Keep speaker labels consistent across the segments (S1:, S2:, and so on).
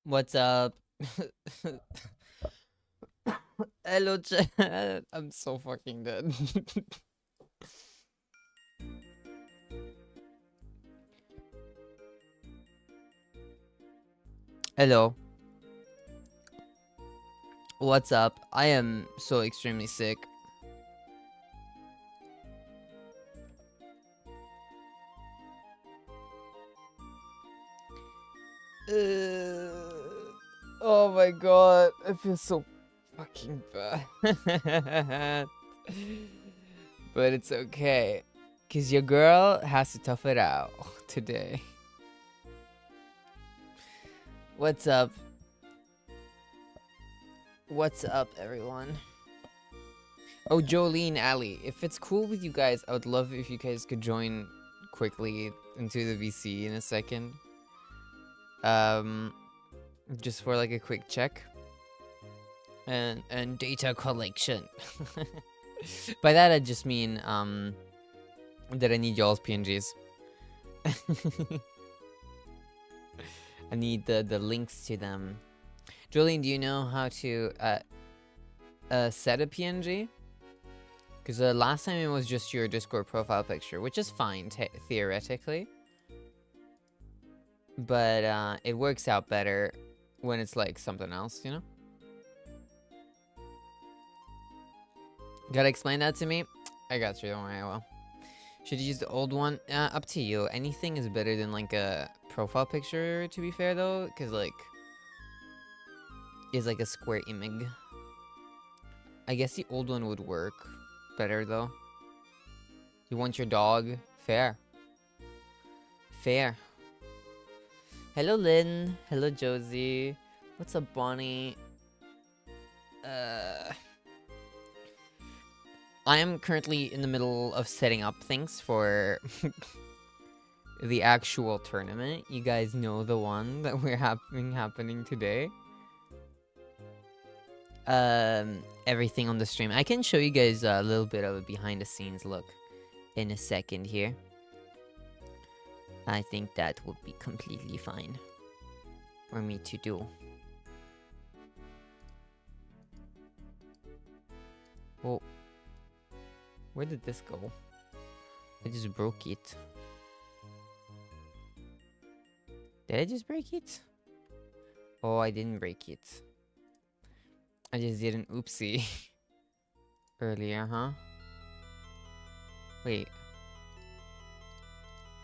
S1: What's up? Hello, chat. I'm so fucking dead. Hello. What's up? I am so extremely sick. Oh my god. I feel so fucking bad. But it's okay. Because your girl has to tough it out today. What's up? What's up, everyone? Oh, Jolene, Ali, if it's cool with you guys, I would love if you guys could join quickly into the VC in a second. Um, just for like a quick check and data collection. By that I just mean that I need y'all's PNGs. I need the links to them. Jolene, do you know how to set a PNG? Because last time it was just your Discord profile picture, which is fine theoretically. But it works out better when it's like something else, you know? Gotta explain that to me? I got you, don't worry, I will. Should you use the old one? Up to you. Anything is better than like a profile picture, to be fair though, because like it's like a square image. I guess the old one would work better though. You want your dog? Fair. Fair. Hello, Lynn. Hello, Josie. What's up, Bonnie? I am currently in the middle of setting up things for the actual tournament. You guys know the one that we're happening today. Everything on the stream. I can show you guys a little bit of a behind the scenes look in a second here. I think that would be completely fine for me to do. Oh, where did this go? I just broke it. Did I just break it? Oh, I didn't break it. I just did an oopsie earlier, huh? Wait.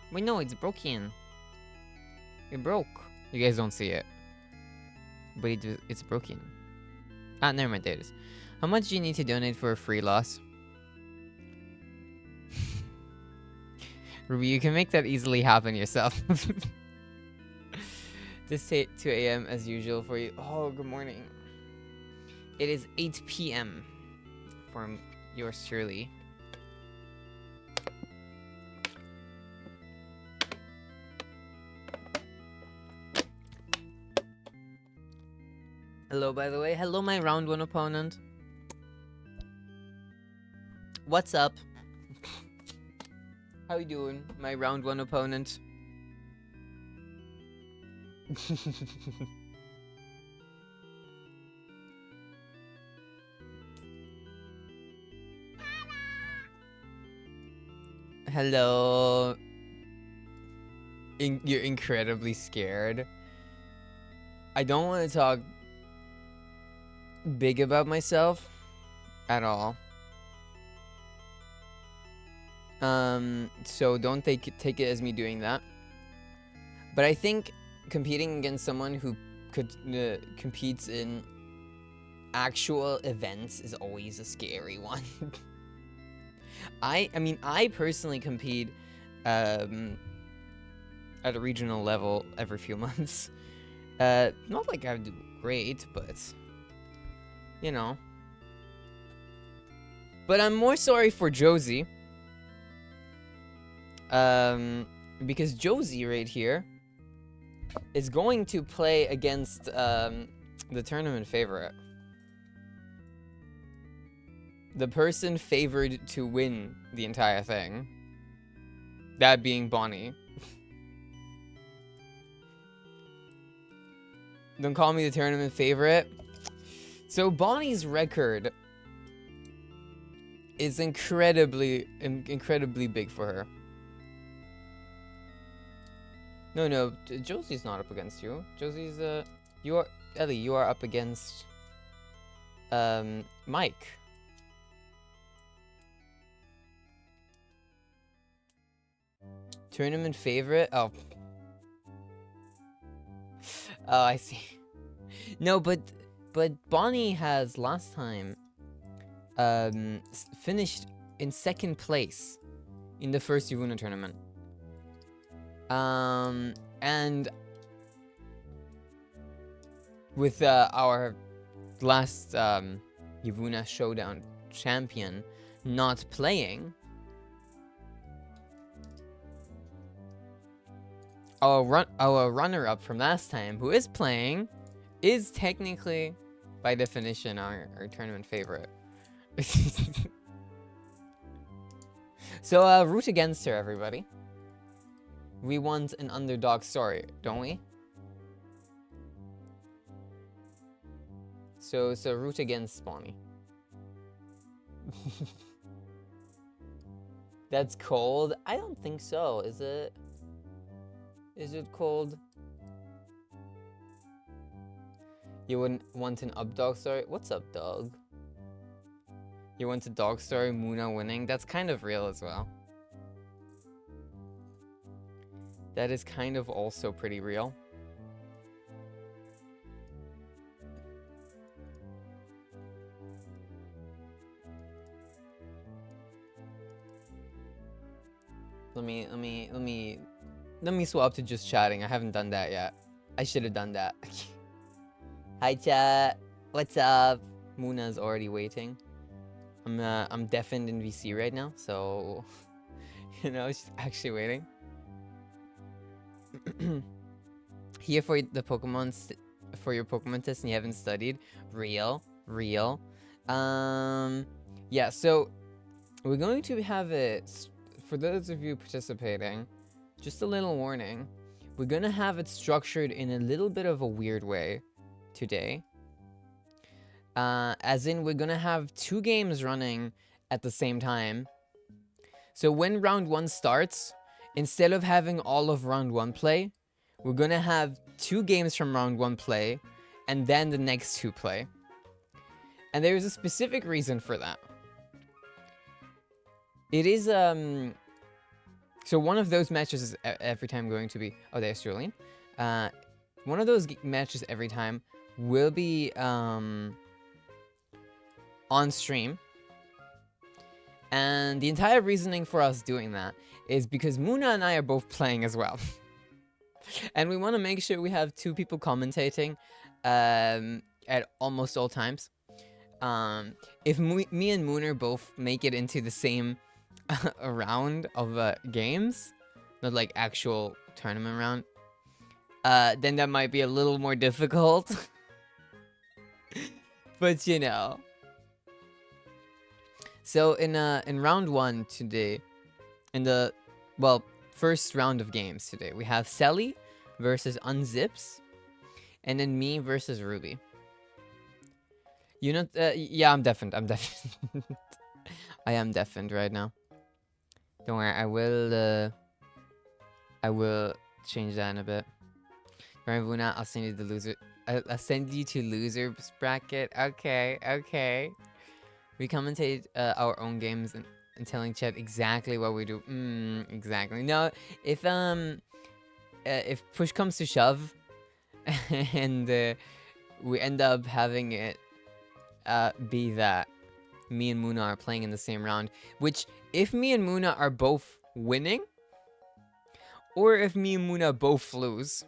S1: Wait, no, it's broken. It broke. You guys don't see it. But it's broken. Ah, never mind, there it is. How much do you need to donate for a free loss? Ruby, you can make that easily happen yourself. Just say 2 a.m. as usual for you. Oh, good morning. It is 8 p.m. for yours truly. Hello, by the way. Hello, my round 1 opponent. What's up? How you doing, my round 1 opponent? Hello. You're incredibly scared. I don't want to talk big about myself at all. So don't take it as me doing that. But I think competing against someone who competes in actual events is always a scary one. I mean, I personally compete at a regional level every few months. Not like I do great, but you know. But I'm more sorry for Josie. Because Josie right here is going to play against the tournament favorite. The person favored to win the entire thing. That being Bonnie. Don't call me the tournament favorite. So Bonnie's record is incredibly big for her. No, Josie's not up against you. Josie's you are Ellie. You are up against Mike. Tournament favorite? Oh. Oh, I see. No, but Bonnie has last time finished in 2nd place in the first YUWUNA tournament. And with our last YUWUNA SHOWDOWN champion not playing, our runner-up from last time, who is playing, is technically, by definition, our tournament favorite. So, root against her, everybody. We want an underdog story, don't we? So root against Bonnie. That's cold? I don't think so. Is it? Is it cold? You wouldn't want an up-dog story? What's up, dog? You want a dog story, Muna winning? That's kind of real as well. That is kind of also pretty real. Let me swap to just chatting. I haven't done that yet. I should have done that. Hi chat. What's up? Muna's already waiting. I'm deafened in VC right now, so you know, she's actually waiting. Here for the Pokemon for your Pokemon test and you haven't studied. Real. Yeah, so we're going to have it, for those of you participating, just a little warning. We're gonna have it structured in a little bit of a weird way today. As in, we're gonna have 2 games running at the same time. So when round 1 starts, instead of having all of round 1 play, we're gonna have 2 games from round 1 play, and then the next 2 play. And there's a specific reason for that. It is, so one of those matches is every time going to be... Oh, there's Julian. One of those matches every time will be, on stream. And the entire reasoning for us doing that is because Muna and I are both playing as well. And we want to make sure we have 2 people commentating at almost all times. If me and Mooner both make it into the same round of games, not like actual tournament round, then that might be a little more difficult. But you know. So in round 1 today, in the first round of games today, we have Sally versus Unzips, and then me versus Ruby. You know, yeah, I'm deafened. I am deafened right now. Don't worry, I will change that in a bit. Vuna, I'll send you the loser. I'll send you to losers bracket. Okay. We commentate our own games and telling chat exactly what we do. Exactly. No, if push comes to shove, and we end up having it be that me and Muna are playing in the same round, which if me and Muna are both winning, or if me and Muna both lose,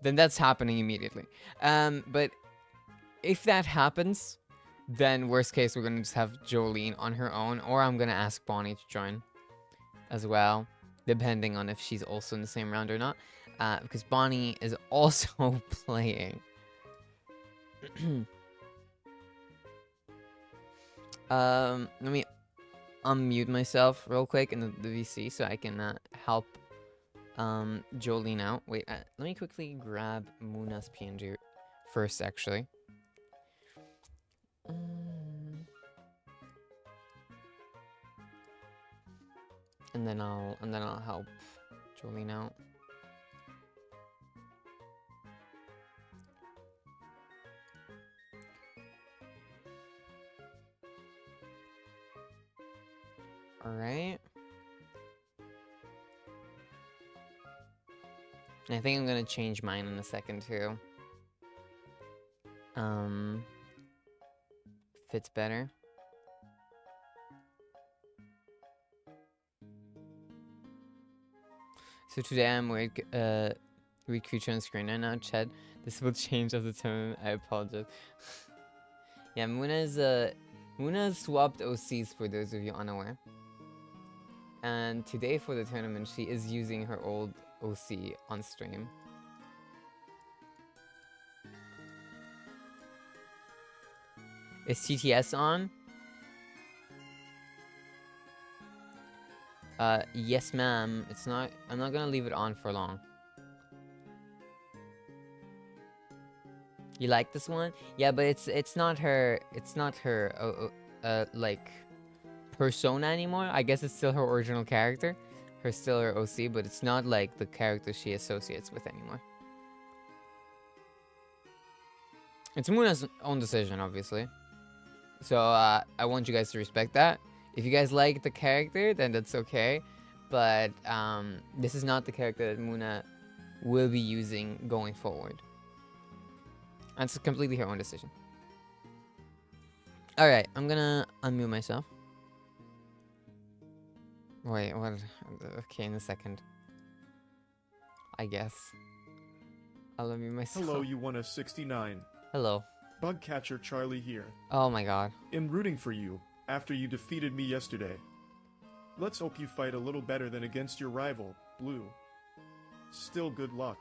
S1: then that's happening immediately. But if that happens, then worst case, we're gonna just have Jolene on her own, or I'm gonna ask Bonnie to join as well, depending on if she's also in the same round or not, because Bonnie is also playing. Let me unmute myself real quick in the VC so I can help Jolene out. Wait, let me quickly grab Muna's PNG first, actually. And then I'll help Jolene out. All right. I think I'm gonna change mine in a second too. Fits better. So today I'm wearing read creature on screen right now, Chad. This will change as the tone. I apologize. Yeah, Muna's swapped OCs for those of you unaware. And today for the tournament, she is using her old OC on stream. Is TTS on? Yes, ma'am. It's not. I'm not gonna leave it on for long. You like this one? Yeah, but it's not her. It's not her. Like persona anymore. I guess it's still her original character. Still her OC, but it's not like the character she associates with anymore. It's Muna's own decision, obviously. So I want you guys to respect that. If you guys like the character, then that's okay. But this is not the character that Muna will be using going forward. And it's completely her own decision. Alright, I'm gonna unmute myself. Wait, what? Okay, in a second. I guess. I'll unmute myself.
S2: Hello, YUWUNA 69.
S1: Hello.
S2: Bugcatcher Charlie here.
S1: Oh my god.
S2: I'm rooting for you, after you defeated me yesterday. Let's hope you fight a little better than against your rival, Blue. Still good luck.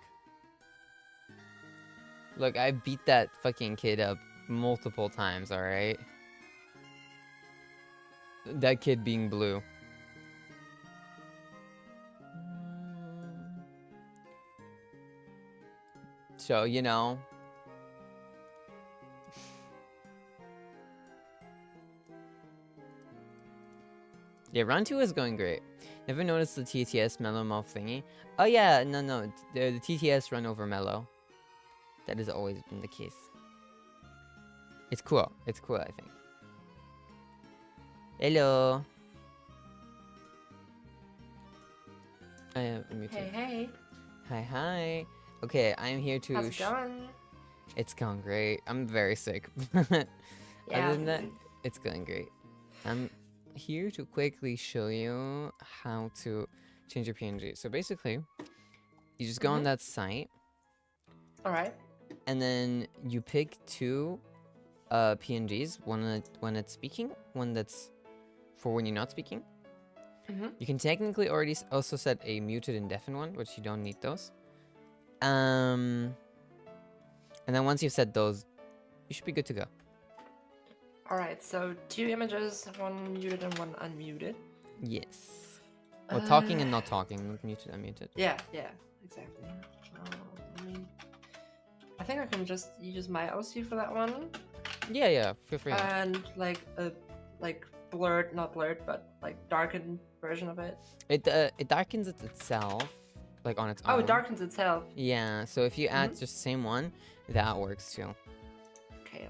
S1: Look, I beat that fucking kid up multiple times, alright? That kid being Blue. So, you know. Yeah, round 2 is going great. Never noticed the TTS Mellow Mouth thingy. Oh yeah, no. The TTS run over Mellow. That has always been the case. It's cool. It's cool, I think. Hello. I am muted.
S3: Hey.
S1: Hi. Okay, I'm here to...
S3: How's it going?
S1: It's going great. I'm very sick.
S3: Yeah.
S1: Other than that, it's going great. I'm here to quickly show you how to change your PNG. So basically, you just go on that site.
S3: Alright.
S1: And then you pick 2 PNGs. One when it's speaking, one that's for when you're not speaking. You can technically already also set a muted and deafen one, which you don't need those. And then once you've set those, you should be good to go.
S3: Alright, so 2 images, one muted and one unmuted.
S1: Yes. Well, talking and not talking, not muted, unmuted.
S3: Yeah, exactly. I think I can just use my OC for that one.
S1: Yeah, feel free.
S3: And like a blurred, not blurred, but like darkened version of it.
S1: It darkens it itself, like on its own.
S3: Oh, it darkens itself.
S1: Yeah, so if you add just the same one, that works too.
S3: Okay.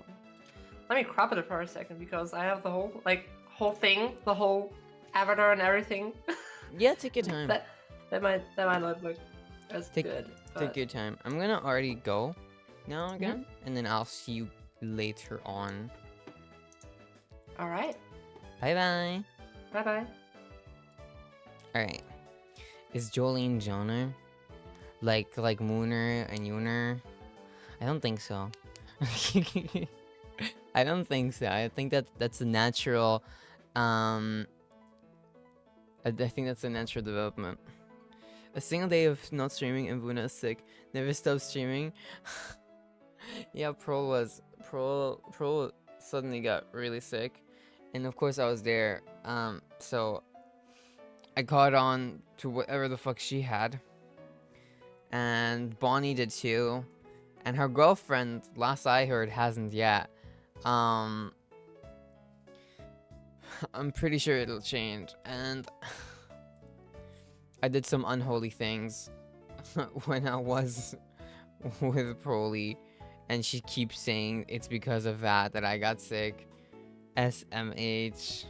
S3: Let me crop it for a second because I have the whole thing, the whole avatar and everything.
S1: Yeah, take your time.
S3: that might not look as good.
S1: Take your time. I'm gonna already go now again, and then I'll see you later on.
S3: All right.
S1: Bye.
S3: Bye.
S1: All right. Is Jolene Joner like Mooner and Yuner? I don't think so. I don't think so. I think that's a natural. I think that's a natural development. A single day of not streaming and Vuna is sick. Never stopped streaming. Yeah, Pro suddenly got really sick, and of course I was there. So I caught on to whatever the fuck she had. and Bonnie did too, and her girlfriend, last I heard, hasn't yet. I'm pretty sure it'll change, and I did some unholy things when I was with Proly, and she keeps saying it's because of that I got sick. SMH.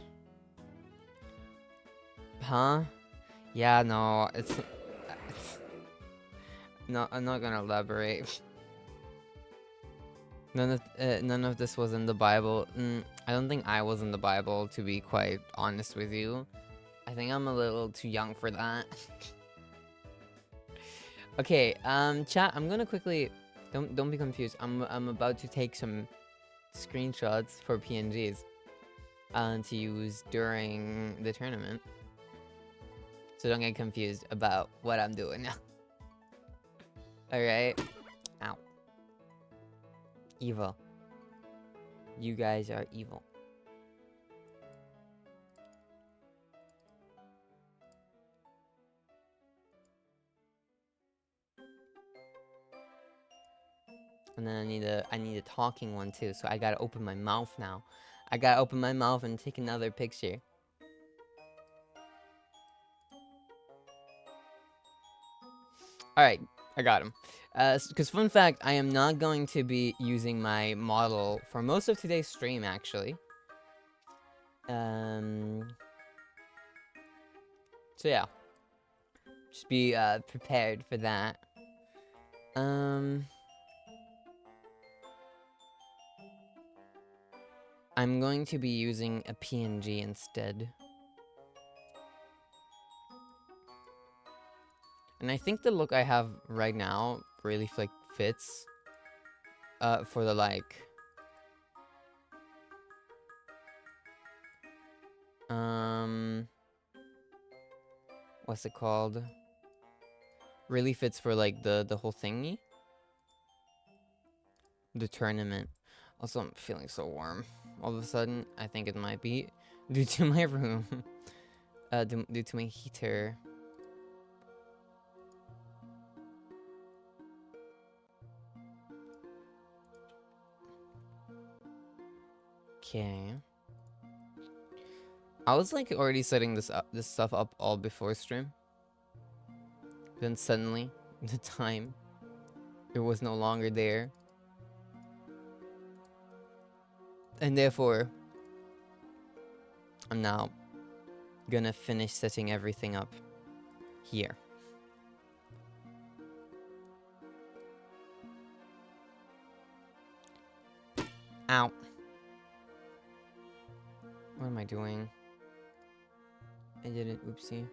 S1: Huh? Yeah, no, it's no, I'm not gonna elaborate. None of this was in the Bible. I don't think I was in the Bible, to be quite honest with you. I think I'm a little too young for that. Okay, chat, I'm gonna quickly, don't be confused. I'm about to take some screenshots for PNGs to use during the tournament. So don't get confused about what I'm doing now. Alright. Ow. Evil. You guys are evil. And then I need a talking one too, so I gotta open my mouth now. I gotta open my mouth and take another picture. Alright, I got him. Because fun fact, I am not going to be using my model for most of today's stream, actually. So yeah. Just be prepared for that. I'm going to be using a PNG instead. And I think the look I have right now really like fits for the like what's it called? Really fits for like the whole thingy. The tournament. Also, I'm feeling so warm all of a sudden. I think it might be due to my room. Due to my heater. Okay. I was like already setting this stuff up all before stream. Then suddenly, the time, it was no longer there. And therefore, I'm now gonna finish setting everything up here. Ow. What am I doing? I did it, oopsie.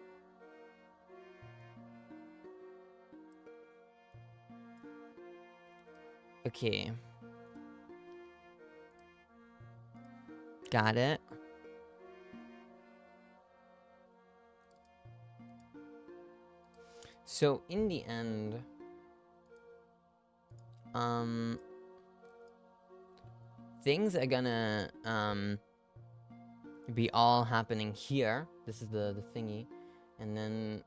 S1: Okay. Got it. So in the end, things are gonna be all happening here. This is the thingy, and then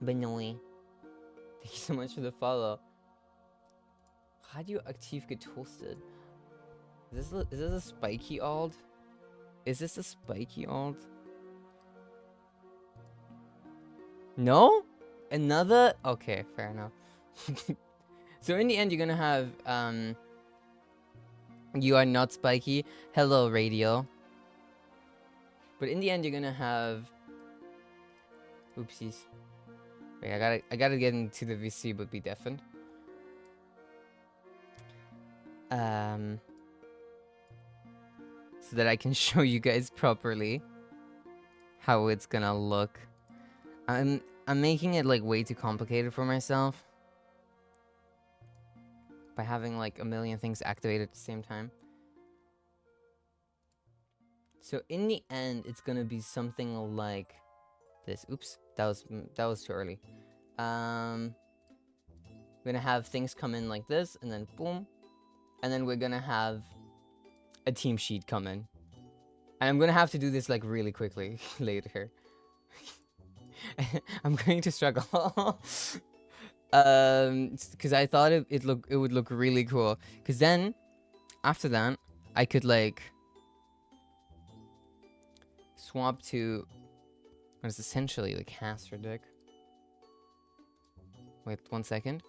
S1: Benoy. Thank you so much for the follow. How do you active get toasted? Is this a spiky alt? Is this a spiky alt? No? Another? Okay, fair enough. So in the end, you're gonna have you are not spiky. Hello, radio. But in the end, you're gonna have. Oopsies. Wait, I gotta get into the VC, but be deafened. So that I can show you guys properly how it's gonna look. I'm making it like way too complicated for myself by having like a million things activated at the same time. So in the end, it's gonna be something like this. Oops, that was too early. We're gonna have things come in like this, and then boom, and then we're gonna have a team sheet come in. And I'm gonna have to do this like really quickly later. I'm going to struggle. Because I thought it would look really cool. Because then, after that, I could like swap to what is essentially the caster deck. Wait 1 second.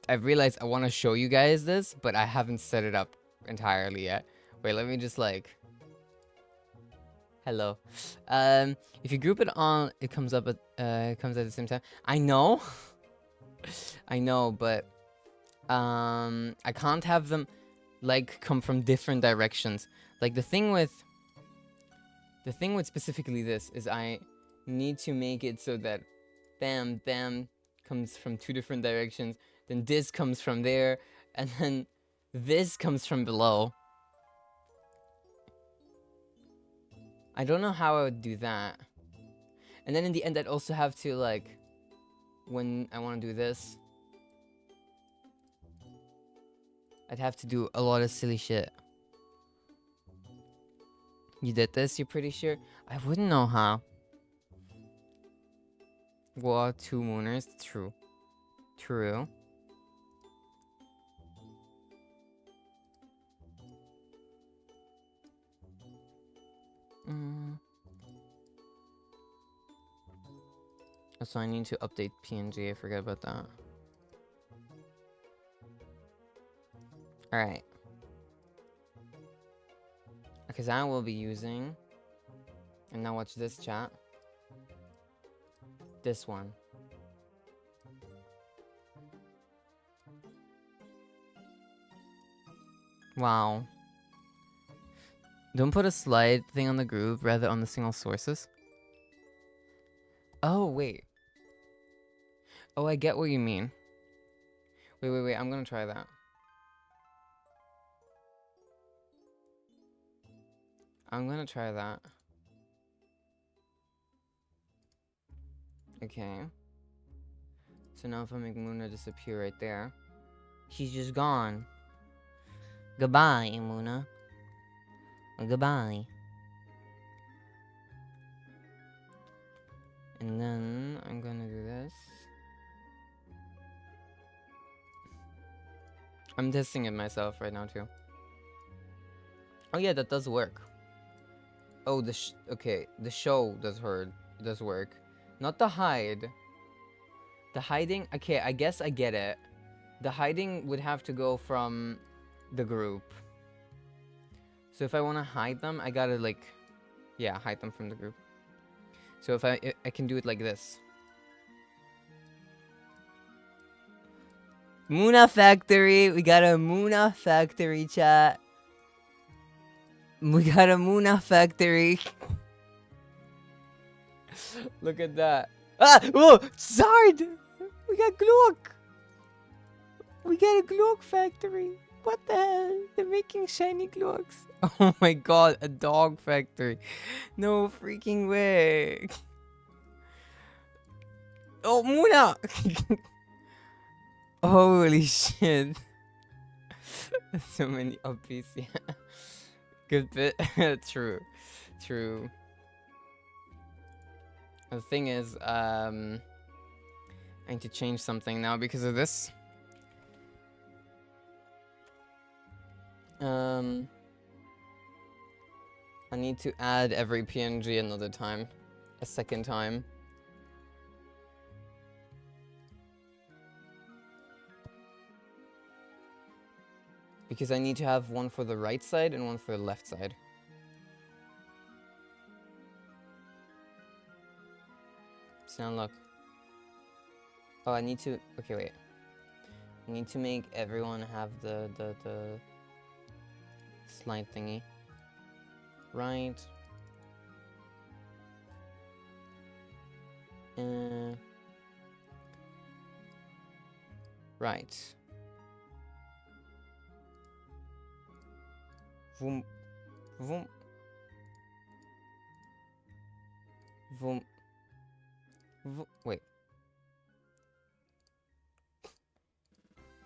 S1: I've realized I want to show you guys this, but I haven't set it up entirely yet. Wait, let me just like. Hello. If you group it on, it comes up at the same time. I know. I know, but I can't have them like come from different directions. Like the thing with specifically this is I need to make it so that bam bam comes from 2 different directions, then this comes from there, and then this comes from below. I don't know how I would do that. And then in the end I'd also have to like, when I want to do this, I'd have to do a lot of silly shit. You did this, you're pretty sure? I wouldn't know how. What, 2 mooners? True. True. So I need to update PNG, I forgot about that. Alright. Because I will be using, and now watch this chat, this one. Wow. Don't put a slide thing on the group, rather on the single sources. Oh, wait. Oh, I get what you mean. Wait, I'm gonna try that. I'm gonna try that. Okay. So now if I make Muna disappear right there, she's just gone. Goodbye, Muna. Goodbye. And then I'm gonna do this. I'm testing it myself right now too. Oh yeah, that does work. Oh, okay, the show does work. Not the hide. The hiding, okay, I guess I get it. The hiding would have to go from the group. So if I want to hide them, I gotta like, yeah, hide them from the group. So if I can do it like this. Muna Factory, we got a Muna Factory chat. We got a Muna Factory. Look at that. Ah! Oh! Zard! We got Glock! We got a Glock factory. What the hell? They're making shiny Glocks. Oh my god, a dog factory. No freaking way. Oh, Muna! Holy shit. So many upbeats, yeah. Good bit. True. True. The thing is, I need to change something now because of this. I need to add every PNG another time. A second time. Because I need to have one for the right side and one for the left side. So now look. Oh, I need to... Okay, wait. I need to make everyone have the slide thingy. Right. Right. Vroom. Vroom. Vroom. Wait.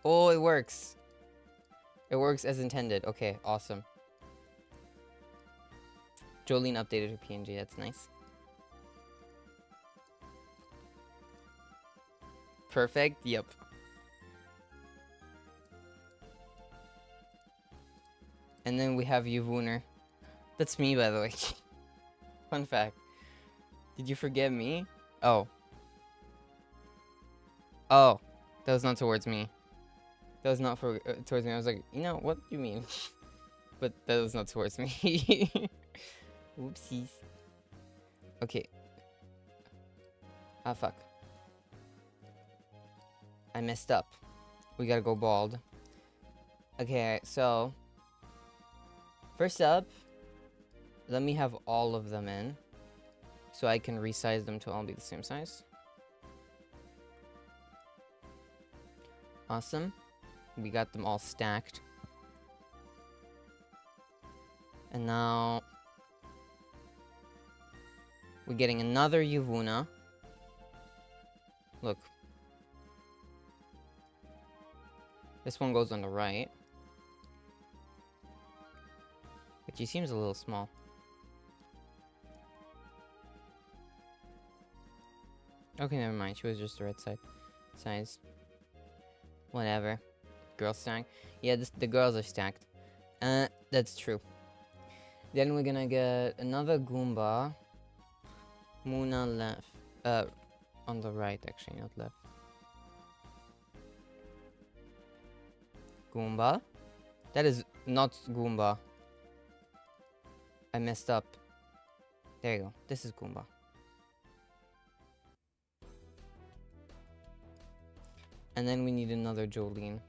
S1: Oh, it works. It works as intended. Okay, awesome. Jolene updated her PNG. That's nice. Perfect. Yep. And then we have YUWUNA. That's me, by the way. Fun fact. Did you forget me? Oh. Oh. That was not towards me. That was not for towards me. I was like, you know, what do you mean? But that was not towards me. Oopsies. Okay. Ah, fuck. I messed up. We gotta go bald. Okay, so... First up, let me have all of them in. So I can resize them to all be the same size. Awesome. We got them all stacked. And now... we're getting another YUWUNA. Look. This one goes on the right. But she seems a little small. Okay, never mind. She was just the right size. Whatever. Girl stack. Yeah, the girls are stacked. That's true. Then we're gonna get another Goomba. Muna left. On the right, actually, not left. Goomba? That is not Goomba. I messed up. There you go. This is Goomba. And then we need another Jolene.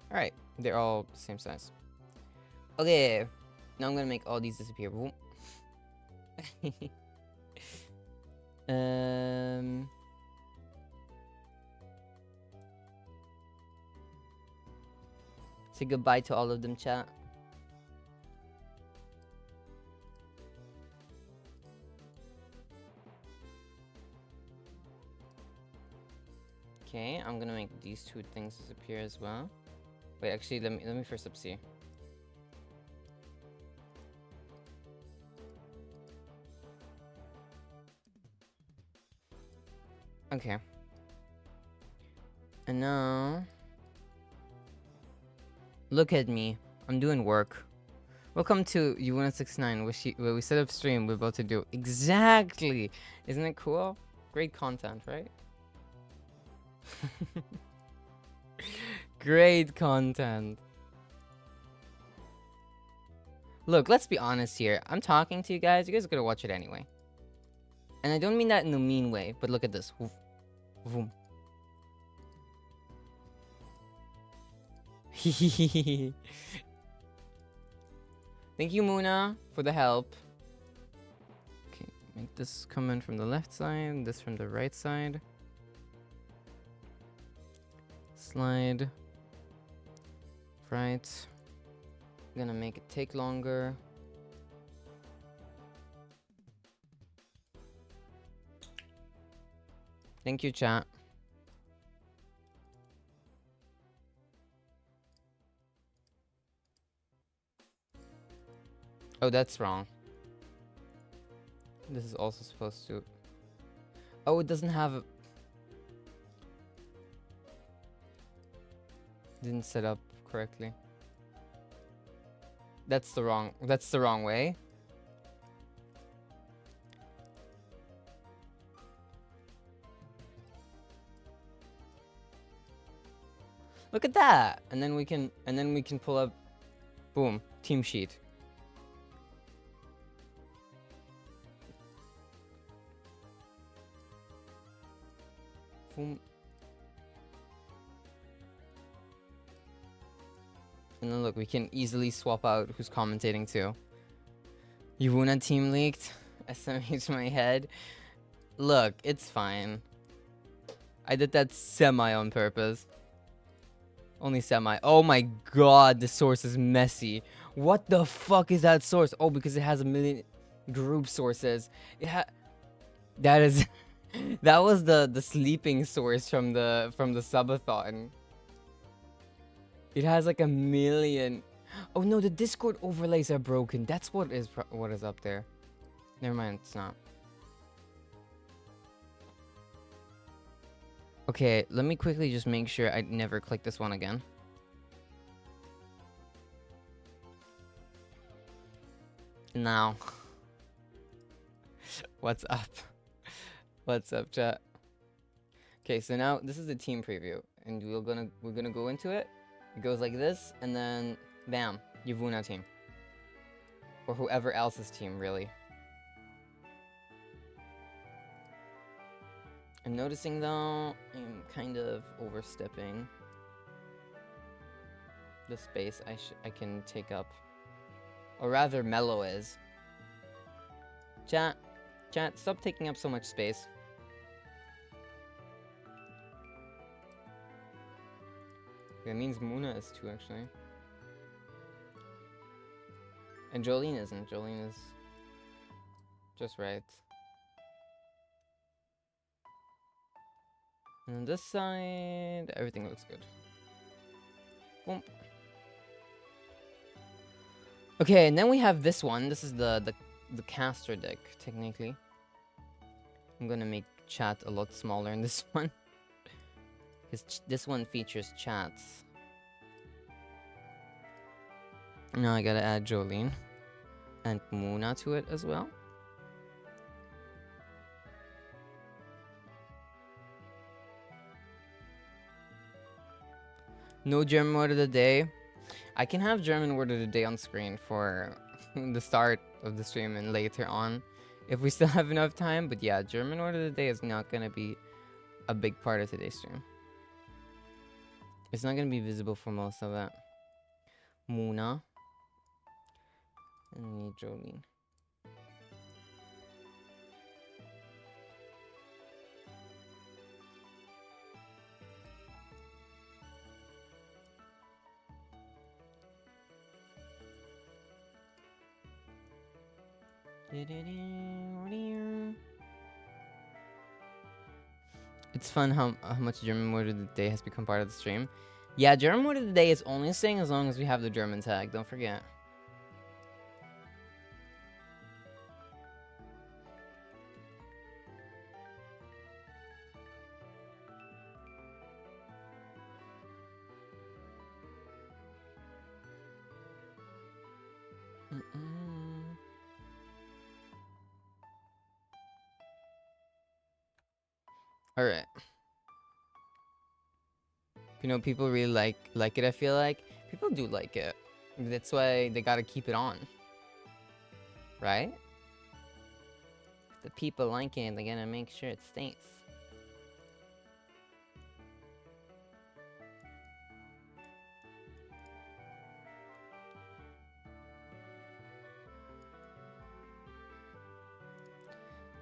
S1: Alright, they're all the same size. Okay, now I'm gonna make all these disappear. Boom. Say goodbye to all of them, chat. Okay, I'm gonna make these two things disappear as well. Wait, actually, let me first up see. Okay. And now... look at me. I'm doing work. Welcome to YUWUNA69, where we set up stream we're about to do. Exactly! Isn't it cool? Great content, right? Great content. Look, let's be honest here. I'm talking to you guys. You guys are gonna watch it anyway. And I don't mean that in a mean way, but look at this. Woof. Vroom. Thank you, Muna, for the help. Okay, make this come in from the left side, this from the right side. Slide. Right. I'm gonna make it take longer. Thank you, chat. Oh, that's wrong. This is also supposed to... oh, it doesn't have... didn't set up correctly. That's the wrong way. Look at that. And then we can pull up, boom, team sheet. Boom. And then look, we can easily swap out who's commentating too. YUWUNA team leaked. SMH my head. Look, it's fine. I did that semi on purpose. Only semi. Oh my god, the source is messy. What the fuck is that source? Oh, because it has a million group sources. That is... That was the sleeping source from the subathon. It has like a million. Oh no, the Discord overlays are broken. That's what is up there. Never mind, it's not. Okay, let me quickly just make sure I never click this one again. Now, what's up? What's up, chat? Okay, so now this is the team preview, and we're gonna go into it. It goes like this, and then bam, YUWUNA team, or whoever else's team, really. I'm noticing though, I'm kind of overstepping the space I can take up, or rather, Mellow is. Chat, stop taking up so much space. That means Muna is too, actually. And Jolene isn't. Jolene is just right. And on this side, everything looks good. Boom. Okay, and then we have this one. This is the caster deck, technically. I'm gonna make chat a lot smaller in this one. Because this one features chats. Now I gotta add Jolene and Muna to it as well. No German word of the day. I can have German word of the day on screen for the start of the stream and later on if we still have enough time. But yeah, German word of the day is not gonna be a big part of today's stream. It's not gonna be visible for most of it. Muna. And we need Jolene. It's fun how much German word of the day has become part of the stream. Yeah, German word of the day is only saying as long as we have the German tag. Don't forget. All right. You know, people really like it. I feel like people do like it. That's why they gotta keep it on, right? If the people like it, they're gonna make sure it stays.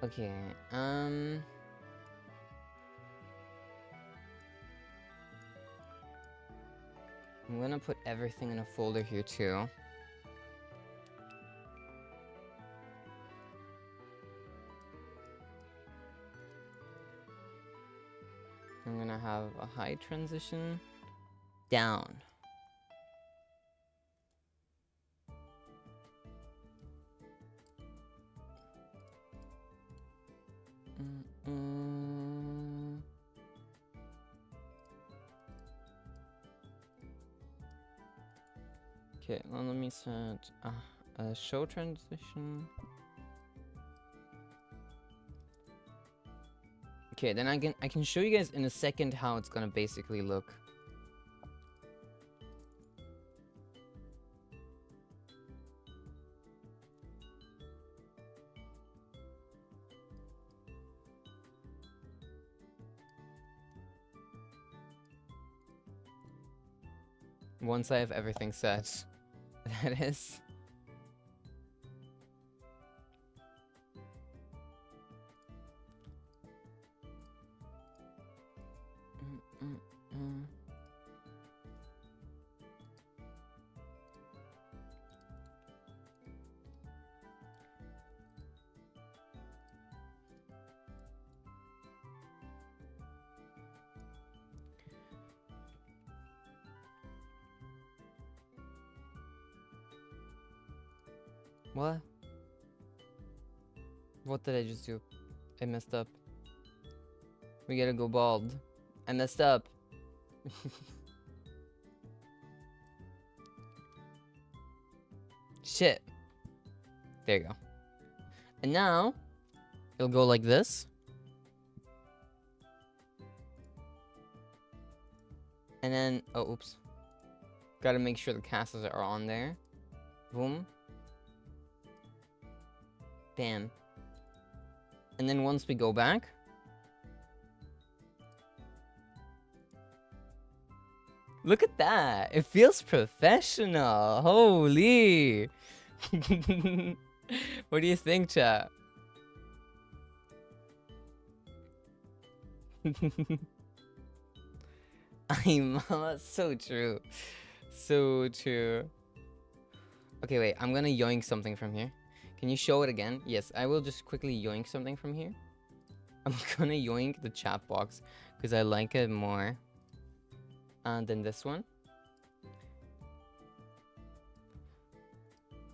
S1: Okay. I'm gonna put everything in a folder here too. I'm gonna have a high transition down. Okay, now let me set a show transition. Okay, then I can show you guys in a second how it's gonna basically look. Once I have everything set, that is. What? What did I just do? I messed up. We gotta go bald. I messed up. Shit. There you go. And now, it'll go like this. And then, oh, oops. Gotta make sure the castles are on there. Boom. Bam. And then once we go back, look at that. It feels professional. Holy. What do you think, chat? I'm so true. So true. Okay, wait. I'm gonna yoink something from here. Can you show it again? Yes, I will just quickly yoink something from here. I'm gonna yoink the chat box because I like it more than this one.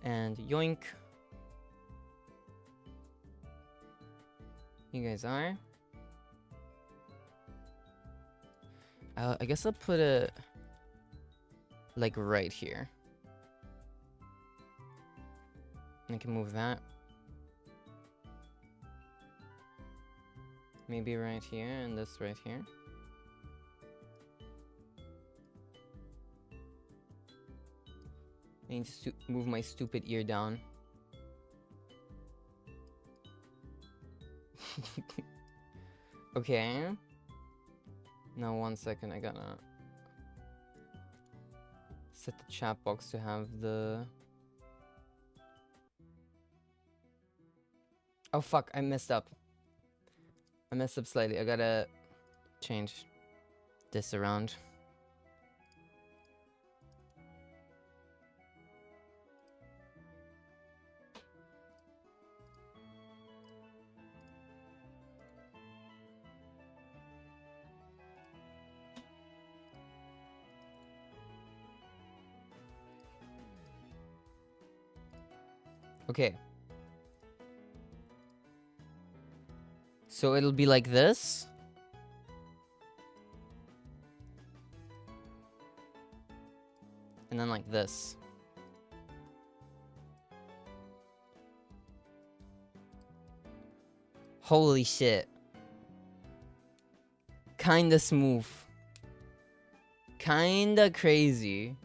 S1: And yoink. You guys are. I guess I'll put it like right here. I can move that. Maybe right here and this right here. I need to move my stupid ear down. Okay. Now 1 second, I gotta set the chat box to have the... Oh fuck, I messed up. I messed up slightly. I gotta change this around. Okay. So it'll be like this. And then like this. Holy shit. Kinda smooth. Kinda crazy.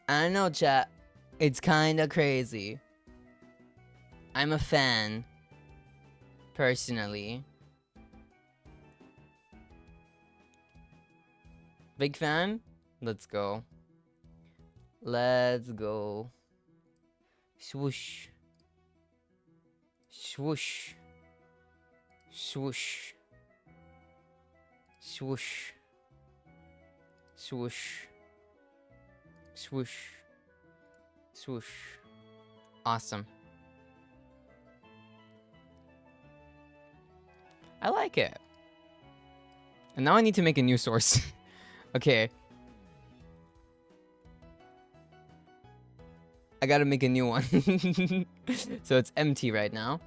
S1: I know, chat. It's kinda crazy. I'm a fan. Personally. Big fan? Let's go. Let's go. Swoosh. Swoosh. Swoosh. Swoosh. Swoosh. Swoosh. Swoosh. Awesome. I like it. And now I need to make a new source. Okay. I gotta make a new one. So it's empty right now.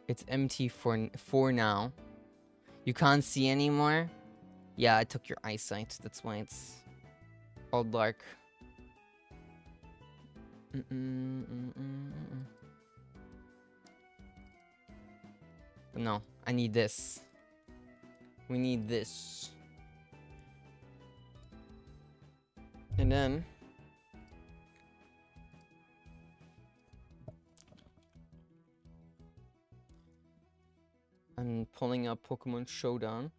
S1: It's empty for now. You can't see anymore? Yeah, I took your eyesight. That's why it's all dark. No, I need this. We need this. And then I'm pulling up Pokemon Showdown.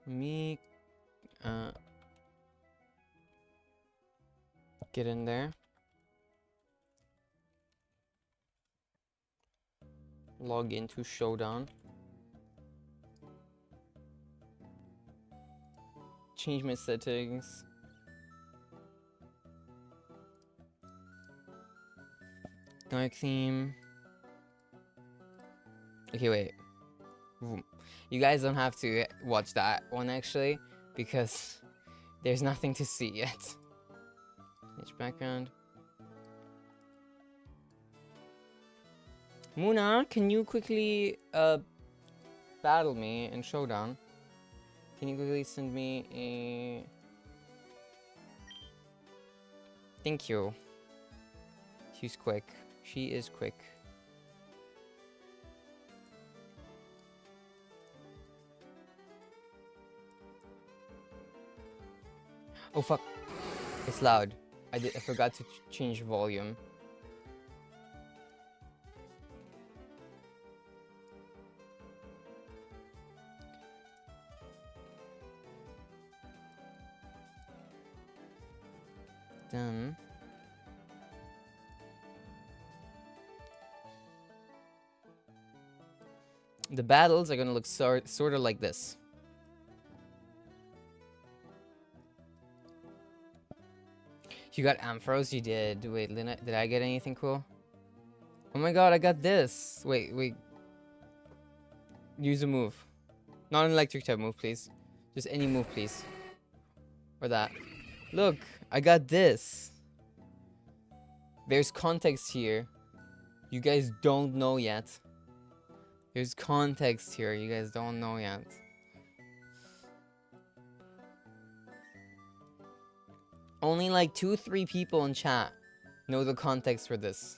S1: Me get in there. Log into Showdown. Change my settings. Dark theme. Okay, wait. You guys don't have to watch that one actually, because there's nothing to see yet. Each background. Muna, can you quickly battle me in Showdown? Can you quickly send me a... Thank you. She's quick. She is quick. Oh fuck. It's loud. I forgot to change volume. Done. The battles are gonna look sort of like this. You got Ampharos? You did. Wait, Lina, did I get anything cool? Oh my god, I got this. Wait. Use a move. Not an electric type move, please. Just any move, please. Or that. Look, I got this. There's context here. You guys don't know yet. There's context here. You guys don't know yet. Only like 2-3 people in chat know the context for this.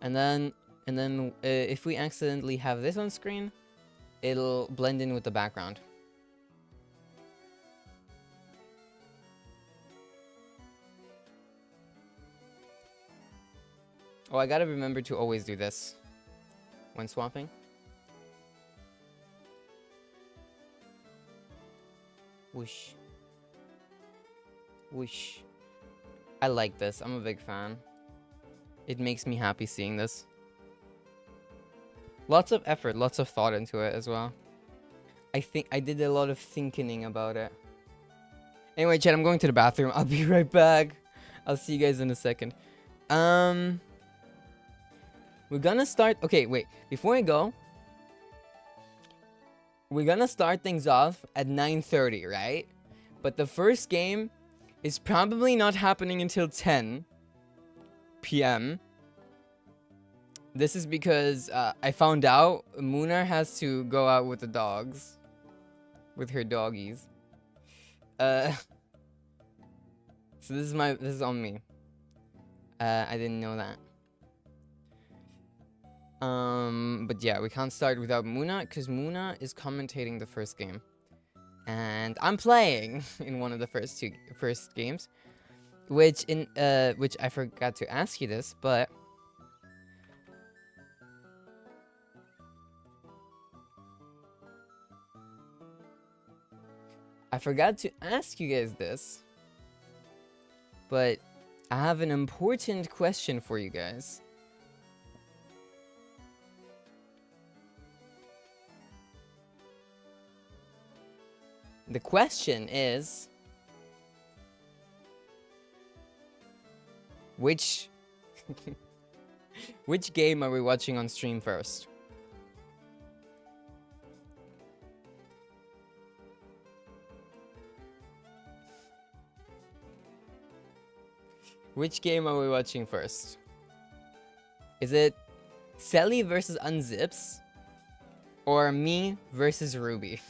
S1: And then if we accidentally have this on screen, it'll blend in with the background. Oh, I gotta remember to always do this when swapping. Whoosh. Whoosh. I like this. I'm a big fan. It makes me happy seeing this. Lots of effort, lots of thought into it as well. I think I did a lot of thinking about it. Anyway, chat, I'm going to the bathroom. I'll be right back. I'll see you guys in a second. We're gonna start... Okay, wait. Before I go... We're gonna start things off at 9:30, right? But the first game is probably not happening until 10 p.m. This is because I found out Muna has to go out with the dogs. With her doggies. So this is on me. I didn't know that. But yeah, we can't start without Muna, because Muna is commentating the first game. And I'm playing in one of the first games. Which I forgot to ask you this, but I forgot to ask you guys this. But I have an important question for you guys. The question is, which game are we watching on stream first? Which game are we watching first? Is it Selly versus Unzips or me versus Ruby?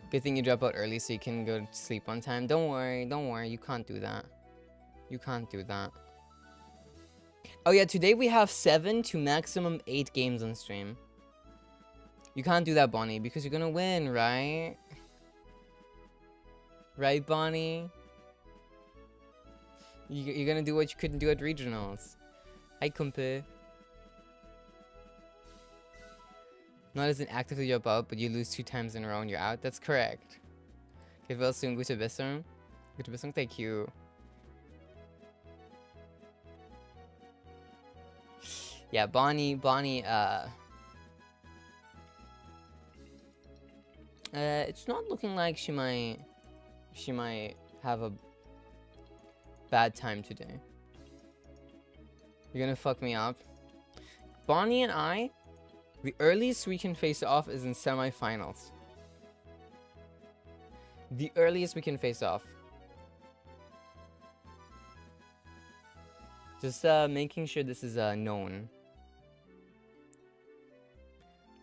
S1: Good thing you drop out early so you can go to sleep on time. Don't worry, you can't do that. You can't do that. Oh yeah, today we have 7 to maximum 8 games on stream. You can't do that, Bonnie, because you're gonna win, right? Right, Bonnie? You're gonna do what you couldn't do at regionals. Hi, Kumpe. Not as an actively drop out, but you lose 2 times in a row and you're out. That's correct. Okay, well soon. Gute Besserung. Gute Besserung, thank you. Yeah, Bonnie, it's not looking like she might have a bad time today. You're gonna fuck me up. Bonnie and I, the earliest we can face off is in semifinals. The earliest we can face off. Just making sure this is known.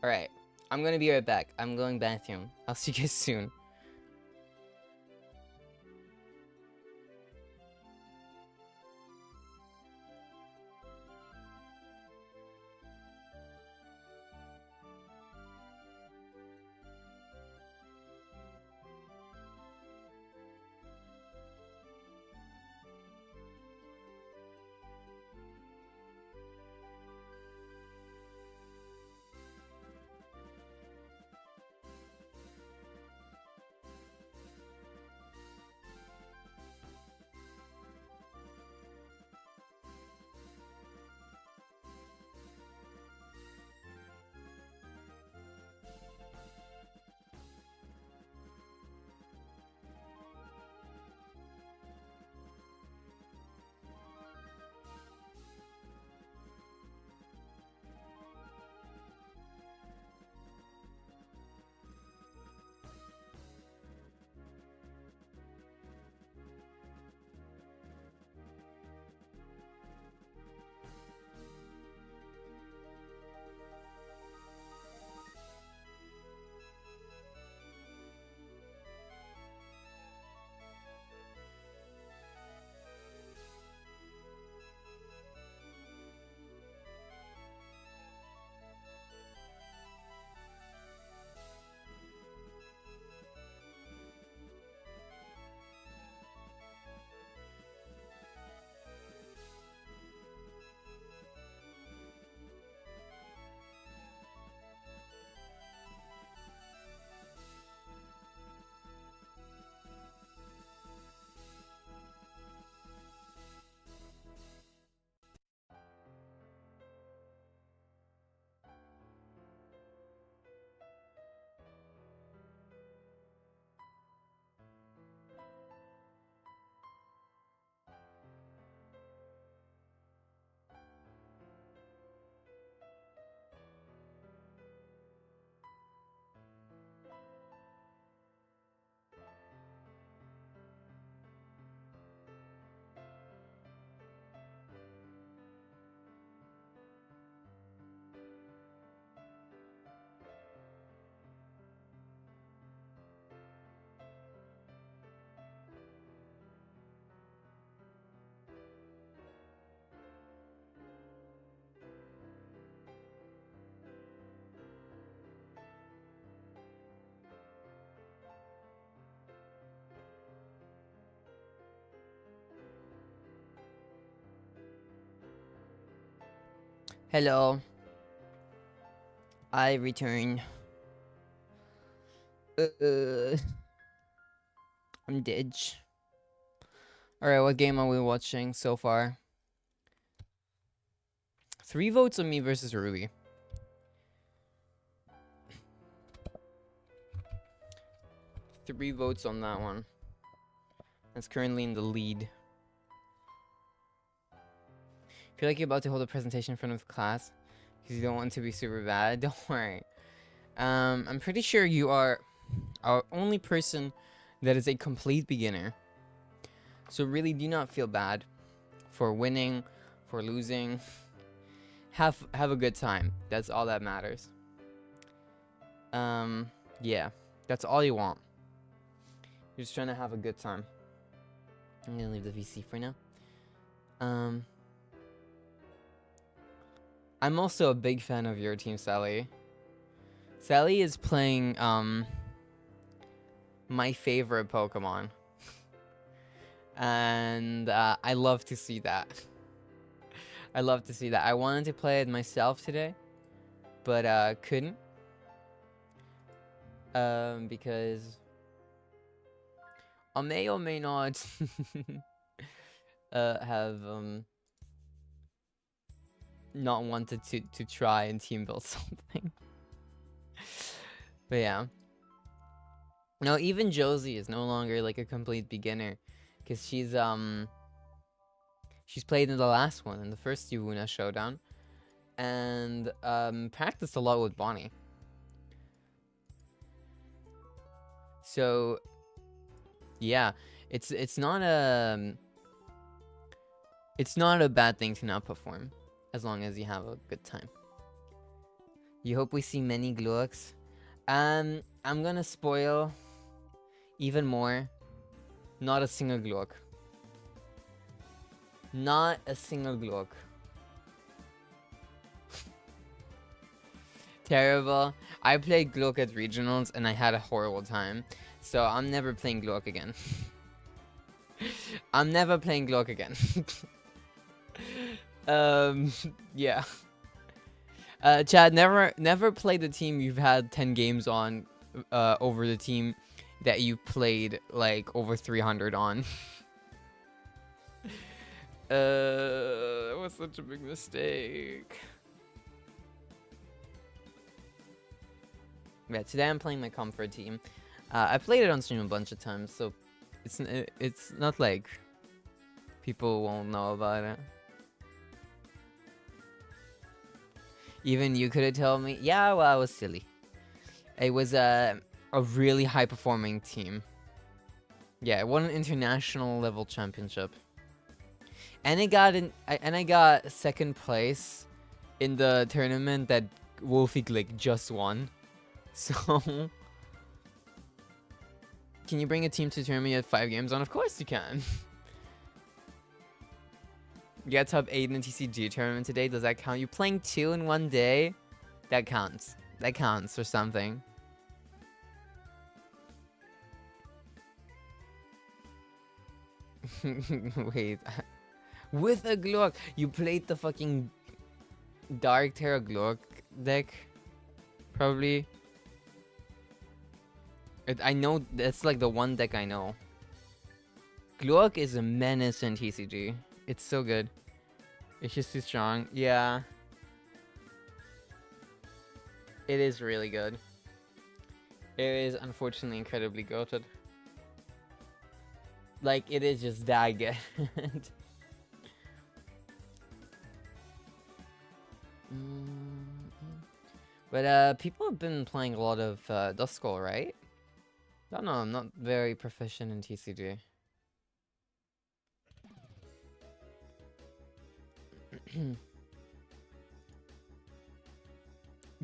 S1: Alright, I'm gonna be right back. I'm going bathroom. I'll see you guys soon. Hello. I return. I'm dead. Alright, what game are we watching so far? 3 votes on me versus Ruby. Three votes on that one. That's currently in the lead. Feel like you're about to hold a presentation in front of class because you don't want to be super bad. Don't worry. I'm pretty sure you are our only person that is a complete beginner. So really do not feel bad for winning, for losing. Have a good time. That's all that matters. Yeah. That's all you want. You're just trying to have a good time. I'm gonna leave the VC for now. I'm also a big fan of your team, Sally. Sally is playing my favorite Pokemon. And I love to see that. I love to see that. I wanted to play it myself today, but couldn't. Because I may or may not have not wanted to try and team build something. But yeah. No, even Josie is no longer like a complete beginner, because she's She's played in the last one, in the first YUWUNA showdown, and practiced a lot with Bonnie. So yeah, it's not a bad thing to not perform, as long as you have a good time. You hope we see many Gluoks. I'm gonna spoil even more. Not a single Gluok. Not a single Gluok. Terrible. I played Gluok at regionals and I had a horrible time. So I'm never playing Gluok again. I'm never playing Gluok again. Yeah. Chad, never play the team you've had 10 games on over the team that you played like over 300 on. That was such a big mistake. Yeah, today I'm playing my comfort team. I played it on stream a bunch of times, so it's not like people won't know about it. Even you could have told me. Yeah, well, I was silly. It was a really high performing team. Yeah, it won an international level championship. And I got second place in the tournament that Wolfie Glick just won. So can you bring a team to tournament you had 5 games on? Of course you can. You got top 8 in the TCG tournament today. Does that count? You playing 2 in one day? That counts. That counts for something. Wait. With a Glock. You played the fucking Dark Terra Glock deck? Probably. I know that's like the one deck I know. Glock is a menace in TCG. It's so good. It's just too strong. Yeah. It is really good. It is unfortunately incredibly goated. Like, it is just that good. But people have been playing a lot of Duskull, right? I don't know, I'm not very proficient in TCG.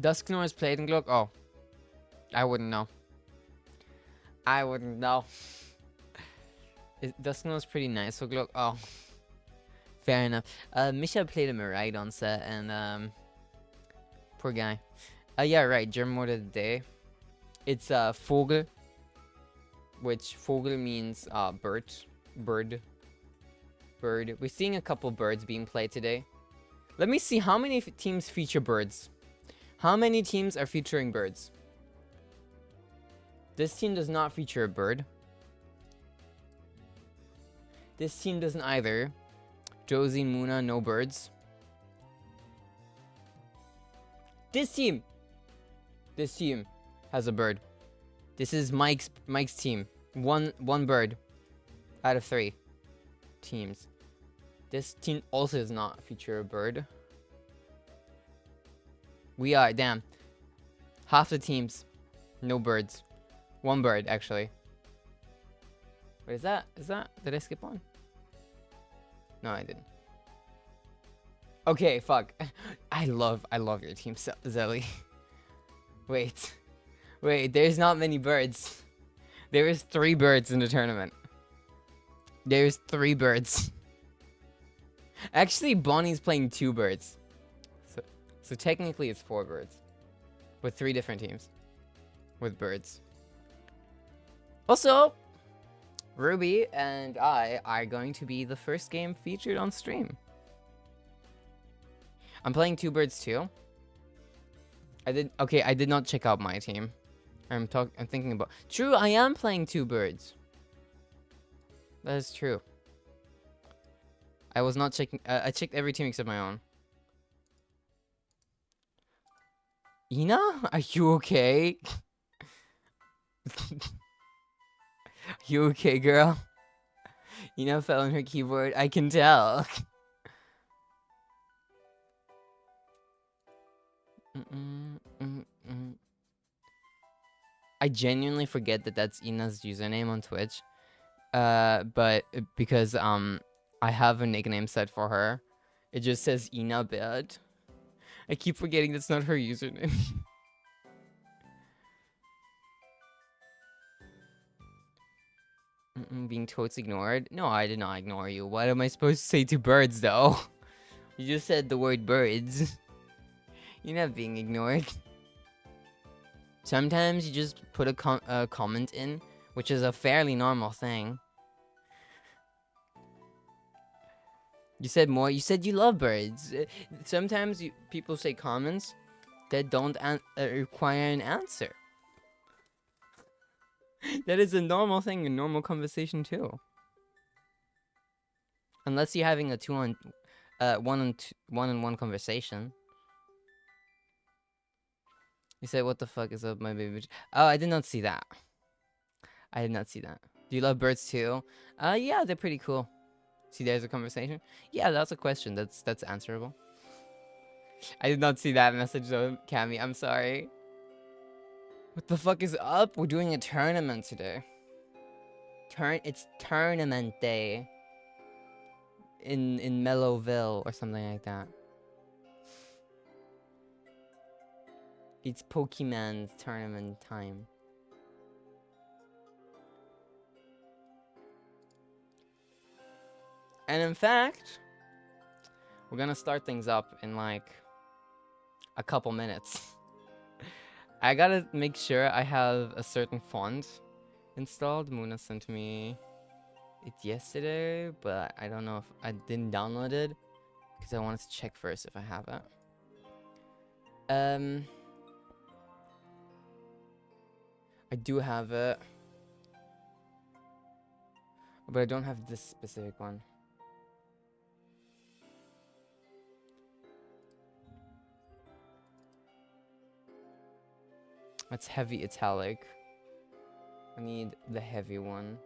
S1: Dusknoir is played in Glock? Oh. I wouldn't know. I wouldn't know. Dusknoir is pretty nice for Glock. Oh. Fair enough. Misha played a Miraidon set and poor guy. Yeah, right, German word of the day. It's Vogel. Which Vogel means bird. We're seeing a couple birds being played today. Let me see how many teams feature birds. How many teams are featuring birds? This team does not feature a bird. This team doesn't either. Josie and Muna, no birds. This team has a bird. This is Mike's team. One bird out of 3 teams. This team also does not feature a bird. We are, damn. Half the teams, no birds. 1 bird, actually. Wait, is that? Did I skip one? No, I didn't. Okay, fuck. I love your team, Zelly. Wait, there's not many birds. There is 3 birds in the tournament. There's 3 birds. Actually, Bonnie's playing 2 birds. So technically it's 4 birds. With 3 different teams. With birds. Also, Ruby and I are going to be the first game featured on stream. I'm playing 2 birds too. I did not check out my team. I'm thinking about. True, I am playing 2 birds. That is true. I was not checking. I checked every team except my own. Ina, are you okay? You okay, girl? Ina fell on her keyboard. I can tell. I genuinely forget that that's Ina's username on Twitch. But because I have a nickname set for her. It just says Ina Bed. I keep forgetting that's not her username. Being totes ignored? No, I did not ignore you. What am I supposed to say to birds, though? You just said the word birds. You're not being ignored. Sometimes you just put a comment in, which is a fairly normal thing. You said more. You said you love birds. Sometimes people say comments that don't require an answer. That is a normal thing in normal conversation too. Unless you're having a one-on-one conversation. You said, "What the fuck is up, my baby?" Oh, I did not see that. I did not see that. Do you love birds too? Yeah, they're pretty cool. See, there's a conversation. Yeah, that's a question. That's answerable. I did not see that message though, Cammy. I'm sorry. What the fuck is up? We're doing a tournament today. It's tournament day. In Mellowville or something like that. It's Pokemon tournament time. And in fact, we're gonna start things up in like a couple minutes. I gotta make sure I have a certain font installed. Muna sent me it yesterday, but I don't know if I didn't download it because I wanted to check first if I have it. I do have it, but I don't have this specific one. That's heavy italic. I need the heavy one.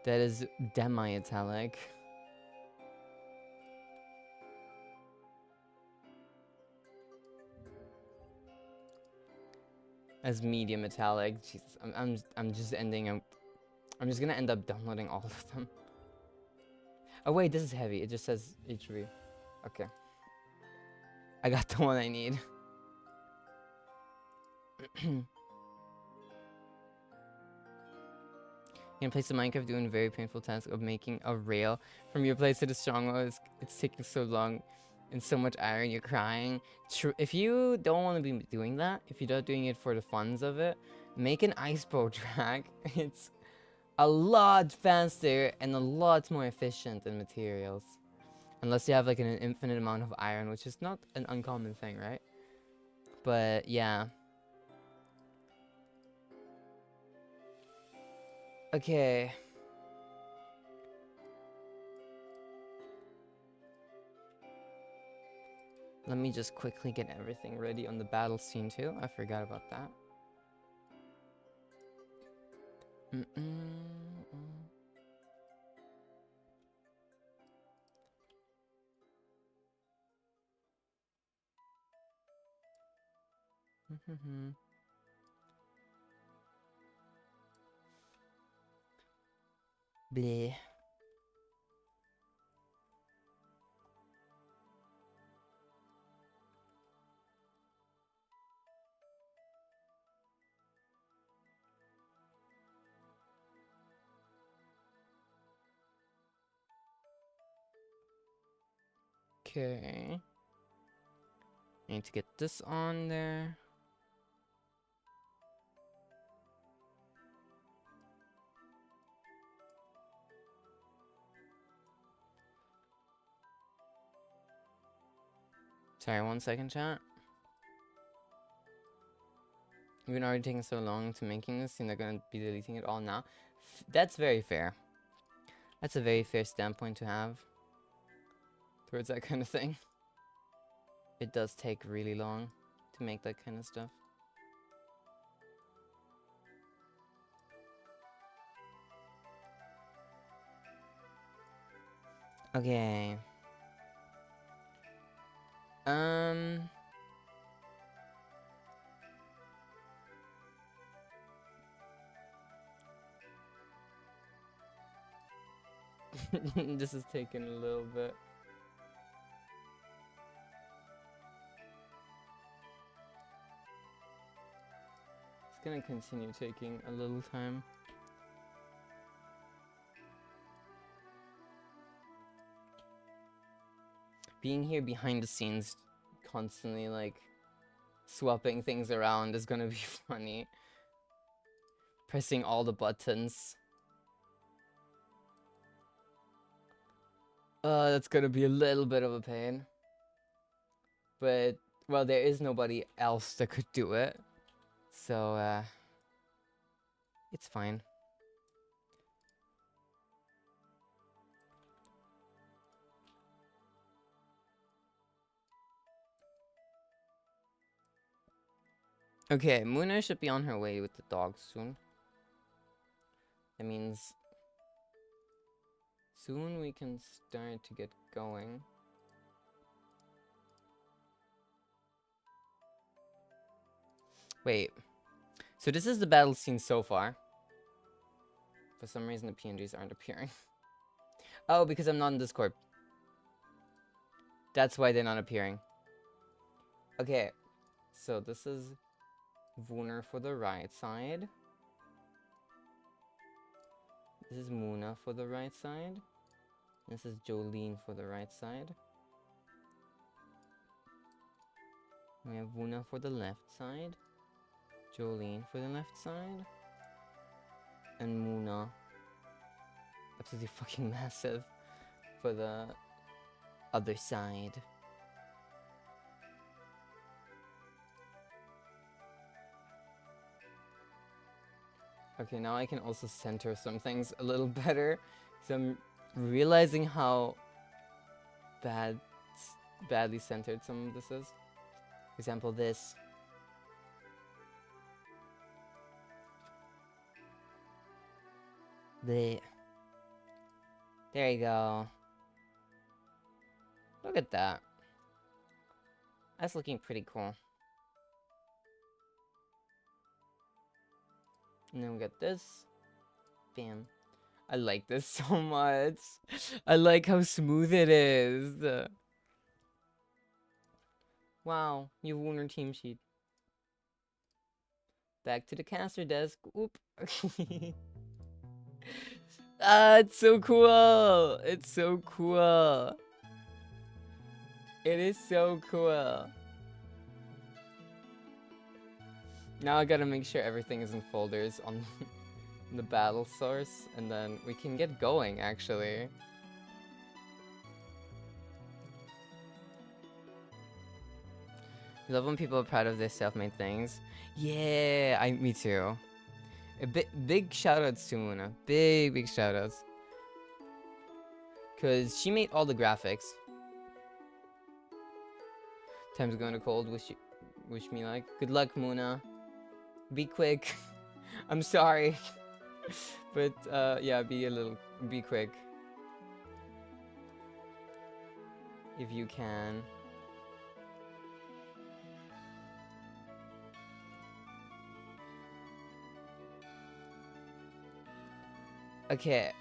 S1: That is demi-italic. As medium italic. Jesus, I'm just ending. I'm just gonna end up downloading all of them. Oh wait, this is heavy. It just says HV. Okay. I got the one I need. You can play some Minecraft doing a very painful task of making a rail from your place to the stronghold. It's taking so long and so much iron, you're crying. If you don't want to be doing that, if you're not doing it for the funs of it, make an ice bow track. It's a lot faster and a lot more efficient in materials. Unless you have like an infinite amount of iron, which is not an uncommon thing, right? But yeah. Okay. Let me just quickly get everything ready on the battle scene too. I forgot about that. Bleh. Okay. I need to get this on there. Sorry, 1 second, chat. You've been already taking so long to making this, and they're gonna be deleting it all now. That's very fair. That's a very fair standpoint to have towards that kind of thing. It does take really long to make that kind of stuff. Okay. Um... This is taking a little bit. It's gonna continue taking a little time. Being here behind the scenes, constantly like swapping things around is gonna be funny. Pressing all the buttons. That's gonna be a little bit of a pain. But, well, there is nobody else that could do it. So, it's fine. Okay, Muna should be on her way with the dog soon. That means soon we can start to get going. Wait. So this is the battle scene so far. For some reason the PNGs aren't appearing. Oh, because I'm not in Discord. That's why they're not appearing. Okay. So this is YUWUNA for the right side. This is Muna for the right side. This is Jolene for the right side. We have YUWUNA for the left side. Jolene for the left side. And Muna, absolutely fucking massive, for the other side. Okay, now I can also center some things a little better. So I'm realizing how badly centered some of this is. For example, this. There you go. Look at that. That's looking pretty cool. And then we got this. Bam. I like this so much. I like how smooth it is. Wow, YUWUNA team sheet. Back to the caster desk. Oop. Ah, it's so cool. It's so cool. It is so cool. Now I gotta make sure everything is in folders on the battle source, and then we can get going, actually. I love when people are proud of their self-made things. Yeah, me too. Big shoutouts to Muna. Big shoutouts. Cause she made all the graphics. Time's going to cold. Wish me luck. Good luck, Muna. Be quick. I'm sorry. But yeah, be quick. If you can. Okay.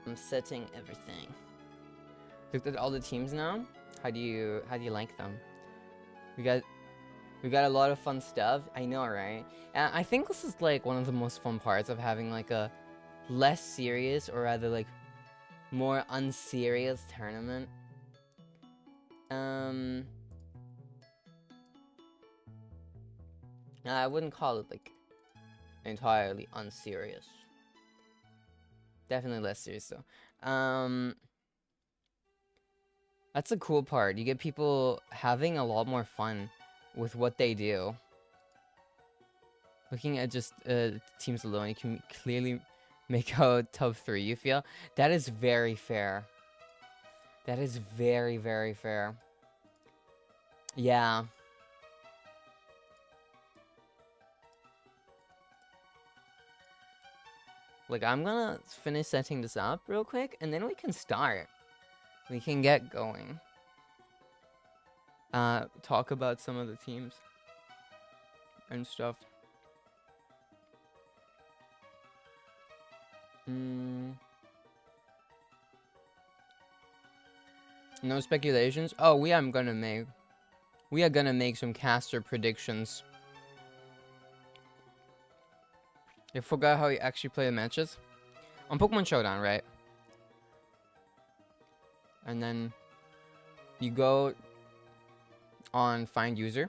S1: I'm setting everything. Looked at all the teams now. How do you like them? We got a lot of fun stuff. I know, right? And I think this is like one of the most fun parts of having like a less serious, or rather like more unserious tournament. I wouldn't call it like entirely unserious. Definitely less serious though. That's the cool part. You get people having a lot more fun with what they do. Looking at just teams alone, you can clearly make out top 3, you feel? That is very fair. That is very, very fair. Yeah. Like, I'm gonna finish setting this up real quick, and then we can start. We can get going. talk about some of the teams and stuff. No speculations. Oh, we are gonna make some caster predictions. I forgot how you actually play the matches on Pokemon Showdown, right? And then you go on find user,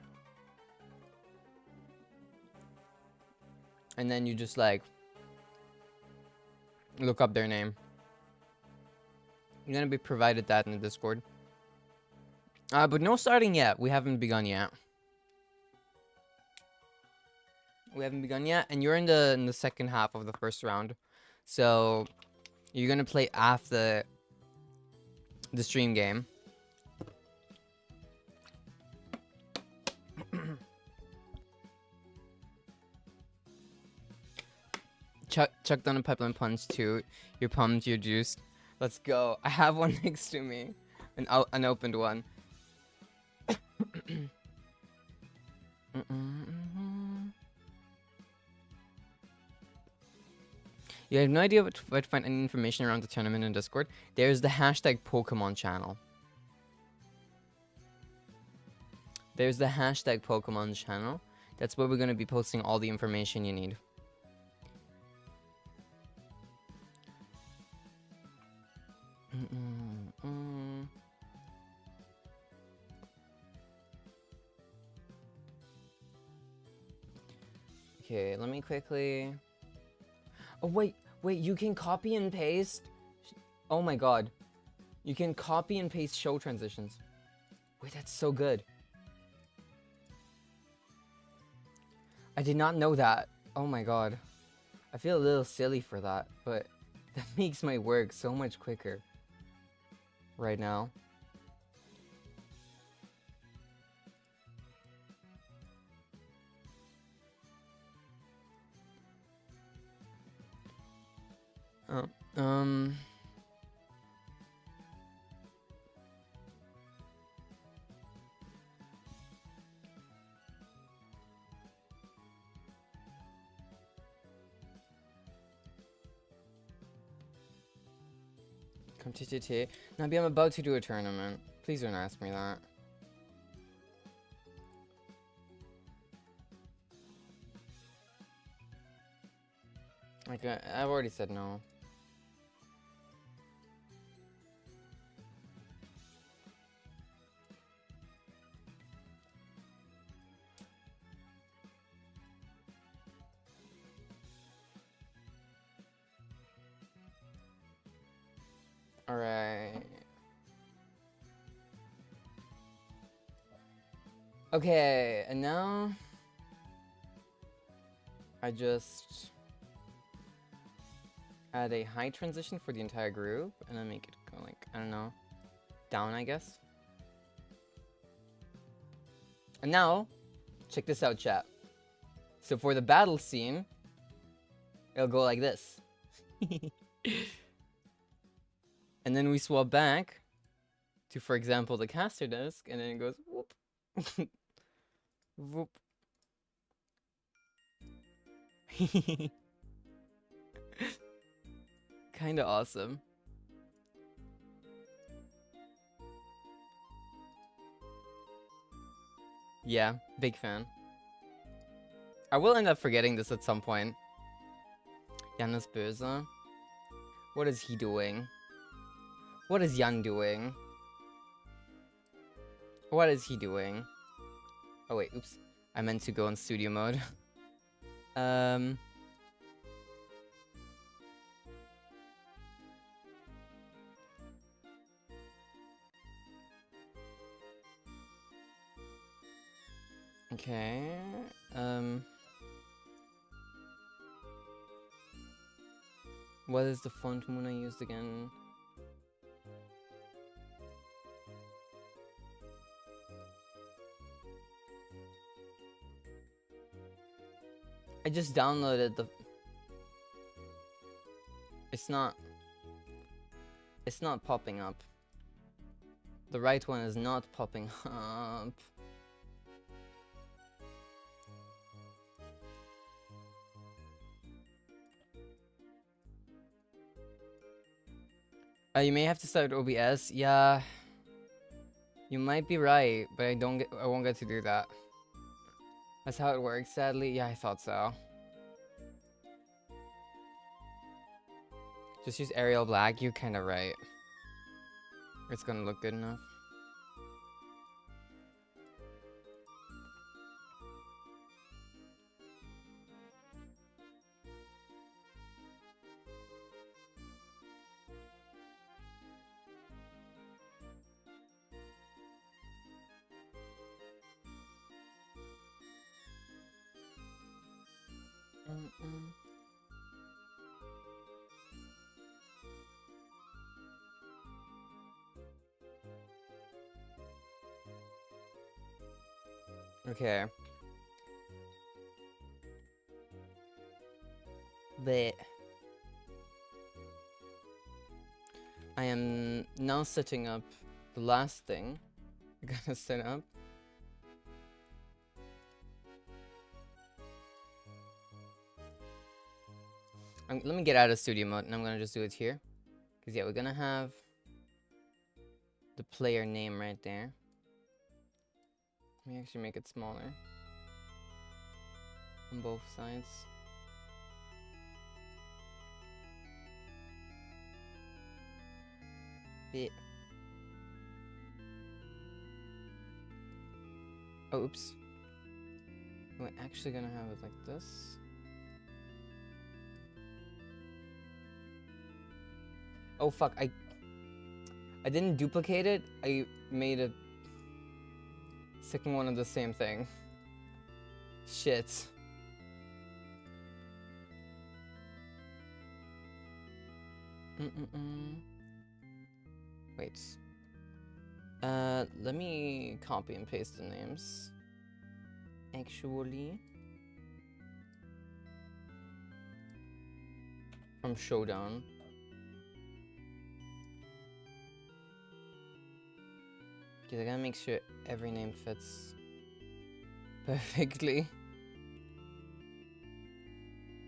S1: and then you just like look up their name. You're gonna be provided that in the Discord. But no starting yet. We haven't begun yet. And you're in the second half of the first round, so you're gonna play after the stream game. Chuck down a pipeline punch too. You're pumped. You're juiced. Let's go. I have one next to me, an unopened one. You have no idea where to find any information around the tournament in Discord. There's the hashtag Pokemon channel. There's the hashtag Pokemon channel. That's where we're going to be posting all the information you need. Okay, let me quickly... Oh, wait, you can copy and paste? Oh my god. You can copy and paste show transitions. Wait, that's so good. I did not know that. Oh my god. I feel a little silly for that, but that makes my work so much quicker right now. Come TTT. Nabi, I'm about to do a tournament. Please don't ask me that. Like, I've already said no. Alright. Okay, and now I just add a high transition for the entire group and then make it go like, I don't know, down, I guess. And now, check this out, chat. So for the battle scene, it'll go like this. And then we swap back to, for example, the caster desk, and then it goes whoop. Whoop. Kinda awesome. Yeah, big fan. I will end up forgetting this at some point. Jan is böse. What is he doing? What is Jan doing? What is he doing? Oh wait, oops. I meant to go in studio mode. Okay. What is the font moon I used again? I just downloaded the... It's not popping up. The right one is not popping up. You may have to start OBS. Yeah, you might be right, but I won't get to do that. That's how it works, sadly. Yeah, I thought so. Just use Arial Black. You're kind of right. It's gonna look good enough. Okay. But I am now setting up the last thing I gotta set up. Let me get out of studio mode and I'm gonna just do it here. Because yeah, we're gonna have the player name right there. Let me actually make it smaller on both sides. Bit. Oh, oops. We're actually gonna have it like this. Oh fuck, I didn't duplicate it. I made a second one of the same thing. Shit. Wait. Let me copy and paste the names. Actually. From SHOWDOWN. Because I gotta make sure every name fits perfectly.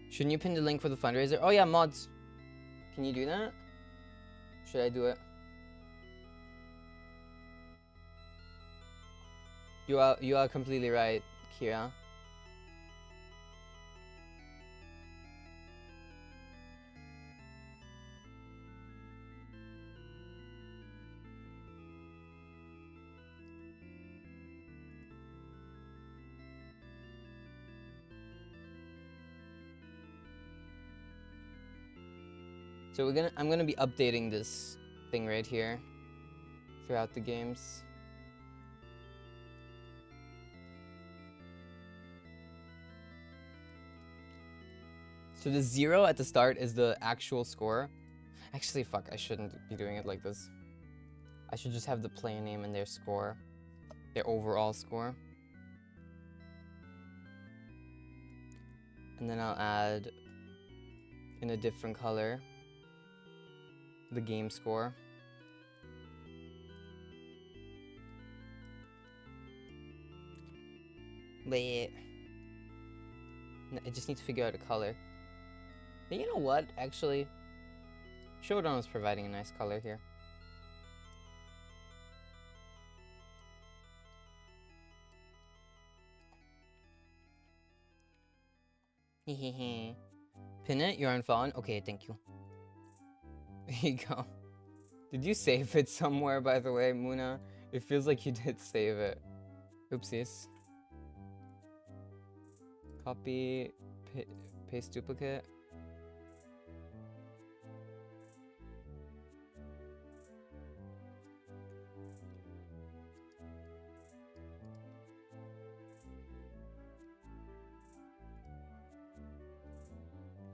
S1: Shouldn't you pin the link for the fundraiser? Oh yeah, mods. Can you do that? Should I do it? You are completely right, Kira. So I'm gonna be updating this thing right here throughout the games. So the 0 at the start is the actual score. Actually, fuck, I shouldn't be doing it like this. I should just have the player name and their score. Their overall score. And then I'll add, in a different color, the game score. Wait. No, I just need to figure out a color. But you know what, actually? SHOWDOWN is providing a nice color here. Hehehe. Pin it, you're on phone? Okay, thank you. There you go. Did you save it somewhere, by the way, Muna? It feels like you did save it. Oopsies. Copy, paste duplicate.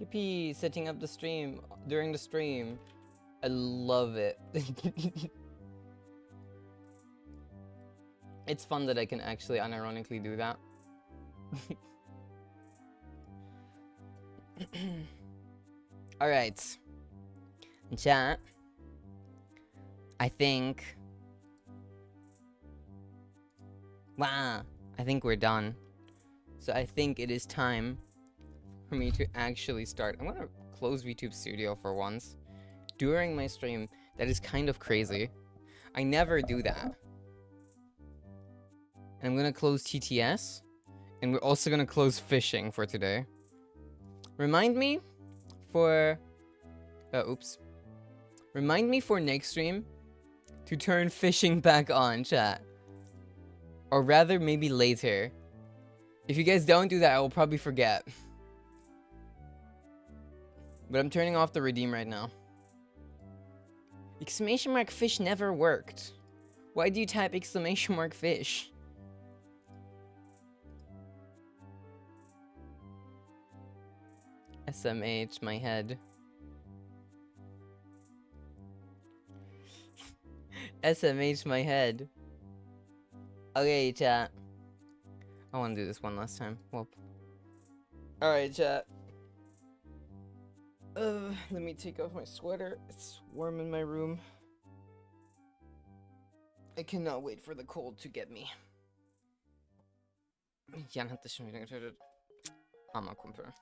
S1: Yippee, setting up the stream during the stream. I love it. It's fun that I can actually unironically do that. Alright. Chat. I think Wow, I think we're done. So I think it is time for me to actually start. I'm gonna close VTube Studio for once. During my stream, that is kind of crazy. I never do that. And I'm gonna close TTS. And we're also gonna close fishing for today. Remind me for... oops. Remind me for next stream to turn fishing back on, chat. Or rather, maybe later. If you guys don't do that, I will probably forget. But I'm turning off the redeem right now. Exclamation mark fish never worked. Why do you type exclamation mark fish? SMH, my head. SMH, my head. Okay, chat. I want to do this one last time. Whoop. Alright, chat. Let me take off my sweater. It's warm in my room. I cannot wait for the cold to get me. Jan hat das schon wieder getötet. Armer Kumpel.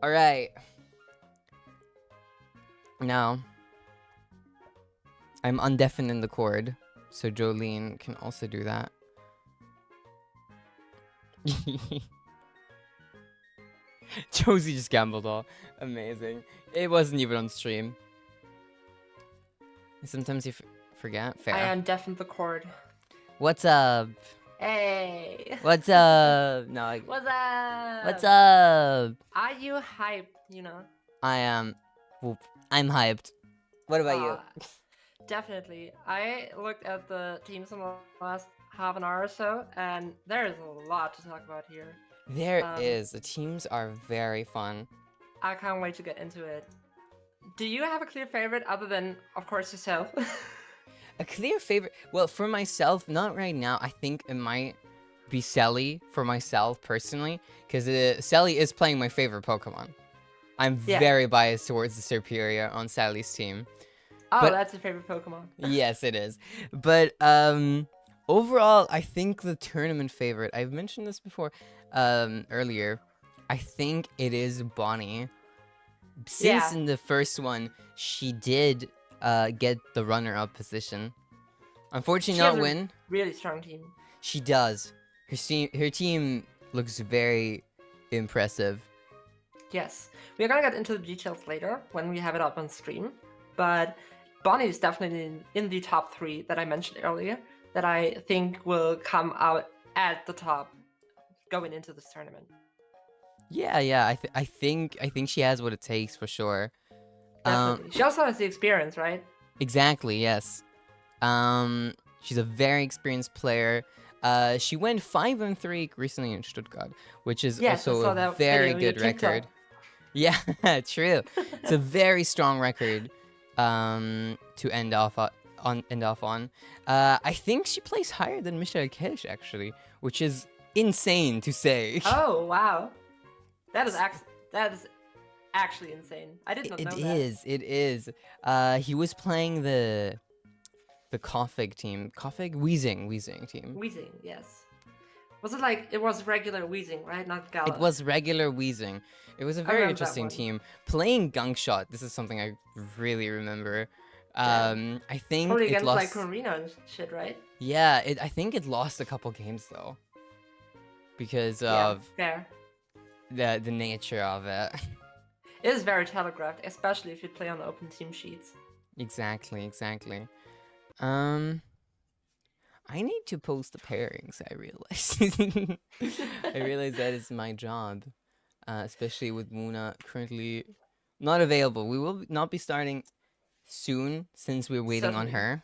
S1: Alright. Now, I'm undeafening the cord, so Jolene can also do that. Josie just gambled all. Amazing. It wasn't even on stream. Sometimes you forget. Fair.
S3: I undeafened the cord.
S1: What's up?
S3: Hey.
S1: What's up? No.
S3: What's up?
S1: What's up?
S3: Are you hyped? You know.
S1: I am. Whoop. I'm hyped. What about you?
S3: Definitely. I looked at the teams in the last half an hour or so, and there is a lot to talk about here.
S1: There is. The teams are very fun.
S3: I can't wait to get into it. Do you have a clear favorite other than, of course, yourself?
S1: A clear favorite? Well, for myself, not right now. I think it might be Sally for myself personally, because Sally is playing my favorite Pokemon. I'm very biased towards the Serperior on Sally's team.
S3: Oh,
S1: but,
S3: that's your favorite Pokemon.
S1: Yes, it is. But overall, I think the tournament favorite, I've mentioned this before earlier, I think it is Bonnie. Since in the first one, she did get the runner-up position. Unfortunately, not win.
S3: Really strong team.
S1: She does. Her team looks very impressive.
S3: Yes. We're gonna get into the details later when we have it up on stream. But Bonnie is definitely in the top 3 that I mentioned earlier that I think will come out at the top going into this tournament.
S1: Yeah. I think she has what it takes for sure.
S3: Definitely. She also has the experience, right?
S1: Exactly. Yes. She's a very experienced player. She went 5-3 recently in Stuttgart, which is also a very good record. Yeah, true. It's a very strong record to end off on. I think she plays higher than Michael Kelch actually, which is insane to say.
S3: Oh wow, that is actually insane. I did not know that.
S1: It is. He was playing the Koffig team. Weezing team.
S3: Weezing, yes. Was it like, it was regular Weezing, right? Not Gala.
S1: It was regular Weezing. It was a very interesting team. Playing Gunk Shot, this is something I really remember. I think
S3: probably
S1: it
S3: against
S1: lost...
S3: like Corina and shit, right?
S1: Yeah, I think it lost a couple games though. Because of the nature of it.
S3: It is very telegraphed, especially if you play on open team sheets.
S1: Exactly. I need to post the pairings, I realize. I realize that is my job. Especially with Muna currently not available. We will not be starting soon since we're waiting on her.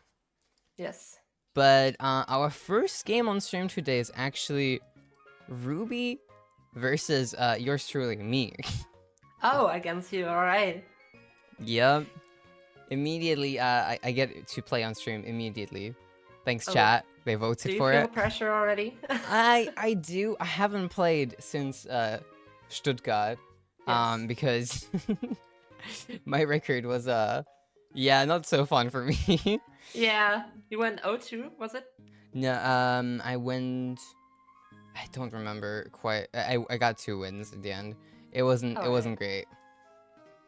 S3: Yes.
S1: But our first game on stream today is actually Ruby versus yours truly, me.
S3: Oh, against you, alright.
S1: Yep. Immediately, I get to play on stream immediately. Thanks, chat. They voted for it.
S3: Do you feel pressure already?
S1: I do. I haven't played since Stuttgart.
S3: Yes.
S1: Because my record was Yeah, not so fun for me.
S3: Yeah, you went 0-2, was it?
S1: No, I went. I don't remember quite. I got 2 wins at the end. It wasn't
S3: Alright.
S1: great,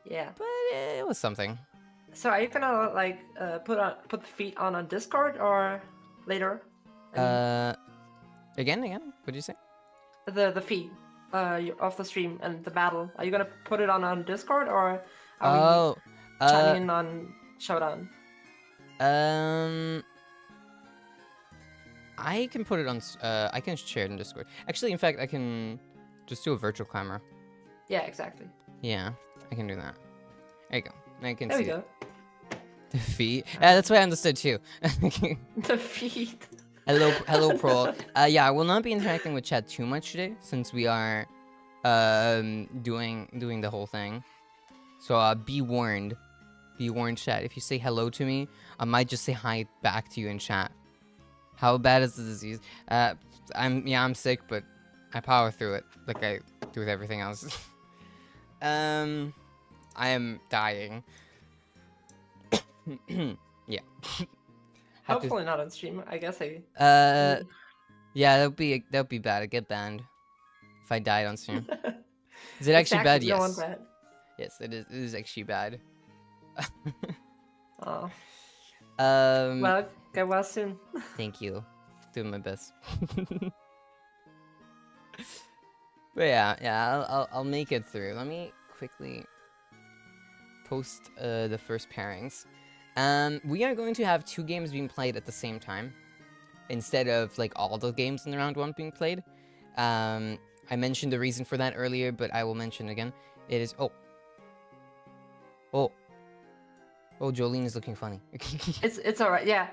S3: Yeah.
S1: but it was something.
S3: So are you gonna like put the feed on Discord or later? I mean,
S1: Again, what'd you say?
S3: the feed of the stream and the battle. Are you gonna put it on Discord or are we
S1: Oh,
S3: chiming in on Showdown?
S1: um, I can put it on. I can share it in Discord. Actually, in fact, I can just do a virtual camera.
S3: Yeah, exactly.
S1: Yeah, I can do that. There you go. I can
S3: There we
S1: see
S3: go.
S1: it. Defeat. Yeah, that's what I understood too.
S3: The feed.
S1: Hello, Pro. Yeah, I will not be interacting with chat too much today since we are doing the whole thing. So be warned. Be warned, chat. If you say hello to me, I might just say hi back to you in chat. How bad is the disease? I'm sick, but I power through it like I do with everything else. I am dying. Yeah.
S3: Hopefully not on stream. I guess I.
S1: Yeah, that would be bad. I'd get banned if I died on stream. Is it actually
S3: Exactly,
S1: bad?
S3: we don't
S1: Yes.
S3: want that.
S1: Yes, it is. It is actually bad.
S3: Oh.
S1: Um.
S3: Well, get well soon.
S1: Thank you. Doing my best. But yeah, I'll make it through. Let me quickly post the first pairings. We are going to have 2 games being played at the same time, instead of like all the games in the round 1 being played. I mentioned the reason for that earlier, but I will mention it again. It is oh, Jolene is looking funny.
S3: It's alright. Yeah.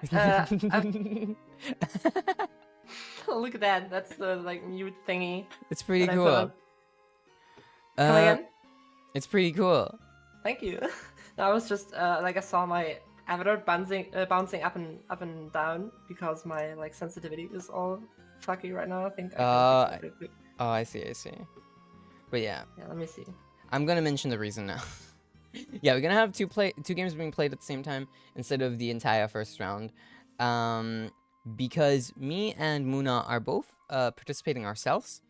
S3: Look at that. That's the like mute thingy.
S1: It's pretty
S3: that I put
S1: cool.
S3: on. Come again?
S1: It's pretty cool.
S3: Thank you. I was just like I saw my avatar bouncing up and down because my like sensitivity is all fucky right now. I think. I can fix that real quick.
S1: Oh, I see. But yeah.
S3: Yeah, let me see.
S1: I'm gonna mention the reason now. Yeah, we're gonna have 2 games being played at the same time instead of the entire first round. Because me and Muna are both participating ourselves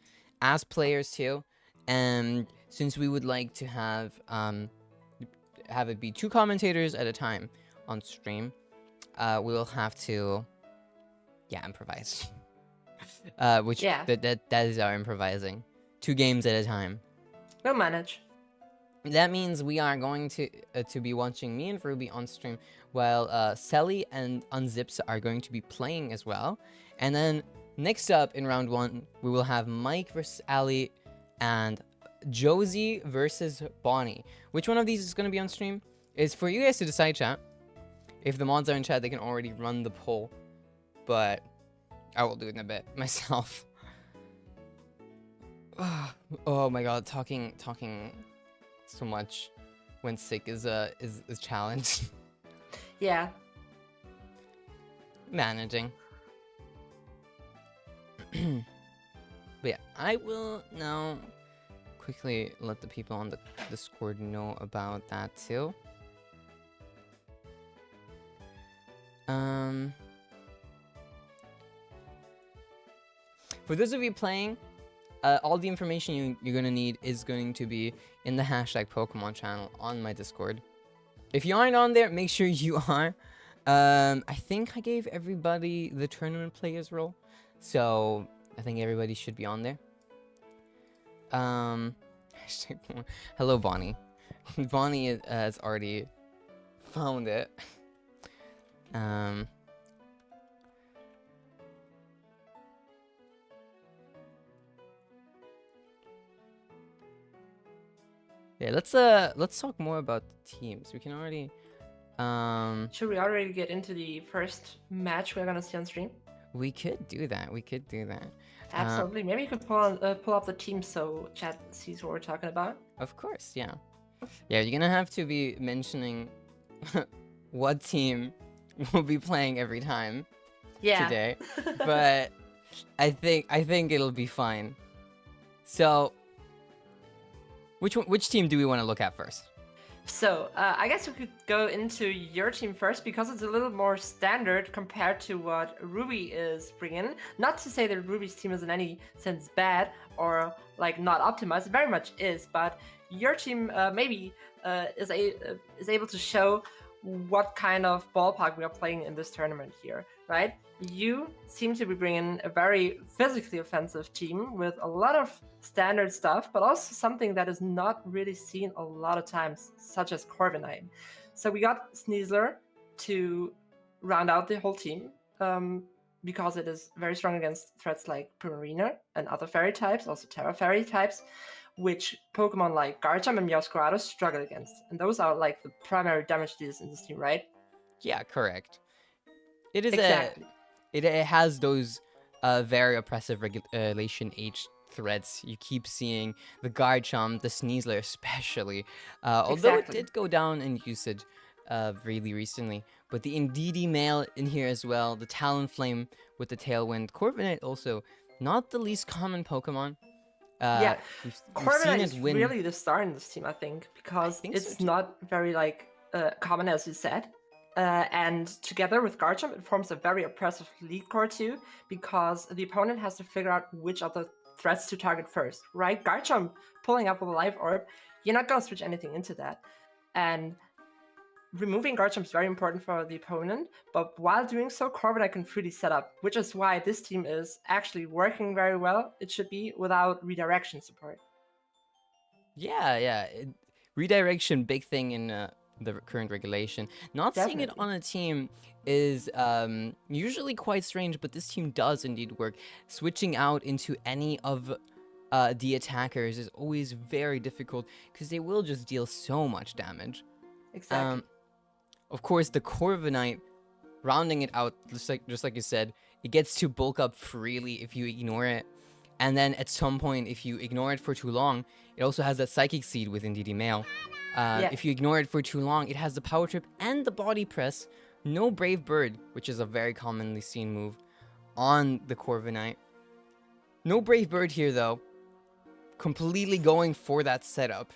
S1: as players too, and since we would like to have it be 2 commentators at a time on stream, we will have to improvise. Which that is our improvising. 2 games at a time.
S3: We'll manage.
S1: That means we are going to be watching me and Ruby on stream, while Sally and Unzips are going to be playing as well. And then next up in round 1, we will have Mike versus Ali and Josie versus Bonnie. Which one of these is going to be on stream is for you guys to decide, chat. If the mods are in chat, they can already run the poll, but I will do it in a bit myself. Oh my god, talking so much when sick is a challenge.
S3: Yeah.
S1: Managing. But yeah, I will now quickly let the people on the Discord know about that too. For those of you playing, all the information you're gonna need is going to be in the #Pokemon channel on my Discord. If you aren't on there, make sure you are. I think I gave everybody the tournament players role, so I think everybody should be on there. Hello, Bonnie. Bonnie has already found it. Yeah, let's talk more about the teams. We can already
S3: Should we already get into the first match we're gonna see on stream?
S1: We could do that.
S3: Absolutely. Maybe you could pull up the team so chat sees what we're talking about.
S1: Of course, yeah. Yeah, you're gonna have to be mentioning what team will be playing every time today. But I think it'll be fine. So which team do we want to look at first?
S3: So, I guess we could go into your team first because it's a little more standard compared to what Ruby is bringing. Not to say that Ruby's team is in any sense bad or like not optimized, it very much is, but your team maybe is able to show what kind of ballpark we are playing in this tournament here, right? You seem to be bringing a very physically offensive team with a lot of standard stuff, but also something that is not really seen a lot of times, such as Corviknight. So we got Sneasler to round out the whole team because it is very strong against threats like Primarina and other fairy types, also Terra fairy types, which Pokemon like Garchomp and Meowscarada struggle against. And those are like the primary damage dealers in this team, right?
S1: Yeah, correct. It is
S3: Exactly.
S1: it has those very oppressive regulation H threats. You keep seeing the Garchomp, the Sneasler especially, although it
S3: Exactly.
S1: did go down in usage really recently. But the Indeedee male in here as well, the Talonflame with the Tailwind, Corviknight also, not the least common Pokemon.
S3: Yeah,
S1: We've seen
S3: Corviknight
S1: it
S3: is
S1: win.
S3: really the star in this team, I think,
S1: I
S3: because
S1: think so
S3: it's
S1: too.
S3: not very like common as you said, and together with Garchomp, it forms a very oppressive lead core too, because the opponent has to figure out which of the threats to target first, right? Garchomp pulling up with a live orb, you're not gonna switch anything into that, and removing Garchomp is very important for the opponent, but while doing so, Corviknight can freely set up, which is why this team is actually working very well. It should be without redirection support.
S1: Yeah. Redirection, big thing in the current regulation. Not seeing it
S3: Definitely.
S1: on a team is usually quite strange, but this team does indeed work. Switching out into any of the attackers is always very difficult because they will just deal so much damage.
S3: Exactly.
S1: Of course, the Corviknight, rounding it out, just like you said, it gets to bulk up freely if you ignore it. And then at some point, if you ignore it for too long, it also has that Psychic Seed with Indeedee Male.
S3: Yeah.
S1: If you ignore it for too long, it has the Power Trip and the Body Press. No Brave Bird, which is a very commonly seen move on the Corviknight. No Brave Bird here, though. Completely going for that setup.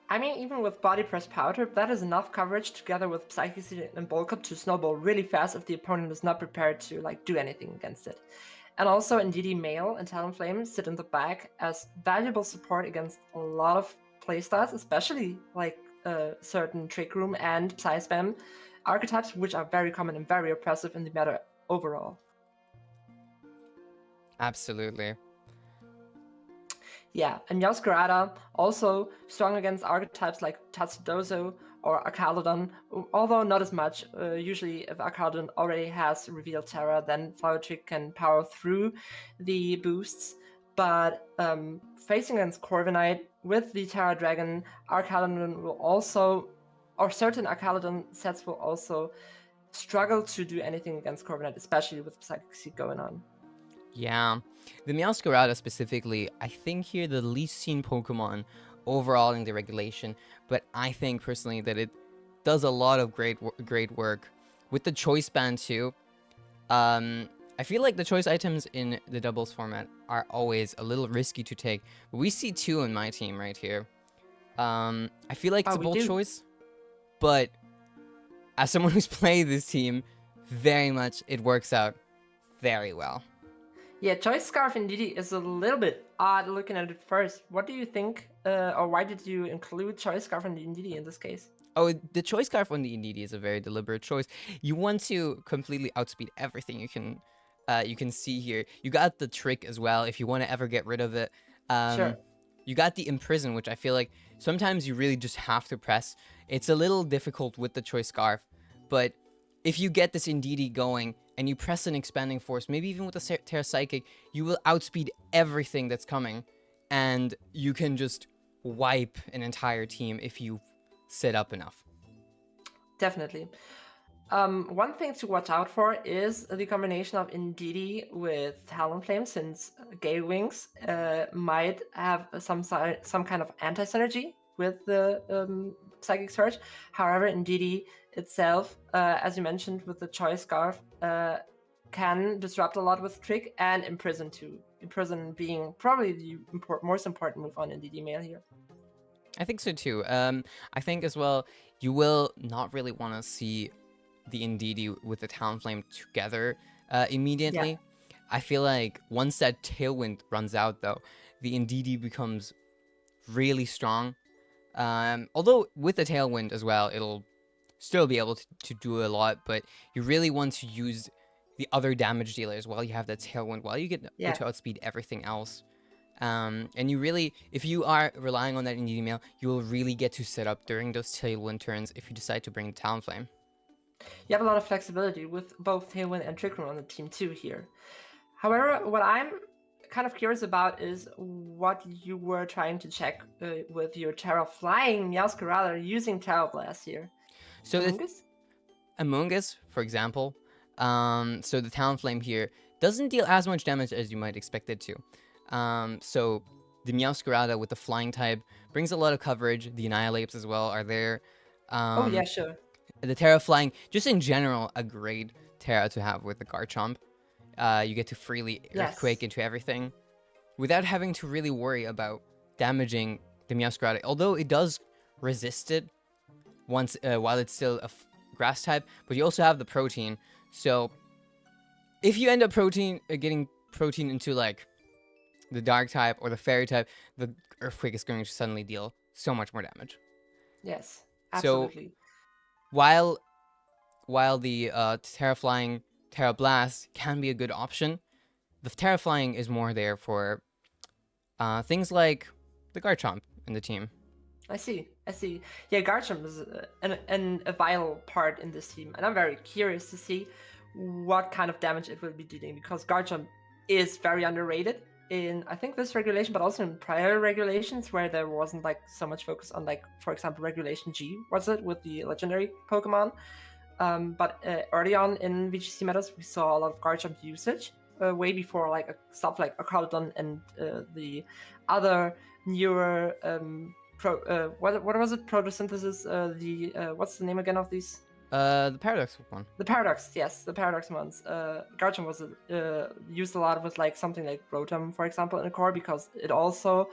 S3: I mean, even with Body Press Power Trip, that is enough coverage together with Psychic Seed and Bulk Up to snowball really fast if the opponent is not prepared to like do anything against it. And also, Indeedee Male and Talonflame sit in the back as valuable support against a lot of playstyles, especially like certain Trick Room and Psy Spam archetypes, which are very common and very oppressive in the meta overall.
S1: Absolutely.
S3: Yeah, and Meowscarada also strong against archetypes like Tatsudozo or Archaludon, although not as much. Usually, if Archaludon already has Revealed Terra, then Flower Trick can power through the boosts. But facing against Corviknight with the Terra Dragon, Archaludon will also, or certain Archaludon sets will also struggle to do anything against Corviknight, especially with Psychic Seed going on.
S1: Yeah. The Meowscarada specifically, I think here the least seen Pokemon overall in the regulation, but I think personally that it does a lot of great work. With the choice band too, I feel like the choice items in the doubles format are always a little risky to take. But we see two in my team right here. I feel like it's a
S3: We
S1: bold
S3: do.
S1: choice, but as someone who's played this team, very much it works out very well.
S3: Yeah, Choice Scarf Indeedee is a little bit odd looking at it first. What do you think, or why did you include Choice Scarf and Indeedee in this case?
S1: Oh, the choice card on the Indeedee is a very deliberate choice. You want to completely outspeed everything you can see here. You got the trick as well if you want to ever get rid of it.
S3: Sure.
S1: You got the imprison, which I feel like sometimes you really just have to press. It's a little difficult with the choice scarf, but if you get this Indeedee going and you press an expanding force, maybe even with a Terra Psychic, you will outspeed everything that's coming, and you can just wipe an entire team if you set up enough.
S3: Definitely. One thing to watch out for is the combination of Indeedee with Talonflame, since Gale Wings might have some kind of anti-synergy with the Psychic Surge. However, Indeedee itself, as you mentioned with the Choice Scarf, can disrupt a lot with Trick and Imprison too. Imprison being probably the most important move on Indeedee Male here.
S1: I think so too. I think as well, you will not really want to see the Indeedee with the Talonflame together
S3: Yeah.
S1: immediately. I feel like once that Tailwind runs out, though, the Indeedee becomes really strong. Although with the Tailwind as well, it'll still be able to do a lot, but you really want to use the other damage dealers while you have that Tailwind, while you get
S3: Yeah.
S1: to outspeed everything else. And you really, if you are relying on that Indeedee mail, you will really get to set up during those Tailwind turns if you decide to bring Talonflame.
S3: You have a lot of flexibility with both Tailwind and Trick Room on the team too here. However, what I'm kind of curious about is what you were trying to check with your Terra Flying Meowscarada using Terra Blast here.
S1: So
S3: Amoonguss?
S1: Among Us, for example, so the Talonflame here doesn't deal as much damage as you might expect it to. So the Meowscarada with the flying type brings a lot of coverage. The Annihilates as well are there.
S3: Oh yeah, sure.
S1: The Terra Flying, just in general, a great Terra to have with the Garchomp. You get to freely Earthquake into everything without having to really worry about damaging the Meowscarada, although it does resist it once while it's still a grass type, but you also have the protein. So if you end up getting protein into like the dark type or the fairy type, the Earthquake is going to suddenly deal so much more damage.
S3: Yes, absolutely.
S1: So while the Terraflying Terra Blast can be a good option, the Terraflying is more there for things like the Garchomp in the team.
S3: I see. Yeah, Garchomp is a vital part in this team, and I'm very curious to see what kind of damage it will be dealing, because Garchomp is very underrated in, I think, this regulation, but also in prior regulations where there wasn't like so much focus on, like, for example, Regulation G, was it, with the legendary Pokemon? But early on in VGC metas, we saw a lot of Garchomp usage, way before like stuff like Acaudon and the other newer what was it? Photosynthesis. What's the name again of these?
S1: The Paradox one.
S3: The Paradox, yes, the Paradox ones. Garchomp was used a lot with like something like Rotom, for example, in the core, because it also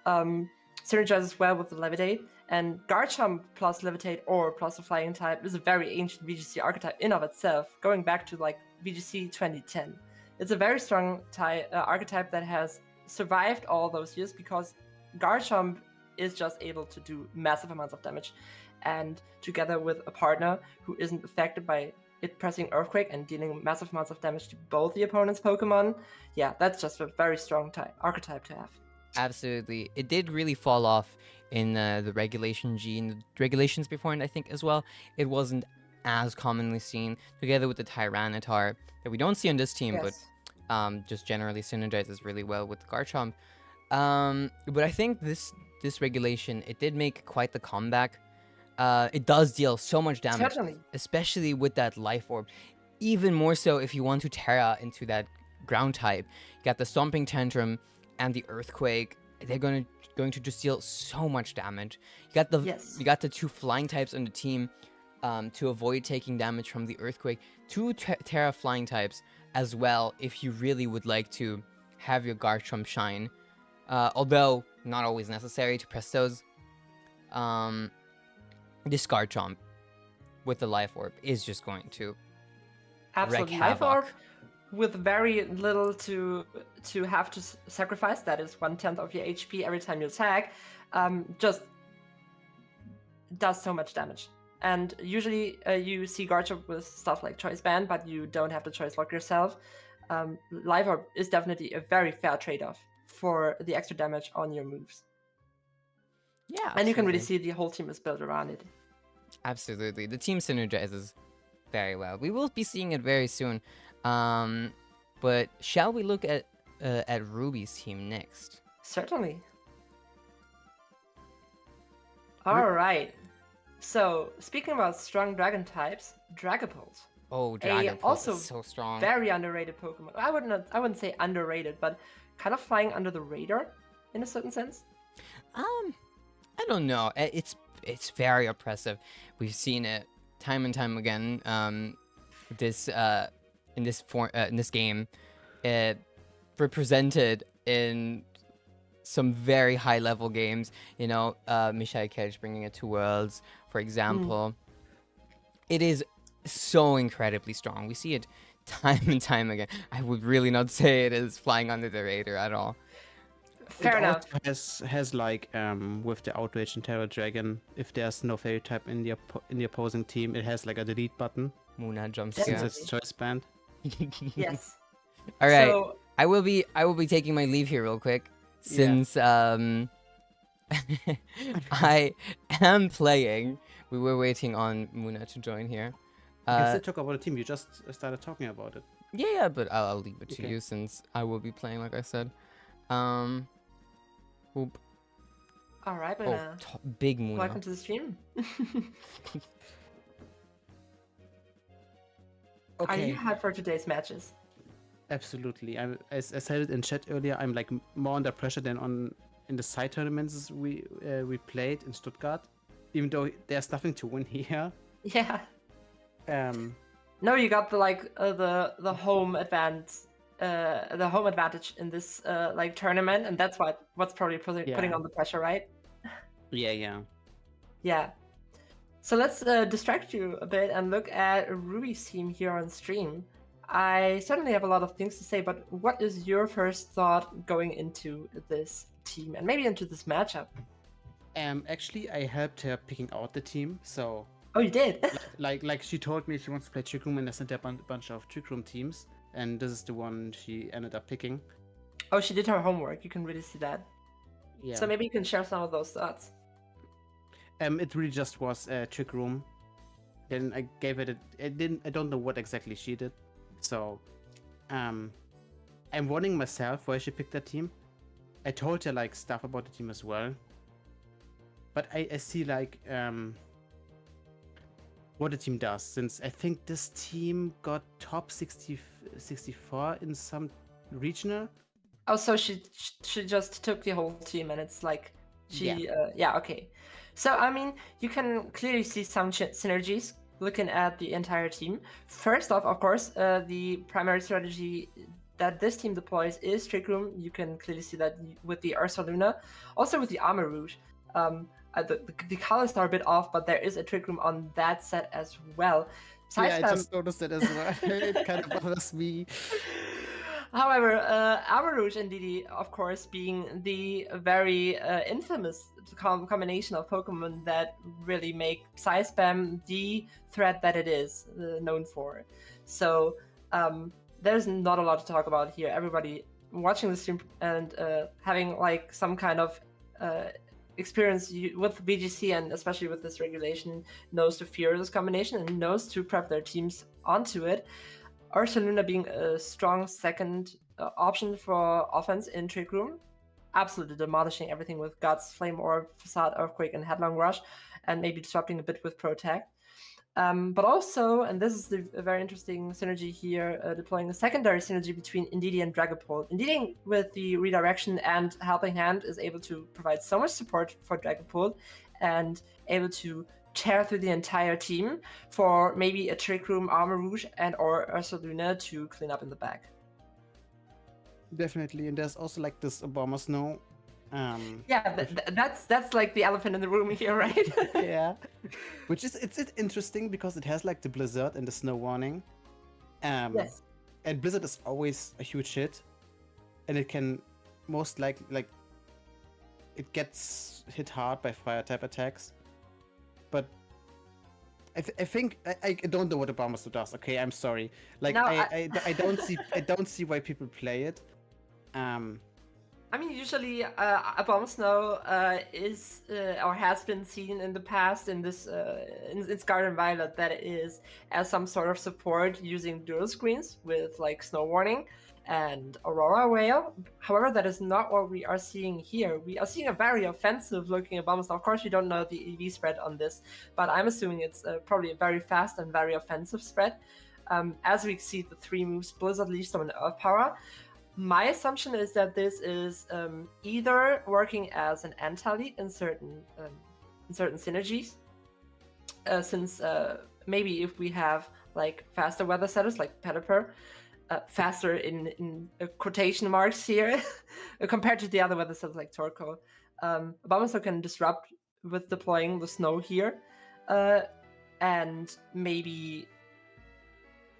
S3: synergizes well with the Levitate. And Garchomp plus Levitate or plus the Flying type is a very ancient VGC archetype in of itself, going back to like VGC 2010. It's a very strong archetype that has survived all those years because Garchomp is just able to do massive amounts of damage. And together with a partner who isn't affected by it pressing Earthquake and dealing massive amounts of damage to both the opponent's Pokemon, yeah, that's just a very strong archetype to have.
S1: Absolutely. It did really fall off in the Regulation G and the regulations before, and I think as well, it wasn't as commonly seen, together with the Tyranitar that we don't see on this team,
S3: Yes.
S1: but just generally synergizes really well with the Garchomp. But I think this regulation, it did make quite the comeback. It does deal so much damage,
S3: Certainly.
S1: especially with that Life Orb. Even more so if you want to Terra into that ground type. You got the Stomping Tantrum and the Earthquake. They're going to just deal so much damage. You got the two flying types on the team to avoid taking damage from the Earthquake. Two Terra flying types as well if you really would like to have your Garchomp shine. Although not always necessary to press those. This Garchomp with the Life Orb is just going to
S3: Absolutely.
S1: wreak
S3: Life Orb
S1: havoc.
S3: with very little to have to sacrifice, that is 1/10 of your HP every time you attack, just does so much damage. And usually you see Garchomp with stuff like Choice Band, but you don't have to Choice Lock yourself. Life Orb is definitely a very fair trade-off for the extra damage on your moves.
S1: Yeah, absolutely.
S3: And you can really see the whole team is built around it.
S1: Absolutely. The team synergizes very well. We will be seeing it very soon. But shall we look at Ruby's team next?
S3: Certainly. All right. So, speaking about strong dragon types, Dragapult.
S1: Oh, Dragapult
S3: also
S1: is so strong.
S3: Very underrated Pokemon. I wouldn't say underrated, but kind of flying under the radar in a certain sense.
S1: I don't know. It's very oppressive. We've seen it time and time again. In this game, it represented in some very high level games. You know, Michel Kelch bringing it to Worlds, for example. It is so incredibly strong. We see it time and time again. I would really not say it is flying under the radar at all.
S3: Fair
S4: it
S3: enough.
S4: also has like with the Outrage and Terror Dragon, if there's no fairy type in the opposing team, it has like a delete button
S1: Muna jump
S4: since
S1: scare.
S4: it's choice band.
S3: Yes.
S1: All right.
S3: So,
S1: I will be taking my leave here real quick since I am playing. We were waiting on Muna to join here.
S4: You can still talk about the team. You just started talking about it.
S1: Yeah, but I'll leave it to
S4: Okay.
S1: you since I will be playing, like I said. Oop.
S3: all right,
S1: Oh,
S3: Muna.
S1: big Muna.
S3: Welcome to the stream. Are you hyped for today's matches?
S4: Absolutely. As I said it in chat earlier, I'm like more under pressure than in the side tournaments we played in Stuttgart. Even though there's nothing to win here.
S3: Yeah.
S4: Um,
S3: No, you got the home advantage in this like tournament, and that's what's probably putting on the pressure, right?
S4: yeah.
S3: Yeah. So let's distract you a bit and look at Ruby's team here on stream. I certainly have a lot of things to say, but what is your first thought going into this team and maybe into this matchup?
S4: Actually, I helped her picking out the team. So,
S3: Oh, you did?
S4: like she told me she wants to play Trick Room, and I sent her a bunch of Trick Room teams, and this is the one she ended up picking.
S3: Oh, she did her homework. You can really see that.
S4: Yeah.
S3: So maybe you can share some of those thoughts.
S4: It really just was Trick Room. Then I gave it I don't know what exactly she did. So, I'm warning myself why she picked that team. I told her like stuff about the team as well. But I see like what the team does, since I think this team got top 64 in some regional.
S3: Oh, so she just took the whole team, and it's like she okay. So I mean, you can clearly see some synergies looking at the entire team. First off, of course, the primary strategy that this team deploys is Trick Room. You can clearly see that with the Ursa Luna, also with the Armor Rouge. The colors are a bit off, but there is a Trick Room on that set as well.
S4: I just noticed it as well. It kind of bothers me.
S3: However, Armor Rouge and Didi, of course, being the very infamous combination of Pokemon that really make Psy Spam the threat that it is known for. So there's not a lot to talk about here. Everybody watching the stream and having like some kind of experience with VGC and especially with this regulation knows to fear this combination and knows to prep their teams onto it. Ursa Luna being a strong second option for offense in Trick Room, absolutely demolishing everything with Guts, Flame Orb, Facade, Earthquake, and Headlong Rush, and maybe disrupting a bit with Protect. But also, and this is a very interesting synergy here, deploying a secondary synergy between Indeedee and Dragapult. Indeedee, with the redirection and Helping Hand, is able to provide so much support for Dragapult and able to tear through the entire team for maybe a Trick Room, Armor Rouge, and or Ursa Luna to clean up in the back.
S4: Definitely, and there's also like this Obama Snow.
S3: Yeah, that's like the elephant in the room here, right?
S4: Yeah, which is it's interesting because it has like the Blizzard and the Snow Warning.
S3: Yes.
S4: And Blizzard is always a huge hit, and it can most likely like it gets hit hard by fire type attacks. But I think I don't know what Obamasu does. Okay, I'm sorry. Like
S3: No,
S4: I don't see why people play it.
S3: I mean, usually a Bomb Snow is or has been seen in the past in this in Scarlet Violet that it is as some sort of support using dual screens with like Snow Warning and Aurora Whale. However, that is not what we are seeing here. We are seeing a very offensive looking Bomb Snow. Of course, we don't know the EV spread on this, but I'm assuming it's probably a very fast and very offensive spread. As we see the 3 moves, Blizzard, Leaf Storm, and Earth Power. My assumption is that this is either working as an anti-lead in certain synergies, since maybe if we have like faster weather setters like Pelipper, faster in quotation marks here compared to the other weather sets like Torkoal. Abomasnow can disrupt with deploying the snow here, and maybe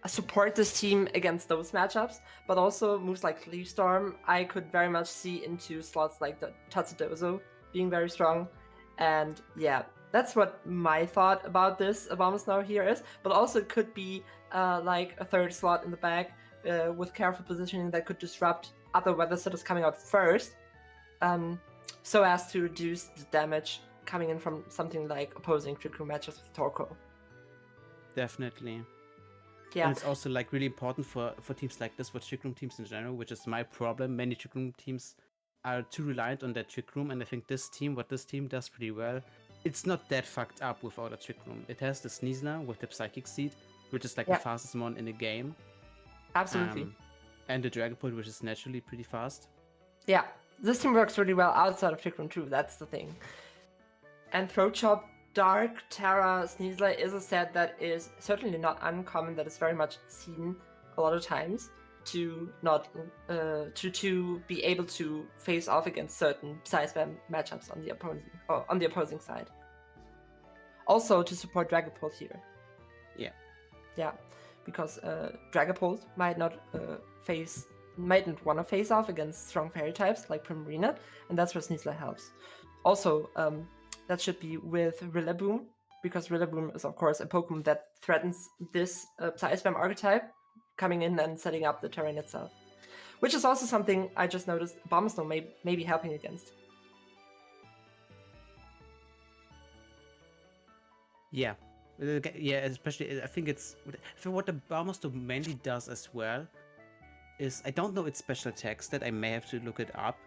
S3: support this team against those matchups, but also moves like Leaf Storm I could very much see into slots like the Tatsudozo being very strong. And yeah, that's what my thought about this Abomasnow here is, but also it could be like a third slot in the back with careful positioning that could disrupt other weather setters coming out first, so as to reduce the damage coming in from something like opposing Trick Room matches with Torkoal.
S4: Definitely.
S3: Yeah.
S4: And it's also like really important for teams like this, for Trick Room teams in general, which is my problem. Many Trick Room teams are too reliant on their Trick Room, and I think what this team does pretty well, it's not that fucked up without a Trick Room. It has the Sneasler with the Psychic Seed, which is like the fastest mon in the game.
S3: Absolutely.
S4: And the Dragapult, which is naturally pretty fast.
S3: Yeah, this team works really well outside of Trick Room too, that's the thing. And Throat Chop, Dark Terra Sneasler is a set that is certainly not uncommon, that is very much seen a lot of times to not to be able to face off against certain size spam matchups on the opposing side. Also to support Dragapult here. Yeah, because Dragapult mightn't want to face off against strong fairy types like Primarina, and that's where Sneasler helps. Also, that should be with Rillaboom, because Rillaboom is of course a Pokemon that threatens this size spam archetype, coming in and setting up the terrain itself. Which is also something I just noticed Abomasnow may be helping against.
S4: Yeah. Yeah, especially I think it's what the Abomasnow mainly does as well is, I don't know its special attack stat, I may have to look it up,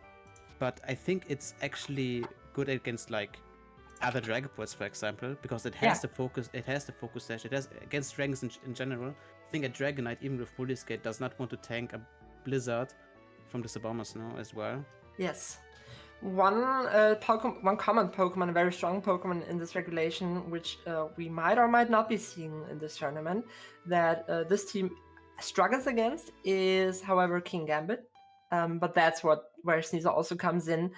S4: but I think it's actually good against like other Dragapults, for example, because it has the focus dash, it has against dragons in general. I think a Dragonite, even with Bully Skate, does not want to tank a Blizzard from this Abomasnow as well.
S3: Yes. One common Pokemon, a very strong Pokemon in this regulation, which we might or might not be seeing in this tournament, that this team struggles against is, however, King Gambit. But that's where Sneasler also comes in,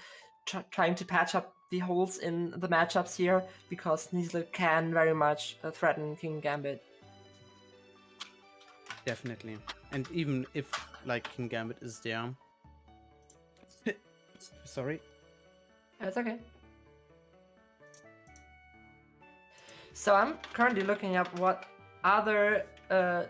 S3: trying to patch up the holes in the matchups here, because Sneasler can very much threaten King Gambit.
S4: Definitely. And even if like King Gambit is there, sorry.
S3: That's okay. So I'm currently looking up what other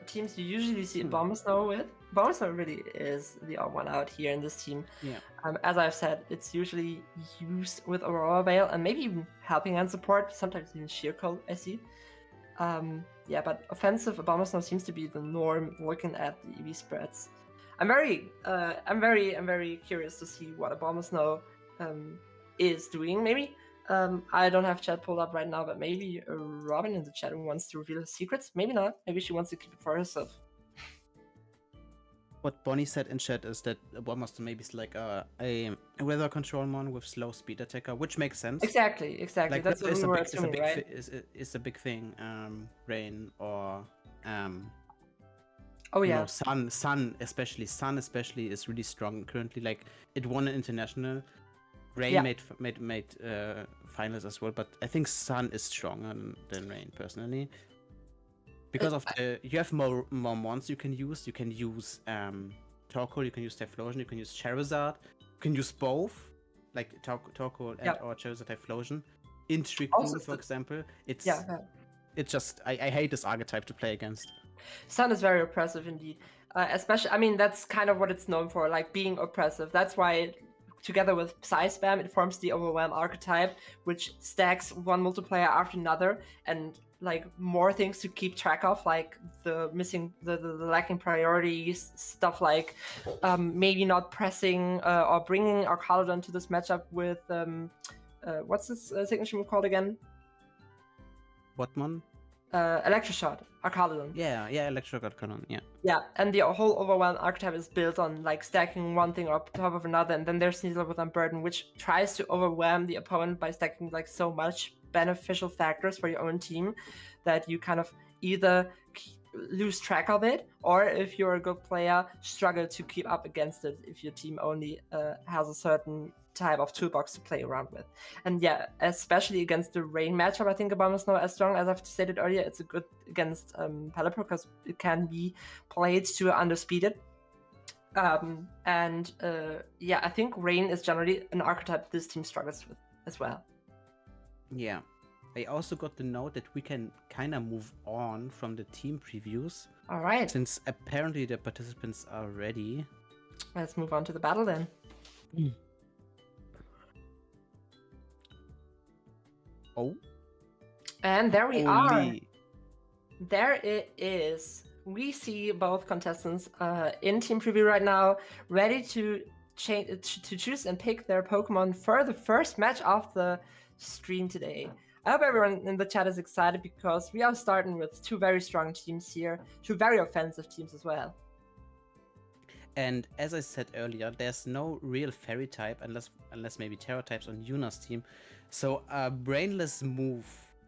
S3: teams you usually see Abomasnow with. Abomasnow really is the odd one out here in this team.
S4: Yeah.
S3: As I've said, it's usually used with Aurora Veil and maybe even helping and support, sometimes even Sheer Cold, I see. Yeah, but offensive Abomasnow seems to be the norm looking at the EV spreads. I'm very curious to see what Abomasnow is doing. Maybe I don't have chat pulled up right now, but maybe Robin in the chat room wants to reveal his secrets. Maybe not. Maybe she wants to keep it for herself.
S4: What Bonnie said in chat is that Abomasnow maybe is like a weather control mon with slow speed attacker, which makes sense.
S3: Exactly.
S4: Like
S3: That's what we were assuming, right?
S4: It's a big thing. Rain or
S3: oh yeah,
S4: you know, Sun especially is really strong currently. Like it won an international. Rain made finals as well, but I think Sun is stronger than Rain personally. Because of you have more mons you can use. You can use Torkoal, you can use Typhlosion, you can use Charizard, you can use both, like Torkoal and or Charizard Typhlosion. In Trick Room, for example, it's just I hate this archetype to play against.
S3: Sun is very oppressive indeed. Especially, I mean, that's kind of what it's known for, like being oppressive. That's why, together with Psy Spam, it forms the Overwhelm archetype, which stacks one multiplier after another, and like more things to keep track of, like the lacking priorities, stuff like maybe not pressing or bringing Archaludon to this matchup with what's this signature move called again?
S4: What mon?
S3: Electroshot, Archaludon.
S4: Yeah, Electroshot Archaludon, yeah.
S3: Yeah, and the whole Overwhelm archetype is built on like stacking one thing on top of another, and then there's Sneasler with Unburden, which tries to overwhelm the opponent by stacking like so much beneficial factors for your own team that you kind of either lose track of it, or if you're a good player, struggle to keep up against it if your team only has a certain type of toolbox to play around with. And yeah, especially against the Rain matchup, I think a bomb is not as strong. As I've stated earlier, it's a good against Pelipper because it can be played to underspeed it. Yeah, I think Rain is generally an archetype this team struggles with as well.
S4: Yeah. I also got the note that we can kind of move on from the team previews.
S3: All right.
S4: Since apparently the participants are ready.
S3: Let's move on to the battle then.
S4: Oh.
S3: And there we are.
S4: Holy.
S3: There it is. We see both contestants in team preview right now, ready to choose and pick their Pokemon for the first match of the stream today. I hope everyone in the chat is excited because we are starting with two very strong teams here, two very offensive teams as well.
S4: And as I said earlier, there's no real fairy type unless maybe Terra types on Yuna's team. So a brainless move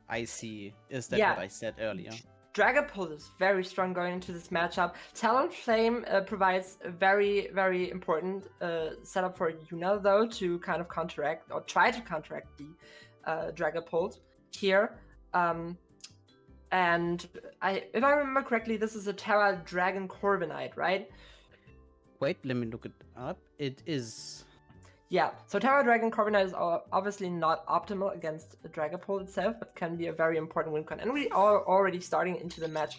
S4: I see is that what I said earlier.
S3: Dragapult is very strong going into this matchup. Talonflame provides a very, very important setup for Yuna, though, to kind of counteract or try to counteract the Dragapult here. And if I remember correctly, this is a Terra Dragon Corviknight, right?
S4: Wait, let me look it up. It is.
S3: Yeah, so Terra Dragon Corviknight is obviously not optimal against Dragapult itself, but can be a very important win con. And we are already starting into the match.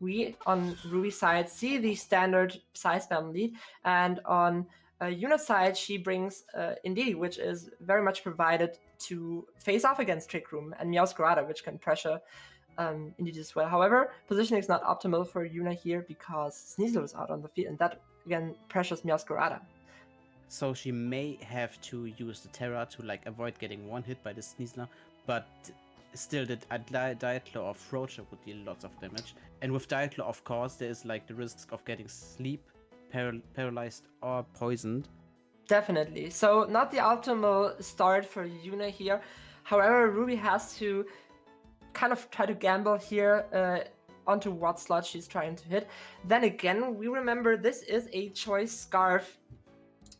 S3: We, on Ruby's side, see the standard Psy Spam lead, and on Yuna's side, she brings Indeedee, which is very much provided to face off against Trick Room, and Meowscarada, which can pressure Indeedee as well. However, positioning is not optimal for Yuna here because Sneasel is out on the field, and that, again, pressures Meowscarada.
S4: So she may have to use the Terra to like avoid getting one hit by the Sneasler, but still the Dietlo of Roacher would deal lots of damage. And with Dietlo, of course, there is like the risk of getting sleep, paralyzed, or poisoned.
S3: Definitely. So not the optimal start for Yuna here. However, Ruby has to kind of try to gamble here onto what slot she's trying to hit. Then again, we remember this is a choice scarf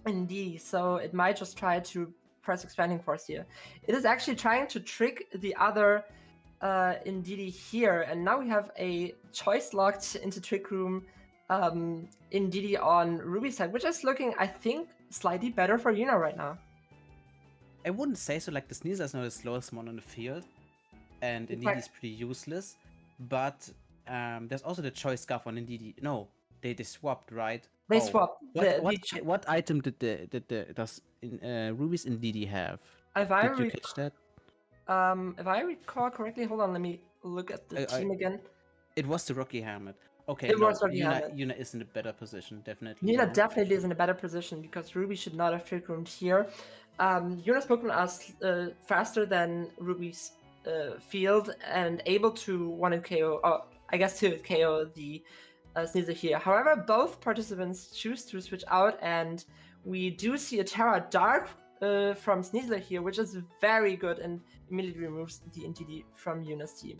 S3: Indeed, so it might just try to press Expanding Force here. It is actually trying to trick the other Indeedee here, and now we have a choice locked into Trick Room Indeedee on Ruby's side, which is looking, I think, slightly better for Yuna right now.
S4: I wouldn't say so, like the Sneasler is not the slowest one on the field, and Indeedee is pretty useless, but there's also the choice scarf on Indeedee. No, they swapped, right?
S3: They swapped.
S4: What item did Ruby's Indeedee have?
S3: Did
S4: you catch that?
S3: If I recall correctly, hold on, let me look at the team again.
S4: It was the Rocky Helmet. Okay,
S3: it was Rocky Helmet.
S4: Yuna is in a better position, definitely.
S3: Yuna definitely is in a better position because Ruby should not have Trick Roomed here. Yuna's Pokemon are faster than Ruby's field and able to one-hit KO, or I guess two-hit KO the Sneasler here. However, both participants choose to switch out, and we do see a Terra Dark from Sneasler here, which is very good and immediately removes the Indeedee from Yuna's team.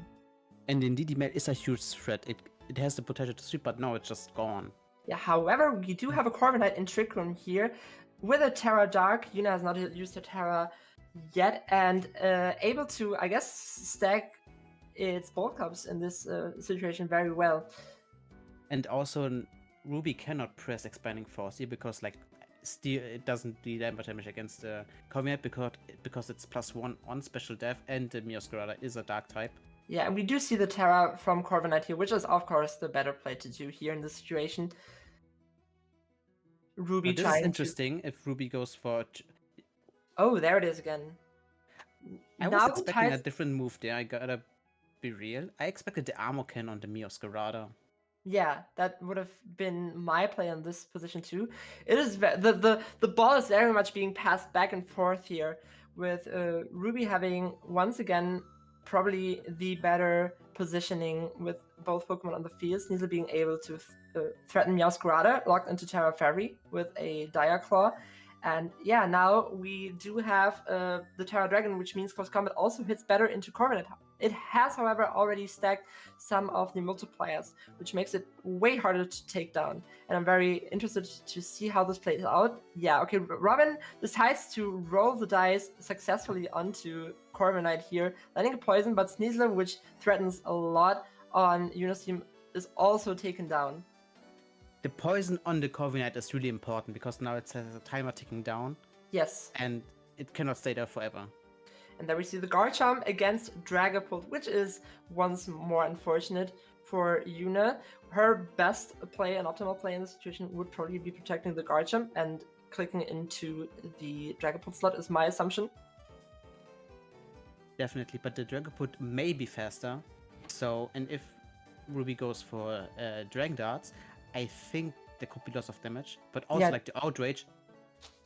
S4: And Indeedee is a huge threat. It has the potential to sweep, but now it's just gone.
S3: Yeah, however, we do have a Corviknight in Trick Room here with a Terra Dark. Yuna has not used her Terra yet, and able to, I guess, stack its Bolt Cups in this situation very well.
S4: And also, Ruby cannot press Expanding Force here because, like, it doesn't do that much damage against the Corviknight because it's +1 on special def, and the Meowscarada is a Dark type.
S3: Yeah, and we do see the Terra from Corviknight here, which is, of course, the better play to do here in this situation. Ruby
S4: this
S3: trying
S4: is interesting if Ruby goes for...
S3: Oh, there it is again.
S4: I was expecting a different move there, I gotta be real. I expected the Armor Cannon on the Meowscarada.
S3: Yeah, that would have been my play on this position too. It is the ball is very much being passed back and forth here, with Ruby having once again probably the better positioning with both Pokemon on the field. Sneasel being able to threaten Meowscarada, locked into Terra Fairy with a Dire Claw. And yeah, now we do have the Terra Dragon, which means Close Combat also hits better into Corviknight. It has, however, already stacked some of the multipliers, which makes it way harder to take down. And I'm very interested to see how this plays out. Yeah, okay, Robin decides to roll the dice successfully onto Corviknight here, landing a poison, but Sneasler, which threatens a lot on Yuna's team, is also taken down.
S4: The poison on the Corviknight is really important because now it has a timer ticking down.
S3: Yes.
S4: And it cannot stay there forever.
S3: And then we see the Garchomp against Dragapult, which is once more unfortunate for Yuna. Her best play and optimal play in this situation would probably be protecting the Garchomp and clicking into the Dragapult slot is my assumption.
S4: Definitely, but the Dragapult may be faster. So, and if Ruby goes for Dragon Darts, I think there could be loss of damage. But also, like the Outrage,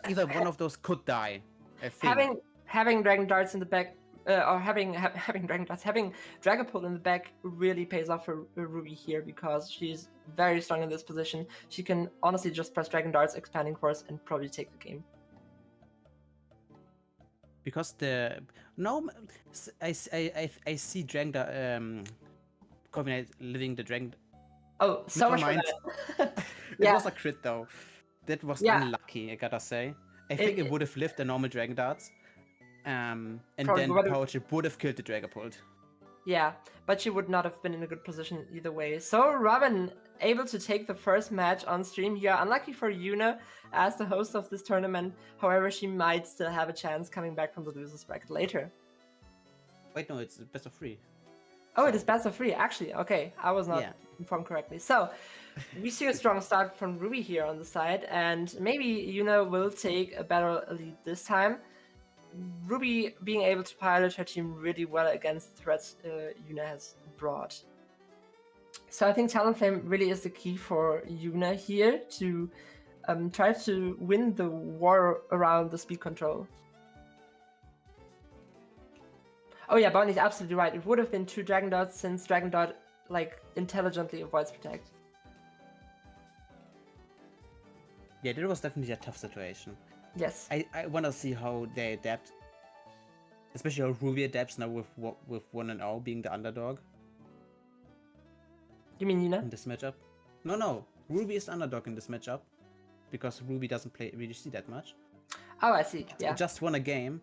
S4: either one of those could die. I think.
S3: Having Dragon Darts in the back, or having Dragon Darts, having Dragapult in the back really pays off for Ruby here because she's very strong in this position. She can honestly just press Dragon Darts, Expanding Force, and probably take the game.
S4: Because I see Dragon Corviknight living the Dragon.
S3: Oh, so much for that.
S4: It was a crit though. That was unlucky, I gotta say. I think it would have lived the normal Dragon Darts. And then Power Chip would have killed the Dragapult.
S3: Yeah, but she would not have been in a good position either way. So Robin able to take the first match on stream here. Unlucky for Yuna as the host of this tournament. However, she might still have a chance coming back from the losers bracket later.
S4: Wait, no, it's best of 3.
S3: Oh, it is best of 3, actually. Okay, I was not informed correctly. So, we see a strong start from Ruby here on the side, and maybe Yuna will take a better lead this time. Ruby being able to pilot her team really well against the threats Yuna has brought. So I think Talonflame really is the key for Yuna here to try to win the war around the speed control. Oh yeah, Bonnie's absolutely right. It would have been 2 Dragon Darts since Dragon Dart like intelligently avoids Protect.
S4: Yeah, that was definitely a tough situation.
S3: Yes.
S4: I want to see how they adapt. Especially how Ruby adapts now with 1-0 being the underdog.
S3: You mean Yuna?
S4: In this matchup? No. Ruby is the underdog in this matchup. Because Ruby doesn't play really see that much.
S3: Oh, I see. Yeah.
S4: Just won a game.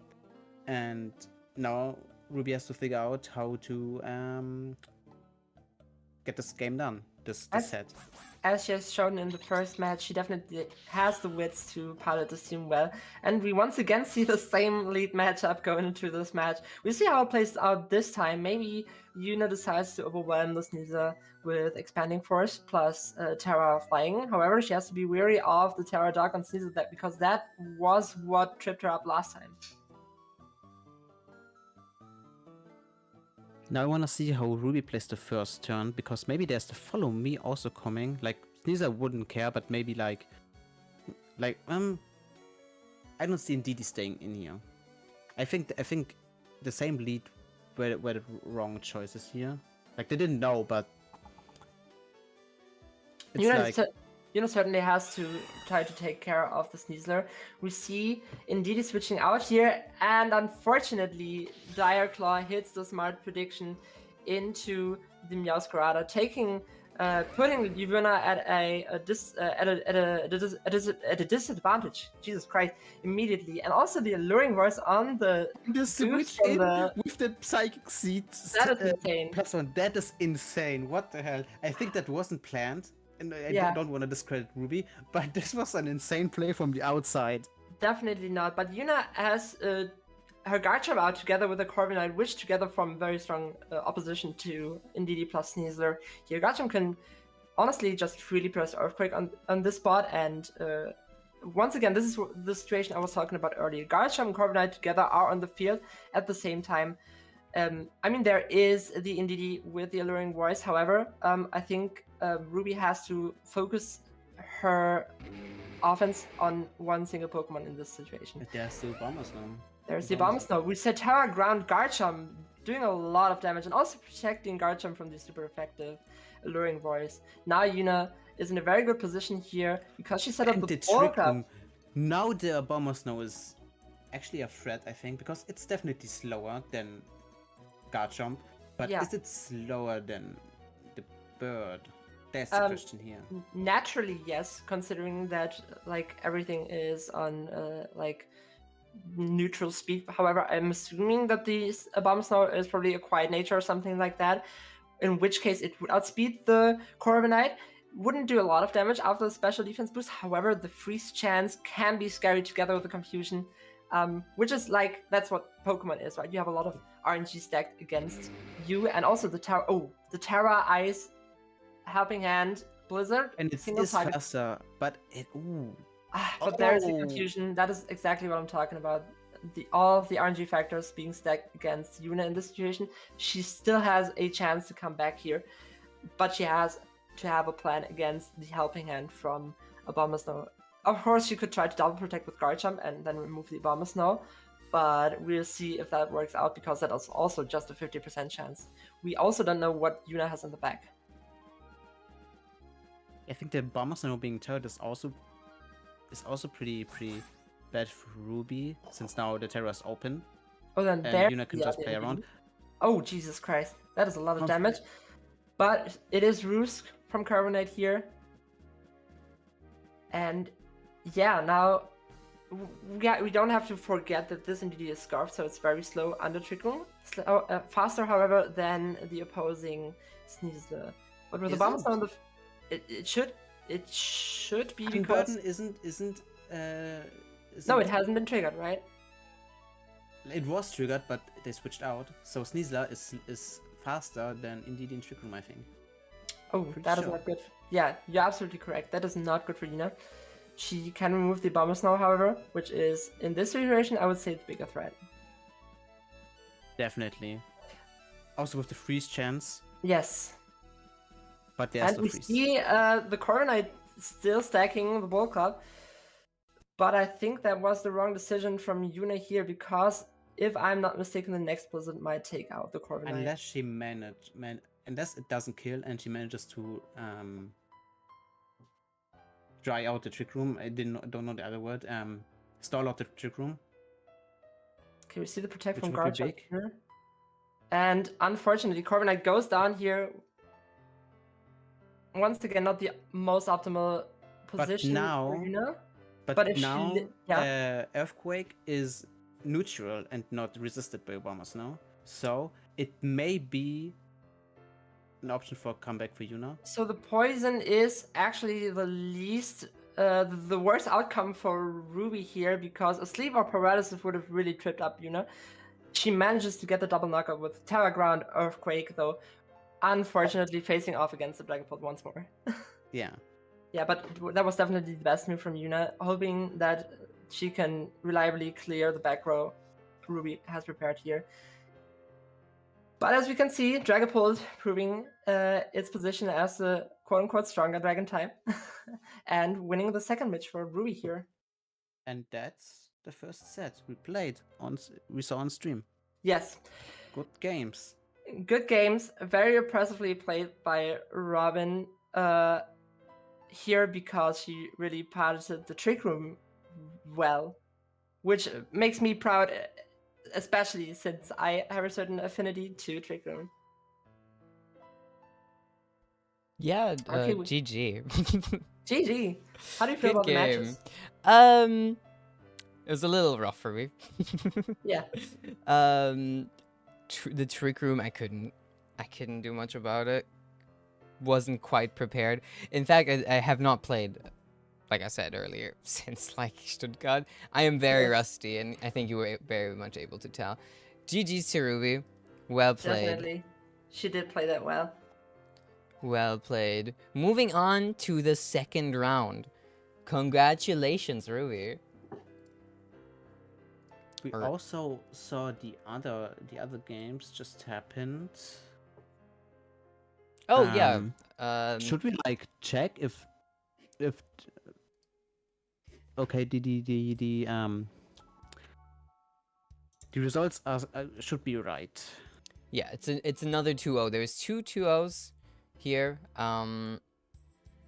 S4: And now Ruby has to figure out how to get this game done. This set.
S3: As she has shown in the first match, she definitely has the wits to pilot this team well. And we once again see the same lead matchup going into this match. We see how it plays out this time. Maybe Yuna decides to overwhelm the Sneasler with Expanding Force plus Terra Flying. However, she has to be wary of the Terra Dark on Sneasler because that was what tripped her up last time.
S4: Now I want to see how Ruby plays the first turn, because maybe there's the follow me also coming. Like, Sneasler wouldn't care, but maybe like, I don't see Ndidi staying in here. I think the same lead were the wrong choices here. Like, they didn't know, but it's
S3: Yuna certainly has to try to take care of the Sneasler. We see Ndidi switching out here, and unfortunately, Dire Claw hits the smart prediction into the Meowscarada, putting YUWUNA at a disadvantage. Jesus Christ! Immediately, and also the alluring voice on the
S4: switch with the Psychic Seed.
S3: That is insane.
S4: +1. That is insane. What the hell? I think that wasn't planned. And I don't want to discredit Ruby, but this was an insane play from the outside.
S3: Definitely not, but Yuna has her Garchomp out together with the Corviknight, which together form very strong opposition to Ndidi plus Sneasler. Here, Garchomp can honestly just freely press Earthquake on this spot, and once again, this is the situation I was talking about earlier. Garchomp and Corviknight together are on the field at the same time. I mean, there is the Ndidi with the alluring voice. However, I think Ruby has to focus her offense on one single Pokemon in this situation.
S4: There's the Abomasnow.
S3: There's the Abomasnow. We said Terra Ground Garchomp doing a lot of damage and also protecting Garchomp from the super effective alluring voice. Now Yuna is in a very good position here because she set up the Trick Room.
S4: Now the Abomasnow is actually a threat, I think, because it's definitely slower than Garchomp. But
S3: Yeah.
S4: is it slower than the bird? That's the
S3: Um,
S4: question here.
S3: Naturally, yes, considering that like everything is on like neutral speed. However, I'm assuming that the bomb snow is probably a quiet nature or something like that. In which case, it would outspeed the Corviknight. Wouldn't do a lot of damage after the special defense boost. However, the freeze chance can be scary together with the confusion, which is like that's what Pokemon is, right? You have a lot of RNG stacked against you, and also the Terra. Oh, the Terra Ice Helping Hand Blizzard
S4: And it
S3: single
S4: is
S3: target.
S4: faster, but it. Ooh.
S3: But there's the
S4: Oh.
S3: confusion. That is exactly what I'm talking about. All of the RNG factors being stacked against Yuna in this situation. She still has a chance to come back here, but she has to have a plan against the Helping Hand from Abomasnow. Of course, she could try to double protect with Guard Jump and then remove the Abomasnow, but we'll see if that works out because that is also just a 50% chance. We also don't know what Yuna has in the back.
S4: I think the Abomasnow being turret is also pretty bad for Ruby, since now the Terra is open
S3: Oh, then
S4: and
S3: there
S4: Yuna can
S3: the
S4: just
S3: other
S4: play around.
S3: enemy. Oh, Jesus Christ. That is a lot of
S4: Of-
S3: damage. But it is Roosk from Carbonite here. And yeah, now we don't have to forget that this indeed is Scarf, so it's very slow under Trickle. Faster, however, than the opposing Sneasler. But with the
S4: Is
S3: Bombs
S4: it?
S3: on the... It should be because...
S4: Unburden isn't
S3: No, it hasn't been triggered, right?
S4: It was triggered, but they switched out. So Sneasler is faster than Indeed in Trick Room, I think.
S3: Oh,
S4: Pretty
S3: that is
S4: sure.
S3: not good. Yeah, you're absolutely correct. That is not good for Yuna. She can remove the Abomasnow, however, which is, in this situation, I would say the bigger threat.
S4: Definitely. Also with the freeze chance,
S3: Yes.
S4: but there's
S3: And
S4: no
S3: we
S4: freeze.
S3: see the Corviknight still stacking the Ball Club. But I think that was the wrong decision from Yuna here, because if I'm not mistaken, the next Blizzard might take out the Corviknight.
S4: Unless she unless it doesn't kill and she manages to dry out the Trick Room. I don't know the other word. Stall out the Trick Room.
S3: Okay, we see the protect
S4: Which
S3: from
S4: would be
S3: Guard Jump
S4: big.
S3: here. And unfortunately, Corviknight goes down here. Once again, not the most optimal position
S4: now-
S3: for Yuna.
S4: But
S3: if she
S4: now Earthquake is neutral and not resisted by bombers now. So it may be an option for a comeback for Yuna.
S3: So the poison is actually the least, the worst outcome for Ruby here, because a sleep or paralysis would have really tripped up Yuna. She manages to get the double knockout with Terra Ground Earthquake, though unfortunately facing off against the Dragonpult once more.
S4: Yeah.
S3: Yeah, but that was definitely the best move from Yuna, hoping that she can reliably clear the back row Ruby has prepared here. But as we can see, Dragapult proving its position as the quote-unquote stronger dragon type and winning the second match for Ruby here.
S4: And that's the first set we saw on stream.
S3: Yes.
S4: Good games.
S3: Good games, very impressively played by Robin here, because she really piloted the Trick Room well, which makes me proud, especially since I have a certain affinity to Trick Room.
S1: Yeah,
S3: Okay,
S1: GG.
S3: GG. How do you feel
S1: Good
S3: about the
S1: game.
S3: matches?
S1: It was a little rough for me.
S3: Yeah.
S1: The Trick Room, I couldn't do much about it. Wasn't quite prepared. In fact, I have not played, like I said earlier, since like Stuttgart. I am very
S3: Yes.
S1: rusty, and I think you were very much able to tell. GG's to Ruby. Well played.
S3: Definitely. She did play that well.
S1: Well played. Moving on to the second round. Congratulations, Ruby.
S4: We also saw the other games just happened.
S1: Oh yeah.
S4: Should we like check if okay the results are should be right.
S1: Yeah, it's another 2-0. There's two 2-0s here.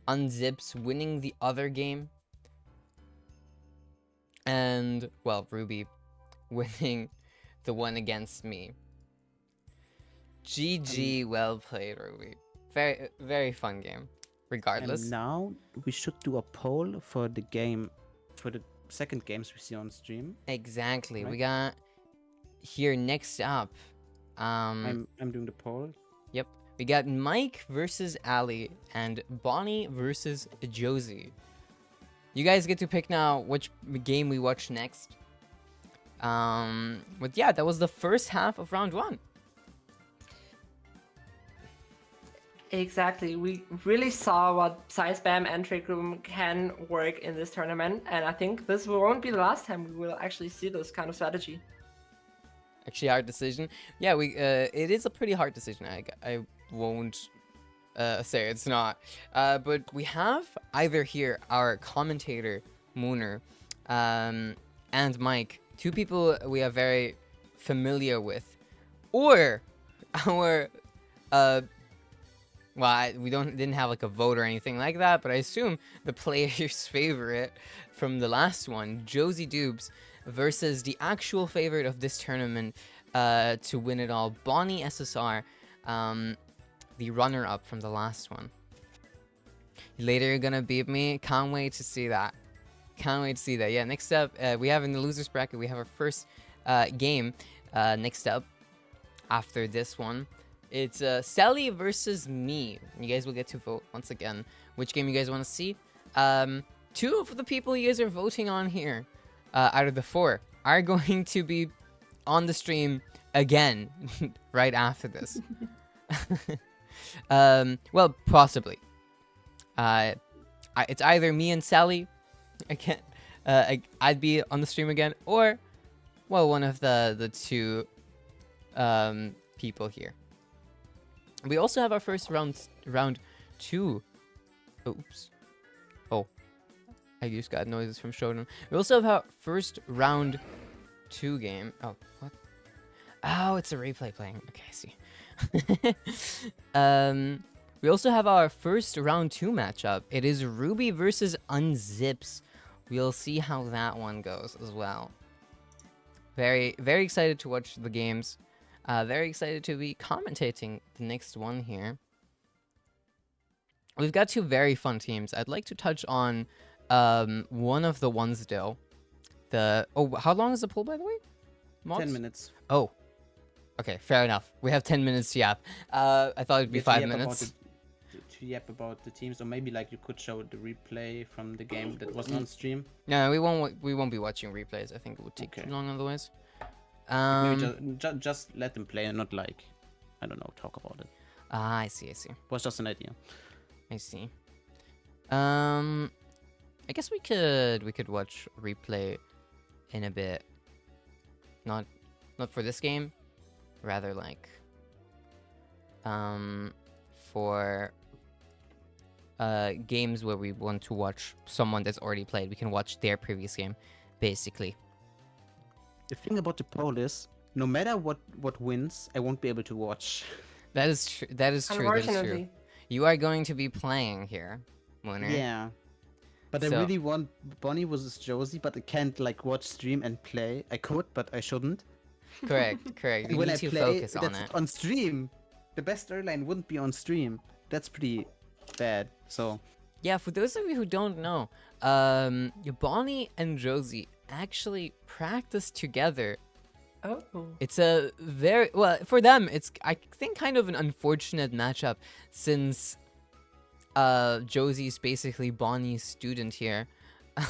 S1: Unzips winning the other game. And, well, Ruby winning the one against me. GG, well played, Ruby. Very fun game. Regardless.
S4: And now we should do a poll for the game, for the second games we see on stream.
S1: Exactly. We
S4: Right.
S1: got here next up.
S4: I'm doing the poll.
S1: Yep. We got Mike versus Ali and Bonnie versus Josie. You guys get to pick now which game we watch next. But yeah, that was the first half of round 1.
S3: Exactly. We really saw what Side Spam and Trick Room can work in this tournament, and I think this won't be the last time we will actually see this kind of strategy.
S1: Actually, hard decision. Yeah, it is a pretty hard decision. I won't say it's not. But we have either here our commentator Mooner, and Mike, 2 people we are very familiar with, or our well, we didn't have like a vote or anything like that, but I assume the player's favorite from the last one, Josie Dubes, versus the actual favorite of this tournament to win it all, Bonnie SSR, the runner-up from the last one. Later you're gonna beat me. Can't wait to see that. Can't wait to see that. Yeah, next up, we have in the losers bracket, we have our first game next up after this one. It's Sally versus me. You guys will get to vote once again which game you guys want to see. 2 of the people you guys are voting on here, out of the 4, are going to be on the stream again right after this. Well, possibly. It's either me and Sally again. I'd be on the stream again, or well, one of the 2 people here. We also have our first round 2. Oops. Oh, I just got noises from SHOWDOWN. We also have our first round 2 game. Oh, what? Oh, it's a replay playing. Okay, I see. We also have our first round 2 matchup. It is Ruby versus Unzips. We'll see how that one goes as well. Very excited to watch the games. Very excited to be commentating the next one here. We've got 2 very fun teams. I'd like to touch on one of the ones though. How long is the poll, by the way? Mods?
S4: 10 minutes.
S1: Oh, okay, fair enough. We have 10 minutes to yap. I thought it'd be 5 minutes.
S4: To yap about the teams, or maybe like you could show the replay from the game that wasn't on stream.
S1: No, we won't be watching replays. I think it would take too long otherwise.
S4: Maybe just let them play and not like, I don't know, talk about it.
S1: I see.
S4: Was just an idea.
S1: I see. I guess we could watch replay in a bit. Not for this game, rather like for games where we want to watch someone that's already played. We can watch their previous game, basically.
S4: The thing about the poll is, no matter what wins, I won't be able to watch.
S1: That is true. That is true. That is true. You are going to be playing here, Mooner.
S4: Yeah. But
S1: So-
S4: I really want Bonnie versus Josie, but I can't like watch stream and play. I could, but I shouldn't.
S1: Correct.
S4: And
S1: You
S4: when
S1: need
S4: I
S1: to
S4: play,
S1: focus on
S4: that's
S1: it.
S4: on stream. The best storyline wouldn't be on stream. That's pretty bad. So
S1: Yeah, for those of you who don't know, Bonnie and Josie actually practice together.
S3: Oh.
S1: It's a very well for them. It's I think kind of an unfortunate matchup since Josie's basically Bonnie's student here.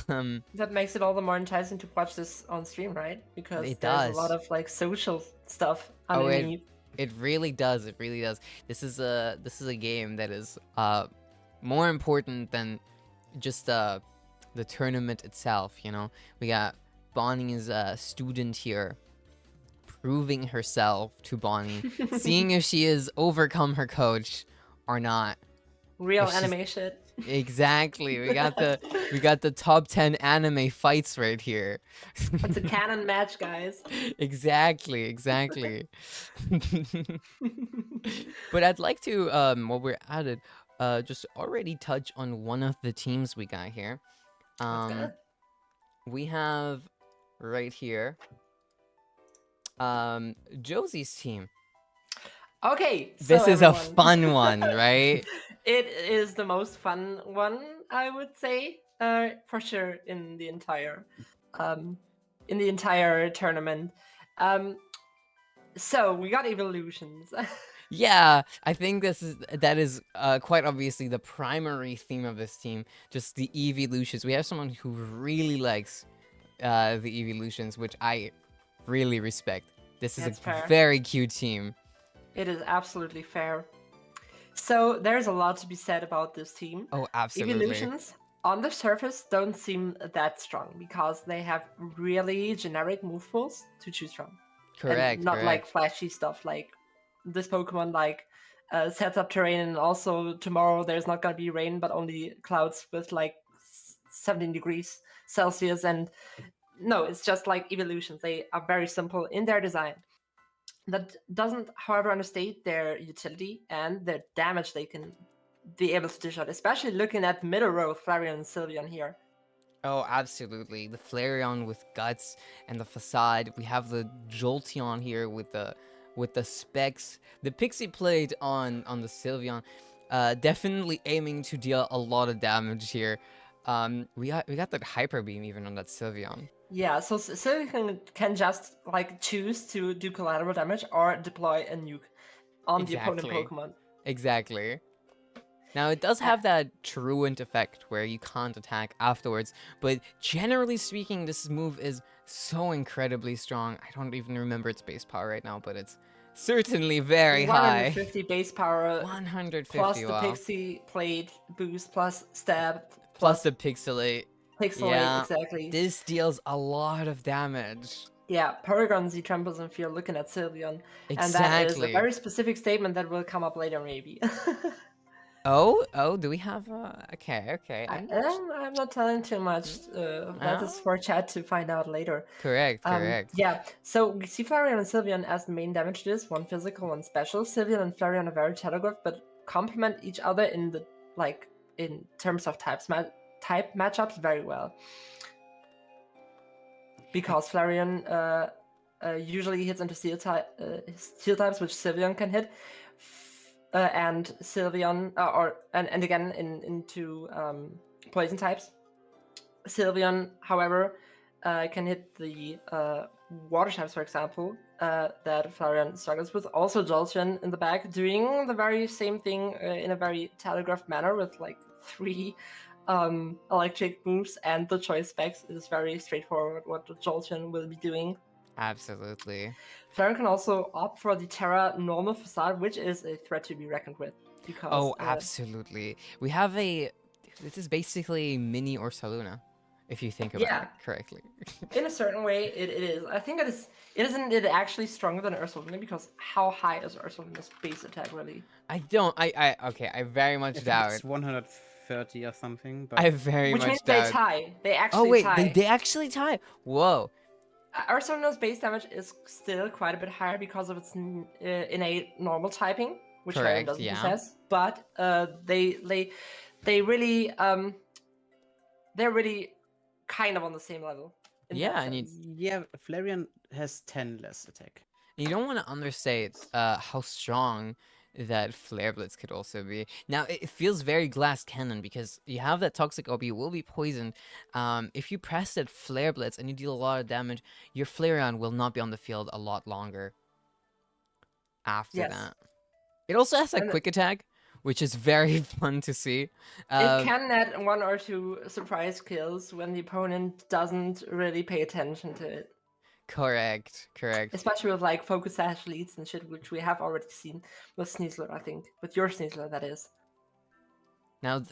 S3: That makes it all the more enticing to watch this on stream, right? Because
S1: It
S3: there's
S1: does.
S3: a lot of like social stuff
S1: Oh,
S3: underneath.
S1: It really does. It really does. This is a game that is more important than just the tournament itself. You know, we got Bonnie's student here proving herself to Bonnie, seeing if she has overcome her coach or not.
S3: Real
S1: she's-
S3: anime shit.
S1: Exactly. We got the top 10 anime fights right here.
S3: It's a canon match, guys.
S1: Exactly. But I'd like to while we're at it, just already touch on one of the teams we got here.
S3: Okay.
S1: We have right here Josie's team.
S3: Okay, so
S1: This is a
S3: everyone.
S1: fun one, right?
S3: It is the most fun one, I would say, for sure um, in the entire tournament. So we got evolutions.
S1: Yeah, I think that is quite obviously the primary theme of this team. Just the evolutions. We have someone who really likes the evolutions, which I really respect. This is
S3: That's
S1: a
S3: fair.
S1: very cute team.
S3: It is absolutely fair. So there's a lot to be said about this team.
S1: Oh, absolutely.
S3: Evolutions on the surface don't seem that strong because they have really generic move pools to choose from.
S1: Correct,
S3: And not
S1: correct.
S3: like flashy stuff like this Pokemon like sets up terrain, and also tomorrow there's not gonna be rain but only clouds with like 17 degrees Celsius. And no, it's just like evolutions. They are very simple in their design. That doesn't, however, understate their utility and their damage they can be able to dish out, especially looking at middle row Flareon and Sylveon here.
S1: Oh, absolutely. The Flareon with Guts and the Facade. We have the Jolteon here with the specs. The Pixie Plate on the Sylveon. Definitely aiming to deal a lot of damage here. We got that Hyper Beam even on that Sylveon.
S3: Yeah, so Sylveon can just like choose to do collateral damage or deploy a nuke on the opponent Pokemon.
S1: Exactly. Now, it does have that truant effect where you can't attack afterwards, but generally speaking, this move is so incredibly strong. I don't even remember its base power right now, but it's certainly very high.
S3: 150 base power,
S1: 150,
S3: plus the
S1: wow.
S3: Pixie Plate boost, plus Stab,
S1: Plus the Pixelate.
S3: Pixelate, exactly.
S1: This deals a lot of damage.
S3: Yeah, Porygon Z trembles in fear looking at Sylveon.
S1: Exactly.
S3: And that is a very specific statement that will come up later, maybe.
S1: Oh, do we have okay.
S3: I'm not telling too much. That is for chat to find out later.
S1: Correct.
S3: Yeah, so we see Flareon and Sylveon as the main damage disc, one physical, one special. Sylveon and Flareon are very telegraphed, but complement each other in terms of type matchups very well. Because Flareon usually hits into steel types, which Sylveon can hit, and Sylveon and again into poison types. Sylveon, however, can hit the water types, for example, that Flareon struggles with. Also, Jolteon in the back doing the very same thing in a very telegraphed manner with like 3 electric moves, and the choice specs is very straightforward what Jolteon will be doing.
S1: Absolutely.
S3: Flareon can also opt for the Terra normal Facade, which is a threat to be reckoned with. Because
S1: absolutely. We have this is basically mini Ursaluna, if you think about it correctly.
S3: In a certain way, it is. I think isn't it actually stronger than Ursaluna? Because how high is Ursaluna's base attack really?
S1: I very much doubt.
S4: It's 130 or something. But
S1: I very
S3: Which
S1: much
S3: means
S1: doubt.
S3: they tie. They actually tie.
S1: They actually tie. Whoa.
S3: Ursaluna's base damage is still quite a bit higher because of its innate normal typing, which Flareon doesn't possess. But they really they're really kind of on the same level.
S4: Flareon has 10 less attack.
S1: You don't want to understate how strong that Flare Blitz could also be. Now, it feels very glass cannon because you have that Toxic Orb, you will be poisoned. If you press that Flare Blitz and you deal a lot of damage, your Flareon will not be on the field a lot longer after that. It also has a quick attack, which is very fun to see.
S3: It can net 1 or 2 surprise kills when the opponent doesn't really pay attention to it.
S1: Correct.
S3: Especially with like focus sash leads and shit, which we have already seen with Sneasler, I think. With your Sneasler, that is.
S1: Now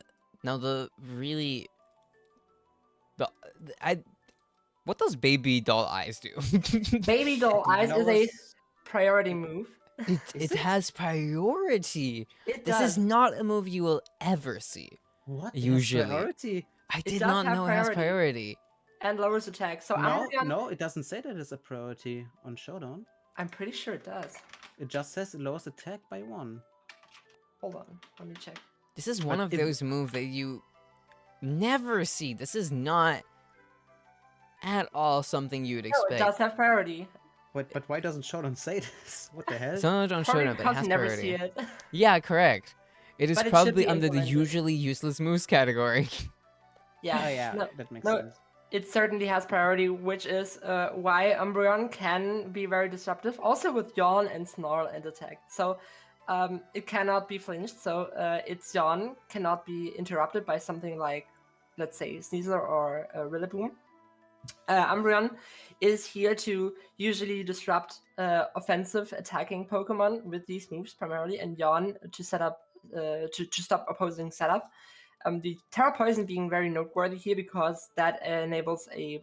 S1: what does Baby Doll Eyes do?
S3: Baby Doll Eyes is a priority move.
S1: It has priority.
S3: It
S1: this
S3: does.
S1: is not a move you will ever see.
S4: What?
S1: Usually.
S4: Priority?
S1: I did not know it has priority.
S3: And lowers attack. So
S4: no, it doesn't say that it's a priority on Showdown.
S3: I'm pretty sure it does.
S4: It just says it lowers attack by 1.
S3: Hold on, let me check.
S1: This is one of those moves that you never see. This is not at all something you'd expect.
S3: No, it does have priority.
S4: But why doesn't Shodan say this? What the hell?
S1: Some don't show
S3: Probably
S1: up, but it
S3: because
S1: has
S3: you never see
S1: priority.
S3: it.
S1: Yeah, correct. It is
S3: But it should
S1: probably
S3: be
S1: under the
S3: implemented.
S1: usually useless moves category.
S3: Yeah.
S4: Oh yeah,
S3: No,
S4: that makes
S3: no,
S4: sense.
S3: it certainly has priority, which is why Umbreon can be very disruptive, also with Yawn and Snarl and Attack. So it cannot be flinched, so its Yawn cannot be interrupted by something like, let's say, Sneasel or Rillaboom. Umbreon is here to usually disrupt offensive attacking Pokemon with these moves primarily, and Yawn to set up to stop opposing setup. The Terra Poison being very noteworthy here because that enables a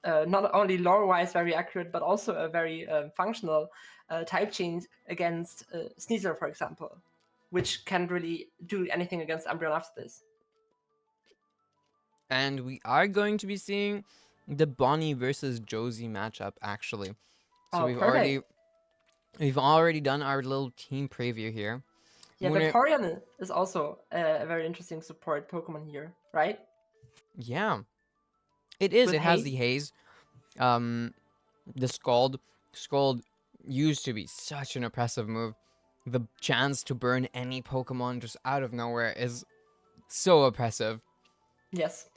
S3: not only lore-wise very accurate, but also a very functional type change against Sneasel, for example, which can't really do anything against Umbreon after this.
S1: And we are going to be seeing the Bonnie versus Josie matchup, actually. So
S3: Oh, perfect.
S1: we've already done our little team preview here.
S3: Yeah,
S1: Winner-
S3: Vaporeon is also a very interesting support Pokemon here, right?
S1: Yeah, it is.
S3: With
S1: It has
S3: haste.
S1: the haze. The Scald. Scald used to be such an oppressive move. The chance to burn any Pokemon just out of nowhere is so oppressive.
S3: Yes.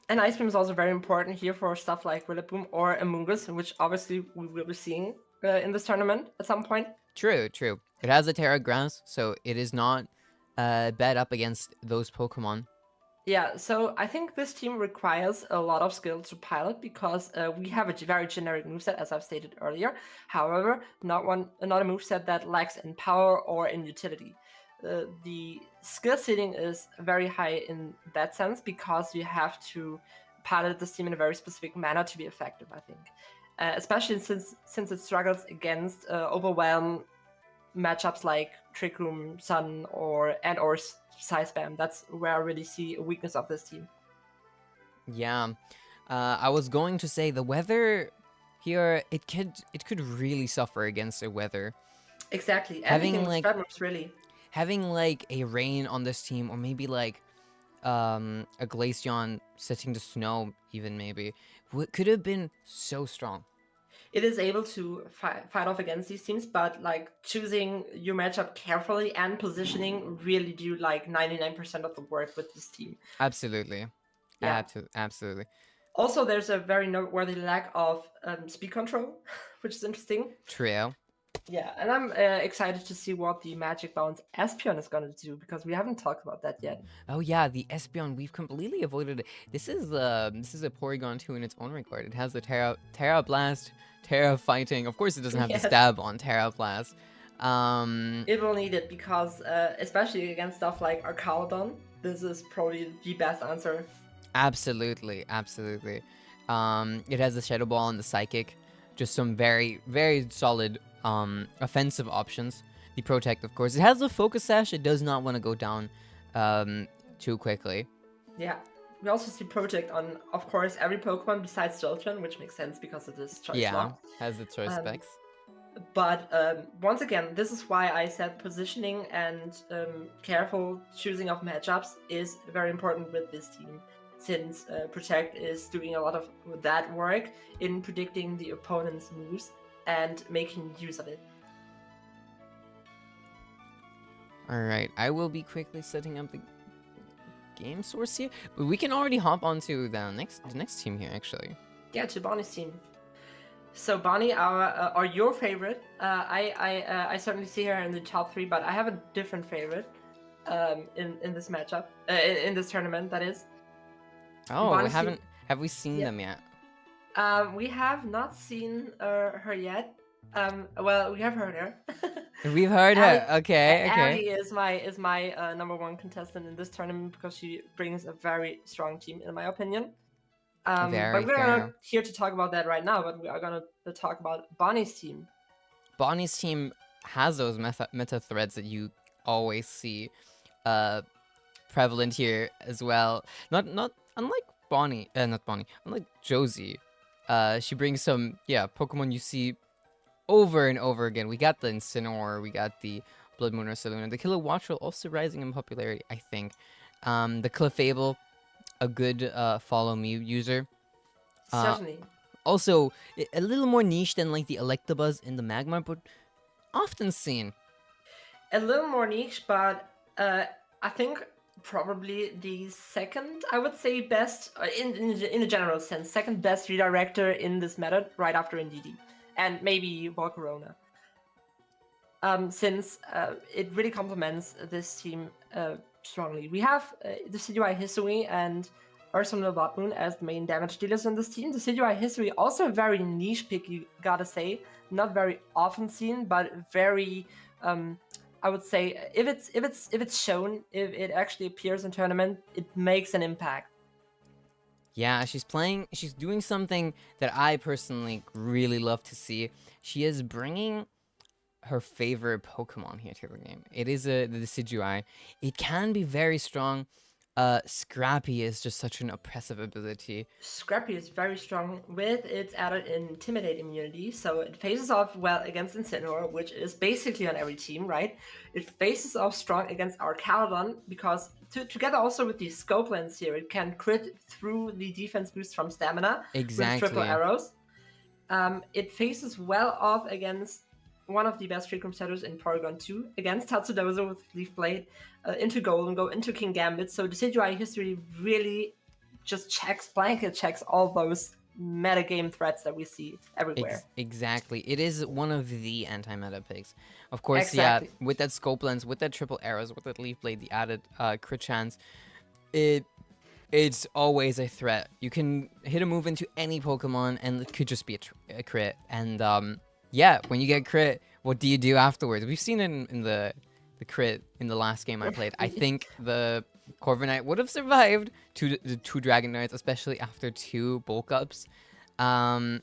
S3: And Ice Beam is also very important here for stuff like Rillaboom or Amoonguss, which obviously we will be seeing in this tournament at some point.
S1: True, true. It has a Terra Grass, so it is not bad up against those Pokemon.
S3: Yeah, so I think this team requires a lot of skill to pilot because we have a very generic moveset, as I've stated earlier. However, not a moveset that lacks in power or in utility. The skill ceiling is very high in that sense because you have to pilot this team in a very specific manner to be effective, I think. Especially since it struggles against overwhelm matchups like Trick Room, Sun, or Size Spam. That's where I really see a weakness of this team.
S1: Yeah, I was going to say the weather here. It could really suffer against the weather.
S3: Exactly.
S1: Having,
S3: Anything with
S1: like-
S3: spread moves, really.
S1: Having like a rain on this team, or maybe like a Glaceon setting to snow, even maybe could have been so strong.
S3: It is able to fight off against these teams, but like choosing your matchup carefully and positioning really do like 99% of the work with this team.
S1: Absolutely.
S3: Yeah.
S1: Absolutely.
S3: Also, there's a very noteworthy lack of speed control, which is interesting.
S1: Trio.
S3: Yeah, and I'm excited to see what the Magic Bounce Espeon is going to do because we haven't talked about that yet.
S1: Oh yeah, the Espeon, we've completely avoided it. This is a Porygon 2 in its own regard. It has the Terra Blast, Terra Fighting. Of course, it doesn't have
S3: Yes.
S1: the stab on Terra Blast.
S3: It will need it because, especially against stuff like Arcalodon, this is probably the best answer.
S1: Absolutely. It has the Shadow Ball and the Psychic. Just some very, very solid offensive options. The Protect, of course. It has the Focus Sash. It does not want to go down too quickly.
S3: Yeah. We also see Protect on, of course, every Pokemon besides Jolteon, which makes sense because it is choice
S1: Yeah,
S3: locked.
S1: has the choice specs.
S3: But once again, this is why I said positioning and careful choosing of matchups is very important with this team, since Protect is doing a lot of that work in predicting the opponent's moves and making use of it.
S1: Alright, I will be quickly setting up the game source here, but we can already hop onto the next team here, actually.
S3: Yeah, to Bonnie's team. So Bonnie, are your favorite? I certainly see her in the top 3, but I have a different favorite in this matchup, in this tournament, that is.
S1: Oh,
S3: Bonnie's team-
S1: have we seen
S3: Yeah.
S1: them yet?
S3: We have not seen her yet. Well, we have heard her.
S1: We've heard her. Okay.
S3: Abby is my number 1 contestant in this tournament because she brings a very strong team, in my opinion.
S1: Very
S3: but we're
S1: fair.
S3: not here to talk about that right now. But we are gonna talk about Bonnie's team.
S1: Bonnie's team has those meta threads that you always see prevalent here as well. Not unlike Bonnie, unlike Josie. She brings some Pokemon you see over and over again. We got the Incineroar, we got the Blood Moon or Saluna. The Kilowattrel also rising in popularity, I think. The Clefable, a good follow me user.
S3: Certainly.
S1: Also, a little more niche than like the Electabuzz in the Magmar, but often seen.
S3: A little more niche, but I think probably the second, I would say, best in a general sense, second best redirector in this meta, right after Indeedee, and maybe Volcarona. Since it really complements this team strongly. We have the Decidueye Hisui and Ursula Blood Moon as the main damage dealers in this team. The Decidueye Hisui also a very niche pick, you gotta say. Not very often seen, but very. I would say if it's shown, if it actually appears in tournament, it makes an impact.
S1: Yeah, she's doing something that I personally really love to see. She is bringing her favorite Pokemon here to the game. It is the Decidueye. It can be very strong. Scrappy is just such an oppressive ability.
S3: Scrappy is very strong with its added Intimidate immunity, so it faces off well against Incineroar, which is basically on every team, right? It faces off strong against our Caledon, because together also with the Scope Lens here, it can crit through the defense boost from Stamina with triple arrows. It faces well off against one of the best Frequent setters in Porygon 2 against Tatsudozo with Leaf Blade, into Golden Go, into King Gambit. So Decidueye History really just blanket checks all those metagame threats that we see everywhere.
S1: Exactly. It is one of the anti-meta picks. Of course,
S3: Exactly.
S1: yeah, with that Scope Lens, with that triple arrows, with that Leaf Blade, the added crit chance, it's always a threat. You can hit a move into any Pokemon, and it could just be a crit. And yeah, when you get crit, what do you do afterwards? We've seen it in the crit in the last game I played. I think the Corviknight would have survived the two Dragonites, especially after 2 bulk ups. But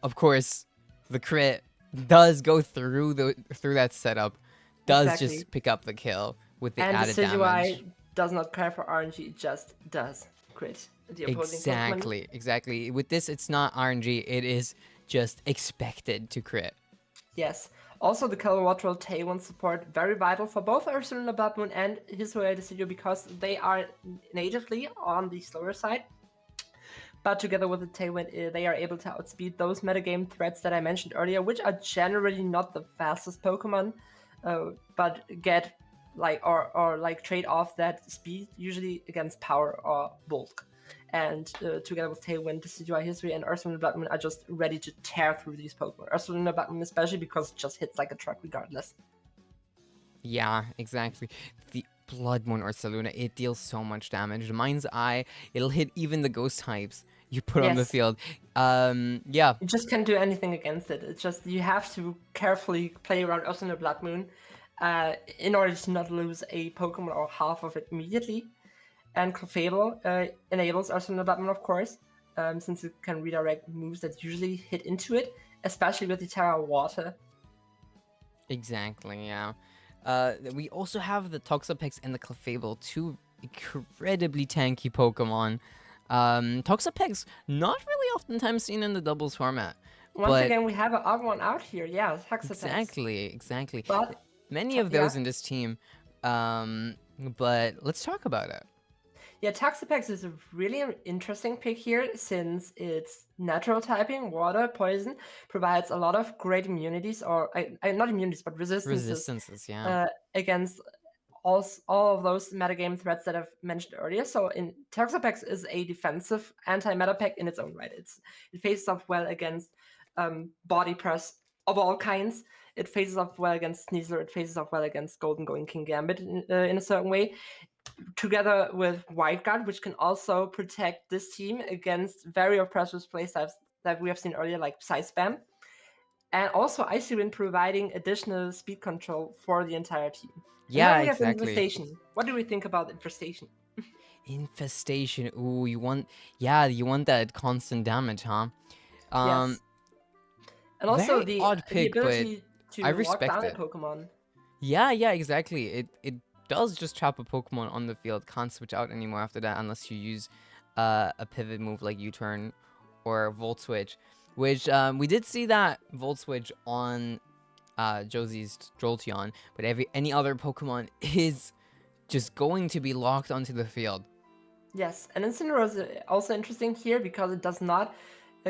S1: of course, the crit does go through that setup, does just pick up the kill with the added damage.
S3: Does not care for RNG, it just does crit the opposing Pokemon.
S1: Exactly. With this, it's not RNG, it is just expected to crit.
S3: Yes. Also, the Kilowattrel Tailwind support, very vital for both Ursaluna Blood Moon and Hisui Decidueye, because they are natively on the slower side. But together with the Tailwind, they are able to outspeed those metagame threats that I mentioned earlier, which are generally not the fastest Pokemon, but get like trade off that speed usually against power or bulk. And together with Tailwind, Decidueye History, and Ursaluna Blood Moon are just ready to tear through these Pokemon. Ursaluna Blood Moon especially because it just hits like a truck regardless.
S1: Yeah, exactly. The Blood Moon Ursaluna, it deals so much damage. The Mind's Eye, it'll hit even the ghost types you put on the field. Yeah.
S3: You just can't do anything against it. It's just you have to carefully play around Ursaluna Blood Moon in order to not lose a Pokemon or half of it immediately. And Clefable enables Ursaluna Blood Moon, of course, since it can redirect moves that usually hit into it, especially with the Terra Water.
S1: Exactly, yeah. We also have the Toxapex and the Clefable, 2 incredibly tanky Pokemon. Toxapex, not really oftentimes seen in the doubles format.
S3: Once again, we have an odd one out here, yeah, Toxapex.
S1: Exactly.
S3: But
S1: many of those in this team, but let's talk about it.
S3: Yeah, Toxapex is a really interesting pick here, since its natural typing, water, poison, provides a lot of great immunities, or not immunities, but resistances
S1: yeah.
S3: Against all of those metagame threats that I've mentioned earlier. So Toxapex is a defensive anti-meta pack in its own right. It faces off well against body press of all kinds. It faces off well against Sneasler. It faces off well against Golden Going King Gambit in a certain way. Together with White Guard, which can also protect this team against very oppressive playstyles that we have seen earlier, like Psy Spam. And also Icy Wind providing additional speed control for the entire team.
S1: Yeah,
S3: and then we
S1: exactly.
S3: have Infestation. What do we think about Infestation?
S1: Infestation. Ooh, you want that constant damage, huh?
S3: Yes. And also
S1: the odd pick,
S3: the ability to
S1: I respect
S3: lock down
S1: it.
S3: a Pokemon.
S1: Yeah, exactly. It does just trap a Pokemon on the field. Can't switch out anymore after that unless you use a pivot move like U-turn or Volt Switch, which we did see that Volt Switch on Josie's Jolteon, but any other Pokemon is just going to be locked onto the field.
S3: Yes, and Incineroar is also interesting here because it does not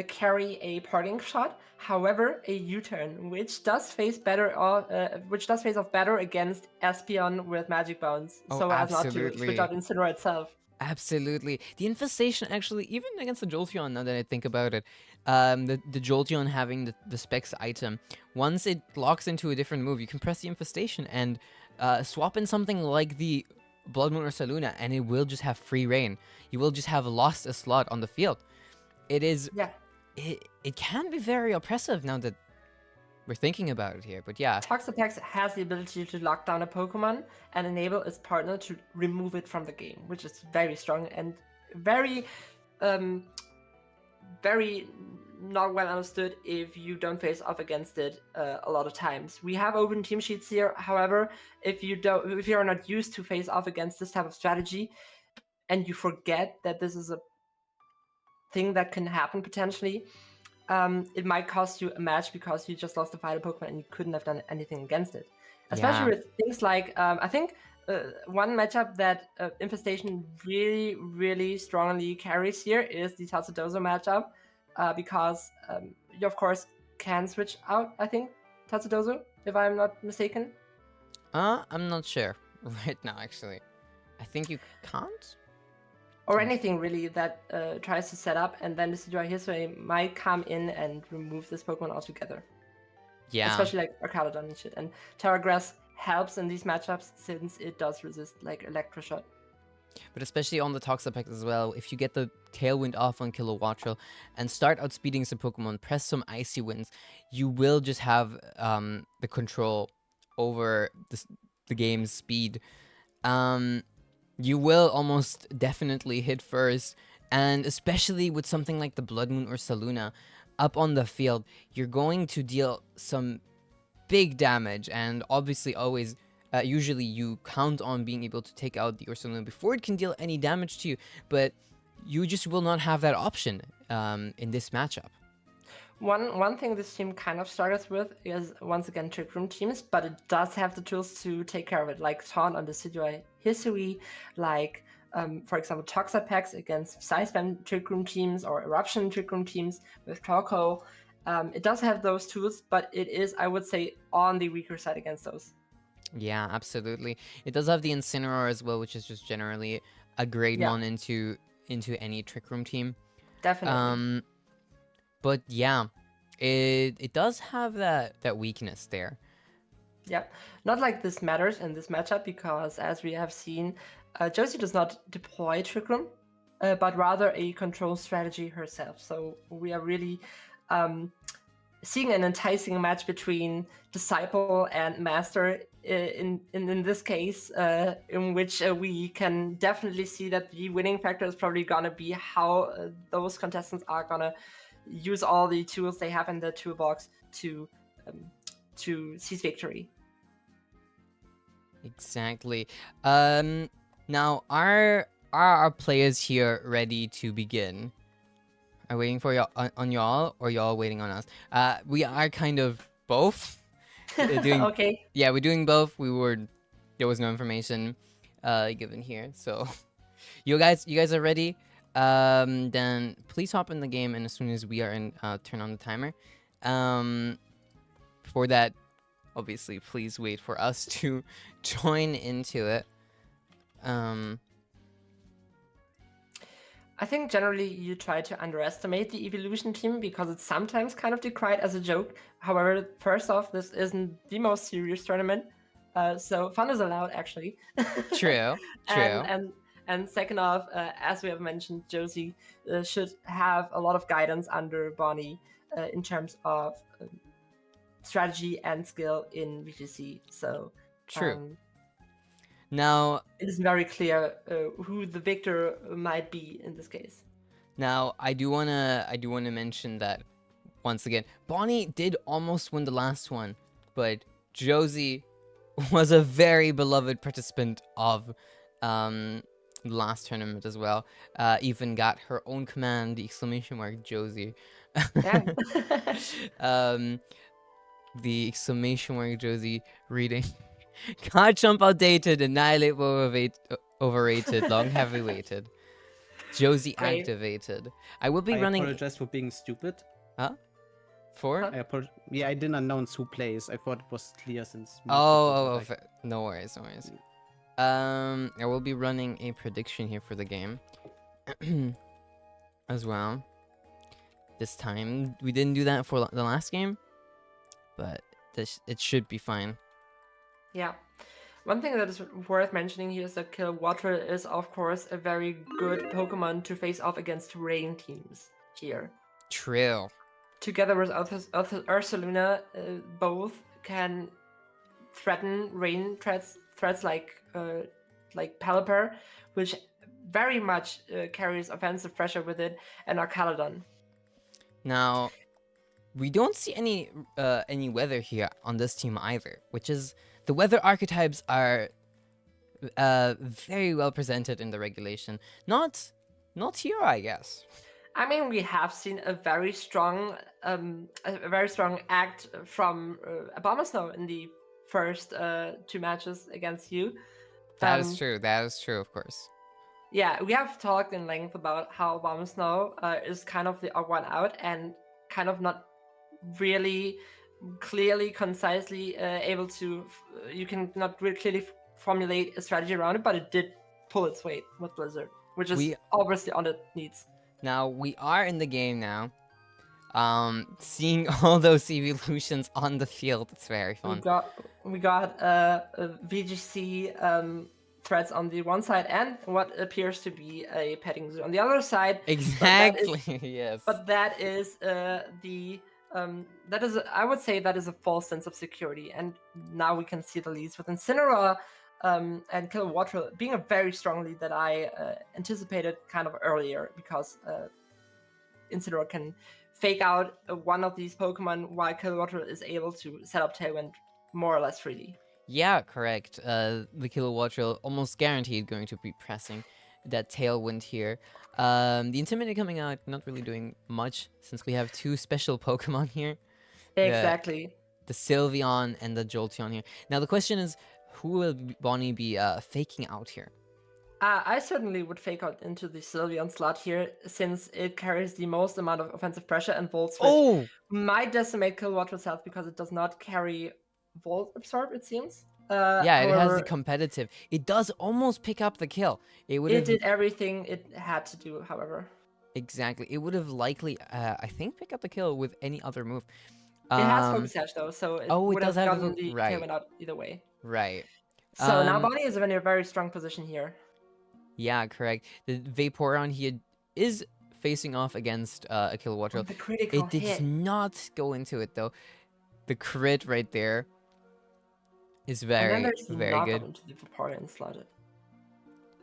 S3: carry a parting shot. However, a U-turn, which does face off better against Espeon with Magic Bones,
S1: Oh,
S3: so as not to switch
S1: absolutely.
S3: out Incineroar itself.
S1: Absolutely. The infestation actually, even against the Jolteon, now that I think about it, the Jolteon having the specs item, once it locks into a different move, you can press the infestation and swap in something like the Blood Moon or Saluna, and it will just have free reign. You will just have lost a slot on the field. It is,
S3: Yeah,
S1: it can be very oppressive now that we're thinking about it here, but yeah.
S3: Toxapex has the ability to lock down a Pokemon and enable its partner to remove it from the game, which is very strong and very, very not well understood if you don't face off against it a lot of times. We have open team sheets here. However, if you are not used to face off against this type of strategy, and you forget that this is a thing that can happen potentially, it might cost you a match because you just lost the fighter Pokemon and you couldn't have done anything against it. Especially
S1: Yeah.
S3: with things like, I think one matchup that Infestation really, really strongly carries here is the Tatsudozo matchup, because you, of course, can switch out, I think, Tatsudozo, if I'm not mistaken.
S1: I'm not sure right now, actually. I think you can't?
S3: Or anything really that tries to set up, and then the Decidueye Hisui might come in and remove this Pokemon altogether.
S1: Yeah.
S3: Especially like Arcadodon and shit. And Terragrass helps in these matchups since it does resist like Electroshot.
S1: But especially on the Toxapex as well, if you get the Tailwind off on Kilowattrel and start outspeeding some Pokemon, press some Icy Winds, you will just have the control over the game's speed. You will almost definitely hit first, and especially with something like the Blood Moon or Saluna up on the field, you're going to deal some big damage, and obviously always usually you count on being able to take out the Ursaluna before it can deal any damage to you, but you just will not have that option in this matchup.
S3: One thing this team kind of struggles with is, once again, Trick Room teams, but it does have the tools to take care of it, like Taunt on the Decidueye Hisui, like, for example, Toxapex against Psy-Spam Trick Room teams or Eruption Trick Room teams with Torkoal. It does have those tools, but it is, I would say, on the weaker side against those.
S1: Yeah, absolutely. It does have the Incineroar as well, which is just generally a great mon into any Trick Room team.
S3: Definitely.
S1: But yeah, it does have that weakness there.
S3: Yeah, not like this matters in this matchup because, as we have seen, Josie does not deploy Trick Room, but rather a control strategy herself. So we are really seeing an enticing match between Disciple and Master in this case, in which we can definitely see that the winning factor is probably gonna be how those contestants are gonna use all the tools they have in their toolbox to seize victory.
S1: Exactly. Now are our players here ready to begin? Are waiting for y'all on y'all, or y'all waiting on us? We are kind of both.
S3: Okay.
S1: Yeah, we're doing both. There was no information given here, so you guys are ready. Then please hop in the game, and as soon as we are in, turn on the timer. Before that, obviously, please wait for us to join into it.
S3: I think generally you try to underestimate the evolution team because it's sometimes kind of decried as a joke. However, first off, this isn't the most serious tournament, so fun is allowed, actually.
S1: True.
S3: And second off, as we have mentioned, Josie should have a lot of guidance under Bonnie in terms of strategy and skill in VGC. So
S1: True. Now,
S3: it is very clear who the victor might be in this case.
S1: Now, I do wanna mention that once again, Bonnie did almost win the last one, but Josie was a very beloved participant of the last tournament as well. Even got her own command, the exclamation mark Josie.
S3: Yeah.
S1: The exclamation mark Josie reading. God jump outdated, annihilate overrated, long heavy weighted. Josie
S3: Great.
S1: activated. I will be
S4: I
S1: running.
S4: apologize for being stupid.
S1: For?
S3: Huh?
S4: Yeah, I didn't announce who plays. I thought it was clear since most
S1: Oh,
S4: people were like,
S1: no worries, no worries.
S4: Mm.
S1: I will be running a prediction here for the game as well. This time we didn't do that for the last game, but it should be fine.
S3: Yeah. One thing that is worth mentioning here is that Kilowattrel is, of course, a very good Pokemon to face off against rain teams here.
S1: True.
S3: Together with Ursaluna, both can threaten rain threats like Pelipper, which very much carries offensive pressure with it, and Arcaladon.
S1: Now, we don't see any weather here on this team either, which is the weather archetypes are very well presented in the regulation. Not here, I guess.
S3: I mean, we have seen a very strong act from Abomasnow in the first 2 matches against you.
S1: That is true. That is true, of course.
S3: Yeah, we have talked in length about how Abomasnow is kind of the odd one out and kind of not really clearly, concisely able to. You can not really clearly formulate a strategy around it, but it did pull its weight with Blizzard, which is obviously all it needs.
S1: Now, we are in the game now. Seeing all those evolutions on the field, it's very fun.
S3: We got VGC threats on the one side and what appears to be a petting zoo on the other side.
S1: Exactly, yes.
S3: But that is I would say that is a false sense of security. And now we can see the leads with Incineroar and Kilowattrel being a very strong lead that I anticipated kind of earlier, because Incineroar can fake out one of these Pokemon while Kilowattrel is able to set up Tailwind more or less freely.
S1: Yeah, correct. The Kilowattrel almost guaranteed going to be pressing that Tailwind here. The Intimidator coming out, not really doing much since we have 2 special Pokemon here.
S3: Exactly.
S1: The Sylveon and the Jolteon here. Now the question is, who will Bonnie be faking out here?
S3: I certainly would fake out into the Sylveon slot here, since it carries the most amount of offensive pressure, and Volt Switch might decimate Kilowattrel's health because it does not carry Volt Absorb, it seems.
S1: Yeah, it has the competitive. It does almost pick up the kill. It
S3: did everything it had to do, however.
S1: Exactly. It would have likely, I think, pick up the kill with any other move.
S3: It has Focus Sash, though, so it would have gotten the Tailwind out either way.
S1: Right.
S3: So now Bonnie is in a very strong position here.
S1: Yeah, correct. The Vaporeon here is facing off against a Kilowattrel.
S3: The critical
S1: hit. Did not go into it, though. The crit right there is very good.
S3: Into the Vaporeon slotted.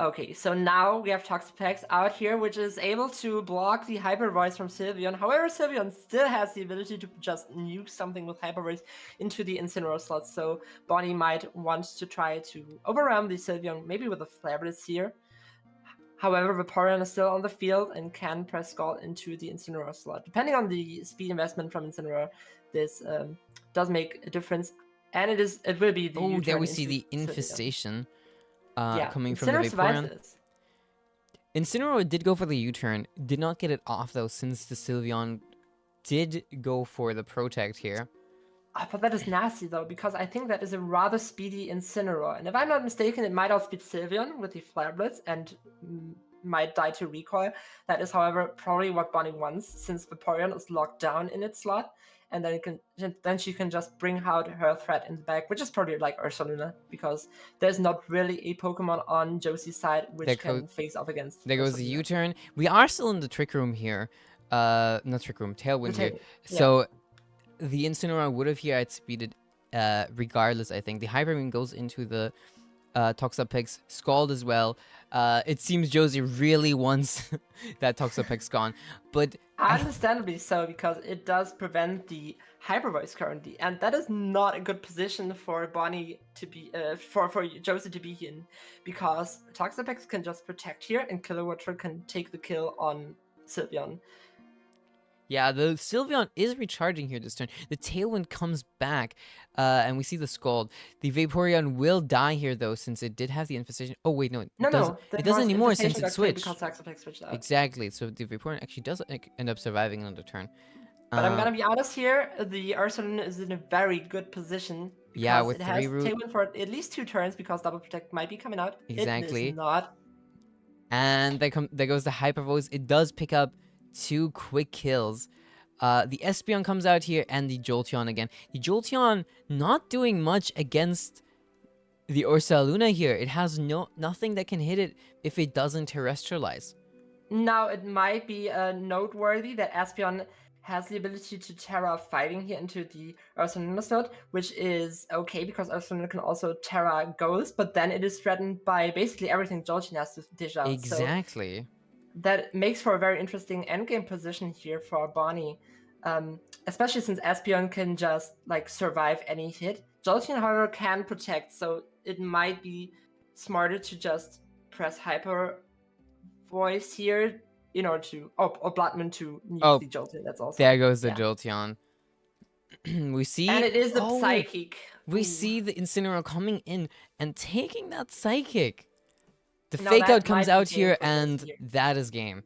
S3: Okay, so now we have Toxapex out here, which is able to block the Hyper Voice from Sylveon. However, Sylveon still has the ability to just nuke something with Hyper Voice into the Incineroar slot, so Bonnie might want to try to overwhelm the Sylveon, maybe with a Flare Blitz here. However, Vaporeon is still on the field and can press Scald into the Incineroar slot. Depending on the speed investment from Incineroar, this does make a difference, and it will be the
S1: U-turn. There we see the Infestation. Coming from the Vaporeon. Incineroar did go for the U-turn, did not get it off though, since the Sylveon did go for the Protect here.
S3: But that is nasty though, because I think that is a rather speedy Incineroar, and if I'm not mistaken, it might outspeed Sylveon with the Flare Blitz and might die to Recoil. That is, however, probably what Bonnie wants, since Vaporeon is locked down in its slot, and then she can just bring out her threat in the back, which is probably like Ursaluna, because there's not really a Pokemon on Josie's side which can face off against.
S1: There goes the U-turn. We are still in the Trick Room here. Not Trick Room, Tailwind here. So the Incineroar would have here outspeeded regardless, I think. The Hyper Beam goes into the Toxapex, Scald as well. It seems Josie really wants that Toxapex gone, but
S3: understandably so, because it does prevent the Hyper Voice currently, and that is not a good position for Bonnie to be for Josie to be in, because Toxapex can just protect here and Kilowattrel can take the kill on Sylveon.
S1: Yeah, the Sylveon is recharging here this turn. The Tailwind comes back, and we see the Scald. The Vaporeon will die here, though, since it did have the Infestation. Oh, wait, no, it
S3: No,
S1: doesn't.
S3: no, the
S1: It doesn't anymore since
S3: infestation
S1: it
S3: got cleared
S1: switched.
S3: because Saxoplex switched out.
S1: Exactly, so the Vaporeon actually does end up surviving on the turn.
S3: But I'm gonna be honest here, the Ursaluna is in a very good position because
S1: Yeah, with
S3: it has
S1: 3 root.
S3: Tailwind for at least 2 turns because Double Protect might be coming out. It
S1: Exactly.
S3: is not.
S1: And there goes the Hyper Voice. It does pick up 2 quick kills. The Espeon comes out here, and the Jolteon again. The Jolteon not doing much against the Ursaluna here. It has nothing that can hit it if it doesn't terrestrialize.
S3: Now, it might be noteworthy that Espeon has the ability to Terra Fighting here into the Ursaluna slot, which is okay because Ursaluna can also Terra Ghost, but then it is threatened by basically everything Jolteon has to dish out.
S1: Exactly.
S3: So that makes for a very interesting endgame position here for Bonnie, especially since Espeon can just like survive any hit. Jolteon, however, can protect, so it might be smarter to just press Hyper Voice here in order to or Bloodman to nuke the Jolteon. That's also
S1: there goes the Jolteon. We see,
S3: and it is the Psychic.
S1: We see the Incineroar coming in and taking that Psychic. The
S3: Now
S1: Fake
S3: that
S1: Out comes
S3: might be
S1: out
S3: game
S1: here,
S3: for
S1: and
S3: this year.
S1: that is game.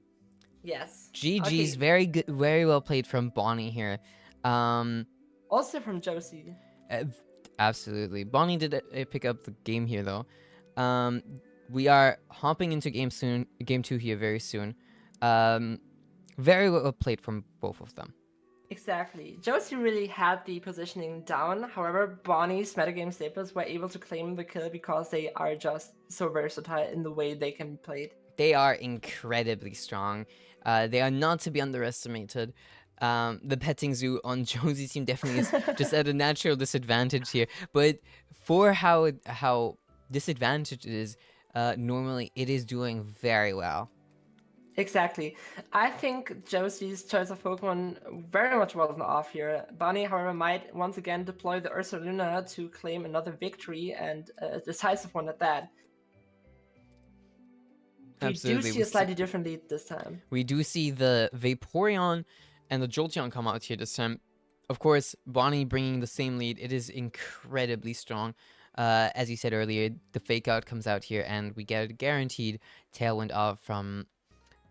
S3: Yes.
S1: GG's,
S3: Okay.
S1: very good, very well played from Bonnie here.
S3: Also from Josie.
S1: Absolutely. Bonnie did pick up the game here, though. We are hopping into game 2 here very soon. Very well played from both of them.
S3: Exactly. Josie really had the positioning down. However, Bonnie's metagame staples were able to claim the kill because they are just so versatile in the way they can be played.
S1: They are incredibly strong. They are not to be underestimated. The petting zoo on Josie's team definitely is just at a natural disadvantage here. But for how disadvantaged it is, normally it is doing very well.
S3: Exactly. I think Josie's choice of Pokemon very much wasn't off here. Bonnie, however, might once again deploy the Ursaluna to claim another victory, and a decisive one at that.
S1: Absolutely.
S3: We do see a slightly different lead this time.
S1: We do see the Vaporeon and the Jolteon come out here this time. Of course, Bonnie bringing the same lead. It is incredibly strong. As you said earlier, the Fake Out comes out here, and we get a guaranteed Tailwind off from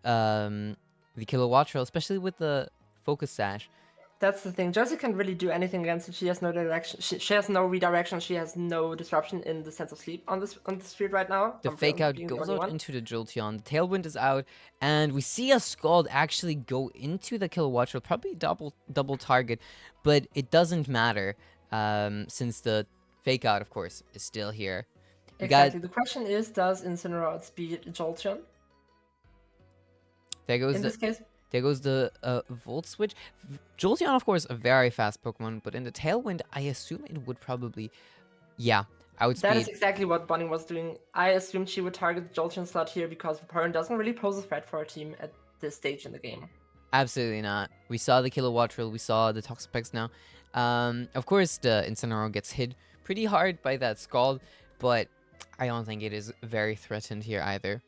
S1: the Kilowattrel, especially with the Focus Sash.
S3: That's the thing. Josie can't really do anything against it. She has no direction. She has no redirection. She has no disruption in the sense of sleep on this field right now.
S1: The Fake Out goes out into the Jolteon. The Tailwind is out, and we see a Scald actually go into the Kilowattrel, probably double target, but it doesn't matter since the Fake Out, of course, is still here.
S3: Exactly. The question is, does Incineroar outspeed Jolteon?
S1: There goes
S3: in this case.
S1: There goes the Volt Switch. Jolteon, of course, a very fast Pokemon, but in the Tailwind, I assume it would probably, outspeed.
S3: That is exactly what Bonnie was doing. I assumed she would target the Jolteon slot here because Vaporeon doesn't really pose a threat for our team at this stage in the game.
S1: Absolutely not. We saw the Kilowattrel, we saw the Toxapex now. Of course, the Incineroar gets hit pretty hard by that Scald, but I don't think it is very threatened here either.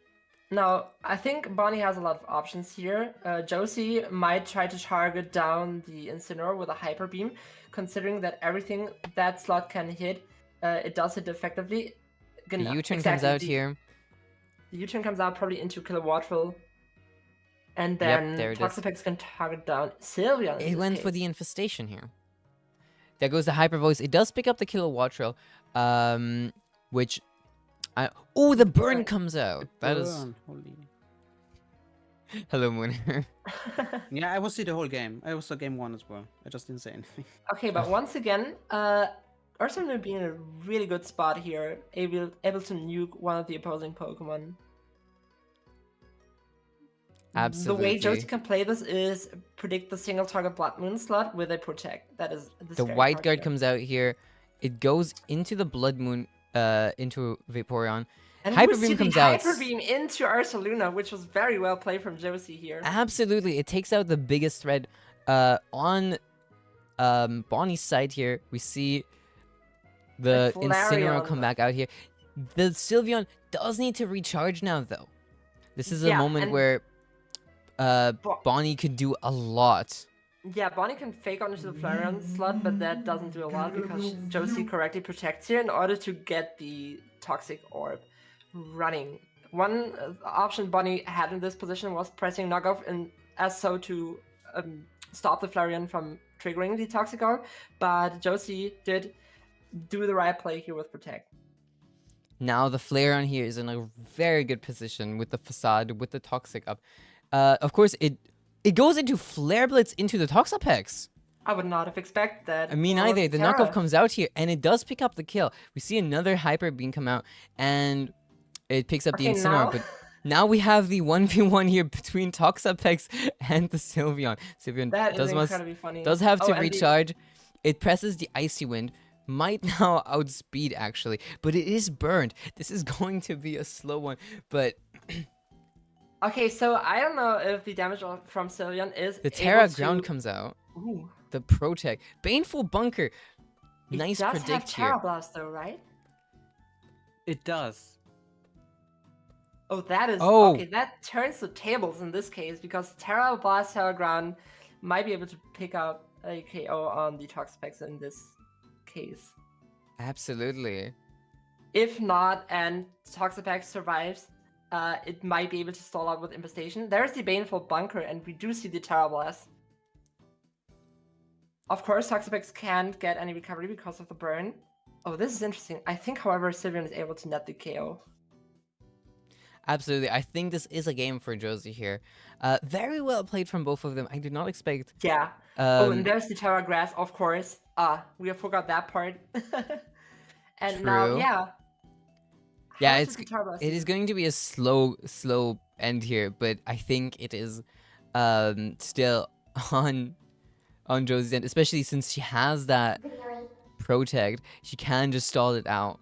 S3: Now, I think Bonnie has a lot of options here. Josie might try to target down the Incineroar with a Hyper Beam, considering that everything that slot can hit, it does hit effectively.
S1: The U-turn comes out here.
S3: The U-turn comes out probably into Kilowattrel, and then Toxapex can target down Sylveon.
S1: It went for the Infestation here. There goes the Hyper Voice. It does pick up the Kilowattrel, which... Oh, the burn comes out. That is...
S4: Holy.
S1: Hello, Mooner.
S4: Yeah, I was see the whole game. I was the game 1 as well. I just didn't say anything.
S3: Okay, but once again, Ursaluna being in a really good spot here, able to nuke one of the opposing Pokemon.
S1: Absolutely.
S3: The way Josie can play this is predict the single target Blood Moon slot with a Protect. That is
S1: the White Guard comes out here. It goes into the Blood Moon, into Vaporeon.
S3: And
S1: Hyper Beam comes out.
S3: Hyper Beam into Ursaluna, which was very well played from Josie here.
S1: Absolutely. It takes out the biggest threat. On Bonnie's side here, we see the Incineroar come back out here. The Sylveon does need to recharge now, though. This is a moment where Bonnie could do a lot.
S3: Yeah, Bonnie can fake onto the Flareon slot, but that doesn't do a lot because Josie correctly protects here in order to get the Toxic Orb running. One option Bonnie had in this position was pressing knockoff and as so to stop the Flareon from triggering the Toxic Orb, but Josie did do the right play here with Protect.
S1: Now the Flareon here is in a very good position with the Facade, with the Toxic up. Of course, it goes into Flare Blitz into the Toxapex.
S3: I would not have expected that.
S1: I mean, either. The knockoff comes out here, and it does pick up the kill. We see another Hyper Beam come out, and it picks up the Incineroar. But now we have the 1v1 here between Toxapex and the Sylveon. Sylveon does have to recharge. It presses the Icy Wind. Might now outspeed, actually. But it is burned. This is going to be a slow one, but...
S3: Okay, so I don't know if the damage from Sylveon is
S1: the Terra Ground comes out.
S3: Ooh.
S1: The Protect. Baneful Bunker. Nice predict here.
S3: It does have Terra Blast though, right?
S4: It does.
S3: Oh, that is... Okay, that turns the tables in this case, because Terra Blast, Terra Ground might be able to pick up a KO on the Toxapex in this case.
S1: Absolutely.
S3: If not, and Toxapex survives, it might be able to stall out with Infestation. There's the Baneful Bunker, and we do see the Terra Blast. Of course, Toxapex can't get any recovery because of the burn. Oh, this is interesting. I think, however, Sylveon is able to net the KO.
S1: Absolutely. I think this is a game for Josie here. Very well played from both of them. I did not expect...
S3: Yeah. Oh, and there's the Terra Grass, of course. We forgot that part. And
S1: True.
S3: now, yeah.
S1: Yeah, it is going to be a slow end here, but I think it is still on Josie's end, especially since she has that Protect. She can just stall it out.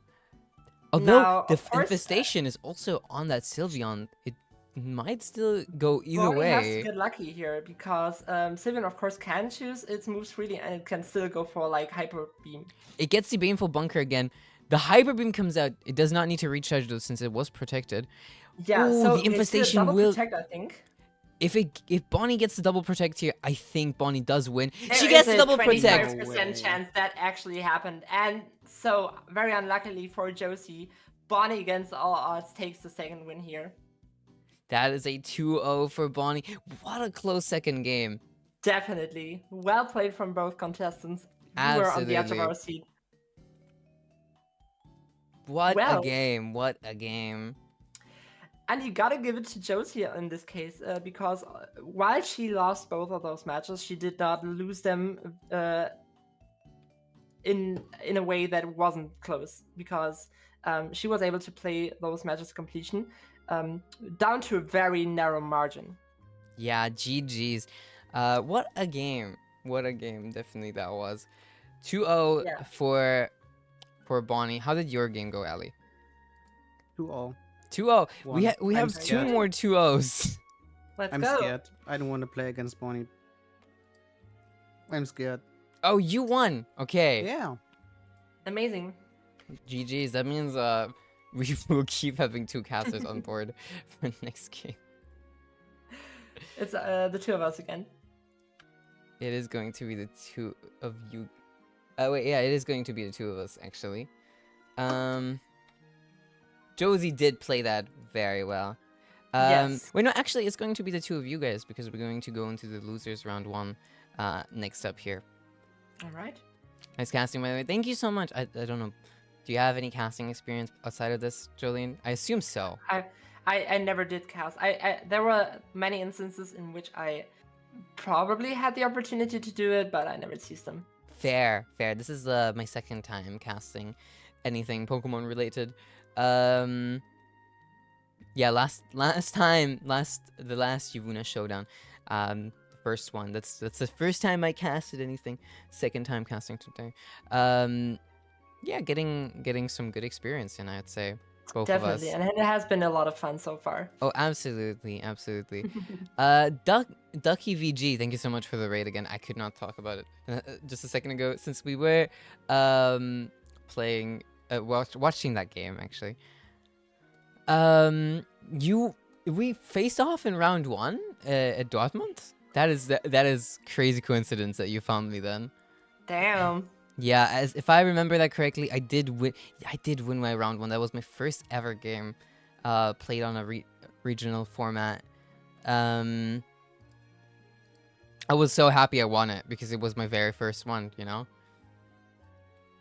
S1: Although
S3: now,
S1: the Infestation is also on that Sylveon, it might still go either way.
S3: Has to get lucky here because Sylveon, of course, can choose its moves freely, and it can still go for like Hyper Beam.
S1: It gets the Baneful Bunker again. The Hyper Beam comes out. It does not need to recharge though, since it was protected.
S3: Yeah,
S1: ooh,
S3: so
S1: the Infestation will
S3: protect, I think.
S1: If Bonnie gets the double protect here, I think Bonnie does win. She gets the double protect.
S3: 25% chance that actually happened, and so very unluckily for Josie, Bonnie against all odds takes the second win here.
S1: That is a 2-0 for Bonnie. What a close second game.
S3: Definitely. Well played from both contestants. We were on the edge of our seat.
S1: What a game. What a game.
S3: And you gotta give it to Josie in this case, because while she lost both of those matches, she did not lose them in a way that wasn't close, because she was able to play those matches to completion down to a very narrow margin.
S1: Yeah, GG's. What a game. What a game. Definitely that was. 2-0 for Bonnie. How did your game go, Ali?
S4: 2-0.
S1: 2-0. We have two more 2-0s.
S3: Let's
S4: go.
S3: I'm
S4: scared. I don't want to play against Bonnie. I'm scared.
S1: Oh, you won. Okay.
S4: Yeah.
S3: Amazing.
S1: GG's. That means we will keep having two casters on board for next game.
S3: It's the two of us again.
S1: It is going to be the two of you. Oh wait, yeah, it is going to be the two of us actually. Josie did play that very well.
S3: Yes.
S1: Wait, no, actually, it's going to be the two of you guys because we're going to go into the losers round 1 next up here.
S3: All right.
S1: Nice casting, by the way. Thank you so much. I don't know. Do you have any casting experience outside of this, Jolene? I assume so.
S3: I never did cast. There were many instances in which I probably had the opportunity to do it, but I never seized them.
S1: Fair. This is my second time casting anything Pokemon related. Yeah, the last YUWUNA Showdown, the first one. That's the first time I casted anything. Second time casting today. Yeah, getting some good experience, and I'd say both
S3: Definitely,
S1: of us.
S3: and it has been a lot of fun so far.
S1: Oh, absolutely. Ducky VG, thank you so much for the raid again. I could not talk about it just a second ago since we were playing. Watching that game actually. We faced off in round 1 at Dortmund. That is crazy coincidence that you found me then.
S3: Damn.
S1: Yeah, as if I remember that correctly, I did win. I did win my round one. That was my first ever game, played on a regional format. I was so happy I won it because it was my very first one. You know.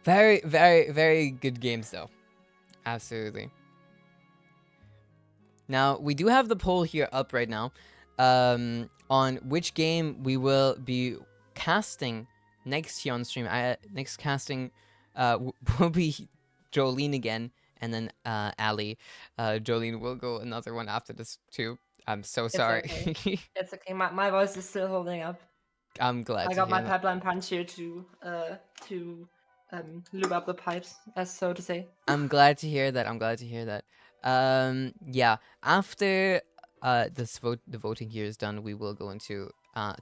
S1: Very, very, very good games though. Absolutely. Now we do have the poll here up right now, on which game we will be casting next year on stream. Next casting will be Jolene again, and then Ali. Jolene will go another one after this too. I'm so sorry.
S3: Okay. It's okay. My voice is still holding up.
S1: I'm glad
S3: I
S1: to
S3: got
S1: hear
S3: my
S1: that.
S3: pipeline punch here to lube up the pipes, as so to say.
S1: I'm glad to hear that. I'm glad to hear that. Yeah. After the voting here is done, we will go into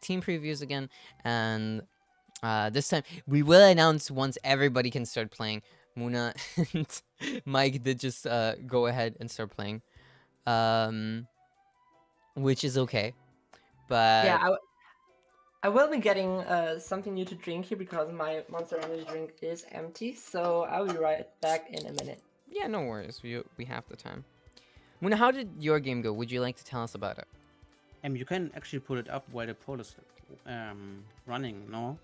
S1: team previews again, and this time we will announce once everybody can start playing. Muna and Mike did just go ahead and start playing, which is okay. But
S3: Yeah, I will be getting something new to drink here because my Monster Energy drink is empty. So I'll be right back in a minute.
S1: yeah, no worries. We have the time. Muna, how did your game go? Would you like to tell us about it?
S4: You can actually pull it up while the poll is running, no?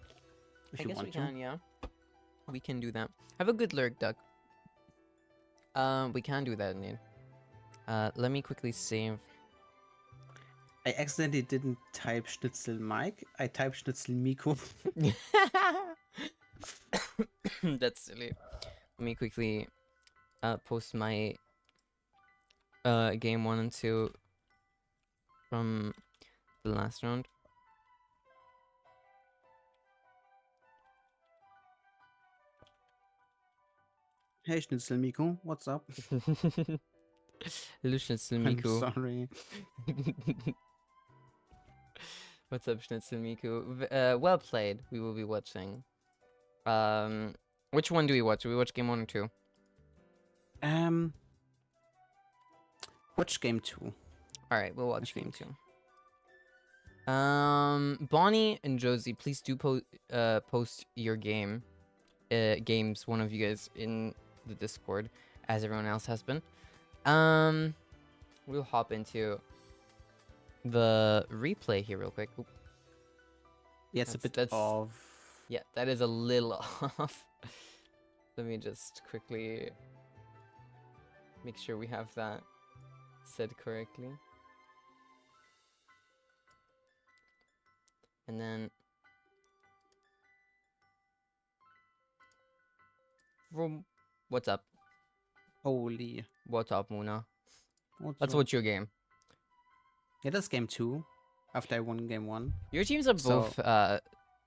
S4: If
S1: I
S4: you
S1: guess
S4: want
S1: we
S4: to.
S1: can, yeah. We can do that. Have a good lurk, Duck. We can do that, indeed. Let me quickly save.
S4: I accidentally didn't type Schnitzel Mike. I typed Schnitzel Miko.
S1: That's silly. Let me quickly post my game 1 and 2 from the last round.
S4: Hey Schnitzel Miko, what's up?
S1: Hello, Schnitzel
S4: I'm
S1: Miku.
S4: sorry.
S1: What's up, Schnitzel Miku? Well played. We will be watching. Which one do we watch? Do we watch game 1 or 2?
S4: Watch game 2.
S1: All right, we'll watch game
S4: think.
S1: 2. Bonnie and Josie, please do post your games, one of you guys, in the Discord, as everyone else has been. We'll hop into the replay here real quick. Oop.
S4: Yeah, it's a bit of.
S1: Yeah, that is a little off. Let me just quickly make sure we have that said correctly. And then what's up?
S4: Holy.
S1: What's up, Muna?
S4: Let's
S1: watch your game.
S4: Yeah, that's game 2. After I won game 1.
S1: Your teams are both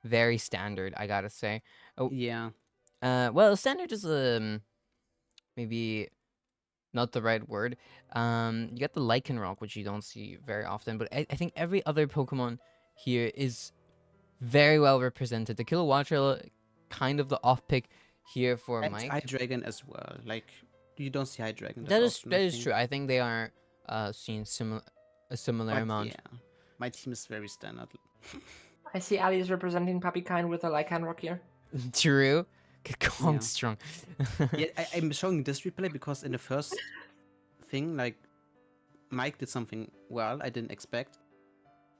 S1: very standard, I gotta say. Oh
S4: yeah.
S1: Well, standard is maybe not the right word. You got the Lycanroc, which you don't see very often, but I think every other Pokemon here is very well represented. The Kilowattrel, kind of the off pick here for
S4: And
S1: Mike.
S4: Hydreigon as well. Like, you don't see Hydreigon
S1: That is true. I think they are seen a similar amount.
S4: Yeah, my team is very standard.
S3: I see Ali is representing Puppykind with a Lycanroc here.
S1: True. Kong
S4: Yeah.
S1: strong.
S4: Yeah, I'm showing this replay because in the first thing, like, Mike did something well I didn't expect.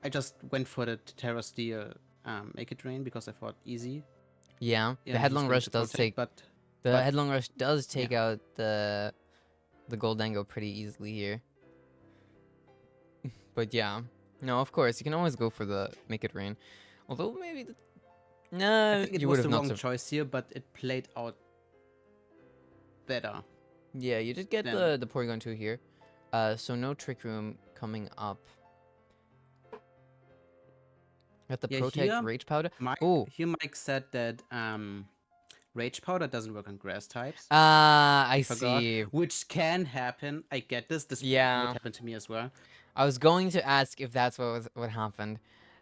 S4: I just went for the Terra Steel Make It Rain because I thought easy.
S1: Yeah,
S4: Yeah,
S1: the Headlong Rush does take.
S4: but
S1: Headlong Rush does take out the Goldango pretty easily here. But yeah, no, of course you can always go for the Make It Rain. Although maybe
S4: I think it
S1: you
S4: was
S1: would
S4: the
S1: have not.
S4: wrong choice here, but it played out better.
S1: Yeah, you did get the Porygon 2 here. So no Trick Room coming up. Got the Protect Rage Powder.
S4: Here Mike said that Rage Powder doesn't work on grass types.
S1: I see.
S4: Which can happen. I get this. This would happen to me as well.
S1: I was going to ask if that's what happened.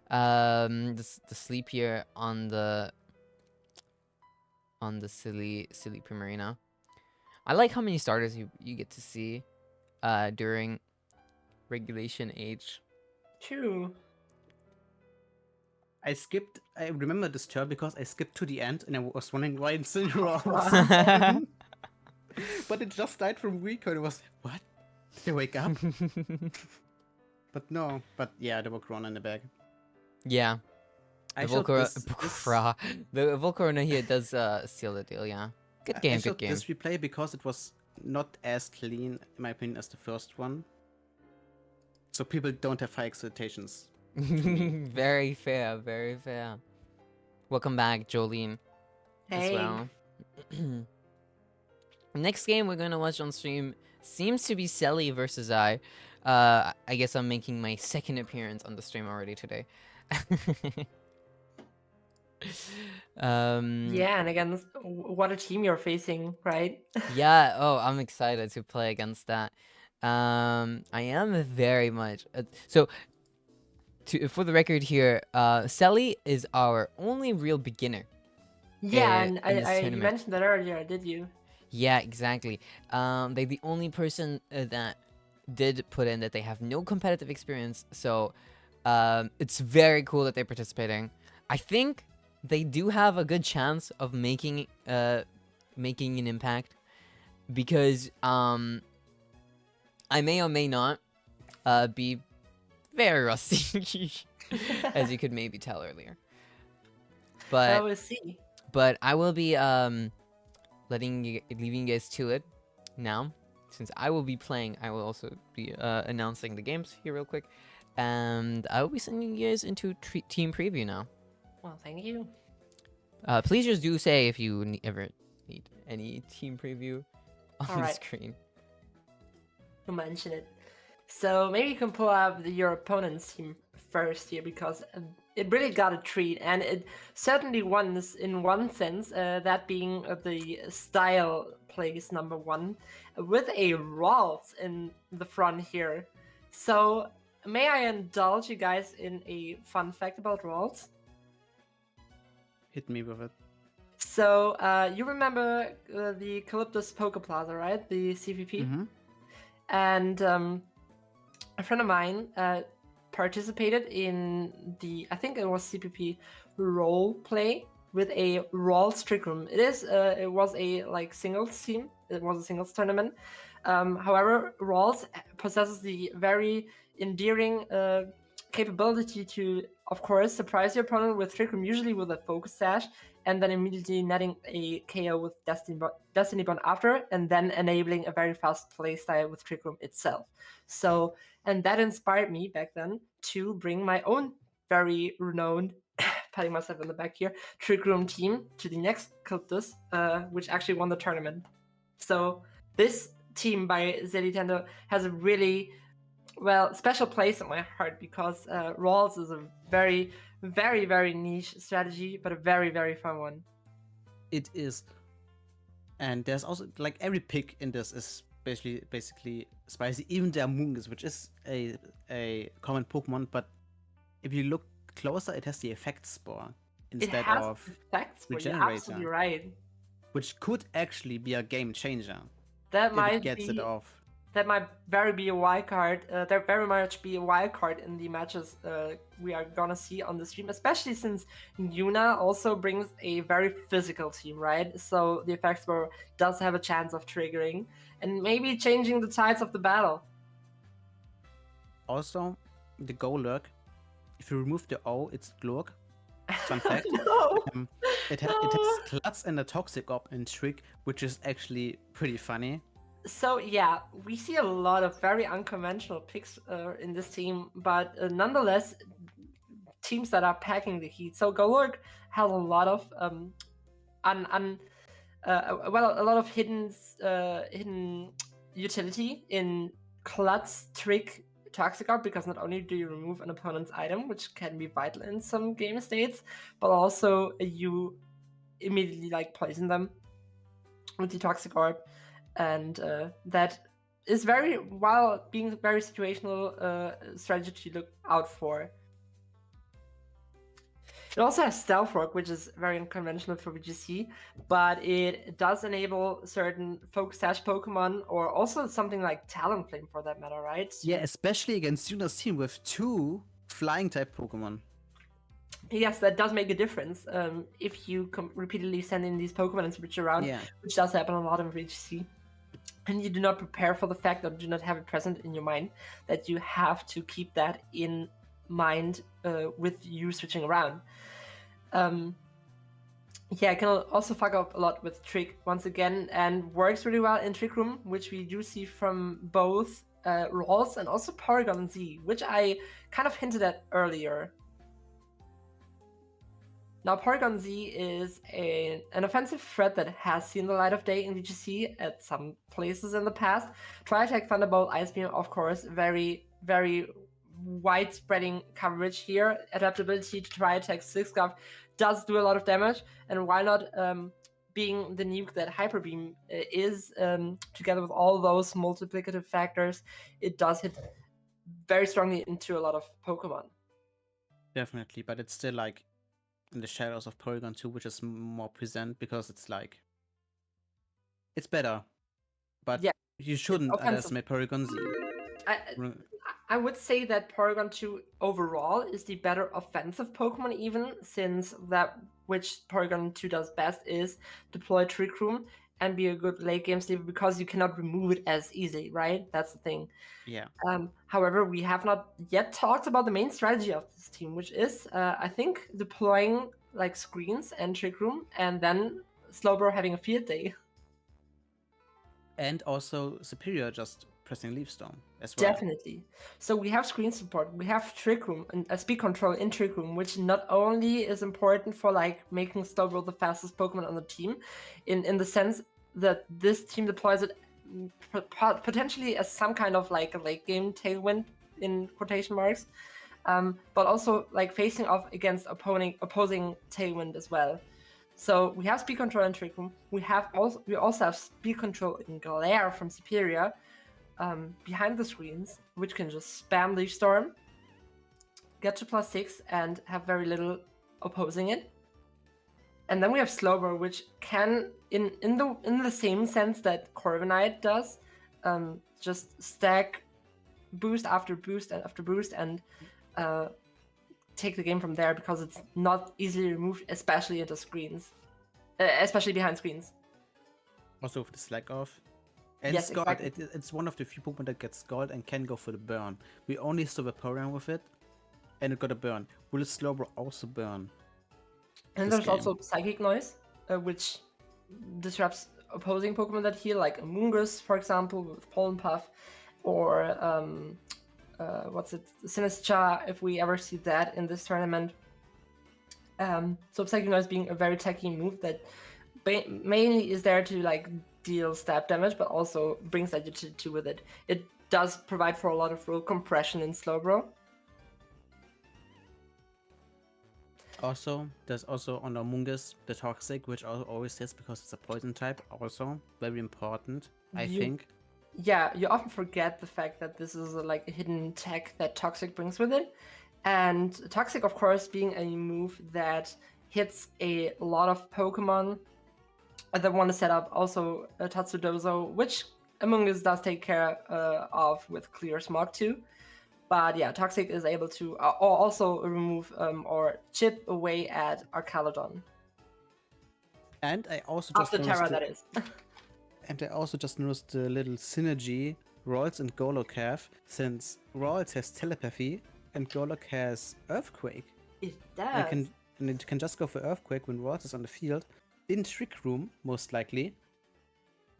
S1: The sleep here on the silly Primarina. I like how many starters you get to see during regulation age.
S3: True.
S4: I skipped. I remember this turn because I skipped to the end and I was wondering why Incineroar was on. But it just died from recall. It was what? Did I wake up? But no. But yeah, there were Corona in the bag.
S1: Yeah.
S4: I
S1: The
S4: showed this.
S1: The Volcarona here does seal the deal, yeah. Good
S4: I
S1: game,
S4: showed
S1: good game.
S4: this replay because it was not as clean, in my opinion, as the first one. So people don't have high expectations.
S1: Very fair, very fair. Welcome back, Jolene, as
S3: Hey.
S1: well. Next game we're gonna watch on stream seems to be Selly versus I. I guess I'm making my second appearance on the stream already today.
S3: Yeah, and again, what a team you're facing, right?
S1: Yeah, oh, I'm excited to play against that. I am very much so for the record here, Selly is our only real beginner.
S3: Yeah, and
S1: in this
S3: you
S1: tournament.
S3: mentioned that earlier, did you?
S1: Yeah, exactly. They're the only person that did put in that they have no competitive experience, so it's very cool that they're participating. I think they do have a good chance of making an impact because I may or may not be very rusty, as you could maybe tell earlier. But
S3: We'll see.
S1: But I will be leaving you guys to it now. Since I will be playing, I will also be announcing the games here real quick. And I will be sending you guys into team preview now.
S3: Well, thank you.
S1: Please just do say if you ever need any team preview on the
S3: Alright.
S1: screen.
S3: You mention it. So maybe you can pull up your opponent's team first here, because it really got a treat, and it certainly won in one sense, that being the style place #1, with a Rolls in the front here. So may I indulge you guys in a fun fact about Rolls?
S4: Hit me with it.
S3: So you remember the Calyptus Poke Plaza, right? The CVP?
S4: Mm-hmm.
S3: And a friend of mine participated in the, I think it was CPP role play with a Rolls Trick Room. It was a like singles team. It was a singles tournament. However, Rolls possesses the very endearing capability to, of course, surprise your opponent with Trick Room, usually with a focus sash, and then immediately netting a KO with Destiny Bond after, and then enabling a very fast playstyle with Trick Room itself. So, and that inspired me back then to bring my own very renowned, patting myself on the back here, Trick Room team to the next Calyptus, which actually won the tournament. So this team by Zelitendo has a really, well, special place in my heart, because Rolls is a very, very, very niche strategy, but a very, very fun one.
S4: It is. And there's also, like, every pick in this is basically spicy. Even the Amoonguss, which is a common Pokemon, but if you look closer, it has the effect spore instead of
S3: effects, you're absolutely right.
S4: Which could actually be a game changer.
S3: That
S4: if
S3: might
S4: it gets it off.
S3: That might very be a wild card. There very much be a wild card in the matches we are gonna see on the stream, especially since YUWUNA also brings a very physical team, right? So the effect spore does have a chance of triggering and maybe changing the tides of the battle.
S4: Also, the Golurk, if you remove the O, it's Glurk. Fun fact.
S3: No.
S4: It has Klutz and a Toxic Orb and Trick, which is actually pretty funny.
S3: So yeah, we see a lot of very unconventional picks in this team, but nonetheless, teams that are packing the heat. So Golurk has a lot of a lot of hidden utility in Klutz, Trick, Toxic Orb, because not only do you remove an opponent's item, which can be vital in some game states, but also you immediately like poison them with the Toxic Orb. And that is while being very situational strategy to look out for. It also has Stealth Rock, which is very unconventional for VGC, but it does enable certain Focus Sash Pokemon, or also something like Talonflame for that matter, right?
S4: Yeah, especially against Yuna's team with 2 flying type Pokemon.
S3: yes, that does make a difference. If you repeatedly send in these Pokemon and switch around,
S4: Yeah.
S3: which does happen a lot in VGC, and you do not prepare for the fact, or do not have it present in your mind, that you have to keep that in mind with you switching around. Yeah, it can also fuck up a lot with Trick once again, and works really well in Trick Room, which we do see from both Rolls and also Porygon Z, which I kind of hinted at earlier. Now, Porygon Z is an offensive threat that has seen the light of day in VGC at some places in the past. Tri-Attack, Thunderbolt, Ice Beam, of course, very, very wide-spreading coverage here. Adaptability to Tri-Attack, Six Scarf does do a lot of damage, and why not being the nuke that Hyper Beam is, together with all those multiplicative factors, it does hit very strongly into a lot of Pokemon.
S4: Definitely, but it's still like in the shadows of Porygon 2, which is more present because it's like it's better, but
S3: Yeah,
S4: you shouldn't
S3: offensive.
S4: underestimate Porygon Z.
S3: I would say that Porygon 2 overall is the better offensive Pokemon, even since that which Porygon 2 does best is deploy Trick Room and be a good late game sleeper, because you cannot remove it as easily, right? That's the thing.
S4: Yeah.
S3: However, we have not yet talked about the main strategy of this team, which is, I think, deploying like screens and Trick Room, and then Slowbro having a field day.
S4: And also Superior just pressing Leaf Storm as well.
S3: Definitely. So we have screen support, we have Trick Room and speed control in Trick Room, which not only is important for like making Slowbro the fastest Pokemon on the team, in the sense that this team deploys it potentially as some kind of like a late game tailwind in quotation marks, but also like facing off against opposing tailwind as well. So we have speed control in Trick Room. We also have speed control in Glare from Superior, behind the screens, which can just spam Leaf Storm, get to +6, and have very little opposing it. And then we have Slowbro, which can, in the same sense that Corviknight does, just stack boost after boost and after boost, and take the game from there, because it's not easily removed, especially into screens, especially behind screens.
S4: Also with the Slack off. And
S3: Yes,
S4: Scald,
S3: exactly.
S4: it's one of the few Pokemon that gets Scald and can go for the burn. We only saw the Porygon with it, and it got a burn. Will Slowbro also burn?
S3: And there's also Psychic Noise, which disrupts opposing Pokemon that heal, like Amoonguss, for example, with Pollen Puff, or Sinistcha, if we ever see that in this tournament. So Psychic Noise being a very techy move that mainly is there to like deal stab damage, but also brings agility with it. It does provide for a lot of roll compression in Slowbro.
S4: Also, there's also on Amoonguss the Toxic, which always hits because it's a poison type. Also, very important, I think.
S3: Yeah, you often forget the fact that this is like a hidden tech that Toxic brings with it. And Toxic, of course, being a move that hits a lot of Pokemon that want to set up also a Tatsudozo, which Amoonguss does take care of with Clear Smog too. But yeah, Toxic is able to or also remove or chip away at Arcalodon.
S4: And I also just
S3: After Terra, that is.
S4: And I also just noticed the little synergy Rolls and Golok, since Rolls has telepathy and Golok has Earthquake.
S3: It does.
S4: And it can just go for Earthquake when Rolls is on the field. In Trick Room, most likely.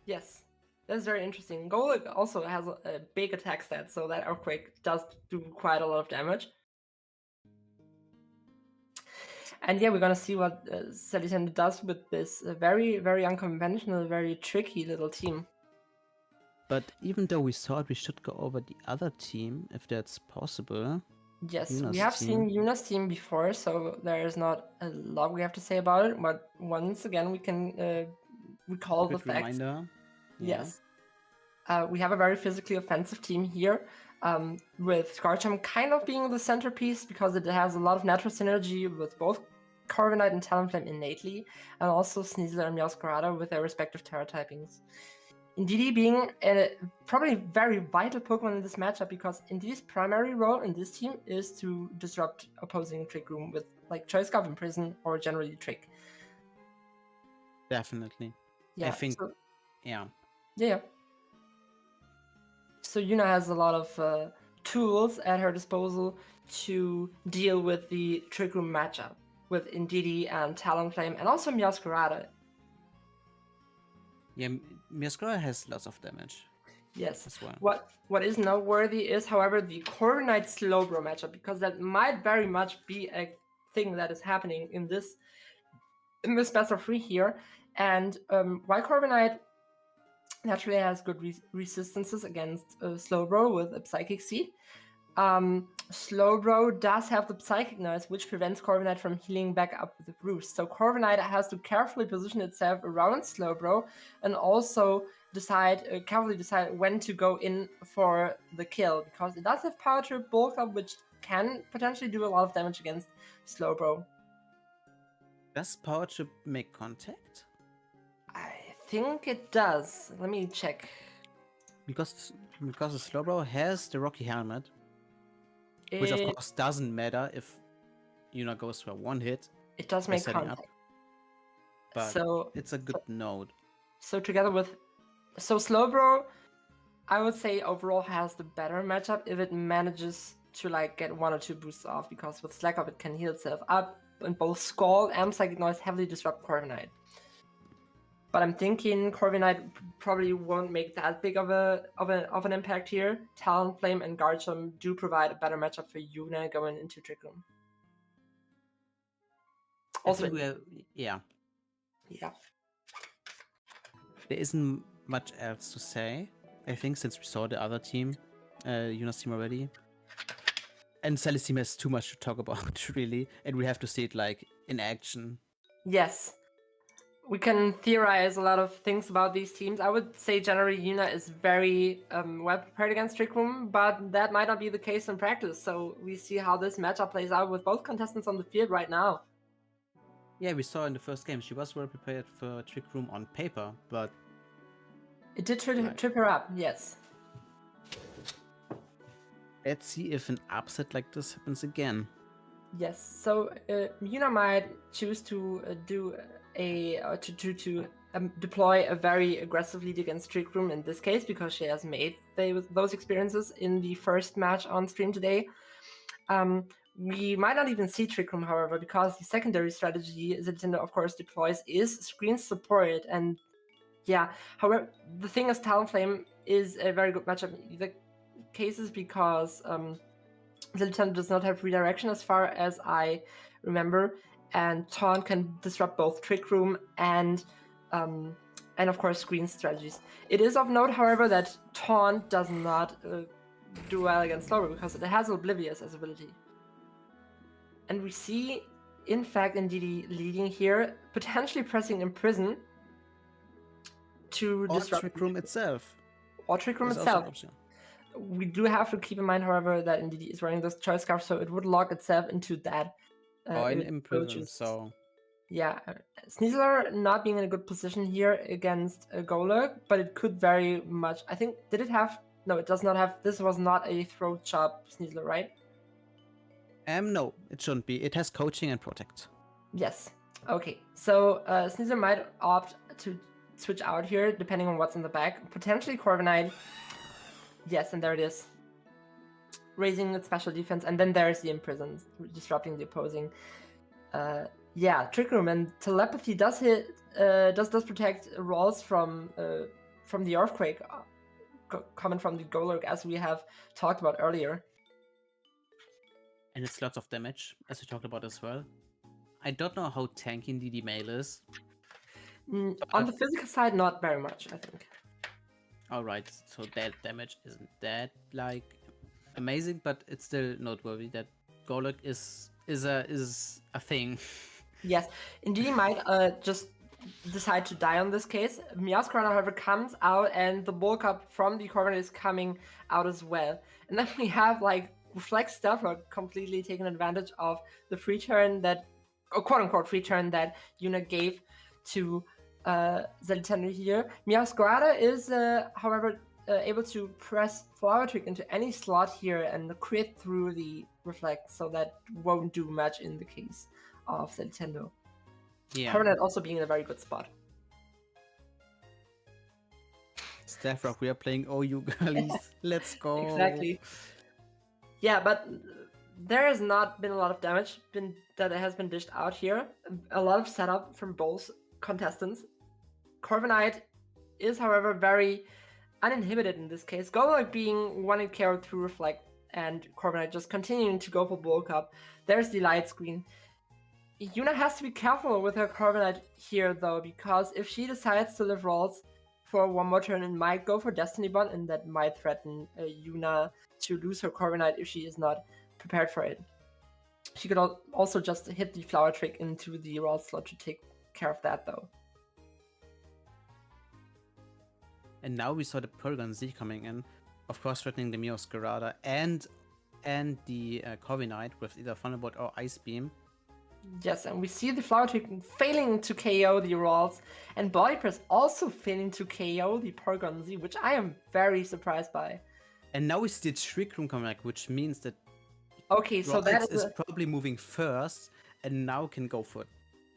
S3: Yes, that's very interesting. Golok also has a big attack stat, so that Earthquake does do quite a lot of damage. And yeah, we're gonna see what Salutendo does with this very, very unconventional, very tricky little team.
S4: But even though we thought we should go over the other team, if that's possible.
S3: Yes,
S4: Yuna's
S3: we have
S4: team.
S3: seen Yuna's team before, so there is not a lot we have to say about it. But once again, we can recall the facts.
S4: Reminder.
S3: Yes. We have a very physically offensive team here, with Scarchum kind of being the centerpiece because it has a lot of natural synergy with both Corviknight and Talonflame innately, and also Sneasler and Meowscarada with their respective Terra typings. Indeedee being a probably very vital Pokemon in this matchup, because Indeedee's primary role in this team is to disrupt opposing Trick Room with like Choice Scarf, Imprison, or generally Trick.
S4: Definitely.
S3: Yeah,
S4: I think,
S3: so,
S4: yeah.
S3: yeah. So Yuna has a lot of tools at her disposal to deal with the Trick Room matchup with Indeedee and Talonflame, and also Meowscarada.
S4: Yeah, Meowscarada has lots of damage
S3: Yes.
S4: as well.
S3: What is noteworthy is, however, the Corviknight Slowbro matchup, because that might very much be a thing that is happening in this best of 3 here. And while Corviknight naturally has good resistances against Slowbro with a Psychic Seed, Slowbro does have the Psychic Noise, which prevents Corviknight from healing back up with the Roost. So Corviknight has to carefully position itself around Slowbro and also carefully decide when to go in for the kill, because it does have Power Trip, Bulk Up, which can potentially do a lot of damage against Slowbro.
S4: Does Power Chip make contact?
S3: I think it does. Let me check.
S4: Because the Slowbro has the Rocky Helmet, which of course doesn't matter if Yuna goes for one hit.
S3: It does
S4: by
S3: make
S4: setting
S3: contact.
S4: up, but
S3: So
S4: it's a good node.
S3: So together with, Slowbro, I would say overall has the better matchup if it manages to like get 1 or 2 boosts off, because with Slack Up it can heal itself up, and both Scald and Psychic Noise heavily disrupt Corviknight. But I'm thinking Corviknight probably won't make that big of an impact here. Talonflame and Garchomp do provide a better matchup for Yuna going into Trick Room. Also,
S4: yeah.
S3: Yeah.
S4: There isn't much else to say, I think, since we saw the other team, Yuna's team already. And Sally's team has too much to talk about, really, and we have to see it like in action.
S3: Yes. We can theorize a lot of things about these teams. I would say generally Yuna is very well prepared against Trick Room, but that might not be the case in practice. So we see how this matchup plays out with both contestants on the field right now.
S4: Yeah, we saw in the first game she was well prepared for Trick Room on paper, but
S3: it did trip her up, yes.
S4: Let's see if an upset like this happens again.
S3: Yes, so Yuna might choose to deploy a very aggressive lead against Trick Room in this case, because she has made those experiences in the first match on stream today. We might not even see Trick Room, however, because the secondary strategy Nintendo, of course, deploys is screen support. And yeah, however, the thing is, Talonflame is a very good matchup in the cases because Nintendo does not have redirection as far as I remember, and Taunt can disrupt both Trick Room and of course screen strategies. It is of note, however, that Taunt does not do well against Slowbro because it has Oblivious as ability. And we see, in fact, Indeedee leading here, potentially pressing Imprison to disrupt
S4: Trick Room itself.
S3: Or Trick Room itself. We do have to keep in mind, however, that Indeedee is wearing this Choice Scarf, so it would lock itself into that.
S4: In Imprison, so...
S3: Yeah, Sneasler not being in a good position here against Golurk, but it could very much... I think, did it have... No, it does not have... This was not a throat chop Sneasler, right?
S4: No, it shouldn't be. It has Coaching and Protect.
S3: Yes. Okay, so Sneasler might opt to switch out here, depending on what's in the back. Potentially Corviknight. Yes, and there it is. Raising its special defense, and then there's the Imprison, disrupting the opposing. Yeah, Trick Room and Telepathy does protect rolls from the Earthquake coming from the Golurk, as we have talked about earlier.
S4: And it's lots of damage, as we talked about as well. I don't know how tanky Indeedee Male is.
S3: On the physical side, not very much, I think.
S4: Alright, so that damage isn't that like amazing, but it's still noteworthy that Golurk is a thing.
S3: Yes, Indeedee might just decide to die on this case. Meowscarada, however, comes out, and the bulk up from the Corviknight is coming out as well. And then we have like Reflect Stealthrock completely taking advantage of the free turn that, or quote unquote free turn that Yuna gave to Zelitendo here. Meowscarada is, however, able to press Flower Trick into any slot here and crit through the Reflect, so that won't do much in the case of Zelitendo.
S4: Yeah.
S3: Coronet also being in a very good spot.
S4: Staff Rock, we are playing OU girlies. Let's go.
S3: Exactly. Yeah, but there has not been a lot of damage that has been dished out here. A lot of setup from both contestants. Corviknight is, however, very uninhibited in this case. Golurk being one-hit KO through Reflect, and Corviknight just continuing to go for bulk up. There's the light screen. Yuna has to be careful with her Corviknight here, though, because if she decides to live rolls for one more turn, it might go for Destiny Bond, and that might threaten Yuna to lose her Corviknight if she is not prepared for it. She could also just hit the Flower Trick into the roll slot to take care of that, though.
S4: And now we saw the Porygon Z coming in, of course threatening the Meowscarada and the Corviknight with either Thunderbolt or Ice Beam.
S3: Yes, and we see the Flower Trick failing to KO the rolls, and Body Press also failing to KO the Porygon Z, which I am very surprised by.
S4: And now we see the Trick Room coming back, which means that
S3: Okay, so that
S4: is probably moving first, and now can go for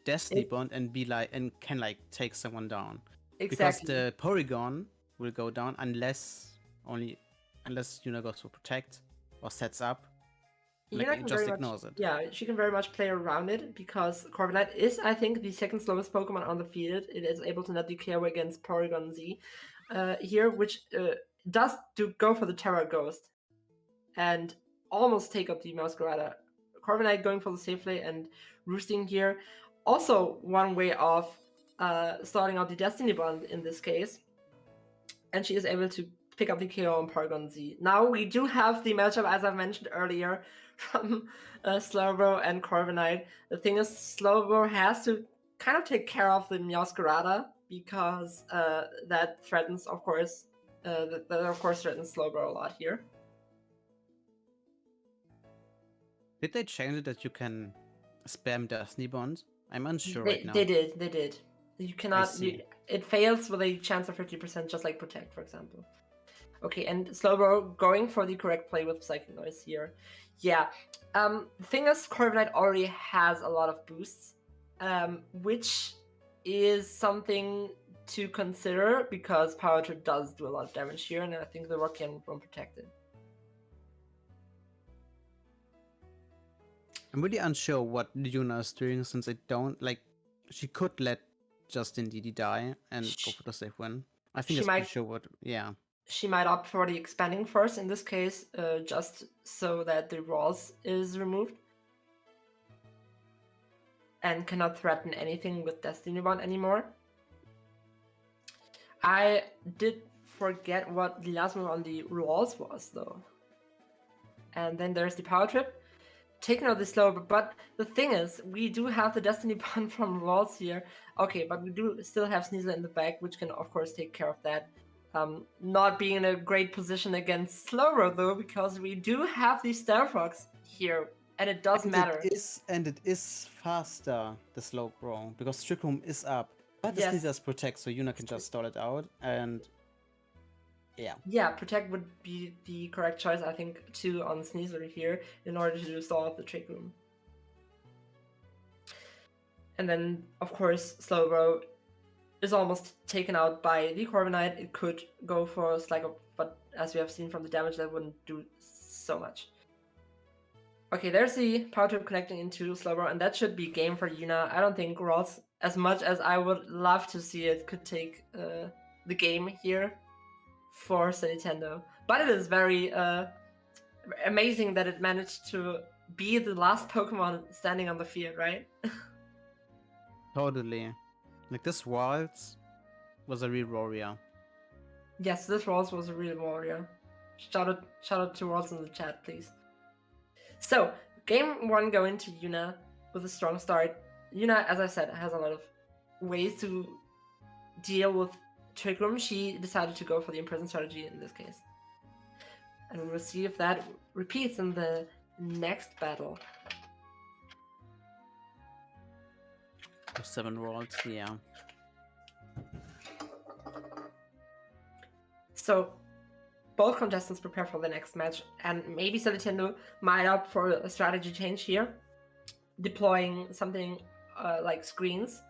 S4: Destiny Bond and be like and can like take someone down.
S3: Exactly.
S4: Because the Porygon will go down unless Yuna goes for Protect or sets up. Like,
S3: Yuna
S4: it
S3: can
S4: just
S3: very
S4: ignores
S3: much,
S4: it.
S3: Yeah, she can very much play around it because Corviknight is, I think, the second slowest Pokemon on the field. It is able to not declare against Porygon Z here, which does go for the Terra Ghost and almost take up the Meowscarada. Corviknight going for the safe play and roosting here. Also, one way of starting out the Destiny Bond in this case. And she is able to pick up the KO on Porygon Z. Now we do have the matchup, as I mentioned earlier, from Slowbro and Corviknight. The thing is, Slowbro has to kind of take care of the Meowscarada because that threatens, of course, threatens Slowbro a lot here.
S4: Did they change it that you can spam Destiny Bond? I'm unsure
S3: They
S4: right now.
S3: did. You cannot. It fails with a chance of 50%, just like Protect, for example. Okay, and Slowbro going for the correct play with Psychic Noise here. Yeah. The thing is, Corviknight already has a lot of boosts, which is something to consider because Power Trip does do a lot of damage here, and I think the Rock Cannon won't protect it.
S4: I'm really unsure what Yuna is doing since I don't like. She could let Justin DD die and go for the safe win. I think it's pretty sure what. Yeah.
S3: She might opt for the expanding first in this case, just so that the Rolls is removed and cannot threaten anything with Destiny Bond anymore. I did forget what the last move on the Rolls was, though. And then there's the Power Trip. Taking out the Slowbro, but the thing is, we do have the Destiny Bond from Rolls here. Okay, but we do still have Sneasel in the back, which can, of course, take care of that. Not being in a great position against Slowbro, though, because we do have these Stealth Rocks here, and it does matter.
S4: It is faster, the Slowbro, because Trick Room is up. But the Sneasel's Protect, so Yuna can just stall it out, and yeah.
S3: Yeah, Protect would be the correct choice, I think, too, on Sneasel here, in order to stall out the Trick Room. And then, of course, Slowbro is almost taken out by the Corviknight. It could go for a Slag Up, but as we have seen from the damage, that wouldn't do so much. Okay, there's the Power Trip connecting into Slowbro, and that should be game for Yuna. I don't think Rolls, as much as I would love to see it, could take the game here for Nintendo. But it is very amazing that it managed to be the last Pokemon standing on the field, right?
S4: Totally. Like, this Waltz was a real warrior.
S3: Yes, this Waltz was a real warrior. Shout out to Waltz in the chat, please. So, game 1 going to Yuna with a strong start. Yuna, as I said, has a lot of ways to deal with Trick Room. She decided to go for the Imprison strategy in this case. And we'll see if that repeats in the next battle.
S4: 7 rolls, yeah.
S3: So both contestants prepare for the next match, and maybe Nintendo might opt for a strategy change here, deploying something like screens.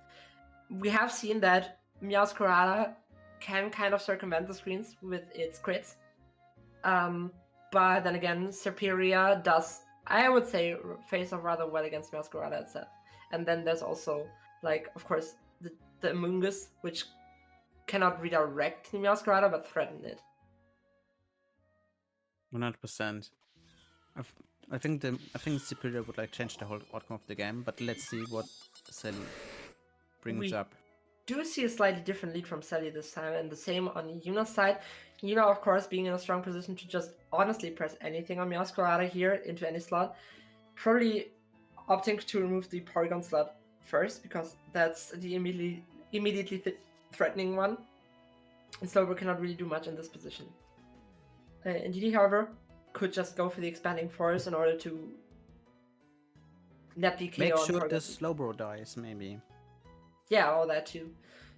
S3: We have seen that Meowscarada can kind of circumvent the screens with its crits. But then again, Superior does, I would say, face off rather well against Meowscarada itself. And then there's also, like, of course, the Amoonguss, which cannot redirect the Meowscarada, but threaten it.
S4: 100%. I think Superior would like change the whole outcome of the game, but let's see what Sally brings up.
S3: Do see a slightly different lead from Sally this time, and the same on Yuna's side. Yuna, of course, being in a strong position to just honestly press anything on Meowscarada here into any slot. Probably opting to remove the Porygon slot first, because that's the immediately threatening one. And Slowbro cannot really do much in this position. Indeed, however, could just go for the Expanding Force in order to net the KO.
S4: Make
S3: on
S4: sure
S3: Porygon.
S4: the Slowbro dies, maybe.
S3: Yeah, all that too.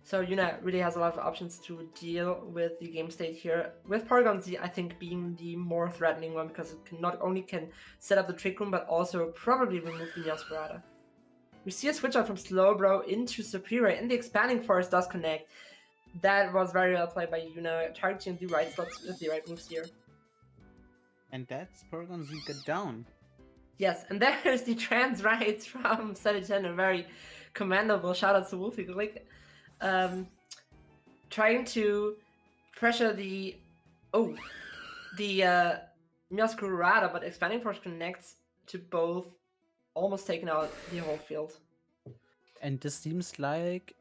S3: So Yuna really has a lot of options to deal with the game state here. With Porygon Z, I think being the more threatening one, because it can not only can set up the Trick Room, but also probably remove the Meowscarada. We see a switch out from Slowbro into Superior, and the Expanding Force does connect. That was very well played by Yuna, targeting the right slots with the right moves here.
S4: And that's Porygon Z get down.
S3: Yes, and there's the trans rights from Nintendo, very commendable. Shout out to Wolfie Glick. Trying to pressure the Meowscarada, but Expanding Force connects to both, almost taking out the whole field.
S4: And this seems like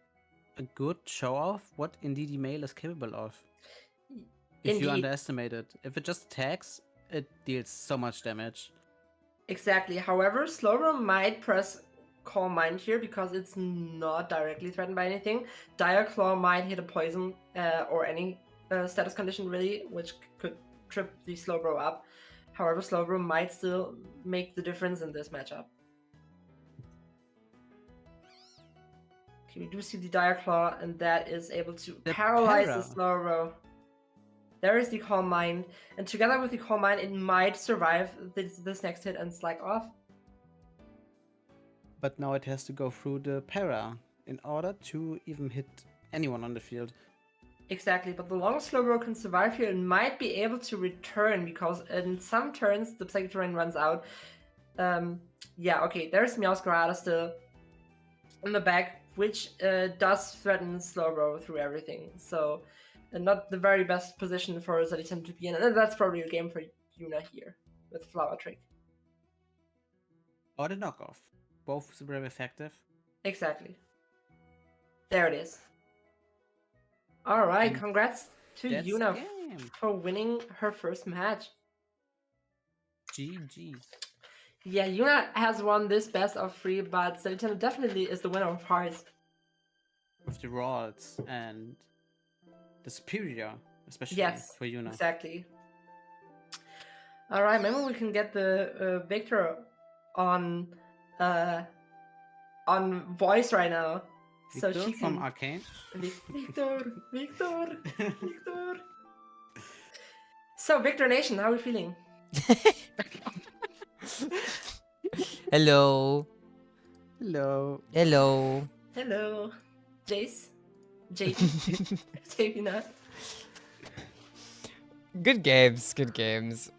S4: a good show off what Indeedee Male is capable of. If you underestimate it. If it just attacks, it deals so much damage.
S3: Exactly. However, Slowbro might press Calm Mind here because it's not directly threatened by anything. Dire Claw might hit a poison or any status condition really, which could trip the Slowbro up. However, Slowbro might still make the difference in this matchup. Okay, we do see the Dire Claw, and that is able to paralyze the Slowbro. There is the Calm Mind, and together with the Calm Mind, it might survive this next hit and slack off.
S4: But now it has to go through the para in order to even hit anyone on the field.
S3: Exactly, but the longer Slowbro can survive here, it might be able to return, because in some turns the Psychic Terrain runs out. Yeah, okay, there's Meowscarada still in the back, which does threaten Slowbro through everything. So, not the very best position for Zalitan to be in, and that's probably a game for Yuna here with Flower Trick.
S4: Or the knockoff. Both very effective.
S3: Exactly. There it is. Alright, congrats to Yuna for winning her first match.
S4: GG's.
S3: Yeah, Yuna has won this best of 3, but Zalitan definitely is the winner of hearts.
S4: With the Rolls and the Superior, especially for Yuna.
S3: Exactly. Alright, maybe we can get the Victor on voice right now.
S4: Victor
S3: so she
S4: from
S3: can...
S4: Arcane.
S3: Victor. So, Victor Nation, how are we feeling?
S1: Hello.
S4: Hello.
S1: Hello.
S3: Hello. Jace? JP? JP not?
S1: Good games, good games.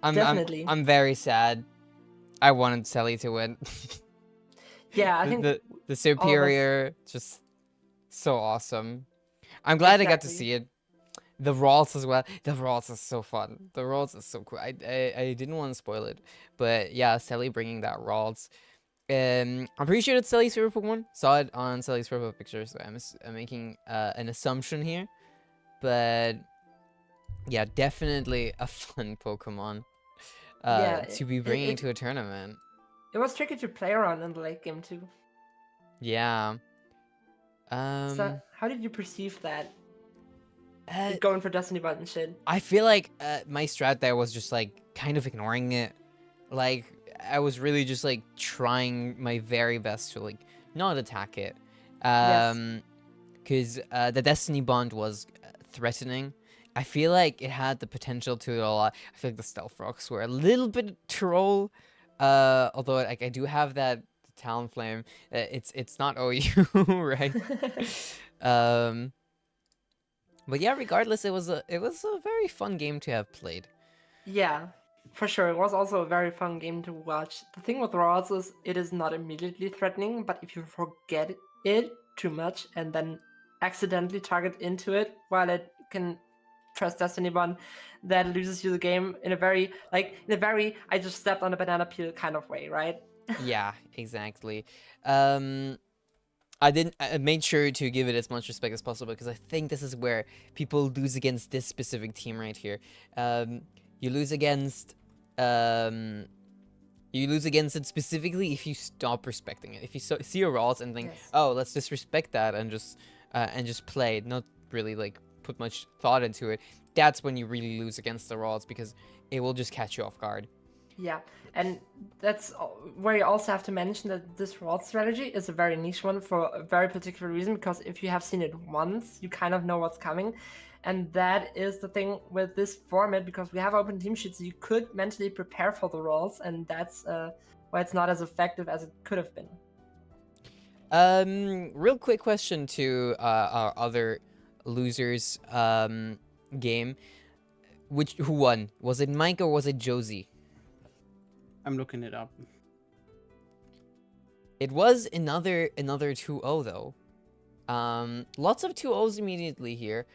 S3: Definitely.
S1: I'm very sad. I wanted Sally to win.
S3: Yeah, I think
S1: the Superior, just so awesome. I'm glad I got to see it. The Rolls as well. The Rolls is so fun. The Rolls is so cool. I didn't want to spoil it, but yeah, Sally bringing that Rolls. I'm pretty sure it's Sally's favorite Pokemon. Saw it on Sally's profile picture, so I'm making an assumption here, but yeah, definitely a fun Pokemon to be bringing to a tournament.
S3: It was tricky to play around in the late game too.
S1: Yeah.
S3: So how did you perceive that? Going for Destiny button shit.
S1: I feel like my strat there was just like kind of ignoring it. Like I was really just like trying my very best to like not attack it. Because the Destiny Bond was threatening, I feel like it had the potential to a lot. I feel like the stealth rocks were a little bit troll. Although like I do have that talon flame. It's not OU, right? Um, but yeah, regardless, it was a very fun game to have played.
S3: Yeah, for sure. It was also a very fun game to watch. The thing with rods is it is not immediately threatening, but if you forget it too much and then accidentally target into it while it can press Destiny 1, that loses you the game in a very I just stepped on a banana peel kind of way, right?
S1: Yeah, exactly. I made sure to give it as much respect as possible because I think this is where people lose against this specific team right here. You lose against it specifically if you stop respecting it. If you see a Rawls and think,
S3: Yes.
S1: oh, let's disrespect that and just play, not really like put much thought into it. That's when you really lose against the Rawls because it will just catch you off guard.
S3: Yeah, and that's where you also have to mention that this rod strategy is a very niche one for a very particular reason, because if you have seen it once, you kind of know what's coming. And that is the thing with this format, because we have open team sheets, you could mentally prepare for the roles, and that's why it's not as effective as it could have been.
S1: Real quick question to our other losers game. Who won? Was it Mike or was it Josie?
S4: I'm looking it up.
S1: It was another 2-0 though. Lots of 2-0s immediately here.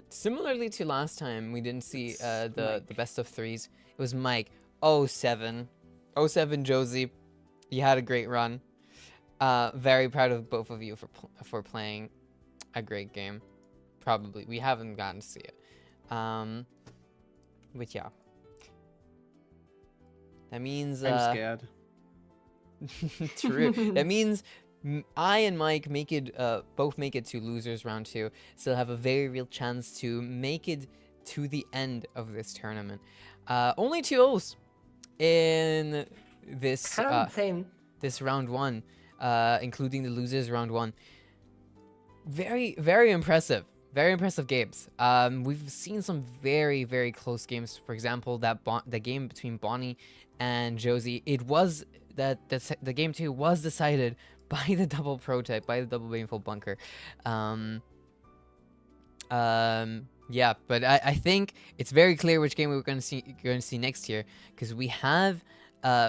S1: Similarly to last time, we didn't see the best of threes. It was Mike. 0-7 Josie. You had a great run. Very proud of both of you for playing a great game. Probably we haven't gotten to see it. But yeah. That means
S4: I'm scared.
S1: True. That means I and Mike both make it to losers round 2. Still have a very real chance to make it to the end of this tournament. Only 2-0s in this
S3: Kind of insane.
S1: this round 1, including the losers round 1. Very, very impressive. Very impressive games. We've seen some very, very close games. For example, the game between Bonnie and Josie. It was the game 2 was decided by the double protect, by the double baneful bunker. Yeah, but I think it's very clear which game we're going to see next year, because we have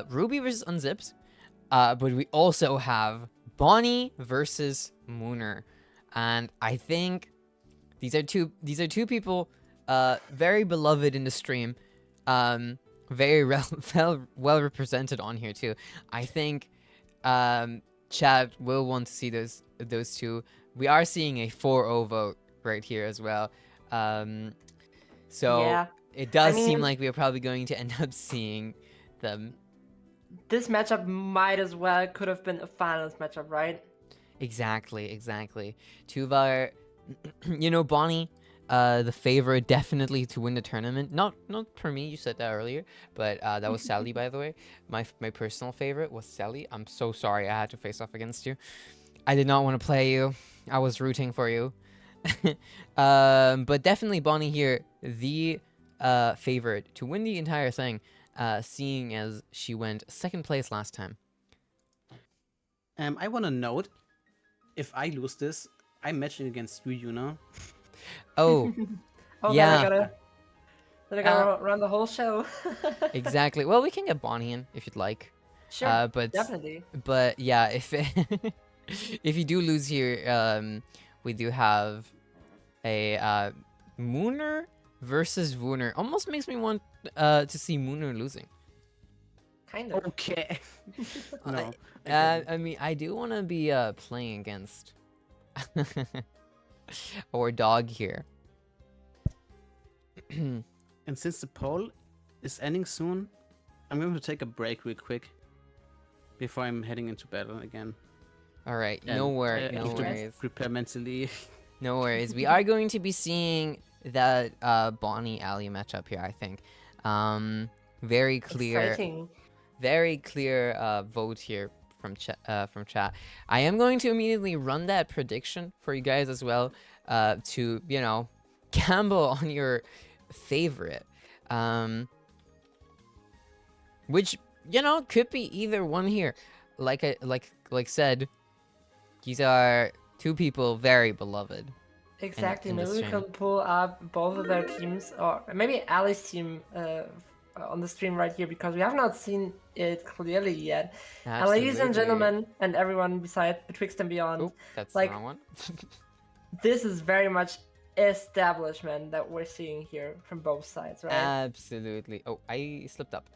S1: Ruby versus Unzipped, but we also have Bonnie versus Mooner, and I think these are two people very beloved in the stream, very well represented on here too. I think chat will want to see those two. We are seeing a 4-0 vote right here as well. So
S3: Yeah.
S1: it does seem
S3: mean,
S1: like we are probably going to end up seeing them.
S3: This matchup might as well could have been a finals matchup, right?
S1: Exactly. Two of our, Bonnie, the favorite definitely to win the tournament. Not for me, you said that earlier, but that was Sally, by the way. My personal favorite was Sally. I'm so sorry I had to face off against you. I did not want to play you. I was rooting for you. But definitely Bonnie here, the favorite to win the entire thing, seeing as she went second place last time.
S4: I want to note, if I lose this, I'm matching against YUWUNA.
S1: Oh,
S3: Oh,
S1: yeah.
S3: Then I gotta run the whole show.
S1: Exactly. Well, we can get Bonnie in if you'd like.
S3: Sure,
S1: But
S3: definitely.
S1: But yeah, if if you do lose here, we do have a Mooner versus Wooner. Almost makes me want to see Mooner losing.
S3: Kind of.
S4: Okay. No.
S1: I mean, I do want to be playing against our dog here.
S4: And since the poll is ending soon, I'm going to take a break real quick before I'm heading into battle again.
S1: All right,
S4: And,
S1: no
S4: I need to
S1: worries.
S4: prepare mentally.
S1: No worries. We are going to be seeing that Bonnie Ali matchup here, I think. Very clear.
S3: Exciting.
S1: Very clear vote here from chat. I am going to immediately run that prediction for you guys as well, to gamble on your favorite. Which, you know, could be either one here. Like said, these are two people very beloved.
S3: Exactly.
S1: In
S3: Maybe
S1: this
S3: we
S1: stream.
S3: can pull up both of their teams, or maybe Ali's team on the stream right here, because we have not seen it clearly yet. And ladies and
S1: Absolutely.
S3: gentlemen, and everyone beside Betwixt and Beyond,
S1: Oh, that's
S3: like,
S1: the wrong one.
S3: this is very much establishment that we're seeing here from both sides, right?
S1: Absolutely. Oh, I slipped up.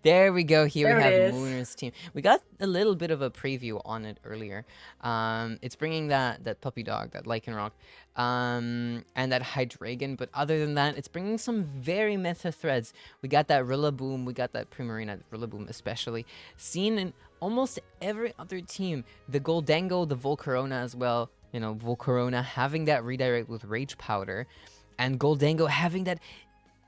S1: There we go. Here
S3: There
S1: we
S3: it
S1: have
S3: is.
S1: Mooner's team. We got a little bit of a preview on it earlier. It's bringing that puppy dog, that Lycanroc, and that Hydreigon. But other than that, it's bringing some very meta threads. We got that Rillaboom. We got that Primarina, Rillaboom especially, seen in almost every other team. The Goldango, the Volcarona as well. You know, Volcarona having that redirect with Rage Powder, and Goldango having that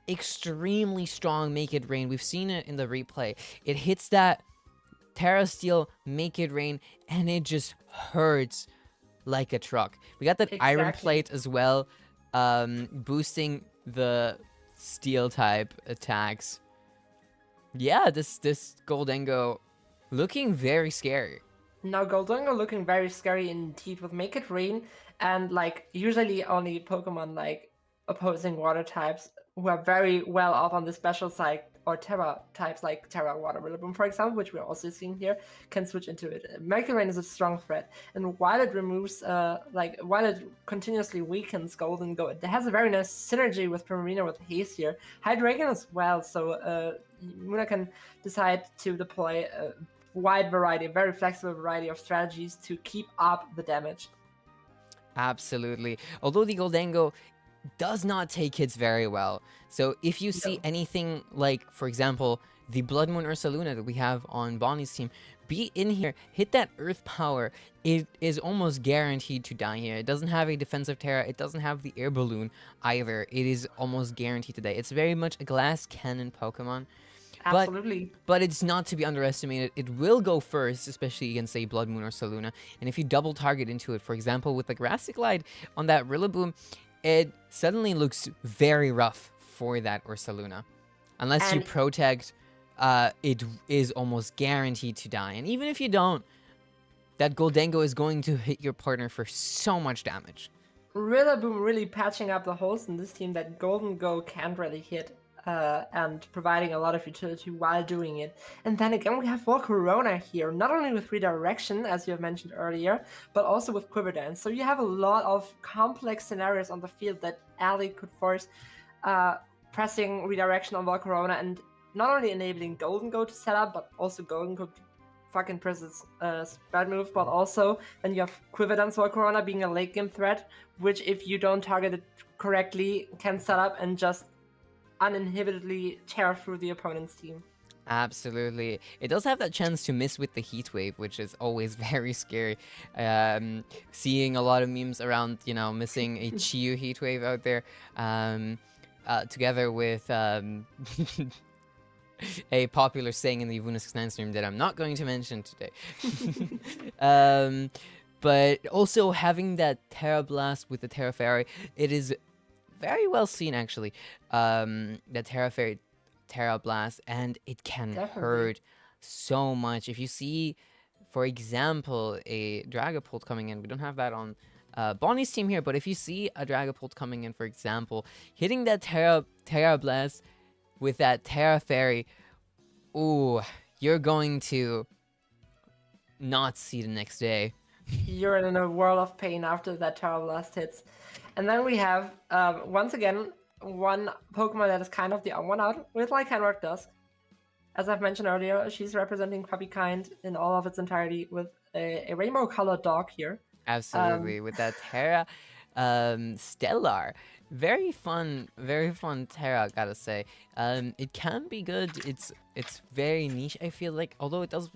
S1: extremely strong Make It Rain. We've seen it in the replay. It hits that Terra Steel Make It Rain, and it just hurts like a truck. We got that Iron
S3: Exactly.
S1: Plate as well, boosting the Steel type attacks. Yeah, this Goldango looking very scary.
S3: Now Goldango looking very scary indeed with Make It Rain, and like usually only Pokemon like opposing water types who are very well off on the special side, or Terra types like Terra Water Rillaboom, for example, which we're also seeing here, can switch into it. Make It Rain is a strong threat, and while it removes while it continuously weakens Goldango, it has a very nice synergy with Primarina with Haze here. Hydreigon as well, so Muna can decide to deploy a wide variety, a very flexible variety of strategies to keep up the damage.
S1: Absolutely. Although the Goldango does not take hits very well. So if you see
S3: No.
S1: anything like, for example, the Blood Moon Ursaluna that we have on Bonnie's team, be in here, hit that Earth Power, it is almost guaranteed to die here. It doesn't have a defensive Terra, it doesn't have the Air Balloon either. It is almost guaranteed to die. It's very much a glass cannon Pokemon.
S3: Absolutely.
S1: But it's not to be underestimated. It will go first, especially against, say, Blood Moon or Saluna. And if you double target into it, for example, with the Grassy Glide on that Rillaboom, it suddenly looks very rough for that Ursaluna. Unless you
S3: And-
S1: protect, it is almost guaranteed to die. And even if you don't, that Goldango is going to hit your partner for so much damage.
S3: Rillaboom really patching up the holes in this team that Goldango can't really hit, and providing a lot of utility while doing it. And then again, we have Volcarona here, not only with redirection, as you have mentioned earlier, but also with Quiver Dance. So you have a lot of complex scenarios on the field that Ali could force, pressing redirection on Volcarona, and not only enabling Goldango to set up, but also Goldango to fucking press its spread move, but also then you have Quiver Dance Volcarona being a late game threat, which if you don't target it correctly, can set up and just uninhibitedly tear through the opponent's team.
S1: Absolutely. It does have that chance to miss with the Heat Wave, which is always very scary. Seeing a lot of memes around, you know, missing a Chiyu Heat Wave out there, together with a popular saying in the YUWUNA 69 stream that I'm not going to mention today. But also having that Terra Blast with the Terra Fairy, it is very well seen actually. The Terra Fairy, Terra Blast, and it can
S3: Definitely.
S1: hurt so much. If you see, for example, a Dragapult coming in, we don't have that on Bonnie's team here, but if you see a Dragapult coming in, for example, hitting that Terra Blast with that Terra Fairy, ooh, you're going to not see the next day.
S3: You're in a world of pain after that Terra Blast hits. And then we have, once again, one Pokemon that is kind of the odd one out with Lycanroc Dusk. As I've mentioned earlier, she's representing Puppykind in all of its entirety with a rainbow-colored dog here.
S1: Absolutely, with that Terra Stellar. Very fun Terra, gotta say. It can be good. It's very niche, I feel like, although it does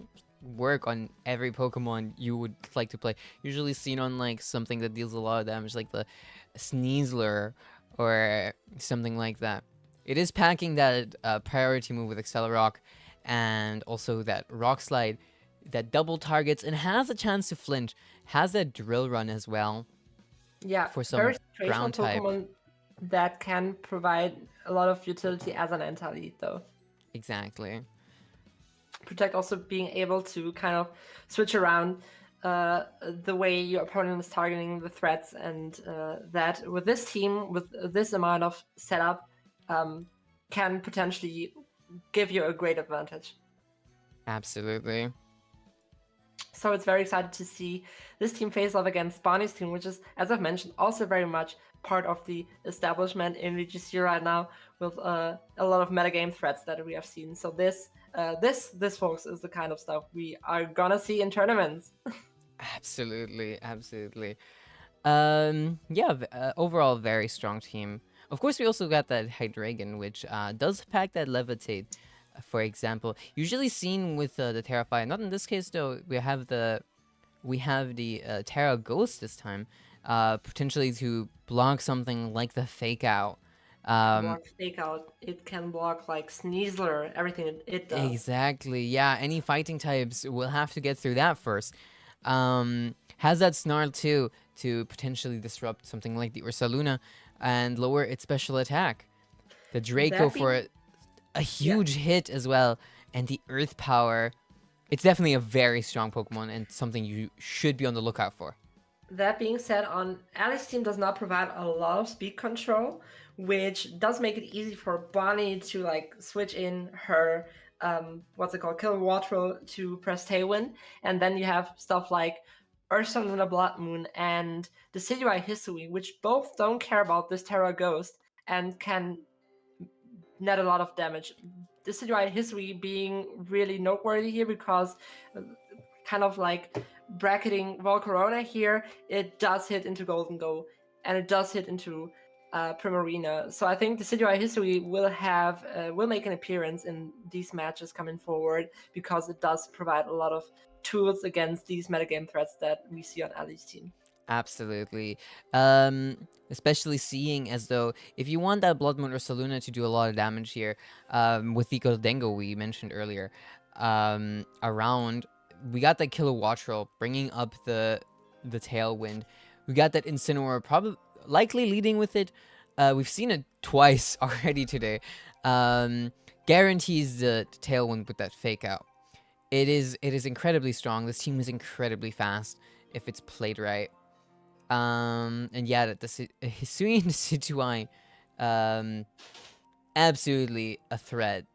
S1: work on every Pokemon you would like to play. Usually seen on like something that deals a lot of damage, like the Sneasler or something like that. It is packing that priority move with Accelerock, and also that Rock Slide that double targets and has a chance to flinch. Has that Drill Run as well.
S3: Yeah,
S1: for some
S3: very situational
S1: ground type.
S3: Pokemon that can provide a lot of utility as an anti-lead, though.
S1: Exactly.
S3: Protect also being able to kind of switch around the way your opponent is targeting the threats, and that with this team, with this amount of setup, can potentially give you a great advantage.
S1: Absolutely.
S3: So it's very excited to see this team face off against Bonnie's team, which is, as I've mentioned, also very much part of the establishment in VGC right now, with a lot of metagame threats that we have seen. So this, folks, is the kind of stuff we are gonna see in tournaments.
S1: Absolutely. Absolutely. Yeah, overall, very strong team. Of course, we also got that Hydreigon, which does pack that Levitate, for example. Usually seen with the Terrify. Not in this case, though. We have the Terra Ghost this time, potentially to block something like the Fake Out.
S3: Block Fake Out. It can block like Sneasler, everything it does.
S1: Exactly. Yeah, any fighting types will have to get through that first. Has that Snarl too to potentially disrupt something like the Ursaluna and lower its special attack. The Draco
S3: That being-
S1: for a huge hit as well, and the Earth Power. It's definitely a very strong Pokemon and something you should be on the lookout for.
S3: That being said, on Ali's team does not provide a lot of speed control, which does make it easy for Bonnie to like switch in her Kill Water to press Tailwind, and then you have stuff like Ursaluna Blood Moon and Decidueye Hisui, which both don't care about this Terra Ghost and can net a lot of damage. Decidueye Hisui being really noteworthy here because kind of like bracketing Volcarona here, it does hit into Golden Go and it does hit into Primarina. So I think Decidueye History will make an appearance in these matches coming forward because it does provide a lot of tools against these metagame threats that we see on Ali's team.
S1: Absolutely. Especially seeing as though if you want that Blood Moon or Saluna to do a lot of damage here, with the Goldengo we mentioned earlier, around, we got that Kilowattrel bringing up the Tailwind. We got that Incineroar probably likely leading with it. We've seen it twice already today. Guarantees the Tailwind with that Fake Out. It is incredibly strong. This team is incredibly fast if it's played right. And yeah, the Hisui and Decidueye, absolutely a threat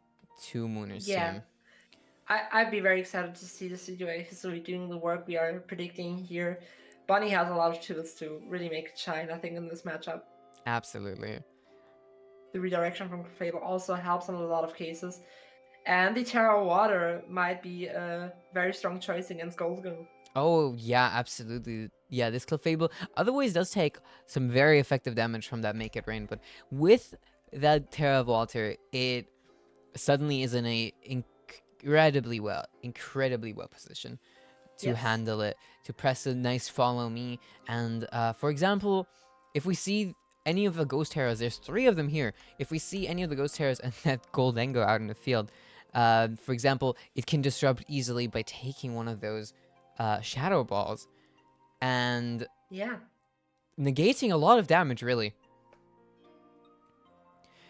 S1: to Mooner's team.
S3: I'd be very excited to see the Decidueye History doing the work we are predicting here. Bonnie has a lot of tools to really make it shine, I think, in this matchup.
S1: Absolutely.
S3: The redirection from Fable also helps in a lot of cases. And the Terra Water might be a very strong choice against Golden.
S1: Oh, yeah, absolutely. Yeah, this Clefable otherwise does take some very effective damage from that Make It Rain, but with that Terra Water, it suddenly is in a incredibly well positioned to handle it, to press a nice Follow Me. And for example, if we see any of the Ghost Terras, there's 3 of them here. If we see any of the Ghost Terras and that Goldengo out in the field, for example, it can disrupt easily by taking one of those Shadow Balls and negating a lot of damage, really.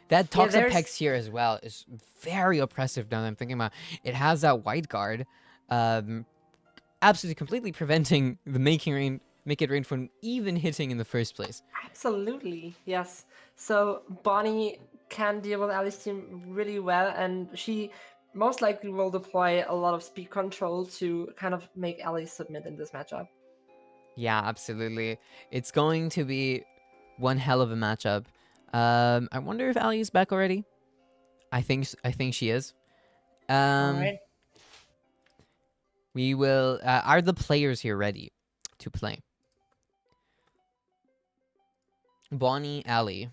S1: That Toxapex here as well is very oppressive now that I'm thinking about it. It has that White Guard, absolutely completely preventing the Make It Rain from even hitting in the first place.
S3: Absolutely, yes. So Bonnie can deal with Ali's team really well, and she most likely will deploy a lot of speed control to kind of make Ali submit in this matchup.
S1: Yeah, absolutely. It's going to be one hell of a matchup. I wonder if Ali is back already. I think she is.
S3: All right.
S1: We will. Are the players here ready to play? Bonnie, Ali.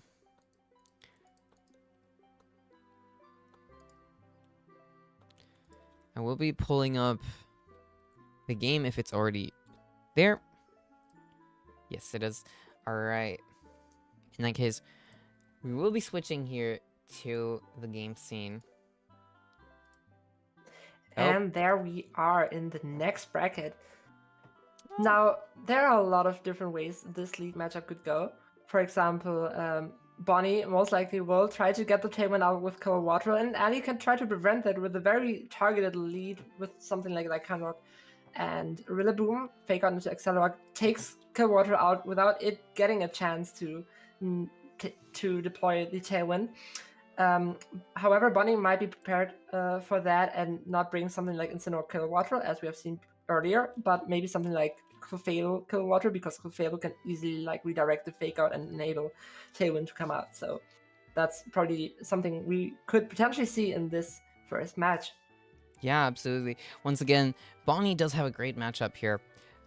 S1: I will be pulling up the game if it's already there. Yes, it is. Alright. In that case, we will be switching here to the game scene.
S3: And there we are in the next bracket. Now, there are a lot of different ways this lead matchup could go. For example, Bonnie most likely will try to get the Tailwind out with Kilowattrel, and Ali can try to prevent that with a very targeted lead with something like Lycanroc. And Rillaboom, Fake Out into Accelerock, takes Kilowattrel out without it getting a chance to deploy the Tailwind. However, Bonnie might be prepared for that and not bring something like Incineroar Kilowattrel, as we have seen earlier, but maybe something like Clefable Kilowattrel, because Clefable can easily like redirect the Fake Out and enable Tailwind to come out. So that's probably something we could potentially see in this first match.
S1: Yeah, absolutely. Once again, Bonnie does have a great matchup here.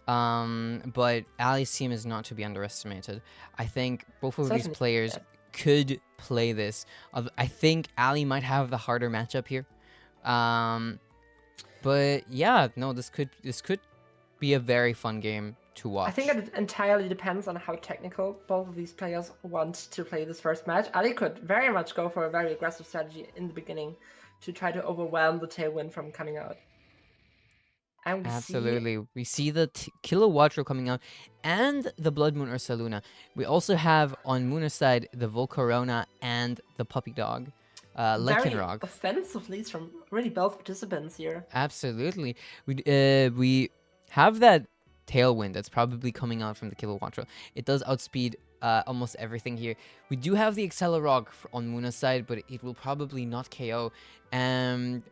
S1: But Ali's team is not to be underestimated. I think both of these
S3: Certainly,
S1: players
S3: yeah.
S1: could play this. I think Ali might have the harder matchup here. But yeah, no, this could be a very fun game to watch.
S3: I think it entirely depends on how technical both of these players want to play this first match. Ali could very much go for a very aggressive strategy in the beginning to try to overwhelm the Tailwind from coming out. And
S1: We see the Kilowattrel coming out and the Blood Moon Ursaluna. We also have on Mooner's side the Volcarona and the Puppy Dog.
S3: very
S1: Lycanroc.
S3: offensive leads from really both participants here.
S1: Absolutely. We have that Tailwind that's probably coming out from the Kilowattrel. It does outspeed almost everything here. We do have the Accelerock on Muna's side, but it will probably not KO. And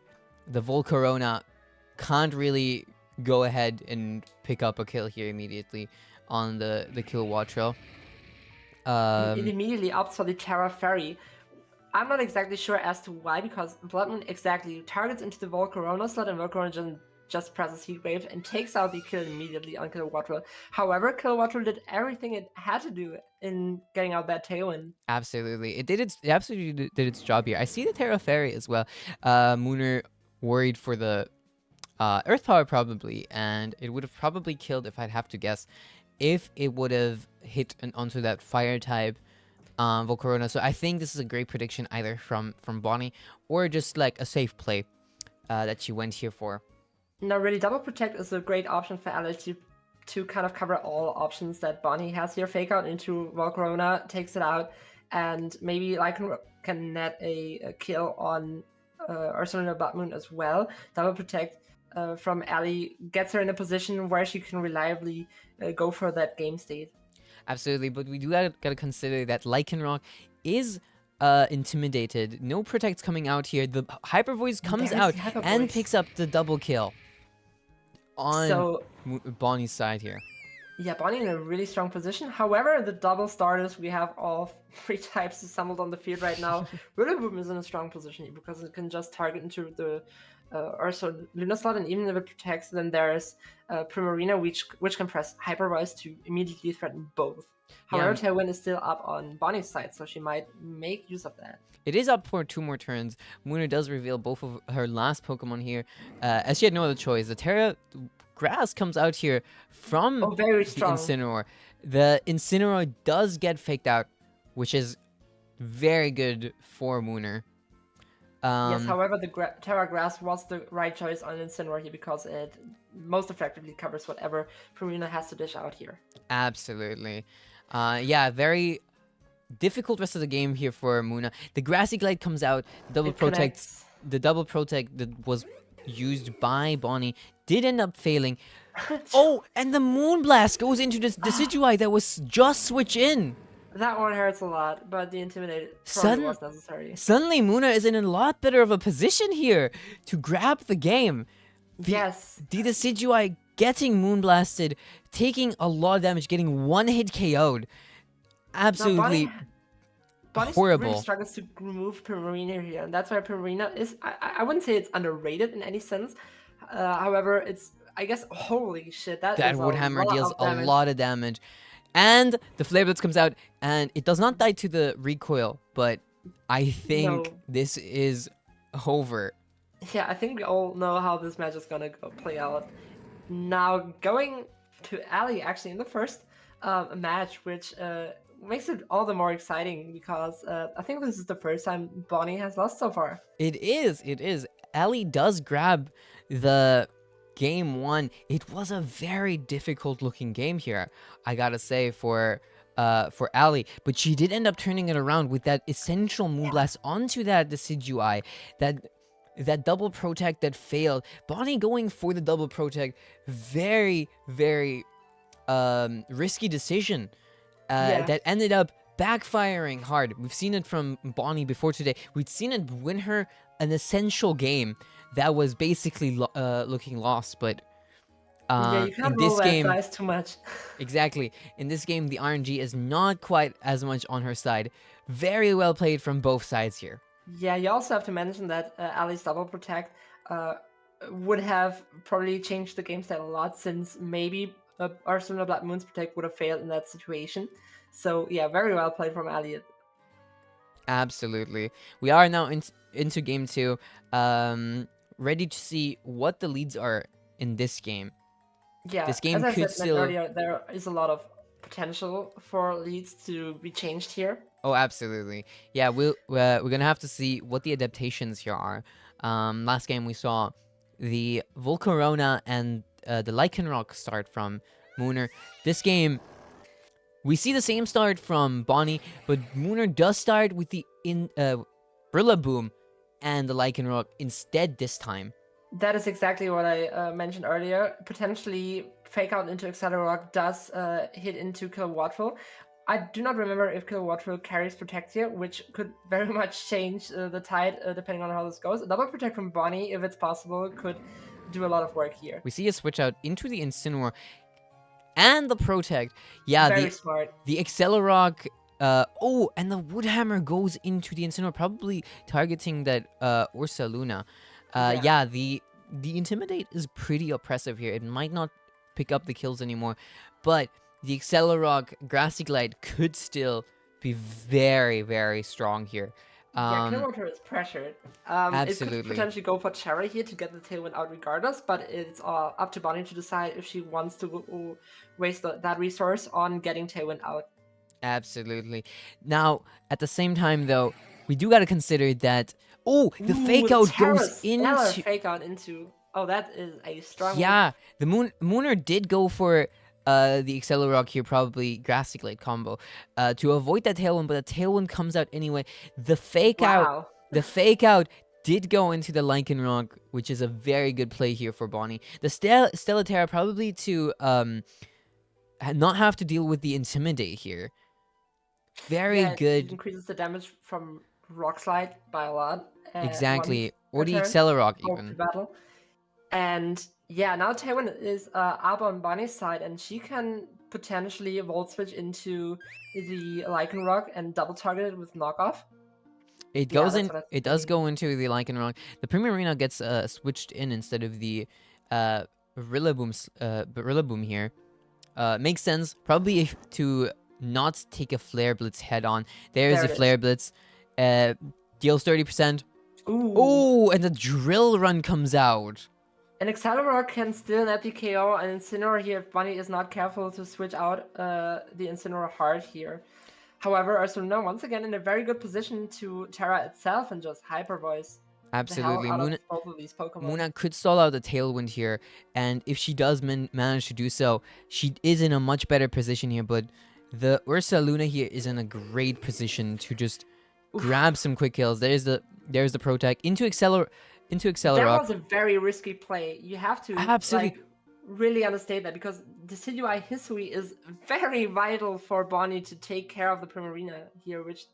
S1: the Volcarona can't really go ahead and pick up a kill here immediately on the Kilowattrel.
S3: It immediately opts for the Terra Fairy. I'm not exactly sure as to why, because Blood Moon exactly targets into the Volcarona slot, and Volcarona just presses Heat Wave and takes out the kill immediately on Kilowattrel. However, Kilowattrel did everything it had to do in getting out that Tailwind.
S1: Absolutely. It absolutely did its job here. I see the Terra Fairy as well. Mooner worried for the Earth Power probably, and it would have probably killed, if I'd have to guess, if it would have hit onto that Fire type Volcarona. So I think this is a great prediction either from Bonnie or just like a safe play that she went here for.
S3: Now, really, Double Protect is a great option for Ali to kind of cover all options that Bonnie has here. Fake Out into Volcarona, takes it out, and maybe Lycanroc can net a kill on Ursaluna Blood Moon as well. Double Protect from Ali gets her in a position where she can reliably go for that game state.
S1: Absolutely, but we do gotta consider that Lycanroc is intimidated. No Protect's coming out here. The Hyper Voice comes out and picks up the double kill on Bonnie's side here.
S3: Yeah, Bonnie in a really strong position. However, the double starters, we have all three types assembled on the field right now. Rillaboom is in a strong position here because it can just target into the Ursaluna slot, and even if it protects, then there's Primarina, which can press Hyper Voice to immediately threaten both. However, Tailwind is still up on Bonnie's side, so she might make use of that.
S1: It is up for 2 more turns. Mooner does reveal both of her last Pokemon here, as she had no other choice. The Terra Grass comes out here from
S3: very
S1: the
S3: strong
S1: Incineroar. The Incineroar does get faked out, which is very good for Mooner.
S3: Yes, however, the Terra Grass was the right choice on Incineroar here because it most effectively covers whatever Primarina has to dish out here.
S1: Absolutely. Yeah, very difficult rest of the game here for Muna. The Grassy Glide comes out. The double protect that was used by Bonnie did end up failing. Oh, and the Moonblast goes into the Decidueye that was just switch in.
S3: That one hurts a lot, but the Intimidate probably was necessary.
S1: Suddenly, Muna is in a lot better of a position here to grab the game.
S3: Yes.
S1: The Decidueye getting Moonblasted, taking a lot of damage, getting one hit KO'd. Absolutely
S3: Bonnie
S1: horrible.
S3: Really struggles to remove Primarina here, and that's why Primarina is, I wouldn't say it's underrated in any sense. However, it's, I guess, holy shit, that
S1: Woodhammer deals a lot of damage. And the Flare Blitz comes out, and it does not die to the recoil, but I think this is over.
S3: Yeah, I think we all know how this match is gonna play out. Now, going to Ali, actually, in the first match, which makes it all the more exciting because I think this is the first time Bonnie has lost so far.
S1: It is. Ali does grab the game 1, it was a very difficult looking game here, I gotta say, for Ali, but she did end up turning it around with that essential Moonblast onto that Decidueye, that double protect that failed. Bonnie going for the double protect, very, very risky decision that ended up backfiring hard. We've seen it from Bonnie before today. We've seen it win her an essential game that was basically looking lost, but
S3: Yeah, you can't
S1: in
S3: roll
S1: this
S3: that
S1: game,
S3: dice too much.
S1: exactly, in this game, the RNG is not quite as much on her side. Very well played from both sides here.
S3: Yeah, you also have to mention that Ali's double protect would have probably changed the game style a lot, since maybe Arsenal Blood Moon's protect would have failed in that situation. So yeah, very well played from Ali.
S1: Absolutely. We are now into game 2, ready to see what the leads are in this game.
S3: Yeah,
S1: This game
S3: as I
S1: could
S3: said
S1: still...
S3: earlier, there is a lot of potential for leads to be changed here.
S1: Oh, absolutely. Yeah, we're gonna have to see what the adaptations here are. Last game we saw the Volcarona and the Lycanroc start from Mooner. This game, we see the same start from Bonnie, but Mooner does start with the Brillaboom and the Lycanroc instead this time.
S3: That is exactly what I mentioned earlier. Potentially, Fake Out into Accelerock does hit into Kilowattrel. I do not remember if Kilowattrel carries Protect here, which could very much change the tide depending on how this goes. A double Protect from Bonnie, if it's possible, could do a lot of work here.
S1: We see a switch out into the Incineroar and the Protect. Yeah,
S3: Very smart.
S1: The Accelerock. Oh, and the Woodhammer goes into the Incineroar, probably targeting that Ursaluna. Yeah, the Intimidate is pretty oppressive here. It might not pick up the kills anymore, but the Accelerock Grassy Glide could still be very, very strong here.
S3: Yeah, Kilowattrel is pressured.
S1: Absolutely.
S3: It could potentially go for Terra here to get the Tailwind out regardless, but it's up to Bonnie to decide if she wants to waste that resource on getting Tailwind out.
S1: Absolutely. Now, at the same time, though, we do got to consider that... Oh, the Fake Out goes into...
S3: Fake Out into... Oh, that is a strong
S1: Yeah, the Mooner did go for the Accelerock here, probably Grassy Glade combo, to avoid that Tailwind, but the Tailwind comes out anyway. The Fake Out did go into the Lycanroc, which is a very good play here for Bonnie. The Stellaterra probably to not have to deal with the Intimidate here. Very good.
S3: It increases the damage from Rock Slide by a lot.
S1: Exactly. Or the Accelerock even.
S3: Battle. And yeah, now Tailwind is up on Bonnie's side, and she can potentially Volt Switch into the Lycanroc and double target it with Knockoff.
S1: It goes in. It does go into the Lycanroc. The Primarina gets switched in instead of the Rillaboom here. Makes sense. Probably to not take a Flare Blitz head on. There's a Flare Blitz. Deals 30%. Ooh, and the Drill Run comes out.
S3: An Accelerock can still net the KO, and Incineroar here, if Bonnie is not careful to switch out the Incineroar hard here. However, Arsenal once again in a very good position to Terra itself and just Hyper Voice.
S1: Absolutely.
S3: Both of these Pokemon.
S1: Muna could stall out the Tailwind here, and if she does manage to do so, she is in a much better position here, but the Ursaluna here is in a great position to just grab some quick kills. There's the Protect into Accelerock.
S3: That was a very risky play. You have to
S1: absolutely
S3: really understand that, because Decidueye Hisui is very vital for Bonnie to take care of the Primarina here, which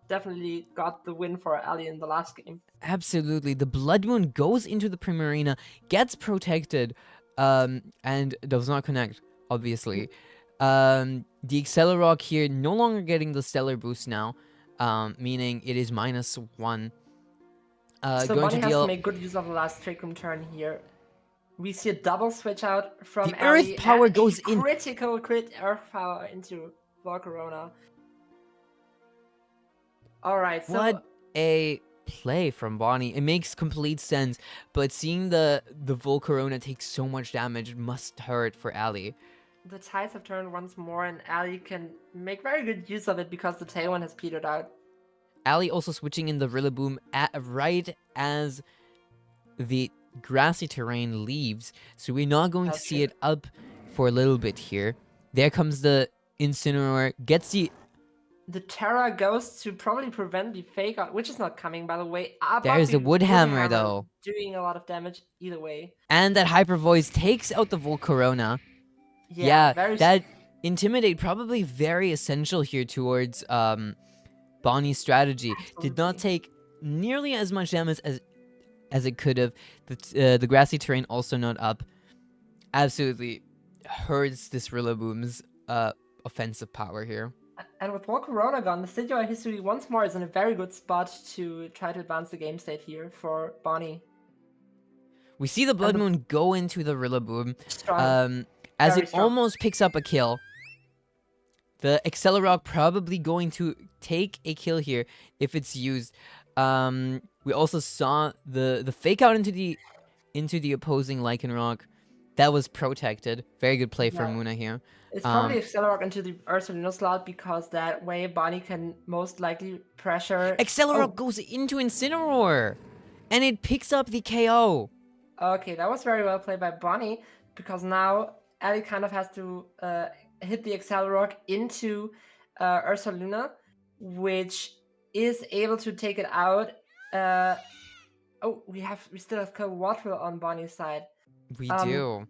S3: definitely got the win for Ali in the last game.
S1: Absolutely. The Blood Moon goes into the Primarina, gets protected, and does not connect, obviously. The Accelerock here no longer getting the Stellar Boost now, meaning it is -1.
S3: So Bonnie has to make good use of the last Trick Room turn here. We see a double switch out from
S1: the Earth Power goes in.
S3: Critical crit Earth Power into Volcarona. Alright, so...
S1: What a play from Bonnie. It makes complete sense, but seeing the Volcarona take so much damage must hurt for Ali.
S3: The tides have turned once more, and Ali can make very good use of it because the Tailwind has petered out.
S1: Ali also switching in the Rillaboom right as the grassy terrain leaves, so we're not going
S3: That's
S1: to see
S3: true.
S1: it up for a little bit here. There comes the Incineroar, gets the...
S3: The Terra goes to probably prevent the fake out, which is not coming, by the way.
S1: There's the Wood Hammer, though.
S3: Doing a lot of damage either way.
S1: And that Hyper Voice takes out the Volcarona.
S3: Yeah,
S1: That Intimidate probably very essential here towards Bonnie's strategy. Did not
S3: Absolutely.
S1: take nearly as much damage as it could have. The grassy terrain also not up. Absolutely hurts this Rillaboom's offensive power here.
S3: And with Volcarona gone, the Studio History once more is in a very good spot to try to advance the game state here for Bonnie.
S1: We see the Blood Moon go into the Rillaboom.
S3: Strong.
S1: As
S3: Very
S1: it
S3: strong.
S1: almost picks up a kill. The Accelerock probably going to take a kill here if it's used. We also saw the fake out into the opposing Lycanroc. That was protected. Very good play from Muna here.
S3: It's probably Accelerock into the Ursaluna slot because that way Bonnie can most likely pressure...
S1: Accelerock goes into Incineroar! And it picks up the KO.
S3: Okay, that was very well played by Bonnie because now Ellie kind of has to hit the Accelerock into Ursaluna, which is able to take it out. We still have Kilowattrel on Bonnie's side.
S1: We do.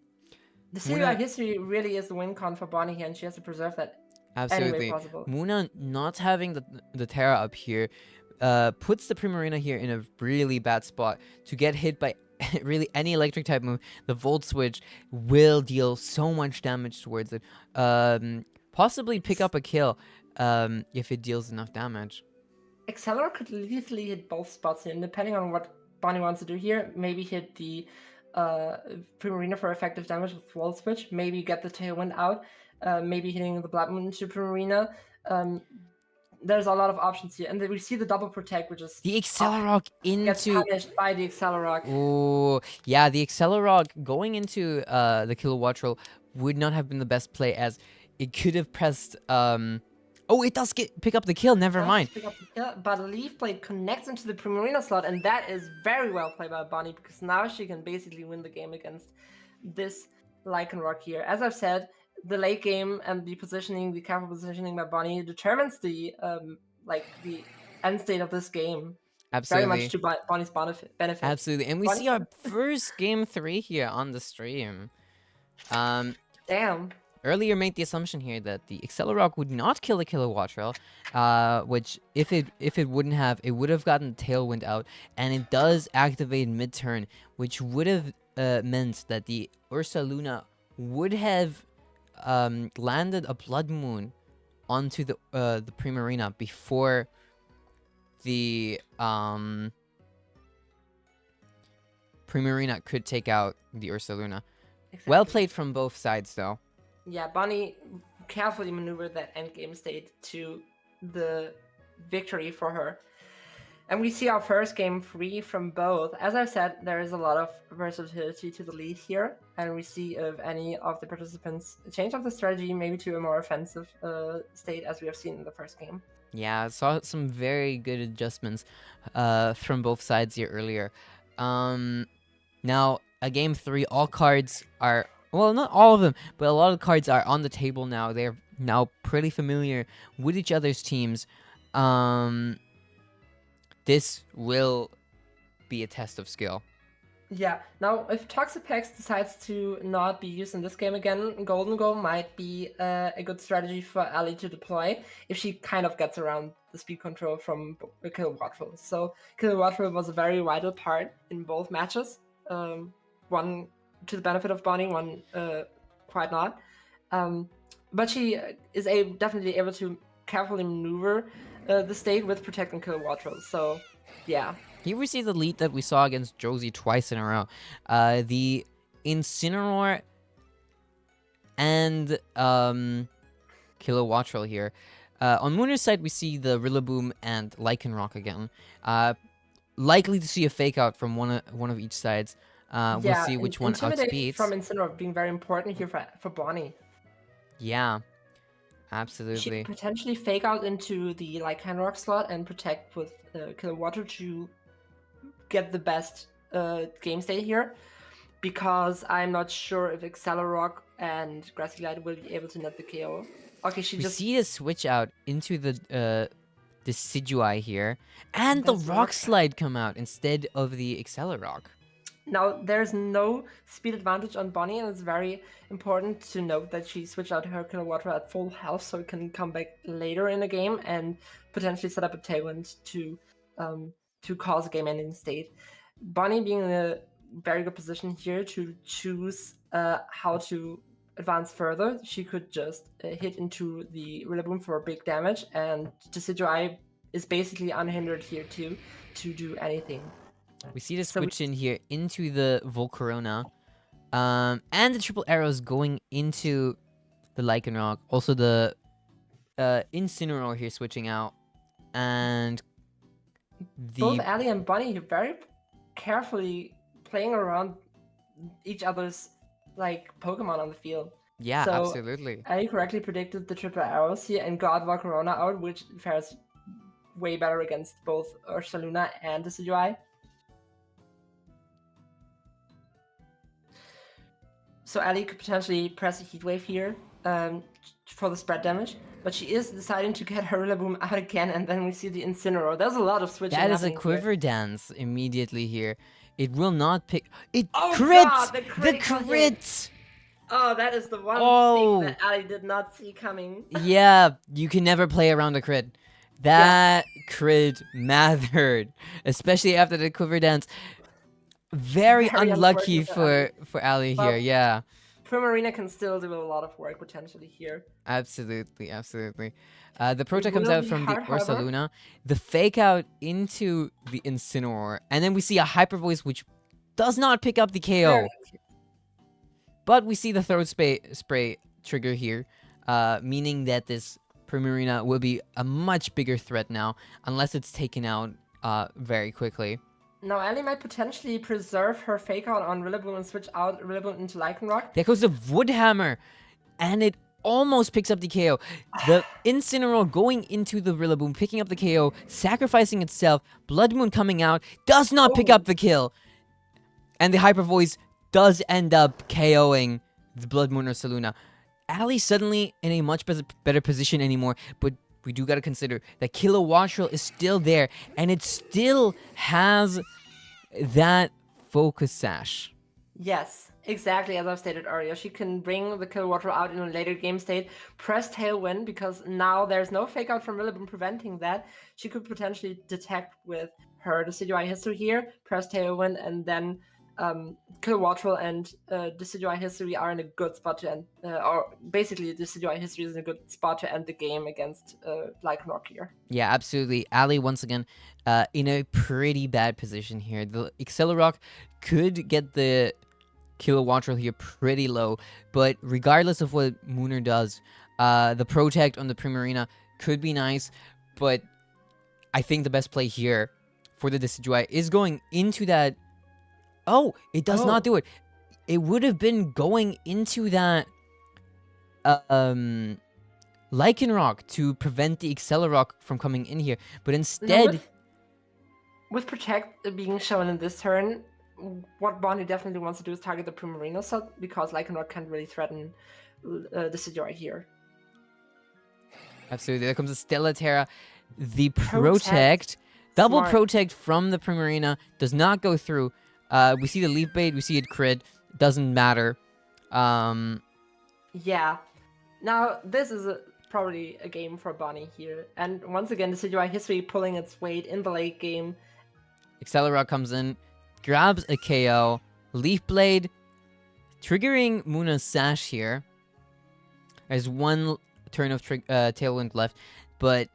S3: The Studio History really is the win con for Bonnie here, and she has to preserve that any way possible.
S1: Muna not having the Terra up here puts the Primarina here in a really bad spot to get hit by really any electric type move. The Volt Switch will deal so much damage towards it. Possibly pick up a kill if it deals enough damage.
S3: Accelerator could lethally hit both spots here, and depending on what Bonnie wants to do here, maybe hit the Primarina for effective damage with Volt Switch, maybe get the Tailwind out, maybe hitting the Blood Moon into Primarina. There's a lot of options here, and then we see the double protect, which is
S1: the Accelerock
S3: gets punished by the Accelerock.
S1: Oh, yeah, the Accelerock going into the Kilowattrel would not have been the best play, as it could have pressed. Oh, it does pick up the kill. Never mind.
S3: Pick up the kill, but Leaf Blade connects into the Primarina slot, and that is very well played by Bonnie because now she can basically win the game against this Lycanroc here. As I've said, the late game and the positioning, the careful positioning by Bonnie determines the the end state of this game.
S1: Absolutely.
S3: Very much to Bonnie's benefit.
S1: Absolutely. And we see our first game 3 here on the stream.
S3: Damn.
S1: Earlier made the assumption here that the Accelerock would not kill the Kilowattrel, which if it wouldn't have, it would have gotten Tailwind out, and it does activate mid-turn, which would have meant that the Ursaluna would have landed a Blood Moon onto the Primarina before the Primarina could take out the Ursaluna. Exactly. Well played from both sides, though.
S3: Yeah, Bonnie carefully maneuvered that endgame state to the victory for her. And we see our first game 3 from both. As I said, there is a lot of versatility to the lead here, and we see if any of the participants change up the strategy, maybe to a more offensive state, as we have seen in the first game.
S1: Yeah, I saw some very good adjustments from both sides here earlier. Now, a game 3, all cards are... Well, not all of them, but a lot of cards are on the table now. They're now pretty familiar with each other's teams. This will be a test of skill.
S3: Yeah. Now, if Toxapex decides to not be used in this game again, Golden Go might be a good strategy for Ellie to deploy if she kind of gets around the speed control from Kilowattrel. So Kilowattrel was a very vital part in both matches. One to the benefit of Bonnie, one quite not. But she is definitely able to carefully maneuver the state with protecting Kilowattrel. So, yeah.
S1: Here we see the lead that we saw against Josie twice in a row. The Incineroar and Kilowattrel here. On Mooner's side, we see the Rillaboom and Lycanroc again. Likely to see a fake out from one of each sides. We'll see which one outspeeds.
S3: From Incineroar being very important here for Bonnie.
S1: Yeah, absolutely.
S3: She could potentially fake out into the Lycanroc slot and protect with Kilowattrel to get the best game state here, because I'm not sure if Accelerock and Grassy Glide will be able to net the KO. Okay, she
S1: We
S3: just
S1: see a switch out into the Decidueye here, and the
S3: There's the
S1: Rock
S3: Rock
S1: Slide come out instead of the Accelerock.
S3: Now, there's no speed advantage on Bonnie, and it's very important to note that she switched out her Kilowatt at full health so it can come back later in the game and potentially set up a tailwind to cause a game-ending state. Bonnie being in a very good position here to choose how to advance further. She could just hit into the Rillaboom for big damage, and Decidueye is basically unhindered here too to do anything.
S1: We see the
S3: So we-
S1: switch in here into the Volcarona, and the triple arrows going into the Lycanroc. Also the Incineroar here switching out, and
S3: Both
S1: the
S3: Ellie and Bonnie are very carefully playing around each other's like Pokemon on the field.
S1: yeah,
S3: So,
S1: absolutely.
S3: Ellie correctly predicted the triple arrows here and got Volcarona out, which fares way better against both Ursaluna and Decidueye. So Ellie could potentially press a Heat Wave here for the spread damage, but she is deciding to get her Rillaboom out again, and then we see the Incineroar. There's a lot of switching
S1: That is a
S3: happening here.
S1: quiver dance immediately here. It will not pick. It
S3: Oh
S1: crit!
S3: God, the
S1: The
S3: critical hit.
S1: crit!
S3: Oh, that is the one
S1: Oh.
S3: thing that Ali did not see coming.
S1: Yeah, you can never play around a crit. That crit mattered, especially after the quiver dance. Very
S3: Very
S1: unlucky
S3: unfortunate
S1: for Ali
S3: Well,
S1: here. Yeah,
S3: Primarina can still do a lot of work potentially here.
S1: absolutely, absolutely. The Protect comes
S3: will
S1: out
S3: be
S1: from the
S3: hard, however.
S1: Ursaluna. The fake out into the Incineroar, and then we see a Hyper Voice which does not pick up the KO.
S3: Very-
S1: But we see the throat spray trigger here, meaning that this Primarina will be a much bigger threat now, unless it's taken out very quickly.
S3: Now Ali might potentially preserve her fake out on Rillaboom and switch out Rillaboom into Lycanroc.
S1: There goes the Wood Hammer, and it almost picks up the KO. The Incineroar going into the Rillaboom, picking up the KO, sacrificing itself. Blood Moon coming out, does not pick
S3: Oh.
S1: up the kill. And the Hyper Voice does end up KOing the Blood Moon or Saluna. Ali suddenly in a much better position anymore, but we do gotta consider that Kilowattrel is still there, and it still has that Focus Sash.
S3: Yes, exactly as I've stated earlier. She can bring the Kilowatt out in a later game state, press Tailwind, because now there's no fake out from Rillaboom preventing that. She could potentially detect with her Decidueye history here, press Tailwind, and then Kilowatt and Decidueye history are in a good spot to end, or basically Decidueye history is in a good spot to end the game against Lycanroc here.
S1: Yeah, absolutely. Ali, once again, in a pretty bad position here. The Accelerock could get the Kilowattrel here pretty low, but regardless of what Mooner does, the Protect on the Primarina could be nice, but I think the best play here for the Decidueye is going into that. Oh, it does not do it. It would have been going into that Lycanroc to prevent the Accelerock from coming in here, but
S3: Now,
S1: instead,
S3: with Protect being shown in this turn, what Bonnie definitely wants to do is target the Primarina set, because Lycanroc can't really threaten Decidueye here.
S1: absolutely, there comes a Stellaterra. The
S3: Protect.
S1: Protect, double
S3: Smart.
S1: Protect from the Primarina does not go through. We see the Leaf Blade, we see it crit, doesn't matter.
S3: Yeah. Now, this is probably a game for Bonnie here. And once again, Decidueye history pulling its weight in the late game.
S1: Accelerock comes in, grabs a KO, Leaf Blade, triggering Muna's Sash here. There's one turn of Tailwind left, but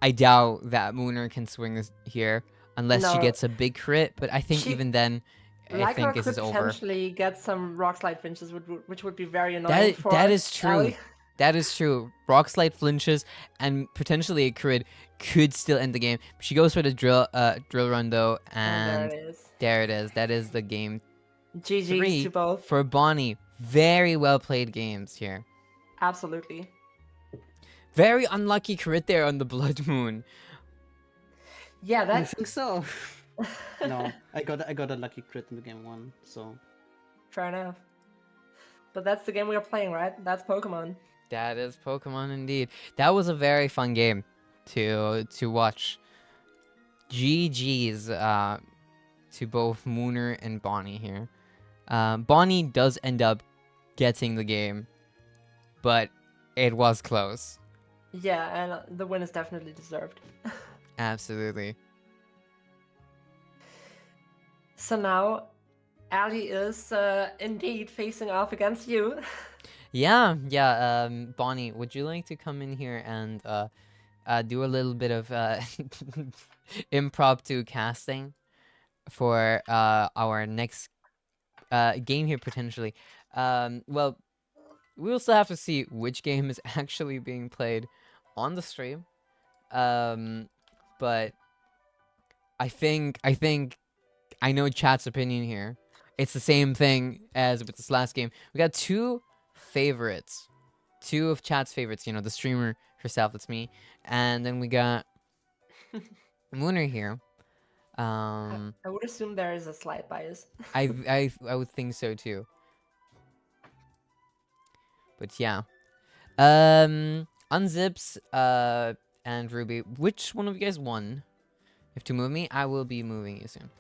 S1: I doubt that Mooner can swing this here unless she
S3: No.
S1: gets a big crit. But I think
S3: She-
S1: even then, I think
S3: Lycanroc
S1: this
S3: could
S1: is over.
S3: potentially get some Rock Slide flinches, which would be very annoying for
S1: That is true.
S3: Ellie.
S1: That is true. Rock Slide flinches and potentially a crit could still end the game. She goes for the drill run though, and
S3: there it is.
S1: there it is. That is the game.
S3: GG's
S1: 3
S3: to both.
S1: for Bonnie. Very well played games here.
S3: Absolutely.
S1: Very unlucky crit there on the Blood Moon.
S3: Yeah,
S4: I
S3: that
S4: think so. No, I got a lucky crit in the game 1, so
S3: Fair enough. But that's the game we are playing, right? That's Pokemon.
S1: That is Pokemon indeed. That was a very fun game to watch. GG's to both Mooner and Bonnie here. Bonnie does end up getting the game, but it was close.
S3: Yeah, and the win is definitely deserved.
S1: Absolutely.
S3: So now, Ali is indeed facing off against you.
S1: Yeah. Bonnie, would you like to come in here and do a little bit of impromptu casting for our next game here potentially? Well, we also have to see which game is actually being played on the stream. But I think I know chat's opinion here. It's the same thing as with this last game. We got two favorites, two of chat's favorites. You know, the streamer herself, that's me, and then we got Mooner here.
S3: I would assume there is a slight bias.
S1: I would think so too. But yeah, Unzips and Ruby. Which one of you guys won? If to move me, I will be moving you soon.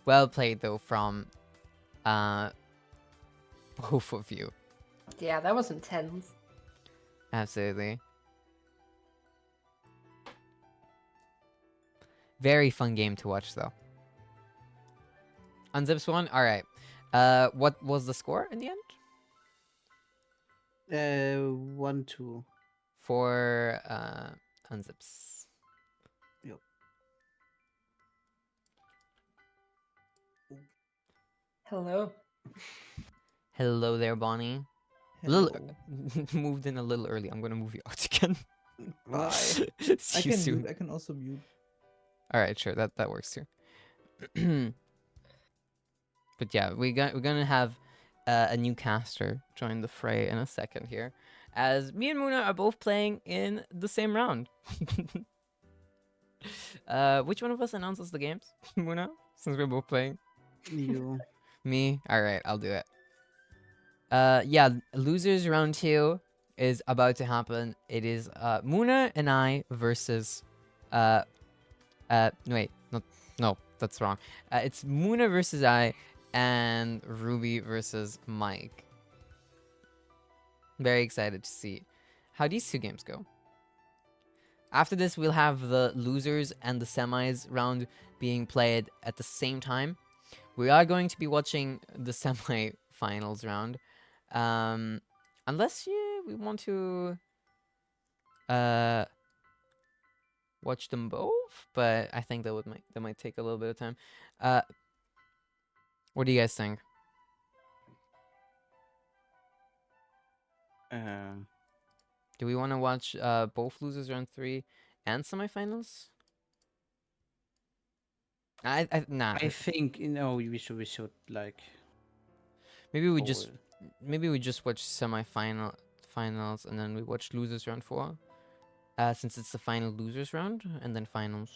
S1: Well played though from both of you.
S3: Yeah, that was intense.
S1: Absolutely. Very fun game to watch though. Unzips won? Alright. What was the score in the end?
S4: 1-2.
S1: For Unzips.
S4: Yep.
S3: Hello.
S1: Hello there, Bonnie.
S5: Hello.
S1: Moved in a little early. I'm gonna move you out again.
S5: Why?
S1: See
S5: I
S1: you
S5: can
S1: soon.
S5: mute. I can also mute.
S1: Alright, sure, that works too. But yeah, we're gonna have a new caster join the fray in a second here, as me and Muna are both playing in the same round. Which one of us announces the games? Muna, since we're both playing.
S4: You.
S1: Me. All right, I'll do it. Yeah, losers round 2 is about to happen. It is Muna and I versus no, wait, no, that's wrong. It's Muna versus I and Ruby versus Mike. Very excited to see how these two games go. After this, we'll have the losers and the semis round being played at the same time. We are going to be watching the semi-finals round. Unless we want to watch them both, but I think that might take a little bit of time. What do you guys think? Do we want to watch both losers round 3 and semifinals? Nah.
S4: I think we should like
S1: Maybe we
S4: hold.
S1: just watch finals and then we watch losers round 4. Since it's the final losers round and then finals.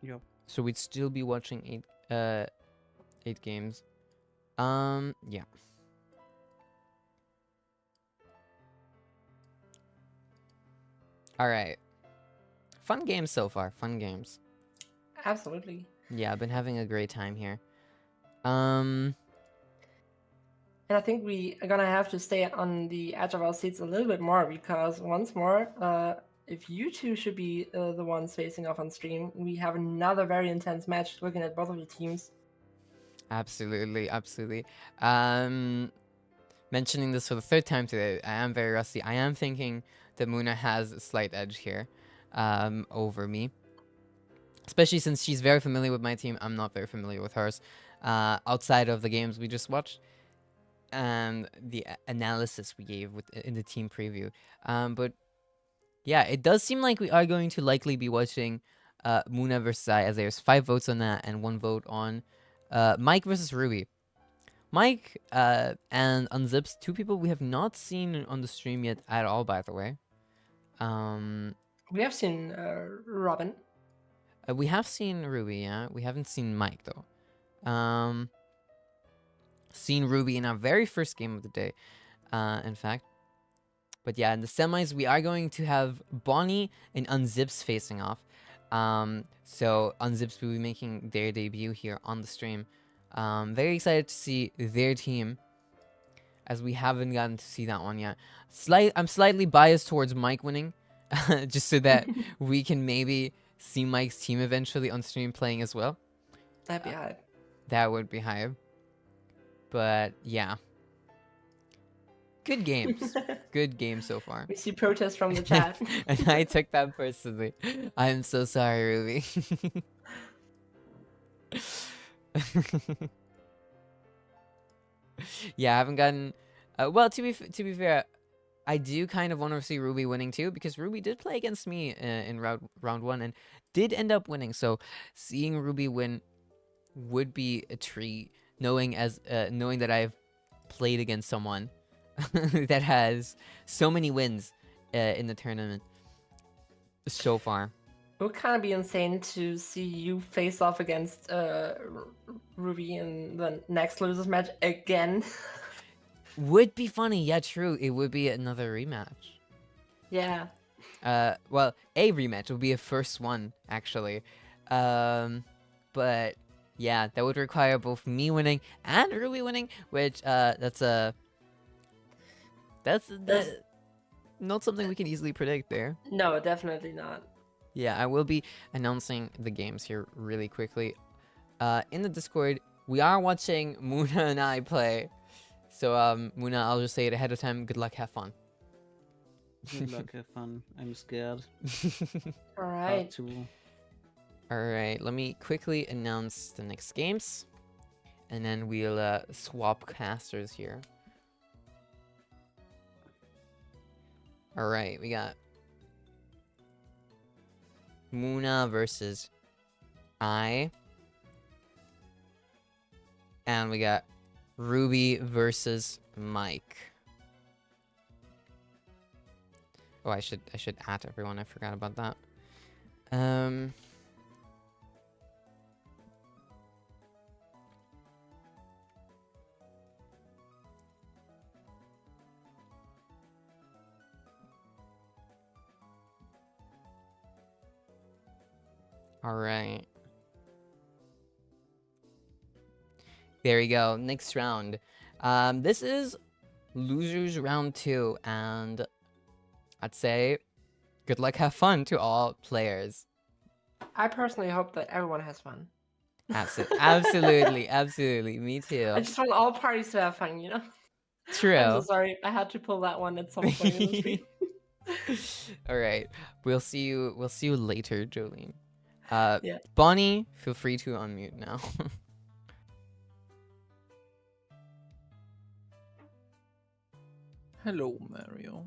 S4: Yep.
S1: So we'd still be watching 8 games. Yeah. All right. Fun games so far. Fun games.
S3: Absolutely.
S1: Yeah, I've been having a great time here.
S3: And I think we are gonna have to stay on the edge of our seats a little bit more, because once more, if you two should be the ones facing off on stream, we have another very intense match looking at both of the teams.
S1: Absolutely, absolutely. Mentioning this for the 3rd time today, I am very rusty. I am thinking that Muna has a slight edge here over me. Especially since she's very familiar with my team. I'm not very familiar with hers. Outside of the games we just watched and the analysis we gave in the team preview. But yeah, it does seem like we are going to likely be watching Muna versus I, as there's 5 votes on that and 1 vote on Mike versus Ruby. Mike and Unzips, 2 people we have not seen on the stream yet at all, by the way.
S3: We have seen Robin.
S1: We have seen Ruby, yeah. We haven't seen Mike though. Seen Ruby in our very first game of the day, in fact. But yeah, in the semis, we are going to have Bonnie and Unzips facing off. So Unzips will be making their debut here on the stream. Very excited to see their team, as we haven't gotten to see that one yet. I'm slightly biased towards Mike winning, just so that we can maybe see Mike's team eventually on stream playing as well.
S3: That'd be hype.
S1: That would be hype. But yeah. Good games. Good game so far.
S3: We see protests from the chat.
S1: And I took that personally. I'm so sorry, Ruby. Yeah, I haven't gotten. Well, to be fair, I do kind of want to see Ruby winning too, because Ruby did play against me in round one and did end up winning. So seeing Ruby win would be a treat, knowing that I've played against someone that has so many wins in the tournament so far.
S3: It would kind of be insane to see you face off against Ruby in the next losers match again.
S1: Would be funny, yeah, true. It would be another rematch.
S3: Yeah.
S1: Well, a rematch would be a first one, actually. But yeah, that would require both me winning and Ruby winning, which that's not something we can easily predict there.
S3: No, definitely not.
S1: Yeah, I will be announcing the games here really quickly. In the Discord, we are watching Muna and I play. So, Muna, I'll just say it ahead of time. Good luck, have fun.
S4: Good luck, have fun. I'm scared.
S3: All right.
S1: Alright, let me quickly announce the next games. And then we'll swap casters here. Alright, we got Muna versus I. And we got Ruby versus Mike. Oh, I should add everyone. I forgot about that. All right. There we go. Next round. This is losers round 2, and I'd say good luck, have fun to all players.
S3: I personally hope that everyone has fun.
S1: Absolutely, absolutely. Me too.
S3: I just want all parties to have fun, you know?
S1: True.
S3: I'm so sorry. I had to pull that one at some point in the stream.
S1: All right. We'll see you later, Jolene.
S3: Yeah.
S1: Bonnie, feel free to unmute now.
S5: Hello, Mario.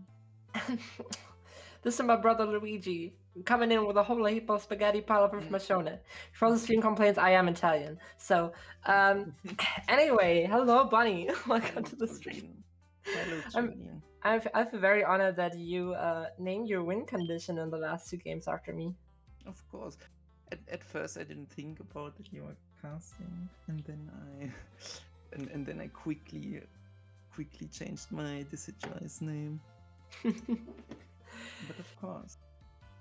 S3: This is my brother Luigi, coming in with a whole heap of spaghetti pile of information. Before the stream complains, I am Italian. So, anyway, hello, Bonnie. Welcome to the stream.
S5: Hello, Julian.
S3: I feel very honored that you named your win condition in the last 2 games after me.
S5: Of course. At first, I didn't think about that you were casting, and then I quickly changed my deciduous name. But of course.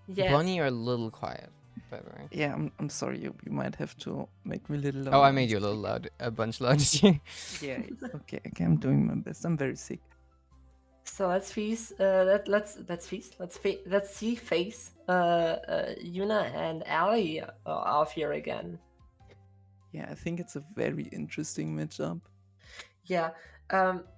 S3: Yes.
S1: Bonnie, you're a little quiet, by the way.
S5: Yeah, I'm sorry. You might have to make me a little loud.
S1: Oh, I made you a little loud, a bunch louder.
S5: Yeah, it's okay. I'm doing my best. I'm very sick.
S3: So let's face let's see face Yuna and Ali off here again.
S5: Yeah, I think it's a very interesting matchup.
S3: Yeah,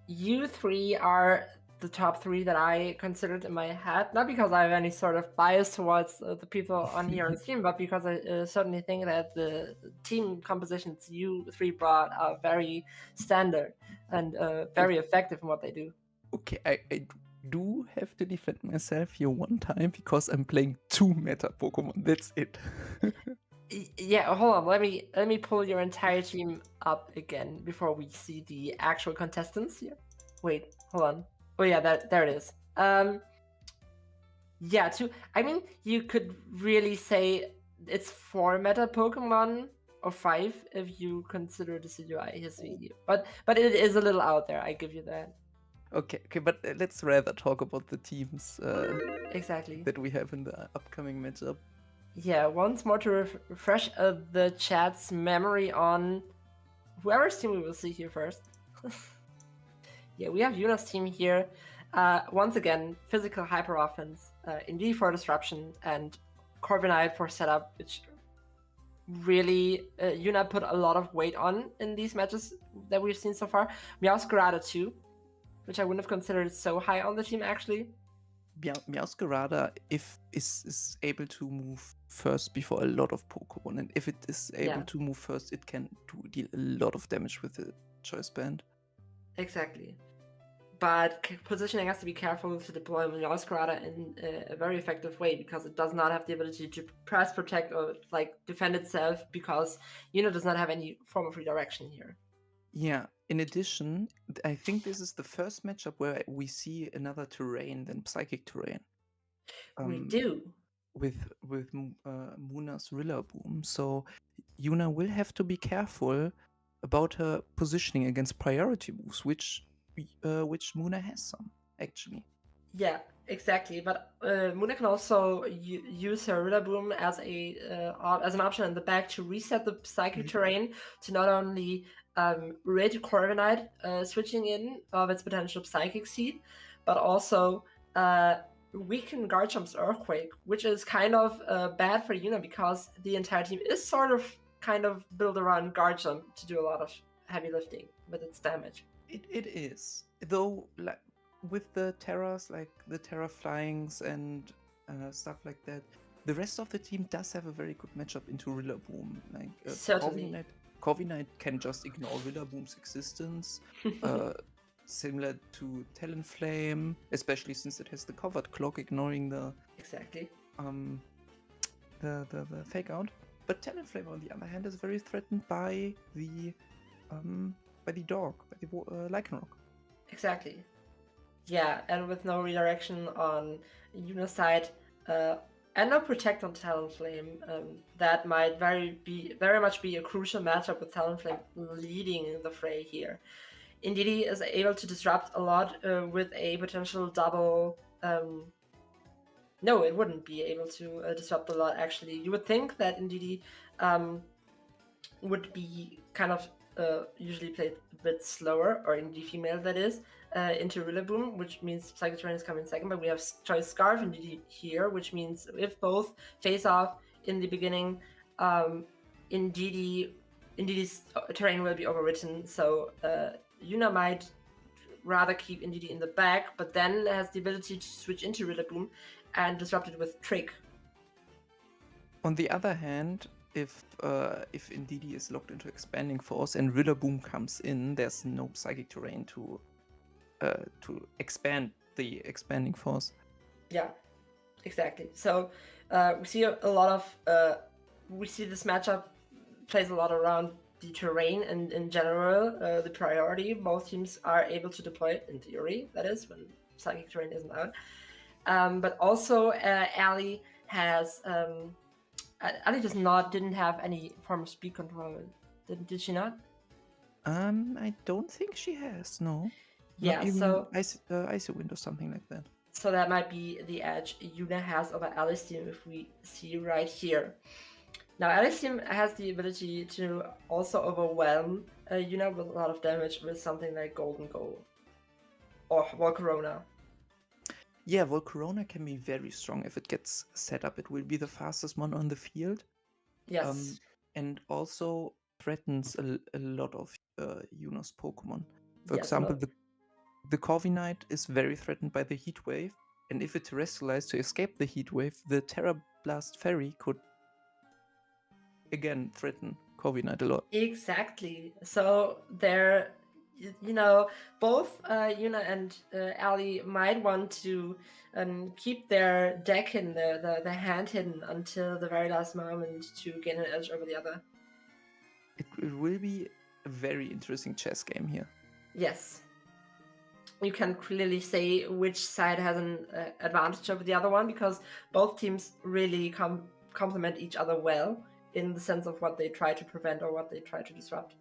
S3: you 3 are the top 3 that I considered in my head, not because I have any sort of bias towards the people on here on stream, but because I certainly think that the team compositions you 3 brought are very standard and very effective in what they do.
S5: Okay, I do have to defend myself here one time because I'm playing 2 meta Pokemon. That's it.
S3: Yeah, hold on. Let me pull your entire team up again before we see the actual contestants here. Wait, hold on. Oh yeah, there it is. Yeah, I mean, you could really say it's 4 meta Pokemon, or 5 if you consider the CGI history. But it is a little out there, I give you that.
S5: Okay, but let's rather talk about the teams
S3: Exactly.
S5: that we have in the upcoming matchup.
S3: Yeah, once more to refresh the chat's memory on whoever's team we will see here first. Yeah, we have Yuna's team here. Once again, physical hyper offense, Indeed for disruption, and Corviknight for setup, which really Yuna put a lot of weight on in these matches that we've seen so far. Meowscarada too, which I wouldn't have considered so high on the team actually.
S5: Meowscarada is able to move first before a lot of Pokemon, and if it is able to move first, it can deal a lot of damage with the choice band.
S3: Exactly. But positioning has to be careful to deploy Meowscarada in a very effective way, because it does not have the ability to press, protect, or like defend itself, because Yuna does not have any form of redirection here.
S5: Yeah, in addition, I think this is the first matchup where we see another terrain than Psychic terrain.
S3: We do.
S5: With Muna's Rillaboom, so Yuna will have to be careful about her positioning against priority moves, which Muna has some, actually.
S3: Yeah, exactly. But Muna can also use her Rillaboom as an option in the back to reset the Psychic terrain, to not only rid Corviknight switching in of its potential Psychic Seed, but also weaken Garchomp's Earthquake, which is kind of bad for Yuna, because the entire team is sort of kind of built around Garchomp to do a lot of heavy lifting with its damage.
S5: It is, though, like with the Terras, like the Terra Flyings and stuff like that, the rest of the team does have a very good matchup into Rillaboom. Like
S3: Certainly.
S5: Corviknight can just ignore Rillaboom's existence, similar to Talonflame, especially since it has the covered clock, ignoring the
S3: exactly
S5: the fake out. But Talonflame, on the other hand, is very threatened by the dog, by the Lycanroc.
S3: Exactly. Yeah, and with no redirection on Yuna's side, and no protect on Talonflame, that might very much be a crucial matchup with Talonflame leading the fray here. Indeedee is able to disrupt a lot with a potential double. No, it wouldn't be able to disrupt a lot, actually. You would think that Indeedee would be kind of usually played a bit slower, or Indeedee female that is, into Rillaboom, which means Psychic Terrain is coming second, but we have Choice Scarf Indeedee here, which means if both face off in the beginning, Indeedee's terrain will be overwritten, so Yuna might rather keep Indeedee in the back, but then has the ability to switch into Rillaboom and disrupt it with Trick.
S5: On the other hand, if Indeedee is locked into Expanding Force and Rillaboom comes in, there's no Psychic Terrain to expand the Expanding Force.
S3: Yeah, exactly. So we see a lot of we see this matchup plays a lot around the terrain and in general the priority both teams are able to deploy it, in theory, that is, when Psychic Terrain isn't out. But also Ali has Ali didn't have any form of speed control. Did she not?
S5: I don't think she has, no.
S3: Yeah,
S5: not even
S3: so
S5: Icy Wind or something like that.
S3: So that might be the edge Yuna has over Ali's team, if we see right here. Now, Ali's team has the ability to also overwhelm Yuna with a lot of damage with something like Golden Goal or Volcarona.
S5: Yeah, Volcarona can be very strong if it gets set up. It will be the fastest one on the field.
S3: Yes.
S5: And also threatens a lot of Yuna's Pokemon. For
S3: Yes,
S5: example, the Corviknight is very threatened by the Heat Wave, and if it terrestrialized to escape the Heat Wave, the Terra Blast Fairy could again threaten Corviknight a lot.
S3: Exactly. So there, both Yuna and Ali might want to keep their deck hidden, the hand hidden until the very last moment to gain an edge over the other.
S5: It will be a very interesting chess game here.
S3: Yes. You can clearly say which side has an advantage over the other one, because both teams really come complement each other well in the sense of what they try to prevent or what they try to disrupt.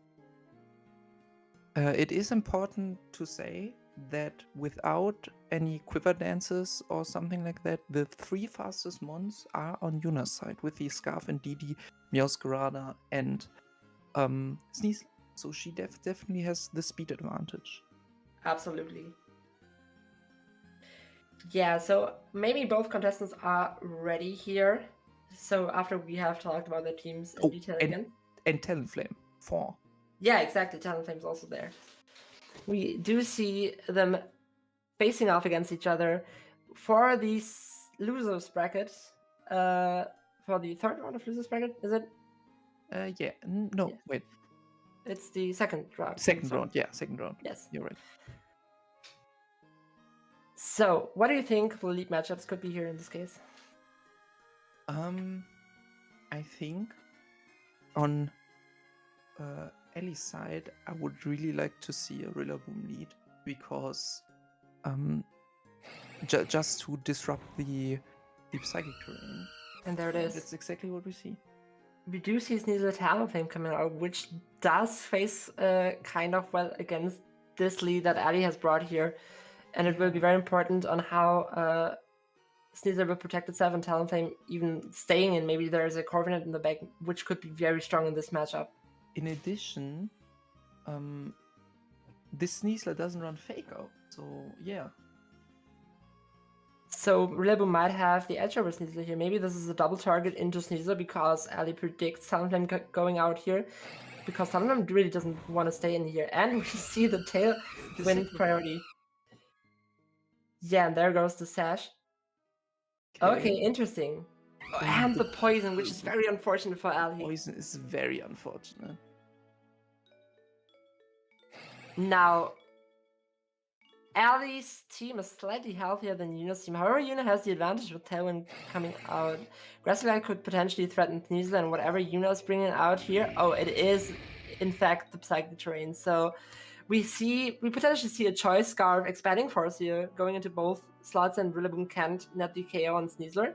S5: It is important to say that without any quiver dances or something like that, the 3 fastest mons are on Yuna's side with the Scarf and Didi, Meowscarada, and Sneasel. So she definitely has the speed advantage.
S3: Absolutely. Yeah, so maybe both contestants are ready here. So after we have talked about their teams in detail again.
S5: And Talonflame, 4.
S3: Yeah, exactly. Talonflame's also there. We do see them facing off against each other for these losers brackets. For the third round of losers bracket, is it?
S5: Yeah. No,
S3: Yeah.
S5: wait.
S3: It's the second round.
S5: Second round.
S3: Yes.
S5: You're right.
S3: So, what do you think the lead matchups could be here in this case?
S5: I think on Ellie's side, I would really like to see a Rillaboom lead because just to disrupt the psychic terrain.
S3: And there it is.
S5: That's exactly what we see.
S3: We do see Sneasel Talonflame coming out, which does face kind of well against this lead that Ali has brought here. And it will be very important on how Sneasel will protect itself and Talonflame even staying in. Maybe there's a Corviknight in the back, which could be very strong in this matchup.
S5: In addition, this Sneasel doesn't run Fake Out, so yeah.
S3: So Rillaboom might have the edge over Sneasel here. Maybe this is a double target into Sneasel because Ali predicts Talonflame going out here. Because Talonflame really doesn't want to stay in here. And we see the Tailwind priority. Yeah, and there goes the Sash. Okay, interesting. And the Poison, which is very unfortunate for Ali.
S5: Poison is very unfortunate.
S3: Now, Ali's team is slightly healthier than Yuna's team. However, Yuna has the advantage with Tailwind coming out. Grassland could potentially threaten Sneasel and whatever Yuna is bringing out here. Oh, it is, in fact, the Psychic Terrain. So we potentially see a Choice Scarf expanding force here, going into both slots, and Rillaboom can't net the KO on Sneasler.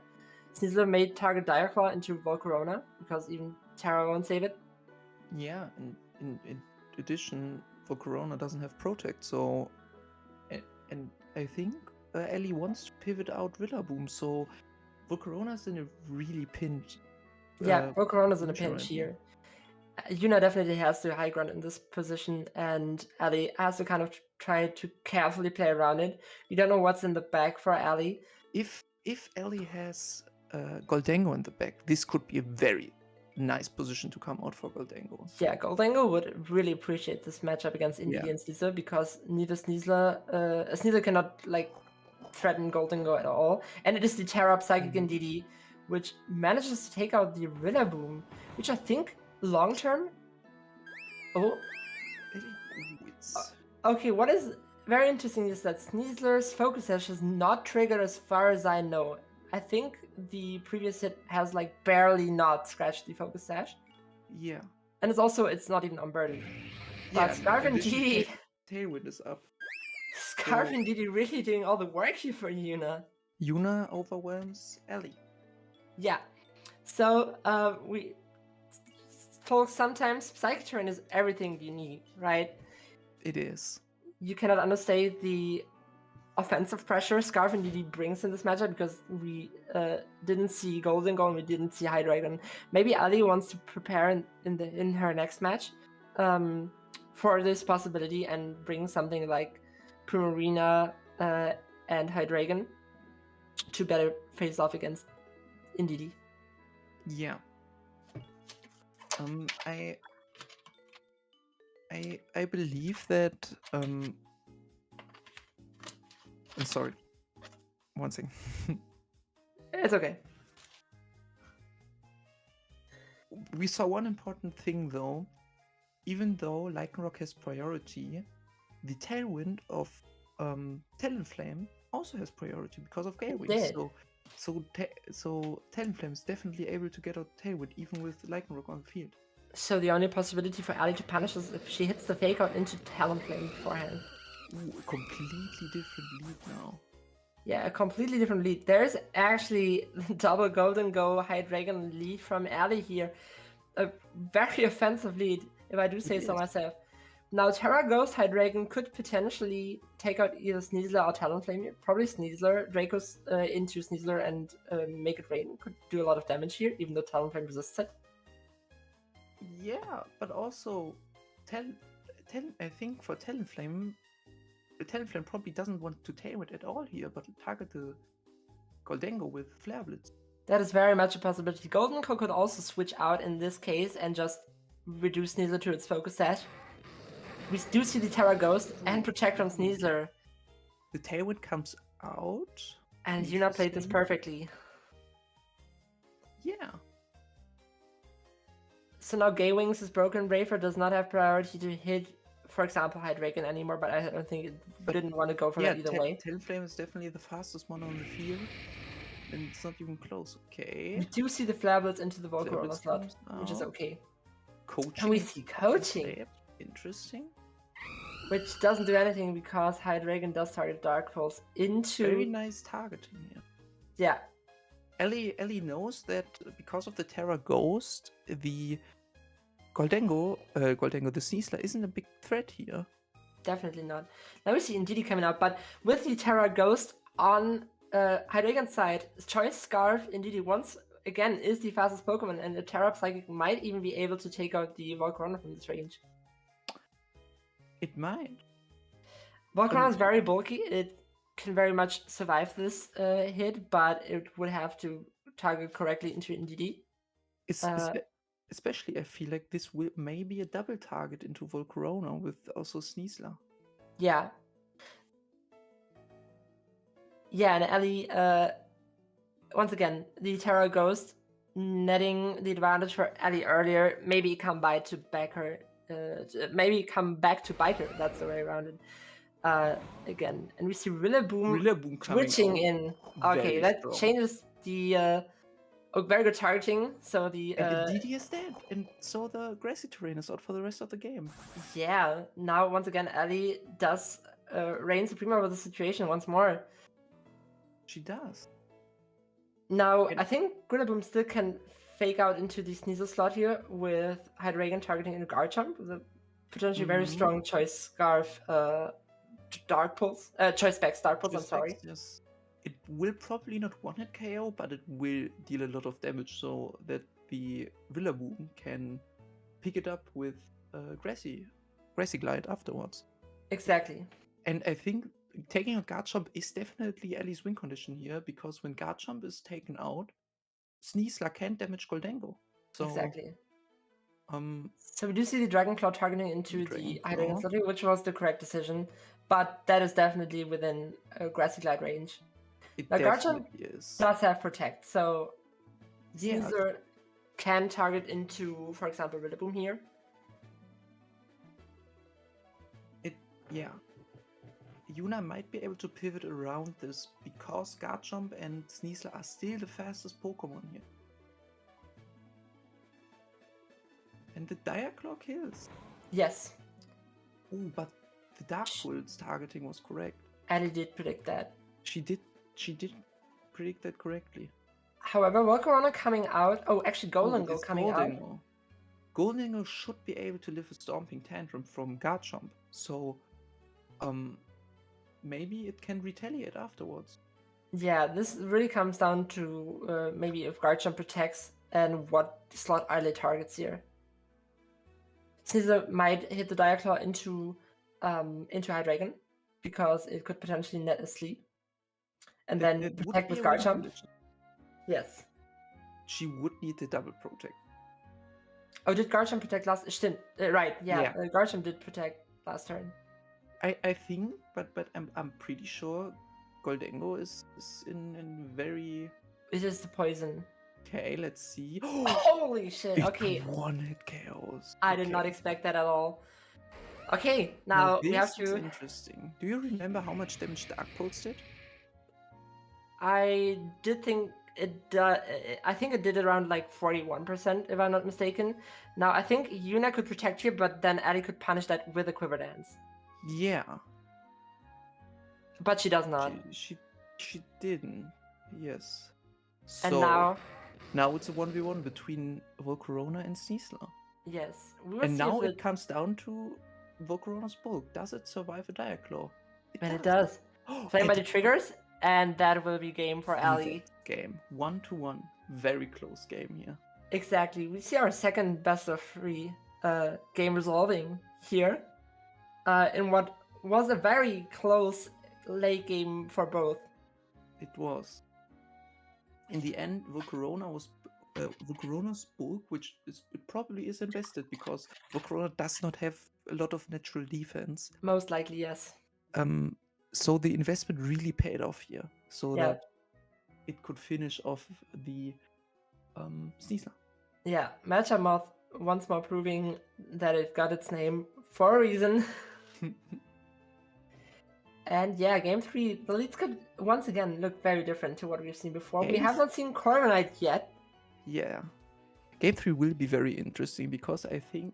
S3: Sneasler may target Direclaw into Volcarona, because even Terra won't save it.
S5: Yeah, and in addition, Volcarona doesn't have Protect, so... And I think Ellie wants to pivot out Rillaboom, so Volcarona's in a really pinch.
S3: Yeah, Volcarona's in a
S5: position
S3: pinch
S5: right
S3: here. Yuna definitely has the high ground in this position, and Ali has to kind of try to carefully play around it. We don't know what's in the back for Ali.
S5: If Ellie has Goldango in the back, this could be a very nice position to come out for Goldango.
S3: Yeah, Goldango would really appreciate this matchup against Indy and Sneasler, because neither Sneasler cannot like threaten Goldango at all. And it is the Terra Psychic and Didi, which manages to take out the Rillaboom, which I think long term. Okay, what is very interesting is that Sneasler's Focus Sash is not triggered as far as I know. I think the previous hit has like barely not scratched the Focus Sash.
S5: Yeah.
S3: And it's not even unburdened. But Scarf and Didi...
S5: Tailwind is up.
S3: Scarf and Didi really doing all the work here for Yuna.
S5: Yuna overwhelms Ellie.
S3: Yeah. So, folks, sometimes Psychic Terrain is everything you need, right?
S5: It is.
S3: You cannot understate the offensive pressure Scarf and Didi brings in this matchup, because we didn't see Goldengo and we didn't see Hydreigon. Maybe Ali wants to prepare in her next match for this possibility and bring something like Primarina and Hydreigon to better face off against Indeedee.
S5: Yeah. I believe that I'm sorry. One second.
S3: It's okay.
S5: We saw one important thing though. Even though Lycanroc has priority, the Tailwind of Talonflame also has priority because of Gale Wings. So Talonflame is definitely able to get out Tailwind even with Lycanroc on the field.
S3: So the only possibility for Ali to punish is if she hits the Fake Out into Talonflame beforehand.
S5: Ooh, a completely different lead now.
S3: Yeah, a completely different lead. There's actually double Golden Go Hydreigon lead from Ali here. A very offensive lead, if I do say so
S5: is.
S3: myself. Now, Terra Ghost Hydreigon could potentially take out either Sneasler or Talonflame here. Probably Sneasler. Draco's into Sneasler and make it rain could do a lot of damage here, even though Talonflame resists it.
S5: Yeah, but also, I think for Talonflame, Talonflame probably doesn't want to tame it at all here, but target the Goldengo with Flare Blitz.
S3: That is very much a possibility. Golden Co could also switch out in this case and just reduce Sneasler to its focus set. We do see the Terra Ghost and Protect from Sneasler.
S5: The Tailwind comes out.
S3: And Yuna played this
S5: Interesting.
S3: perfectly.
S5: Yeah.
S3: So now Gay Wings is broken. Braver does not have priority to hit, for example, Hydreigon anymore, but I don't think it didn't want to go for that either way.
S5: Talonflame is definitely the fastest one on the field. And it's not even close. Okay.
S3: We do see the Flare Blitz into the Volcarona
S5: Blitz
S3: slot,
S5: comes
S3: which is
S5: out.
S3: okay.
S5: Coaching.
S3: And we see coaching,
S5: Flare. Interesting.
S3: which doesn't do anything because Hydreigon does target Dark Pulse into...
S5: Very nice targeting here.
S3: Yeah,
S5: Ellie knows that because of the Terra Ghost, the Goldengo, the Sneasler isn't a big threat here.
S3: definitely not. Now we see Indeedee coming out, but with the Terra Ghost on Hydreigon's side, Choice Scarf Indeedee once again is the fastest Pokemon, and the Terra Psychic might even be able to take out the Volcarona from this range.
S5: It might.
S3: Volcarona is very bulky. It can very much survive this hit, but it would have to target correctly into Indeedee.
S5: Especially, I feel like this will maybe a double target into Volcarona with also Sneasler.
S3: Yeah. Yeah, and Ellie, once again, the Terra Ghost netting the advantage for Ellie earlier, maybe come back to bite her. That's the way around it. Again, and we see
S5: Rillaboom coming
S3: switching
S5: out.
S3: in. Okay,
S5: Very
S3: that
S5: strong.
S3: changes the very good targeting. So the
S5: And Indeedee is dead, and so the grassy terrain is out for the rest of the game.
S3: yeah. Now once again, Ellie does reign supreme over the situation once more.
S5: She does.
S3: Now,
S5: And-
S3: I think Rillaboom still can fake out into the Sneasel slot here with Hydreigon targeting into Garchomp with a potentially very
S5: Mhm.
S3: strong Choice Scarf Dark Pulse. Choice Specs Dark Pulse, I'm sorry.
S5: Yes. It will probably not one-hit KO, but it will deal a lot of damage so that the Rillaboom can pick it up with Grassy Glide afterwards.
S3: Exactly.
S5: And I think taking out Garchomp is definitely Ellie's win condition here, because when Garchomp is taken out, Sneasler can't damage Goldengo. So,
S3: Exactly.
S5: um,
S3: So we do see the Dragon Claw targeting into the
S5: Dragon
S3: Hydreigon
S5: Claw.
S3: slot here, which was the correct decision. But that is definitely within Grassy Glide range.
S5: it
S3: Now, Garchomp
S5: definitely is.
S3: Does have Protect, so
S5: Yeah.
S3: Sneasler can target into, for example, Rillaboom here.
S5: Yeah. Yuna might be able to pivot around this because Garchomp and Sneasler are still the fastest Pokemon here. And the Dire Claw kills.
S3: Yes,
S5: Oh, but the Dark Pulse targeting was correct.
S3: Ellie did predict that.
S5: She did predict that correctly.
S3: However, Volcarona coming out. Oh, actually, Golden Go
S5: it's
S3: coming out.
S5: Goldengo. Goldengo should be able to live a Stomping Tantrum from Garchomp, so maybe it can retaliate afterwards.
S3: Yeah, this really comes down to maybe if Garchomp protects and what slot Ellie targets here. Sneasler might hit the Dire Claw into Hydreigon because it could potentially net a sleep, and then
S5: That would
S3: protect
S5: be
S3: with
S5: a win
S3: Garchomp.
S5: condition.
S3: Yes.
S5: She would need the double protect.
S3: Oh, did Garchomp protect last? Stimmt. Right. Yeah.
S5: Yeah.
S3: Garchomp did protect last turn.
S5: I think, but I'm pretty sure Goldengo is in very
S3: It is the poison.
S5: okay. Let's see.
S3: Holy shit. Okay.
S5: One-hit KOs.
S3: I did not
S5: Okay.
S3: expect that at all. Okay, now we have
S5: this is
S3: to.
S5: interesting. Do you remember how much damage Dark Pulse did?
S3: I did think it. I think it did around like 41%, if I'm not mistaken. Now I think Yuna could protect here, but then Ellie could punish that with a Quiver Dance.
S5: Yeah.
S3: But she does not.
S5: She She didn't. Yes.
S3: And
S5: So
S3: now,
S5: it's a 1v1 between Volcarona and Sneasler.
S3: yes, we will
S5: And
S3: see
S5: now
S3: if
S5: it comes down to Volcarona's bulk. Does it survive a Diaclaw?
S3: and it does.
S5: Oh,
S3: Flame by
S5: and
S3: the triggers, and that will be game for
S5: see
S3: Ali.
S5: that game. 1-1. Very close game here.
S3: Exactly. We see our second best of 3 game resolving here. In what was a very close late game for both.
S5: It was. In the end, Volcarona's bulk, which it probably is invested because Volcarona does not have a lot of natural defense.
S3: Most likely, yes.
S5: So the investment really paid off here, so
S3: Yeah.
S5: that it could finish off the Sneasler.
S3: Yeah, Matcha Moth once more proving that it got its name for a reason. And yeah, game 3, the leads could once again look very different to what we've seen before. We
S5: Game
S3: have not seen Corviknight yet.
S5: Yeah. Game 3 will be very interesting because I think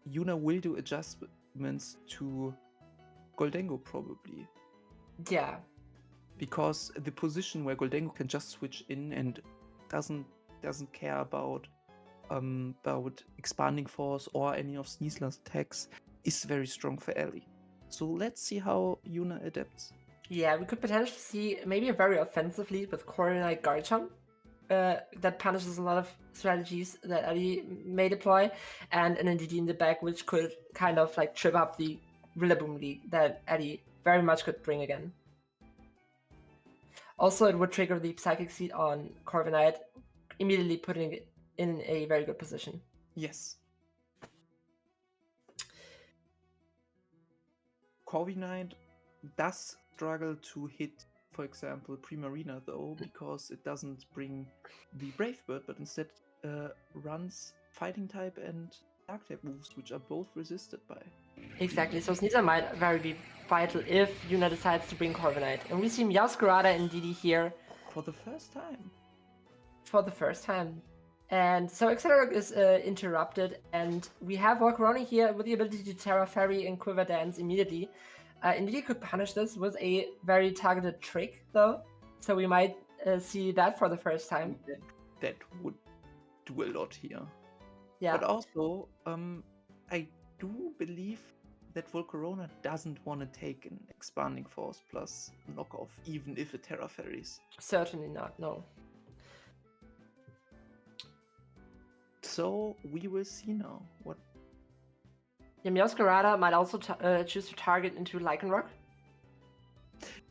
S5: Yuna will do adjustments to Goldengo probably.
S3: Yeah,
S5: Because the position where Goldengo can just switch in and doesn't care about expanding force or any of Sneasler's attacks is very strong for Ellie. So let's see how Yuna adapts.
S3: yeah, we could potentially see maybe a very offensive lead with Corviknight Garchomp. That punishes a lot of strategies that Ellie may deploy, and an NDD in the back, which could kind of like trip up the Rillaboom lead that Ellie very much could bring again. Also, it would trigger the Psychic Seed on Corviknight, immediately putting it in a very good position.
S5: Yes. Corviknight does struggle to hit, for example, Primarina though, because it doesn't bring the Brave Bird, but instead runs Fighting type and Dark type moves, which are both resisted by.
S3: Exactly, so Sneasler might very be vital if Yuna decides to bring Corviknight. And we see Meowscarada and DD here
S5: For the first time.
S3: for the first time. And so Exeter is interrupted, and we have Volcarona here with the ability to Terra Fairy and Quiver Dance immediately. Indeed could punish this with a very targeted trick, though. So we might see that for the first time.
S5: That would do a lot here.
S3: Yeah,
S5: But also, I do believe that Volcarona doesn't want to take an Expanding Force plus knockoff, even if it Terra Fairies.
S3: certainly not, no.
S5: So we will see now what.
S3: Yeah, Meowscarada might also choose to target into Lycanroc.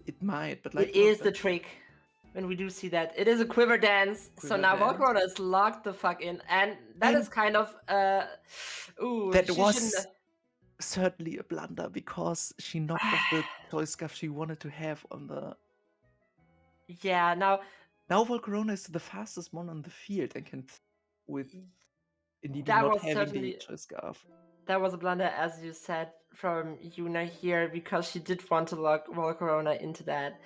S5: It might, but
S3: It is the trick. When we do see that, it is a Quiver Dance. So
S5: Quiver
S3: now
S5: Dance.
S3: Volcarona is locked the fuck in, and that is
S5: And
S3: kind of ooh.
S5: that
S3: she
S5: was
S3: shouldn't have-
S5: certainly a blunder because she knocked off the choice scuff she wanted to have on the.
S3: Yeah. Now
S5: Now Volcarona is the fastest one on the field and can with indeed
S3: That
S5: not
S3: was
S5: having
S3: certainly-
S5: the choice scarf.
S3: that was a blunder, as you said, from Yuna here, because she did want to lock Volcarona into that.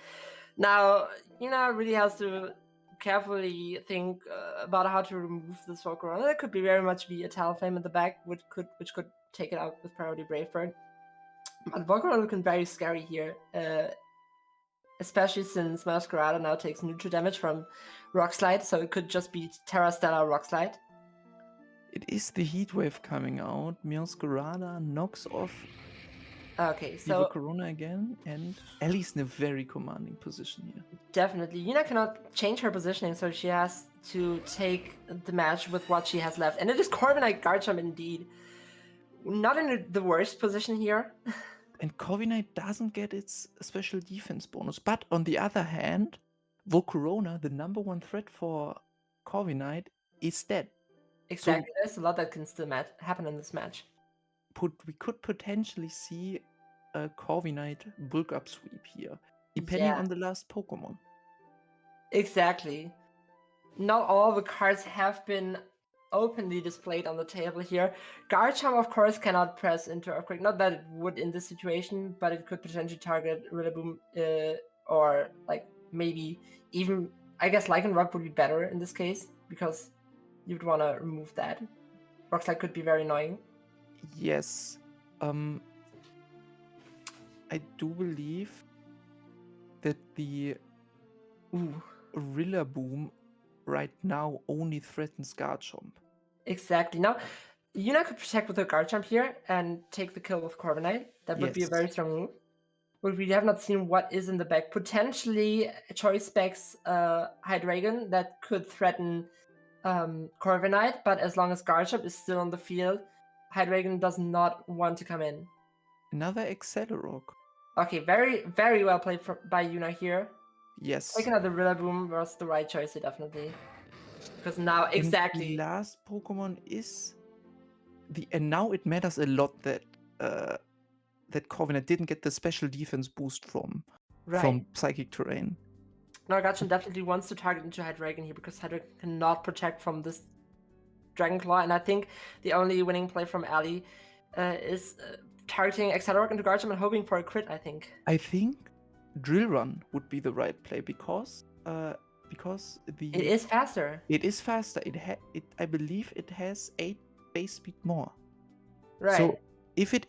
S3: Now, Yuna really has to carefully think about how to remove this Volcarona. That could be very much be a Talonflame in the back, which could take it out with Priority Brave Bird. But Volcarona looking very scary here, especially since Meowscarada now takes neutral damage from Rock Slide, so it could just be Terra Stellar Rock Slide.
S5: It is the heat wave coming out. Meowscarada knocks off
S3: Okay,
S5: the
S3: so
S5: Volcarona again, and Ellie's in a very commanding position here.
S3: definitely, Yuna cannot change her positioning, so she has to take the match with what she has left. And it is Corviknight Garchomp indeed. Not in the worst position here.
S5: And Corviknight doesn't get its special defense bonus. But on the other hand, Volcarona, the number one threat for Corviknight, is dead.
S3: Exactly, there's a lot that can still happen in this match.
S5: We could potentially see a Corviknight bulk up sweep here, depending
S3: Yeah.
S5: on the last Pokemon.
S3: Exactly. Not all the cards have been openly displayed on the table here. Garchomp, of course, cannot press into Earthquake. Not that it would in this situation, but it could potentially target Rillaboom, or like maybe even, I guess Lycanroc would be better in this case, because you'd want to remove that. Rock Slide could be very annoying.
S5: Yes. I do believe that the Rillaboom right now only threatens Garchomp.
S3: Exactly. Now, Yuna could protect with her Garchomp here and take the kill with Corviknight. That would be a
S5: Yes.
S3: very strong move. But we have not seen what is in the back. Potentially, Choice Specs Hydreigon that could threaten Corviknight, but as long as Garchomp is still on the field, Hydreigon does not want to come in.
S5: Another Accelerock.
S3: Okay, very, very well played by Yuna here.
S5: Yes.
S3: Taking out the Rillaboom was the right choice here, definitely. Because now,
S5: And
S3: exactly.
S5: the last Pokemon is and now it matters a lot that that Corviknight didn't get the special defense boost from Psychic Terrain.
S3: Now Garchomp definitely wants to target into Hydreigon here because Hydreigon cannot protect from this Dragon Claw, and I think the only winning play from Ali is targeting Accelerock into Garchomp and hoping for a crit, I think.
S5: I think Drill Run would be the right play because
S3: It is faster.
S5: It is faster. I believe it has 8 base speed more.
S3: Right.
S5: So if it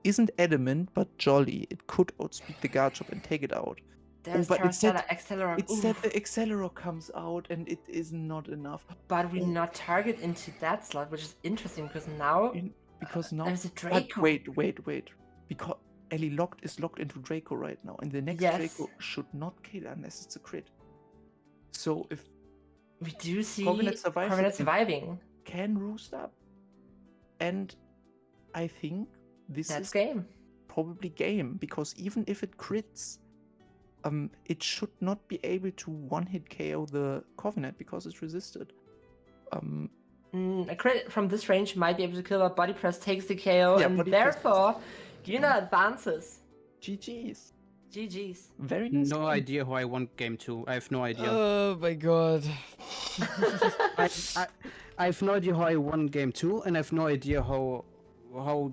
S5: isn't adamant but jolly, it could outspeed the Garchomp and take it out.
S3: There's
S5: but it said
S3: Accelerock.
S5: It said the Accelerock comes out and it is not enough.
S3: But we not target into that slot, which is interesting because now there's a Draco.
S5: Wait. Because Ellie is locked into Draco right now, and the next Draco should not kill unless it's a crit. So if
S3: we do see
S5: Corviknight
S3: surviving,
S5: can roost up, and I think this is
S3: game.
S5: Probably game, because even if it crits, it should not be able to one-hit KO the Corviknight because it's resisted.
S3: A crit from this range might be able to kill, but Body Press takes the KO, and therefore Yuna advances.
S5: GG's.
S3: Very
S4: nice. No idea how I won game 2. I have no idea.
S1: Oh my god.
S4: I have no idea how I won game 2, and I have no idea how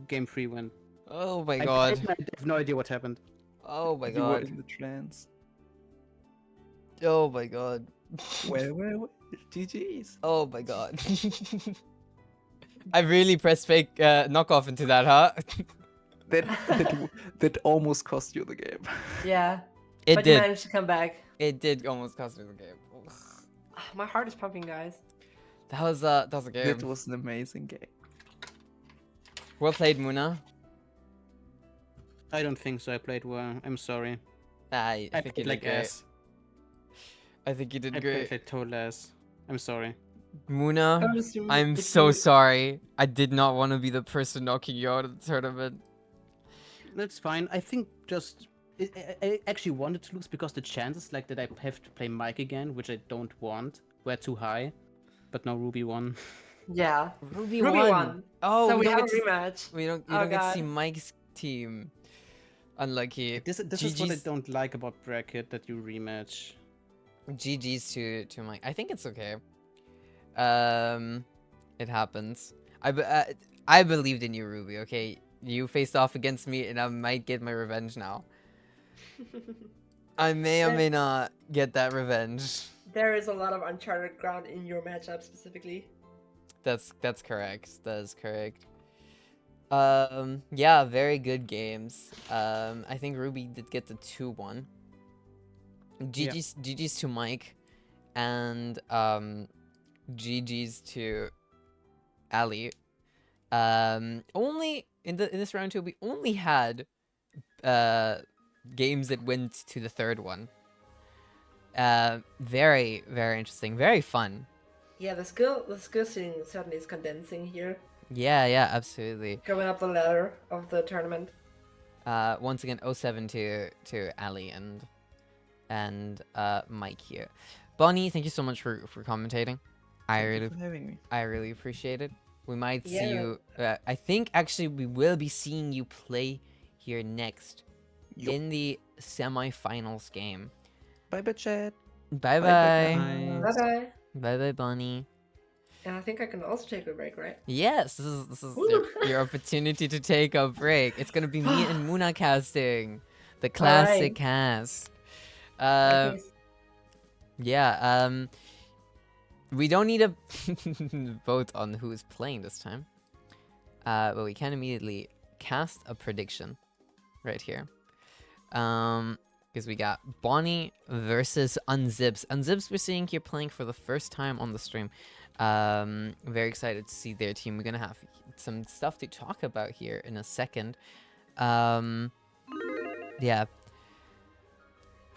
S4: game 3 went.
S1: Oh my god.
S4: I have no idea what happened.
S1: Oh my
S5: You were
S1: god.
S5: in the trance.
S1: Oh my god.
S5: Well, GG's.
S1: Oh my god. I really pressed fake knockoff into that, huh?
S5: That almost cost you the game.
S3: Yeah.
S1: It
S3: but
S1: did.
S3: You managed to come back.
S1: It did almost cost me the game.
S3: My heart is pumping, guys.
S1: That was a game.
S5: It was an amazing game.
S1: Well played, Muna.
S4: I don't think so. I played well. I'm sorry.
S1: I think you
S4: played
S1: did great.
S4: ass.
S1: I think you did
S4: I
S1: great.
S4: played total ass. I'm sorry.
S1: Muna, I'm so sorry. I did not want to be the person knocking you out of the tournament.
S4: That's fine. I think I actually wanted to lose because the chances like that I have to play Mike again, which I don't want, were too high. But now Ruby won.
S3: Yeah.
S1: Ruby won. Oh,
S3: so we have a
S1: don't
S3: rematch.
S1: You don't get to see Mike's team. Unlucky.
S4: This is what I don't like about bracket, that you rematch.
S1: GG's to Mike. I think it's okay. It happens. I believed in you, Ruby. Okay, you faced off against me, and I might get my revenge now. I may or may not get that revenge.
S3: There is a lot of uncharted ground in your matchup specifically.
S1: That's correct. That is correct. Yeah, very good games. I think Ruby did get the 2-1. GG's to Mike, and GG's to Ali. Only in this round 2, we only had games that went to the third one. Very, very interesting. Very fun.
S3: Yeah, the skill ceiling certainly is condensing here.
S1: Yeah, absolutely.
S3: Going up the ladder of the tournament.
S1: Once again, 07 to Ali and Mike here. Bonnie, thank you so much for commentating.
S5: Thank you for having me.
S1: I really appreciate it. We might see you. I think actually we will be seeing you play here next in the semifinals game.
S5: Bye bye, chat.
S1: Bye
S3: Bye.
S1: Bye bye, Bonnie.
S3: And I think I can also take a break, right?
S1: Yes, this is your opportunity to take a break. It's gonna be me and Muna casting the classic cast. Yeah. We don't need to vote on who is playing this time. But we can immediately cast a prediction right here. because we got Bonnie versus Unzips. Unzips, we're seeing here playing for the first time on the stream. Very excited to see their team. We're gonna have some stuff to talk about here in a second. Yeah.
S4: Can I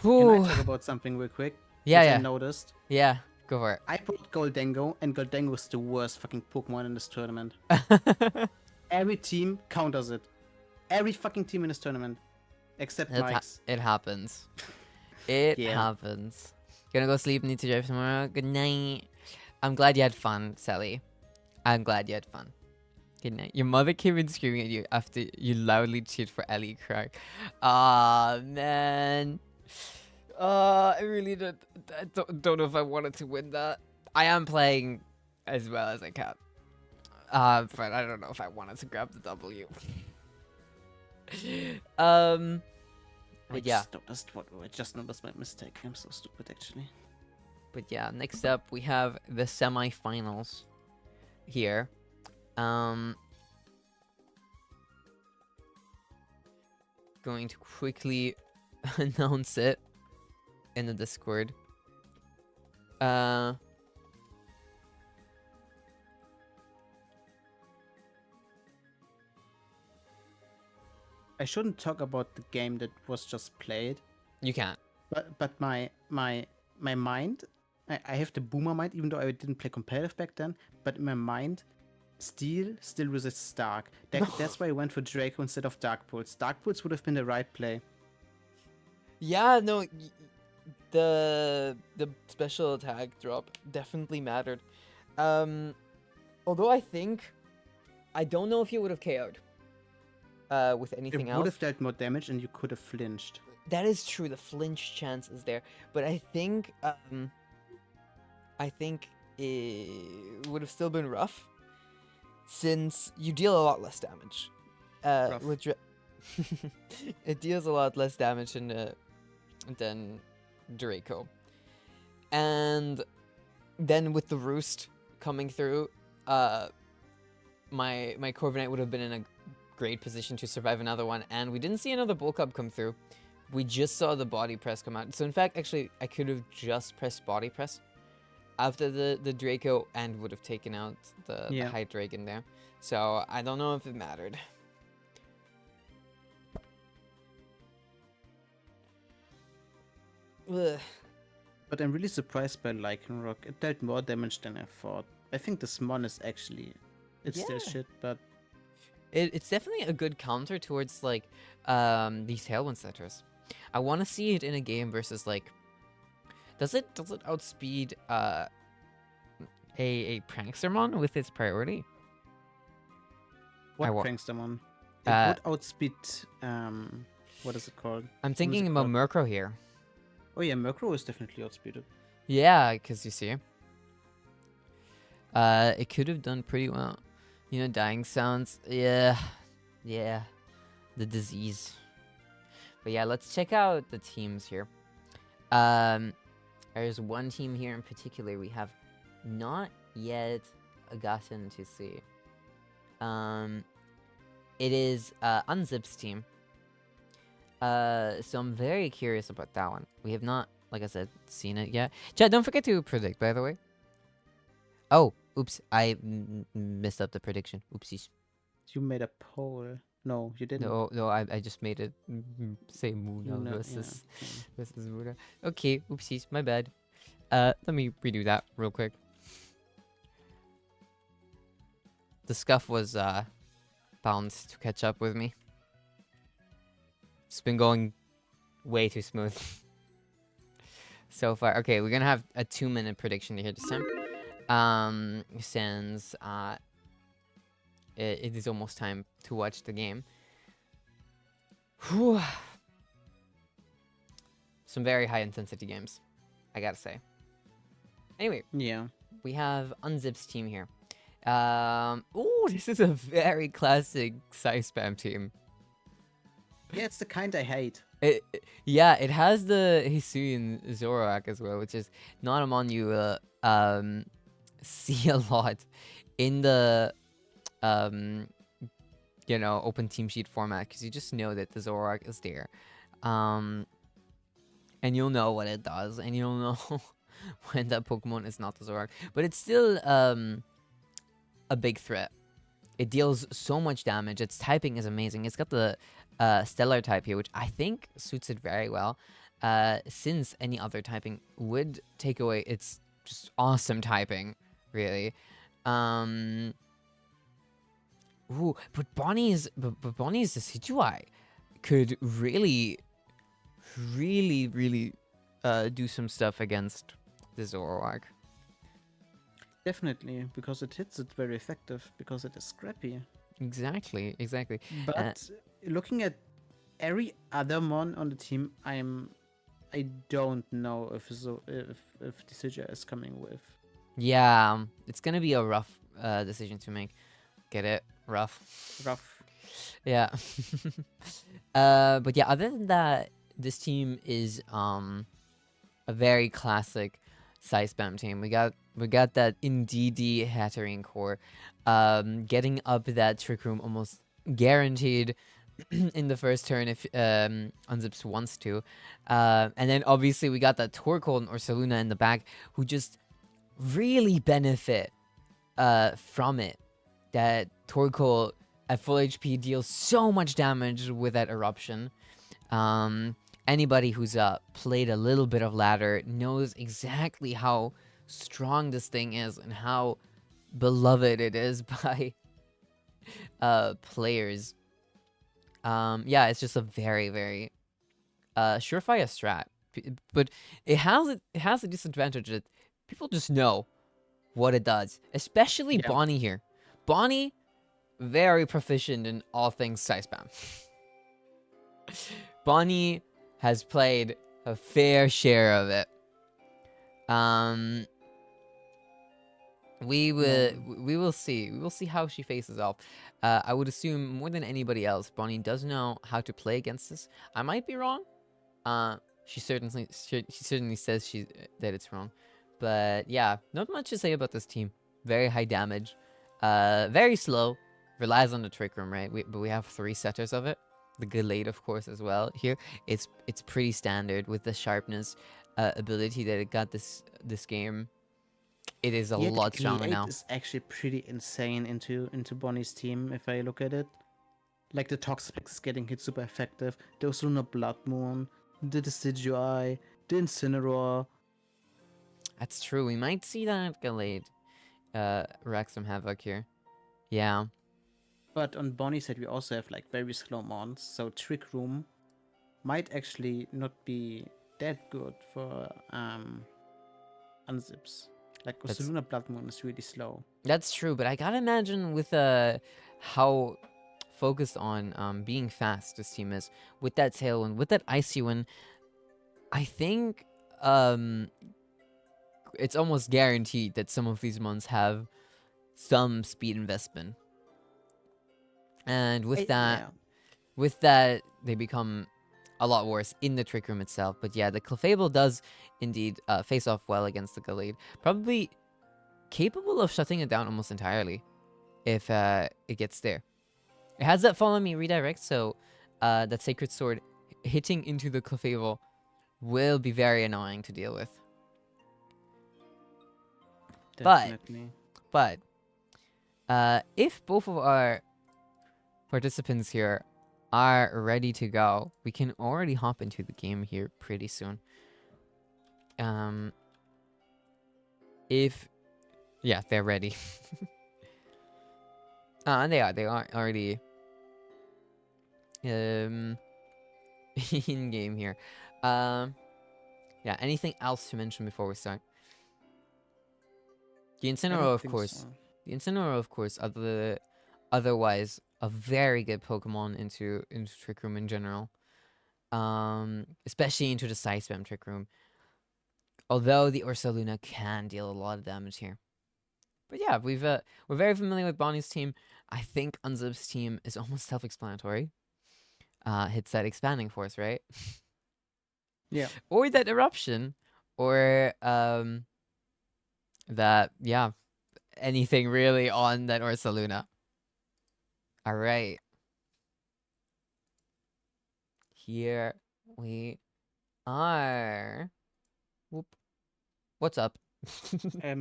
S1: Whew.
S4: talk about something real quick?
S1: Yeah,
S4: Which I
S1: yeah,
S4: noticed.
S1: yeah. Go for
S4: I brought Goldengo, and Goldengo is the worst fucking Pokemon in this tournament.
S1: it.
S4: Every team counters it. Every fucking team in this tournament. Except Mike's.
S1: It happens. It
S4: Yeah.
S1: happens. Gonna go sleep. Need to drive tomorrow. Good night. I'm glad you had fun, Sally. I'm glad you had fun. Good night. Your mother came in screaming at you after you loudly cheered for Ellie cry. Ah, man. I really don't know if I wanted to win that. I am playing as well as I can. But I don't know if I wanted to grab the W. But yeah.
S4: I just noticed my mistake. I'm so stupid, actually.
S1: But yeah, next up we have the semifinals here. Going to quickly announce it in the Discord.
S4: I shouldn't talk about the game that was just played,
S1: You can't.
S4: but my mind, I have the boomer mind, even though I didn't play competitive back then. But in my mind, Steel still resists Dark. That's why I went for Draco instead of Dark Pulse. Dark Pulse would have been the right play.
S1: Yeah, no, the special attack drop definitely mattered. Although I don't know if you would have KO'd with anything
S4: It
S1: else.
S4: would have dealt more damage, and you could have flinched.
S1: That is true. The flinch chance is there, but I think it would have still been rough, since you deal a lot less damage.
S4: Rough.
S1: It deals a lot less damage than Draco, and then with the Roost coming through, my Corviknight would have been in a great position to survive another one, and we didn't see another Bull Cub come through. We just saw the body press come out. So in fact, actually, I could have just pressed body press after the Draco and would have taken out the Hydreigon there. So I don't know if it mattered. Ugh.
S4: But I'm really surprised by Lycanroc. It dealt more damage than I thought. I think this Mon is actually... It's still
S1: Yeah.
S4: shit, but...
S1: It's definitely a good counter towards like these Tailwind setters. I want to see it in a game versus like, does it outspeed a Prankstermon with its priority?
S4: What
S1: wa-
S4: Prankstermon? It
S1: Uh,
S4: would outspeed... what is it called?
S1: I'm thinking about Murkrow here.
S4: Oh yeah, Murkrow is definitely outspeeded.
S1: Yeah, because you see, it could have done pretty well. You know, dying sounds. Yeah, the disease. But yeah, let's check out the teams here. There's one team here in particular we have not yet gotten to see. It is Unzip's team. So I'm very curious about that one. We have not, like I said, seen it yet. Chad, don't forget to predict, by the way. Oh, oops, I messed up the prediction. Oopsies.
S4: You made a poll. No, you didn't.
S1: No, I just made it say Muna
S4: Yuna,
S1: versus
S4: yeah.
S1: versus Muna. Okay, oopsies, my bad. Let me redo that real quick. The scuff was bound to catch up with me. It's been going way too smooth so far. Okay, we're gonna have a 2-minute prediction here this time. Since it is almost time to watch the game. Whew. Some very high intensity games, I gotta say. Anyway,
S4: Yeah.
S1: we have Unzip's team here. Ooh, this is a very classic Size Spam team.
S4: Yeah, it's the kind I hate.
S1: Yeah, it has the Hisuian Zoroark as well, which is not a mon you see a lot in the you know, open team sheet format, because you just know that the Zoroark is there. and you'll know what it does, and you'll know when that Pokemon is not the Zoroark. But it's still a big threat. It deals so much damage. Its typing is amazing. It's got the Stellar type here, which I think suits it very well, since any other typing would take away its just awesome typing, really. Ooh, but Bonnie's Decidueye could really do some stuff against the Zoroark.
S4: Definitely, because it hits it very effective, because it is scrappy.
S1: Exactly.
S4: But looking at every other mon on the team, I don't know if Decidueye is coming with.
S1: Yeah, it's gonna be a rough decision to make. Get it? Rough. Yeah. But yeah, other than that, this team is a very classic size spam team. We got that Indeedee Hatterene core, getting up that Trick Room almost guaranteed in the first turn if Unzips wants to, and then obviously we got that Torkoal and Ursaluna in the back who just really benefit from it. That Torkoal at full HP deals so much damage with that eruption. Anybody who's played a little bit of ladder knows exactly how strong this thing is and how beloved it is by players. Yeah, it's just a very, very surefire strat. But it has a disadvantage that people just know what it does. Especially
S4: Yeah.
S1: Bonnie here. Bonnie, very proficient in all things size spam. Bonnie has played a fair share of it. We will see. We will see how she faces off. I would assume more than anybody else, Bonnie does know how to play against this. I might be wrong. She certainly says that it's wrong. But yeah, not much to say about this team. Very high damage. Very slow. Relies on the Trick Room, right? But we have 3 setters of it. The Gallade, of course, as well. Here, it's pretty standard with the sharpness ability that it got this game. It is a lot stronger now.
S4: Is actually pretty insane into Bonnie's team if I look at it. Like the Toxapex is getting hit super effective. The Ursaluna Blood Moon, the Decidueye, the Incineroar.
S1: That's true. We might see that Gallade wreak some havoc here. Yeah.
S4: But on Bonnie's side, we also have like very slow mons, so Trick Room might actually not be that good for Unzips. Like Ursaluna Blood Moon is really slow.
S1: That's true, but I gotta imagine with how focused on being fast this team is, with that Tailwind, with that Icy Wind, I think it's almost guaranteed that some of these mons have some speed investment. And with that, they become a lot worse in the Trick Room itself. But yeah, the Clefable does indeed face off well against the Gallade. Probably capable of shutting it down almost entirely if it gets there. It has that Follow Me redirect, so that Sacred Sword hitting into the Clefable will be very annoying to deal with.
S4: Definitely.
S1: But if both of our participants here are ready to go, we can already hop into the game here pretty soon. Yeah, they're ready. They are already in game here. Yeah, anything else to mention before we start? The Incineroar, of course.
S4: So.
S1: The Incineroar, of course, otherwise a very good Pokemon into Trick Room in general. Especially into the Size Spam Trick Room. Although the Ursaluna can deal a lot of damage here. But yeah, we're very familiar with Bonnie's team. I think Unzip's team is almost self-explanatory. Hits that Expanding Force, right?
S4: Yeah.
S1: Or that Eruption. Or that, yeah, anything really on that Ursaluna. Alright. Here we are... Whoop. What's up?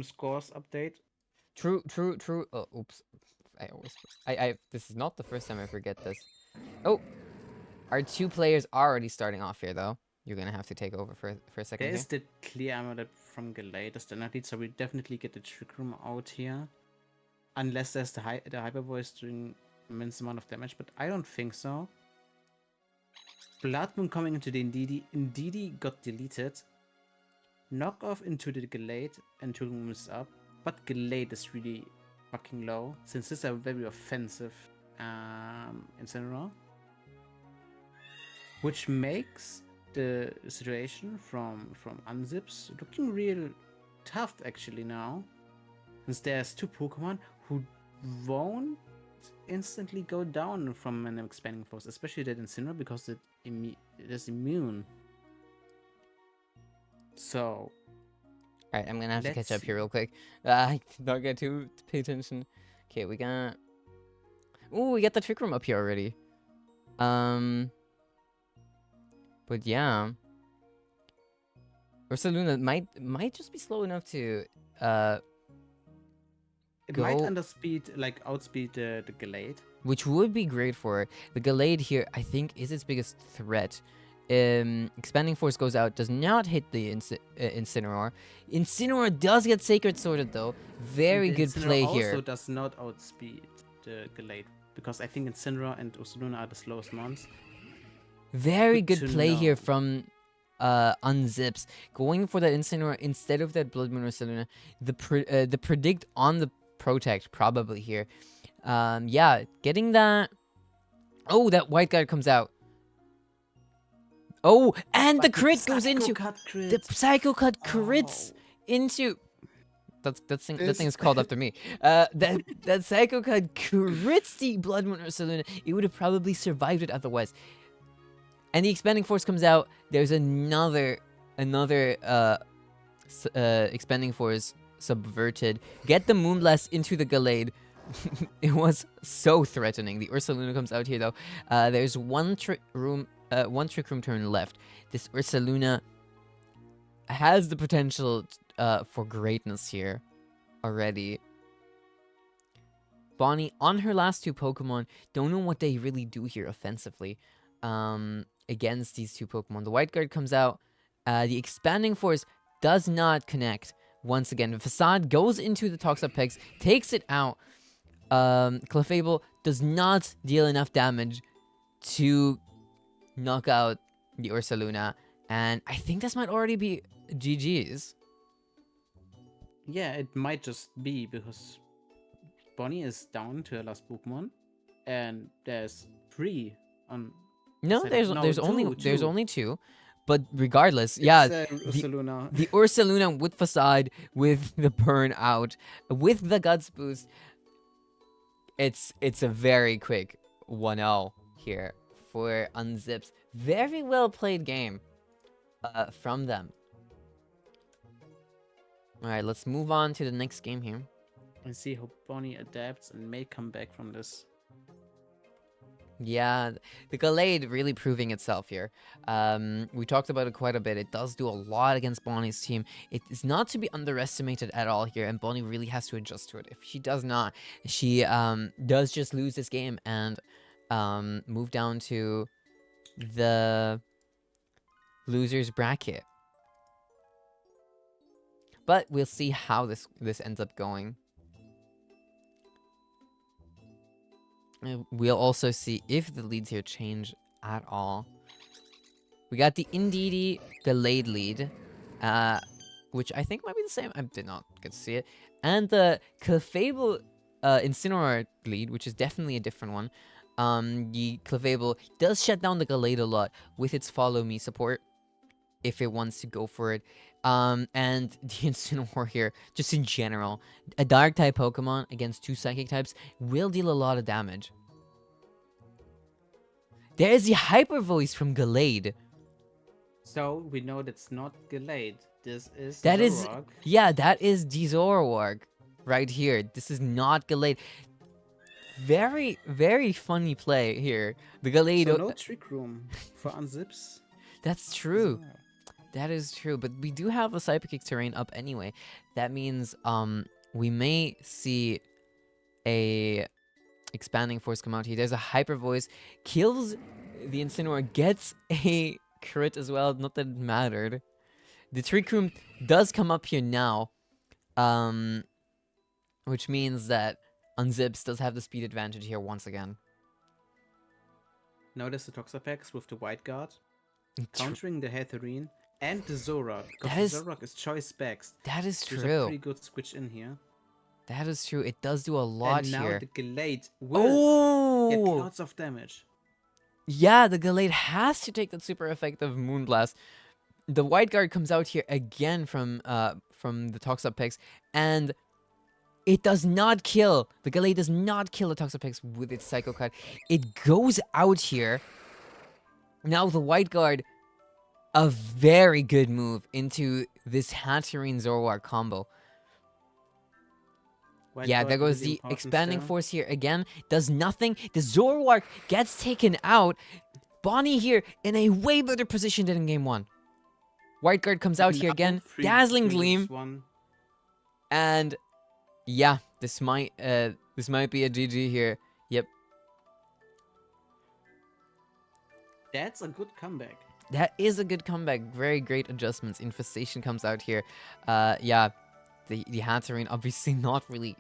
S4: Scores update.
S1: True. Oh, oops. I always... This is not the first time I forget this. Oh! Our 2 players are already starting off here, though. You're gonna have to take over for a second
S4: There
S1: here.
S4: is the clear amulet from Galay, the standard lead, so we definitely get the Trick Room out here. Unless there's the Hyper Voice doing immense amount of damage, but I don't think so. Blood Moon coming into the Indeedee got deleted. Knock off into the Galade and Trick Room is up. But Galade is really fucking low, since this is a very offensive Incineroar. Which makes the situation from Unzips looking real tough actually now. Since there's 2 Pokemon who won't instantly go down from an expanding force, especially that Incineroar, because it is immune. So
S1: Alright, I'm gonna have to catch up
S4: let's
S1: here real quick. I did not get to pay attention. Okay, we got... Ooh, we got the Trick Room up here already. But yeah. Ursaluna might just be slow enough to
S4: it might
S1: go...
S4: outspeed the Galade.
S1: Which would be great for it. The Galade here, I think, is its biggest threat. Expanding Force goes out, does not hit the Incineroar. Incineroar does get Sacred Sworded, though. Very good play here.
S4: Also does not outspeed the Galade, because I think Incineroar and Ursaluna are the slowest mons.
S1: Very
S4: Good
S1: good
S4: to
S1: play here
S4: know.
S1: from Unzips. Going for that Incineroar instead of that Blood Moon Ursaluna. The predict on the Protect, probably here. Yeah, getting that... Oh, that White Guard comes out. Oh, and the crit goes into... The Psycho Cut crits into... That thing is called after me. That Psycho Cut crits the Blood Moon Ursaluna. It would have probably survived it otherwise. And the Expanding Force comes out. There's another Expanding Force subverted. Get the Moonblast into the Galade. It was so threatening. The Ursaluna comes out here, though. There's one Trick Room turn left. This Ursaluna has the potential for greatness here already. Bonnie, on her last 2 Pokemon, don't know what they really do here offensively against these 2 Pokemon. The White Guard comes out. The Expanding Force does not connect. Once again, the Facade goes into the Toxapex, takes it out. Clefable does not deal enough damage to knock out the Ursaluna. And I think this might already be GG's.
S4: Yeah, it might just be because Bonnie is down to her last Pokemon, and there's 3 on.
S1: No,
S4: Set
S1: there's
S4: up. No,
S1: there's
S4: two.
S1: only 2. But regardless, yeah,
S4: Ursaluna.
S1: the Ursaluna with Facade, with the Burn out, with the Guts boost, it's a very quick 1-0 here for Unzips. Very well played game from them. Alright, let's move on to the next game here.
S4: And see how Bonnie adapts and may come back from this.
S1: Yeah, the Galade really proving itself here. We talked about it quite a bit. It does do a lot against Bonnie's team. It is not to be underestimated at all here, and Bonnie really has to adjust to it. If she does not, she does just lose this game and move down to the losers bracket. But we'll see how this ends up going. We'll also see if the leads here change at all. We got the Indeedee Galade lead, which I think might be the same. I did not get to see it. And the Clefable Incineroar lead, which is definitely a different one. The Clefable does shut down the Galade a lot with its Follow Me support, if it wants to go for it. And the Incineroar here, just in general, a Dark-type Pokemon against 2 Psychic types will deal a lot of damage. There's the Hyper Voice from Galade.
S4: So we know that's not Galade. This is
S1: That is,
S4: Zoroark.
S1: yeah, that is the Zoroark right here. This is not Galade. Very, very funny play here. The Galade.
S4: So no Trick Room for Unzips.
S1: That's true. That is true, but we do have a Psychic terrain up anyway. That means we may see a expanding force come out here. There's a hyper voice, kills the Incineroar, gets a crit as well. Not that it mattered. The Trick Room does come up here now, which means that Unzips does have the speed advantage here once again.
S4: Notice the Toxapex with the White Guard, countering the Hatterene and the Zoroark, because
S1: That is-
S4: the Zoroark is choice specs.
S1: That is
S4: There's a
S1: true.
S4: pretty good switch in here.
S1: That is true. It does do a lot
S4: and now
S1: here.
S4: the Gallade will get
S1: Oh!
S4: lots of damage.
S1: Yeah, the Gallade has to take that super effective Moonblast. The White Guard comes out here again from the Toxapex, and it does not kill. The Gallade does not kill the Toxapex with its Psycho Cut. It goes out here. Now the White Guard, a very good move into this Hatterene Zoroark combo.
S4: White
S1: Yeah,
S4: Guard
S1: there goes
S4: really
S1: the
S4: important
S1: expanding
S4: still.
S1: force here again. Does nothing. The Zoroark gets taken out. Bonnie here in a way better position than in game 1. White Guard comes out
S4: And
S1: here
S4: now
S1: again.
S4: 3
S1: Dazzling
S4: kills
S1: Gleam.
S4: one.
S1: And yeah, this might be a GG here. Yep.
S4: That's a good comeback.
S1: That is a good comeback. Very great adjustments. Infestation comes out here. Yeah, the Hatterene obviously not really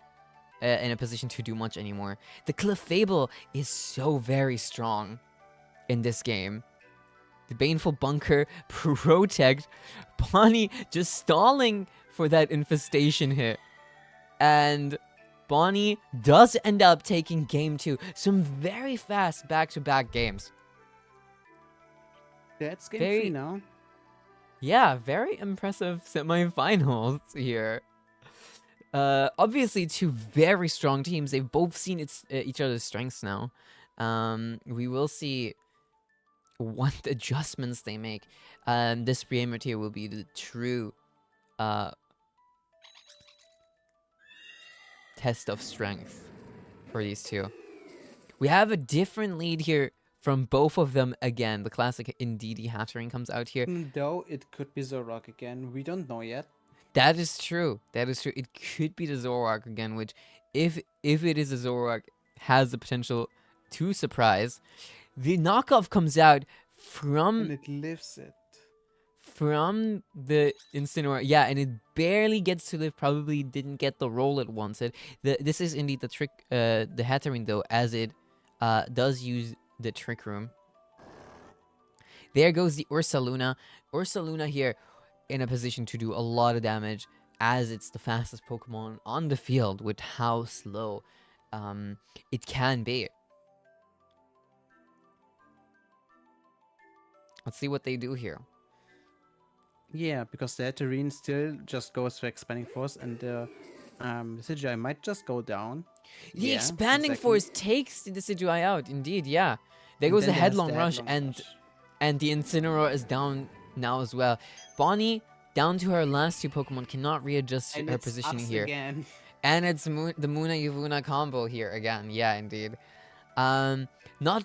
S1: in a position to do much anymore. The Clefable is so very strong in this game. The Baneful Bunker, Protect, Bonnie just stalling for that Infestation hit. And Bonnie does end up taking game 2. Some very fast back-to-back games.
S4: That's game
S1: Very-
S4: 3 now.
S1: Yeah, very impressive semifinals here. Obviously, two very strong teams. They've both seen each other's strengths now. We will see what adjustments they make. This preeminent here will be the true test of strength for these two. We have a different lead here from both of them again. The classic Indeedee Hatterene comes out here.
S4: Though it could be Zoroark again. We don't know yet.
S1: That is true. That is true. It could be the Zoroark again, which, if it is a Zoroark, has the potential to surprise. The knockoff comes out
S4: And it lives it.
S1: from the Incineroar. Yeah, and it barely gets to live. Probably didn't get the roll it wanted. This is indeed the trick. The Hatterene though, as it does use the Trick Room. There goes the Ursaluna. Ursaluna here in a position to do a lot of damage, as it's the fastest Pokemon on the field with how slow it can be. Let's see what they do here.
S4: Yeah, because the Hatterene still just goes for Expanding Force, and the Decidueye might just go down.
S1: The
S4: Yeah,
S1: expanding
S4: exactly.
S1: force takes the Decidueye out. Indeed, yeah. There
S4: And
S1: goes the
S4: then there's
S1: headlong rush, and the Incineroar is down now as well. Bonnie, down to her last two Pokemon, cannot readjust
S4: And
S1: her
S4: it's
S1: positioning
S4: us
S1: here.
S4: again.
S1: And it's the Muna YUWUNA combo here again. Yeah, indeed. Not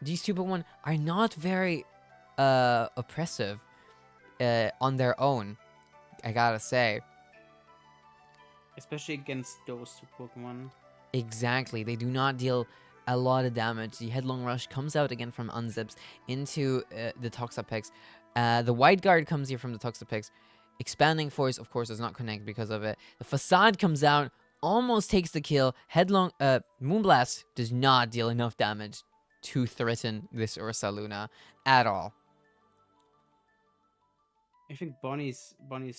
S1: these two Pokemon are not very oppressive on their own, I gotta say.
S4: Especially against those two Pokemon.
S1: Exactly. They do not deal a lot of damage. The Headlong Rush comes out again from Unzips into the Toxapex. The White Guard comes here from the Toxapex. Expanding Force, of course, does not connect because of it. The Facade comes out, almost takes the kill. Moonblast does not deal enough damage to threaten this Ursaluna at all.
S4: I think Bonnie's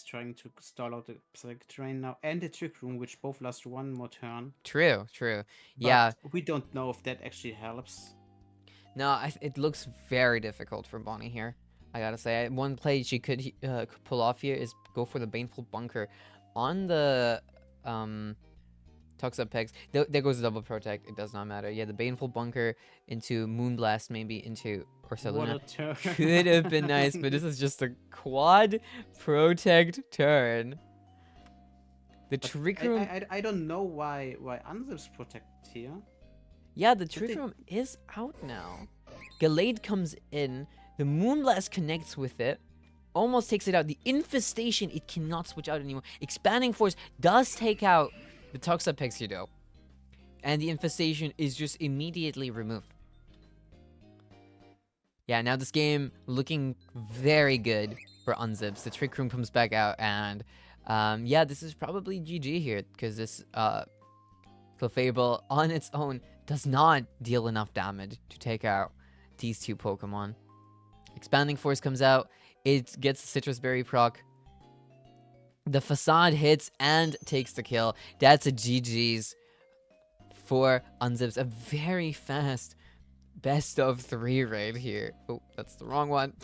S4: trying to stall out the Psychic Terrain now, and the Trick Room, which both last one more turn.
S1: True.
S4: But
S1: Yeah.
S4: we don't know if that actually helps.
S1: No, it looks very difficult for Bonnie here. I gotta say, one play she could pull off here is go for the Baneful Bunker on the Toxapex. There goes the double protect. It does not matter. Yeah, the Baneful Bunker into Moonblast, maybe into Ursaluna.
S4: What a turn.
S1: Could have been nice, but this is just a quad protect turn. The
S4: But
S1: Trick Room.
S4: I don't know why Unzips protect here.
S1: Yeah, the Trick
S4: they-
S1: Room is out now. Gallade comes in. The Moonblast connects with it. almost takes it out. The Infestation, it cannot switch out anymore. Expanding Force does take out the Toxapex, though. And the Infestation is just immediately removed. Yeah, now this game looking very good for Unzips. The Trick Room comes back out, and yeah, this is probably GG here, because this Clefable on its own does not deal enough damage to take out these two Pokemon. Expanding Force comes out, it gets the Citrus Berry proc. The Facade hits and takes the kill. That's a GG's for Unzips. A very fast best of 3 right here. Oh, that's the wrong one.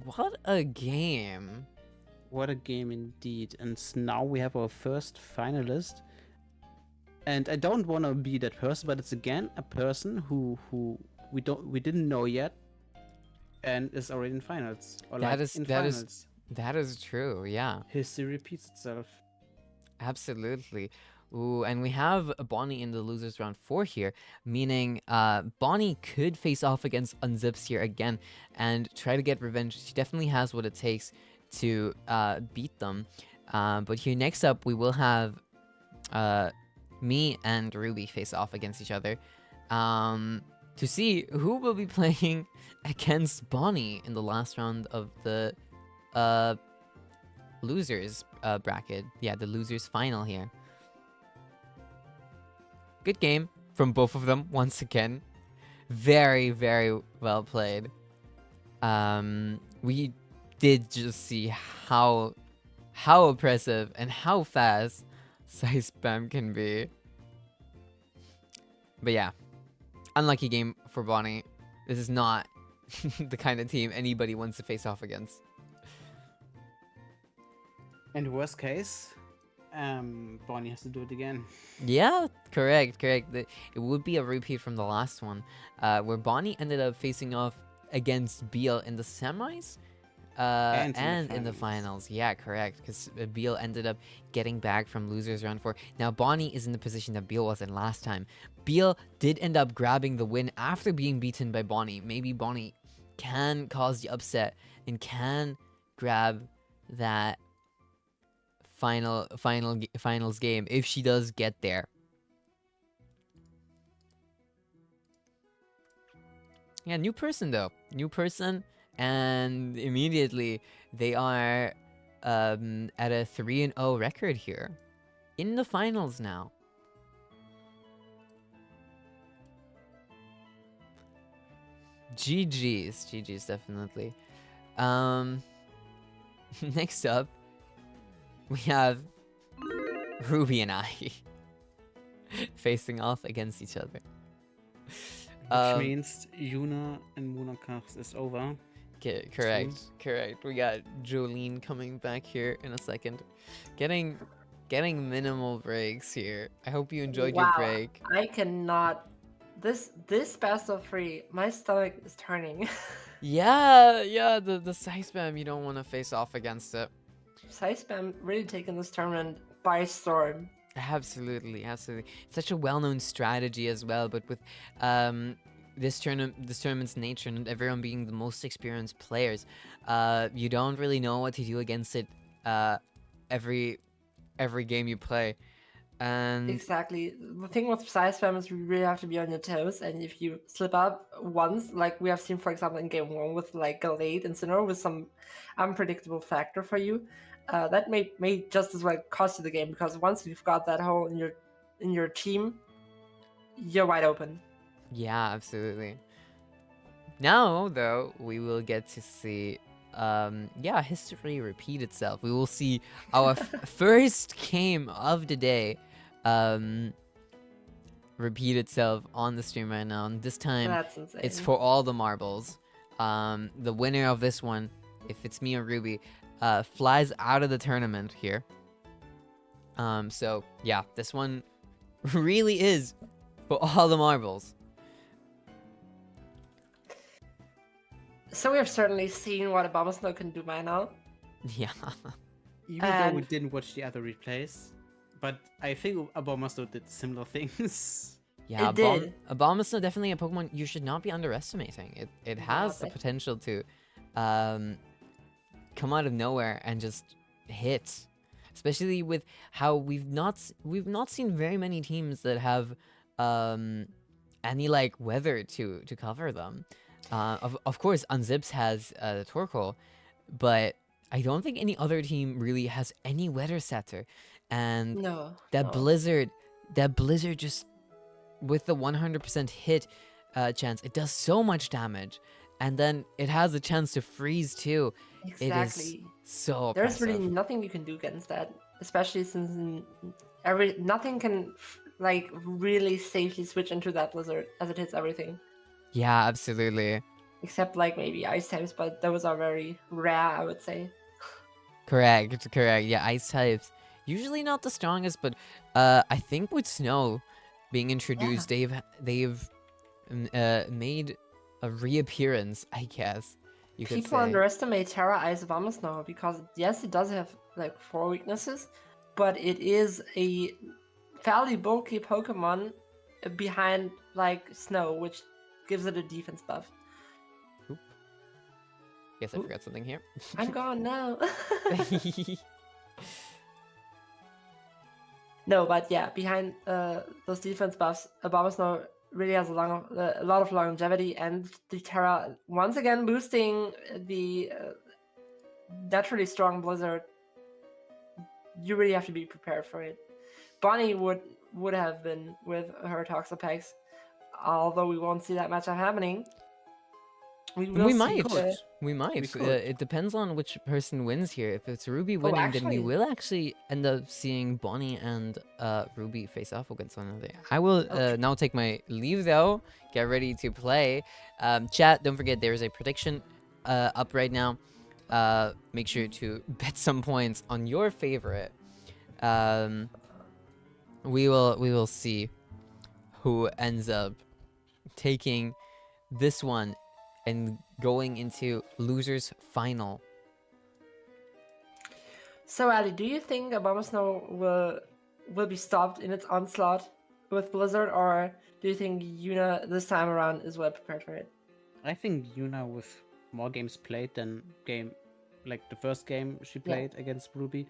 S1: What a game.
S4: What a game indeed. And now we have our first finalist. And I don't want to be that person, but it's again a person who we didn't know yet and is already in finals. Or
S1: That
S4: like
S1: is-
S4: in
S1: that is-
S4: finals.
S1: That is true, yeah.
S4: History repeats itself.
S1: Absolutely. Ooh, and we have Bonnie in the losers round 4 here, meaning Bonnie could face off against Unzips here again and try to get revenge. She definitely has what it takes to beat them. But here next up, we will have me and Ruby face off against each other to see who will be playing against Bonnie in the last round of the losers bracket. Yeah, the losers final here. Good game from both of them once again. Very, very well played. We did just see how oppressive and how fast Size Spam can be. But yeah, unlucky game for Bonnie. This is not the kind of team anybody wants to face off against.
S4: And worst case, Bonnie has to do it again.
S1: Yeah, correct. It would be a repeat from the last one, where Bonnie ended up facing off against Beal in the semis,
S4: And
S1: and
S4: in
S1: in
S4: the
S1: the finals. Yeah, correct, because Beal ended up getting back from losers round 4. Now Bonnie is in the position that Beal was in last time. Beal did end up grabbing the win after being beaten by Bonnie. Maybe Bonnie can cause the upset and can grab that finals game if she does get there. Yeah, new person though. New person, and immediately they are at a 3-0 record here. In the finals now. GG's definitely. Next up, we have Ruby and I facing off against each other.
S4: Which means Yuna and Munakars is over.
S1: Correct. We got Jolene coming back here in a second. Getting minimal breaks here. I hope you enjoyed your break.
S3: I cannot. This best of 3, my stomach is turning.
S1: Yeah, the Size Spam, you don't want to face off against it.
S3: Size Spam really taking this tournament by storm.
S1: Absolutely. It's such a well-known strategy as well, but with this tournament's nature and everyone being the most experienced players, you don't really know what to do against it every game you play. And
S3: Exactly. The thing with Size Spam is you really have to be on your toes, and if you slip up once, like we have seen, for example, in game 1 with like Galade and Sinnoh with some unpredictable factor for you, that may just as well cost you the game, because once you've got that hole in your team, you're wide open.
S1: yeah, absolutely. Now, though, we will get to see, history repeat itself. We will see our first game of the day, repeat itself on the stream right now. And this time,
S3: That's insane.
S1: it's for all the marbles. The winner of this one, if it's me or Ruby, flies out of the tournament here. So yeah, this one really is for all the marbles.
S3: So we have certainly seen what Abomasnow can do by now.
S1: Yeah.
S4: Even though we
S3: And-
S4: didn't watch the other replays, but I think Abomasnow did similar things.
S1: Yeah,
S3: It did.
S1: Abomasnow definitely a Pokemon you should not be underestimating. It has the
S3: Exactly.
S1: potential to come out of nowhere and just hit. Especially with how we've not seen very many teams that have any like weather to cover them. Of course, Unzips has Torkoal, but I don't think any other team really has any weather setter. And
S3: No.
S1: that
S3: no.
S1: blizzard just with the 100% hit chance, it does so much damage, and then it has a chance to freeze too. It is
S3: Exactly.
S1: so
S3: There's really
S1: oppressive.
S3: nothing you can do against that, especially since nothing can like really safely switch into that blizzard as it hits everything,
S1: Yeah, absolutely.
S3: except like maybe ice types, but those are very rare, I would say.
S1: Correct. Yeah, ice types usually not the strongest, but I think with snow being introduced, they've made a reappearance, I guess you could
S3: People
S1: say.
S3: underestimate Terra Ice Abomasnow because yes, it does have like 4 weaknesses, but it is a fairly bulky Pokemon behind like Snow, which gives it a defense buff.
S1: Guess I
S3: Ooh.
S1: forgot something here.
S3: I'm gone now. No, but yeah, behind those defense buffs, Abomasnow really has a lot of longevity, and the Terra once again boosting the naturally strong Blizzard. You really have to be prepared for it. Bonnie would have been with her Toxapex, although we won't see that much happening. We will
S1: We
S3: see.
S1: might.
S4: could.
S1: We might.
S4: We could.
S1: It depends on which person wins here. If it's Ruby winning, then we
S3: actually-
S1: will actually end up seeing Bonnie and Ruby face off against one another. I will now take my leave though. Get ready to play. Chat, don't forget there is a prediction up right now. Make sure to bet some points on your favorite. We will see who ends up taking this one and going into losers final.
S3: So, Ali, do you think Abomasnow will be stopped in its onslaught with Blizzard, or do you think Yuna this time around is well prepared for it?
S4: I think Yuna with more games played than like the first game she played against Ruby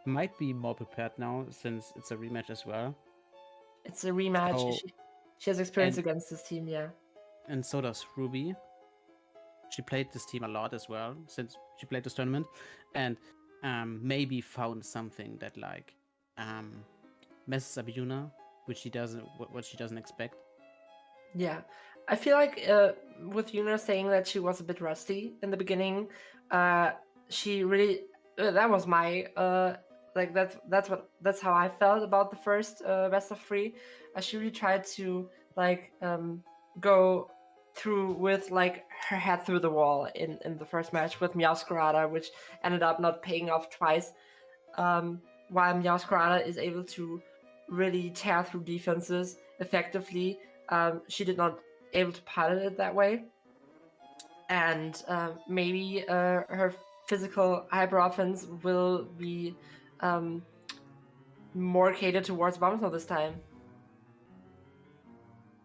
S4: might be more prepared now since it's a rematch as well.
S3: It's a rematch.
S4: So-
S3: She has experience
S4: and-
S3: against this team, yeah.
S4: And so does Ruby. She played this team a lot as well since she played this tournament, and maybe found something that like messes up Yuna, which she doesn't what she doesn't expect.
S3: Yeah, I feel like with Yuna saying that she was a bit rusty in the beginning, she really that was my like that's how I felt about the first best of 3. She really tried to like go through with like her head through the wall in the first match with Meowscarada, which ended up not paying off twice. While Meowscarada is able to really tear through defenses effectively, she did not able to pilot it that way, and maybe her physical hyper offense will be more catered towards Abomasnow this time.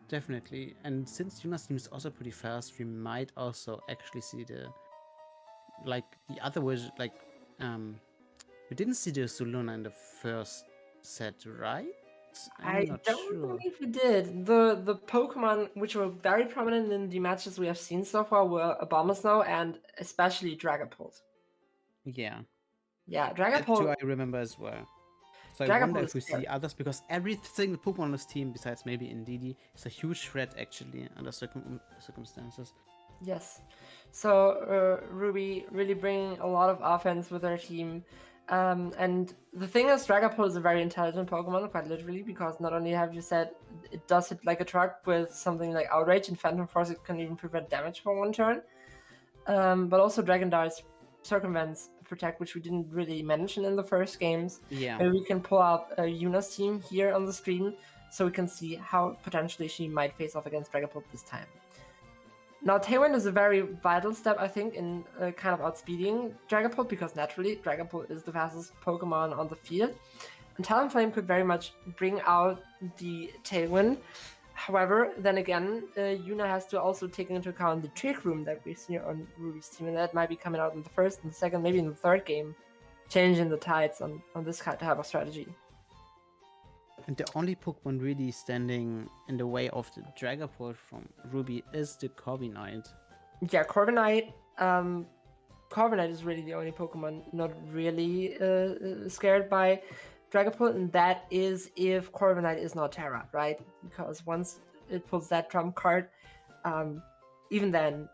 S4: Definitely, and since Yuna's team is also pretty fast, we might also actually see the other version. Like, we didn't see the Zuluna in the first set, right?
S3: I
S4: not
S3: don't
S4: sure.
S3: believe we did. The Pokemon which were very prominent in the matches we have seen so far were Abomasnow and especially Dragapult.
S4: Yeah,
S3: Yeah,
S4: that too
S3: Dragapult.
S4: I remember as well. So I
S3: Dragapult
S4: wonder
S3: is
S4: if we see
S3: scary.
S4: others, because every single Pokemon on this team, besides maybe Indeedee, is a huge threat actually under circumstances.
S3: Yes. So Ruby really bringing a lot of offense with her team. And the thing is, Dragapult is a very intelligent Pokemon, quite literally, because not only have you said it does hit like a truck with something like Outrage and Phantom Force, it can even prevent damage for one turn. But also Dragon Dart circumvents Protect, which we didn't really mention in the first games.
S4: Yeah,
S3: Maybe we can pull up Yuna's team here on the screen so we can see how potentially she might face off against Dragapult this time. Now, Tailwind is a very vital step, I think, in kind of outspeeding Dragapult, because naturally, Dragapult is the fastest Pokemon on the field. And Talonflame could very much bring out the Tailwind. However, then again, Yuna has to also take into account the trick room that we see on Ruby's team, and that might be coming out in the first and the second, maybe in the third game, changing the tides on this type of strategy.
S4: And the only Pokemon really standing in the way of the Dragapult from Ruby is the Corviknight.
S3: Yeah, Corviknight. Corviknight is really the only Pokemon not really scared by Dragapult, and that is if Corviknight is not Terra, right? Because once it pulls that trump card, even then,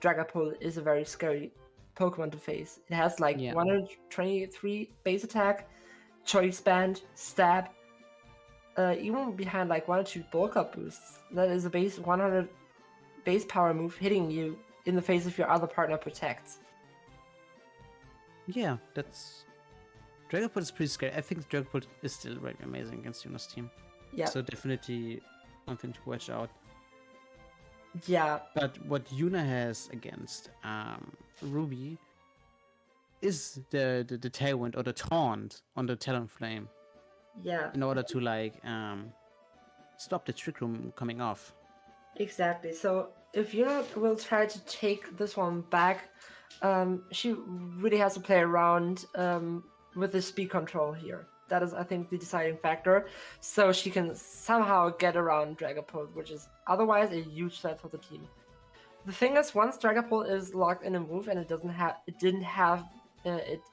S3: Dragapult is a very scary Pokemon to face. It has like 123 base attack, choice band, stab, even behind like 1 or 2 bulk up boosts. That is a base 100 base power move hitting you in the face if your other partner protects.
S4: Yeah, that's... Dragapult is pretty scary. I think Dragapult is still very amazing against Yuna's team.
S3: Yeah.
S4: So definitely something to watch out.
S3: Yeah.
S4: But what Yuna has against Ruby is the Tailwind or the Taunt on the Talonflame.
S3: Yeah.
S4: In order to like stop the Trick Room coming off.
S3: Exactly. So if Yuna will try to take this one back, she really has to play around with the speed control here. That is, I think, the deciding factor. So she can somehow get around Dragapult, which is otherwise a huge threat for the team. The thing is, once Dragapult is locked in a move and it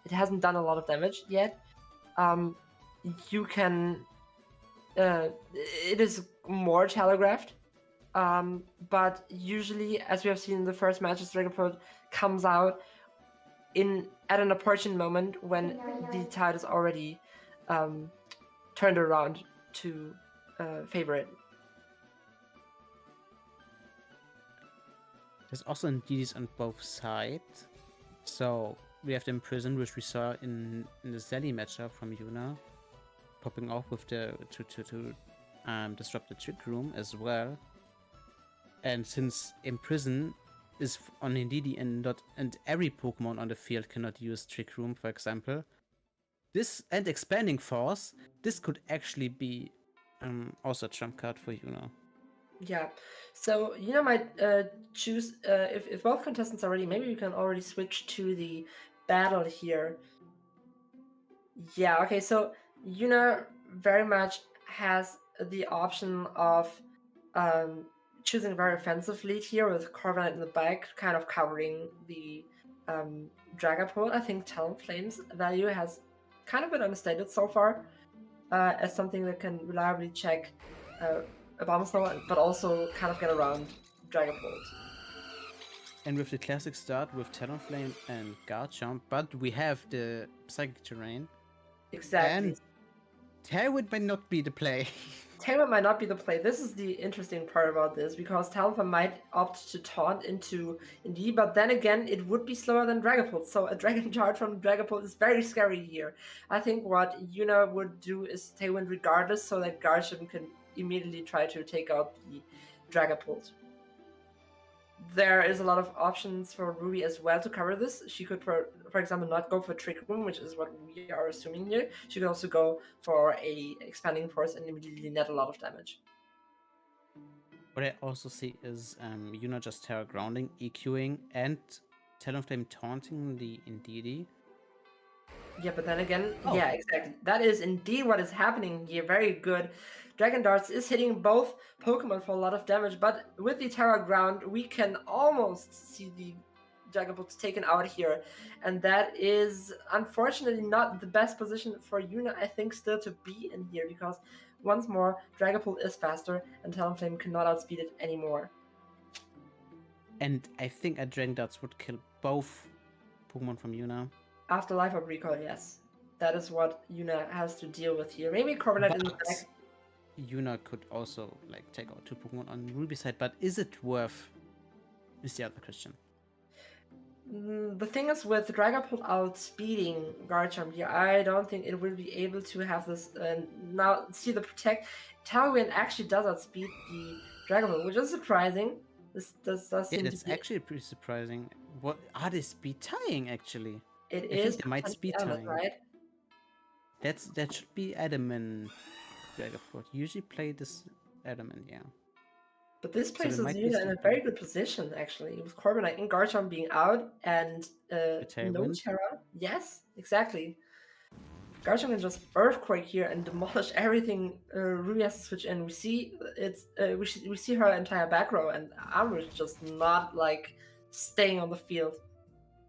S3: hasn't done a lot of damage yet, you can. It is more telegraphed. But usually, as we have seen in the first matches, Dragapult comes out at an opportune moment when the tide is already turned around to favor it.
S4: There's also Indeedis on both sides. So we have the Imprison, which we saw in the Zelly matchup from Yuna, popping off with the to disrupt the Trick Room as well. And since Imprison is on Indeedee and every Pokemon on the field cannot use Trick Room, for example, this and Expanding Force, this could actually be also a trump card for Yuna.
S3: Yeah, so Yuna might choose, if both contestants are ready, maybe we can already switch to the battle here. Yeah, okay, so Yuna very much has the option of choosing a very offensive lead here with Corviknight in the back, kind of covering the Dragapult. I think Talonflame's value has kind of been understated so far as something that can reliably check a Bomb Snow, but also kind of get around Dragapult.
S4: And with the classic start with Talonflame and Garchomp, but we have the Psychic Terrain.
S3: Exactly.
S4: And Tailwind might not be the play.
S3: Tailwind might not be the play. This is the interesting part about this, because Talonflame might opt to taunt into Indeedee, but then again, it would be slower than Dragapult, so a Dragon Dart from Dragapult is very scary here. I think what Yuna would do is Tailwind regardless, so that Garchomp can immediately try to take out the Dragapult. There is a lot of options for Ruby as well to cover this. She could, for example, not go for Trick Room, which is what we are assuming here. She could also go for a Expanding Force and immediately net a lot of damage.
S4: What I also see is Yuna just Terra Grounding, EQing, and Talonflame taunting the Indeedee.
S3: Yeah, but then again, yeah, exactly. That is indeed what is happening here. Very good. Dragon Darts is hitting both Pokemon for a lot of damage, but with the Terra Ground, we can almost see the Dragapult taken out here. And that is unfortunately not the best position for Yuna, I think, still to be in here, because once more, Dragapult is faster and Talonflame cannot outspeed it anymore.
S4: And I think a Dragon Darts would kill both Pokemon from Yuna.
S3: Afterlife of Recall, yes. That is what Yuna has to deal with here. Maybe Corviknight in the back.
S4: Yuna could also like take out 2 Pokemon on Ruby's side, but is it worth? Is the other question.
S3: The thing is, with Dragapult outspeeding Garchomp here, I don't think it will be able to have this. Now, see the Protect. Tailwind actually does outspeed the Dragapult, which is surprising. This does seem
S4: that's
S3: to be...
S4: actually pretty surprising. What are they speed tying actually?
S3: It
S4: I
S3: is
S4: think they might speed
S3: Adam,
S4: tying.
S3: right?
S4: That should be Adam and Dragapult. Usually play this adamant, yeah.
S3: But this
S4: So there
S3: places
S4: might be
S3: Yuna in a
S4: something.
S3: very good position, actually, with Corbinite and Garchomp being out and no
S4: Tailwind.
S3: Terra. Yes, exactly. Garchomp can just Earthquake here and demolish everything Ruby has to switch in. We see we see her entire back row, and Amber is just not like staying on the field.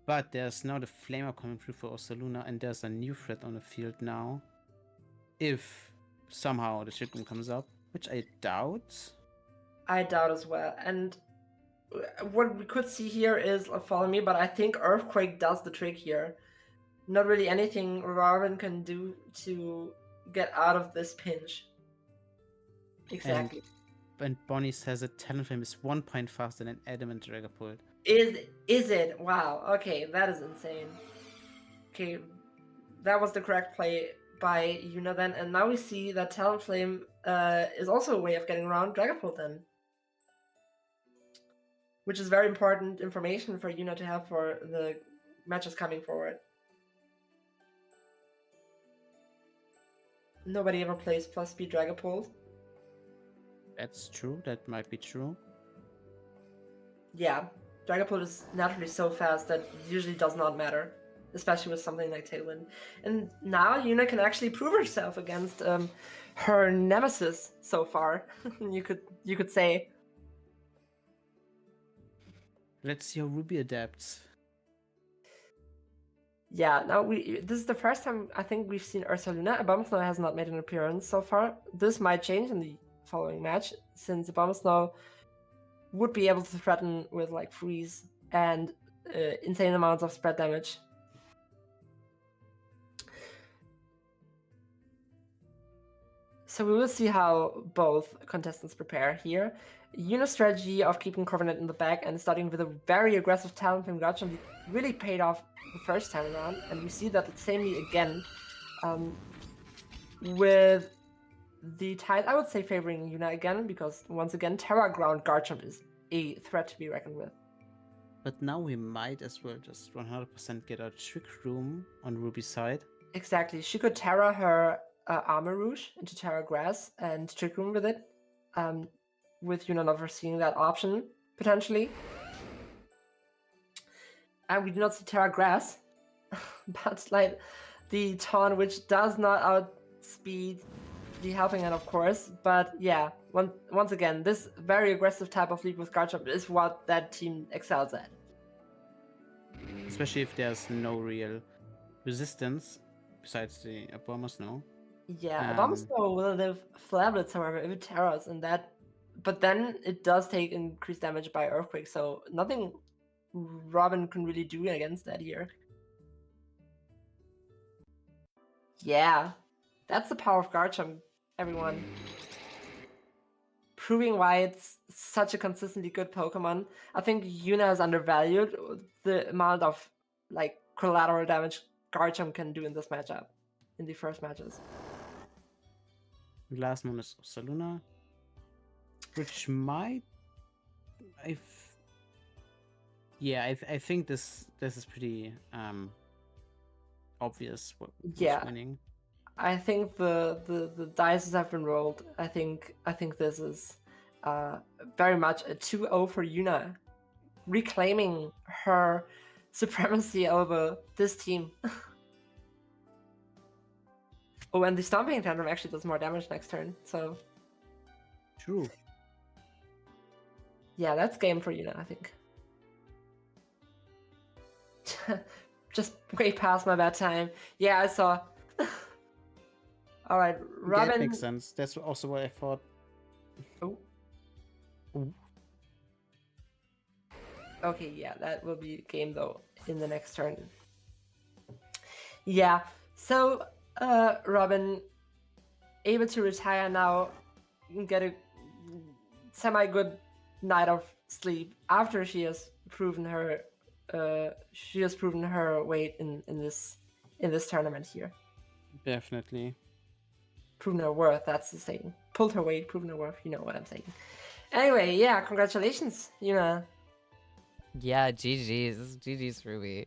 S4: But there's now the Flamer coming through for Ursaluna, and there's a new threat on the field now. If somehow the Trick Room comes up, which I doubt.
S3: I doubt as well. And what we could see here is follow me, but I think Earthquake does the trick here. Not really anything Robin can do to get out of this pinch. Exactly.
S4: And Bonnie says that Talonflame is 1 point faster than Adamant Dragapult.
S3: Is it? Wow. Okay, that is insane. Okay, that was the correct play by Yuna then, and now we see that Talonflame is also a way of getting around Dragapult then. Which is very important information for Yuna to have for the matches coming forward. Nobody ever plays plus speed Dragapult.
S4: That's true, that might be true.
S3: Yeah, Dragapult is naturally so fast that it usually does not matter, especially with something like Tailwind. And now Yuna can actually prove herself against her nemesis so far. you could say.
S4: Let's see how Ruby adapts.
S3: Yeah, now this is the first time I think we've seen Ursaluna. Abomasnow has not made an appearance so far. This might change in the following match, since Abomasnow would be able to threaten with like freeze and insane amounts of spread damage. So we will see how both contestants prepare here. Yuna's strategy of keeping Covenant in the back and starting with a very aggressive Talonflame Garchomp really paid off the first time around, and we see that samely again with the tide, I would say, favoring Yuna again, because once again Terra Ground Garchomp is a threat to be reckoned with.
S4: But now we might as well just 100% get a Trick Room on Ruby's side.
S3: Exactly, she could Terra her Armor Rouge into Terra Grass and Trick Room with it, with Yuna not foreseeing that option, potentially. And we do not see Terra Grass, but like the taunt, which does not outspeed the helping hand, of course. But yeah, once again, this very aggressive type of lead with Garchomp is what that team excels at.
S4: Especially if there's no real resistance besides the Abomasnow.
S3: Yeah, Abomasnow will live Flablets, however, if it terrors and that. But then it does take increased damage by Earthquake, so nothing Robin can really do against that here. Yeah, that's the power of Garchomp, everyone. Proving why it's such a consistently good Pokemon. I think Yuna is undervalued the amount of like collateral damage Garchomp can do in this matchup, in the first matches.
S4: Last one is Ursaluna, which might, I think this is pretty obvious what who's winning.
S3: I think the dice have been rolled. I think this is very much a 2-0 for Yuna, reclaiming her supremacy over this team. Oh, and the Stomping Tantrum actually does more damage next turn, so...
S4: True.
S3: Yeah, that's game for Yuna, I think. Just way past my bad time. Yeah, I saw. Alright, Robin...
S4: That makes sense. That's also what I thought.
S3: Oh.
S4: Ooh.
S3: Okay, yeah, that will be game, though, in the next turn. Yeah, so... Robin, able to retire now, get a semi-good night of sleep after she has proven her weight in this tournament here.
S4: Definitely.
S3: Proven her worth, that's the saying. Pulled her weight, proven her worth, you know what I'm saying. Anyway, yeah, congratulations, Yuna.
S1: Yeah, GG's Ruby.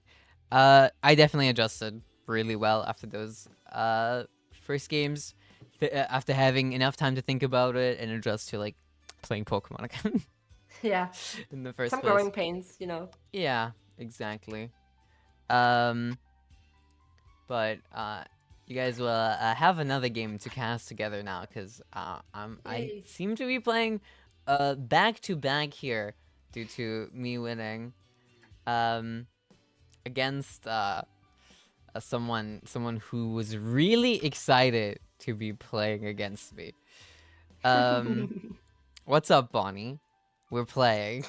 S1: I definitely adjusted really well after those first games. after having enough time to think about it and adjust to like playing Pokemon again
S3: Yeah,
S1: in the first
S3: some
S1: place.
S3: growing pains, you know.
S1: Yeah, exactly. But you guys will have another game to cast together now, because I
S3: Yay.
S1: seem to be playing back to back here due to me winning against someone who was really excited to be playing against me. What's up, Bonnie? We're playing.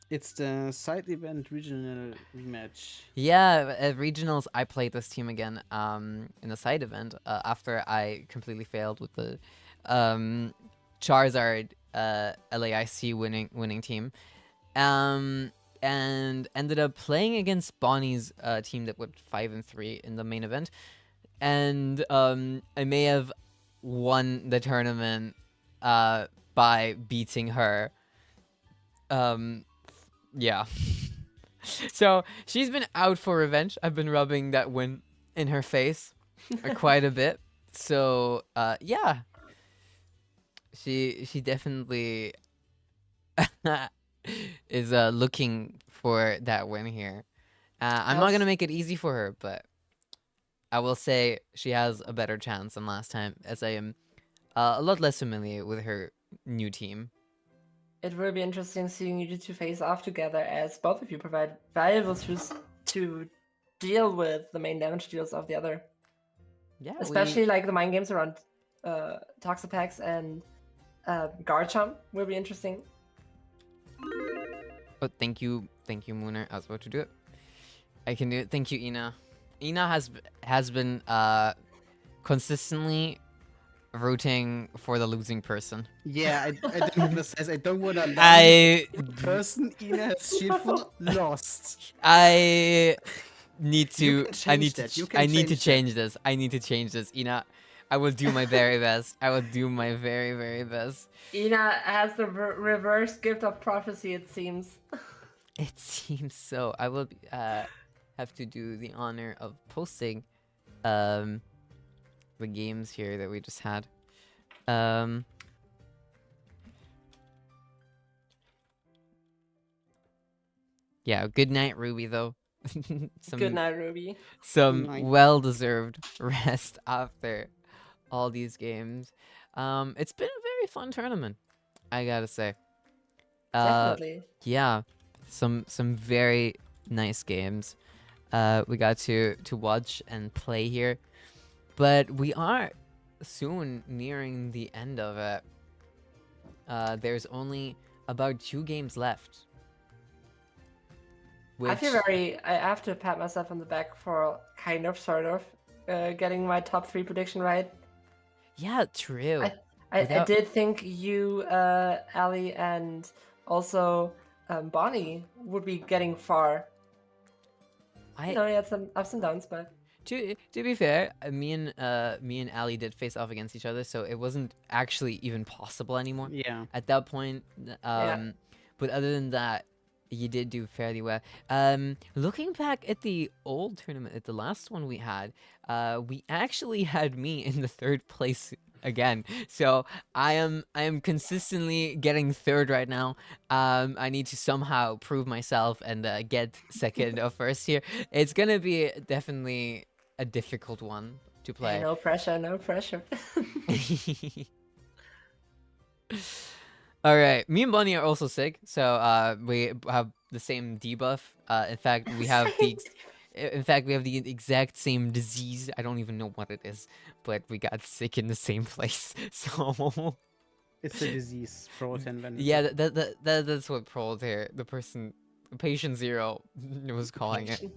S4: It's the side event regional rematch.
S1: Yeah, at regionals, I played this team again in the side event after I completely failed with the Charizard LAIC winning team, and ended up playing against Bonnie's team that went 5-3 in the main event, and I may have won the tournament by beating her. Yeah. So she's been out for revenge. I've been rubbing that win in her face quite a bit. So yeah, she definitely is looking for that win here. I'm not gonna make it easy for her, but I will say she has a better chance than last time, as I am a lot less familiar with her new team.
S3: It will be interesting seeing you two face off together, as both of you provide valuable tools to deal with the main damage deals of the other.
S1: Yeah,
S3: Especially like the mind games around Toxapex and Garchomp will be interesting.
S1: Oh, thank you, Mooner. I was about to do it. I can do it. Thank you, Ina. Ina has been consistently rooting for the losing person.
S4: Yeah, I don't want to say I don't want to. The person Ina has shit for lost.
S1: I need to.
S4: You can change that. You can
S1: I need to
S4: change
S1: change this. I need to change this, Ina. I will do my very best. I will do my very, very best.
S3: Ina has the reverse gift of prophecy, it seems.
S1: It seems so. I will have to do the honor of posting the games here that we just had. Yeah, good night, Ruby, though.
S3: Good night, Ruby.
S1: Some
S4: Night.
S1: well-deserved rest after all these games. It's been a very fun tournament, I gotta say.
S3: Definitely.
S1: Yeah, some very nice games. We got to watch and play here, but we are soon nearing the end of it. There's only about 2 games left.
S3: I feel I have to pat myself on the back for sort of, getting my top 3 prediction right.
S1: Yeah, true.
S3: I did think you, Ali, and also Bonnie would be getting far. You know, you had some ups and downs, but
S1: to be fair, me and Ali did face off against each other, so it wasn't actually even possible anymore.
S4: Yeah.
S1: At that point,
S3: yeah.
S1: But other than that, you did do fairly well. Looking back at the old tournament, at the last one we had, we actually had me in the 3rd place again. So I am consistently getting 3rd right now. I need to somehow prove myself and get 2nd or 1st here. It's gonna be definitely a difficult one to play.
S3: Hey, no pressure, no pressure.
S1: All right, me and Bonnie are also sick, so we have the same debuff. In fact, we have the exact same disease. I don't even know what it is, but we got sick in the same place. So
S4: it's a disease, Proton.
S1: Yeah, that's what Prold here, the patient 0 was calling it.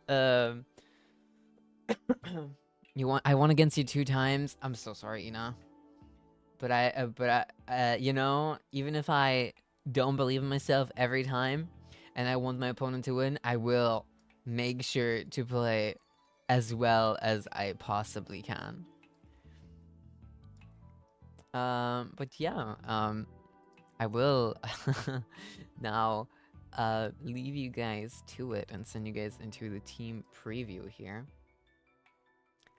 S1: I won against you 2 times. I'm so sorry, Ina. But I, you know, even if I don't believe in myself every time, and I want my opponent to win, I will make sure to play as well as I possibly can. But yeah, I will now leave you guys to it and send you guys into the team preview here.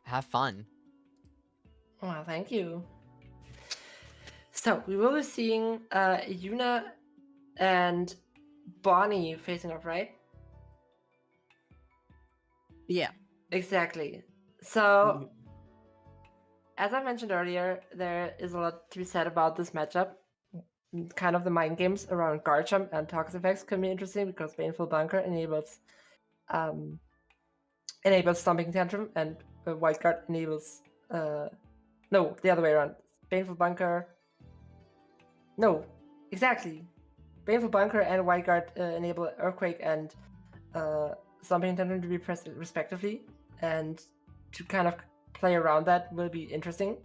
S1: have fun.
S3: Well, thank you. So we will be seeing Yuna and Bonnie facing off, right?
S4: Yeah.
S3: Exactly. So, as I mentioned earlier, there is a lot to be said about this matchup. Kind of the mind games around Garchomp and Toxic effects can be interesting because Baneful Bunker enables Stomping Tantrum, and Wild Guard enables no, the other way around. Baneful Bunker. No, exactly. Baneful Bunker and Wild Guard enable Earthquake and Stomping Tantrum to be pressed respectively, and to kind of play around that will be interesting.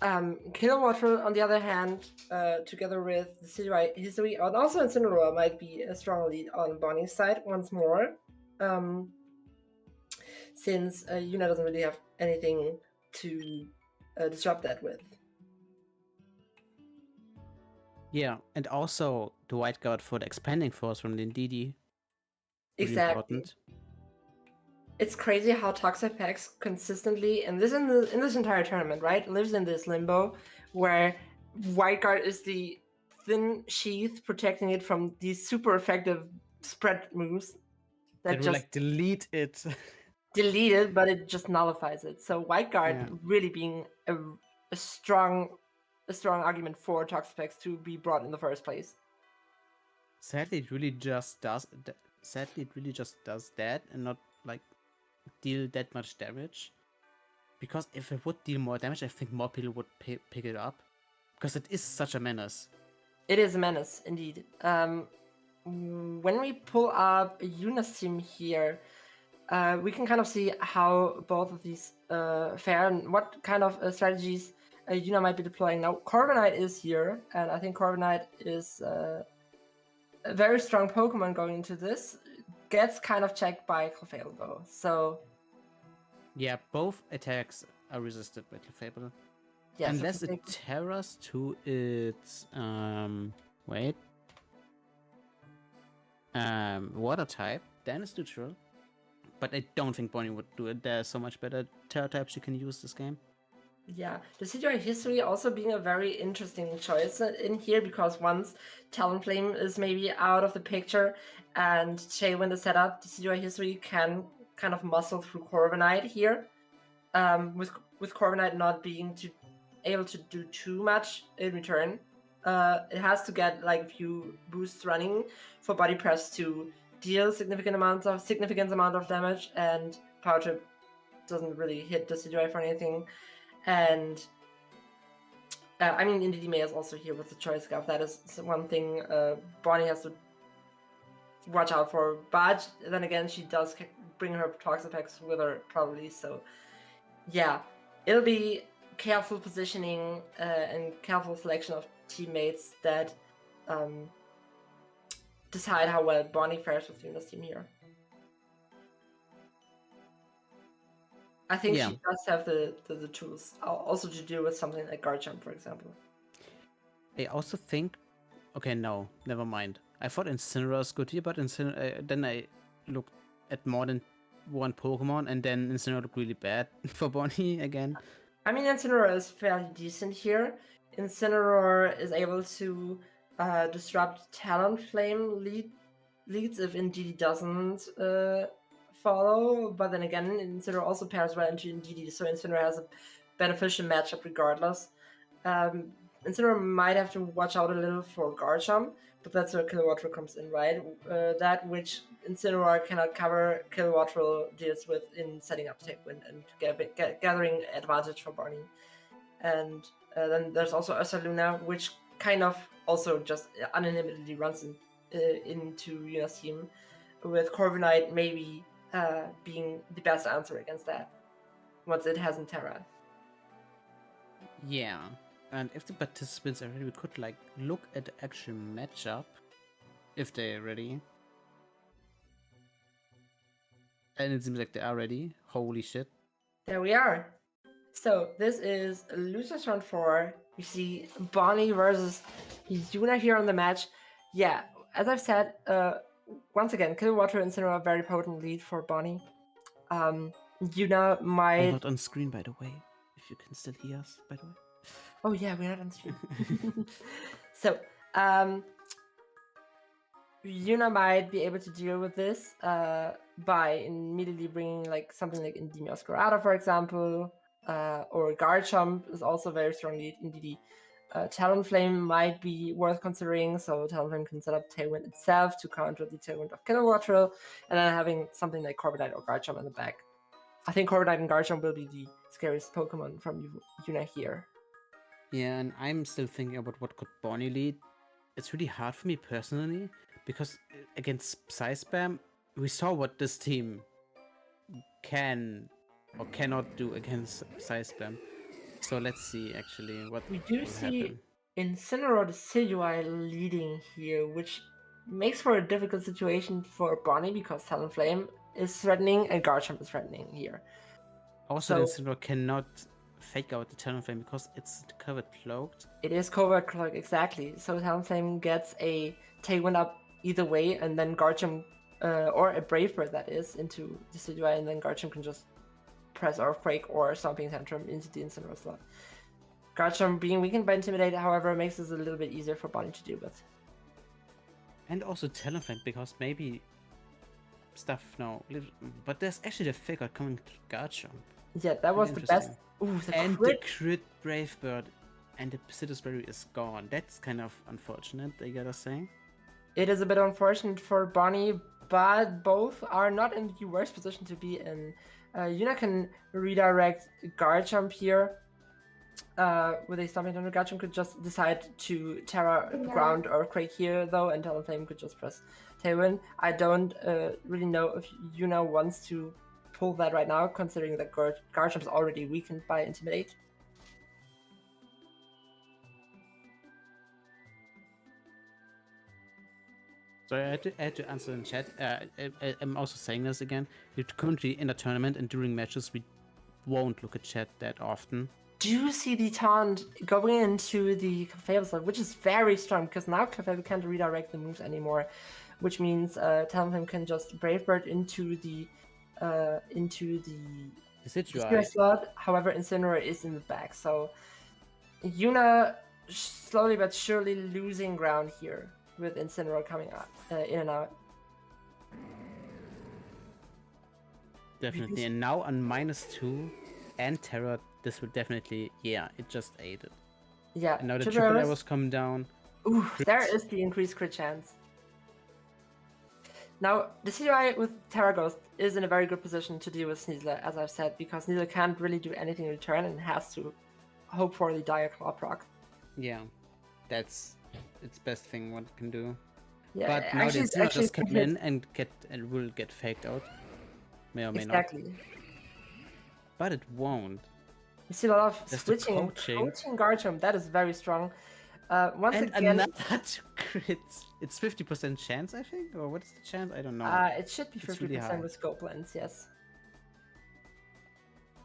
S3: Kilowattrel, on the other hand, together with the Citywide History, and also Incineroar, might be a strong lead on Bonnie's side once more. Since Yuna doesn't really have anything to disrupt that with.
S4: Yeah, and also the White Guard for the expanding force from the Ndidi.
S3: Exactly.
S4: Important.
S3: It's crazy how Toxapex consistently, and this in this entire tournament, right, lives in this limbo where White Guard is the thin sheath protecting it from these super effective spread moves that
S4: They
S3: just
S4: like delete it.
S3: delete it, but it just nullifies it. So White Guard
S4: Yeah.
S3: really being a strong argument for Toxapex to be brought in the first place.
S4: Sadly, it really just does. Sadly, it really just does that and not like deal that much damage. Because if it would deal more damage, I think more people would pick it up. Because it is such a menace.
S3: It is a menace, indeed. When we pull up Yuna's team here, we can kind of see how both of these fare and what kind of strategies Yuna might be deploying. Now, Corviknight is here, and I think Corviknight is a very strong Pokemon going into this. Gets kind of checked by Clefable, though. So,
S4: Yeah, both attacks are resisted by Clefable.
S3: yeah.
S4: Unless
S3: so
S4: it terras to its water type, then it's neutral. But I don't think Bonnie would do it. There's so much better terra types you can use this game.
S3: Yeah, the Decidueye History also being a very interesting choice in here, because once Talonflame is maybe out of the picture and Shaywin is set up, the Decidueye History can kind of muscle through Corviknight here. With Corviknight not being able to do too much in return. It has to get like a few boosts running for Body Press to deal significant amount of damage, and Power Trip doesn't really hit the Decidueye for anything. And I mean, Indeedee May is also here with the Choice Scarf. That is one thing Bonnie has to watch out for. But then again, she does bring her Toxapex with her, probably. So, yeah, it'll be careful positioning and careful selection of teammates that decide how well Bonnie fares with Yuna's team here. I think
S4: Yeah.
S3: she does have the tools also to deal with something like Garchomp, for example.
S4: I also think... Okay, no, never mind. I thought Incineroar is good here, but then I looked at more than one Pokemon, and then Incineroar looked really bad for Bonnie again.
S3: I mean, Incineroar is fairly decent here. Incineroar is able to disrupt Talonflame leads if Indeedee doesn't follow, but then again, Incineroar also pairs well into Indeedee, so Incineroar has a beneficial matchup regardless. Incineroar might have to watch out a little for Garchomp, but that's where Kilowattrel comes in, right? That which Incineroar cannot cover, Kilowattrel deals with in setting up Takewind and gathering advantage for Barney. And then there's also Ursaluna, which kind of also just unlimitedly runs into Yuna's team, with Corviknight maybe being the best answer against that, once it hasn't Terra.
S4: Yeah. And if the participants are ready, we could like look at the actual matchup, if they're ready. And it seems like they are ready. Holy shit.
S3: There we are. So this is losers round 4. We see Bonnie versus Yuna here on the match. Yeah, as I've said, once again, Kilowattrel and Incineroar very potent lead for Bonnie. Yuna
S4: I'm
S3: might.
S4: not on screen, by the way. If you can still hear us, by the way.
S3: Oh yeah, we're not on stream. So, Yuna might be able to deal with this by immediately bringing like something like Endymion Scorata, for example, or Garchomp is also very strong lead in DD. Talonflame might be worth considering, so Talonflame can set up Tailwind itself to counter the Tailwind of Kilowattrel, and then having something like Corviknight or Garchomp in the back. I think Corviknight and Garchomp will be the scariest Pokemon from Yuna here.
S4: Yeah, and I'm still thinking about what could Bonnie lead. It's really hard for me personally because against Psy Spam, we saw what this team can or cannot do against Psy Spam. So let's see actually what
S3: We do
S4: will
S3: see
S4: happen.
S3: Incineroar Decidueye leading here, which makes for a difficult situation for Bonnie because Talonflame is threatening and Garchomp is threatening here.
S4: Also,
S3: So-
S4: the Incineroar cannot fake out the Talonflame because it's covered cloaked.
S3: It is covert cloak, exactly. So Talonflame gets a Tailwind up either way, and then Garchomp, or a Brave Bird that is, into Decidueye, and then Garchomp can just press Earthquake or Stomping Tantrum into the Incineroar slot. Garchomp being weakened by Intimidate, however, makes this a little bit easier for Bonnie to deal with.
S4: And also Talonflame because maybe stuff now. But there's actually the figure coming to Garchomp.
S3: Yeah, that was the best.
S4: Interesting.
S3: Ooh, the
S4: And
S3: crit.
S4: the crit Brave Bird and the Citrus Berry is gone. That's kind of unfortunate, I gotta say.
S3: It is a bit unfortunate for Bonnie, but both are not in the worst position to be in. Yuna can redirect Garchomp here with a Stomping Thunder. Garchomp could just decide to Terra Ground Earthquake here, though, and Talonflame could just press Tailwind. I don't really know if Yuna wants to pull that right now, considering that Garchomp is already weakened by Intimidate.
S4: So I had to answer in chat. I'm also saying this again. We're currently in a tournament, and during matches, we won't look at chat that often.
S3: Do you see the taunt going into the Clefable slot, which is very strong because now Clefable can't redirect the moves anymore, which means Talonflame can just Brave Bird into the
S4: Decidueye.
S3: slot. However, Incineroar is in the back, so Yuna slowly but surely losing ground here with Incineroar coming out in and out.
S4: Definitely. And now on -2 and Terra, this will definitely, yeah, it just aided.
S3: Yeah,
S4: And now the
S3: triple
S4: triple
S3: arrows.
S4: arrows come down.
S3: Ooh, there
S4: crits.
S3: is the increased crit chance. Now, the CGI with Terra Ghost is in a very good position to deal with Sneasler, as I've said, because Sneasler can't really do anything in return and has to hope for the Dire Claw proc.
S4: Yeah, that's its best thing one can do.
S3: Yeah,
S4: But now
S3: actually,
S4: it's not
S3: actually
S4: just come
S3: hit-
S4: in and will get faked out. May or may
S3: exactly.
S4: not. But it won't.
S3: We see a lot of
S4: There's the
S3: switching and
S4: poaching.
S3: coaching Garchomp. That is very strong. Once
S4: And
S3: again,
S4: another crits. It's 50% chance, I think? Or what is the chance? I don't know.
S3: it should be
S4: It's
S3: 50%
S4: really high.
S3: with scope lens, yes.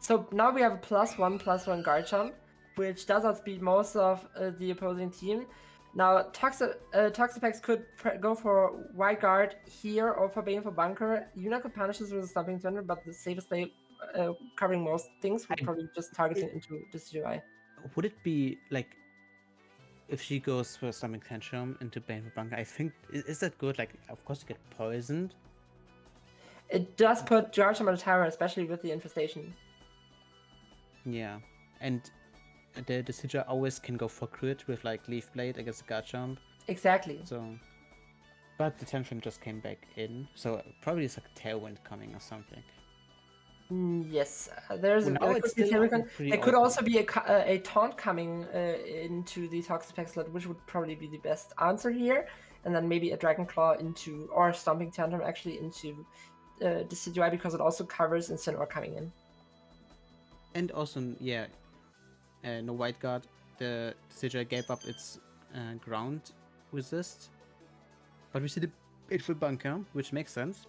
S3: So now we have a +1/+1 Garchomp, which does outspeed most of the opposing team. Now, Toxapex could go for White Guard here or for Bane for Bunker. Yuna could punish this with a Stomping Thunder, but the safest way, covering most things, would probably just targeting into this UI.
S4: Would it be like if she goes for Stomach Tantrum into Bane for Bunker? I think is that good? Like, of course, you get poisoned.
S3: It does put Garchomp on a timer, especially with the infestation.
S4: Yeah, and the Decidueye always can go for crit with like Leaf Blade against the Garchomp.
S3: Exactly.
S4: So, but the Tantrum just came back in, so probably it's like Tailwind coming or something.
S3: Yes, there's
S4: Well, now
S3: there
S4: it's
S3: could be
S4: still
S3: Silicon.
S4: pretty
S3: There could
S4: open.
S3: also be a taunt coming into the Toxapex slot, which would probably be the best answer here, and then maybe a Dragon Claw into or Stomping Tantrum actually into the Decidueye because it also covers Incineroar coming in.
S4: And also, yeah, no White Guard. The Decidueye gave up its ground resist, but we see the Hateful Bunker, which makes sense.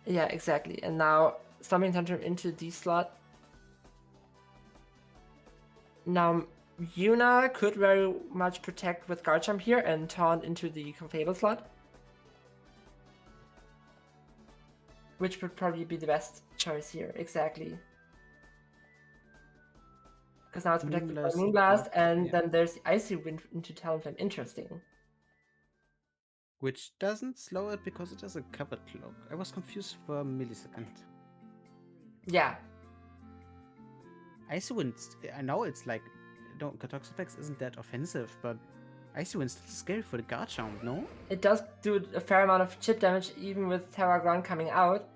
S3: Yeah, exactly. And now Stomping Tantrum into D slot. Now Yuna could very much protect with Garchomp here and taunt into the Clefable slot. which would probably be the best choice here. Exactly. Because now it's protected by
S4: Moonblast,
S3: Moonblast, and
S4: yeah.
S3: then there's the Icy Wind into Talonflame. Interesting.
S4: Which doesn't slow it because it has a covered cloak. I was confused for a millisecond.
S3: Yeah.
S4: Icy Wind, I know it's like, Toxapex isn't that offensive, but Icy Wind's still scary for the Garchomp, no?
S3: It does do a fair amount of chip damage, even with Terra Ground coming out.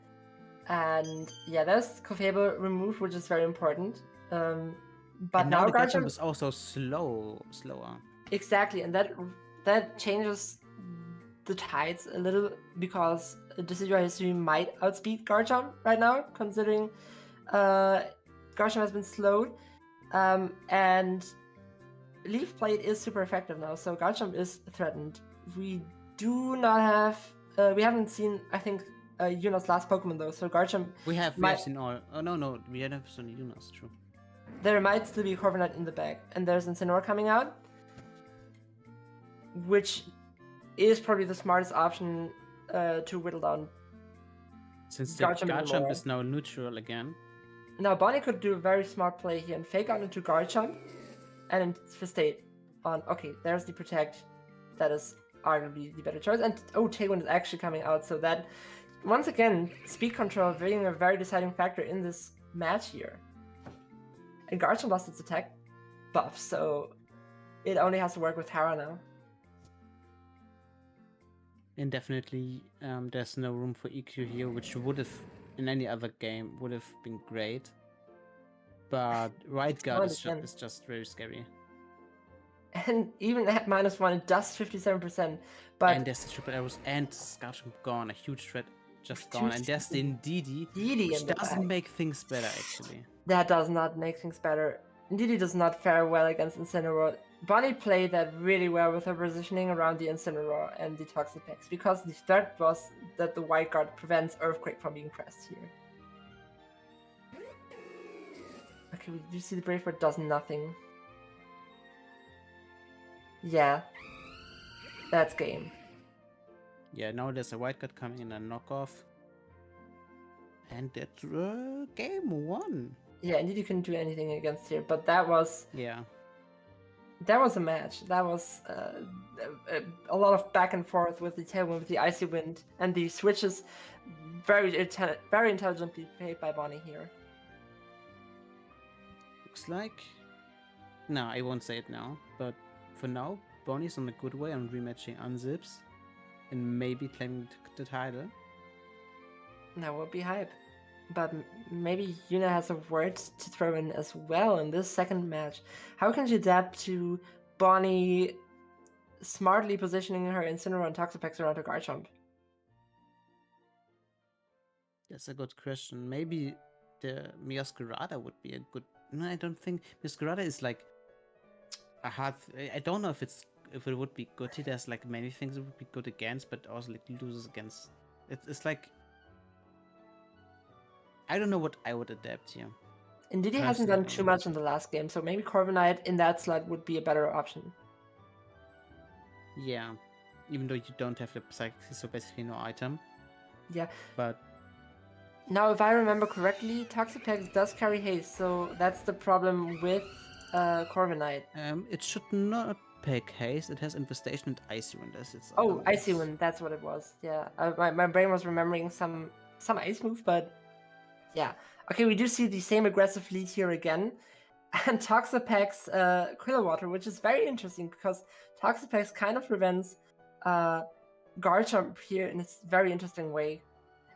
S3: And yeah, there's Clefable removed, which is very important. But
S4: And now the Garchomp
S3: Garchomp
S4: is also slower.
S3: exactly, and that changes the tides a little, because Decidueye History might outspeed Garchomp right now, considering Garchomp has been slowed. And Leaf Blade is super effective now, so Garchomp is threatened. We do not have, we haven't seen, I think, Yuna's last Pokemon though, so Garchomp
S4: We have
S3: might,
S4: seen all. Oh no, we haven't seen Yuna's, true.
S3: there might still be Corviknight in the bag, and there's Incineroar coming out, which is probably the smartest option to whittle down.
S4: Since the
S3: Garchomp
S4: Garchomp
S3: anymore.
S4: is now neutral again.
S3: Now Bonnie could do a very smart play here and fake out into Garchomp and infestate on. Okay, there's the Protect. That is arguably the better choice. And oh, Tailwind is actually coming out, so that once again, speed control being a very deciding factor in this match here. And Garchomp lost its attack buff, so it only has to work with Terra now.
S4: And definitely, there's no room for EQ here, which would have, in any other game, would have been great. But Right Guard is just very scary.
S3: And even at -1, it does 57%. But
S4: and there's the triple arrows and Garchomp gone, a huge threat just gone. And there's the Ndidi, which doesn't make things better actually.
S3: That does not make things better. Ndidi does not fare well against Incineroar. Bonnie played that really well with her positioning around the Incineroar and the Toxapex, because the threat was that the White Guard prevents Earthquake from being pressed here. Okay, we do see the Brave Bird does nothing. Yeah. That's game.
S4: Yeah, now there's a White Guard coming in a knockoff. And that's game 1.
S3: Yeah, Ndidi couldn't do anything against here, but that was...
S4: Yeah.
S3: That was a match. That was a lot of back and forth with the Tailwind, with the Icy Wind, and the switches very intelligently played by Bonnie here.
S4: Looks like... No, I won't say it now, but for now, Bonnie's on a good way on rematching Unzips and maybe claiming the title.
S3: That would be hype. But maybe Yuna has a word to throw in as well in this second match. How can she adapt to Bonnie smartly positioning her Incineroar and Toxapex around her Garchomp?
S4: That's a good question. Maybe the Miascarada would be a good... No, I don't think... Miascarada is like a hard... I don't know if it would be good. There's like many things it would be good against, but also like loses against... It's like... I don't know what I would adapt here.
S3: Ndidi hasn't done too much in the last game, so maybe Corviknight in that slot would be a better option.
S4: Yeah, even though you don't have the Psychic, so basically no item.
S3: Yeah.
S4: But...
S3: Now, if I remember correctly, Toxapex does carry haste, so that's the problem with Corviknight.
S4: It should not pick haste. It has Infestation and Icy Wind as its
S3: Oh, Icy Wind, that's what it was. Yeah, my brain was remembering some ice move, but... Yeah. Okay, we do see the same aggressive lead here again. And Toxapex Quill Water, which is very interesting because Toxapex kind of prevents Garchomp here in a very interesting way.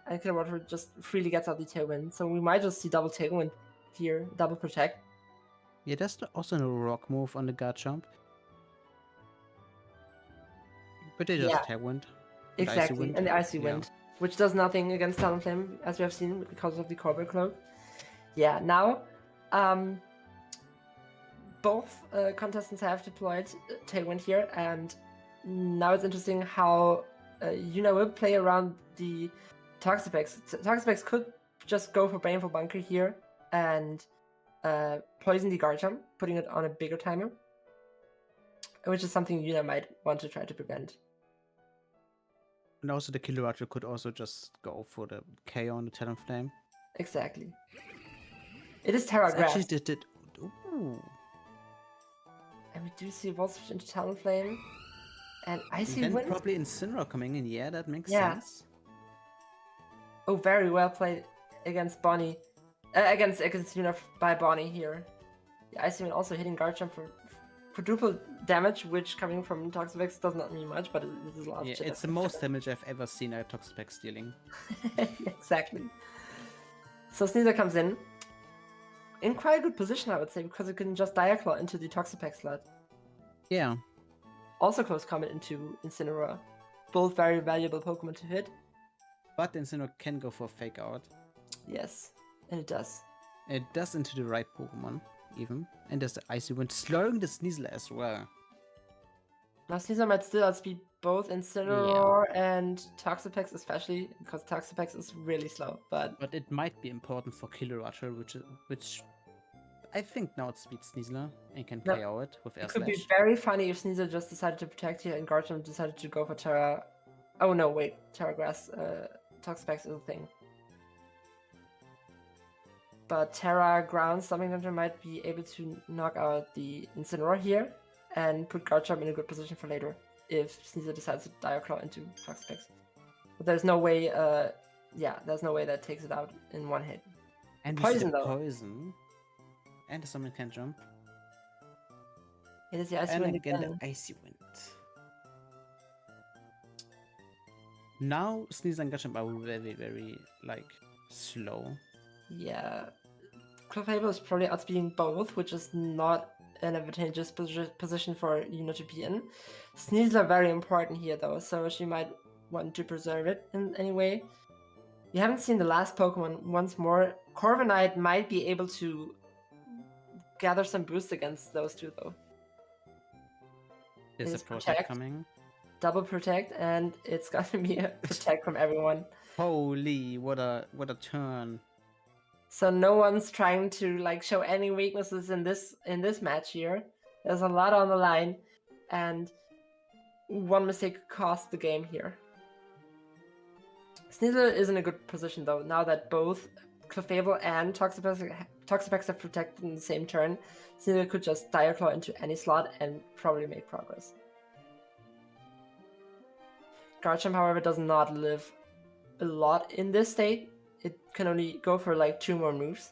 S3: And Quill Water just freely gets out the Tailwind. So we might just see double Tailwind here, double Protect.
S4: Yeah, there's also no Rock move on the Garchomp. But they just Tailwind.
S3: Exactly, and the Icy Wind. Which does nothing against Talonflame, as we have seen, because of the Corviknight Cloak. Yeah, now, both contestants have deployed Tailwind here, and now it's interesting how Yuna will play around the Toxapex. Toxapex could just go for Baneful Bunker here and poison the Garchomp, putting it on a bigger timer, which is something Yuna might want to try to prevent.
S4: And also the Kilowatcher could also just go for the KO on the Talonflame.
S3: Exactly. It is Terra
S4: It's actually
S3: Grass.
S4: did it. Ooh.
S3: And we do see Volt Switch into Talonflame. And Icy
S4: Then
S3: Wind.
S4: probably Incineroar coming in. Yeah, that makes
S3: Yeah.
S4: sense.
S3: Oh, very well played against Bonnie. Against Yuna by Bonnie here. The Icy Wind also hitting Garchomp for quadruple damage, which coming from Toxapex does not mean much, but it is a lot of
S4: Yeah,
S3: shit.
S4: it's the most damage I've ever seen a Toxapex dealing.
S3: Exactly. So Sneasel comes in quite a good position, I would say, because it can just Diaclaw into the Toxapex slot.
S4: Yeah.
S3: Also close combat into Incineroar. Both very valuable Pokemon to hit.
S4: But Incineroar can go for Fake Out.
S3: Yes, and it does.
S4: It does into the right Pokemon, even. And there's the Icy Wind slowing the Sneasel as well.
S3: Now Sneasel might still outspeed both Incineroar and Toxapex, especially because Toxapex is really slow. But
S4: But it might be important for Kilowatcher, which I think now it speeds Sneasel and can
S3: Yep.
S4: KO it with Air
S3: it could be
S4: Slash.
S3: very funny if Sneasel just decided to protect here and Garchomp decided to go for Terra. Oh no, wait, Terra Grass. Toxapex is a thing. But Terra Ground Stomping Thunder might be able to knock out the Incineroar here and put Garchomp in a good position for later if Sneasel decides to Diaclaw into Toxapex. But there's no way, there's no way that takes it out in one hit.
S4: And we
S3: Poison,
S4: see the
S3: though.
S4: Poison. And someone can jump.
S3: It is the Icy
S4: And
S3: Wind
S4: again
S3: again.
S4: the Icy Wind. Now Sneasel and Garchomp are very, very, like, slow.
S3: Yeah. Clefable is probably outspeeding both, which is not an advantageous position for Yuna to be in. Sneasel are very important here, though, so she might want to preserve it in any way. We haven't seen the last Pokemon once more. Corviknight might be able to gather some boost against those two, though.
S4: There's
S3: It
S4: a
S3: is
S4: Protect
S3: Protect.
S4: coming.
S3: Double Protect, and it's gonna be a Protect from everyone.
S4: Holy, what a turn.
S3: So no one's trying to like show any weaknesses in this match here. There's a lot on the line, and one mistake cost the game here. Sneasel is in a good position though, now that both Clefable and Toxapex have protected in the same turn. Sneasel could just Diaclaw into any slot and probably make progress. Garchomp, however, does not live a lot in this state. It can only go for like 2 more moves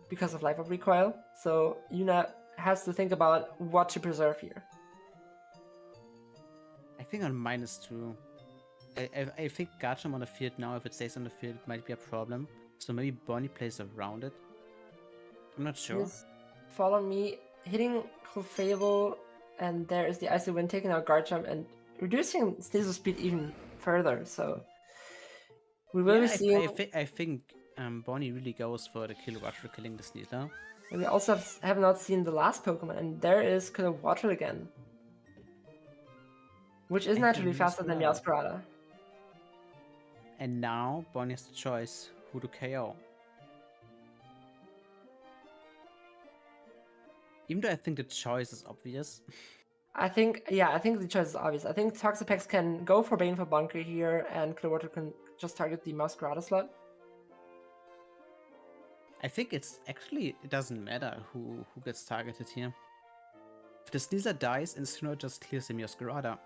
S3: because of Life of Recoil. So Yuna has to think about what to preserve here.
S4: I think on -2. I think Garchomp on the field now, if it stays on the field, it might be a problem. So maybe Bonnie plays around it. I'm not sure.
S3: Yes. Follow me, hitting Clefable, and there is the Icy Wind taking out Garchomp and reducing Sneasel's speed even further. So we will be seeing.
S4: I think Bonnie really goes for the Kilowatcher killing the Sneasel.
S3: And we also have not seen the last Pokemon, and there is Kilowattrel again, which is
S4: And
S3: naturally
S4: the
S3: faster than
S4: Meowscarada.
S3: Meowscarada.
S4: And now Bonnie has the choice who to KO. Even though I think the choice is obvious.
S3: I think the choice is obvious. I think Toxapex can go for Baneful Bunker here, and Kilowattrel can just target the Meowscarada slot.
S4: I think it doesn't matter who gets targeted here. If the Sneasel dies, Incineroar just clears the Meowscarada.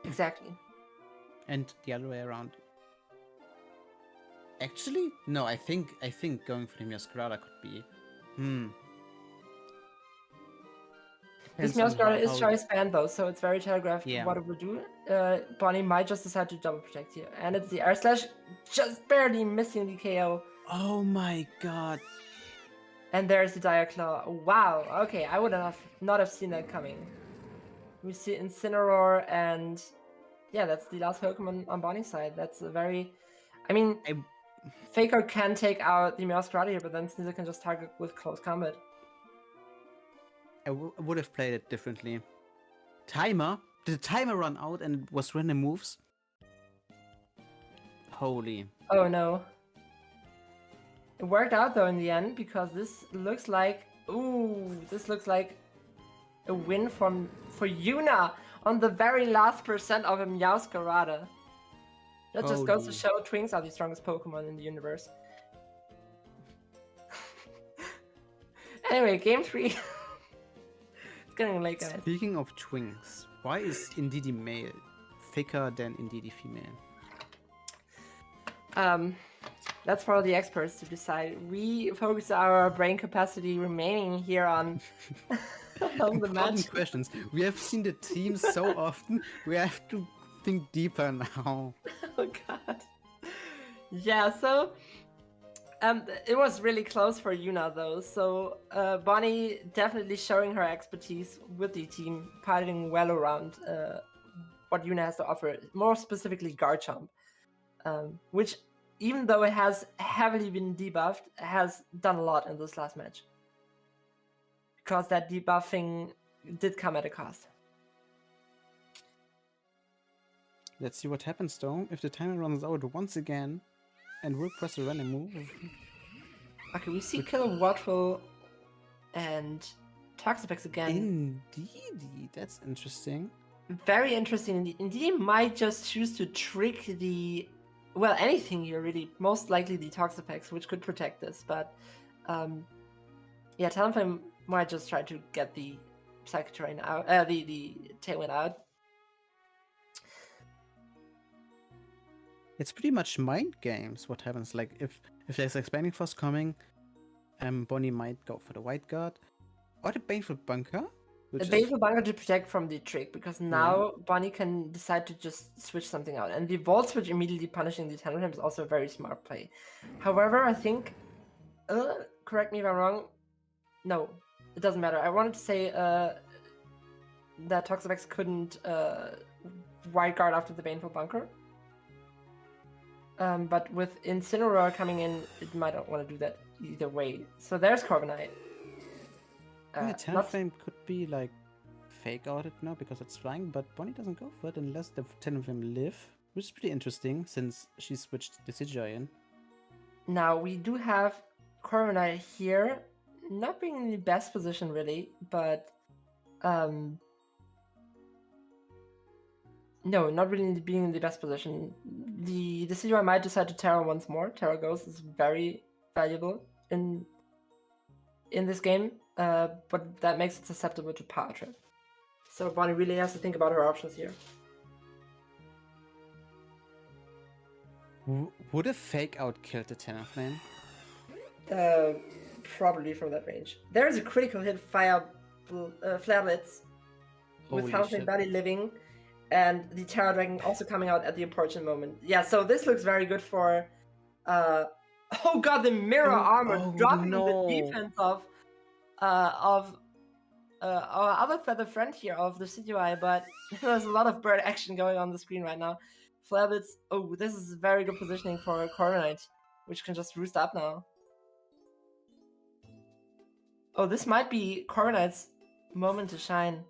S3: Exactly.
S4: And the other way around. Actually, no, I think going for the Meowscarada could be.
S3: This
S4: Depends on
S3: Meowscarada is
S4: how
S3: choice banned though, so it's very telegraphed
S4: Yeah.
S3: what it will do. Bonnie might just decide to double protect here, and it's the Air Slash, just barely missing the KO.
S4: Oh my god.
S3: And there's the Diaclaw. Wow. Okay, I would not have seen that coming. We see Incineroar, and yeah, that's the last Pokemon on Bonnie's side. That's a very, I mean, Faker can take out the Meowscarada here, but then Sneasel can just target with close combat.
S4: I would have played it differently. Timer? Did the timer run out and it was random moves? Holy.
S3: Oh no. It worked out though in the end, because this looks like a win for Yuna on the very last percent of a Meowscarada. That just goes to
S4: Holy.
S3: show Twinks are the strongest Pokemon in the universe. Anyway, game 3. It's getting late, guys.
S4: Speaking of twinks, why is Indeedee male thicker than Indeedee female?
S3: That's for the experts to decide. We focus our brain capacity remaining here on, on the match.
S4: Important questions. We have seen the team so often. We have to think deeper now.
S3: Oh god. Yeah, so it was really close for Yuna though. So Bonnie definitely showing her expertise with the team, piloting well around what Yuna has to offer, more specifically Garchomp, which even though it has heavily been debuffed, has done a lot in this last match. Because that debuffing did come at a cost.
S4: Let's see what happens though. If the timer runs out once again, and we'll press a random move.
S3: Okay, we see Killer Wattful and Toxapex again.
S4: Indeedee, that's interesting.
S3: Very interesting indeed. Indeed, he might just choose to trick the... Well, anything here really. Most likely the Toxapex, which could protect this. But yeah, Talonflame might just try to get the Psychic Terrain out, the Tailwind out.
S4: It's pretty much mind games what happens. Like if there's Expanding Force coming, Bonnie might go for the White Guard or the Baneful Bunker.
S3: The Baneful Bunker to protect from the trick, because now Bonnie can decide to just switch something out. And the Volt Switch immediately punishing the Talonflame is also a very smart play. However, I think, correct me if I'm wrong, no, it doesn't matter. I wanted to say that Toxapex couldn't White Guard after the Baneful Bunker. But with Incineroar coming in, it might not want to do that either way. So there's Corviknight.
S4: Yeah, Talonflame could be like fake out it now because it's flying, but Bonnie doesn't go for it unless the Talonflame live, which is pretty interesting since she switched the Decidueye.
S3: Now we do have Corviknight here, not being in the best position really, but no, not really being in the best position. The Decidueye might decide to Terra once more. Terra Ghost is very valuable in this game, but that makes it susceptible to Power Trip. So Bonnie really has to think about her options here.
S4: Would a fake out kill the Talonflame?
S3: Probably from that range. There is a critical hit via Flare Blitz with
S4: Holy
S3: Talonflame
S4: shit.
S3: Body living, and the Terra Dragon also coming out at the opportune moment. Yeah, so this looks very good for... oh god, the Mirror Armor dropping the defense of our other feather friend here of the Decidueye, but there's a lot of bird action going on the screen right now. Flare Blitz, oh, this is very good positioning for Corviknight, which can just roost up now. Oh, this might be Corviknight's moment to shine.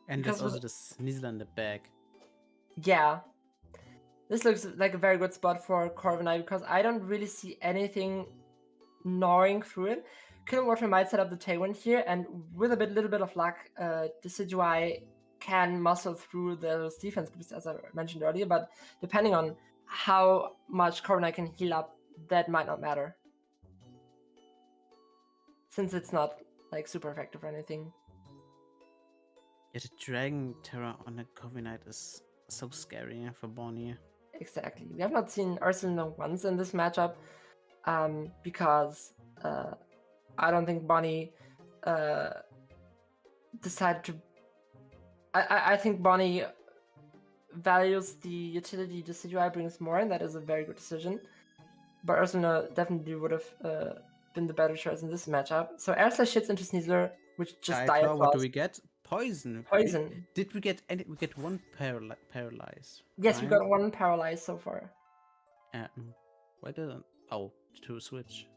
S4: And
S3: Because
S4: there's also
S3: with-
S4: the Sneasel in the back.
S3: Yeah. This looks like a very good spot for Corviknight because I don't really see anything gnawing through it. Kilowattrel might set up the Tailwind here, and with a little bit of luck, Decidueye can muscle through those defense boosts, as I mentioned earlier, but depending on how much Corviknight can heal up, that might not matter. Since it's not like super effective or anything.
S4: Yeah, the Dragon Terror on a Corviknight is so scary for Bonnie.
S3: Exactly. We have not seen Ursulina once in this matchup because I don't think Bonnie decided to... I think Bonnie values the utility Decidueye brings more, and that is a very good decision. But Ursulina definitely would have been the better choice in this matchup. So Air Slash hits into Sneasler, which just
S4: Diaclaw, what do
S3: dies.
S4: we get? Poison.
S3: Poison.
S4: Did we get any? We get one paralyze.
S3: Yes, we
S4: right?
S3: got one paralyzed so far.
S4: Why didn't? Oh, to switch.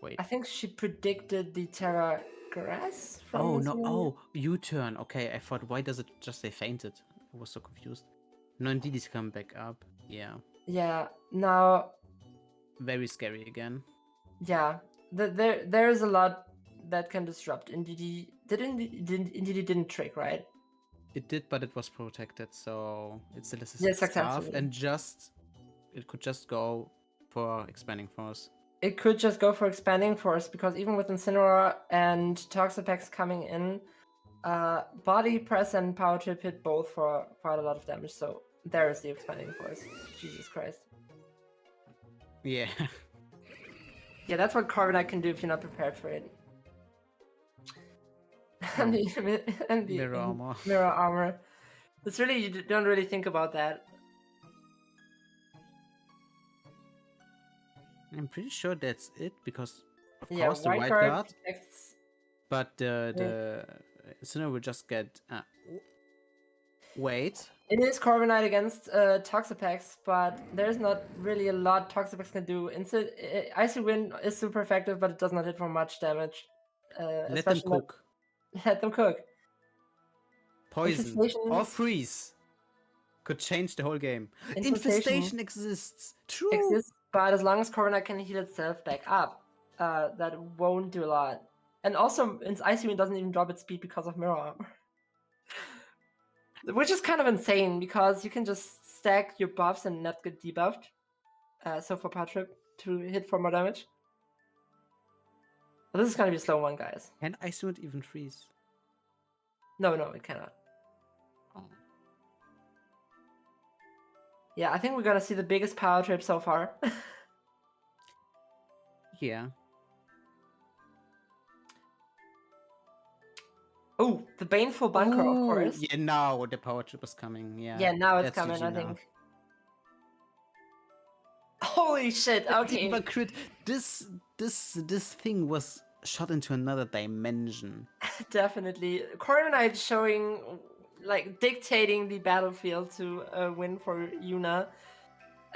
S4: Wait.
S3: I think she predicted the Terra Grass from
S4: Oh
S3: this
S4: no!
S3: one.
S4: Oh, U-turn. Okay, I thought why does it just say fainted? I was so confused. No, indeed, he's come back up. Yeah,
S3: Yeah, now,
S4: very scary again.
S3: yeah, there is a lot that can disrupt. Indeed, Indeed didn't trick, right?
S4: It did, but it was protected, so it still has
S3: Yeah,
S4: a staff,
S3: successfully.
S4: and it could just go for expanding force.
S3: It could just go for expanding force because even with Incineroar and Toxapex coming in, body press and power trip hit both for quite a lot of damage. So there is the expanding force. Jesus Christ.
S4: Yeah.
S3: Yeah, that's what Carbonite can do if you're not prepared for it. and the
S4: Mirror armor.
S3: Mirror armor. It's really, you don't really think about that.
S4: I'm pretty sure that's it because, of
S3: Yeah,
S4: course, the
S3: White
S4: Wild
S3: Guard
S4: Guard,
S3: protects.
S4: but the Sinnoh will just get. Wait.
S3: It is Carbonite against Toxapex, but there's not really a lot Toxapex can do. Icy Wind is super effective, but it does not hit for much damage.
S4: Let them
S3: Especially not-
S4: cook.
S3: Let them cook.
S4: Poison
S3: Infestation.
S4: or freeze could change the whole game.
S3: Infestation
S4: Exists. True.
S3: exists, but as long as Carbonite can heal itself back up, that won't do a lot. And also, Icy Wind doesn't even drop its speed because of Mirror Armor. Which is kind of insane, because you can just stack your buffs and not get debuffed. So for Power Trip to hit for more damage. But this is gonna be a slow one, guys.
S4: Can Ice Wind even freeze?
S3: No, it cannot.
S4: Oh.
S3: Yeah, I think we're gonna see the biggest Power Trip so far.
S4: Yeah.
S3: Oh, the Baneful Bunker, of course.
S4: Yeah, now the power trip is coming. Yeah.
S3: Yeah, now it's
S4: that's
S3: coming, I
S4: GG now.
S3: think. Holy shit, okay.
S4: But crit, this thing was shot into another dimension.
S3: Definitely. Carbonite showing, like, dictating the battlefield to win for YUWUNA.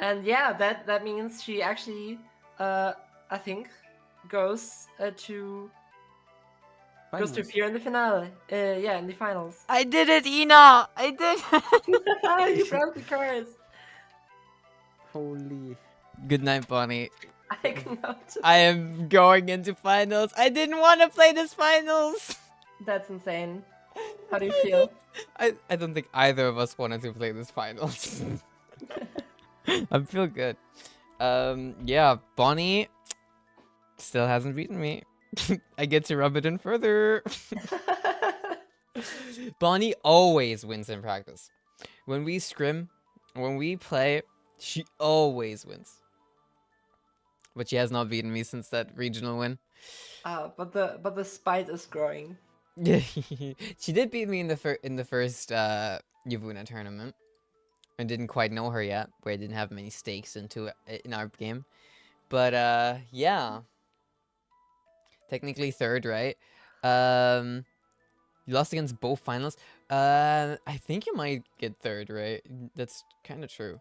S3: And yeah, that means she actually, I think, goes to appear in the finale. Yeah, in the finals.
S1: I did it, Ina! I did
S3: You broke the curse.
S4: Holy.
S1: Good night, Bonnie.
S3: I cannot.
S1: I am going into finals. I didn't want to play this finals.
S3: That's insane. How do you feel?
S1: I don't think either of us wanted to play this finals. I feel good. Yeah, Bonnie still hasn't beaten me. I get to rub it in further. Bonnie always wins in practice. When we scrim, when we play, she always wins. But she has not beaten me since that regional win.
S3: But the spite is growing.
S1: She did beat me in the first YUWUNA tournament. I didn't quite know her yet, where I didn't have many stakes into in our game. But yeah. Technically third, right? You lost against both finalists. I think you might get third, right? That's kind of true.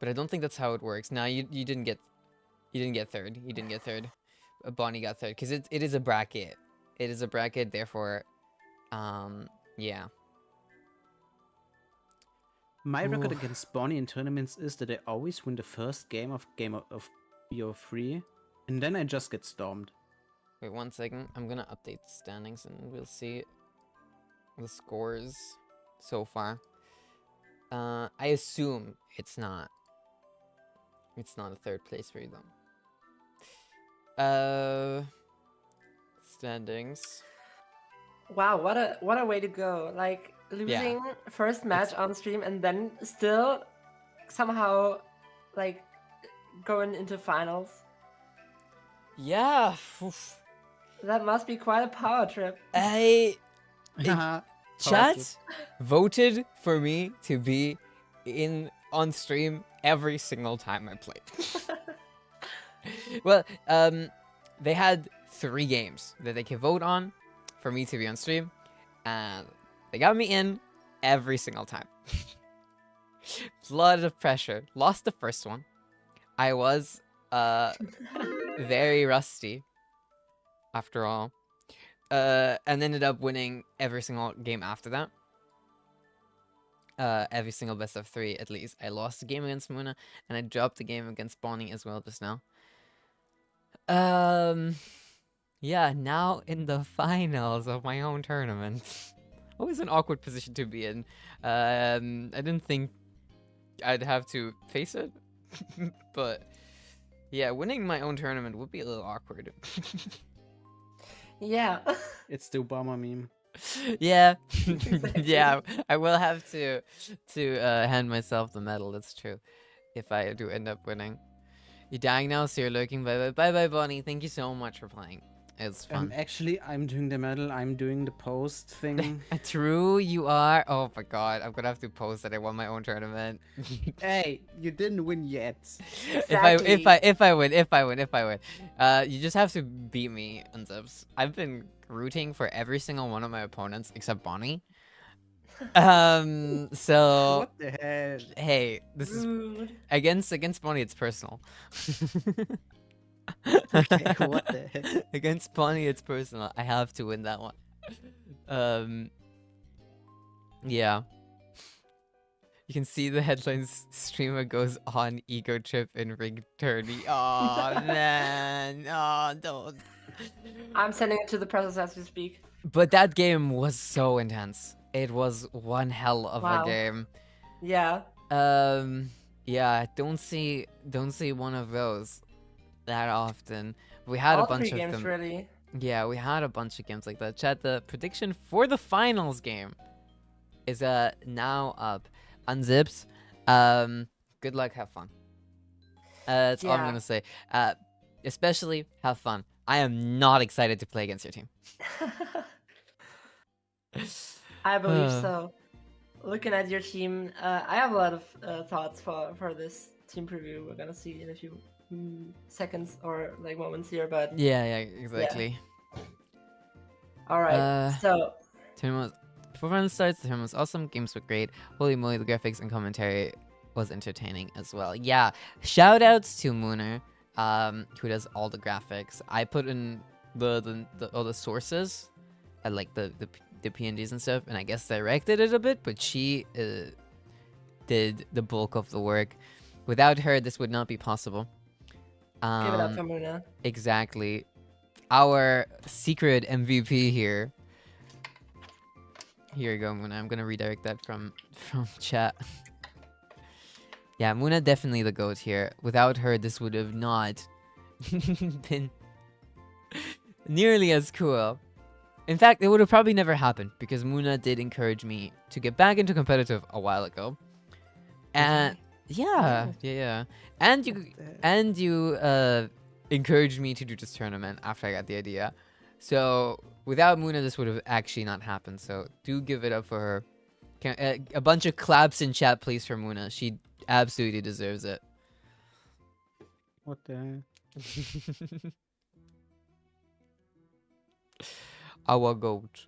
S1: But I don't think that's how it works. No, you didn't get third. You didn't get third. Bonnie got third because it is a bracket. It is a bracket, therefore, yeah.
S4: My record
S1: Ooh.
S4: against Bonnie in tournaments is that I always win the first game of BO3, and then I just get stormed.
S1: Wait 1 second. I'm gonna update the standings and we'll see the scores so far. I assume it's not a third place for you though. Standings.
S3: Wow, what a way to go! Like losing first match on stream and then still somehow like going into finals.
S1: Yeah. Oof.
S3: That must be quite a power trip.
S1: Chat voted for me to be on stream every single time I played. Well, they had 3 games that they could vote on for me to be on stream, and they got me in every single time. Lot of pressure. Lost the first one. I was very rusty after all. And ended up winning every single game after that. Every single best of 3 at least. I lost the game against Muna, and I dropped the game against Bonnie as well just now. Yeah, now in the finals of my own tournament. Always an awkward position to be in. I didn't think I'd have to face it, but yeah, winning my own tournament would be a little awkward.
S3: Yeah.
S4: It's the Obama meme.
S1: Yeah,
S3: Exactly.
S1: yeah, I will have to hand myself the medal. That's true. If I do end up winning. You're dying now, so you're lurking. Bye bye, Bonnie. Thank you so much for playing. It's fun.
S4: Actually, I'm doing the medal. I'm doing the post thing.
S1: True, you are. Oh my god, I'm gonna have to post that I won my own tournament.
S4: Hey, you didn't win yet.
S1: If I win, you just have to beat me on Zips. I've been rooting for every single one of my opponents except Bonnie. So
S4: What the hell?
S1: hey, this is
S3: Rude.
S1: against Bonnie. It's personal.
S4: Okay, what the heck?
S1: Against Bonnie, it's personal. I have to win that one. Yeah. You can see the headlines. Streamer goes on ego trip in ring tourney. Oh man, oh don't.
S3: I'm sending it to the process as we speak.
S1: But that game was so intense. It was one hell of
S3: Wow.
S1: a game.
S3: Yeah.
S1: Yeah. Don't see one of those that often. We had
S3: All
S1: a bunch
S3: three
S1: of
S3: games,
S1: them.
S3: really.
S1: Yeah, we had a bunch of games like that. Chat, the prediction for the finals game is now up. Unzips. Good luck, have fun. That's all I'm
S3: Yeah.
S1: gonna say. Especially have fun. I am not excited to play against your team.
S3: I believe so. Looking at your team, I have a lot of thoughts for this team preview. We're gonna see in a few seconds or like moments here, but
S1: Yeah, exactly.
S3: all right. So
S1: Tournament before fun starts, the tournament was awesome. Games were great. Holy moly, the graphics and commentary was entertaining as well. Yeah, shout outs to Mooner, who does all the graphics. I put in the all the sources, like the PNGs and stuff, and I guess directed it a bit, but she did the bulk of the work. Without her, this would not be possible.
S3: give it up for Muna.
S1: Exactly. Our secret MVP here. Here you go, Muna. I'm gonna redirect that from chat. Yeah, Muna definitely the GOAT here. Without her, this would have not been nearly as cool. In fact, it would have probably never happened because Muna did encourage me to get back into competitive a while ago. And yeah. And you encouraged me to do this tournament after I got the idea. So without Muna, this would have actually not happened. So do give it up for her. A bunch of claps in chat, please, for Muna. She absolutely deserves it.
S4: What the hell?
S1: Our GOAT.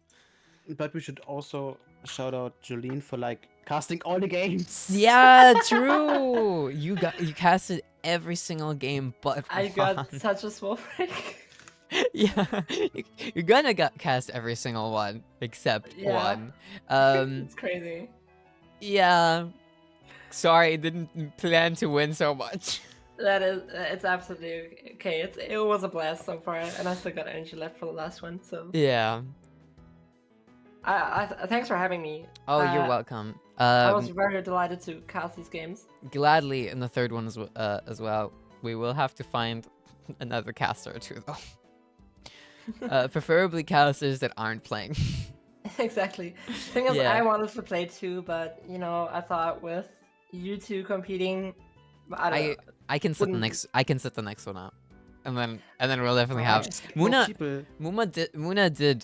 S4: But we should also shout out Jolene for like casting all the games.
S1: Yeah, true. You casted every single game but
S3: I
S1: one.
S3: got such a small break.
S1: Yeah, you're gonna cast every single one except
S3: Yeah.
S1: one.
S3: It's crazy.
S1: Yeah. Sorry, didn't plan to win so much.
S3: It's absolutely okay. It was a blast so far, and I still got energy left for the last one. So
S1: Yeah.
S3: thanks for having me.
S1: Oh, you're welcome.
S3: I was very delighted to cast these games.
S1: Gladly in the third one as well. We will have to find another caster or two though. Preferably casters that aren't playing.
S3: Exactly. Thing is,
S1: Yeah.
S3: I wanted to play too, but you know, I thought with you two competing, I don't know.
S1: I can set the
S3: Wouldn't-
S1: next. I can set the next one out, and then we'll definitely
S3: Alright.
S1: have
S4: Just get more
S1: Muna.
S4: people.
S1: Muna did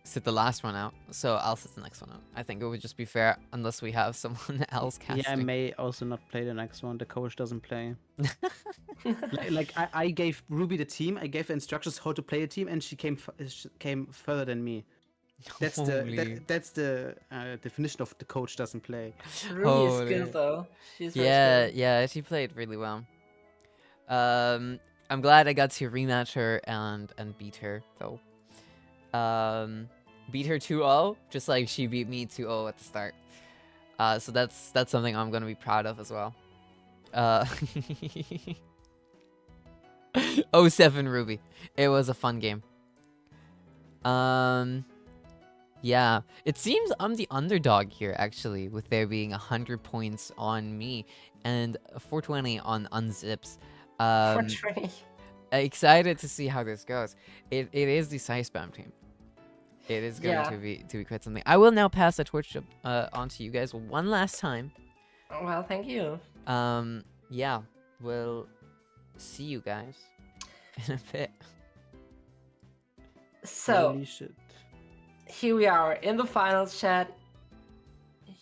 S1: sit the last one out, so I'll sit the next one out. I think it would just be fair, unless we have someone else casting.
S4: Yeah, I may also not play the next one. The coach doesn't play. I gave Ruby the team. I gave her instructions how to play a team, and she came further than me. That's
S1: Holy.
S4: that's the definition of the coach doesn't play.
S3: Ruby is
S1: Holy.
S3: skilled though. She's very
S1: Yeah,
S3: skilled.
S1: yeah, she played really well. I'm glad I got to rematch her and beat her though. Beat her 2-0, just like she beat me 2-0 at the start. So that's something I'm gonna be proud of as well. 07 Ruby. It was a fun game. Yeah. It seems I'm the underdog here, actually, with there being 100 points on me and 420 on Unzips.
S3: For 20.
S1: Excited to see how this goes. It is the Sci Spam team. It is going
S3: Yeah.
S1: to be quite something. I will now pass the Twitch on to you guys one last time.
S3: Well, thank you.
S1: Yeah, we'll see you guys in a bit.
S3: So,
S4: Holy shit.
S3: here we are in the finals chat.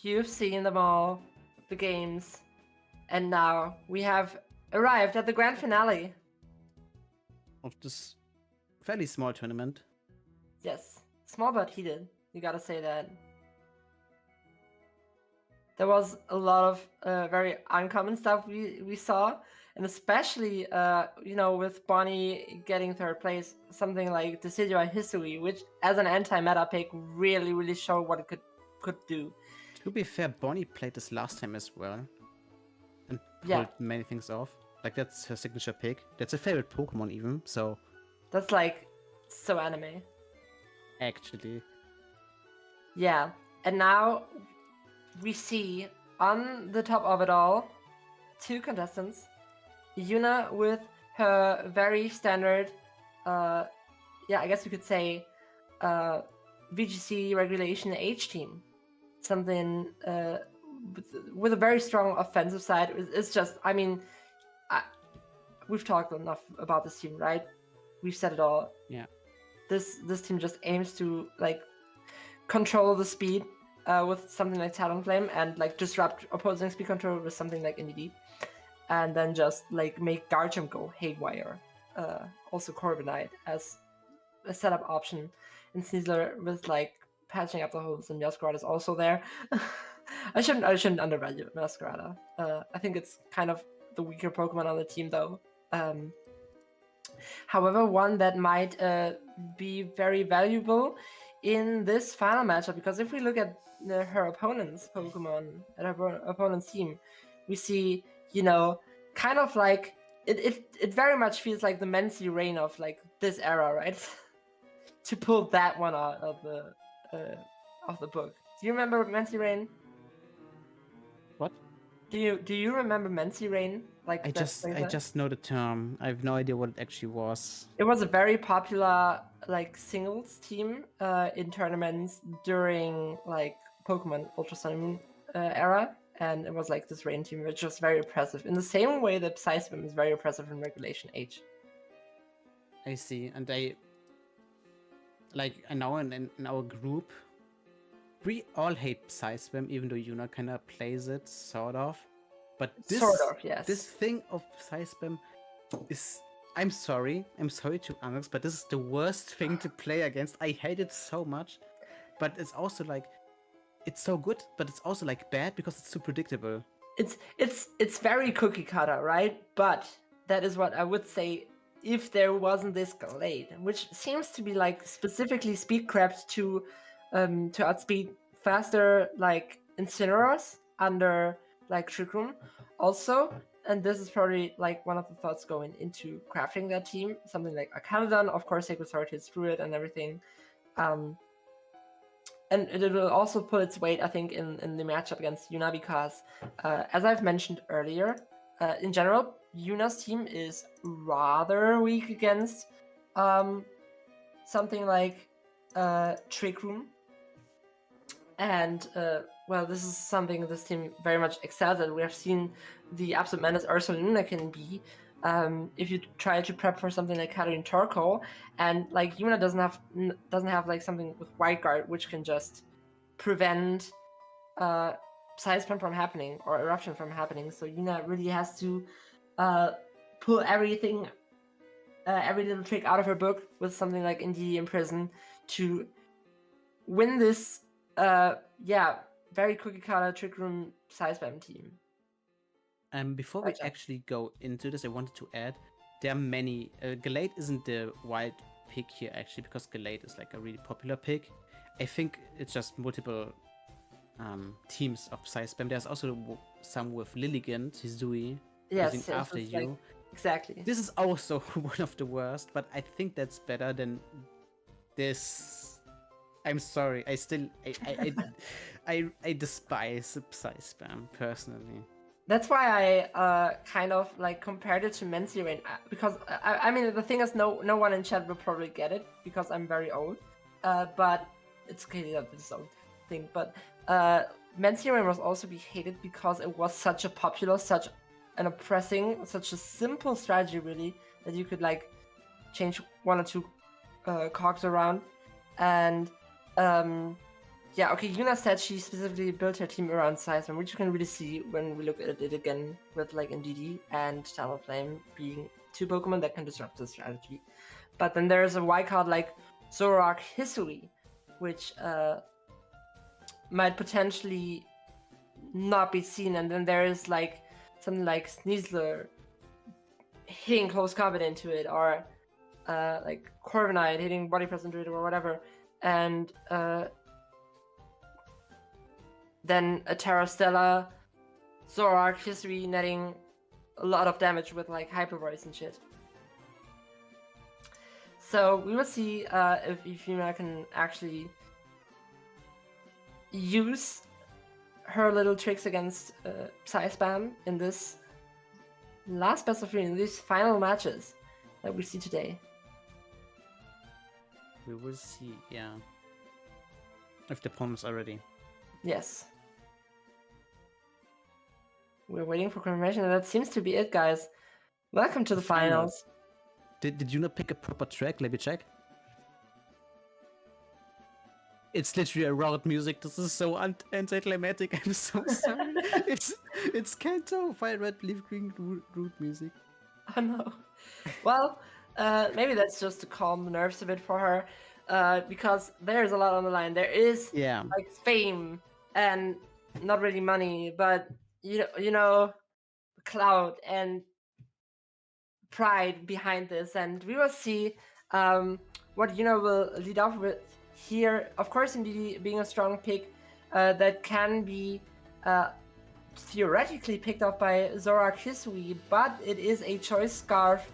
S3: You've seen them all, the games, and now we have arrived at the grand finale.
S4: Of this fairly small tournament.
S3: Yes, small but heated. You gotta say that. There was a lot of very uncommon stuff we saw, and especially with Bonnie getting third place, something like Decidueye History, which as an anti-meta pick really showed what it could do.
S4: To be fair, Bonnie played this last time as well. And pulled
S3: Yeah.
S4: many things off. Like, that's her signature pick. That's her favorite Pokemon even, so
S3: That's like so anime.
S4: actually.
S3: Yeah, and now we see on the top of it all 2 contestants. Yuna with her very standard, I guess you could say, VGC regulation H team. Something with a very strong offensive side. It's just, I mean, we've talked enough about this team, right? We've said it all.
S4: Yeah.
S3: This team just aims to like control the speed with something like Talonflame and like disrupt opposing speed control with something like Indeed, and then just like make Garchomp go haywire. Also Corviknight as a setup option, and Sneasler with like patching up the holes, and Masquerade is also there. I shouldn't undervalue Masquerade. I think it's kind of the weaker Pokemon on the team though. However, one that might be very valuable in this final matchup, because if we look at her opponent's Pokemon, at her opponent's team, we see, kind of like, it very much feels like the Mancy Rain of like this era, right? To pull that one out of the book. Do you remember Mancy Rain?
S4: What?
S3: Do you remember Mancy Rain? Like
S4: I just know the term. I have no idea what it actually was.
S3: It was a very popular like singles team in tournaments during like Pokemon Ultra Sun and Moon era, and it was like this rain team, which was very impressive in the same way that Psyspam is very impressive in Regulation H.
S4: I see, and I know in our group, we all hate Psyspam, even though Yuna kind of plays it, sort of. But this,
S3: Sort of, yes.
S4: This thing of Psyspam is, I'm sorry to Alex, but this is the worst thing to play against. I hate it so much, but it's also like, it's so good, but it's also like bad because it's too predictable.
S3: It's very cookie cutter, right? But that is what I would say if there wasn't this Glade, which seems to be like specifically speed crept to outspeed faster like Incineroars under like Trick Room also, and this is probably like one of the thoughts going into crafting that team, something like Arcanodon, of course Sacred Sword hits through it and everything, and it will also put its weight, I think, in the matchup against Yuna, because as I've mentioned earlier, in general Yuna's team is rather weak against something like Trick Room, and well, this is something this team very much excels at. We have seen the absolute menace Ursaluna can be if you try to prep for something like Katarine Torkoal, and like Yuna doesn't have like something with White Guard which can just prevent Psyspam from happening or Eruption from happening. So Yuna really has to pull everything, every little trick out of her book with something like Indeed Imprison to win this very cookie cutter Trick Room Psyspam team.
S4: Before we actually go into this, I wanted to add, there are many, Glade isn't the wild pick here actually, because Glade is like a really popular pick. I think it's just multiple teams of Psyspam. There's also some with Lilligant, Hizui, using After You.
S3: Exactly.
S4: This is also one of the worst, but I think that's better than this. I'm sorry. I despise Psy spam personally.
S3: That's why I kind of like compared it to Men's Rain because I mean the thing is no one in chat will probably get it because I'm very old, but it's clearly not this own thing. But Men's Rain was also be hated because it was such a popular, such an oppressing, such a simple strategy really that you could like change one or two cogs around, and yeah, okay, Yuna said she specifically built her team around Seisman, which you can really see when we look at it again with like Ndidi and Talonflame being two Pokemon that can disrupt the strategy. But then there's a wild card like Zoroark Hisui, which might potentially not be seen, and then there is like something like Sneasler hitting close combat into it, or like Corviknight hitting body press into it, or whatever, and then a Terrastella, Zoroark, Hisui netting a lot of damage with like Hyper Voice and shit. So we will see if Yuna can actually use her little tricks against Psy Spam in this last best of 3, in these final matches that we see today.
S4: We will see, yeah. If the opponents are ready.
S3: Yes. We're waiting for confirmation, and that seems to be it, guys. Welcome to the finals.
S4: Did you not pick a proper track? Let me check. It's literally a route music. This is so anticlimactic. I'm so sorry. it's Kanto, Fire Red, Leaf Green, root music.
S3: Oh no. Well, maybe that's just to calm the nerves a bit for her, because there's a lot on the line. There is like fame and not really money, but you know, clout and pride behind this, and we will see what Yuna will lead off with here. Of course, indeed, being a strong pick that can be theoretically picked up by Zoroark Hisui, but it is a choice scarf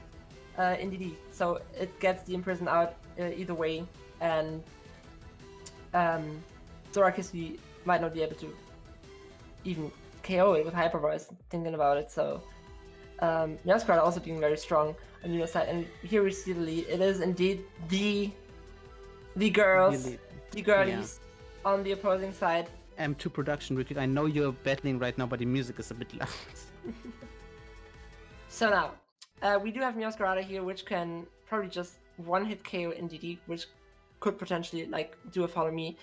S3: indeed, so it gets the Imprison out either way, and Zoroark Hisui might not be able to even KO it with Hyper Voice, thinking about it. So Yaskar also being very strong on Yuna's side, and here we see the lead. It is indeed the girls, the girlies on the opposing side.
S4: To production, Ricky. I know you're battling right now, but the music is a bit loud.
S3: So now, we do have Meowscarada here, which can probably just one-hit KO Ndidi, which could potentially like do a follow me.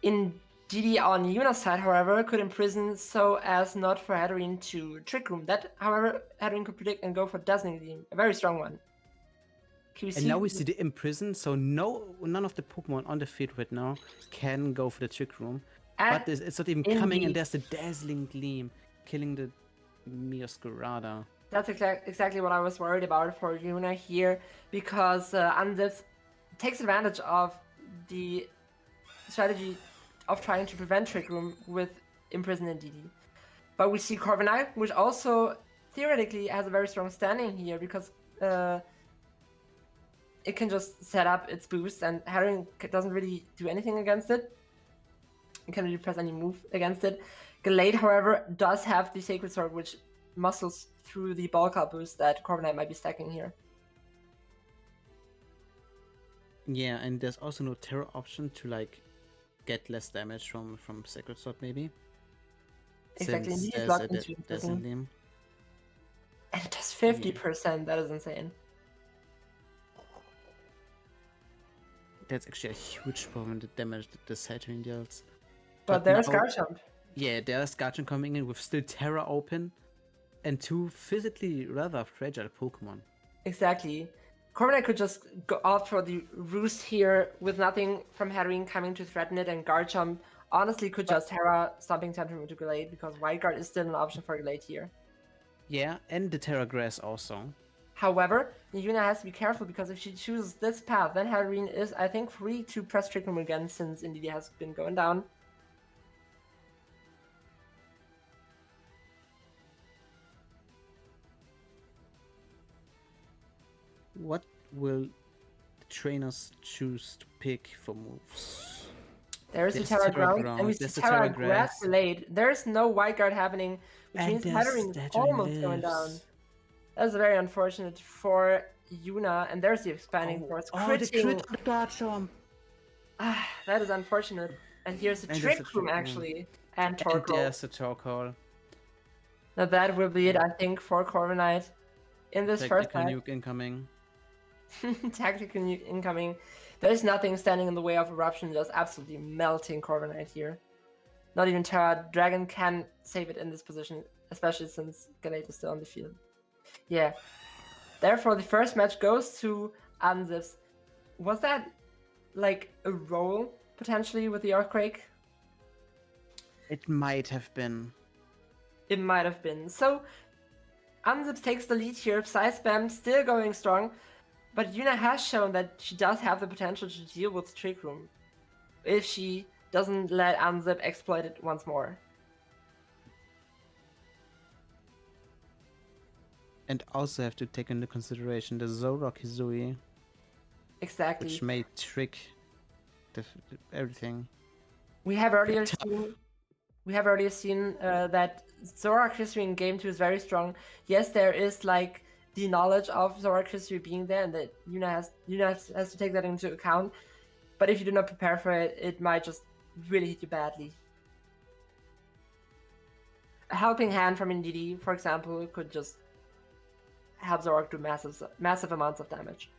S3: Ndidi on Yuna's side, however, could imprison so as not for Hatterene to Trick Room. That, however, Hatterene could predict and go for Dazzling Gleam, a very strong one.
S4: And now we see the Imprison, so none of the Pokemon on the field right now can go for the Trick Room. But it's not even coming, and there's the Dazzling Gleam killing the Meowscarada.
S3: That's exactly what I was worried about for Yuna here, because Unzips takes advantage of the strategy of trying to prevent Trick Room with Imprison and DD. But we see Corviknight, which also theoretically has a very strong standing here, because it can just set up its boost, and Hatterene doesn't really do anything against it. You can't really press any move against it. Gallade, however, does have the Sacred Sword, which muscles through the Bulk boost that Corviknight might be stacking here.
S4: Yeah, and there's also no Terror option to like get less damage from Sacred Sword, maybe.
S3: Exactly,
S4: Since
S3: he's
S4: there's
S3: locked
S4: a
S3: into
S4: Dazzling Gleam.
S3: And it does 50%, that is insane.
S4: That's actually a huge problem, the damage that the Hatterene deals.
S3: But there's
S4: now,
S3: Garchomp.
S4: Yeah, there's Garchomp coming in with still Terra open and two physically rather fragile Pokemon.
S3: Exactly. Corviknight could just go opt for the Roost here with nothing from Hatterene coming to threaten it, and Garchomp honestly could just Terra Stomping Tantrum into Gallade, because Wild Guard is still an option for Gallade here.
S4: Yeah, and the Terra Grass also.
S3: However, Yuna has to be careful, because if she chooses this path, then Hatterene is, I think, free to press Trick Room again, since Indeedee has been going down.
S4: what will the trainers choose to pick for moves?
S3: There's the
S4: There's
S3: Terra
S4: Terra
S3: Ground,
S4: Ground,
S3: and we see
S4: there's the
S3: Terra
S4: Terra
S3: Grass
S4: Grass.
S3: delayed. There's no White Guard happening, which
S4: And
S3: means
S4: there's
S3: Hatterene is
S4: Statue
S3: almost going down.
S4: Lives.
S3: That's very unfortunate for YUWUNA, and there's the Expanding Force
S4: Oh, the
S3: critting.
S4: crit on the guard charm.
S3: That is unfortunate. And here's the
S4: And
S3: Trick
S4: there's the
S3: Room,
S4: Trick Room.
S3: actually, and
S4: And
S3: Torkoal.
S4: there's the Torkoal.
S3: Now that will be it, I think, for Corviknight in this first
S4: Tactical
S3: match.
S4: nuke incoming.
S3: Tactical nuke incoming. There's nothing standing in the way of Eruption, just absolutely melting Corviknight here. Not even Terra Dragon can save it in this position, especially since Galate is still on the field. Yeah. Therefore, the first match goes to Anzips. Was that like a roll potentially with the Earthquake?
S4: It might have been.
S3: It might have been. So, Anzips takes the lead here. Psy Spam still going strong. But Yuna has shown that she does have the potential to deal with Trick Room if she doesn't let Anzip exploit it once more.
S4: And also have to take into consideration the Zorok Hizui,
S3: Exactly.
S4: which may trick everything.
S3: We have earlier seen that Zorak history in Game 2 is very strong. Yes, there is like the knowledge of Zorak history being there, and that Yuna has to take that into account. But if you do not prepare for it, it might just really hit you badly. A helping hand from Indeedee, for example, could just help Zorak do massive amounts of damage.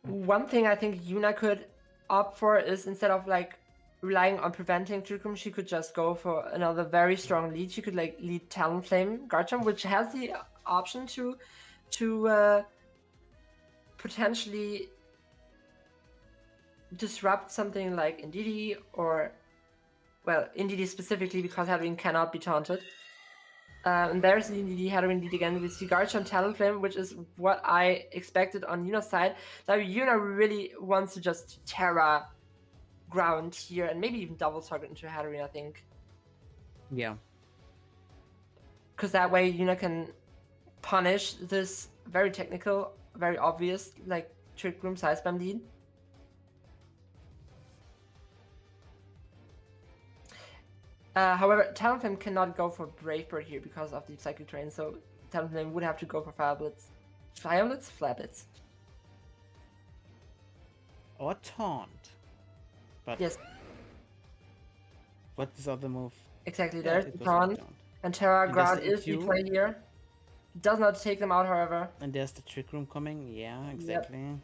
S3: One thing I think Yuna could opt for is, instead of like relying on preventing Trick Room, she could just go for another very strong lead. She could like lead Talonflame Garchomp, which has the option to potentially disrupt something like Indeedee, or well, Indeedee specifically, because Hatterene cannot be taunted. And there's the Indeedee, Hatterene lead again with the Garchomp Talonflame, which is what I expected on Yuna's side. Now Yuna really wants to just Terra Ground here and maybe even double target into Hatterene, I think.
S4: Yeah.
S3: Because that way Yuna can punish this very technical, very obvious, like Trick Room Psy Spam lead. However, Talonflame cannot go for Brave Bird here because of the Psychic Terrain, so Talonflame would have to go for Fire Blitz. Fire Blitz? Flare Blitz.
S4: Or Taunt. But
S3: Yes,
S4: what's the other move?
S3: exactly.
S4: Yeah,
S3: There's
S4: it
S3: the
S4: was
S3: Taunt,
S4: Taunt.
S3: and Terra
S4: And there's
S3: Ground
S4: the
S3: is the
S4: EQ.
S3: play here. Does not take them out, however.
S4: And there's the Trick Room coming. Yeah, exactly.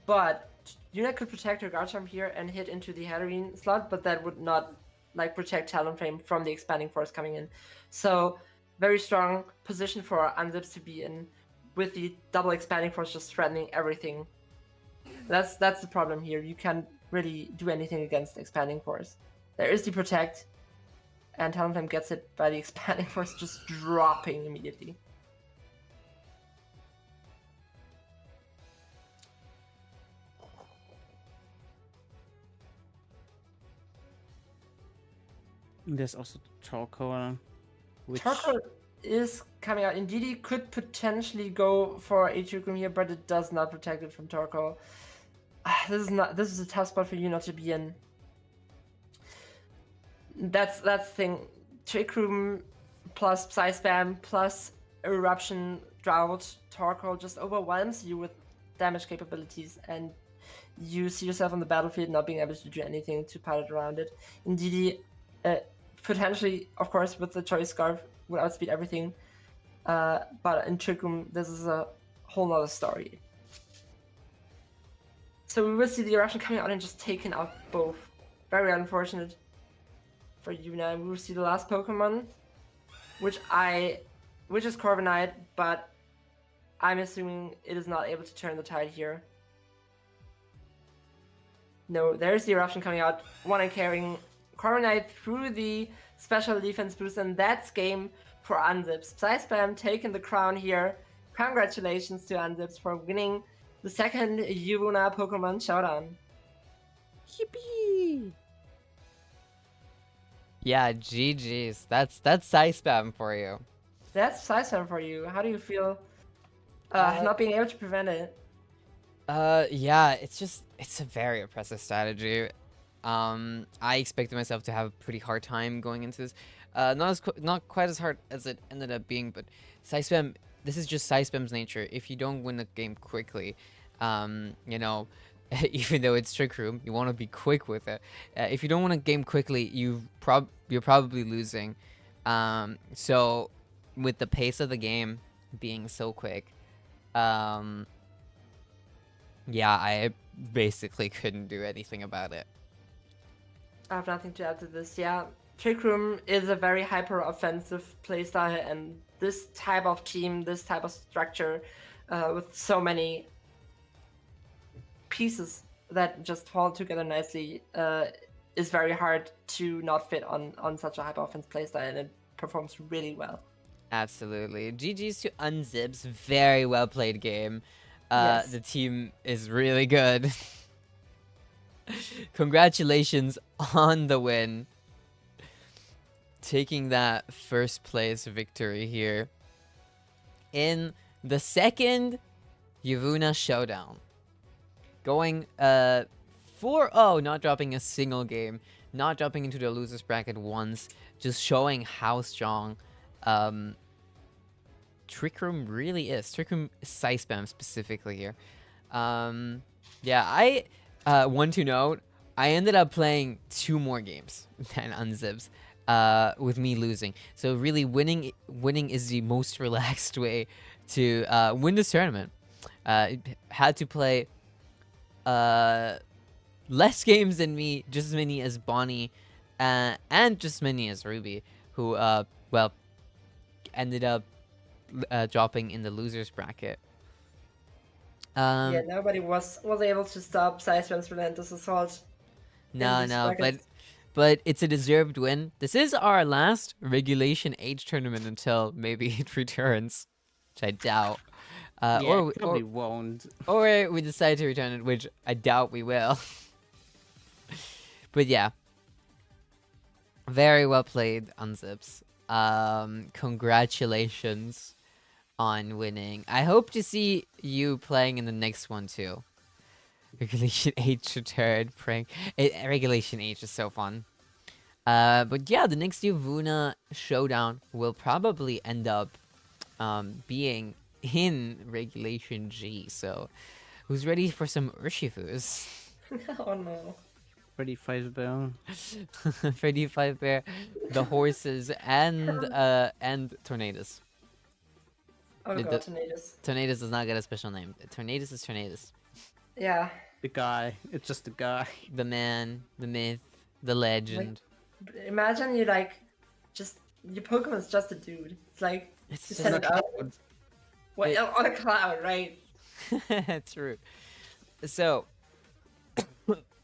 S3: But Yuna could protect her Garchomp here and hit into the Hatterene slot, but that would not like protect Talonflame from the Expanding Force coming in. So very strong position for Anzips to be in, with the double Expanding Force just threatening everything. That's the problem here. You can't really do anything against the Expanding Force. There is the Protect, and Talonflame gets it by the Expanding Force just dropping immediately.
S4: And there's also the Torkoal, which
S3: Torkoal is coming out. Indeedee could potentially go for a Trick Room here, but it does not protect it from Torkoal. This is a tough spot for you not to be in. That's the thing. Trick Room plus Psy Spam plus Eruption Drought Torkoal just overwhelms you with damage capabilities, and you see yourself on the battlefield not being able to do anything to pilot around it. Indeedee, potentially, of course, with the Choice Scarf, would outspeed everything. But in Trick Room, this is a whole nother story. So we will see the Eruption coming out and just taking out both. Very unfortunate for Yuna. We will see the last Pokemon, which is Corviknight, but I'm assuming it is not able to turn the tide here. No, there's the Eruption coming out. One and carrying Corviknight through the special defense boost, and that's game for Anzips. Psy Spam taking the crown here. Congratulations to Anzips for winning the second YUWUNA Pokemon Showdown.
S4: Yippee!
S1: Yeah, GG's. That's side spam for you.
S3: That's Sizen for you. How do you feel not being able to prevent it?
S1: Yeah, it's a very oppressive strategy. I expected myself to have a pretty hard time going into this. Not quite as hard as it ended up being, but side spam. This is just side spam's nature. If you don't win the game quickly, you know, even though it's Trick Room, you want to be quick with it. If you don't win a game quickly, you're probably losing. So with the pace of the game being so quick, yeah, I basically couldn't do anything about it.
S3: I have nothing to add to this. Yeah, Trick Room is a very hyper offensive playstyle, and this type of team, this type of structure, with so many pieces that just fall together nicely, is very hard to not fit on such a hyper offense playstyle, and it performs really well.
S1: Absolutely. GG's to Unzips. Very well played game.
S3: Yes.
S1: The team is really good. Congratulations on the win. Taking that first place victory here in the second YUWUNA Showdown. Going 4-0, not dropping a single game, not dropping into the losers bracket once, just showing how strong Trick Room really is. Trick Room side spam specifically here. Yeah, I want to note, I ended up playing 2 more games than Unzips, with me losing. So really, winning is the most relaxed way to win this tournament. Had to play less games than me, just as many as Bonnie, and just as many as Ruby, who well ended up dropping in the losers bracket.
S3: Yeah, nobody was able to stop Sizem's relentless assault.
S1: No, but it's a deserved win. This is our last Regulation H tournament until maybe it returns, which I doubt.
S4: Yeah, probably won't.
S1: Or we decide to return it, which I doubt we will. But yeah, very well played, Unzips. Congratulations on winning. I hope to see you playing in the next one too. Regulation H returned, prank. Regulation H is so fun. But yeah, the next YUWUNA Showdown will probably end up being in Regulation G. So, who's ready for some Urshifus?
S3: Oh no.
S4: Freddy Fazbear.
S1: Freddy Fazbear, the horses, and Tornadus.
S3: Oh
S1: The-
S3: god, Tornadus.
S1: Tornadus does not get a special name. Tornadus is Tornadus.
S3: Yeah.
S4: The guy. It's just the guy.
S1: The man, the myth, the legend.
S3: Imagine you just your Pokemon's just a dude. It's like
S1: It's
S3: you
S1: just
S3: set it up.
S1: It-
S3: On a cloud, right?
S1: True. So,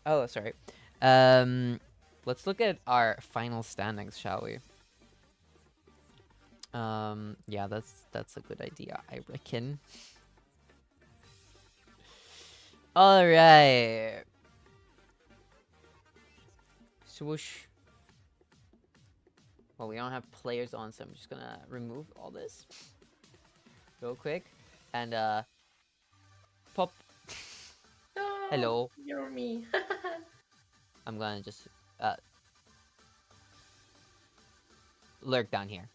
S1: oh, sorry. Let's look at our final standings, shall we? Yeah, that's a good idea, I reckon. All right. Swoosh. Well, we don't have players on, so I'm just gonna remove all this real quick and pop.
S3: No,
S1: Hello.
S3: You're me.
S1: I'm gonna just lurk down here.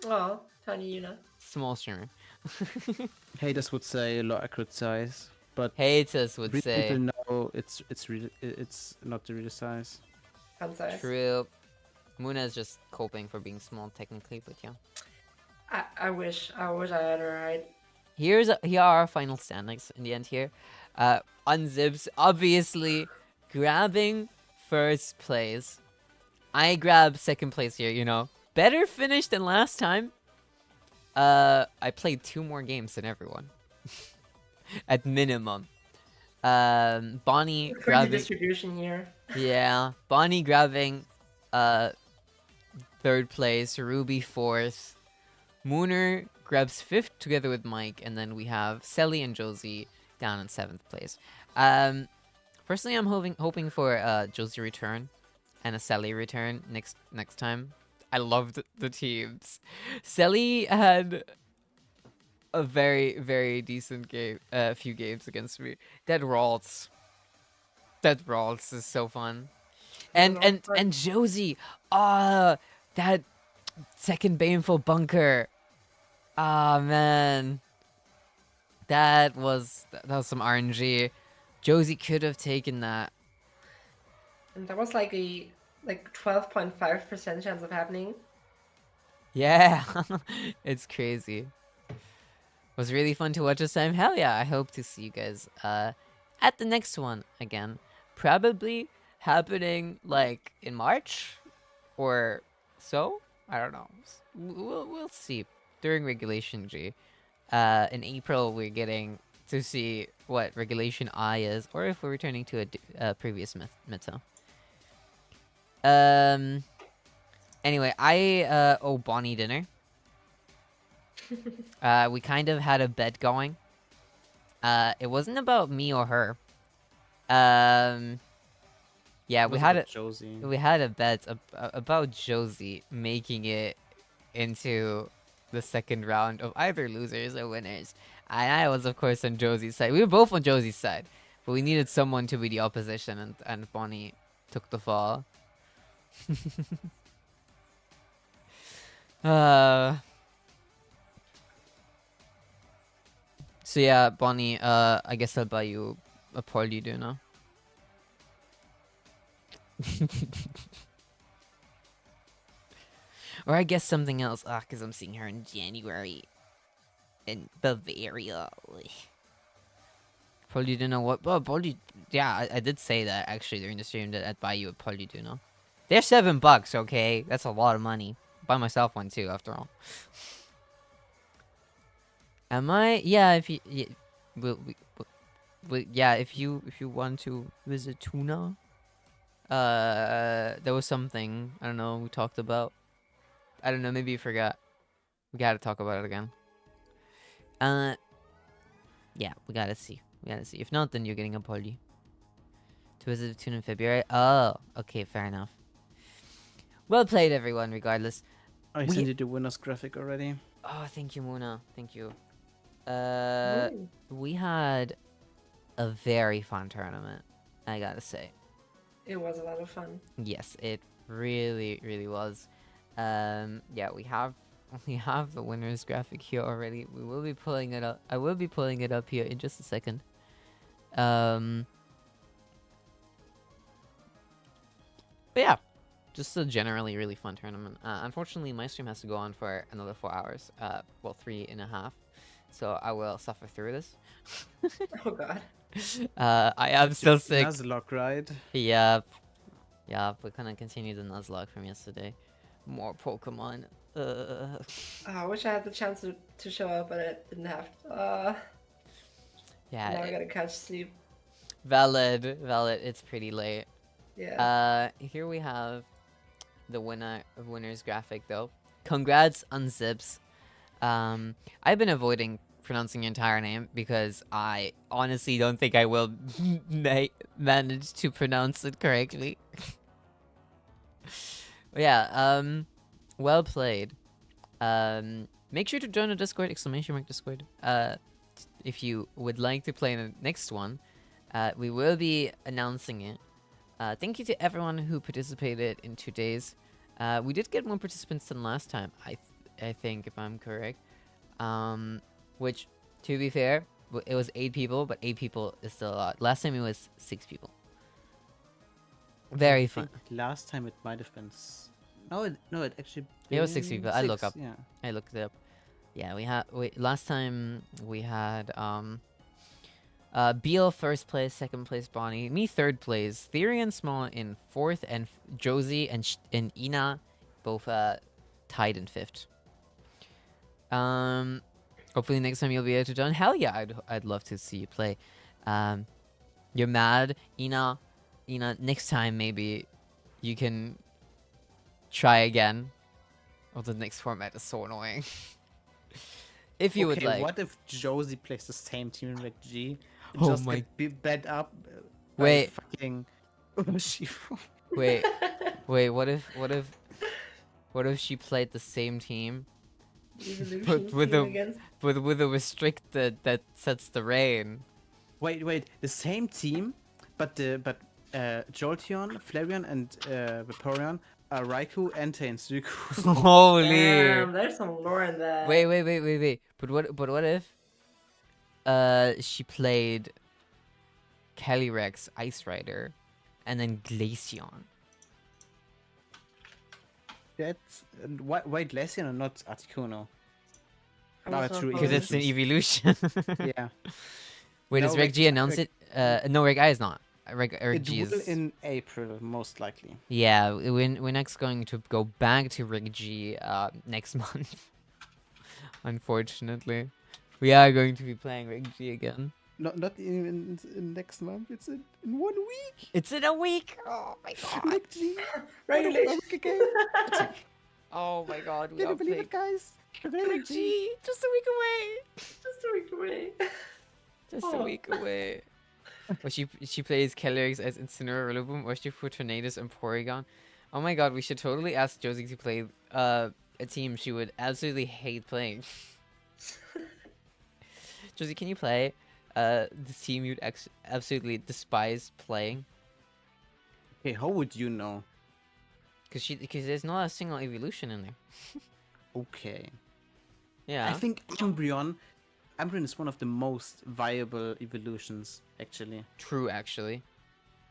S3: Oh, tiny Yuna.
S1: Small streamer.
S4: Haters would say low accurate size, but
S1: Haters would
S4: real
S1: say.
S4: people know it's not the real size.
S3: Fun size.
S1: True. Muna is just coping for being small technically, but yeah.
S3: I wish I had her right.
S1: Here are our final standings in the end here. Unzips obviously grabbing first place. I grab second place here, you know. Better finish than last time. I played 2 more games than everyone. At minimum. Bonnie
S3: Pretty
S1: grabbing
S3: distribution here.
S1: Yeah, Bonnie grabbing third place, Ruby 4th, Mooner grabs 5th together with Mike, and then we have Selly and Josie down in 7th place. Personally, I'm hoping for Josie return. and a Selly return next time. I loved the teams. Selly had a very decent game, few games against me. That Ralts is so fun. And Josie, that second baneful bunker. Ah man, that was some RNG. Josie could have taken that.
S3: And that was like a 12.5% chance of happening.
S1: Yeah, it's crazy. Was really fun to watch this time. Hell yeah! I hope to see you guys at the next one again. Probably happening like in March or so. I don't know. We'll see during Regulation G. In April we're getting to see what Regulation I is, or if we're returning to a previous meta. Anyway, I owe Bonnie dinner. We kind of had a bet going. It wasn't about me or her. Yeah, we had
S4: Josie.
S1: we had a bet about Josie making it into the second round of either losers or winners. And I was, of course, on Josie's side. We were both on Josie's side, but we needed someone to be the opposition, and Bonnie took the fall. So yeah, Bonnie, I guess I'll buy you a poly dinner. Or I guess something else. Because I'm seeing her in January. In Bavaria. Poly dinner, what? Oh, poly... Yeah, I did say that, actually, during the stream, that I'd buy you a poly dinner. They're $7, okay? That's a lot of money. Buy myself one, too, after all. Am I? Yeah, if you... Yeah, yeah, if you want to visit Tuna... there was something, I don't know, we talked about. I don't know, maybe you forgot. We gotta talk about it again. Yeah, we gotta see. If not, then you're getting a poly. To visit Tuna in February? Oh, okay, fair enough. Well played, everyone, regardless.
S4: I sent you the winner's graphic already.
S1: Oh, thank you, Muna. Thank you.
S3: Ooh.
S1: We had a very fun tournament, I gotta say.
S3: It was a lot of fun.
S1: Yes, it really was. Yeah, we have the winner's graphic here already. We will be pulling it up. I will be pulling it up here in just a second. But yeah, just a generally really fun tournament. Unfortunately, my stream has to go on for another 4 hours. Well, 3.5. So I will suffer through this.
S3: Oh god.
S1: I am still sick.
S4: Nuzlocke, right?
S1: Yep. We're gonna continue the Nuzlocke from yesterday. More Pokemon.
S3: Oh, I wish I had the chance to show up, but I didn't have.
S1: Yeah.
S3: Now I gotta catch sleep.
S1: Valid. It's pretty late.
S3: Yeah.
S1: Here we have the winner's graphic though. Congrats on Zips. I've been avoiding pronouncing your entire name because I honestly don't think I will manage to pronounce it correctly. But yeah, well played. Make sure to join the Discord, !Discord. If you would like to play in the next one, we will be announcing it. Thank you to everyone who participated in today's. We did get more participants than last time, I think, if I'm correct. Which, to be fair, it was 8 people, but 8 people is still a lot. Last time it was 6 people. Very fun.
S4: Last time it might have been. No, it actually.
S1: It was 6 people. I look up.
S4: Yeah.
S1: I looked it up. Yeah, last time we had Beal first place, second place Bonnie, me third place, Theory and Small in fourth, and Josie and Ina both tied in fifth. Hopefully next time you'll be able to join. Hell yeah, I'd love to see you play. You're mad, Ina. Next time maybe you can try again. Oh, the next format is so annoying. If you would like.
S4: What if Josie plays the same team like G?
S1: Oh
S4: just
S1: my-
S4: get bed up.
S1: Wait.
S4: Fucking.
S1: Wait, wait. What if she played the same team,
S3: Evolution
S1: but with
S3: team
S1: a
S3: against.
S1: with a restricted that sets the rain?
S4: Wait. The same team, but Jolteon, Flareon, and Vaporeon are Raikou, Entei, and Suicune.
S1: Holy!
S3: Damn, there's some lore in that.
S1: Wait. But what if she played Calyrex, Ice Rider, and then Glaceon?
S4: That's why Glaceon and not Articuno?
S3: I'm
S4: No,
S3: just
S4: it's
S3: not
S4: true,
S1: Because it's an
S4: evolutions.
S1: evolution.
S4: Yeah.
S1: Wait,
S4: No,
S1: does Reg G announce it? No, Reg I is not. Reg
S4: It
S1: G
S4: will
S1: is.
S4: in April, most likely.
S1: Yeah, we're next going to go back to Reg G next month. Unfortunately, we are going to be playing Reg G again.
S4: Not even in next month. It's in 1 week.
S1: It's in a week. Oh my god.
S4: Rick G.
S3: Regulation.
S4: Again.
S1: Oh my god. We
S4: Can
S1: are
S4: you believe
S1: playing
S4: it, guys?
S1: Reg G. Just a week away.
S3: Just a week away.
S1: Just a
S3: Oh.
S1: week away. Or she plays Calyrex as Incineroar, Rillaboom, or she put Tornadus and Porygon. Oh my god, we should totally ask Josie to play a team she would absolutely hate playing. Josie, can you play this team you'd absolutely despise playing?
S4: Okay, how would you know?
S1: Because there's not a single evolution in there.
S4: Okay.
S1: Yeah.
S4: I think Umbreon is one of the most viable evolutions, actually.
S1: True, actually.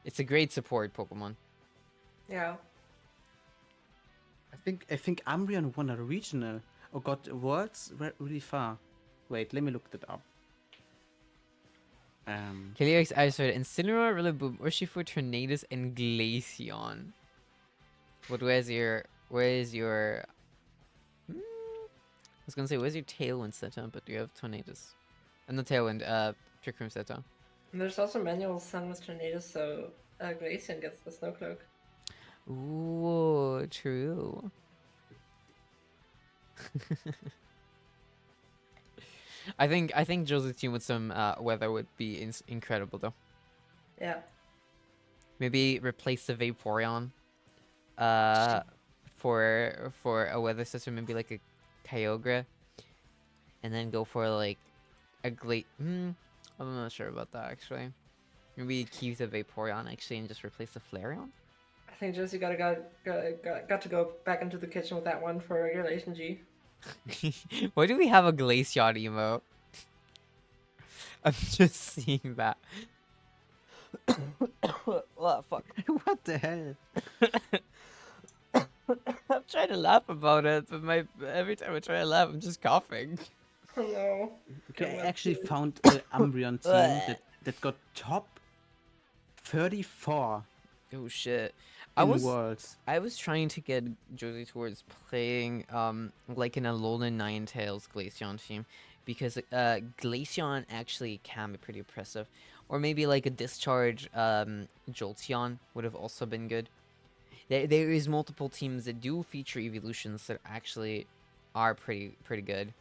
S1: It's a great support Pokemon.
S3: Yeah.
S4: I think Umbreon won a regional or got worlds really far. Wait, let me look that up.
S1: Calyrex, Ice-Rider, Incineroar, Rillaboom, Urshifu, Tornadus, and Glaceon. But where's your... I was gonna say, where's your Tailwind setup? But you have Tornadus. Not Tailwind, Trick Room setup.
S3: And there's also manual Sun with Tornado, so Glaceon gets the Snow Cloak.
S1: Ooh, true. I think Josie's team with some weather would be incredible though.
S3: Yeah.
S1: Maybe replace the Vaporeon for a weather system, maybe like a Kyogre, and then go for like a I'm not sure about that actually. Maybe keep the Vaporeon actually and just replace the Flareon.
S3: I think Josie got to go back into the kitchen with that one for Regulation G.
S1: Why do we have a Glaceon emote? I'm just seeing that. Oh, fuck.
S4: What the hell?
S1: I'm trying to laugh about it, but every time I try to laugh, I'm just coughing.
S3: Oh no.
S4: Okay, I actually found an Umbreon team that got top 34
S1: Oh shit.
S4: in Worlds.
S1: I was trying to get Josie towards playing like an Alolan Ninetales Glaceon team because Glaceon actually can be pretty impressive. Or maybe like a Discharge Jolteon would have also been good. There is multiple teams that do feature evolutions that actually are pretty good.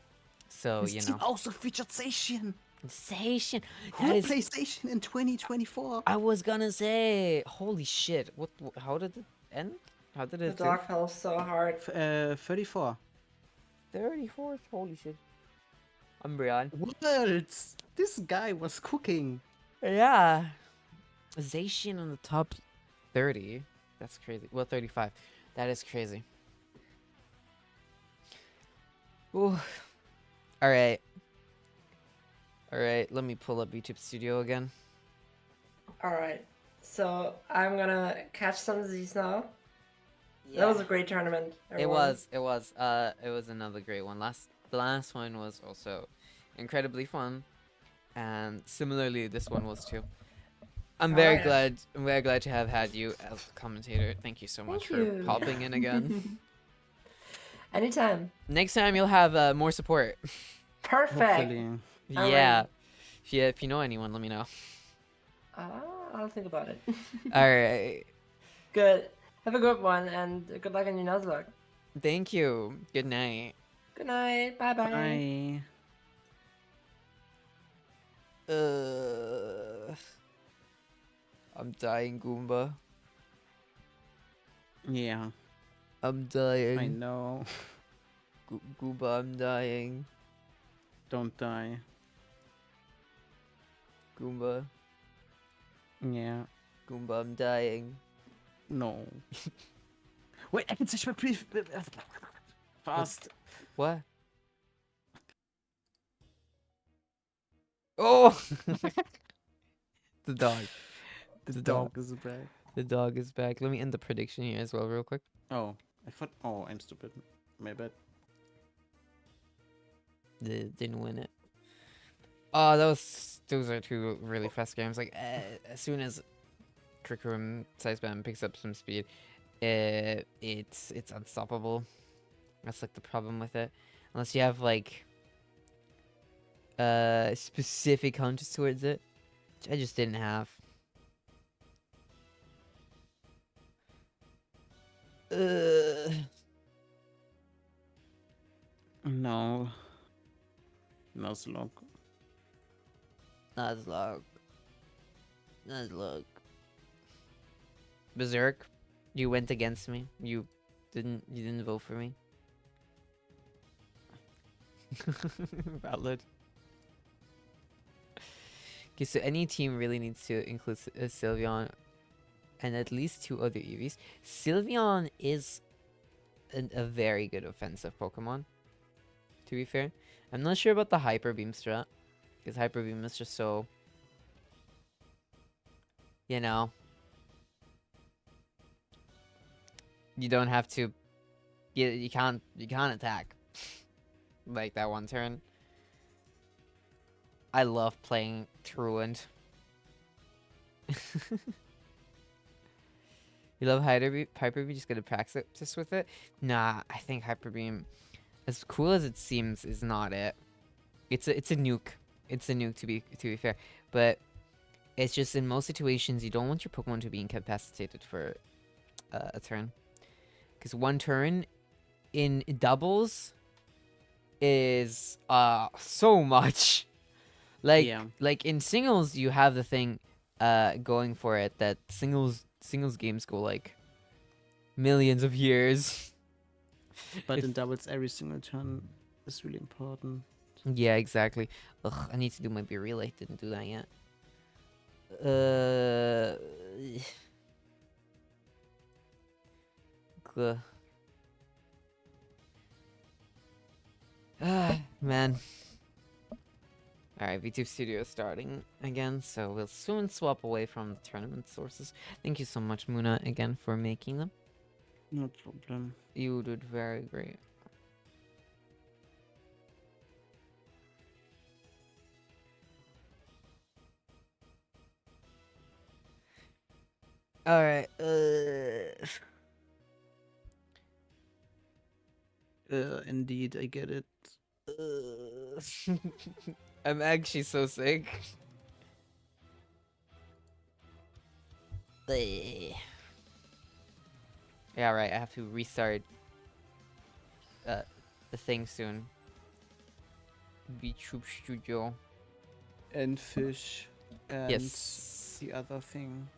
S1: So,
S4: This
S1: you
S4: team
S1: know.
S4: also featured Zacian.
S1: Zacian.
S4: Who will play Zacian in 2024?
S1: I was gonna say, holy shit. How did it end? How did
S3: The
S1: it
S3: dog fell so hard.
S4: 34.
S1: 34th? Holy shit. Umbreon.
S4: Worlds! This guy was cooking.
S1: Yeah. Zacian on the top 30. That's crazy. Well, 35. That is crazy. Ooh. Alright. Alright, let me pull up YouTube Studio again.
S3: Alright. So I'm gonna catch some of these now. That was a great tournament. Everyone.
S1: It was another great one. The last one was also incredibly fun. And similarly this one was too. I'm very glad to have had you as a commentator. Thank you so much
S3: Thank
S1: for
S3: you.
S1: popping in again.
S3: Anytime.
S1: Next time you'll have more support.
S3: Perfect.
S4: Hopefully.
S1: Yeah. If you know anyone, let me know.
S3: I'll think about it.
S1: Alright.
S3: Good. Have a good one and good luck in your Nuzlocke.
S1: Thank you. Good night.
S3: Good night. Bye bye.
S4: Bye.
S1: I'm dying, Goomba.
S4: Yeah,
S1: I'm
S4: I
S1: dying.
S4: know.
S1: Gooba, I'm dying.
S4: Don't die.
S1: Goomba,
S4: Yeah.
S1: Goomba, I'm dying.
S4: No. Wait, I can switch my brief. Fast.
S1: What? Oh! The dog.
S4: The
S1: The
S4: dog is back.
S1: The dog is back. Let me end the prediction here as well, real quick.
S4: Oh, I thought. Oh, I'm stupid. My bad.
S1: Didn't win it. Oh, those are two really fast games. Like as soon as Trick Room Sizeband picks up some speed, it's unstoppable. That's like the problem with it. Unless you have like specific hunters towards it, which I just didn't have.
S4: No. Nuzlocke.
S1: Nuzlocke. Nuzlocke. Berserk, you went against me. You didn't vote for me. Valid. Okay, so any team really needs to include Sylveon and at least 2 other Eevees. Sylveon is a very good offensive Pokemon, to be fair. I'm not sure about the Hyper Beam strat, because Hyper Beam is just so, you know, you don't have to, you can't attack like that one turn. I love playing Truant. You love Hyper Beam? Just gonna practice with it? Nah, I think Hyper Beam, as cool as it seems, is not it. It's a nuke. It's a nuke, to be fair, but it's just in most situations you don't want your Pokemon to be incapacitated for a turn, because one turn in doubles is so much. Like
S4: Yeah.
S1: like in singles you have the thing going for it that singles games go like millions of years.
S4: But in doubles, every single turn is really important.
S1: Yeah, exactly. Ugh, I need to do my beer relay. Didn't do that yet. Gah. Man. Alright, VTube Studio is starting again, so we'll soon swap away from the tournament sources. Thank you so much, Muna, again, for making them.
S4: No problem.
S1: You did very great. Alright,
S4: Indeed, I get it.
S1: I'm actually so sick. Yeah, right, I have to restart the thing soon. VTube Studio.
S4: And fish. And
S1: Yes.
S4: the other thing.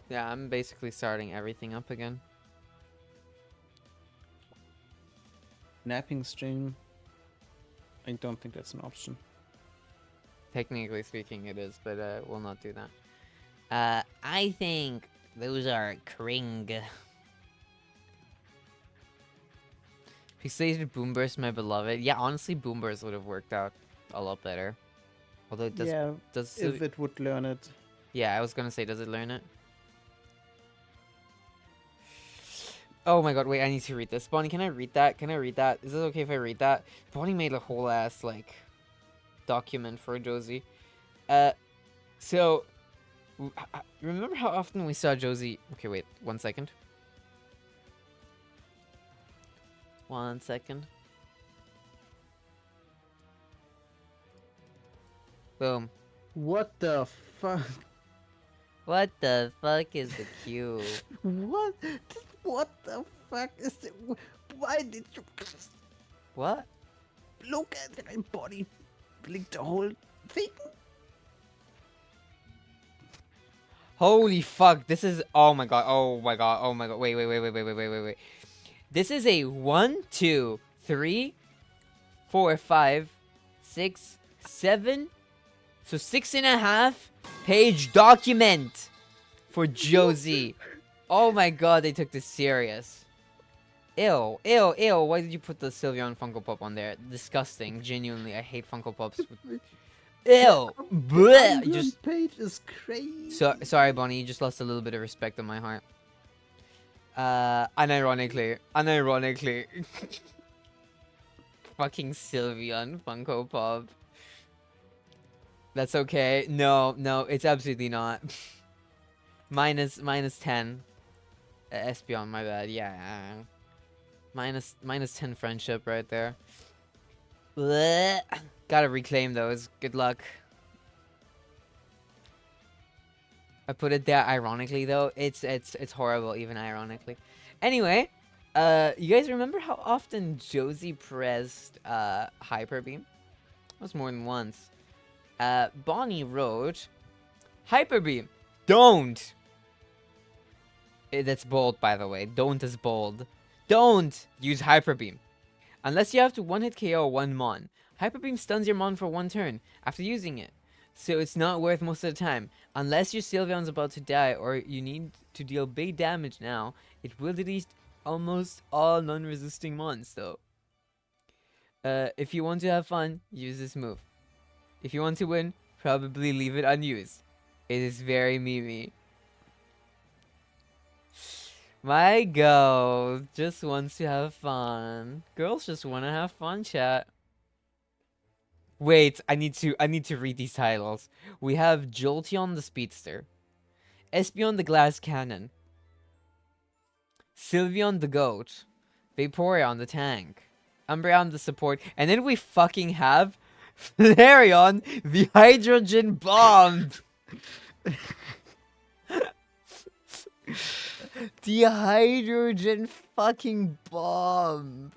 S1: Yeah, I'm basically starting everything up again.
S4: Napping stream. I don't think that's an option.
S1: Technically speaking, it is, but we'll not do that. I think those are Kring. Pixelated Boomburst, my beloved. Yeah, honestly, Boomburst would have worked out a lot better. Although it does.
S4: Yeah,
S1: does
S4: if it would learn it.
S1: Yeah, I was gonna say, does it learn it? Oh my god, wait, I need to read this. Bonnie, can I read that? Can I read that? Is it okay if I read that? Bonnie made a whole ass, like, document for Josie. So, remember how often we saw Josie... Okay, wait, 1 second. 1 second. Boom.
S4: What the fuck?
S1: What the fuck is the cube?
S4: What? What the fuck is it? Why did you
S1: What?
S4: look at my body? Blink the whole thing?
S1: Holy fuck, this is, oh my god, oh my god, oh my god, wait. This is a 1, 2, 3, 4, 5, 6, 7, so 6.5 page document for Josie. Oh my god, they took this serious. Ew, why did you put the Sylveon Funko Pop on there? Disgusting, genuinely, I hate Funko Pops. Ew, bleh,
S4: The
S1: just...
S4: page is crazy.
S1: Sorry, Bonnie, you just lost a little bit of respect on my heart. Unironically. Fucking Sylveon Funko Pop. That's okay. No, it's absolutely not. minus 10. Espeon, my bad. Yeah. Minus 10 friendship right there. Blech. Gotta reclaim those. Good luck. I put it there ironically though. It's horrible even ironically. Anyway, you guys remember how often Josie pressed Hyper Beam? That was more than once. Bonnie wrote Hyper Beam. Don't. That's bold, by the way. Don't is bold. Don't use Hyper Beam unless you have to one-hit KO one Mon. Hyper Beam stuns your Mon for one turn after using it, so it's not worth most of the time. Unless your Sylveon's about to die or you need to deal big damage now, it will delete almost all non-resisting Mons though. If you want to have fun, use this move. If you want to win, probably leave it unused. It is very memey. My girl just wants to have fun. Girls just want to have fun, chat. Wait, I need to read these titles. We have Jolteon the Speedster, Espeon the Glass Cannon, Sylveon the Goat, Vaporeon the Tank, Umbreon the Support, and then we fucking have Flareon the Hydrogen Bomb. The Hydrogen fucking Bomb.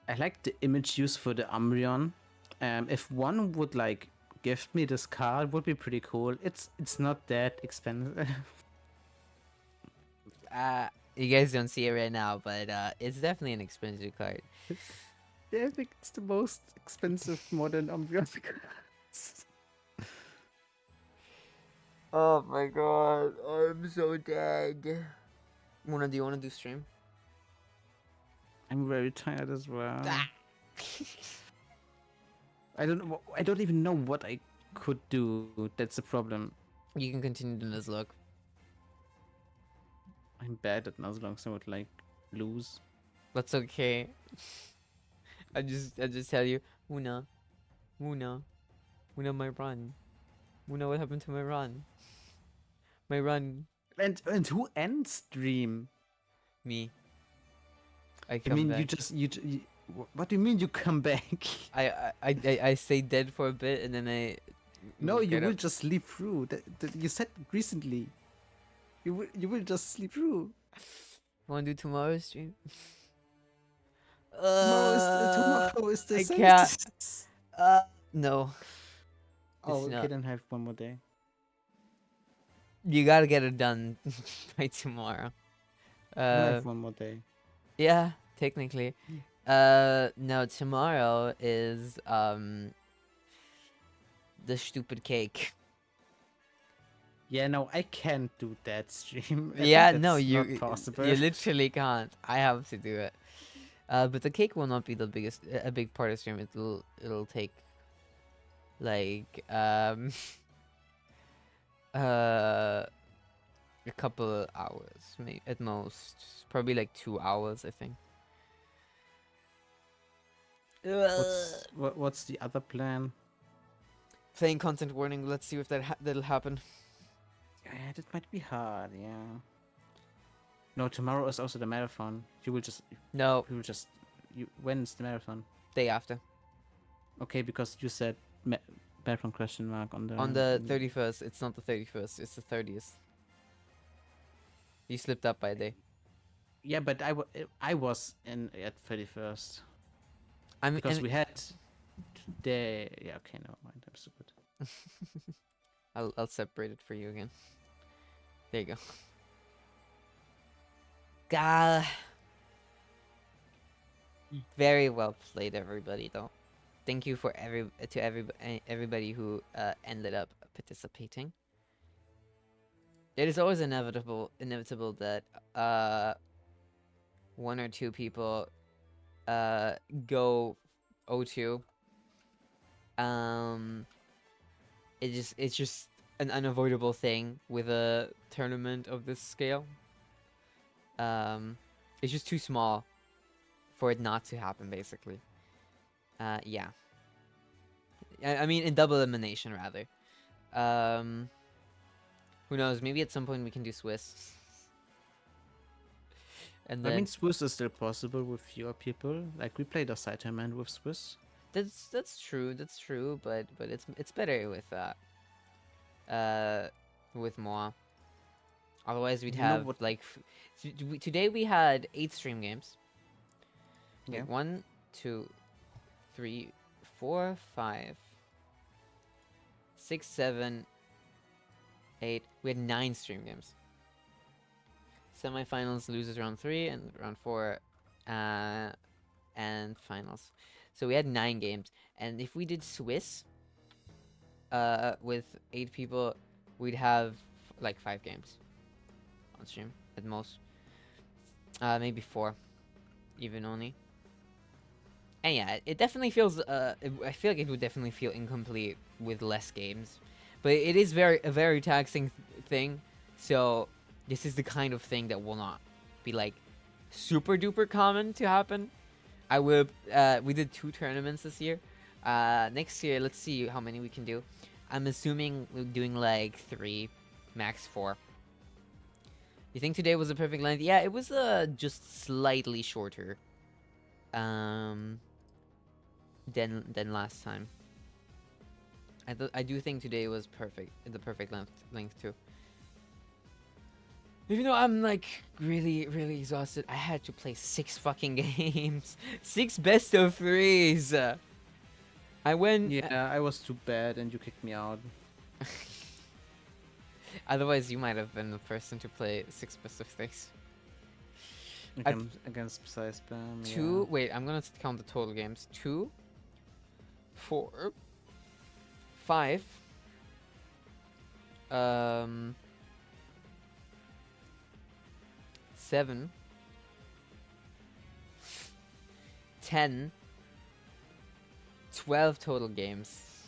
S4: I like the image used for the Umbreon. If one would like gift me this card, would be pretty cool. It's not that expensive.
S1: You guys don't see it right now, but it's definitely an expensive card.
S4: Yeah, I think it's the most expensive modern Umbreon cards.
S1: Oh my god, I'm so dead. Mona, do you want to do stream?
S4: I'm very tired as well. I don't even know what I could do. That's the problem.
S1: You can continue to Nuzlocke.
S4: I'm bad at Nuzlocke, so I would like lose.
S1: That's okay. I just tell you, Muna, my run. Muna, what happened to my run? My run.
S4: And who ends stream?
S1: Me.
S4: I mean,
S1: back.
S4: you what do you mean you come back?
S1: I stay dead for a bit and then I.
S4: No, you
S1: get
S4: will
S1: up.
S4: just sleep through. You said recently. You will just sleep through.
S1: Want to do tomorrow's stream?
S4: Tomorrow is the
S1: I
S4: 7th.
S1: can't. No.
S4: Oh,
S1: It's
S4: okay,
S1: not.
S4: then have one more day.
S1: You gotta get it done by tomorrow.
S4: I have one more day.
S1: Yeah, technically. No, tomorrow is the stupid cake.
S4: Yeah, no, I can't do that stream. I think
S1: Yeah, no,
S4: that's
S1: you
S4: not possible.
S1: you literally can't. I have to do it. But the cake will not be the biggest, a big part of stream. It'll take like a couple of hours, maybe at most, probably like 2 hours, I think.
S4: What's the other plan?
S1: Playing content warning. Let's see if that'll happen.
S4: Yeah, that might be hard. Yeah. No, tomorrow is also the marathon.
S1: No,
S4: When's the marathon?
S1: day after.
S4: Okay, because you said marathon question mark on the.
S1: On the 31st. It's not the 31st. It's the 30th. You slipped up by a day.
S4: Yeah, but I was at 31st.
S1: I mean,
S4: Because we had the. Yeah, okay, never mind. I'm stupid.
S1: I'll separate it for you again. There you go. Gah. Very well played, everybody. Though, thank you for everybody who ended up participating. It is always inevitable that one or two people go 0-2. It's just an unavoidable thing with a tournament of this scale. It's just too small for it not to happen, basically. Yeah. I mean, in double elimination, rather. Who knows? Maybe at some point we can do Swiss. And then
S4: I mean, Swiss is still possible with fewer people. Like we played a side tournament with Swiss.
S1: that's true. That's true. But it's better with more. Otherwise, we'd
S4: You know
S1: have
S4: what-
S1: like today we had 8 stream games.
S4: Yeah.
S1: Like 1, 2, 3, 4, 5, 6, 7, 8. We had 9 stream games. Semifinals, losers round 3, and round 4, and finals. So we had 9 games, and if we did Swiss, with 8 people, we'd have like 5 games on stream at most. Maybe 4, even only. And yeah, it definitely feels. I feel like it would definitely feel incomplete with less games, but it is a very taxing thing. So this is the kind of thing that will not be like super duper common to happen. I will. We did 2 tournaments this year. Next year, let's see how many we can do. I'm assuming we're doing like 3, max 4. You think today was a perfect length? Yeah, it was just slightly shorter. Than last time. I do think today was perfect, the perfect length too. Even though I'm like really exhausted, I had to play 6 fucking games, 6 best of 3s. I went.
S4: Yeah, I was too bad, and you kicked me out.
S1: Otherwise, you might have been the person to play 6 best of 3s.
S4: Against Precise Spam.
S1: 2. Wait, I'm gonna count the total games. 2, 4, 5. 7, 10, 12 total games.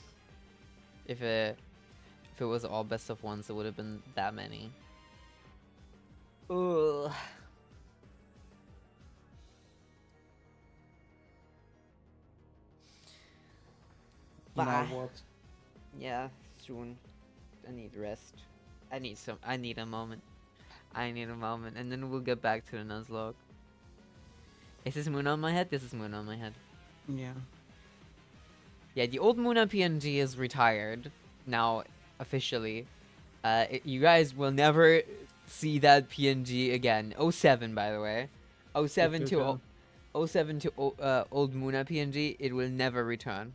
S1: If it was all best of 1s, it would have been that many. Ugh.
S4: Now
S1: Bah.
S4: what?
S1: Yeah, soon. I need rest. I need a moment. I need a moment, and then we'll get back to the Nuzlocke. Is this Moon on my head? This is Moon on my head.
S4: Yeah.
S1: Yeah, the old Moona PNG is retired now, officially. You guys will never see that PNG again. 07, by the way. 07 to 07 to old Moona PNG. It will never return,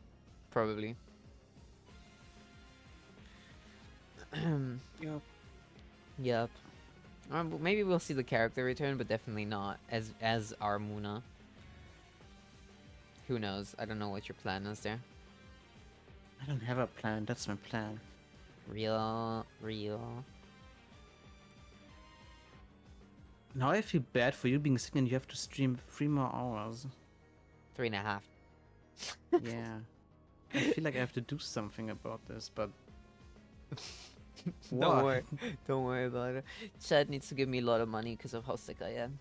S1: probably.
S5: Yep.
S1: Yep. Maybe we'll see the character return, but definitely not as our Moona. Who knows? I don't know what your plan is there.
S4: I don't have a plan. That's my plan.
S1: Real.
S4: Now I feel bad for you being sick and you have to stream 3 more hours.
S1: 3.5.
S4: Yeah. I feel like I have to do something about this, but
S1: Don't worry about it. Chad needs to give me a lot of money because of how sick I am.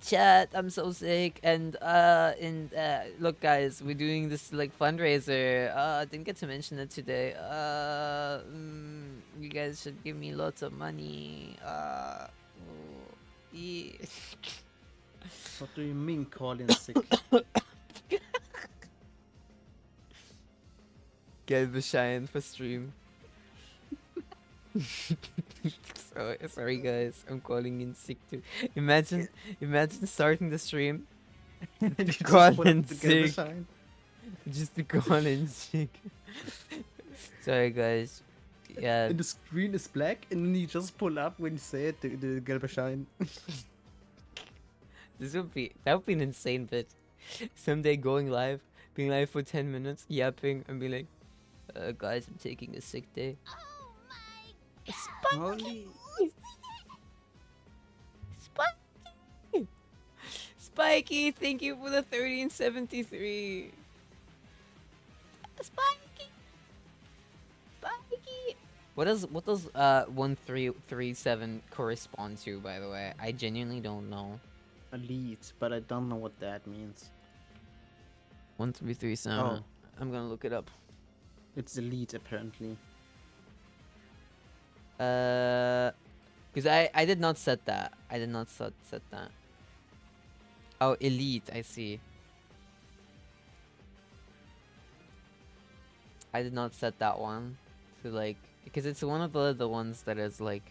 S1: Chat, I'm so sick, and look, guys, we're doing this like fundraiser. I didn't get to mention it today. You guys should give me lots of money. Yeah.
S4: What do you mean calling sick?
S1: Gelbe Schein for stream. Sorry guys, I'm calling in sick too. Imagine starting the stream.
S4: Just
S1: Call
S4: put
S1: in
S4: up the Gelbe
S1: sick.
S4: Schein.
S1: Just to call in sick. Sorry, guys. Yeah.
S4: And the screen is black, and then you just pull up when you say it, the gelbe Schein.
S1: That would be an insane bit. Someday going live, being live for 10 minutes, yapping, and be like, guys, I'm taking a sick day.
S4: Holy.
S1: Spiky! Spiky, thank you for the 30 and 73. Spiky! Spiky! What does 1337 correspond to, by the way? I genuinely don't know.
S4: Elite, but I don't know what that means.
S1: 1337.
S4: Oh.
S1: I'm gonna look it up.
S4: It's elite, apparently.
S1: Because I did not set that. I did not set that. Oh, elite, I see. I did not set that one to like, because it's one of the ones that is like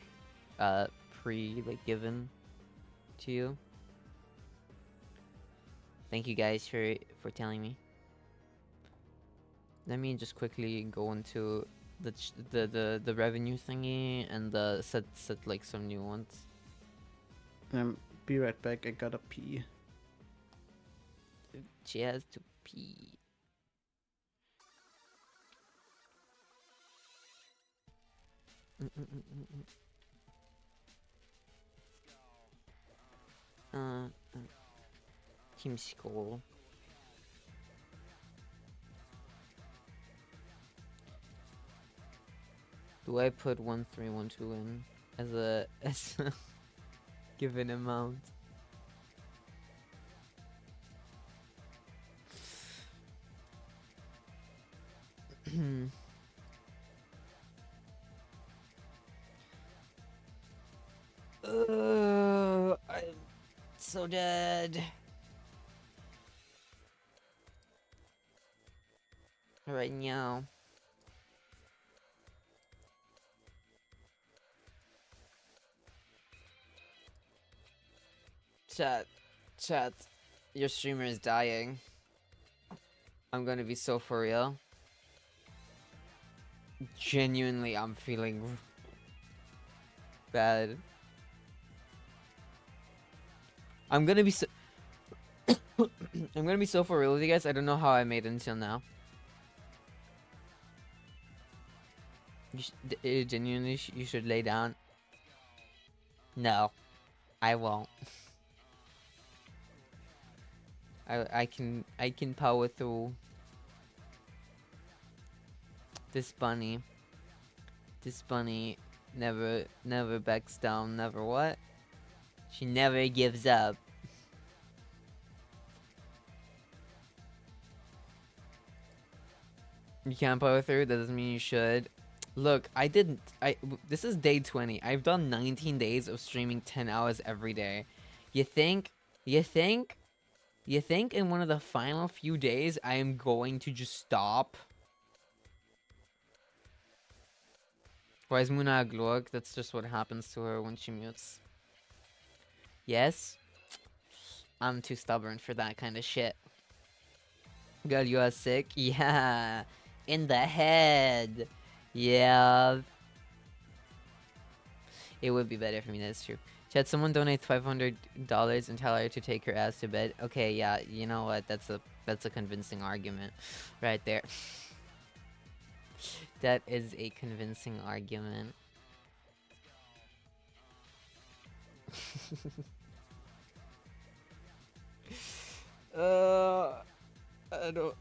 S1: given to you. Thank you guys for telling me. Let me just quickly go into the revenue thingy and set like some new ones.
S4: Be right back, I gotta pee.
S1: She has to pee. Team Skull. Do I put 1312 in as a given amount? I'm so dead. Right now. Chat, your streamer is dying. I'm gonna be so for real. Genuinely, I'm feeling bad. I'm gonna be so I'm gonna be so for real with you guys. I don't know how I made it until now. Genuinely, you should lay down. No, I won't. I can power through. This bunny never backs down. Never what? She never gives up. You can't power through. That doesn't mean you should. Look, this is day 20. I've done 19 days of streaming 10 hours every day. You think in one of the final few days I am going to just stop? Why is Muna a glork? That's just what happens to her when she mutes. Yes? I'm too stubborn for that kind of shit. Girl, you are sick? Yeah. In the head. Yeah. It would be better for me, that's true. Chat, someone donate $500 and tell her to take her ass to bed. Okay, yeah, you know what? That's a convincing argument right there. That is a convincing argument.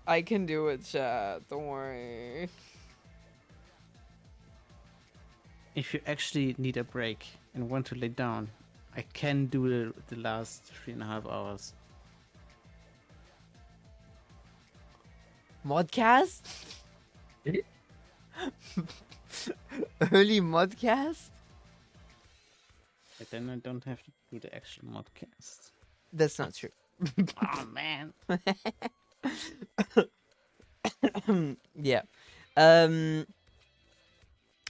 S1: I can do it, chat. Don't worry.
S4: If you actually need a break and want to lay down, I can do the last 3.5 hours.
S1: Modcast? Early modcast?
S4: But then I don't have to do the actual modcast.
S1: That's not true.
S4: Oh man.
S1: Yeah.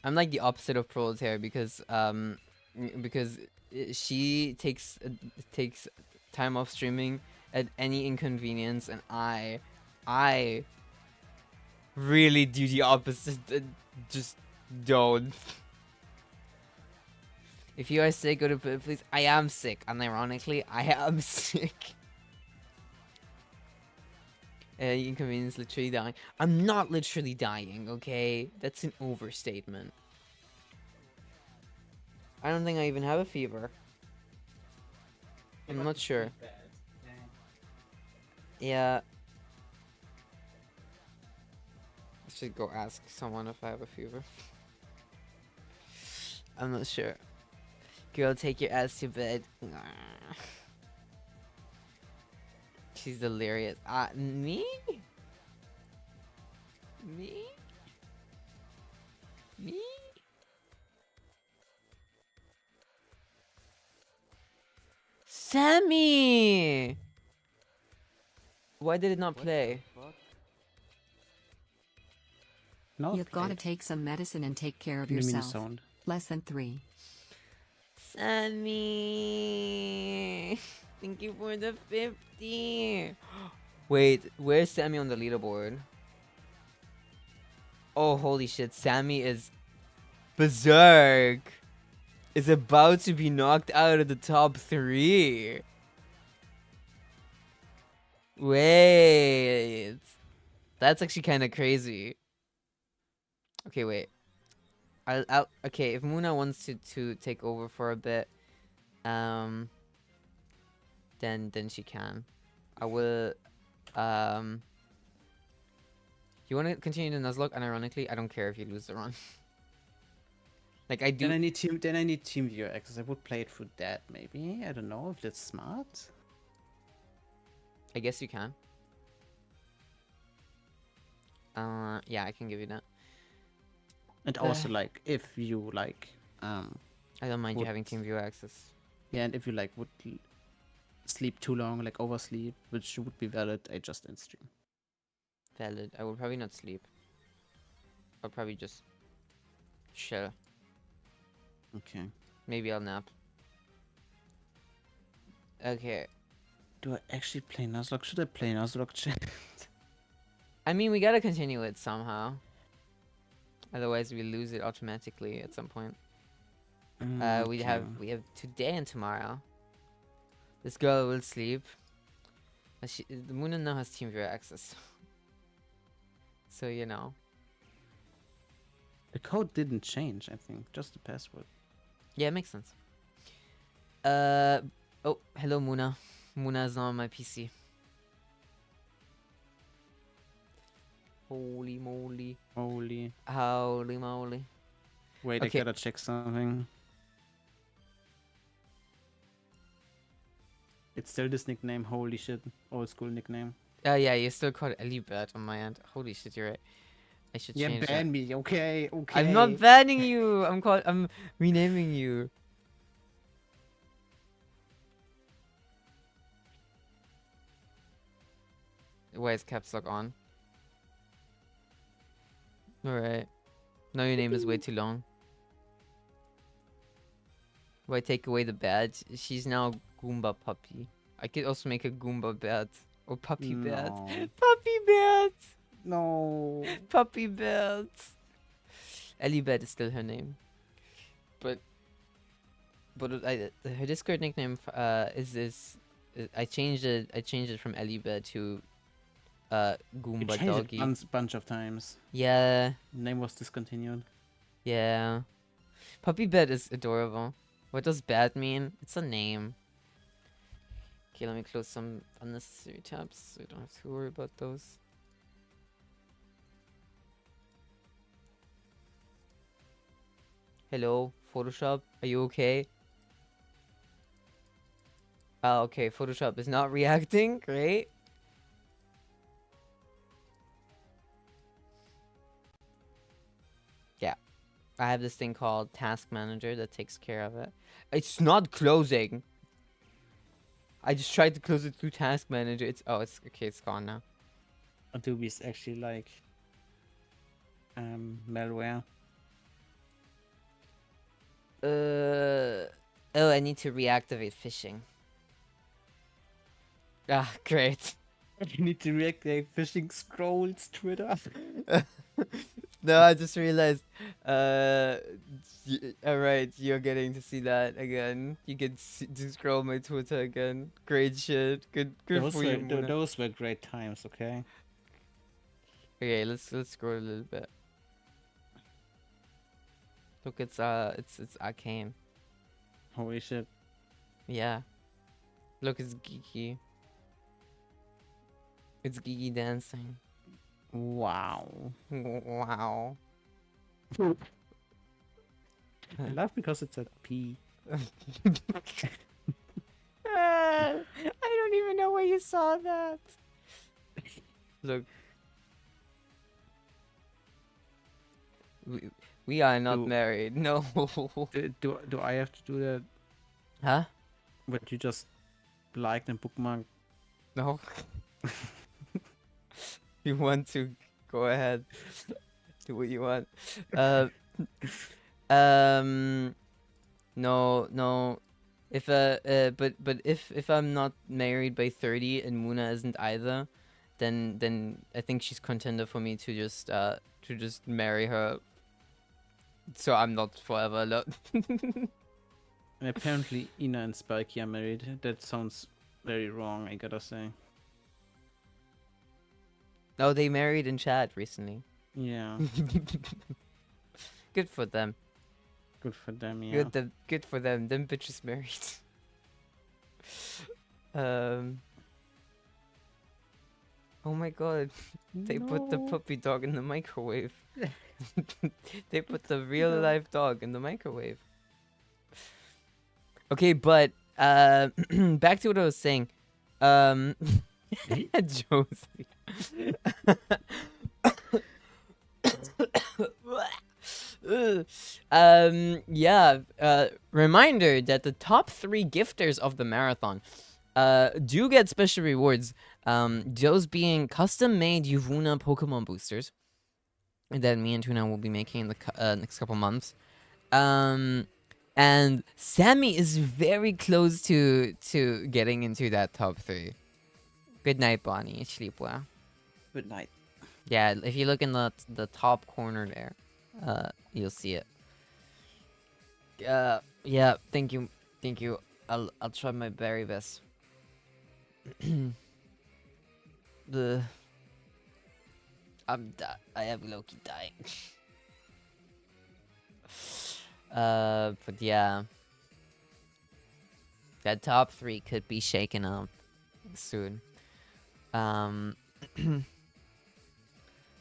S1: I'm like the opposite of Proletariat because she takes time off streaming at any inconvenience, and I really do the opposite. Just don't. If you are sick, go to bed, please. I am sick. Unironically, I am sick. Inconvenience, literally dying. I'm not literally dying, okay? That's an overstatement. I don't think I even have a fever. I'm not sure. Yeah. I should go ask someone if I have a fever. I'm not sure. Girl, take your ass to bed. She's delirious. Me? Me? Me? Sammy! Why did it not play?
S4: No,
S6: You've got to take some medicine and take care of
S4: Give me the
S6: yourself.
S4: sound.
S6: Less than 3.
S1: Sammy! Thank you for the 50! Wait, where's Sammy on the leaderboard? Oh, holy shit, Sammy is berserk! Is about to be knocked out of the top 3. Wait. That's actually kind of crazy. Okay, wait. Okay, if Muna wants to take over for a bit, then she can. I will, you want to continue the Nuzlocke? Unironically, I don't care if you lose the run. Like, I do.
S4: Then I need team viewer access. I would play it through that maybe. I don't know if that's smart.
S1: I guess you can. Yeah, I can give you that.
S4: And also like if you like
S1: I don't mind you
S4: would-
S1: having team view access.
S4: yeah, and if you like would sleep too long, like oversleep, which would be valid, I just end stream.
S1: Valid. I will probably not sleep. I'll probably just chill.
S4: Okay.
S1: Maybe I'll nap. Okay.
S4: Do I actually play Nuzlocke? Should I play Nuzlocke chat?
S1: I mean, we gotta continue it somehow. Otherwise, we lose it automatically at some point. We have today and tomorrow. This girl will sleep. The Moon now has team viewer access. So you know.
S4: The code didn't change, I think. Just the password.
S1: Yeah, it makes sense. Oh, hello Muna. Muna is not on my PC. Holy moly.
S4: Holy.
S1: Holy moly.
S4: Wait,
S1: Okay.
S4: I gotta check something. It's still this nickname, holy shit. Old school nickname.
S1: Yeah, you still called Elibert on my end. Holy shit, you're right. I should
S4: Yeah,
S1: change
S4: ban
S1: that.
S4: me, okay, okay.
S1: I'm not banning you. I'm renaming you. Why is caps lock on? Alright. Now your name is way too long. Why take away the badge? She's now Goomba Puppy. I could also make a Goomba Bat. Or Puppy Bat.
S4: No.
S1: Puppy Bat!
S4: No.
S1: Puppy Bat! Elibet is still her name. But her Discord nickname is I changed it from Elibet to
S4: You
S1: Goomba
S4: changed
S1: Doggy.
S4: it a bunch of times.
S1: Yeah.
S4: Name was discontinued.
S1: Yeah. Puppy Bat is adorable. What does bat mean? It's a name. Okay, let me close some unnecessary tabs so you don't have to worry about those. Hello, Photoshop? Are you okay? Oh, okay, Photoshop is not reacting. Great. Yeah. I have this thing called Task Manager that takes care of it. It's not closing. I just tried to close it through Task Manager. It's okay, it's gone now.
S4: Adobe is actually like malware.
S1: Oh, I need to reactivate phishing. Ah, great.
S4: You need to react like fishing scrolls, Twitter.
S1: No, I just realized. All right, you're getting to see that again. You get to scroll my Twitter again. Great shit. Good for you, Muna.
S4: Those were great times. Okay.
S1: Okay, let's scroll a little bit. Look, it's arcane.
S4: Holy shit.
S1: Yeah. Look, it's geeky. It's geeky dancing.
S4: Wow.
S1: Wow.
S4: I laugh because it's a P.
S1: I don't even know where you saw that. Look. We are not
S4: Do-
S1: married. No.
S4: Do I have to do that?
S1: Huh?
S4: What you just liked and bookmarked?
S1: No. You want to go ahead. Do what you want. No. If but if I'm not married by 30 and Muna isn't either, then I think she's contender for me to just marry her. So I'm not forever alone.
S4: And apparently Ina and Spiky are married. That sounds very wrong, I gotta say.
S1: No, they married in chat recently.
S4: Yeah.
S1: Good for them.
S4: Good for them, yeah.
S1: Good for them. Them bitches married. Oh my god. They put the puppy dog in the microwave. They put the real life dog in the microwave. Okay, but back to what I was saying. Josie. Yeah, reminder that the top 3 gifters of the marathon do get special rewards. Those being custom-made YUWUNA Pokemon boosters that me and Tuna will be making in the next couple months. And Sammy is very close to getting into that top 3. Good night, Bonnie. Sleep well.
S5: Good night.
S1: Yeah, if you look in the top corner there, you'll see it. Yeah, thank you. I'll try my very best. I have Loki dying. But yeah, that top 3 could be shaken up soon.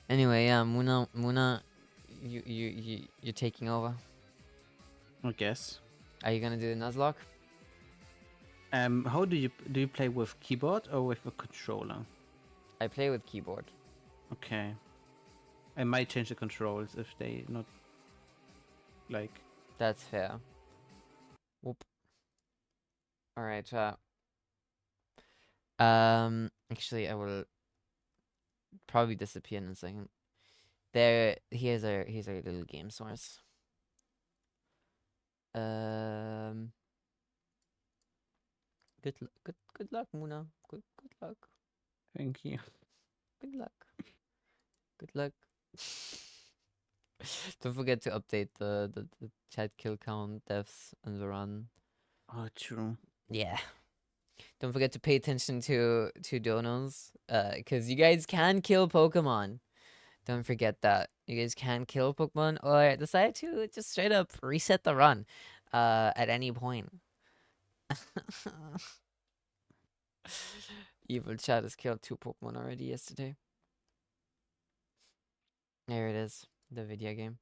S1: Anyway, yeah, Muna, you're taking over.
S4: I guess.
S1: Are you gonna do the Nuzlocke?
S4: How do you play with keyboard or with a controller?
S1: I play with keyboard.
S4: Okay. I might change the controls if they not like.
S1: That's fair. Whoop. All right. Actually, I will probably disappear in a second. Here's our little game source. Good luck, Muna. Good luck.
S4: Thank you.
S1: Good luck. Good luck. Don't forget to update the chat kill count, deaths, and the run.
S4: Oh, true.
S1: Yeah. Don't forget to pay attention to donos, because you guys can kill Pokemon. Don't forget that. You guys can kill Pokemon or decide to just straight up reset the run at any point. Evil Chat has killed 2 Pokemon already yesterday. There it is, the video game.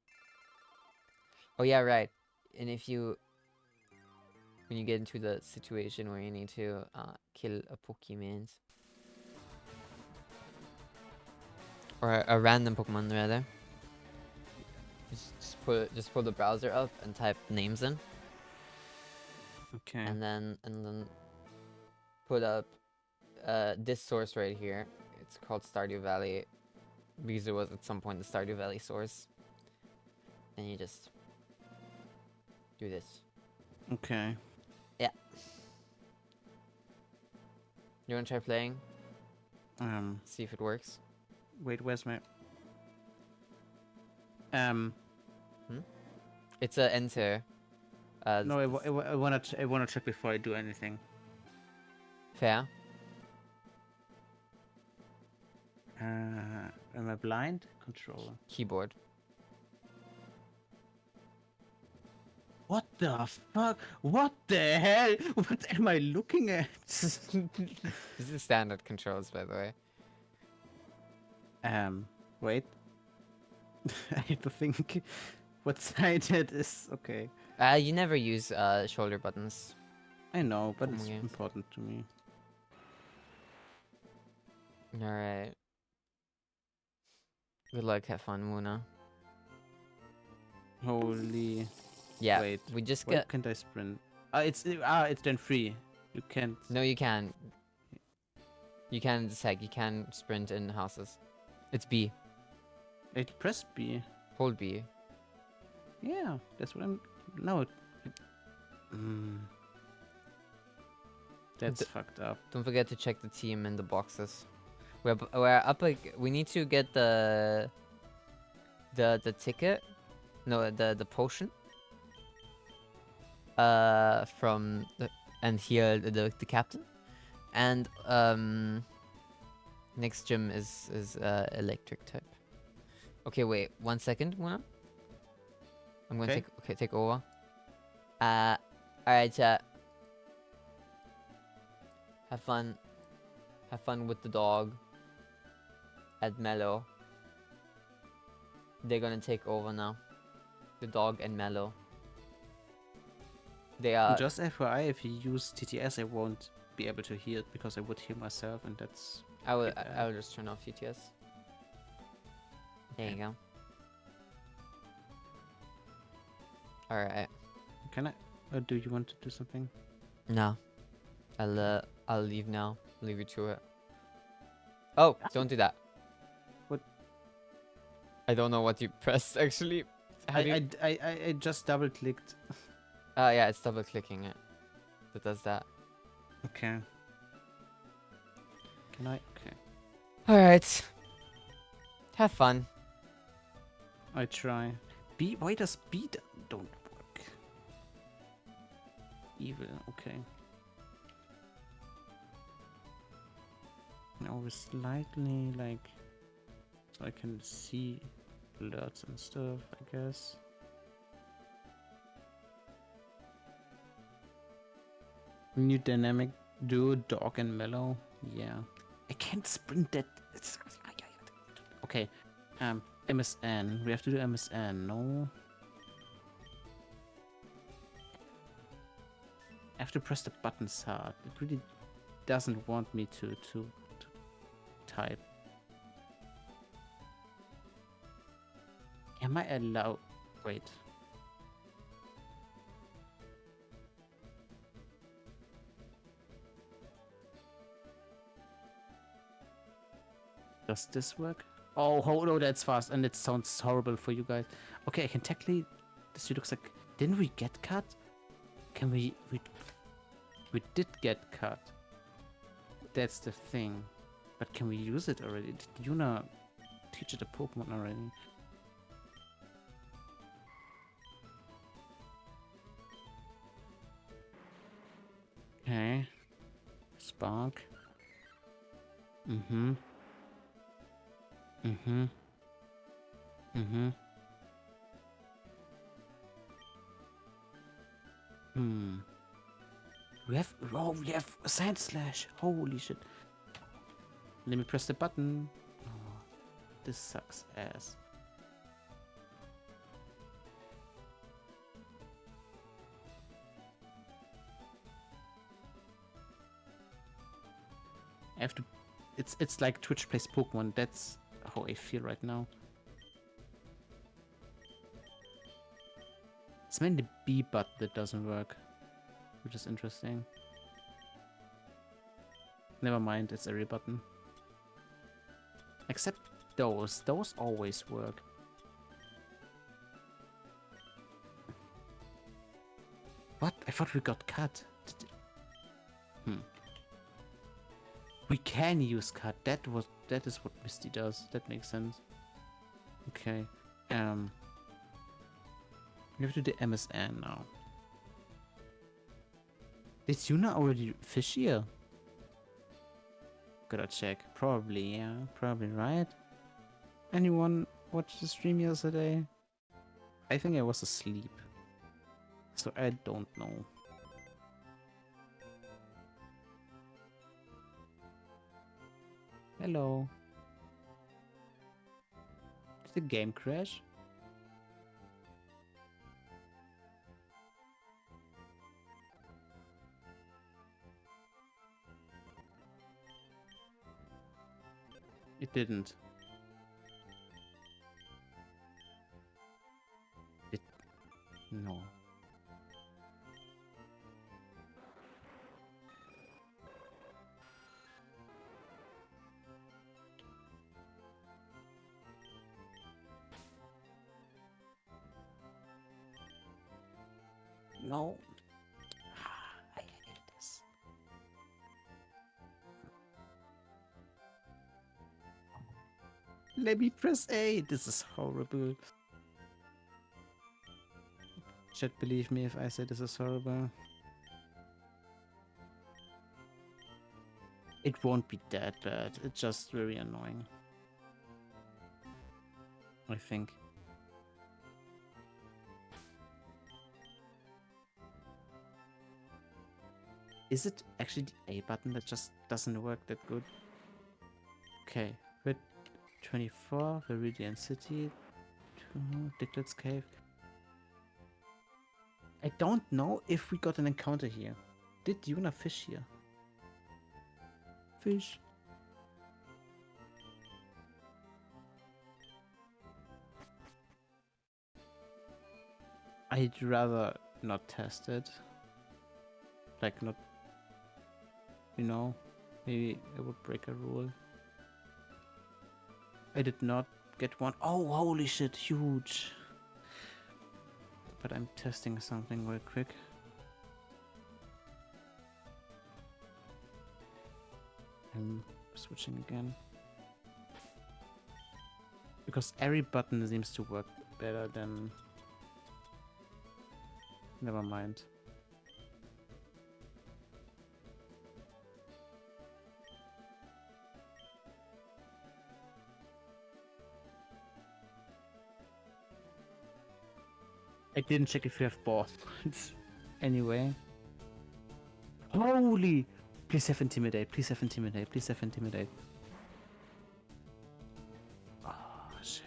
S1: Oh yeah, right. And when you get into the situation where you need to kill a Pokemon or a random Pokemon rather, just pull the browser up and type names in.
S4: Okay.
S1: And then put up this source right here. It's called Stardew Valley because it was at some point the Stardew Valley source. And you just do this.
S4: Okay.
S1: Yeah. You wanna try playing? See if it works.
S4: Wait, where's my...
S1: It's a enter.
S4: No, I wanna check before I do anything.
S1: Fair.
S4: Am I blind? Controller.
S1: Keyboard.
S4: What the fuck? What the hell? What am I looking at?
S1: This is standard controls, by the way.
S4: Wait. I have to think what side it is. Okay.
S1: You never use shoulder buttons.
S4: I know, but
S1: Oh my
S4: it's
S1: God.
S4: important to me.
S1: All right. Good luck. Have fun, Muna.
S4: Holy.
S1: Yeah.
S4: Wait.
S1: We just
S4: Why
S1: get.
S4: can't I sprint? It's then free. You can't.
S1: No, you can. You can seg. You can sprint in houses. It's B.
S4: It press B.
S1: Hold B.
S4: Yeah, that's what I'm. No. That's fucked up.
S1: Don't forget to check the team in the boxes. We're up. Like, we need to get the ticket. No, the potion. From the and here the captain, and next gym is electric type. Okay, wait 1 second, Muna. I'm going to take over. All right, chat. Have fun with the dog. At Mellow. They're gonna take over now. The dog and Mellow. They are.
S4: Just FYI, if you use TTS, I won't be able to hear it because I would hear myself, and that's.
S1: I will
S4: bad.
S1: just turn off UTS. There you go. Alright.
S4: Can I? Or do you want to do something?
S1: No. I'll leave now. Leave you to it. Oh, don't do that.
S4: What?
S1: I don't know what you pressed actually. How do you...
S4: I just double clicked.
S1: yeah, it's double clicking it. That does that.
S4: Okay. Can I? Okay.
S1: Alright. Have fun.
S4: I try. B. Why does B don't work? Evil. Okay. Now we're slightly like, so I can see alerts and stuff. I guess. New dynamic duo, dog and mellow. Yeah. I can't sprint that. It's... Okay. MSN. We have to do MSN. No. I have to press the buttons hard. It really doesn't want me to type. Am I allowed? Wait. Does this work? Oh, no, that's fast, and it sounds horrible for you guys. Okay, I can technically. This looks like. Didn't we get cut? Can we did get cut. That's the thing. But can we use it already? Did Yuna teach it a Pokemon already? Okay. Spark. Mm-hmm. Mm-hmm. Mm-hmm. We have Sand Slash. Holy shit. Let me press the button. Oh, this sucks ass. I have to. It's like Twitch plays Pokemon. That's how I feel right now. It's mainly the B button that doesn't work, which is interesting. Never mind, it's every button. Except those. Those always work. What? I thought we got cut. We can use cut. that is what Misty does. That makes sense. Okay. We have to do the MSN now. Did Yuna already fish here? Gotta check. Probably, yeah. Probably, right? Anyone watch the stream yesterday? I think I was asleep. So I don't know. Hello. Did the game crash? It didn't. No. No. I hate this. Let me press A. This is horrible. Chat, believe me if I say this is horrible. It won't be that bad. It's just very annoying. I think. Is it actually the A button that just doesn't work that good? Okay, Red 24, Viridian City, Diglets Cave. I don't know if we got an encounter here. Did Yuna fish here? Fish. I'd rather not test it. Like not, you know, maybe I would break a rule. I did not get one. Oh, holy shit, huge. But I'm testing something real quick. I'm switching again. Because every button seems to work better than... Never mind. I didn't check if you have balls. Anyway. Holy! Please have intimidate, please have intimidate, please have intimidate. Oh, shit.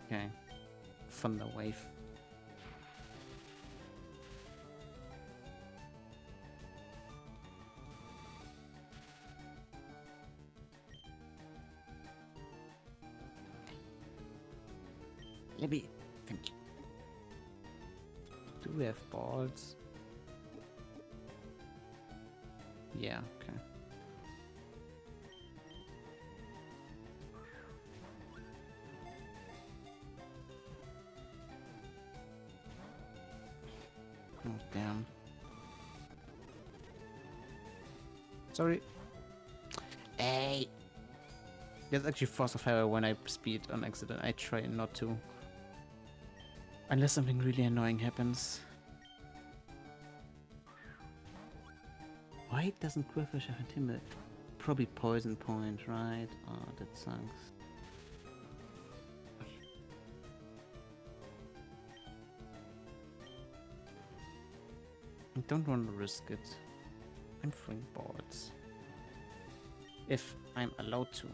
S4: Okay. Thunder wave. Maybe. Thank you. Do we have balls? Yeah, okay. Oh, damn. Sorry. Hey! There's actually force of fire when I speed on accident. I try not to. Unless something really annoying happens. Why doesn't Quillfish have intimidate? Probably poison point, right? Oh, that sucks. I don't want to risk it. I'm throwing balls. If I'm allowed to.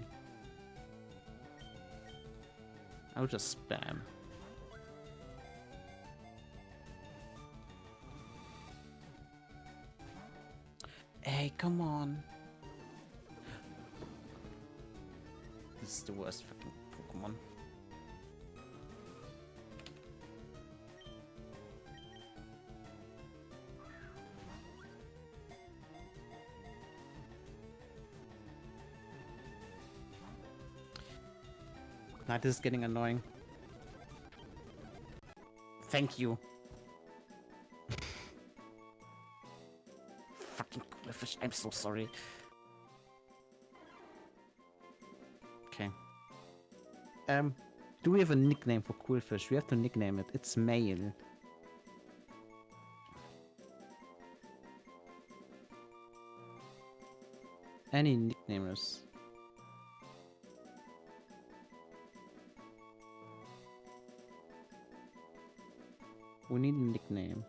S4: I'll just spam. Hey, come on. This is the worst fucking Pokemon. Now this is getting annoying. Thank you. Fucking Quillfish, I'm so sorry. Okay. Do we have a nickname for Quillfish? We have to nickname it. It's male. Any nicknamers? We need a nickname.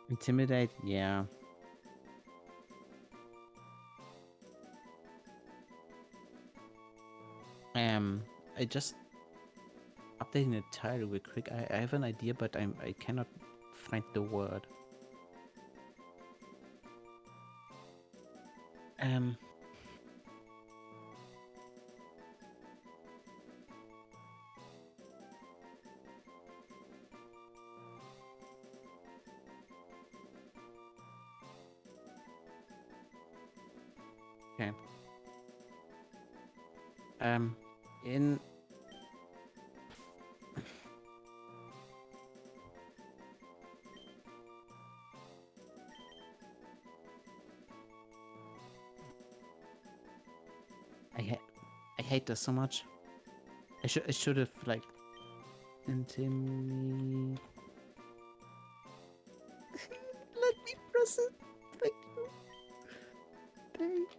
S4: Intimidate? Yeah. I just updating the title real quick. I have an idea, but I cannot find the word. Okay. In I hate this so much. I should have like intimidate. Let me press it. Thank you. Thank.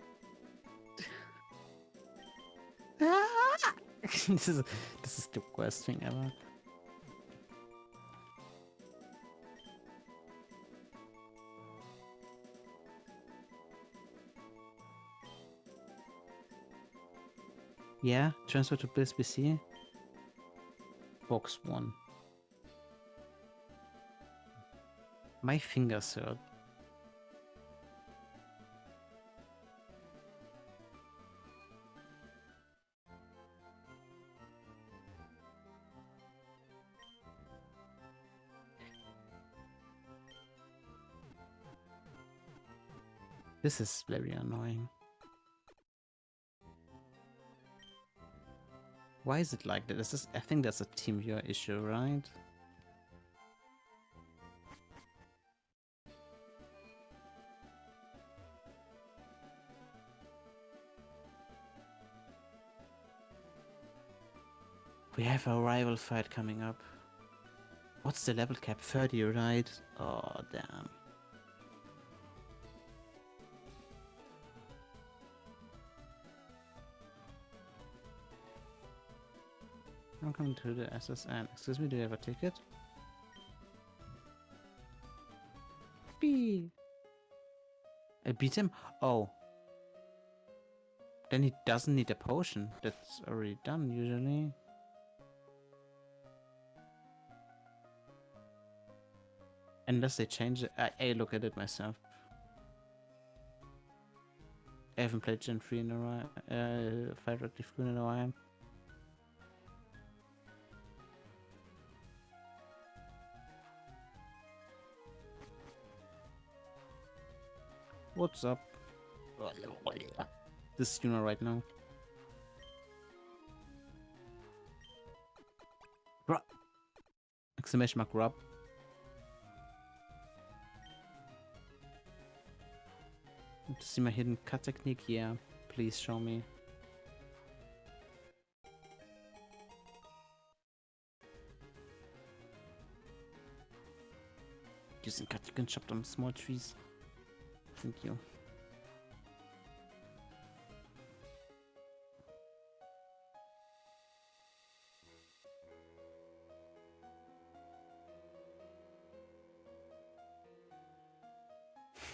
S4: Ah! this is the worst thing ever. Yeah, transfer to Bliss PC. Box 1. My fingers hurt. This is very annoying. Why is it like that? I think that's a TeamViewer issue, right? We have a rival fight coming up. What's the level cap? 30, right? Oh, damn. Welcome to the SSN. Excuse me, do you have a ticket? B. I beat him? Oh. Then he doesn't need a potion. That's already done, usually. Unless they change it. I look at it myself. I haven't played Gen 3 in a while. Fight Active Queen in a while. What's up? This is Yuna right now. Rub! Exclamation mark rub. Want to see my hidden cut technique? Yeah, please show me. Using cut, you can chop down small trees. Thank you.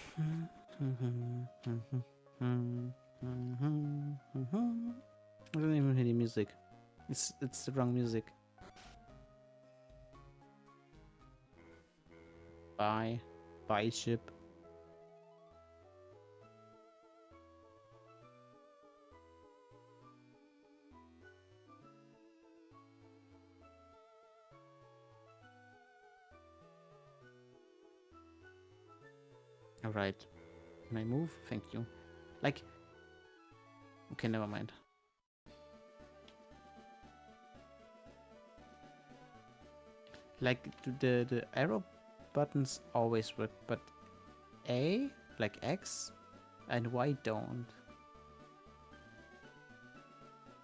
S4: I don't even hear the music. It's the wrong music. Bye ship. Alright. Can I move? Thank you. Like... Okay, never mind. Like, the arrow buttons always work, but A, like X, and Y don't.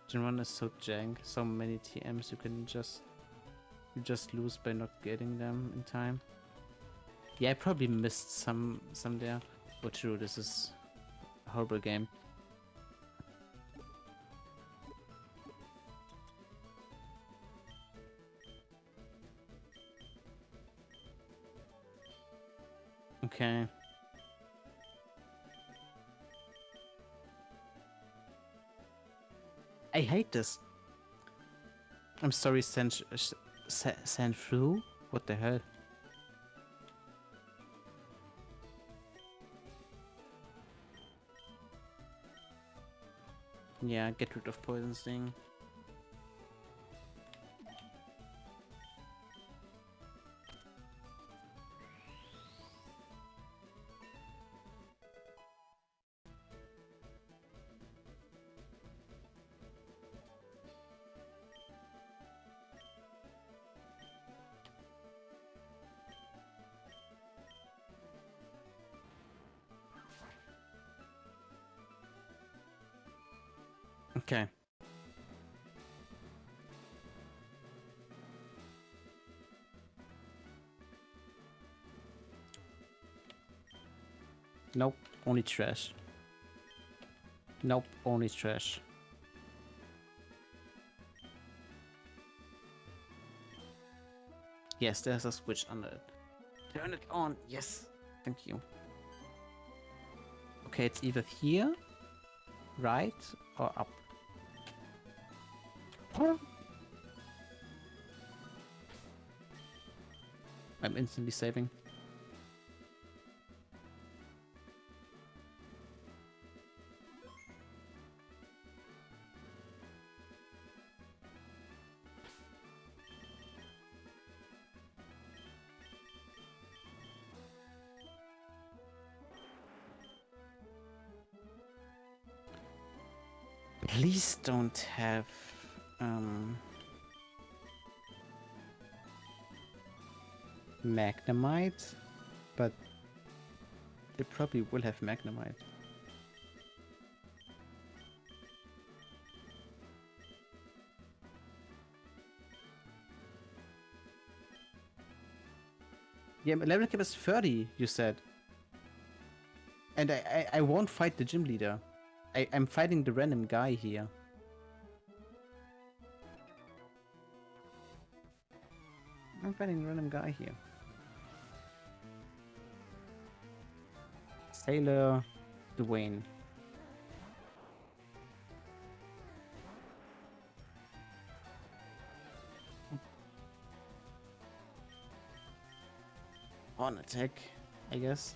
S4: Gen 1 is so jank, so many TMs you just lose by not getting them in time. Yeah, I probably missed some there. But true, this is a horrible game. Okay. I hate this. I'm sorry, Sanfru? What the hell? Yeah, get rid of Poison Sting. Okay. Nope, only trash. Nope, only trash. Yes, there's a switch under it. Turn it on, yes. Thank you. Okay, it's either here, right, or up. I'm instantly saving. Please don't have Magnemite, but they probably will have Magnemite. Yeah, but level cap is 30, you said. And I won't fight the gym leader. I'm fighting the random guy here. I'm fighting the random guy here. Sailor Dwayne. On attack, I guess.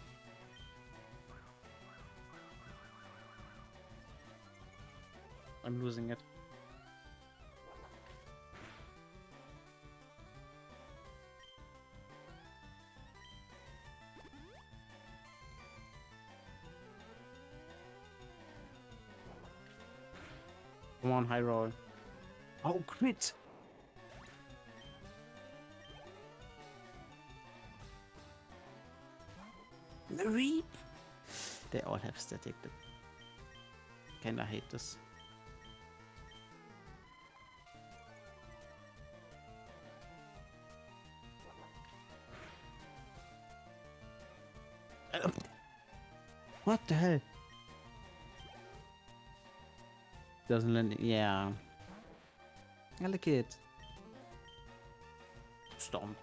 S4: I'm losing it. Come on, high roll. Oh, crit! The Reap! They all have static. Kinda hate this. What the hell? Doesn't land. Yeah. I like it. Stomp.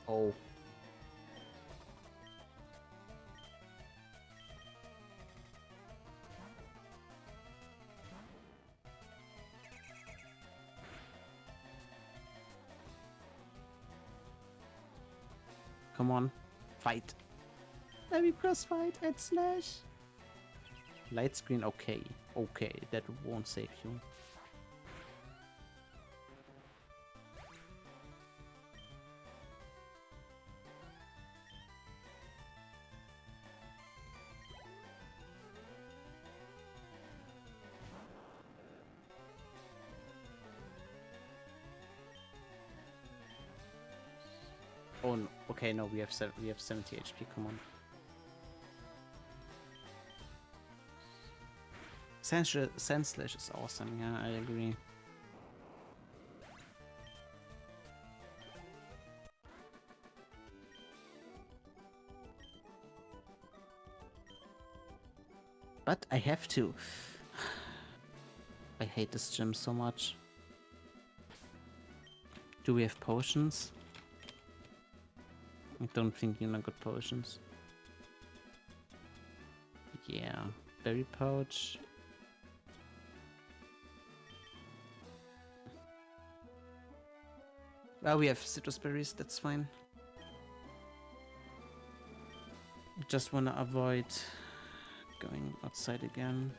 S4: Oh. Come on. Fight. Let me press fight and slash. Light screen, okay. Okay, that won't save you. Oh no. Okay, no, we have 70 HP. Come on. Sandslash is awesome. Yeah, I agree. But I have to. I hate this gym so much. Do we have potions? I don't think you know good potions. Yeah, berry pouch. Well, we have citrus berries, that's fine. Just wanna avoid going outside again.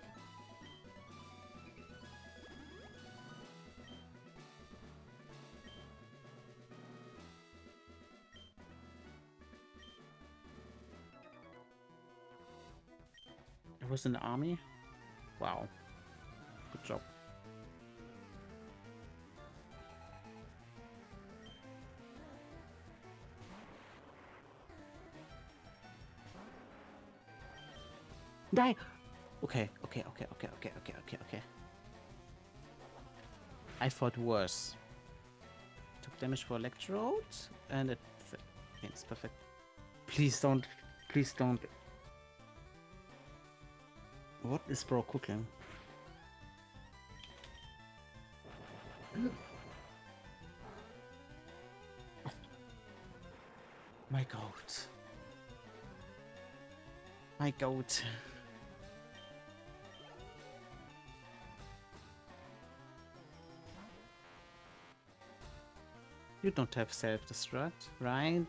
S4: I was in the army? Wow. Good job. Die! Okay. I thought worse. Took damage for electrode, and it's perfect. Please don't. Please don't. What is bro cooking? My goat. My goat. You don't have self-destruct, right?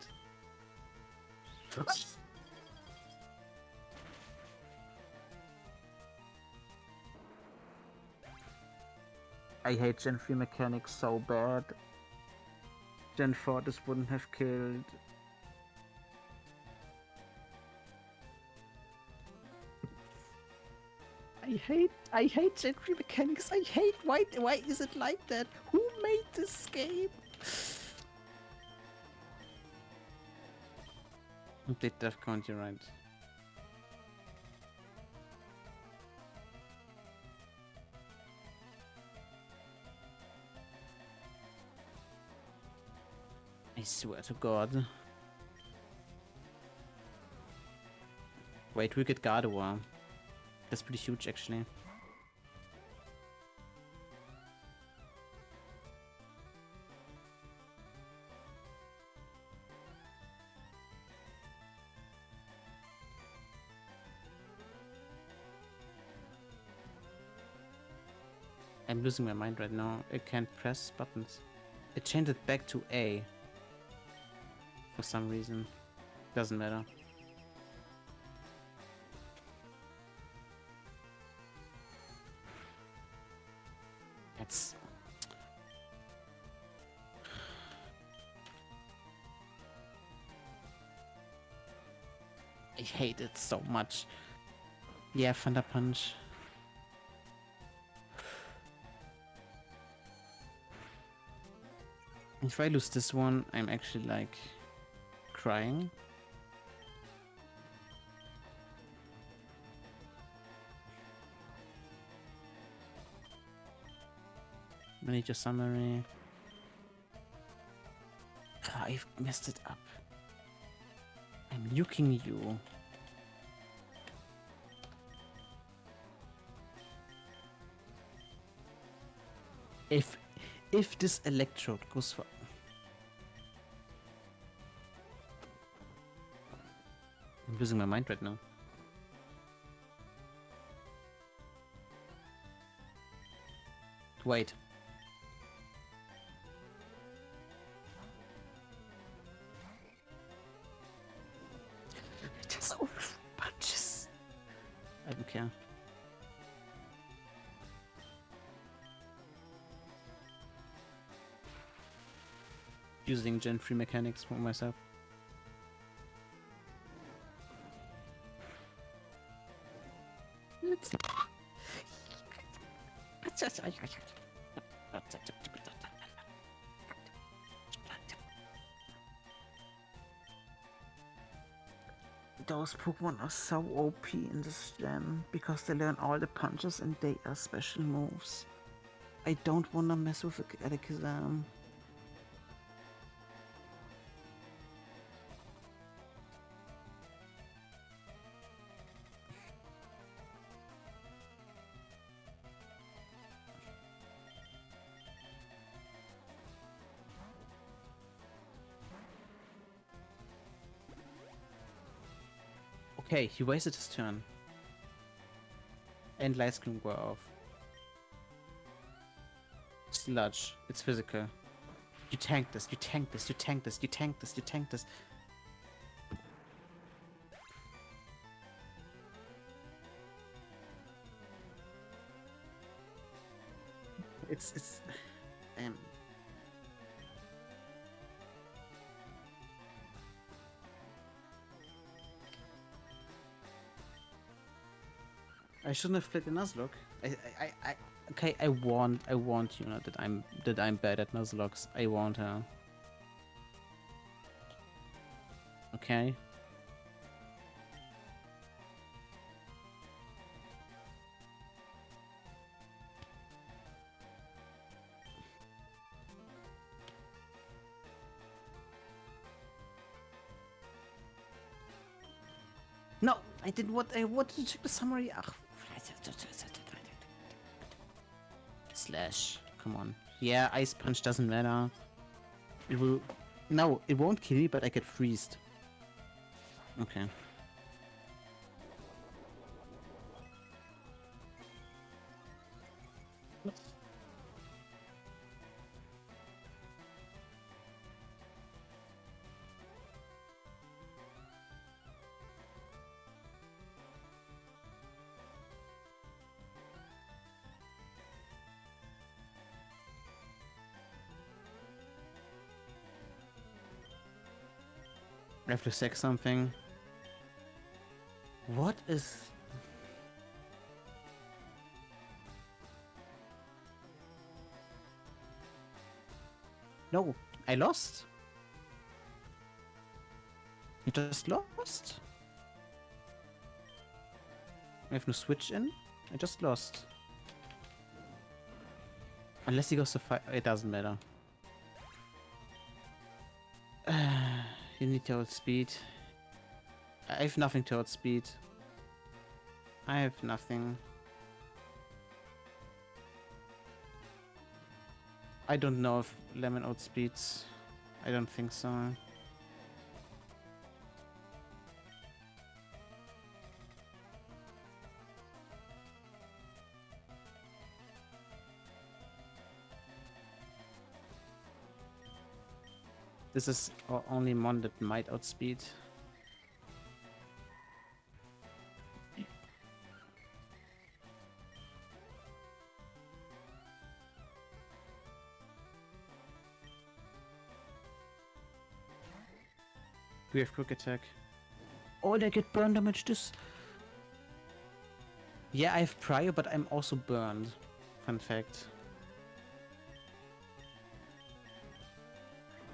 S4: I hate Gen 3 mechanics so bad. Gen 4 this wouldn't have killed. I hate Gen 3 mechanics. I hate why is it like that? Who made this game? Complete death count, you're right. I swear to God. Wait, we get Gardevoir. That's pretty huge, actually. I'm losing my mind right now. I can't press buttons. It changed it back to A. For some reason. Doesn't matter. That's... I hate it so much. Yeah, Thunder Punch. If I lose this one, I'm actually like crying. Manager summary. I've messed it up. I'm nuking you. If this electrode goes for... I'm losing my mind right now. Wait. Just over punches. I don't care. Using Gen 3 mechanics for myself. those Pokemon are so OP in this gen because they learn all the punches and they are special moves. I don't wanna mess with Alakazam. Okay, he wasted his turn. And Light Screen were off. Sludge. It's physical. You tank this, you tank this, you tank this, you tank this, you tank this. It's I shouldn't have played the Nuzlocke. Okay, I want you know that I'm bad at Nuzlocks. I want her. Okay. No, I didn't want. I wanted to check the summary. Ugh. Slash. Come on. Yeah, Ice Punch doesn't matter. It will. No, it won't kill me, but I get freezed. Okay. I have to check something. What is... No, I lost. I just lost. I have no switch in. I just lost. Unless he goes to fight. It doesn't matter. You need to outspeed. I have nothing to outspeed. I have nothing. I don't know if Lemon outspeeds. I don't think so. This is only one that might outspeed. We have quick attack. Oh, they get burn damage this. Yeah, I have prior, but I'm also burned. Fun fact.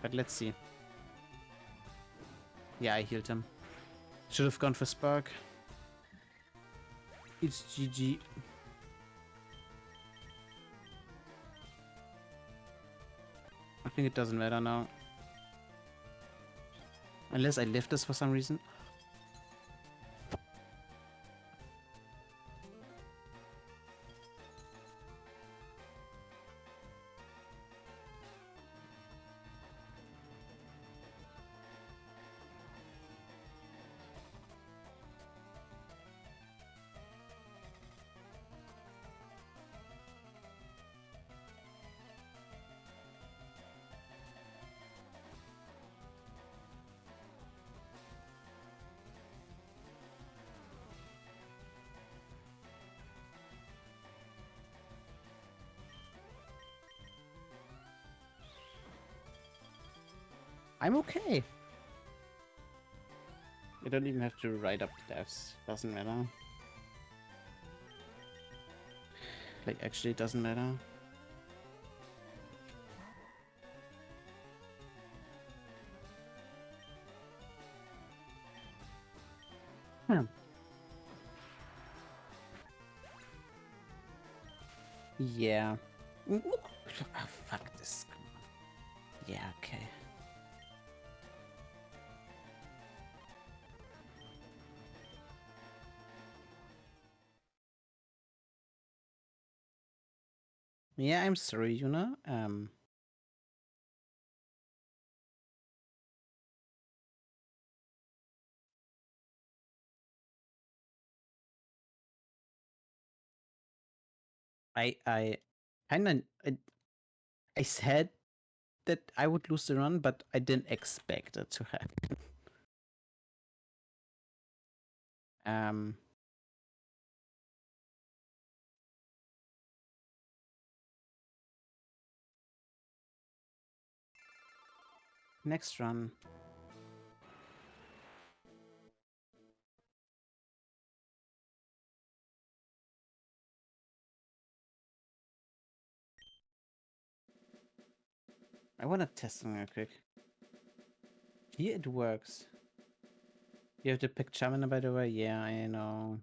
S4: But let's see. Yeah, I healed him. Should have gone for Spark. It's GG. I think it doesn't matter now. Unless I lift this for some reason. I'm okay. I don't even have to write up the deaths. Doesn't matter. Like, actually, it doesn't matter. Yeah. Oh, fuck this. Come on. Yeah, okay. Yeah, I'm sorry, Yuna. I kinda I said that I would lose the run, but I didn't expect it to happen. Um Next run. I wanna test something real quick. Here it works. You have to pick Chamina, by the way. Yeah, I know.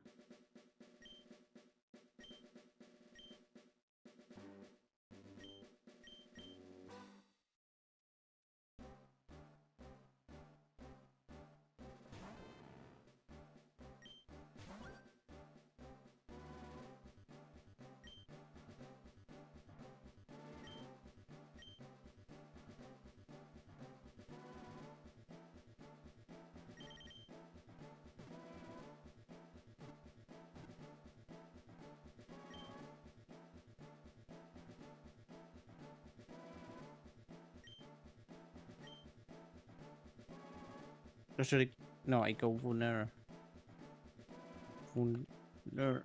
S4: Or should I? No, I go Wuner. Wuner.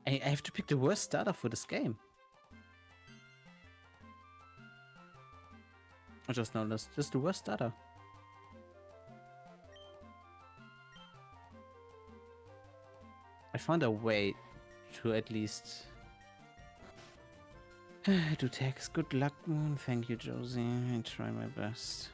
S4: I have to pick the worst starter for this game. I just noticed. Just the worst starter. I found a way to at least do text. Good luck, Moon. Thank you, Josie. I try my best.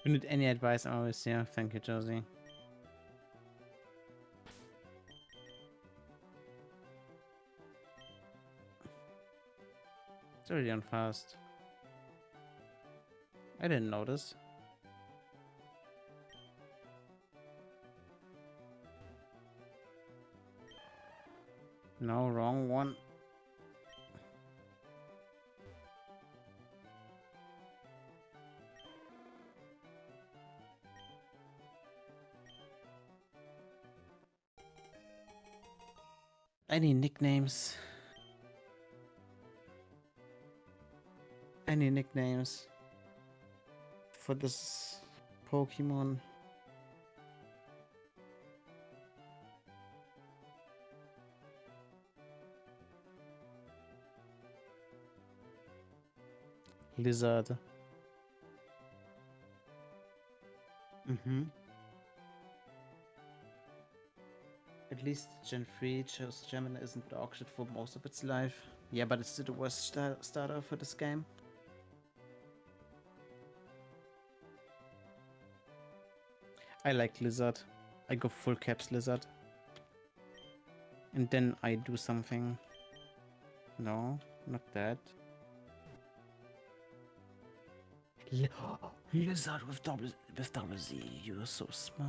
S4: If you need any advice, I'm always here. Thank you, Josie. It's already on fast. I didn't notice. No, wrong one. Any nicknames? Any nicknames for this Pokemon? Lizard. Mm-hmm. At least Gen 3 chose Gemini isn't dog shit for most of its life. Yeah, but it's still the worst starter for this game. I like Lizard. I go full caps Lizard. And then I do something. No, not that. Lizard with double Z. You're so smart.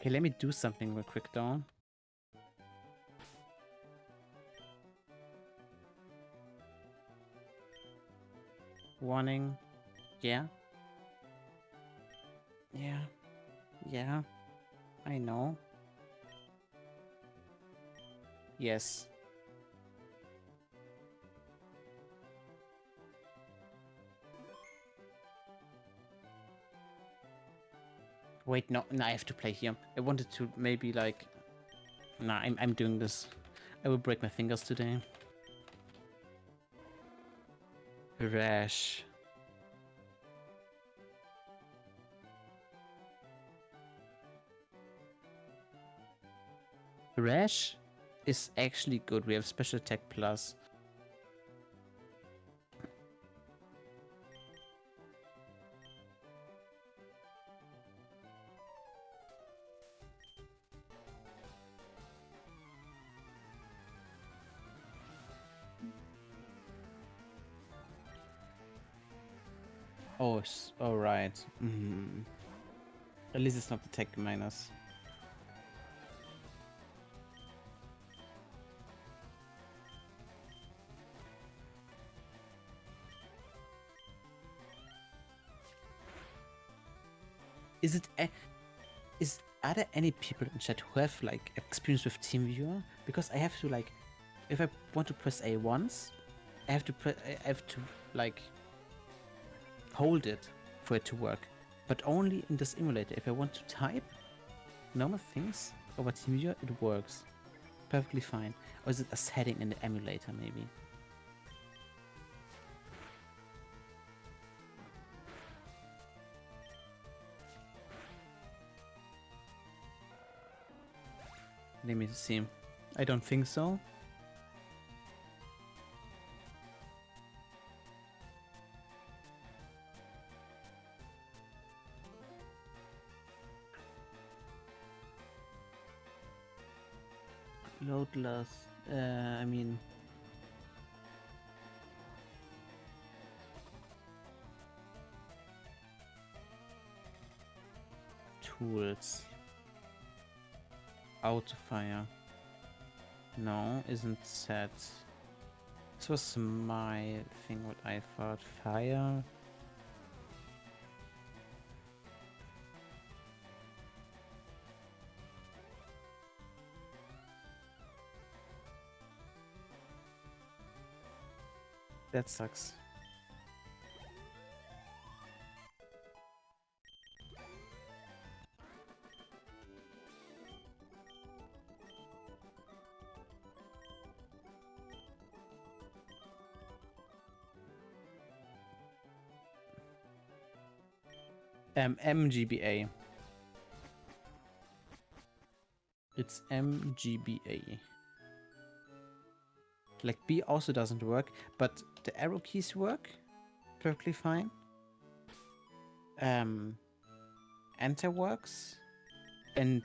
S4: Okay, let me do something real quick though. Warning. Yeah. Yeah. Yeah. I know. Yes. Wait, no, I have to play here. I wanted to maybe like... Nah, I'm doing this. I will break my fingers today. Rash. Rash is actually good. We have special attack plus. Oh, alright. At least it's not the tech minus. Are there any people in chat who have like experience with TeamViewer? Because I have to like, if I want to press A once, I have to like hold it for it to work. But only in this emulator. If I want to type normal things over TeamViewer, it works perfectly fine. Or is it a setting in the emulator maybe? Let me see. I don't think so. Loadless. I mean... Tools. Autofire. No, isn't set. This was my thing, what I thought. Fire. That sucks. MGBA. It's MGBA. Like B also doesn't work, but the arrow keys work perfectly fine. Enter works, and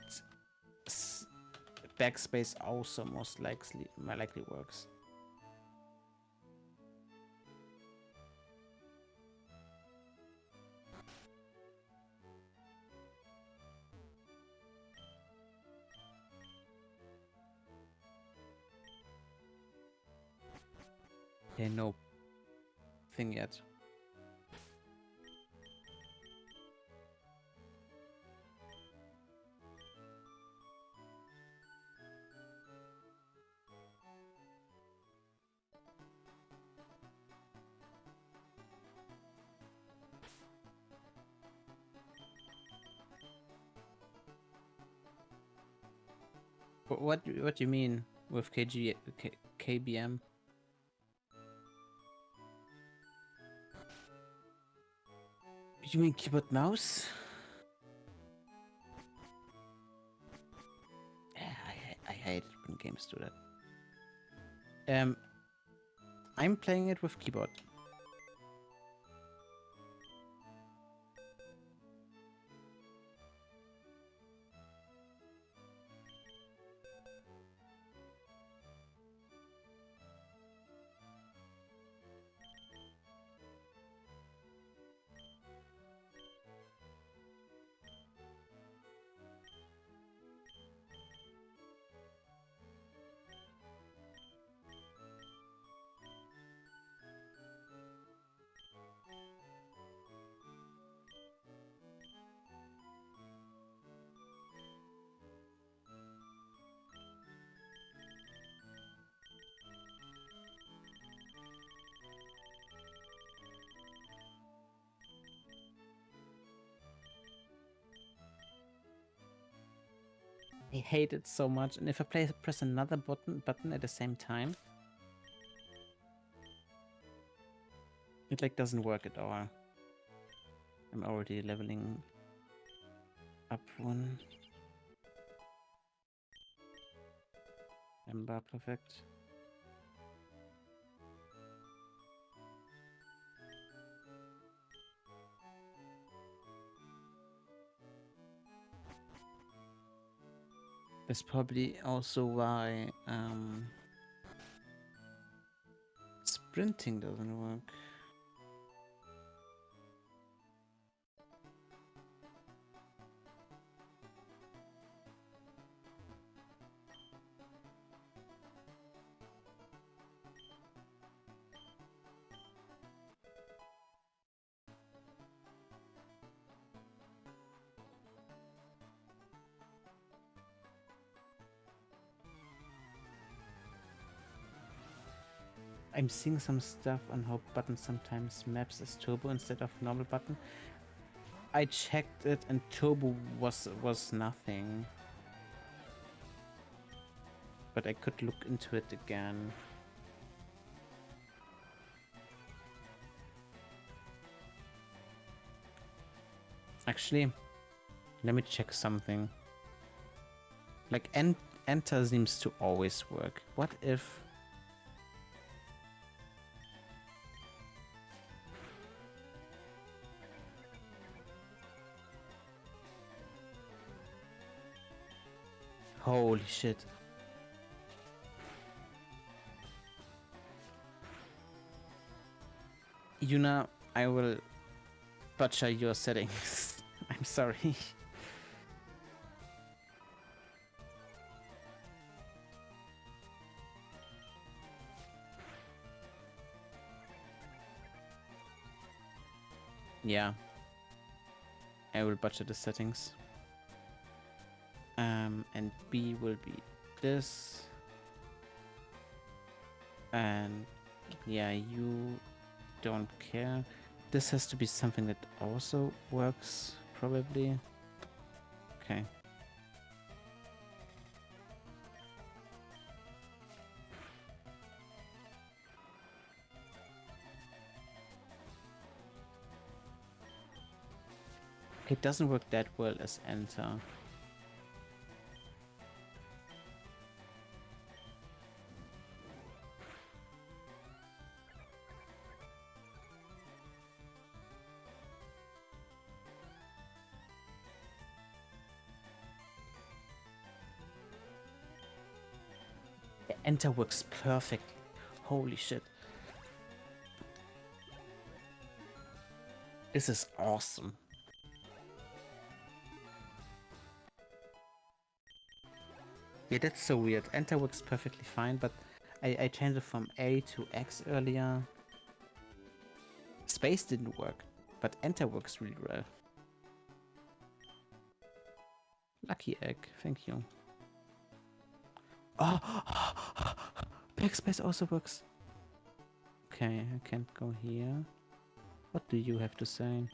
S4: backspace also most likely works. Okay, no thing yet. What do you mean with KBM? You mean keyboard mouse? I hate it when games do that. I'm playing it with keyboard. I hate it so much. And if I press another button at the same time, it like doesn't work at all. I'm already leveling up one. Ember, perfect. That's probably also why sprinting doesn't work. I'm seeing some stuff on how button sometimes maps as turbo instead of normal button. I checked it and turbo was nothing. But I could look into it again. Actually, let me check something. Like enter seems to always work. What if holy shit. Yuna, I will butcher your settings. I'm sorry. Yeah. I will butcher the settings. And B will be this. And yeah, you don't care. This has to be something that also works, probably. Okay. It doesn't work that well as enter. Enter works perfect. Holy shit. This is awesome. Yeah, that's so weird. Enter works perfectly fine, but I changed it from A to X earlier. Space didn't work, but enter works really well. Lucky egg, thank you. Oh, backspace also works. Okay, I can't go here. What do you have to say?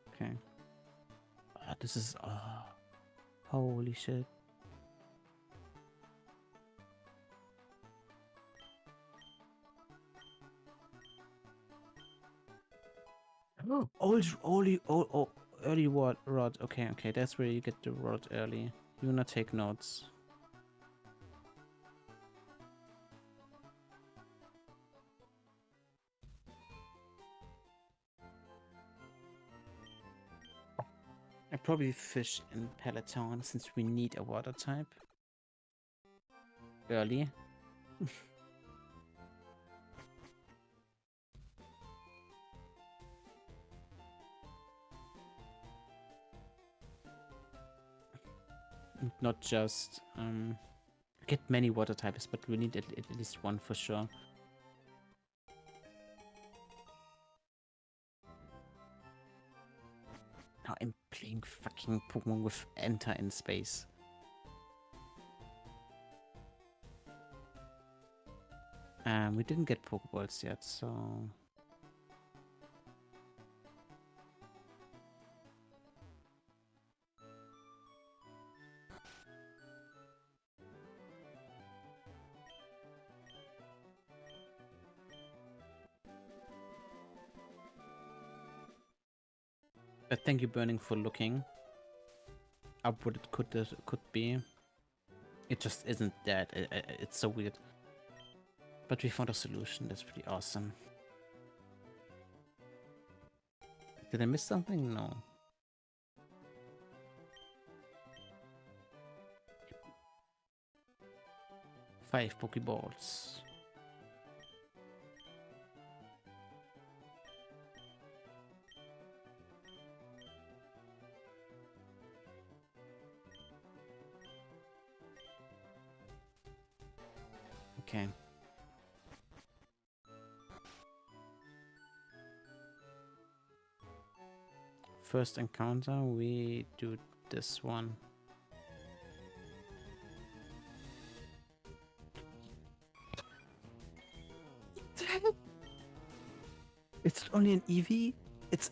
S4: Okay. This is holy shit. Early rod. Okay, that's where you get the rod early. You not take notes. I probably fish in Peloton since we need a water type. Early. Not just get many water types, but we need at least one for sure. Now I'm playing fucking Pokemon with enter in space. We didn't get Pokeballs yet, so But thank you, Burning, for looking up what it could be. It just isn't that. It's so weird. But we found a solution. That's pretty awesome. Did I miss something? No. Five Pokeballs. Okay. First encounter, we do this one. It's only an Eevee. It's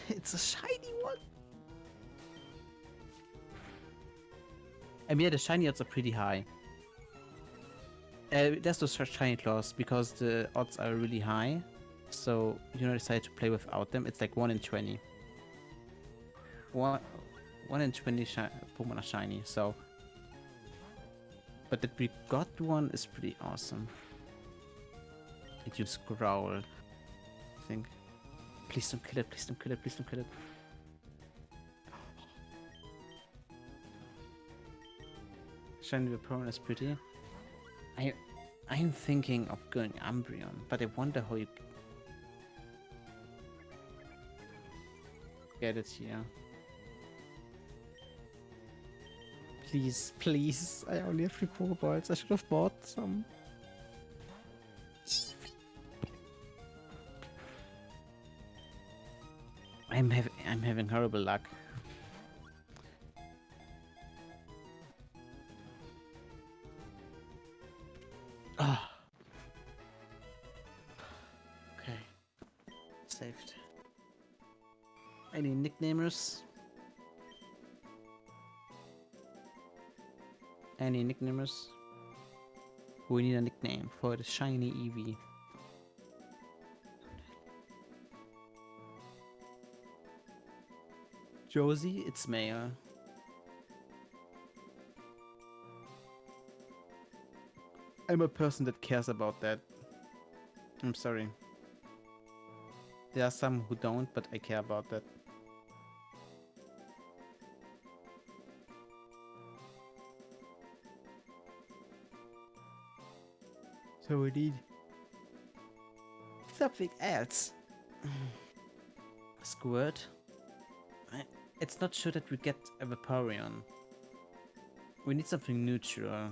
S4: it's a shiny one. I mean, yeah, the shiny odds are pretty high. There's those shiny claws because the odds are really high. So you know, decide to play without them. It's like 1 in 20. 1 in 20 Pokemon are shiny. So, but that we got one is pretty awesome. It uses Growl, I think. Please don't kill it. Please don't kill it. Please don't kill it. Shiny Vaporeon is pretty. I'm thinking of going Umbreon, but I wonder how you get it here. Please, please. I only have 3 Pokeballs. I should have bought some. I'm having horrible luck. Ah. Okay. Saved. Any nicknamers? Any nicknamers? We need a nickname for the shiny Eevee. Josie, it's male. I'm a person that cares about that. I'm sorry. There are some who don't, but I care about that. So we need something else. Squirt. It's not sure that we get a Vaporeon. We need something neutral.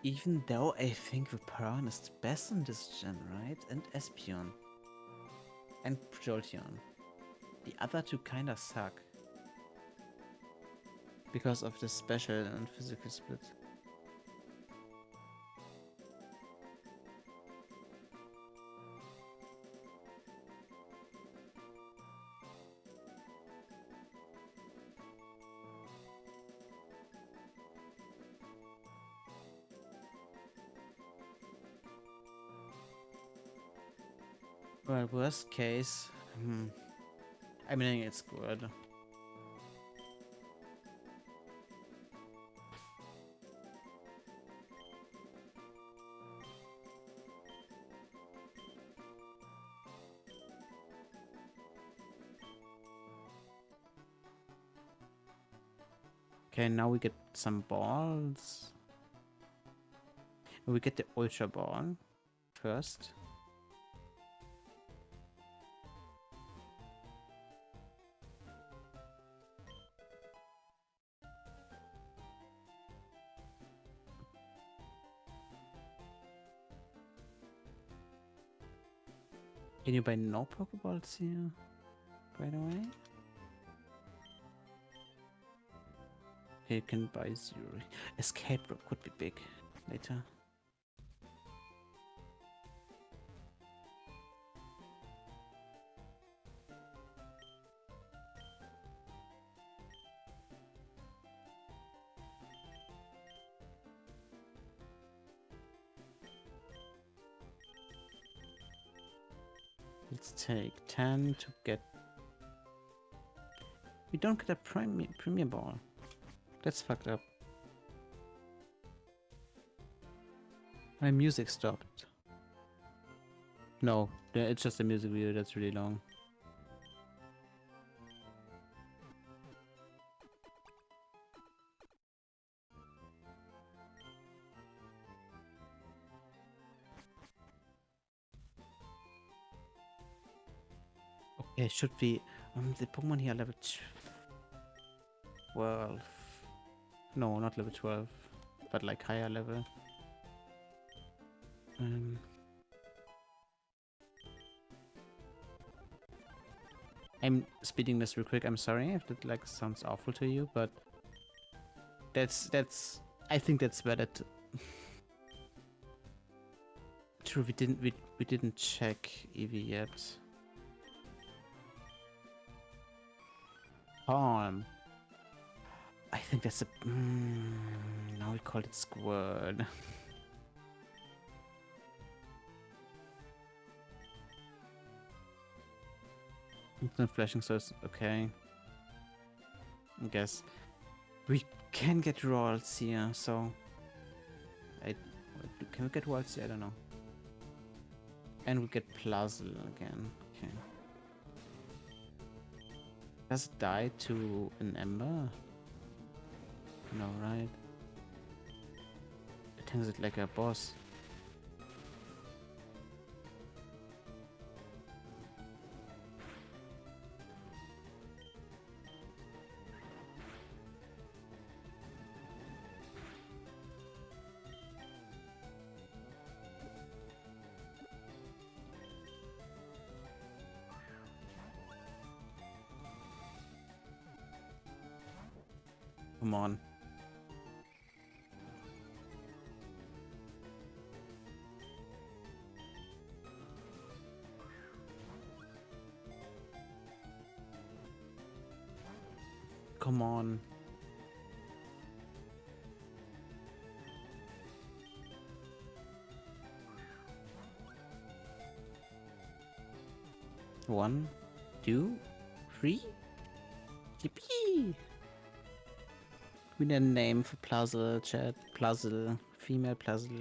S4: Even though I think Vaporeon is the best in this gen, right? And Espeon. And Jolteon. The other two kinda suck. Because of the special and physical split. Well, worst case, I mean, it's good. Okay, now we get some balls. We get the Ultra Ball first. Can you buy no Pokeballs here, by the way? Okay, you can buy 0. Escape rope could be big later. Let's take 10 to get... We don't get a premier ball. That's fucked up. My music stopped. No, it's just a music video that's really long. Okay, should be the Pokemon here level 12. No, not level 12, but like higher level. I'm speeding this real quick. I'm sorry if that like sounds awful to you, but that's I think that's better. True, we didn't check Eevee yet. Palm. I think that's a. Now we call it Squirrel. It's not flashing, so it's okay. I guess we can get rolls here, so can we get rolls here? I don't know. And we get Puzzle again. Okay. Does it die to an Ember? No, right? It turns it like a boss. Come on. Come on. One, two, three. Yippee! We need a name for Puzzle, chat. Puzzle. Female Puzzle.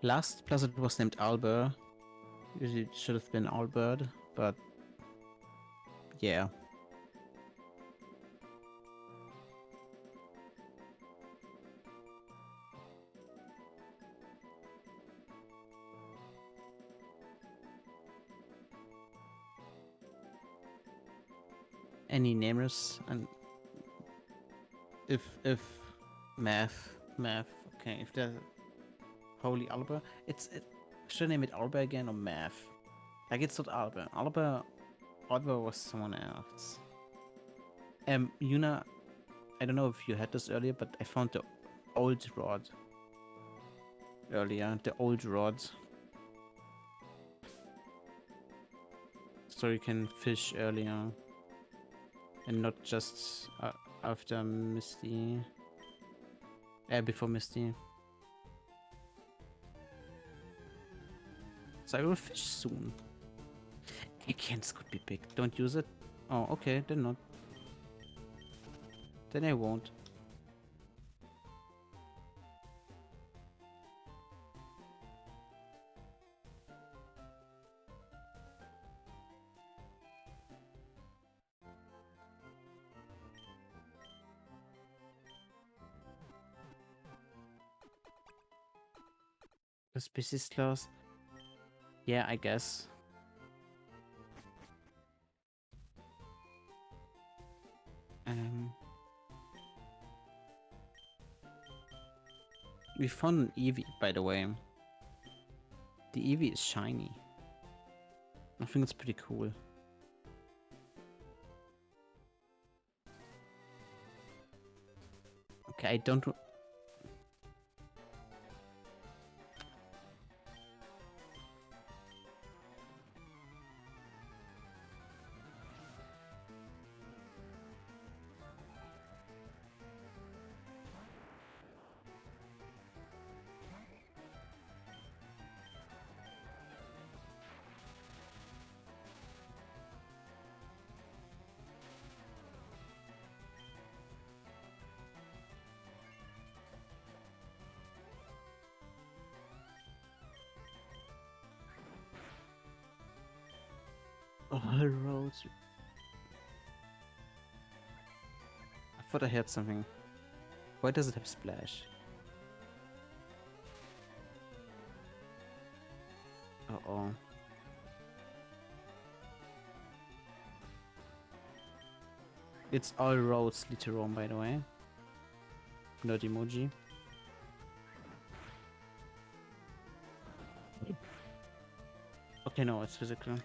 S4: Last Puzzle was named Albert. Usually it should have been Albert, but yeah. Any namers and if math, okay, if the Holy Albert, should I name it Albert again or math? Like it's not Albert. Albert was someone else. Yuna, I don't know if you had this earlier, but I found the old rod earlier. The old rod. So you can fish earlier. And not just after Misty. Before Misty. So I will fish soon. Cans could be big. Don't use it. Oh, okay, then not. Then I won't. The species class? Yeah, I guess. We found an Eevee, by the way. The Eevee is shiny. I think it's pretty cool. Okay, I don't... All roads. I thought I heard something. Why does it have splash? Uh-oh. It's all roads lead to Rome, by the way. Not emoji. Okay, no, it's physical.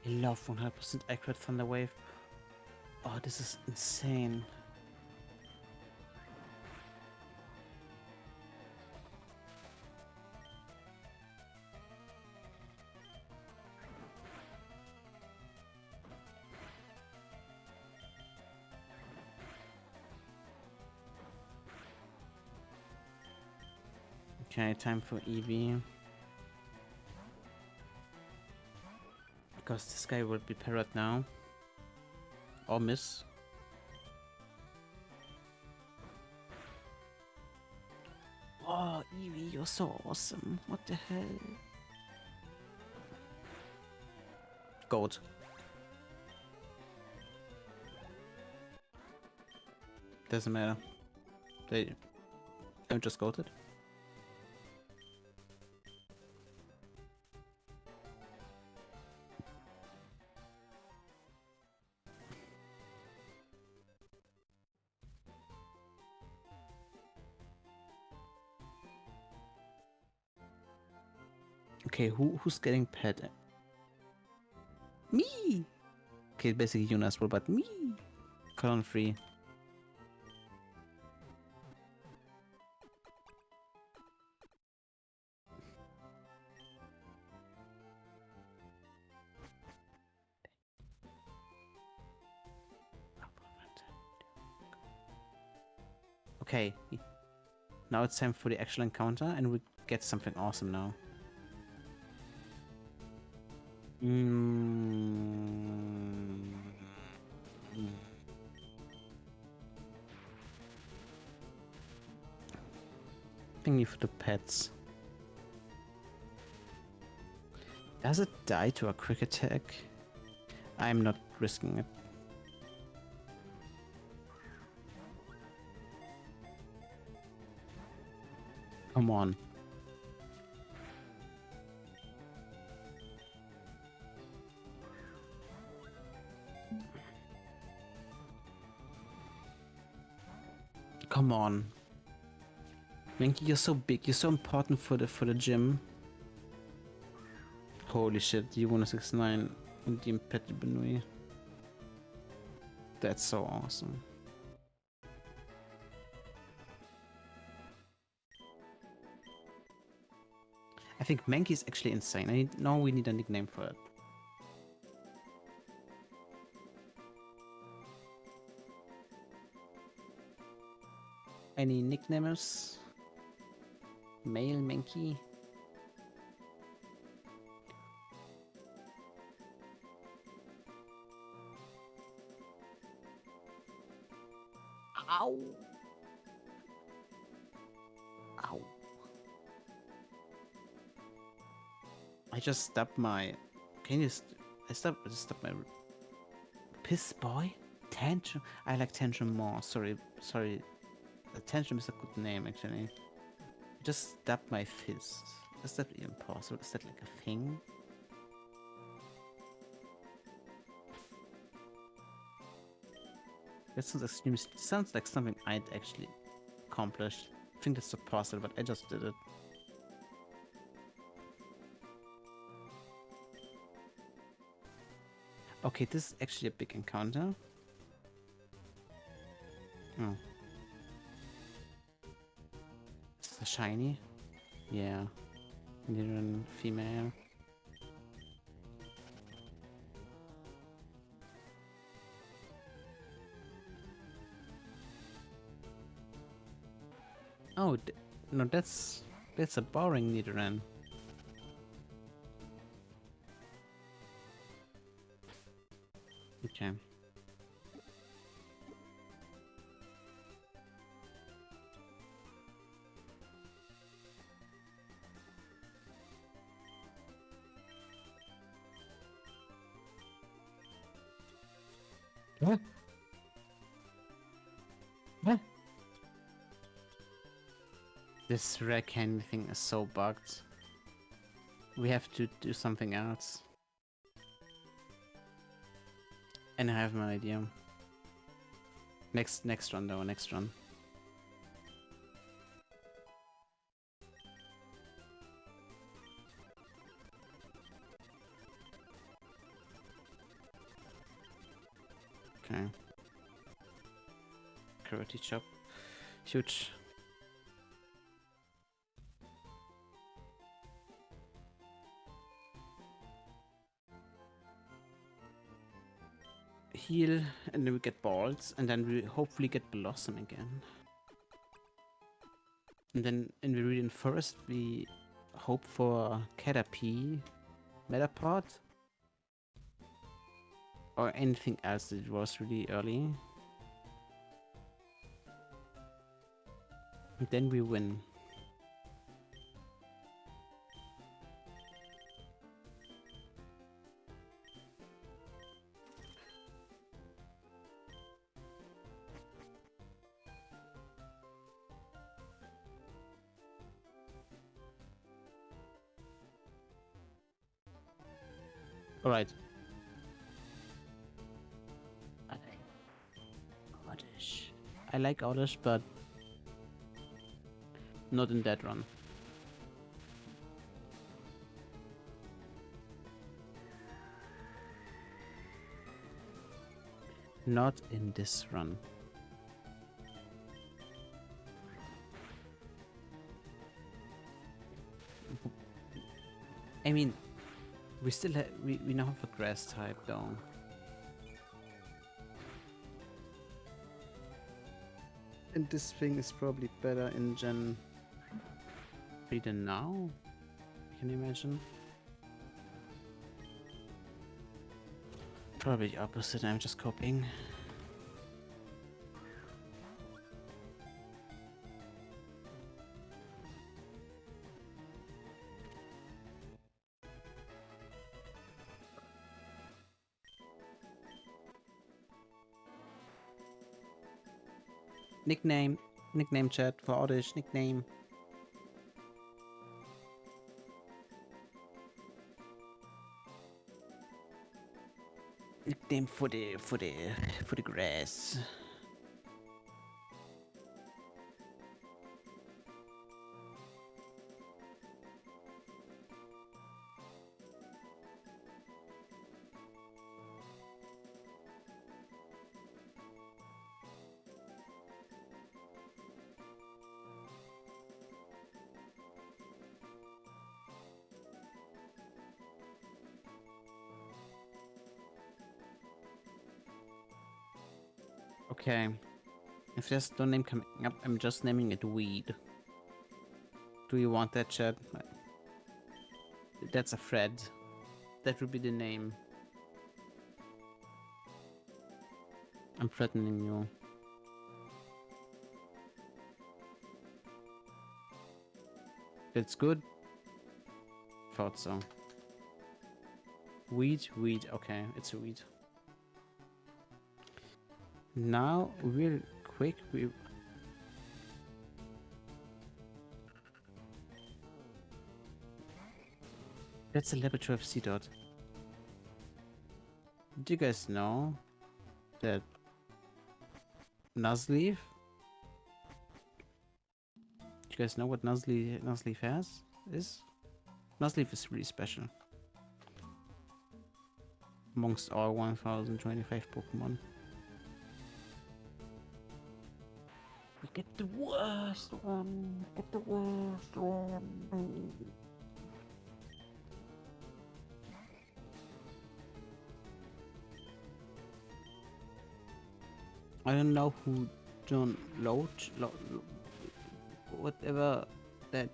S4: I love 100% accurate Thunder Wave. Oh, this is insane. Okay, time for Eevee. Because this guy will be parried now. Or miss. Oh, Eevee, you're so awesome. What the hell? Goat. Doesn't matter. I'm just goated. Okay, who's getting pet? Me! Okay, basically YUWUNA as well, but me! Colon free. Okay, now it's time for the actual encounter, and we get something awesome now. Thingy for the pets. Does it die to a quick attack? I'm not risking it. Come on. Come on. Mankey, you're so big, you're so important for the gym. Holy shit, YUWUNA 69 and the Impetible. That's so awesome. I think Mankey is actually insane. Now we need a nickname for it. Any nicknames? Male Mankey? Ow! Ow. I just stabbed my... Can you... I just stabbed my... Piss boy? Tantrum? I like Tantrum more. Sorry. Tantrum is a good name, actually. I just stabbed my fist. Is that even possible? Is that like a thing? That sounds extremely... Sounds like something I'd actually accomplish. I think that's not possible, but I just did it. Okay, this is actually a big encounter. Oh. Is this a shiny? Yeah. Nidoran female. Oh, no, that's a boring Nidoran. Okay.
S1: What? What?
S4: This rare candy thing is so bugged. We have to do something else. And I have no idea. Next run though, next run. Okay. Karate chop. Huge. Heal, and then we get balls, and then we hopefully get Blossom again. And then in Viridian Forest, we hope for Caterpie, Metapod, or anything else that was really early. And then we win. Alright. Oddish. I like Oddish, but not in that run. Not in this run. I mean, we still we now have a grass type though. And this thing is probably better in Gen 3 than now. Can you imagine? Probably the opposite, I'm just copying. Nickname chat for Oddish, nickname. Nickname for the grass. Okay. If there's no name coming up, I'm just naming it Weed. Do you want that, chat? That's a Fred. That would be the name. I'm threatening you. That's good. Thought so. Weed. Okay, it's a weed. Now, real quick, that's a level 12 C dot. Do you guys know that Nuzleaf? Do you guys know what Nuzleaf is? Nuzleaf is really special. Amongst all 1025 Pokemon. We get the worst one. Get the worst one. I don't know who John Loach, whatever that,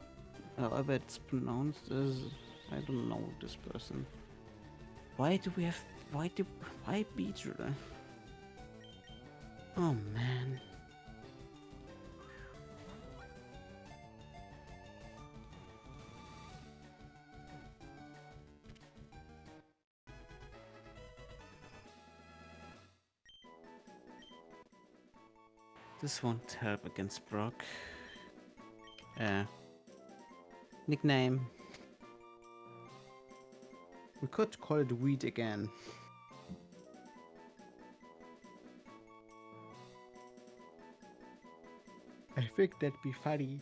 S4: however it's pronounced is. I don't know this person. Why do we have Why Beetle? Oh man. This won't help against Brock. Nickname. We could call it Weed again. I think that'd be funny.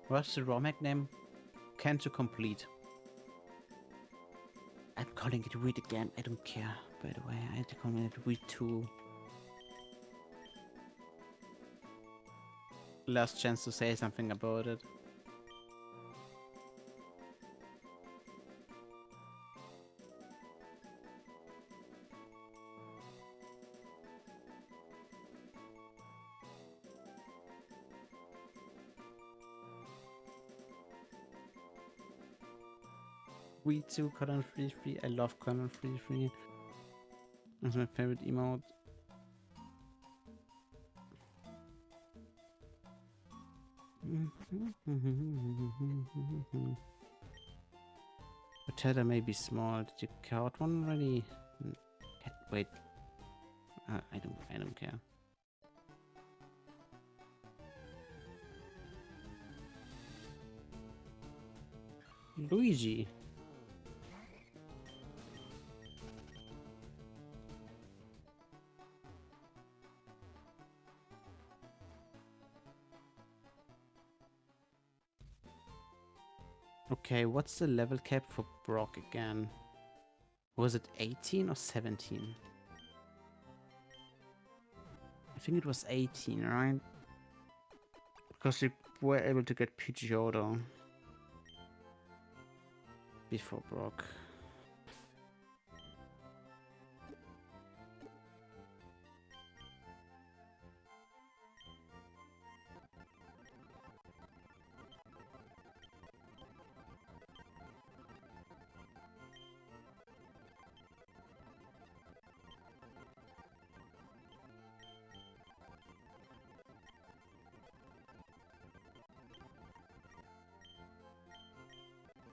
S4: What's the Romac name? Can to complete. I'm calling it Weed again. I don't care. By the way, I had to call it Weed 2. Last chance to say something about it. Weed 2, Colon Free. I love Colon Free. That's my favorite emote. Potato may be small. Did you count one already? Wait. I don't care. Luigi. Okay, what's the level cap for Brock again? Was it 18 or 17? I think it was 18, right? Because we were able to get Pidgeotto before Brock.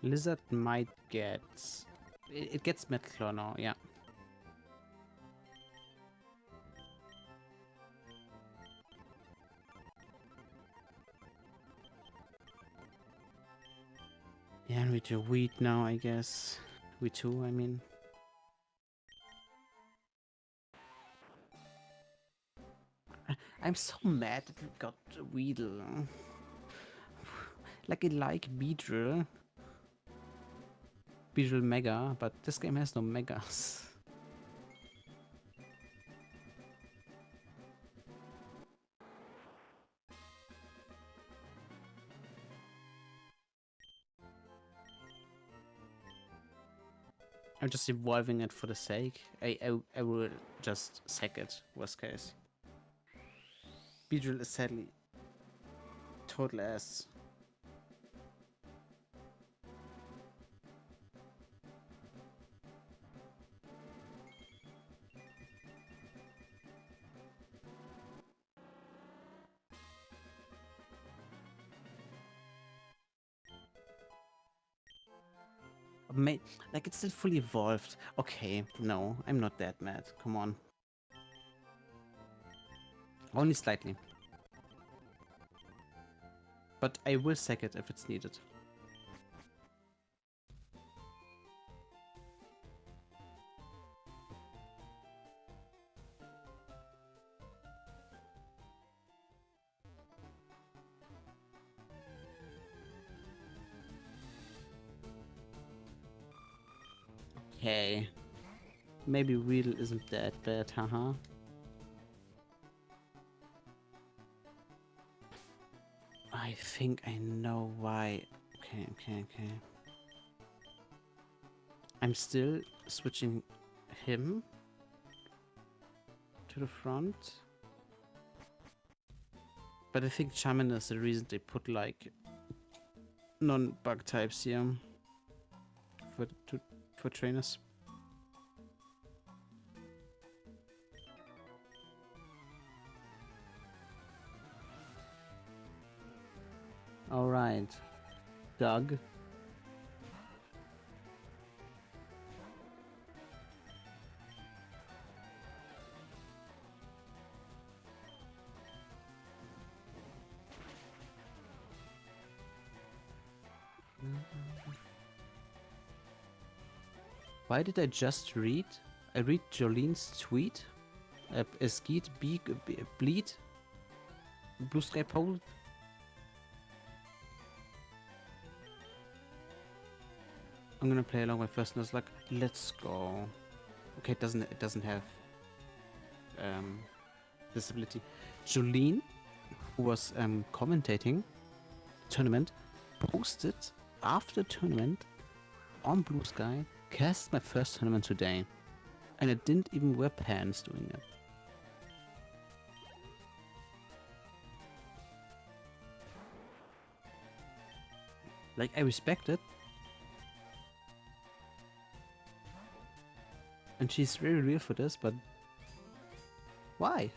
S4: Lizard might get... It gets Metclaw now, yeah. Yeah, and we do Weed now, I guess. We too, I mean. I'm so mad that we got Weedle. Like, I like Beedrill. Beedrill Mega, but this game has no Megas. I'm just evolving it for the sake. I will just sack it, worst case. Beedrill is sadly total ass. Like, it's still fully evolved. Okay, no, I'm not that mad. Come on. Only slightly. But I will sack it if it's needed. Okay. Maybe Weedle isn't that bad, haha. think I know why. Okay. I'm still switching him to the front. But I think Shaman is the reason they put like non-bug types here for trainers. All right, Doug. Why did I just read? I read Jolene's tweet. Skeet, bleed, blue sky pole. I'm gonna play along with first and I was like, let's go. Okay, it doesn't have this ability. Jolene, who was commentating the tournament, posted after the tournament on Blue Sky, cast my first tournament today. And I didn't even wear pants doing it. Like, I respect it. And she's very real for this, but why?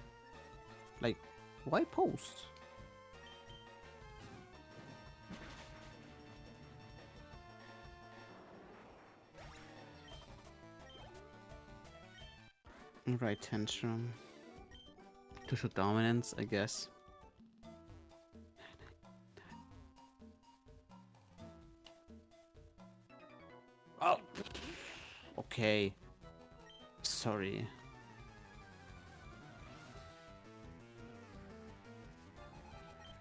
S4: Like, why post? Right, tantrum. To show dominance, I guess. Oh! Okay. Sorry.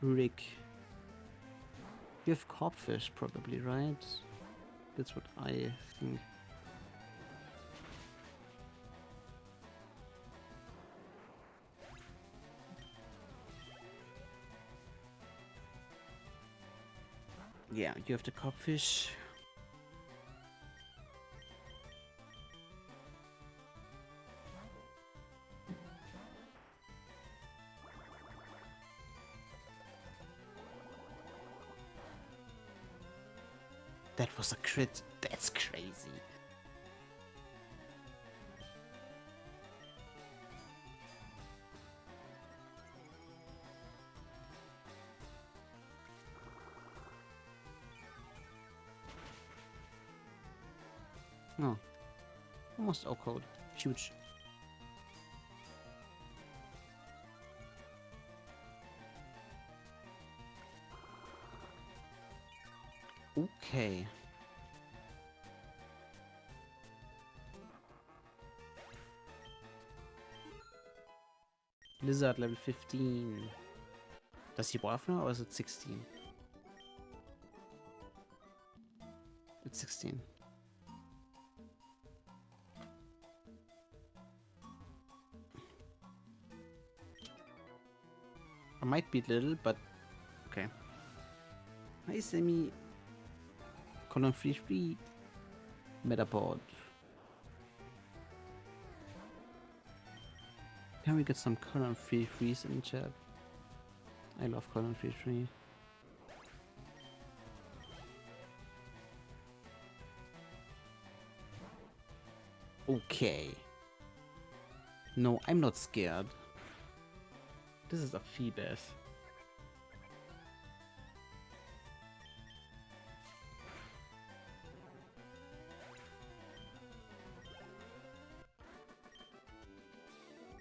S4: Rick. You have codfish, probably, right? That's what I think. Yeah, you have the codfish. That was a crit. That's crazy. Oh. Almost all code. Huge. Okay. Lizard level 15. Does he evolve now or is it 16? It's 16. I might be little, but okay. Hi, Sammy. Colon free Metapod. Can we get some colon freeze in chat? I love colon free. Okay. No, I'm not scared. This is a Phoebus.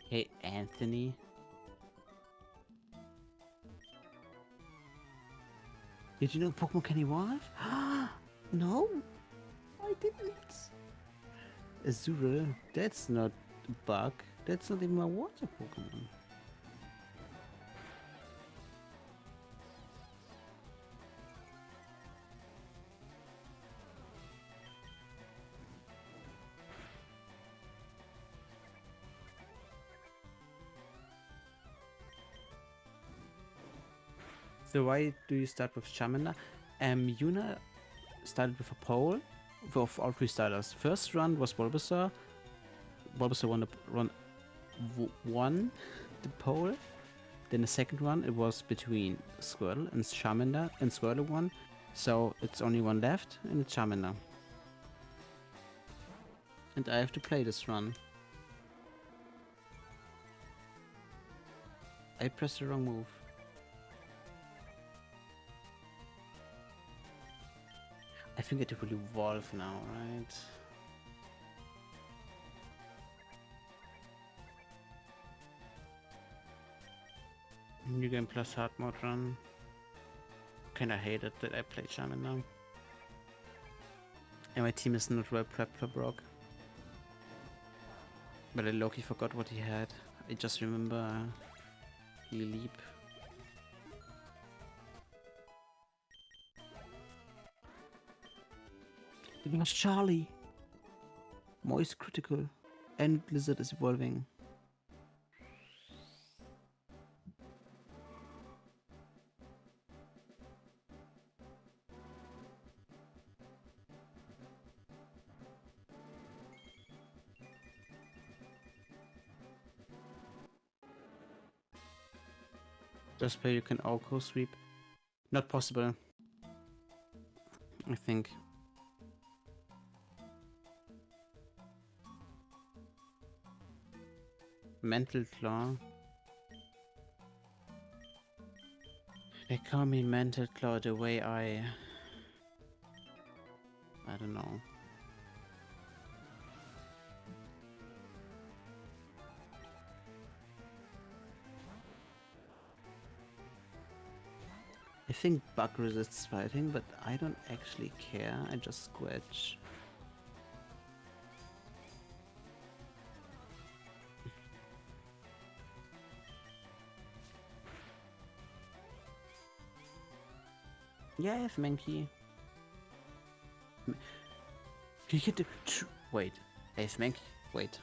S4: Hey, Anthony. Did you know Pokemon can evolve? No, I didn't. Azura, that's not a bug. That's not even a water Pokemon. So why do you start with Charmander? Yuna started with a pole with all 3 starters. First run was Bulbasaur. Bulbasaur won the pole. Then the second run it was between Squirtle and Charmander, and Squirtle won. So it's only one left, and it's Charmander. And I have to play this run. I pressed the wrong move. I think it will evolve now, right? New game plus hard mode run. Kinda hate it that I play Shaman now. And my team is not well prepped for Brock. But I low-key forgot what he had. I just remember he leap. It was Charlie. Moist critical. And Blizzard is evolving. Just play you can Oko sweep. Not possible. I think. Mental Claw. They call me Mental Claw the way I don't know. I think Bug resists fighting, but I don't actually care. I just scratch. Yeah, I have Mankey. He hit the... Wait. I have Mankey. Wait.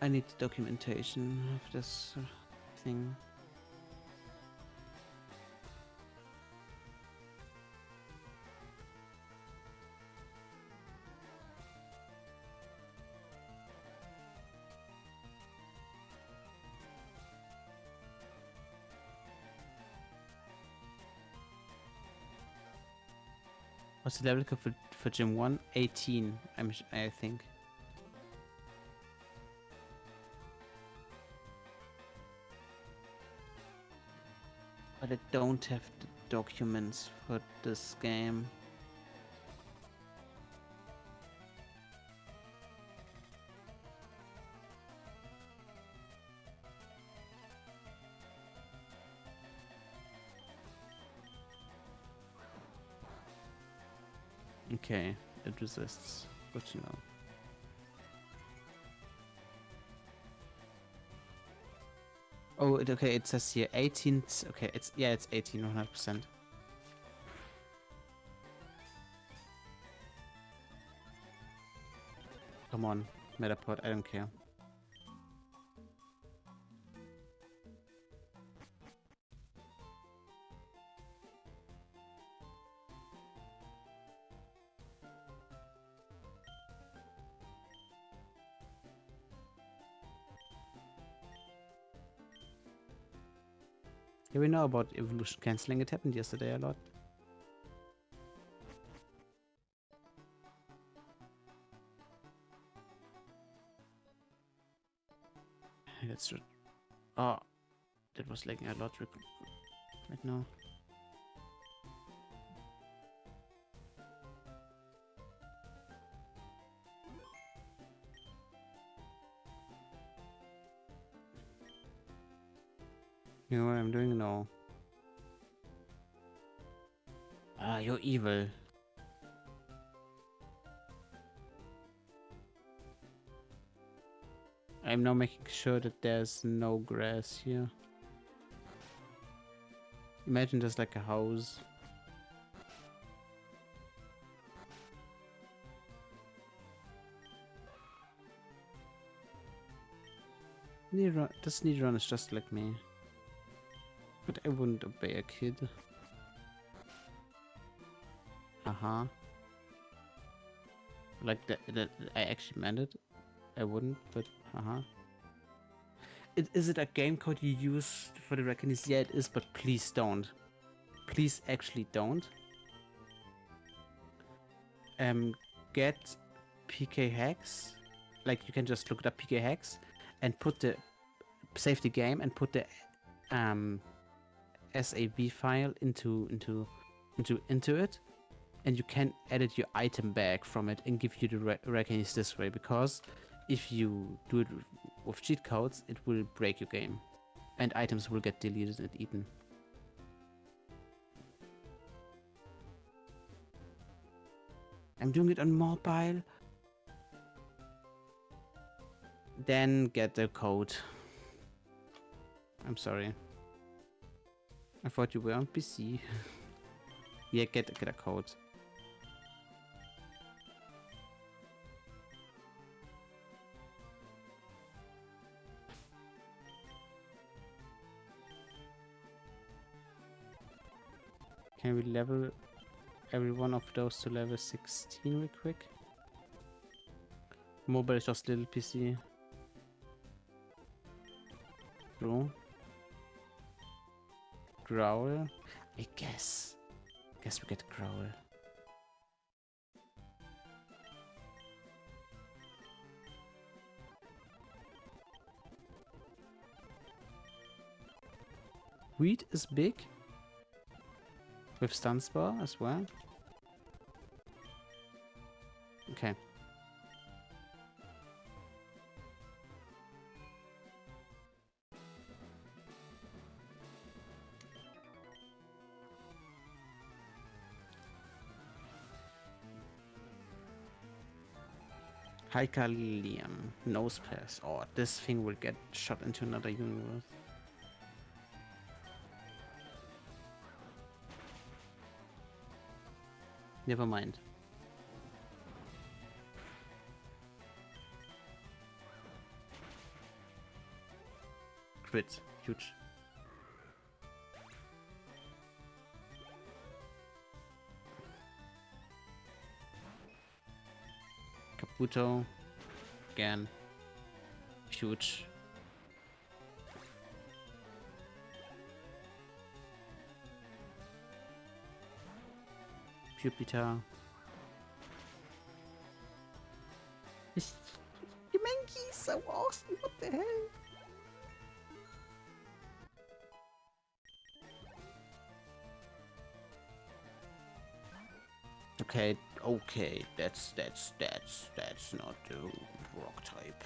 S4: I need documentation of this thing. What's the level for Gym 1? 18, I think. But I don't have the documents for this game. Okay, it resists. Good to know. Oh, okay, it says here 18. Okay, it's 18, 100%. Come on, Metapod, I don't care. Yeah, we know about evolution cancelling. It happened yesterday a lot. That's true. Oh, that was lagging a lot right now. You know what I'm doing? No. Ah, you're evil. I'm now making sure that there's no grass here. Imagine there's like a house. This Needrun is just like me. But I wouldn't obey a kid. Uh-huh. Like that I actually meant it. I wouldn't, but uh-huh. Is it a game code you use for the reckonings? Yeah, it is, but please don't. Please actually don't. Get PK hacks. Like you can just look it up PK hacks and save the game and put the SAV file into it, and you can edit your item back from it and give you the reckonings this way, because if you do it with cheat codes, it will break your game and items will get deleted and eaten. I'm doing it on mobile. Then get the code. I'm sorry. I thought you were on PC. Yeah, get a code. Can we level every one of those to level 16 real quick? Mobile is just little PC. True. Growl? I guess. Guess we get Growl. Wheat is big. With stun spell as well. Okay. Hycalium. Nose pass. Oh, this thing will get shot into another universe. Never mind. Crit. Huge. Kabuto. Again. Huge. Jupiter. Yumenki is so awesome, what the hell? Okay, that's not the rock type.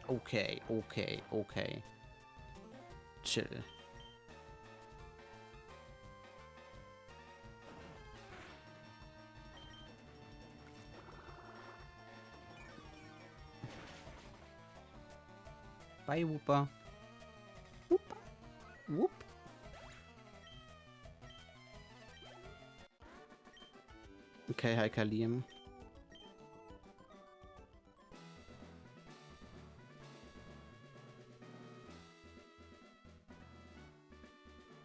S4: Okay. Chill. Bye, Whooper. Whoop. Whoop. Okay, hi, Kalium.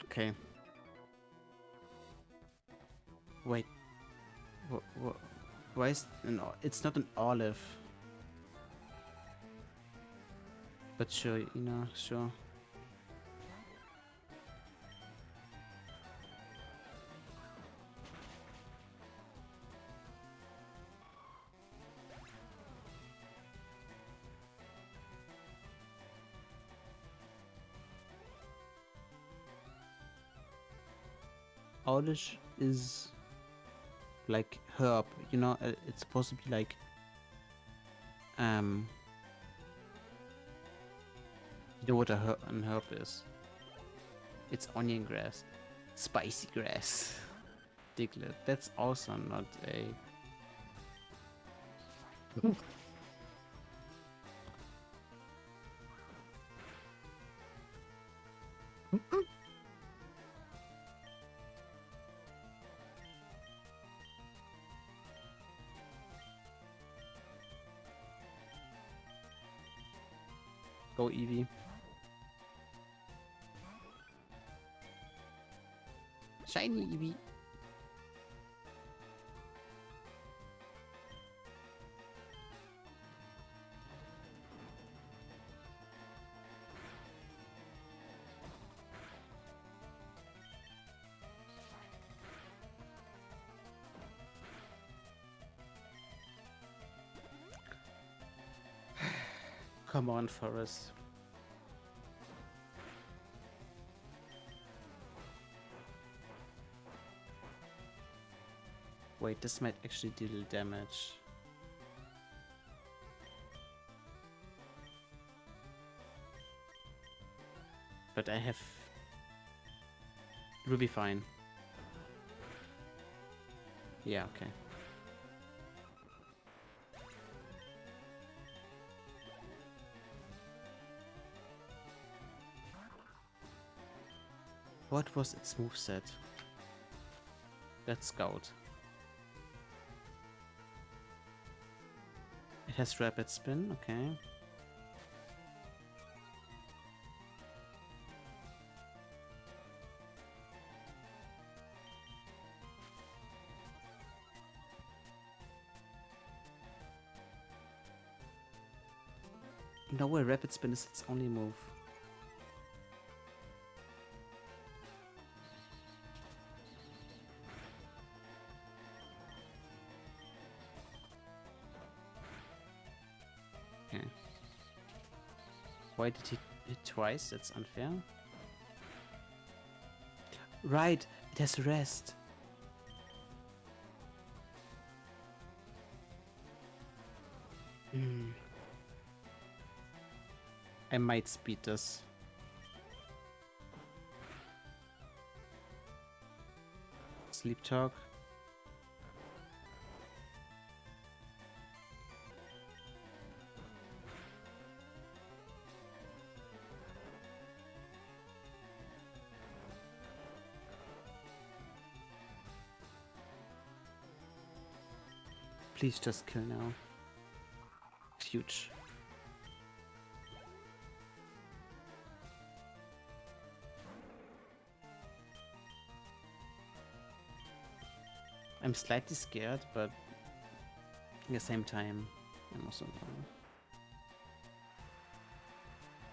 S4: Okay. Wait. Why is... No, it's not an olive. But sure, sure. Olish is like herb, it's supposed to be like you know what an herb is? It's onion grass, spicy grass. Diglett. That's also not a... Go Eevee. Shiny Eevee. Come on, Forest. Wait, this might actually deal damage. But I have... It will be fine. Yeah, okay. What was its moveset? Let's scout. It has rapid spin, okay. No way, rapid spin is its only move. Okay. Why did he hit twice? That's unfair. Right, it has rest. I might speed this. Sleep talk. Please just kill now. Huge. I'm slightly scared, but at the same time, I'm also...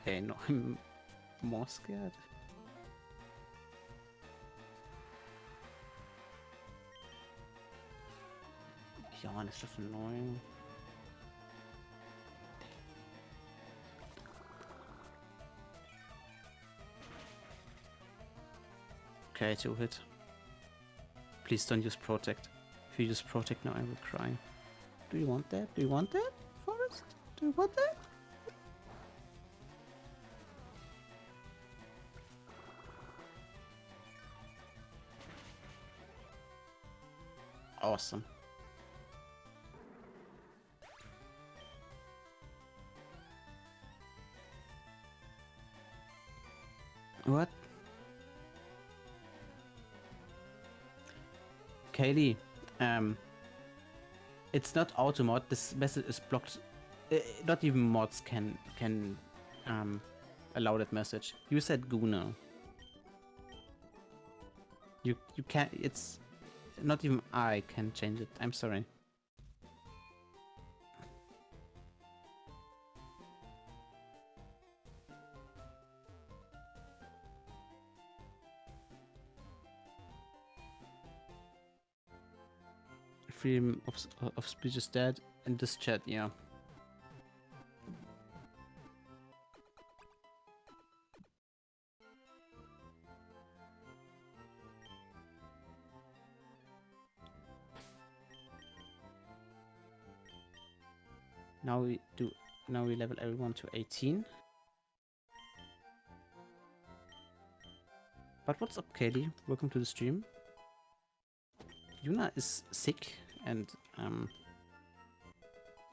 S4: Okay, no, I'm more scared. Yeah, it's just annoying. Okay, 2-hit. Please don't use Protect. If you use Protect now, I will cry. Do you want that? Do you want that, Forest? Do you want that? Awesome. What? Kaylee, it's not auto mod. This message is blocked. Not even mods can allow that message. You said Guna. You can't. It's not even I can change it. I'm sorry. Freedom of speech is dead in this chat, yeah. Now we level everyone to 18. But what's up, Kaylee? Welcome to the stream. Yuna is sick and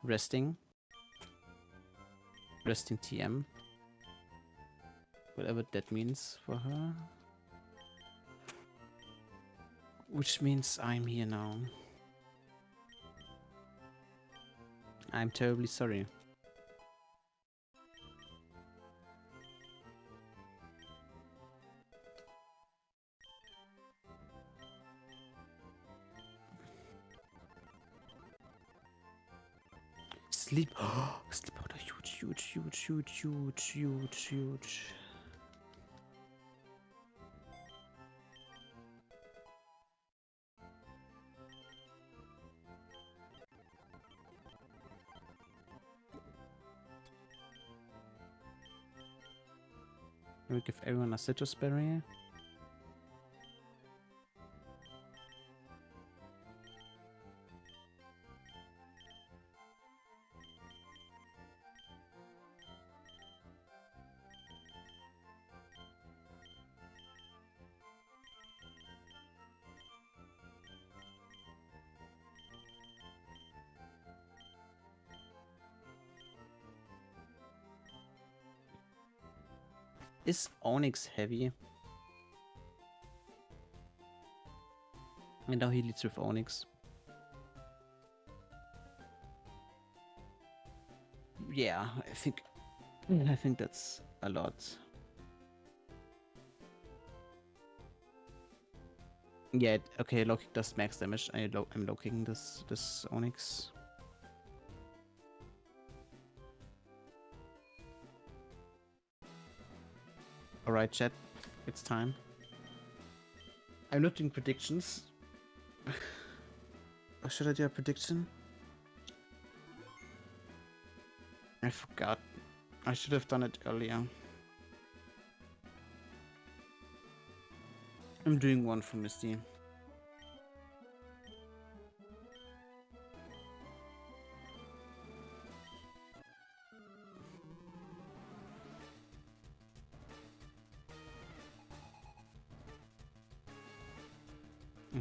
S4: resting TM, whatever that means for her, which means I'm here now. I'm terribly sorry. Sleep. Sleep powder. Huge, huge, huge, huge, huge, huge, huge. We give everyone a citrus berry. Is Onyx heavy? I know he leads with Onyx. Yeah, I think that's a lot. Yeah, okay, low kick does max damage. I'm low kicking this Onyx. Alright, chat. It's time. I'm not doing predictions. Or should I do a prediction? I forgot. I should have done it earlier. I'm doing one for Misty.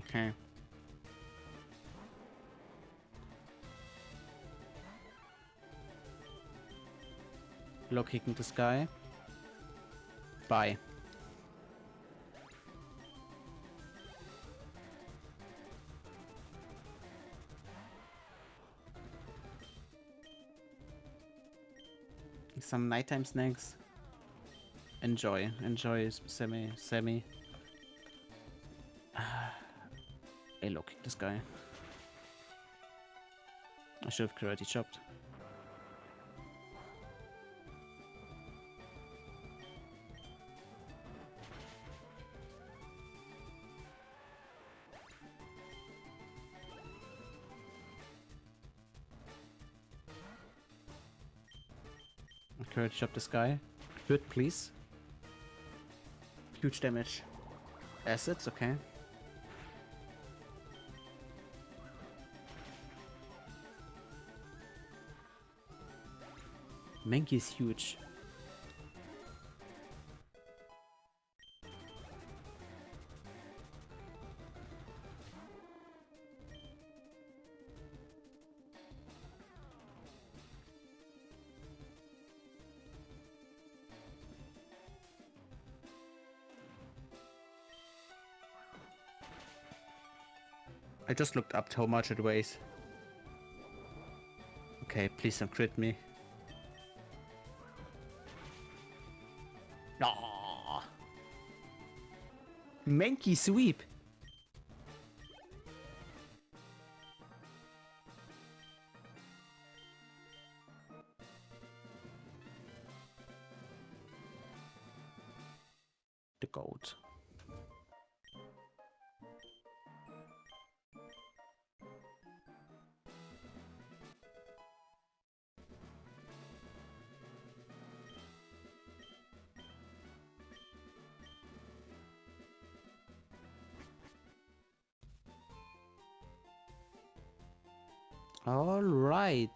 S4: Okay. Low kicking this guy. Bye. Some nighttime snacks. Enjoy. Enjoy, Sammy. I low kick this guy. I should have karate chopped. Karate chop this guy. Good, please. Huge damage. Assets, okay. Mankey is huge. I just looked up how much it weighs. Okay, please don't crit me. Aww. Mankey sweep. The goat. All right.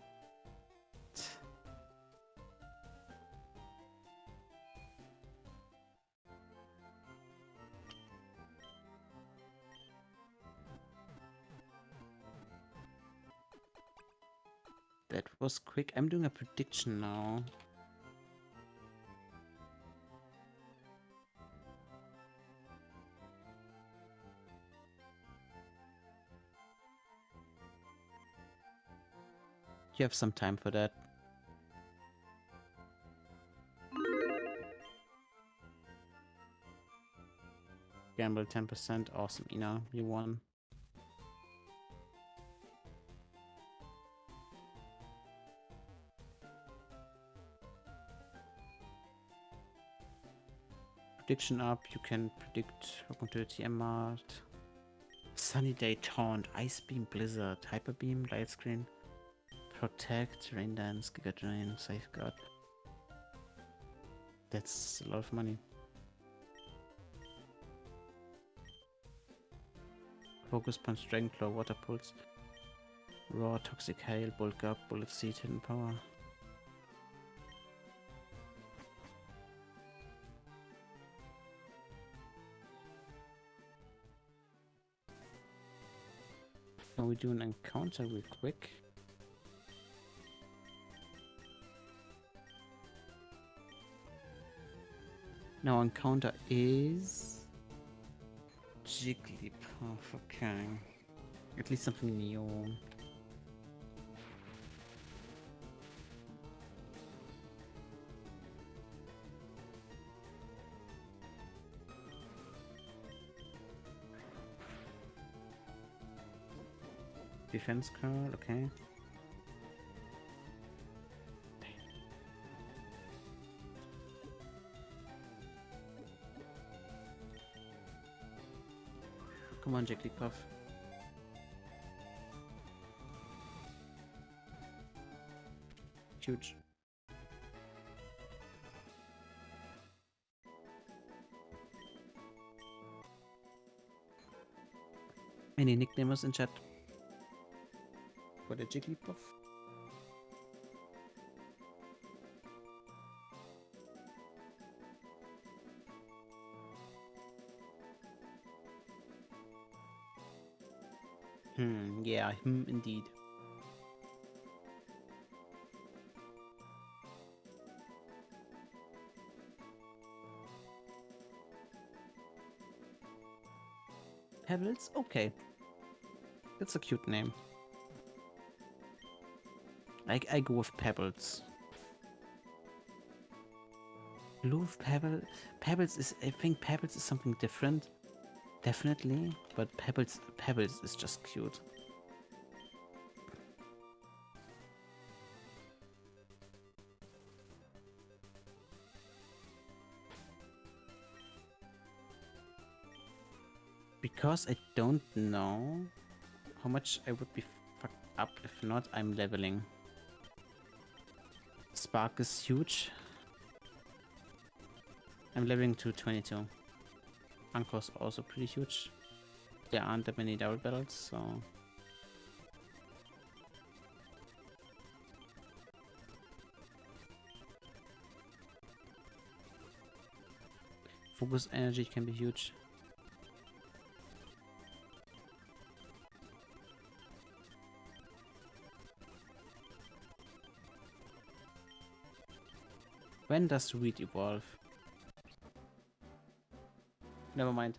S4: That was quick. I'm doing a prediction now. You have some time for that. Gamble 10%. Awesome, Ina. You won. prediction up. You can predict welcome to the TM Mart. Sunny Day Taunt, Ice Beam, Blizzard, Hyper Beam, Light Screen, Protect, Rain Dance, Giga Drain, Safeguard. That's a lot of money. Focus Punch, Dragon Claw, Water Pulse, Raw, Toxic Hail, Bulk Up, Bullet Seed, Hidden Power. Can we do an encounter real quick? Now encounter is Jigglypuff. Okay, at least something new. Defense card, okay. Come on, Jigglypuff. Huge. Any nicknames in chat for the Jigglypuff? Yeah, indeed. Pebbles? Okay. That's a cute name. I go with Pebbles. Blue Pebbles is, I think Pebbles is something different. Definitely, but Pebbles is just cute. Because I don't know how much I would be fucked up if not I'm leveling. Spark is huge. I'm leveling to 22. Anchor's also pretty huge. There aren't that many double battles, so... Focus energy can be huge. When does Reed evolve? Never mind.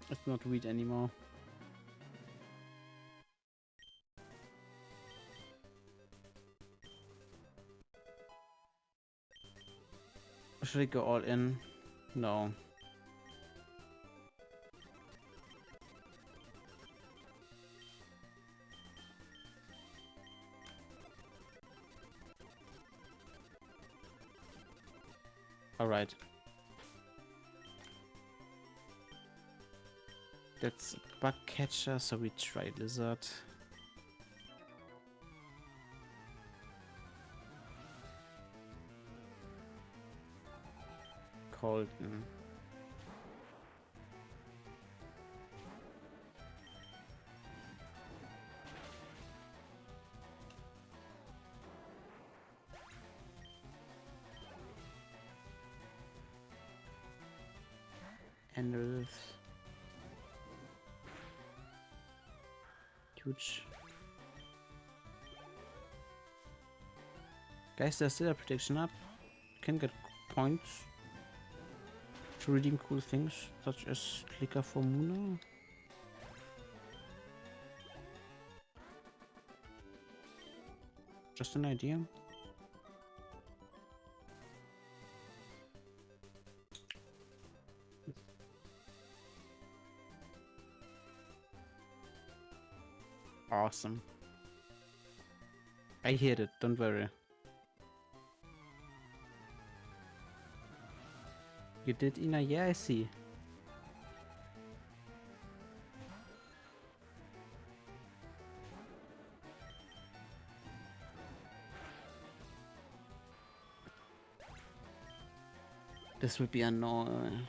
S4: It's not Reed anymore. Should I go all in? No. Alright. That's a bug catcher, so we try lizard. Colton. And huge. Guys, there's still a prediction up. You can get points to redeem cool things, such as clicker for Muna. Just an idea. Awesome. I hear it, don't worry. You did, Ina? Yeah, I see. This will be annoying.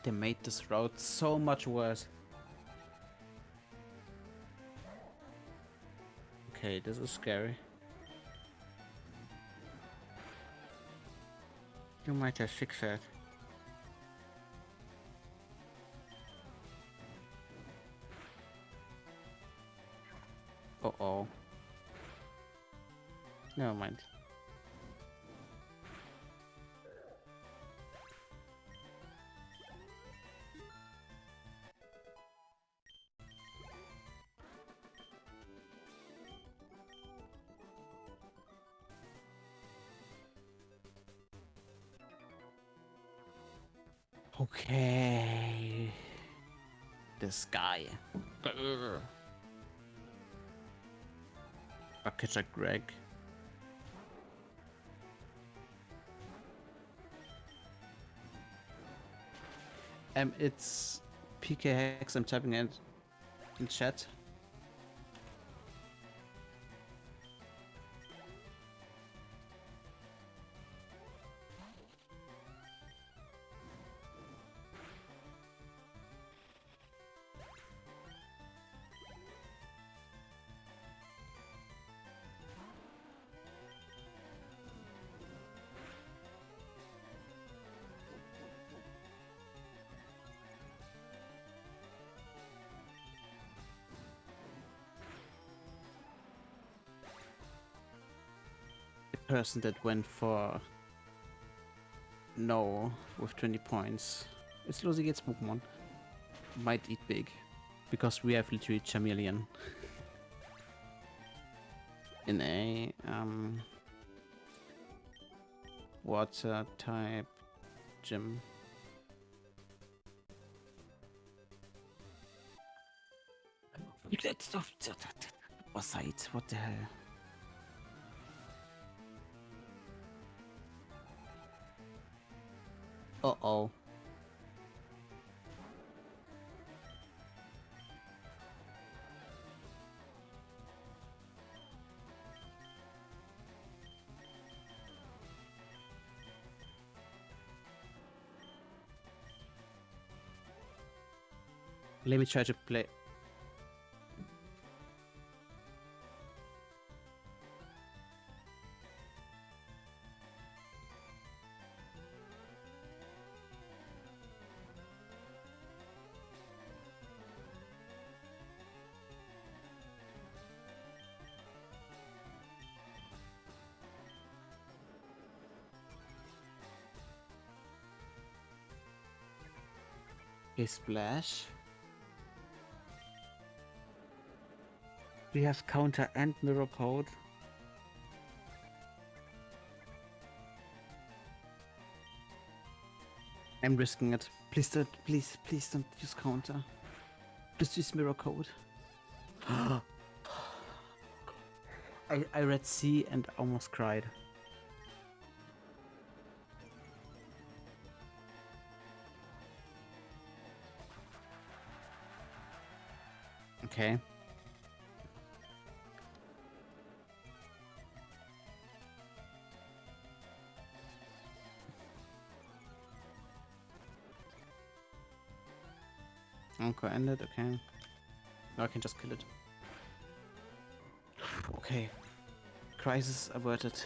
S4: They made this route so much worse. Okay, this is scary. You might have fixed that. Uh-oh. Never mind. Okay. This guy. Bucket Greg. It's PK Hex. I'm typing it in chat. The person that went for no with 20 points is losing its Pokemon. Might eat big. Because we have literally Chameleon. In a water type gym. Let's stop. Besides, what the hell? Uh-oh. Let me try to play. A splash. We have counter and mirror code. I'm risking it. Please don't, please don't use counter. Just use mirror code. I read C and almost cried. Okay. Okay, ended, okay. Now I can just kill it. Okay. Crisis averted.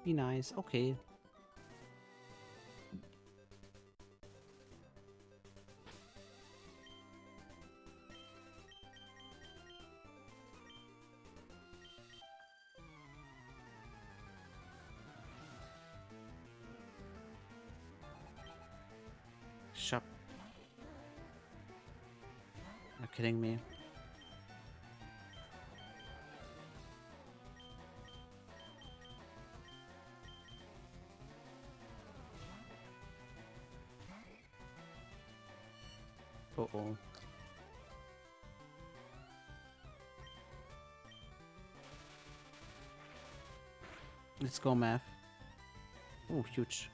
S4: Be nice. Okay. Shop. You're kidding me. Uh-oh. Let's go, math. Oh, huge.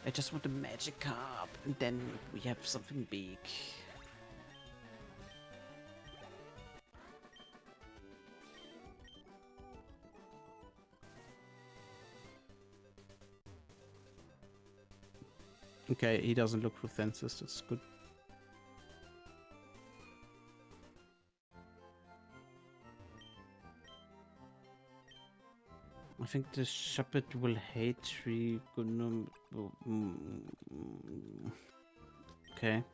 S4: I just want the magic carp, and then we have something big. Okay, he doesn't look for fences, that's good. I think the shepherd will hate tree. Okay.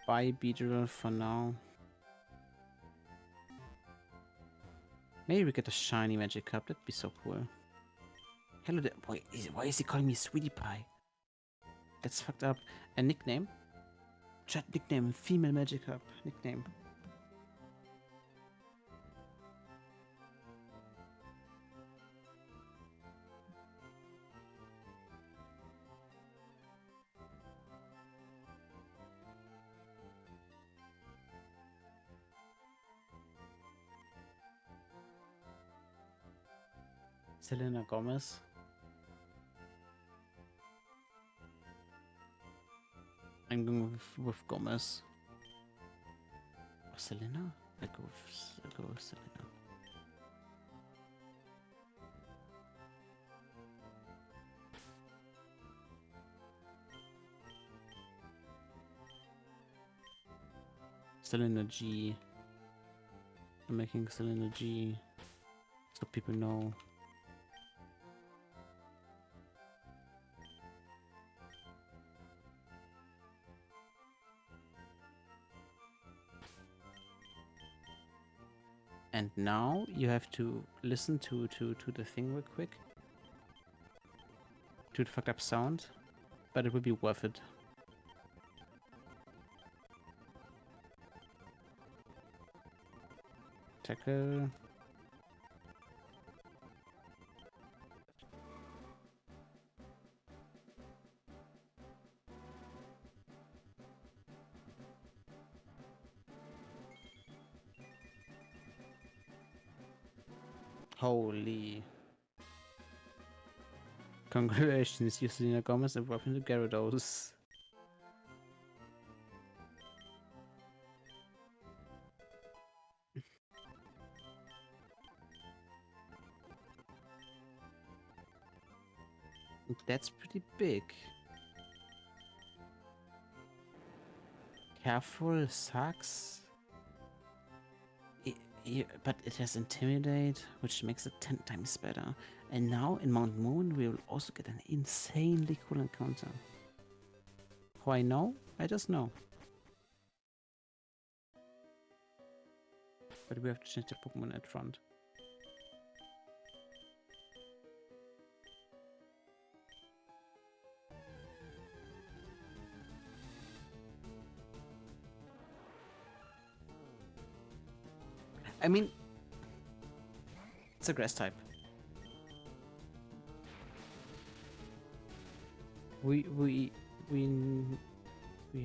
S4: Buy Beedrill for now. Maybe we get a shiny magic cup. That'd be so cool. Hello there. Why is he calling me Sweetie Pie? That's fucked up. A nickname? Chat nickname. Female magic cup. Nickname. Selena Gomez. I'm going with Gomez. Or Selena? I go with Selena. Selena G. I'm making Selena G. So people know. And now you have to listen to the thing real quick. To the fucked up sound. But it will be worth it. Tackle. Holy. Congratulations, you Selena Gomez and welcome to Gyarados. That's pretty big. Careful sucks. But it has Intimidate, which makes it 10 times better. And now in Mount Moon, we will also get an insanely cool encounter. How I know? I just know. But we have to change the Pokemon at front. I mean, it's a grass type. We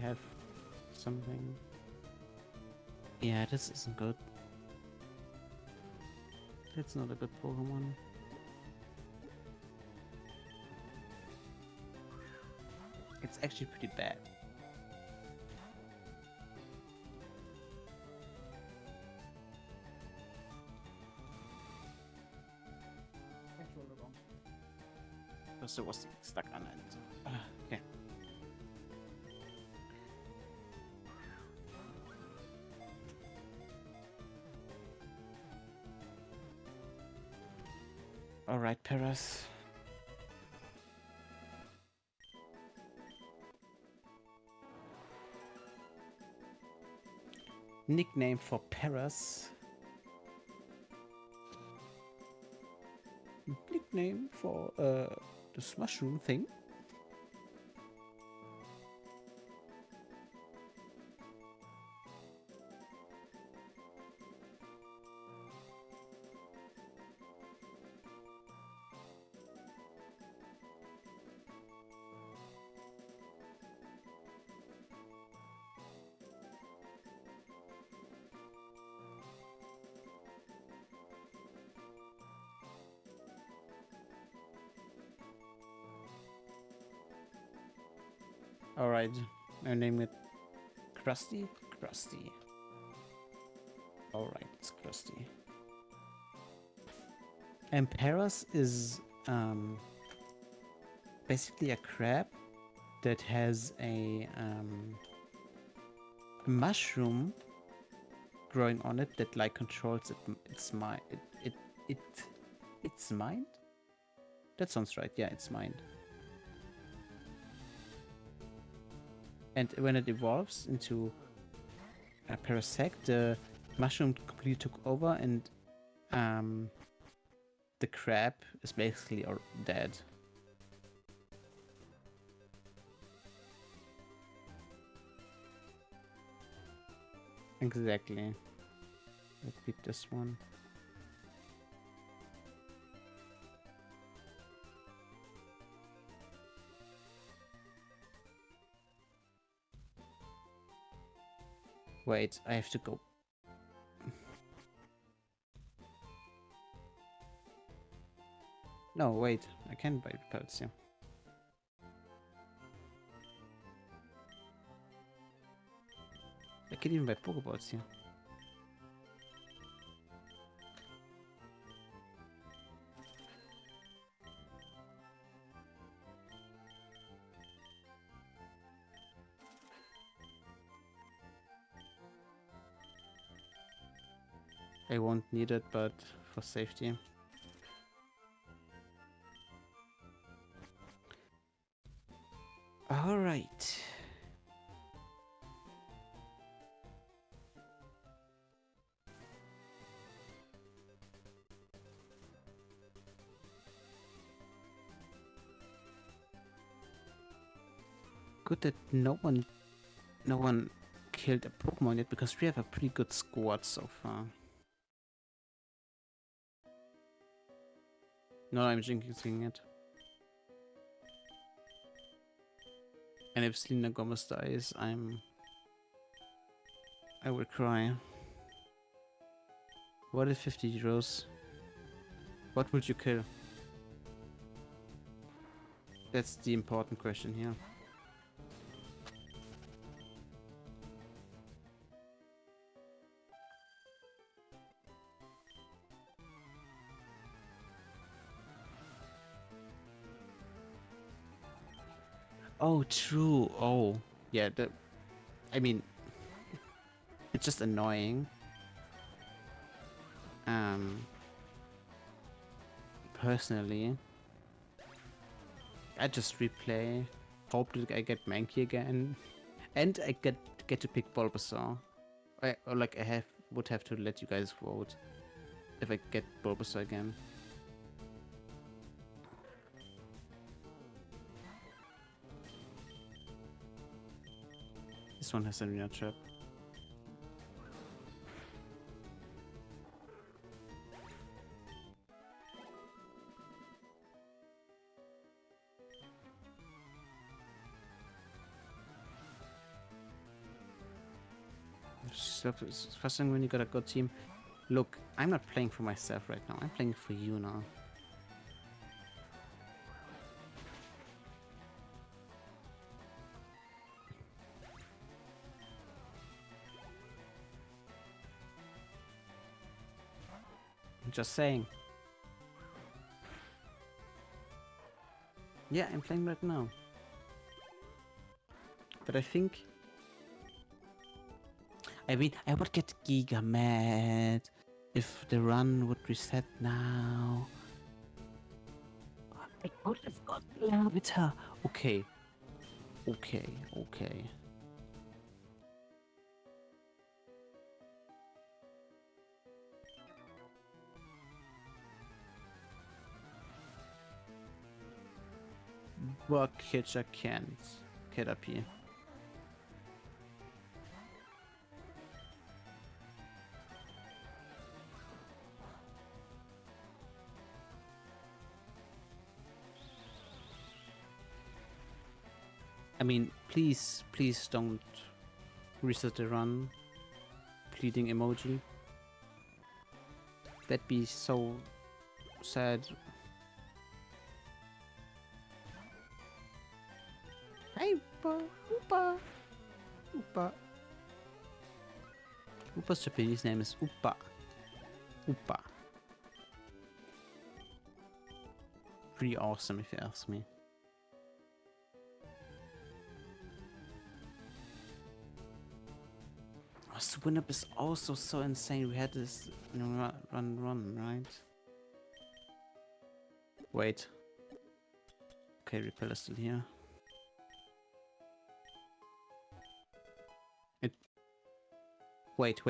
S4: have something. Yeah, this isn't good. It's not a good Pokemon. It's actually pretty bad. because it was stuck on it. Okay. All right, Paras. Nickname for Paras. Nickname for this mushroom thing. Alright, I name it Krusty. Krusty. Alright, it's Krusty. And Paras is basically a crab that has a mushroom growing on it that like controls its mind. Its mind? That sounds right. Yeah, its mind. And when it evolves into a parasect, the mushroom completely took over, and the crab is basically dead. Exactly. Let's pick this one. Wait, I have to go. No, wait, I can buy pelts here. I can even buy Pokeballs here. I won't need it, but for safety. All right. Good that no one killed a Pokemon yet, because we have a pretty good squad so far. No, I'm jinxing it. And if Selena Gomez dies, I will cry. What is 50 euros? What would you kill? That's the important question here. Oh, true. Oh, yeah. I mean, it's just annoying. Personally, I just replay, hope that I get Mankey again, and I get to pick Bulbasaur. Would have to let you guys vote if I get Bulbasaur again. This one has a Arena Trap. It's frustrating when you got a good team. Look, I'm not playing for myself right now. I'm playing for you now. I'm just saying. Yeah, I'm playing right now. But I think... I mean, I would get giga mad if the run would reset now. I would have got Lavita. Okay. Okay, okay. Work Hitcher can't get up here. I mean, please, please don't reset the run. Pleading emoji. That'd be so sad. Hey, Oopa, Oopa, Oopa. Oopa's Japanese name is Oopa. Oopa. Pretty awesome if you ask me. Oh, Swin Up is also so insane. We had this run, right? Wait. Okay, Repel is still here. Wait.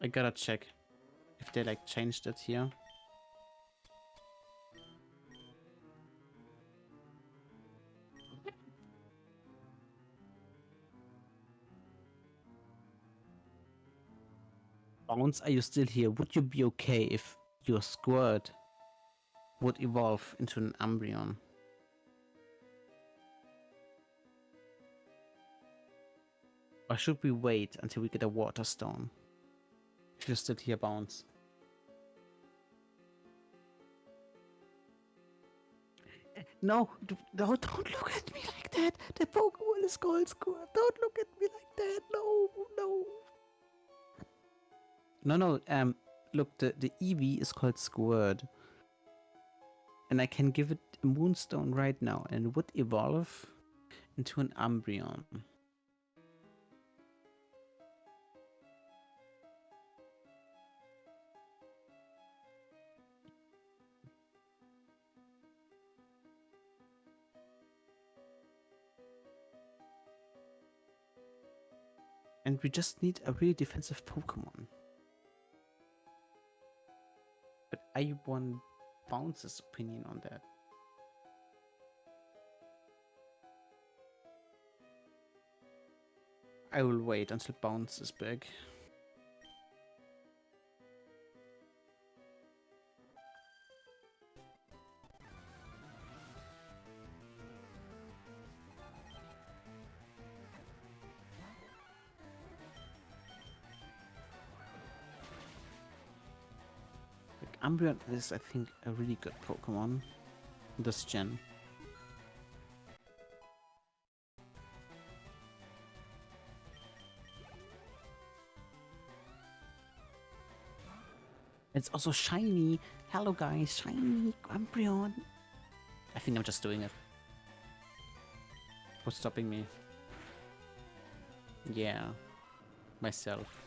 S4: I gotta check if they like changed it here. Bounce, are you still here? Would you be okay if your Squirt would evolve into an Umbreon? Or should we wait until we get a Water Stone? If you're still here, Bounce. No, don't look at me like that. The Pokemon is called Squirt. Don't look at me like that. No. Look, the Eevee is called Squirt. And I can give it a Moonstone right now, and it would evolve into an Umbreon. And we just need a really defensive Pokemon. But I want Bounce's opinion on that. I will wait until Bounce is back. Umbreon is, I think, a really good Pokemon this gen. It's also shiny. Hello guys, shiny Umbreon. I think I'm just doing it. What's stopping me? Yeah, myself.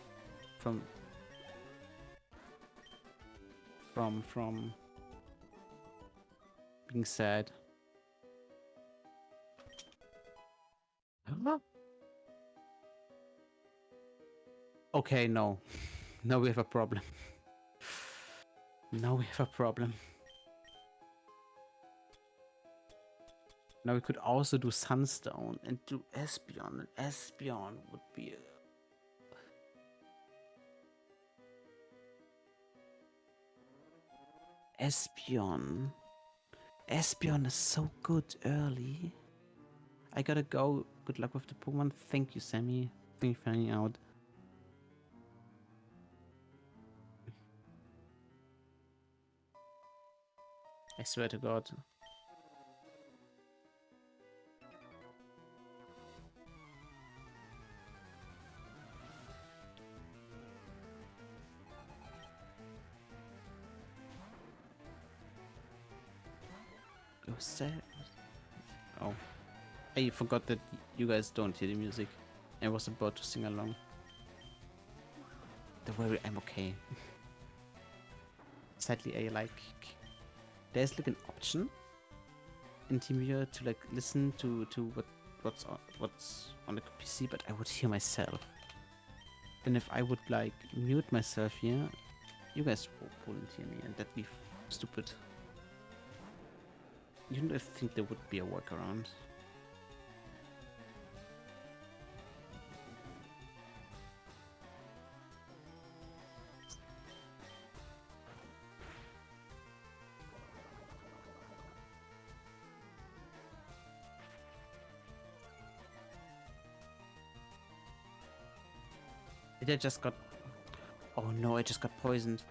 S4: From being sad. Okay, no. Now we have a problem. Now we have a problem. Now we could also do Sunstone and do Espeon, and Espeon would be Espeon. Espeon is so good early. I gotta go. Good luck with the Pokemon. Thank you, Sammy. Thank you for hanging out. I swear to God. It was sad. Oh, I forgot that you guys don't hear the music. I was about to sing along. Don't worry, I'm okay. Sadly, there's like an option in TeamViewer to like listen to what's on the PC, but I would hear myself. And if I would like mute myself here, you guys wouldn't hear me, and that'd be stupid. You don't think there would be a workaround? I just got... Oh no, I just got poisoned.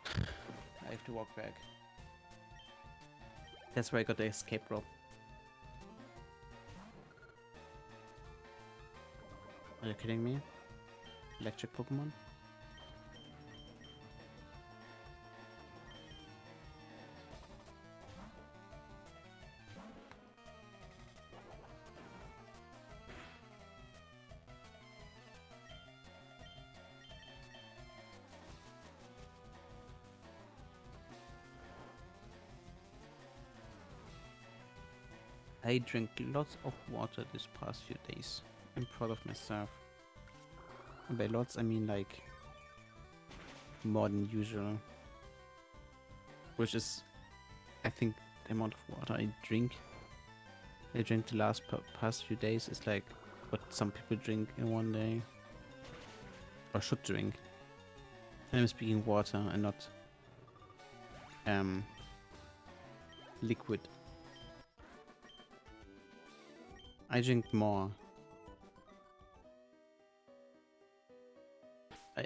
S4: I have to walk back. That's where I got the escape rope. Are you kidding me? Electric Pokemon? I drank lots of water this past few days. I'm proud of myself. And by lots, I mean like more than usual. Which is, I think, the amount of water I drank the past few days is like what some people drink in one day. Or should drink. And I'm speaking water and not liquid. I drink more.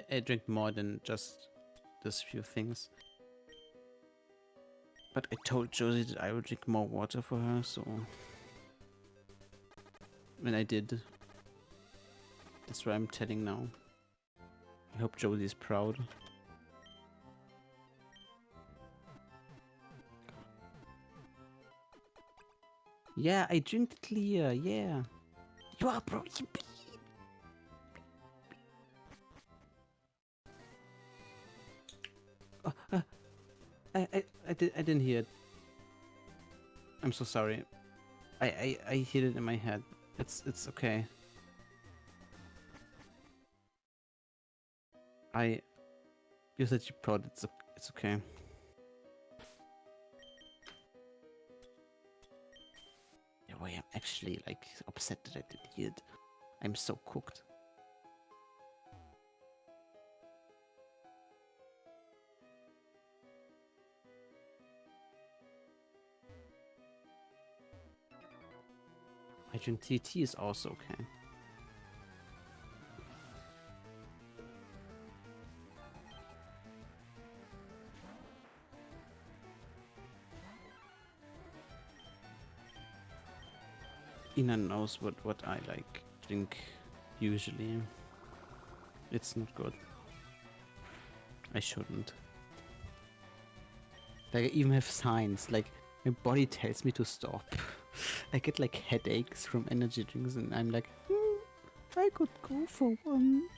S4: I drink more than just these few things. But I told Josie that I would drink more water for her, so... And I did. That's what I'm telling now. I hope Josie's proud. Yeah, I drink it clear, yeah. You are bro, yippee! I didn't hear it. I'm so sorry. I hit it in my head. It's okay. You said you're proud. It's okay. No way. I'm actually like upset that I didn't hear it. I'm so cooked. I drink TT is also okay. Ina knows what I like drink usually. It's not good. I shouldn't. Like I even have signs, like my body tells me to stop. I get like headaches from energy drinks and I'm like, I could go for one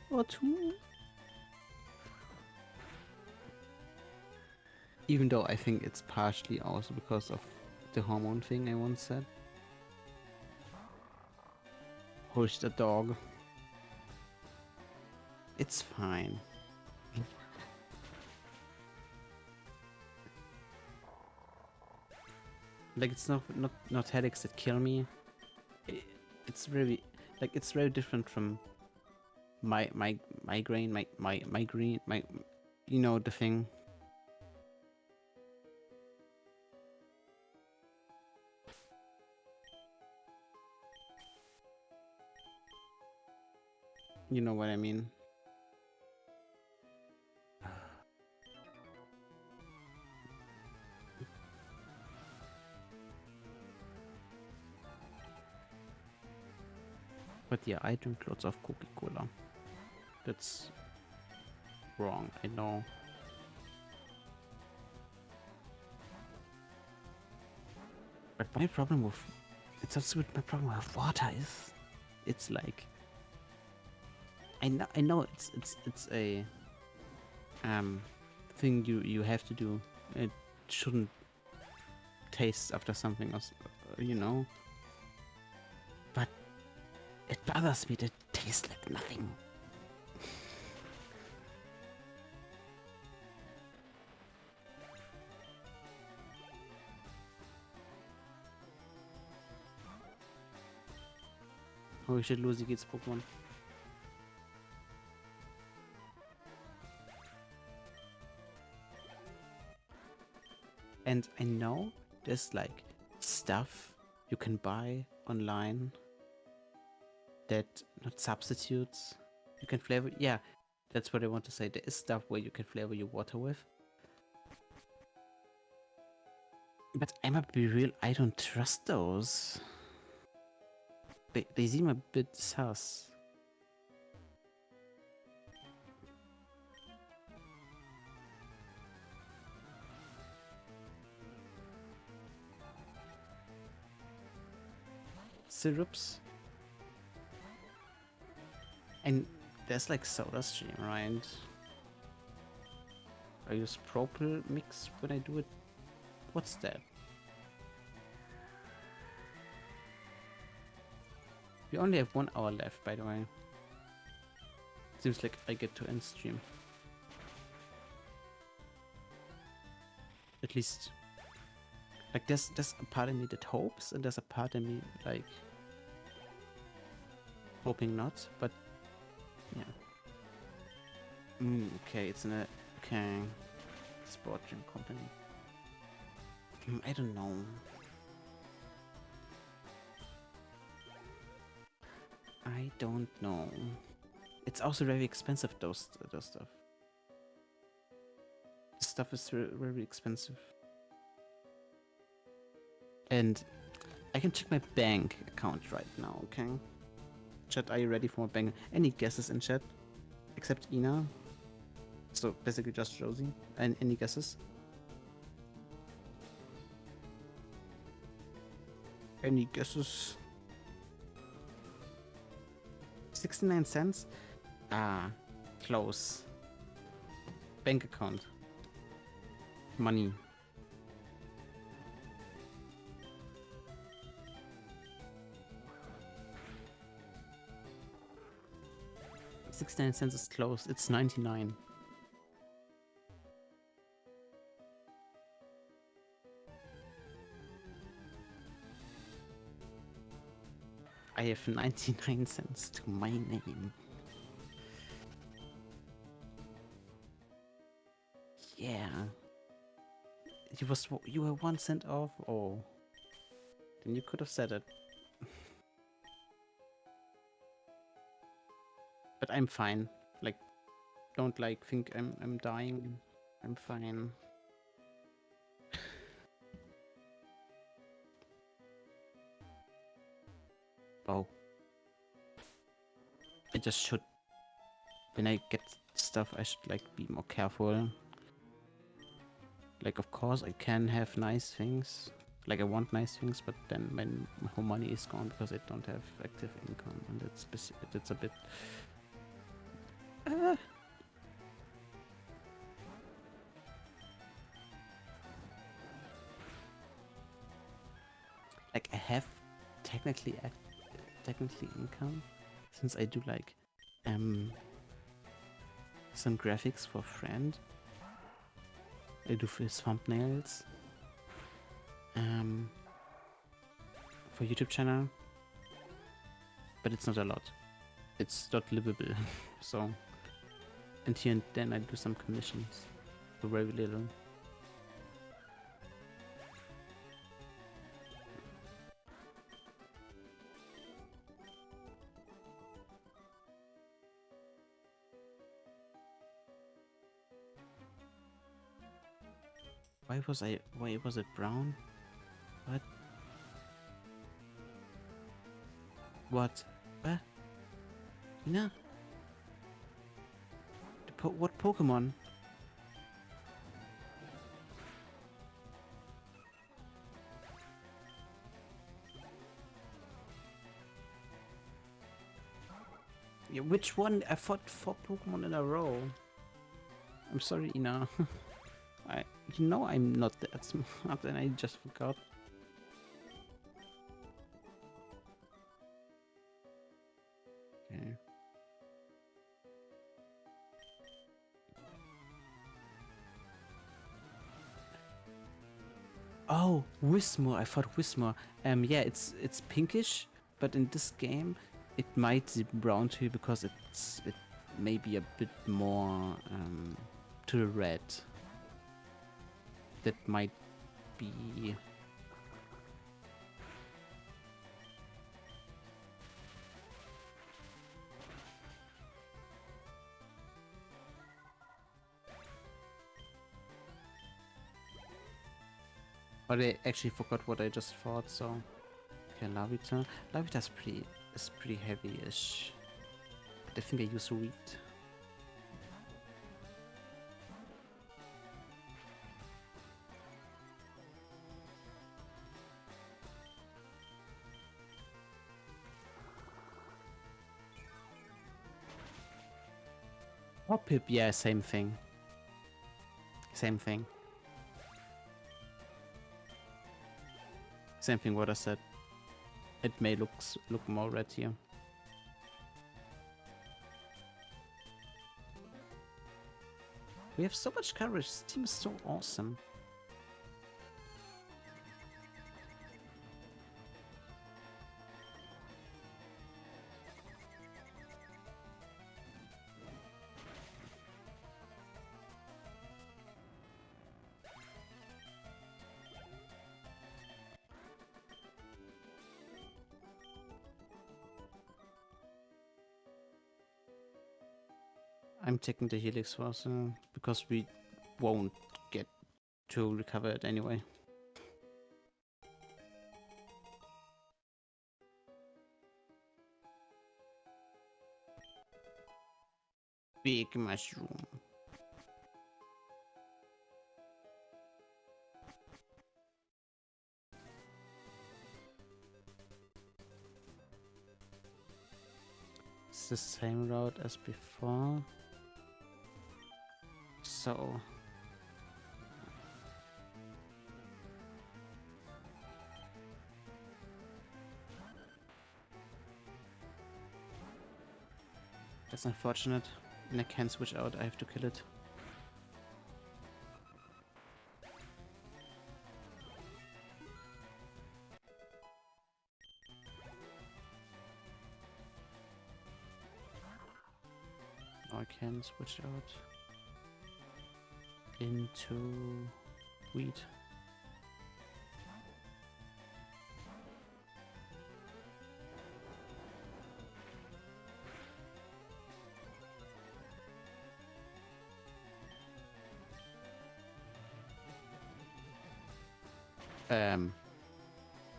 S4: or two. Even though I think it's partially also because of the hormone thing I once said. Push the dog. It's fine. Like it's not headaches that kill me. It's very it's very different from my migraine, you know the thing. You know what I mean. But yeah, I drink lots of Coca-Cola. That's wrong, I know. But my problem with it's also with my problem with water is it's like I know it's a thing you have to do. It shouldn't taste after something else, you know. But it bothers me that it tastes like nothing. Holy shit, Lucy geht's Pokémon. And I know there's like stuff you can buy online that not substitutes. You can flavor, yeah, that's what I want to say. There is stuff where you can flavor your water with. But I'ma be real, I don't trust those. They seem a bit sus. Syrups. And there's like soda stream, right? I use propel mix when I do it. What's that? We only have 1 hour left, by the way. Seems like I get to end stream. At least, like there's a part of me that hopes, and there's a part of me like hoping not. But yeah. Okay, it's in a sport gym company. I don't know. I don't know. It's also very expensive, those stuff. The stuff is very expensive. And I can check my bank account right now, okay? Chat, are you ready for my bank? Any guesses in chat? Except Ina. So basically just Josie. And any guesses? Any guesses? 69 cents? Ah, close. Bank account. Money. $0.69 is close. It's 99. I have 99 cents to my name. Yeah. You were 1 cent off? Oh. Then you could have said it. But I'm fine. Like, don't like think I'm dying. I'm fine. Oh. I just should. When I get stuff, I should like be more careful. Like, of course, I can have nice things. Like, I want nice things, but then my whole money is gone because I don't have active income, and that's a bit. Like, I have technically income since I do like some graphics for a friend. I do his thumbnails for YouTube channel, but it's not a lot. It's not livable. So, and here and then I do some commissions for very little. Why was it brown? What? What? No. What Pokemon? Yeah, which one? I fought 4 Pokemon in a row. I'm sorry, Ina. You know I'm not that smart and I just forgot. Okay. Oh, Whismur. I thought Whismur. Yeah, it's pinkish, but in this game it might be brown too because it may be a bit more to the red. That might be. But I actually forgot what I just thought, so okay, Lavita. Lavita's pretty heavy-ish. But I think I use wheat. Hoppip, yeah, same thing. Same thing. Same thing what I said. It may look more red here. We have so much coverage. This team is so awesome. I'm taking the Helix first because we won't get to recover it anyway. Big mushroom. It's the same route as before. So that's unfortunate. And I can't switch out, I have to kill it. Now I can switch out into wheat.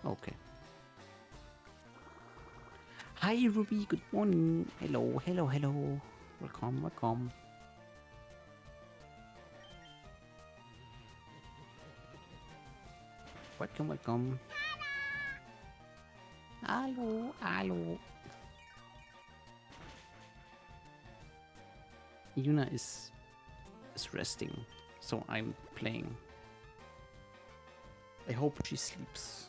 S4: Okay. Hi Ruby, good morning. Hello, hello, hello. Welcome, welcome. Welcome, welcome. Hello, hello. Yuna is resting, so I'm playing. I hope she sleeps.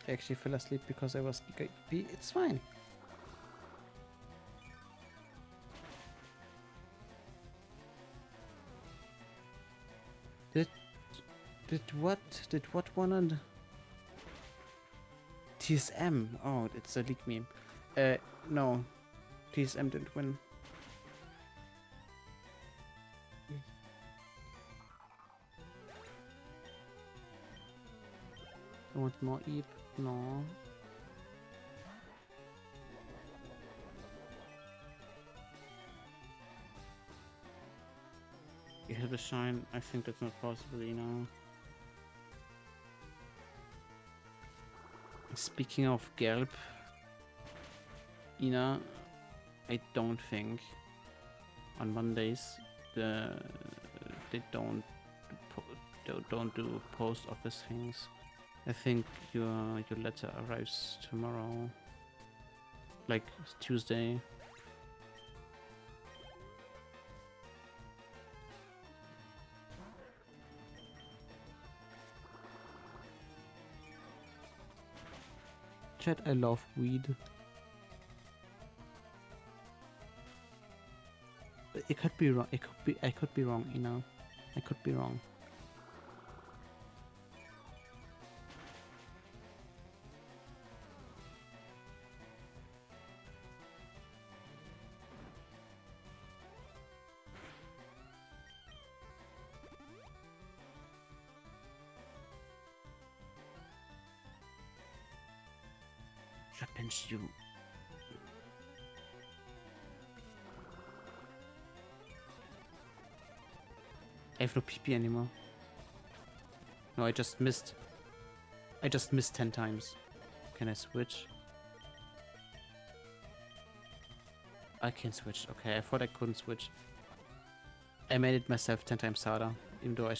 S4: I actually fell asleep because I was it's fine. Did what wanted? TSM. Oh, it's a leak meme. No. TSM didn't win. I want more Eep. No. You have a shine. I think that's not possible, you know. Speaking of Gelb, Ina, I don't think on Mondays, they don't do post office things. I think your letter arrives tomorrow, like Tuesday. Chat, I love weed. It could be wrong. I could be wrong, you know. I could be wrong. Pinch you. I have no PP anymore. No, I just missed. I just missed 10 times. Can I switch? I can switch. Okay, I thought I couldn't switch. I made it myself 10 times harder, even though I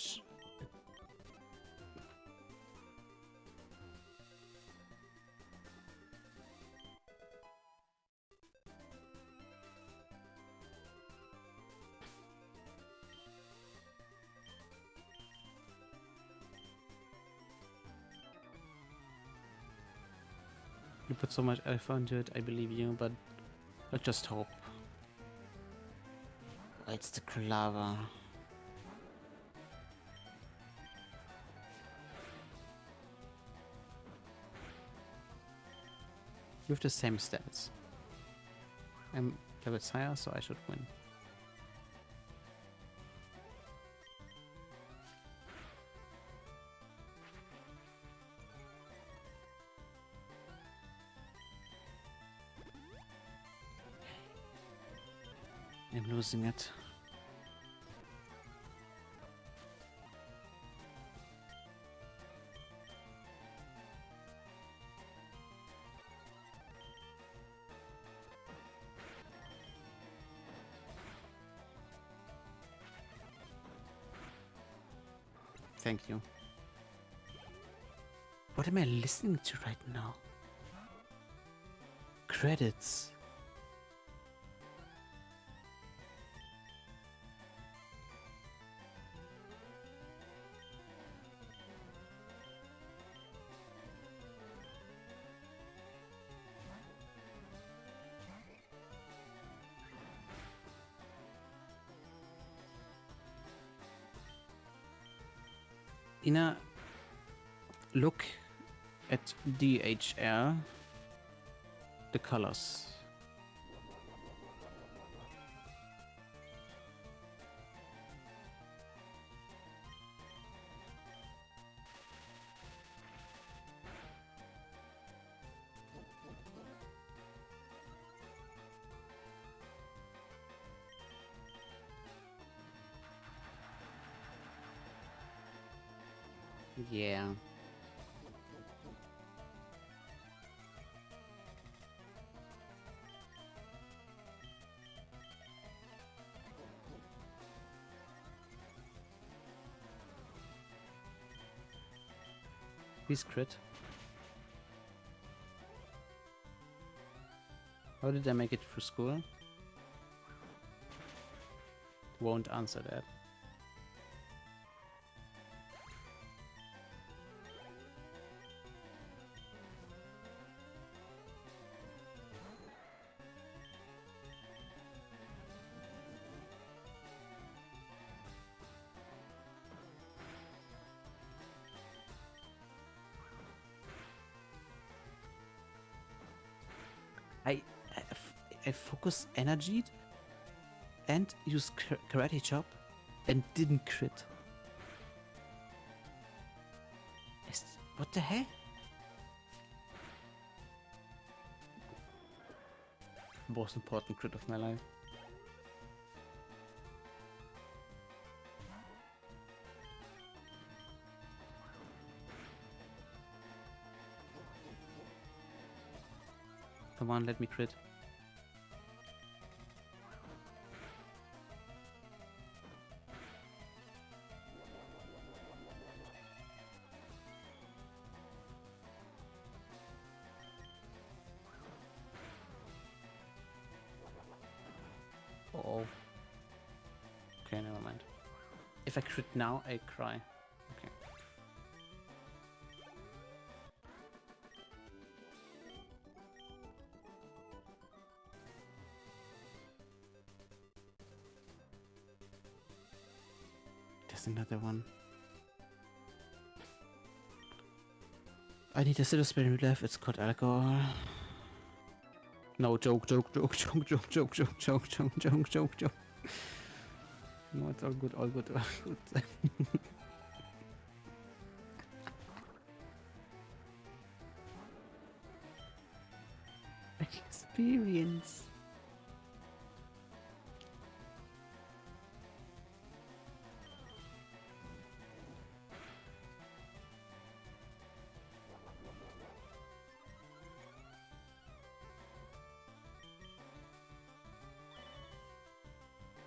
S4: You put so much effort into it, I believe you, but let's just hope. Oh, it's the Clava. You have the same stats. I'm levels higher, so I should win. I'm losing it. Thank you. What am I listening to right now? Credits. Ina, look at DHR, the colors. Yeah. Please crit. How did I make it through school? Won't answer that. I focus energy and use karate chop and didn't crit. What the hell? Most important crit of my life. Come on, let me crit. if I crit now, I cry. Okay. There's another one. I need a Citizen Spirit Relief. It's called alcohol. No, joke. No, it's all good, all good, all good. Experience.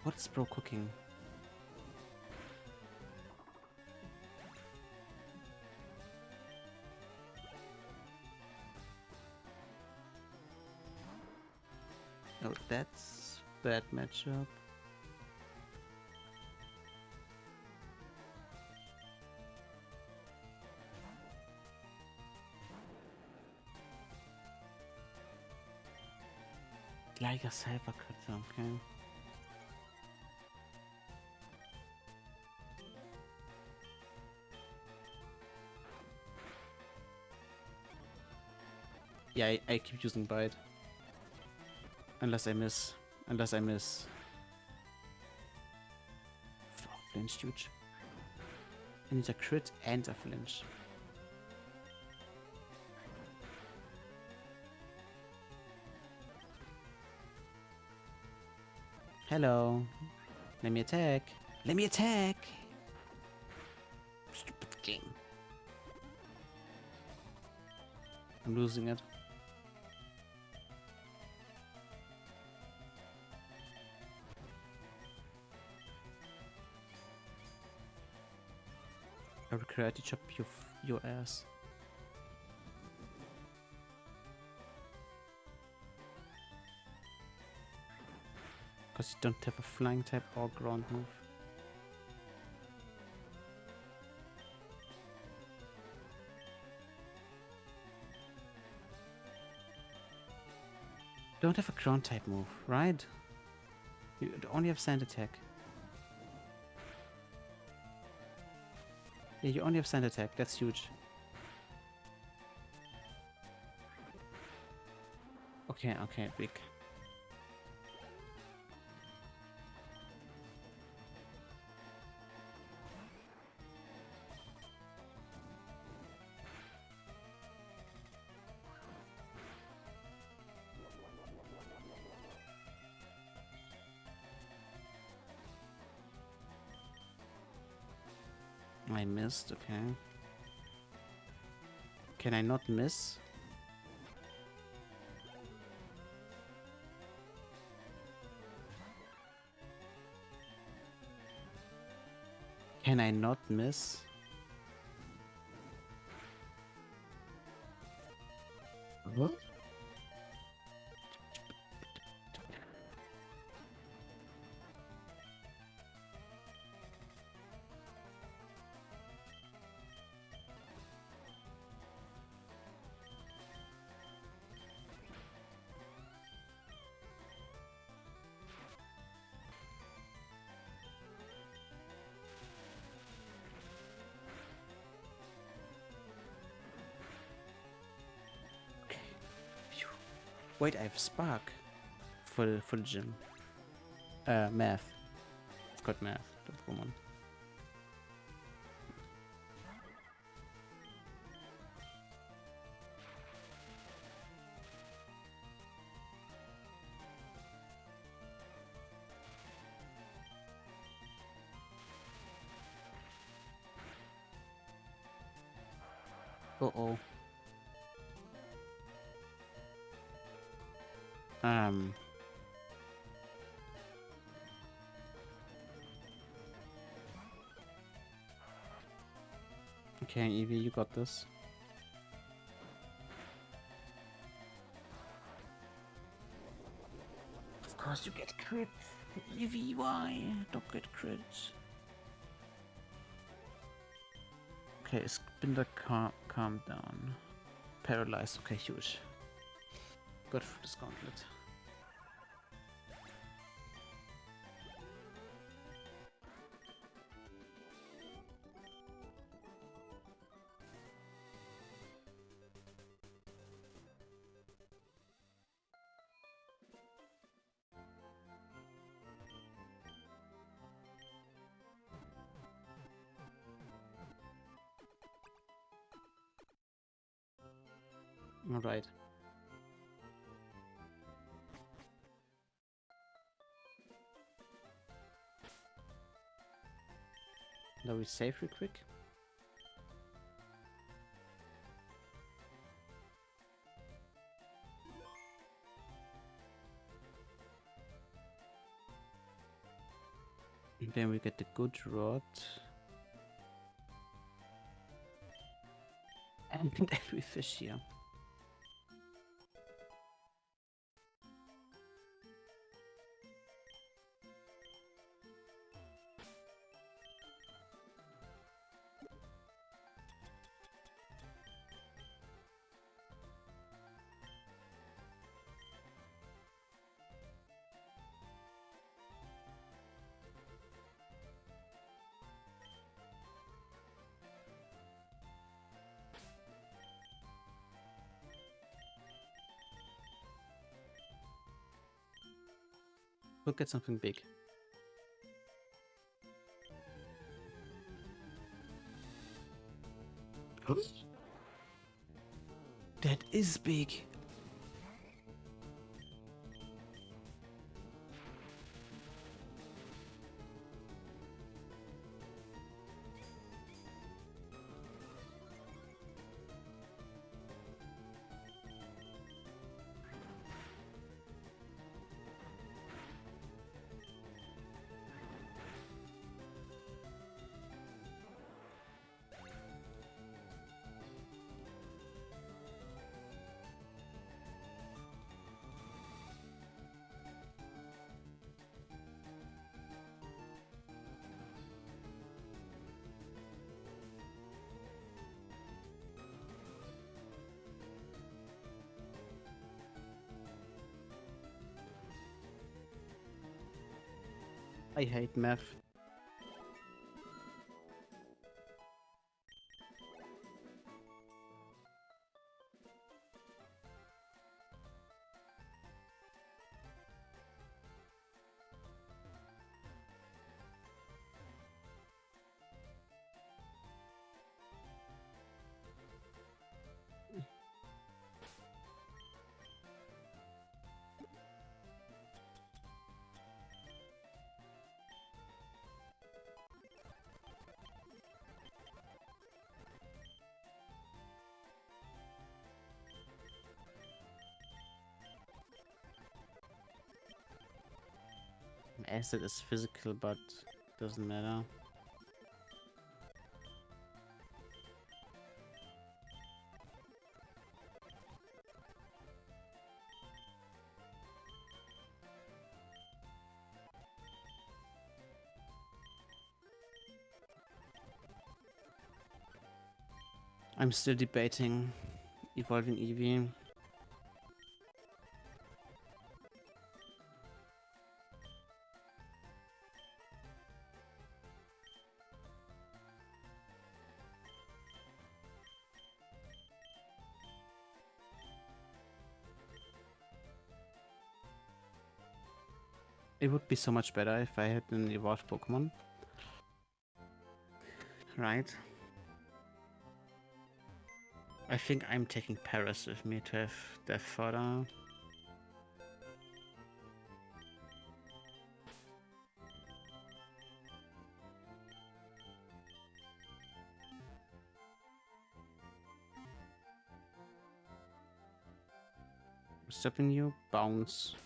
S4: What's bro cooking? Oh, that's bad matchup. Like a cyber cutter, okay. Yeah, I keep using bite. Unless I miss. Unless I miss. Fuck, flinch huge. I need a crit and a flinch. Hello. Let me attack. Let me attack. Stupid game. I'm losing it. I will karate chop your ass. Because you don't have a flying type or ground move. Don't have a ground type move, right? You only have sand attack. Yeah, you only have sand attack. That's huge. Okay, okay, big. I missed, okay. Can I not miss? Can I not miss? What? Wait, I have Spark for the gym. Math. It's got math. The woman. Uh-oh. Okay, Evie, you got this. Of course you get crit. Evie, why? Don't get crit. Okay, Spinda calm down. Paralyzed, okay, huge. Good for this gauntlet. Alright. Now we save real quick. And then we get the good rod. And then we fish here. Look at something big. That is big. I hate math. Acid is physical, but doesn't matter. I'm still debating evolving Eevee. It would be so much better if I had an evolved Pokemon. Right. I think I'm taking Paris with me to have Death Fodder. Stopping you, bounce.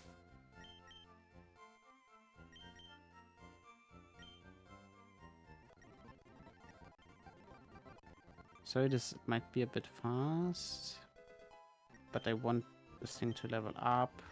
S4: Sorry, this might be a bit fast, but I want this thing to level up.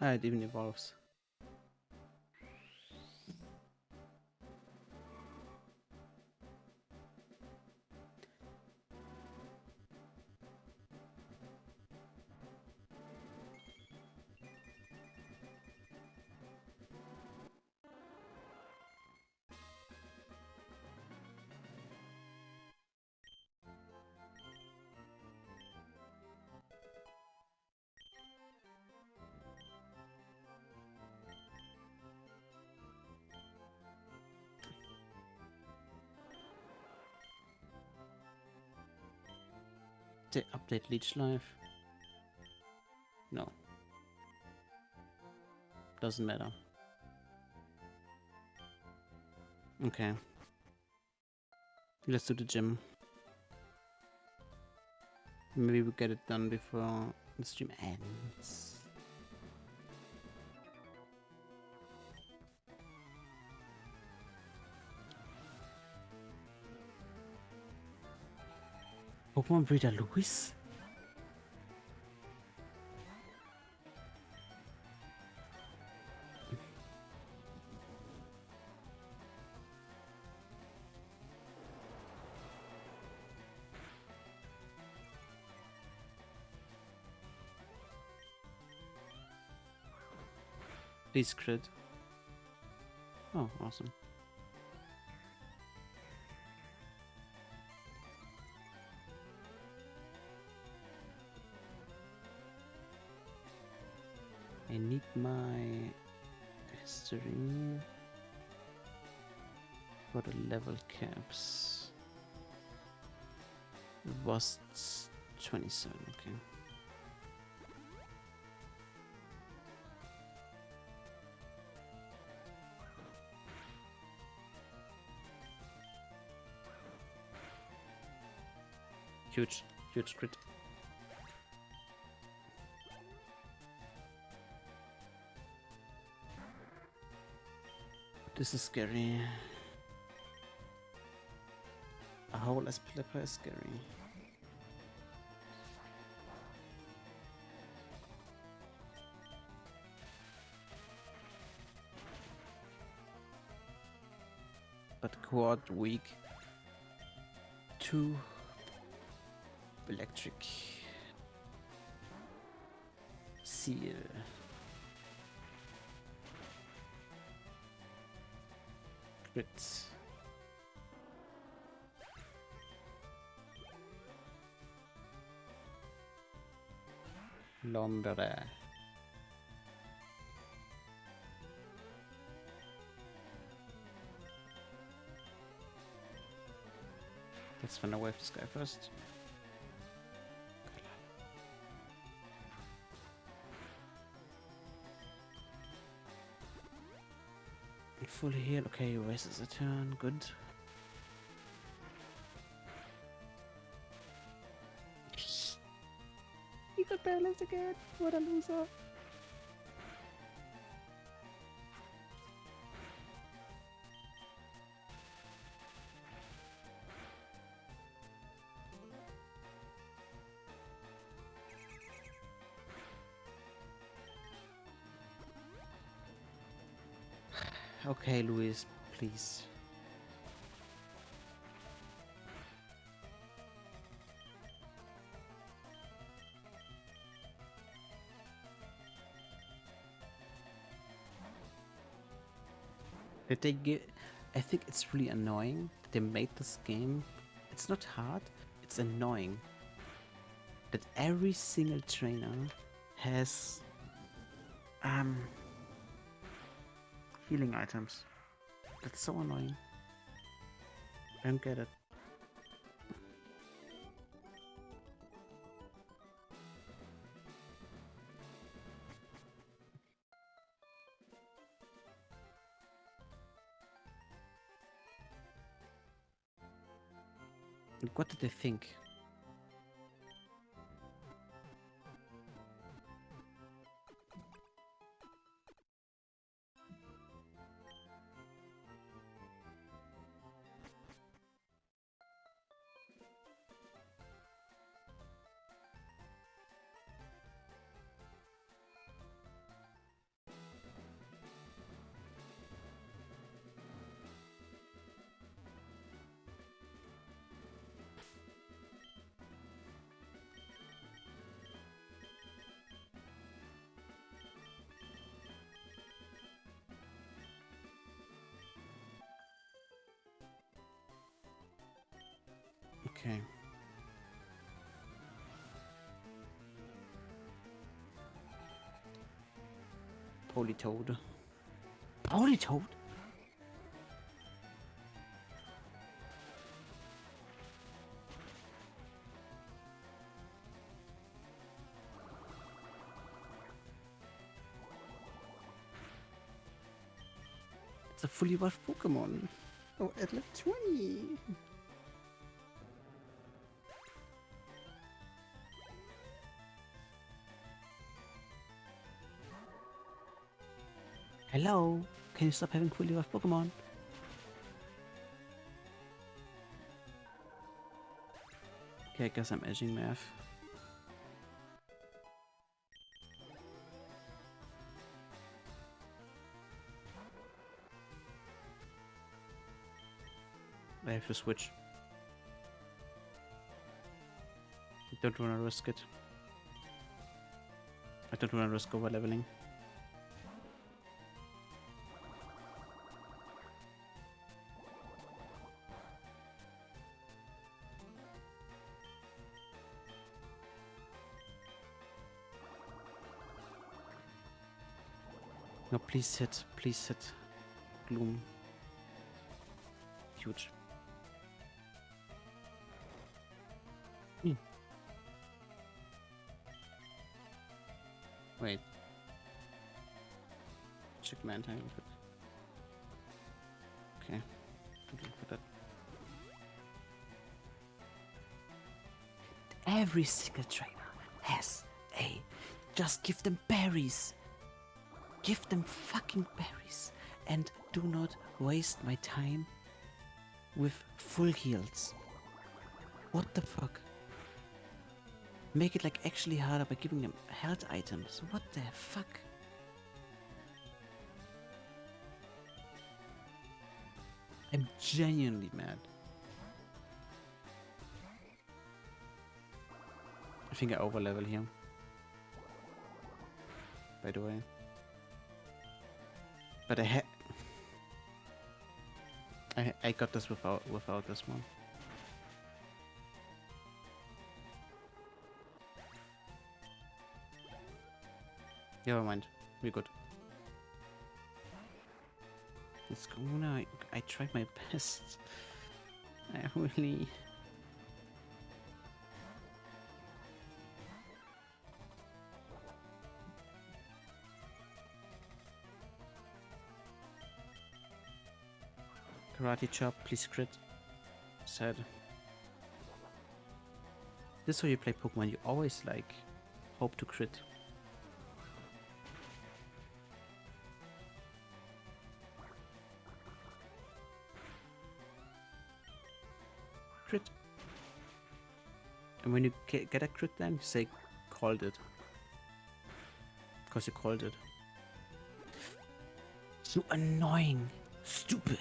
S4: Ah, it even evolves. They update leech life? No. Doesn't matter. Okay. Let's do the gym. Maybe we get it done before the stream ends. Pokemon breeder Luis? Please crit. Oh, awesome. I need my history for the level caps. It was 27, okay. Huge crit. This is scary. A whole Espilipper is scary. But quad weak. 2 electric seal. Crit. Lombre. Let's find a wave this guy first. Fully heal. Okay, raises a turn. Good. He got balance again. What a loser. Okay, Luis, please. Did they get? I think it's really annoying that they made this game. It's not hard. It's annoying that every single trainer has healing items. That's so annoying. I don't get it. What did they think? Okay. Politoad. Politoad? It's a fully evolved Pokemon. Oh, at level 20. Hello? Can you stop having fully evolved Pokemon? Okay, I guess I'm edging math. I have to switch. I don't want to risk it. I don't want to risk over leveling. No, please hit. Please hit. Gloom. Huge. Wait. Check my entangle. Okay. Thank you for that. Every single trainer has a. Just give them berries. Give them fucking berries. And do not waste my time with full heals. What the fuck? Make it like actually harder by giving them health items. What the fuck? I'm genuinely mad. I think I overlevel here. By the way. But I got this without this one. Never mind. We're good. Let's go now. I tried my best. I really... Karate chop, please crit. Sad. This is how you play Pokemon. You always like hope to crit. Crit. And when you get a crit, then you say called it. Because you called it. So annoying. Stupid.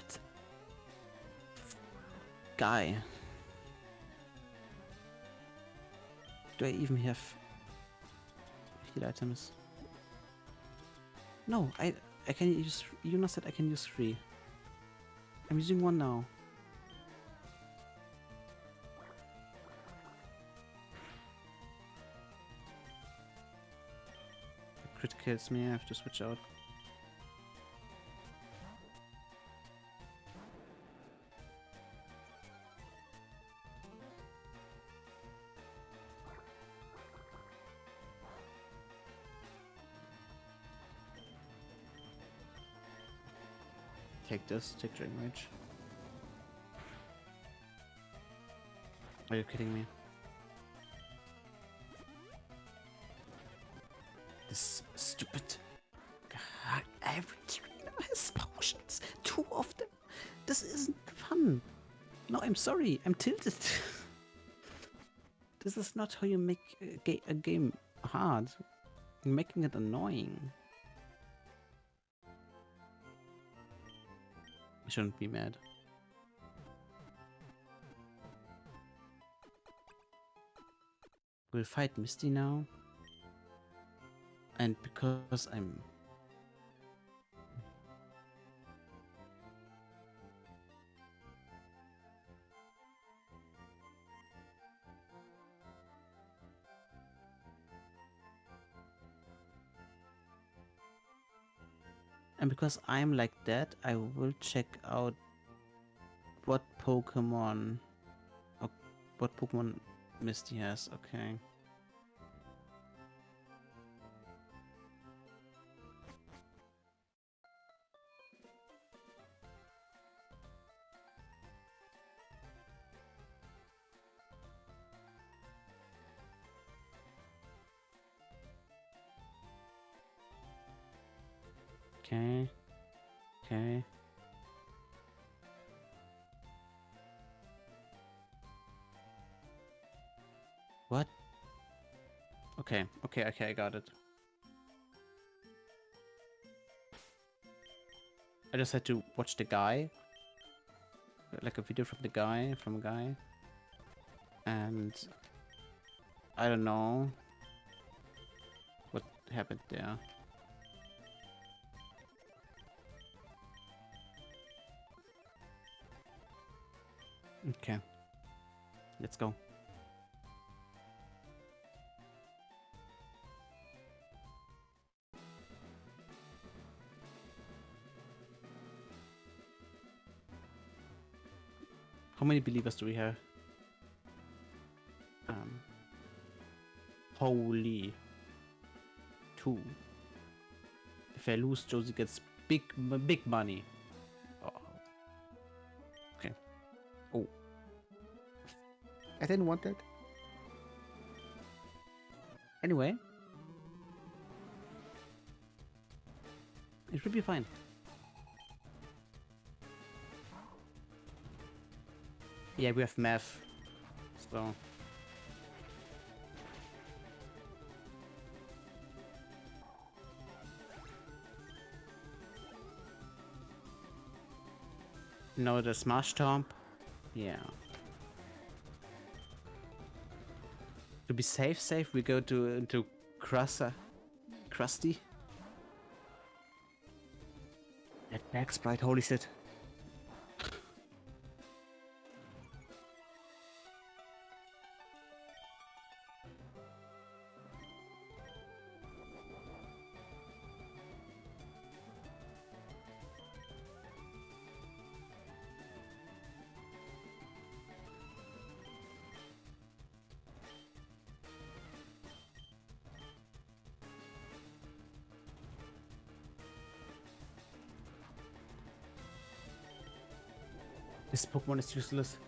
S4: Guy. Do I even have heal items? No, I can use. Yuna said I can use 3. I'm using 1 now. The crit kills me. I have to switch out. Take this, take Drain Rage. Are you kidding me? This stupid... God, every trainer has potions. 2 of them. This isn't fun. No, I'm sorry. I'm tilted. This is not how you make a game hard. You're making it annoying. I shouldn't be mad. We'll fight Misty now. And because I'm... And because I'm like that, I will check out what Pokemon... what Pokemon Misty has, okay. Okay. Okay. What? Okay, I got it. I just had to watch the guy. Like a video from a guy. And I don't know what happened there. Okay. Let's go. How many believers do we have? Holy. 2. If I lose, Josie gets big money. Oh. Okay. Oh. I didn't want that. Anyway. It should be fine. Yeah, we have math. So... No, the Smash Stomp. Yeah. To be safe, we go into Krusty. That back sprite, holy shit. This Pokemon is useless.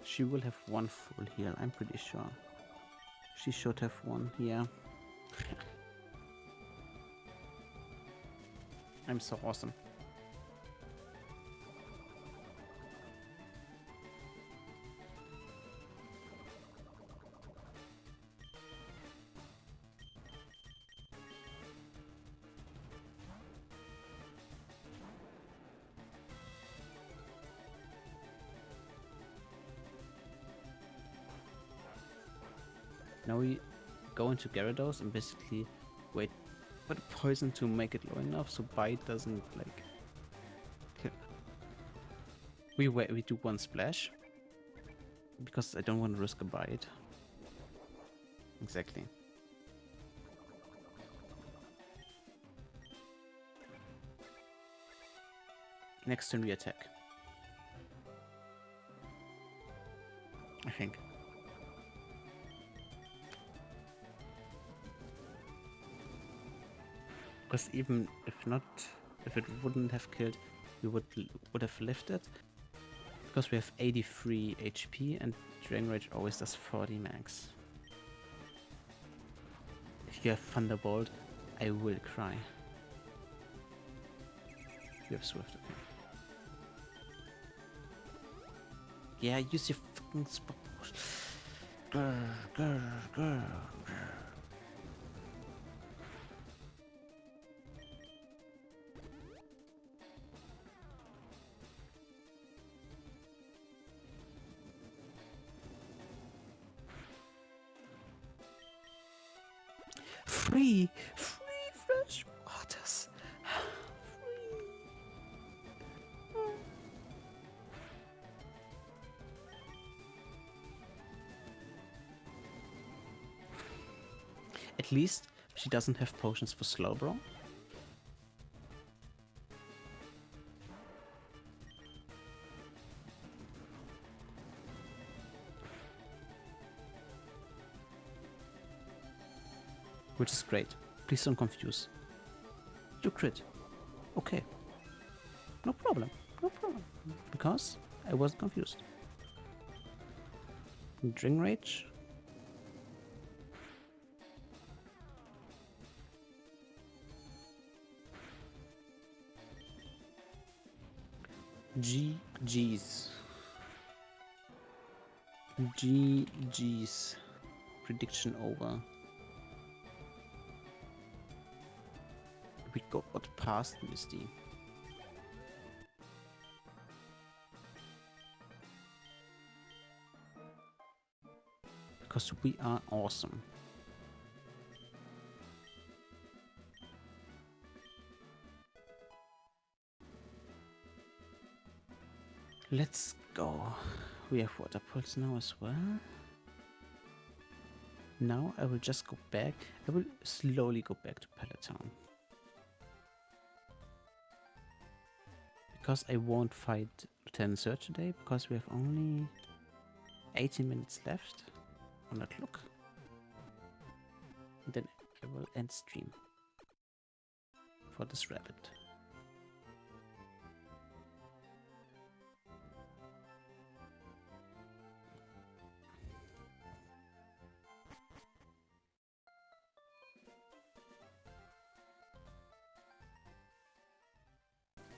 S4: She will have one full heal, I'm pretty sure. She should have one, yeah. I'm so awesome. Now we go into Gyarados and basically wait for the poison to make it low enough so Bite doesn't like kill. We do one splash because I don't want to risk a Bite. Exactly. Next turn we attack. I think. Because even if it wouldn't have killed, we would have lifted. Because we have 83 HP and Drain Rage always does 40 max. If you have Thunderbolt, I will cry. You have Swift, okay. Yeah, use your fucking spot. Grr. Free fresh waters. At least she doesn't have potions for slow, bro. Which is great. Please don't confuse. You crit. Okay. No problem. No problem. Because I wasn't confused. Drink Rage. GG's. GG's. Prediction over. We got past Misty. Because we are awesome. Let's go. We have water pulse now as well. Now I will just go back. I will slowly go back to Palatown. Because I won't fight Lieutenant Sir today, because we have only 18 minutes left on that look. And then I will end stream for this rabbit.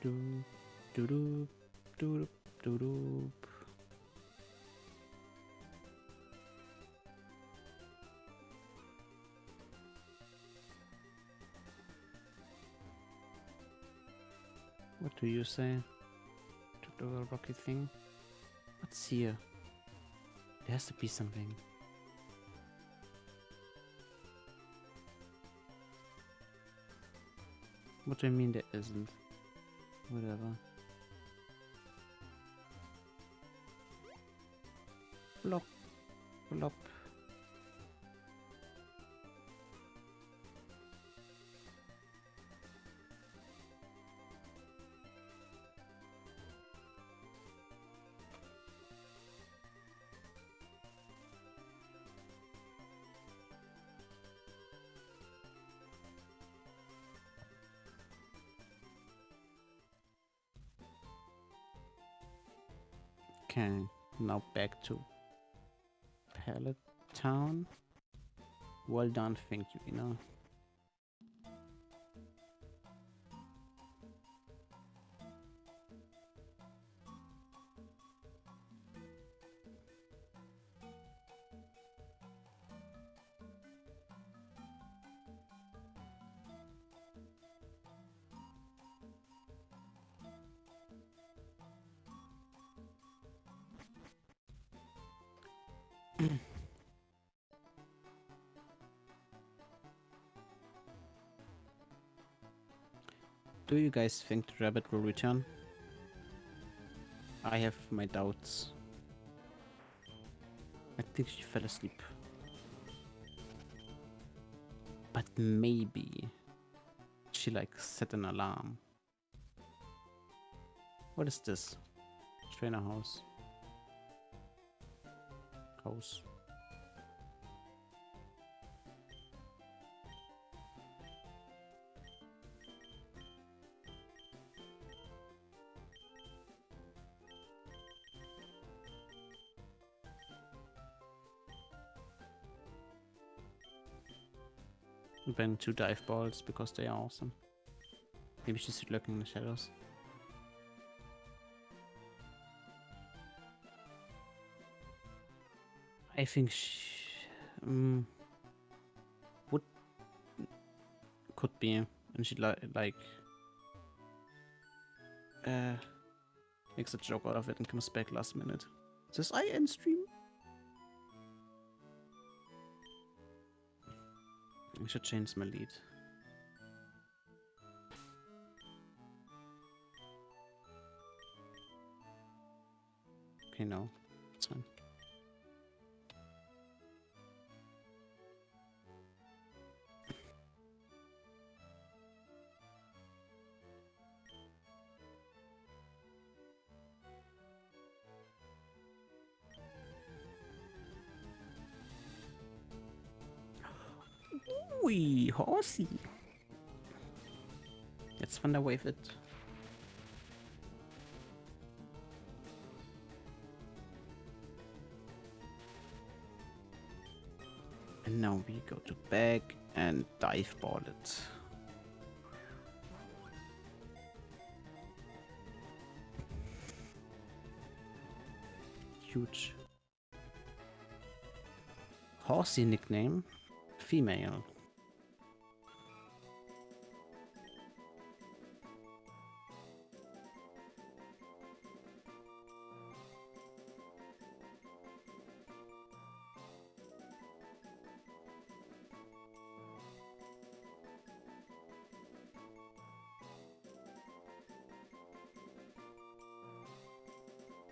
S4: Do do do do do do. What do you say to the rocky thing? What's here? There has to be something. What do you mean there isn't? Whatever. Blop. Blop. Okay, now back to Pallet Town. Well done, thank you, Ina. Do you guys think the rabbit will return? I have my doubts. I think she fell asleep. But maybe she like set an alarm. What is this? Trainer house. House. Then 2 dive balls because they are awesome. Maybe she's lurking in the shadows. I think she would could be, and she like makes a joke out of it and comes back last minute. Says I end stream. I should change my lead. Okay, no. It's fine. Wee, horsey. Let's Thunder Wave it. And now we go to back and dive ball it. Huge. Horsey nickname. Female.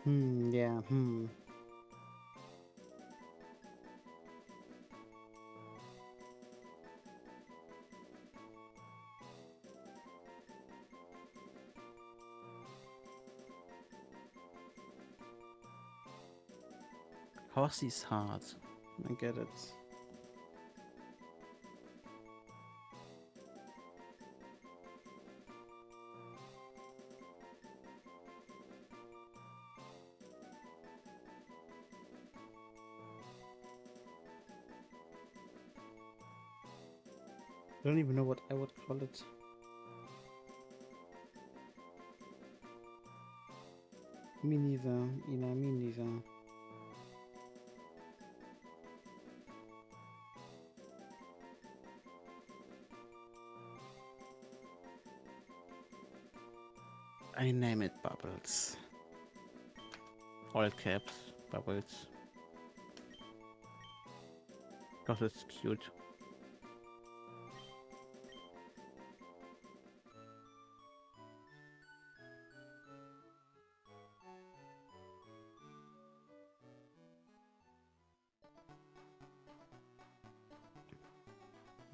S4: Yeah, Horsey's hard. I get it. I don't even know what I would call it. Me neither. Ina, me neither. I name it Bubbles. All caps, Bubbles. Because it's cute.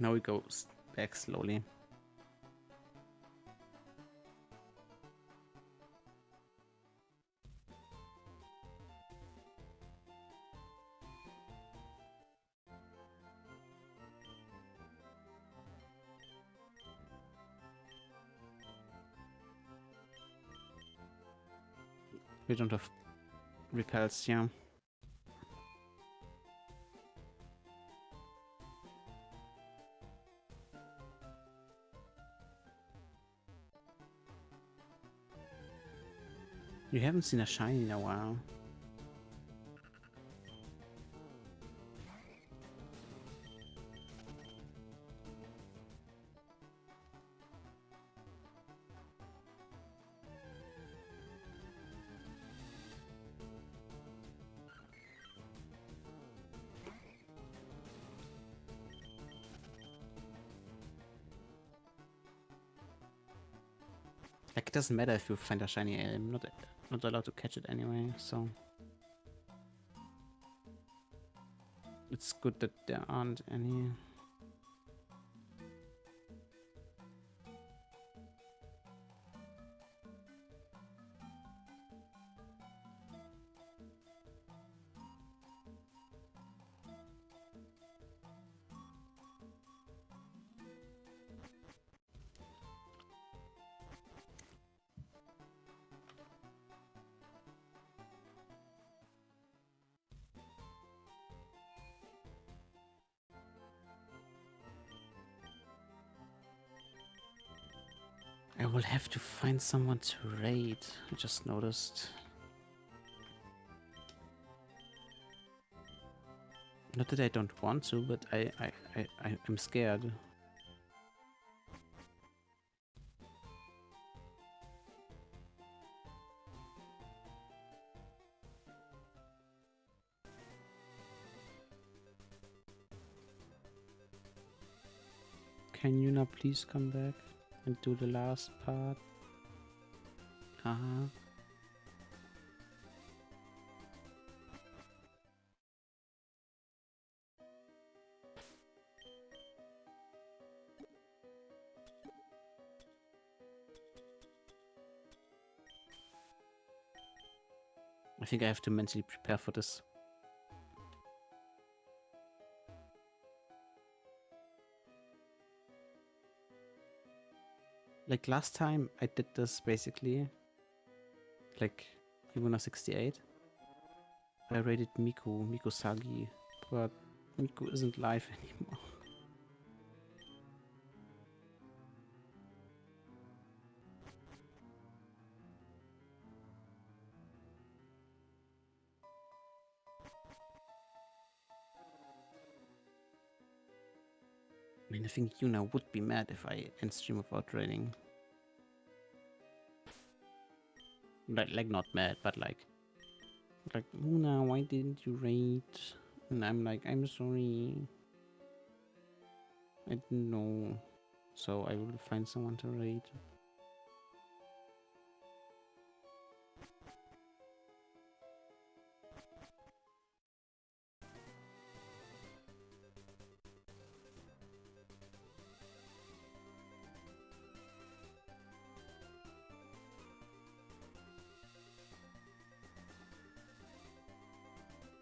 S4: Now we go back slowly. We don't have repels here. You haven't seen a shiny in a while. Like, it doesn't matter if you find a shiny, I'm not allowed to catch it anyway, so it's good that there aren't any. I will have to find someone to raid. I just noticed. Not that I don't want to, but I'm scared. Can Yuna please come back and do the last part? Uh-huh. I think I have to mentally prepare for this. Like last time I did this basically, like YUWUNA 68. I rated Miku Sagi, but Miku isn't live anymore. I mean, I think Yuna would be mad if I end stream without raiding. Like not mad, but like Luna, why didn't you raid? And I'm like, I'm sorry. I didn't know. So I will find someone to raid.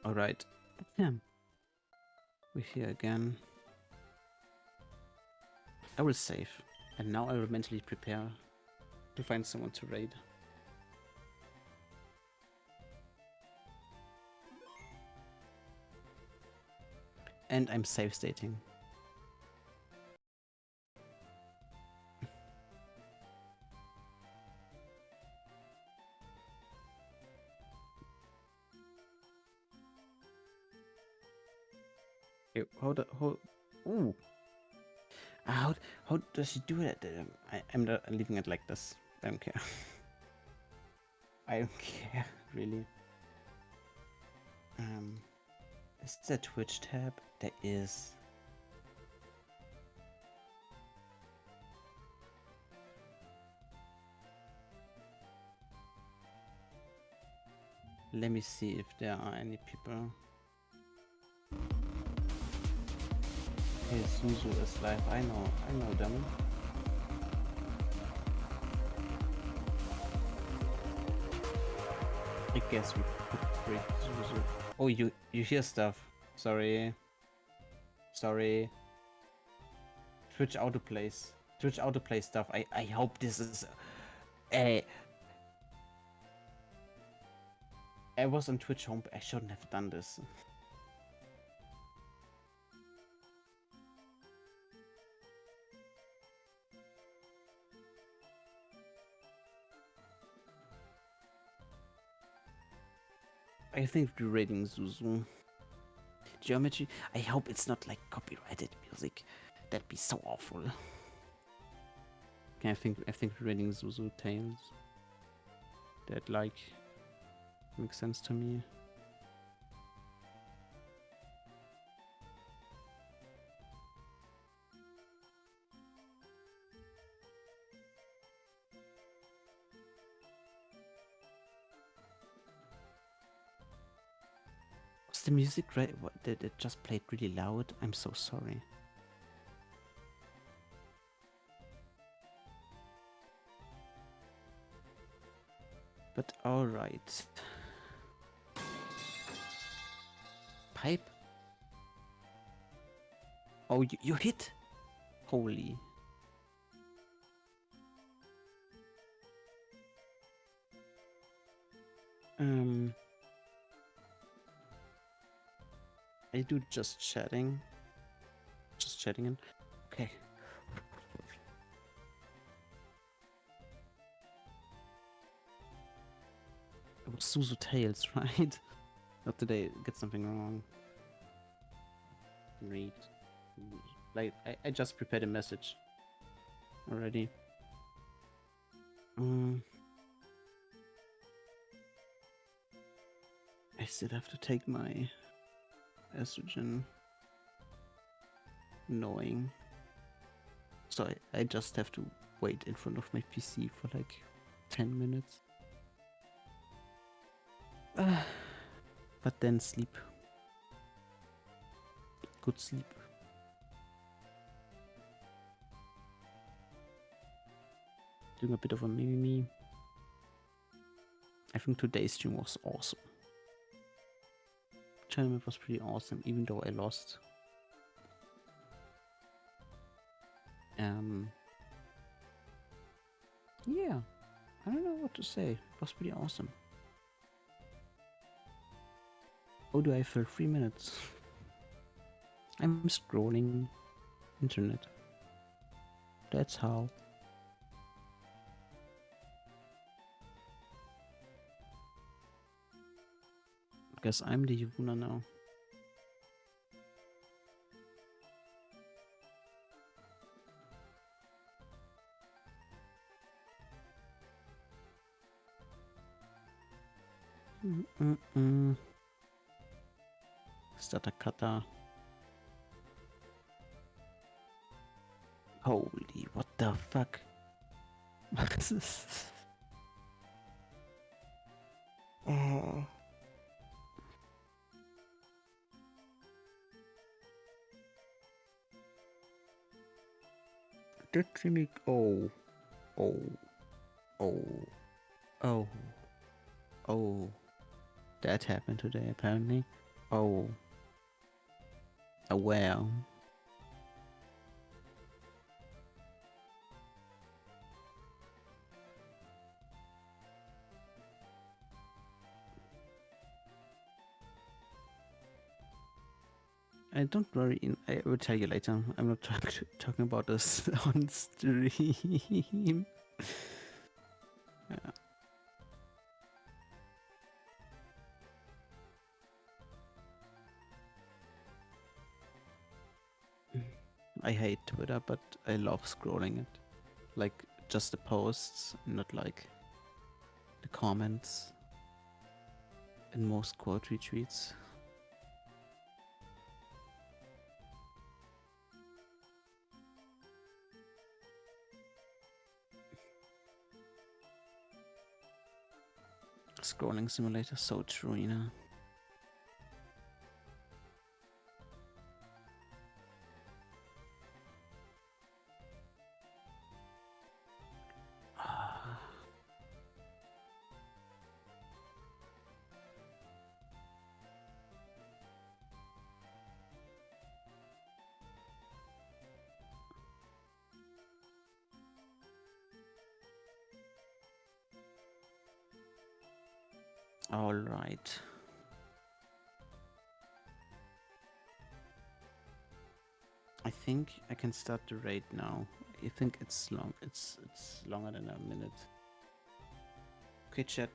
S4: Alright. Yeah. We're here again. I will save. And now I will mentally prepare to find someone to raid. And I'm save stating. Hold. Ooh. How does she do it? I'm not leaving it like this. I don't care. I don't care, really. Is there a Twitch tab? There is. Let me see if there are any people. Hey, Suzu is live. I know them. I guess we could break Suzu. Oh, you hear stuff. Sorry. Twitch autoplays. Twitch autoplay stuff. I hope this is I was on Twitch home. I shouldn't have done this. I think we're raiding Zuzu. Geometry. I hope it's not like copyrighted music. That'd be so awful. Okay, I think we're raiding Zuzu Tales. That like makes sense to me. Was the music right? What did it just played really loud? I'm so sorry. But alright. Pipe? Oh, you hit? Holy. I do just chatting. Just chatting in. Okay. It was Suzu Tales, right? Not today. Get something wrong. Read. Like I just prepared a message already. I still have to take my estrogen. Annoying. So I just have to wait in front of my PC for like 10 minutes. But then sleep. Good sleep. Doing a bit of a mimi. I think today's stream was awesome. Tournament was pretty awesome, even though I lost. Yeah, I don't know what to say. It was pretty awesome. How do I fill 3 minutes? I'm scrolling internet. That's how. Guess I'm the YUWUNA now. Is that a kata? Holy, what the fuck? Oh. That Jimmy. Oh. Oh. Oh. Oh. Oh. That happened today, apparently. Oh. Oh, well. Don't worry, I will tell you later. I'm not talking about this on stream. Yeah. I hate Twitter, but I love scrolling it. Like, just the posts, not like the comments and most quote retweets. Scrolling simulator, so true, you know. All right. I think I can start the raid now. I think it's long. It's longer than a minute. Okay, chat.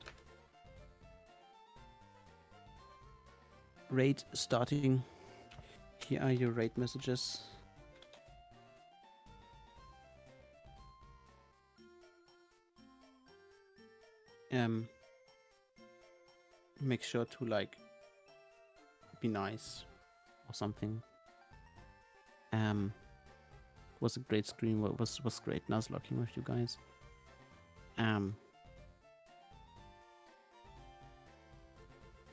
S4: Raid starting. Here are your raid messages. Make sure to like be nice or something. Was a great screen. Was great nuzlocking with you guys.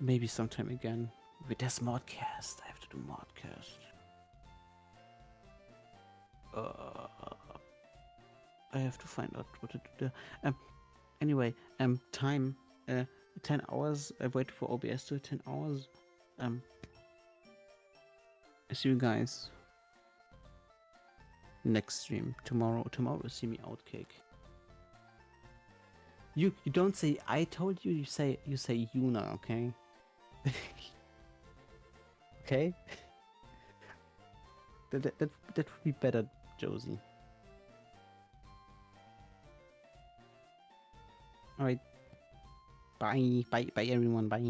S4: Maybe sometime again with this modcast. I have to do modcast. I have to find out what to do there. Anyway, time. 10 hours. I waited for OBS to 10 hours. I see you guys next stream tomorrow. Tomorrow, see me out, cake. You don't say I told you. You say Yuna, okay? Okay. That would be better, Josie. All right. Bye everyone. Bye.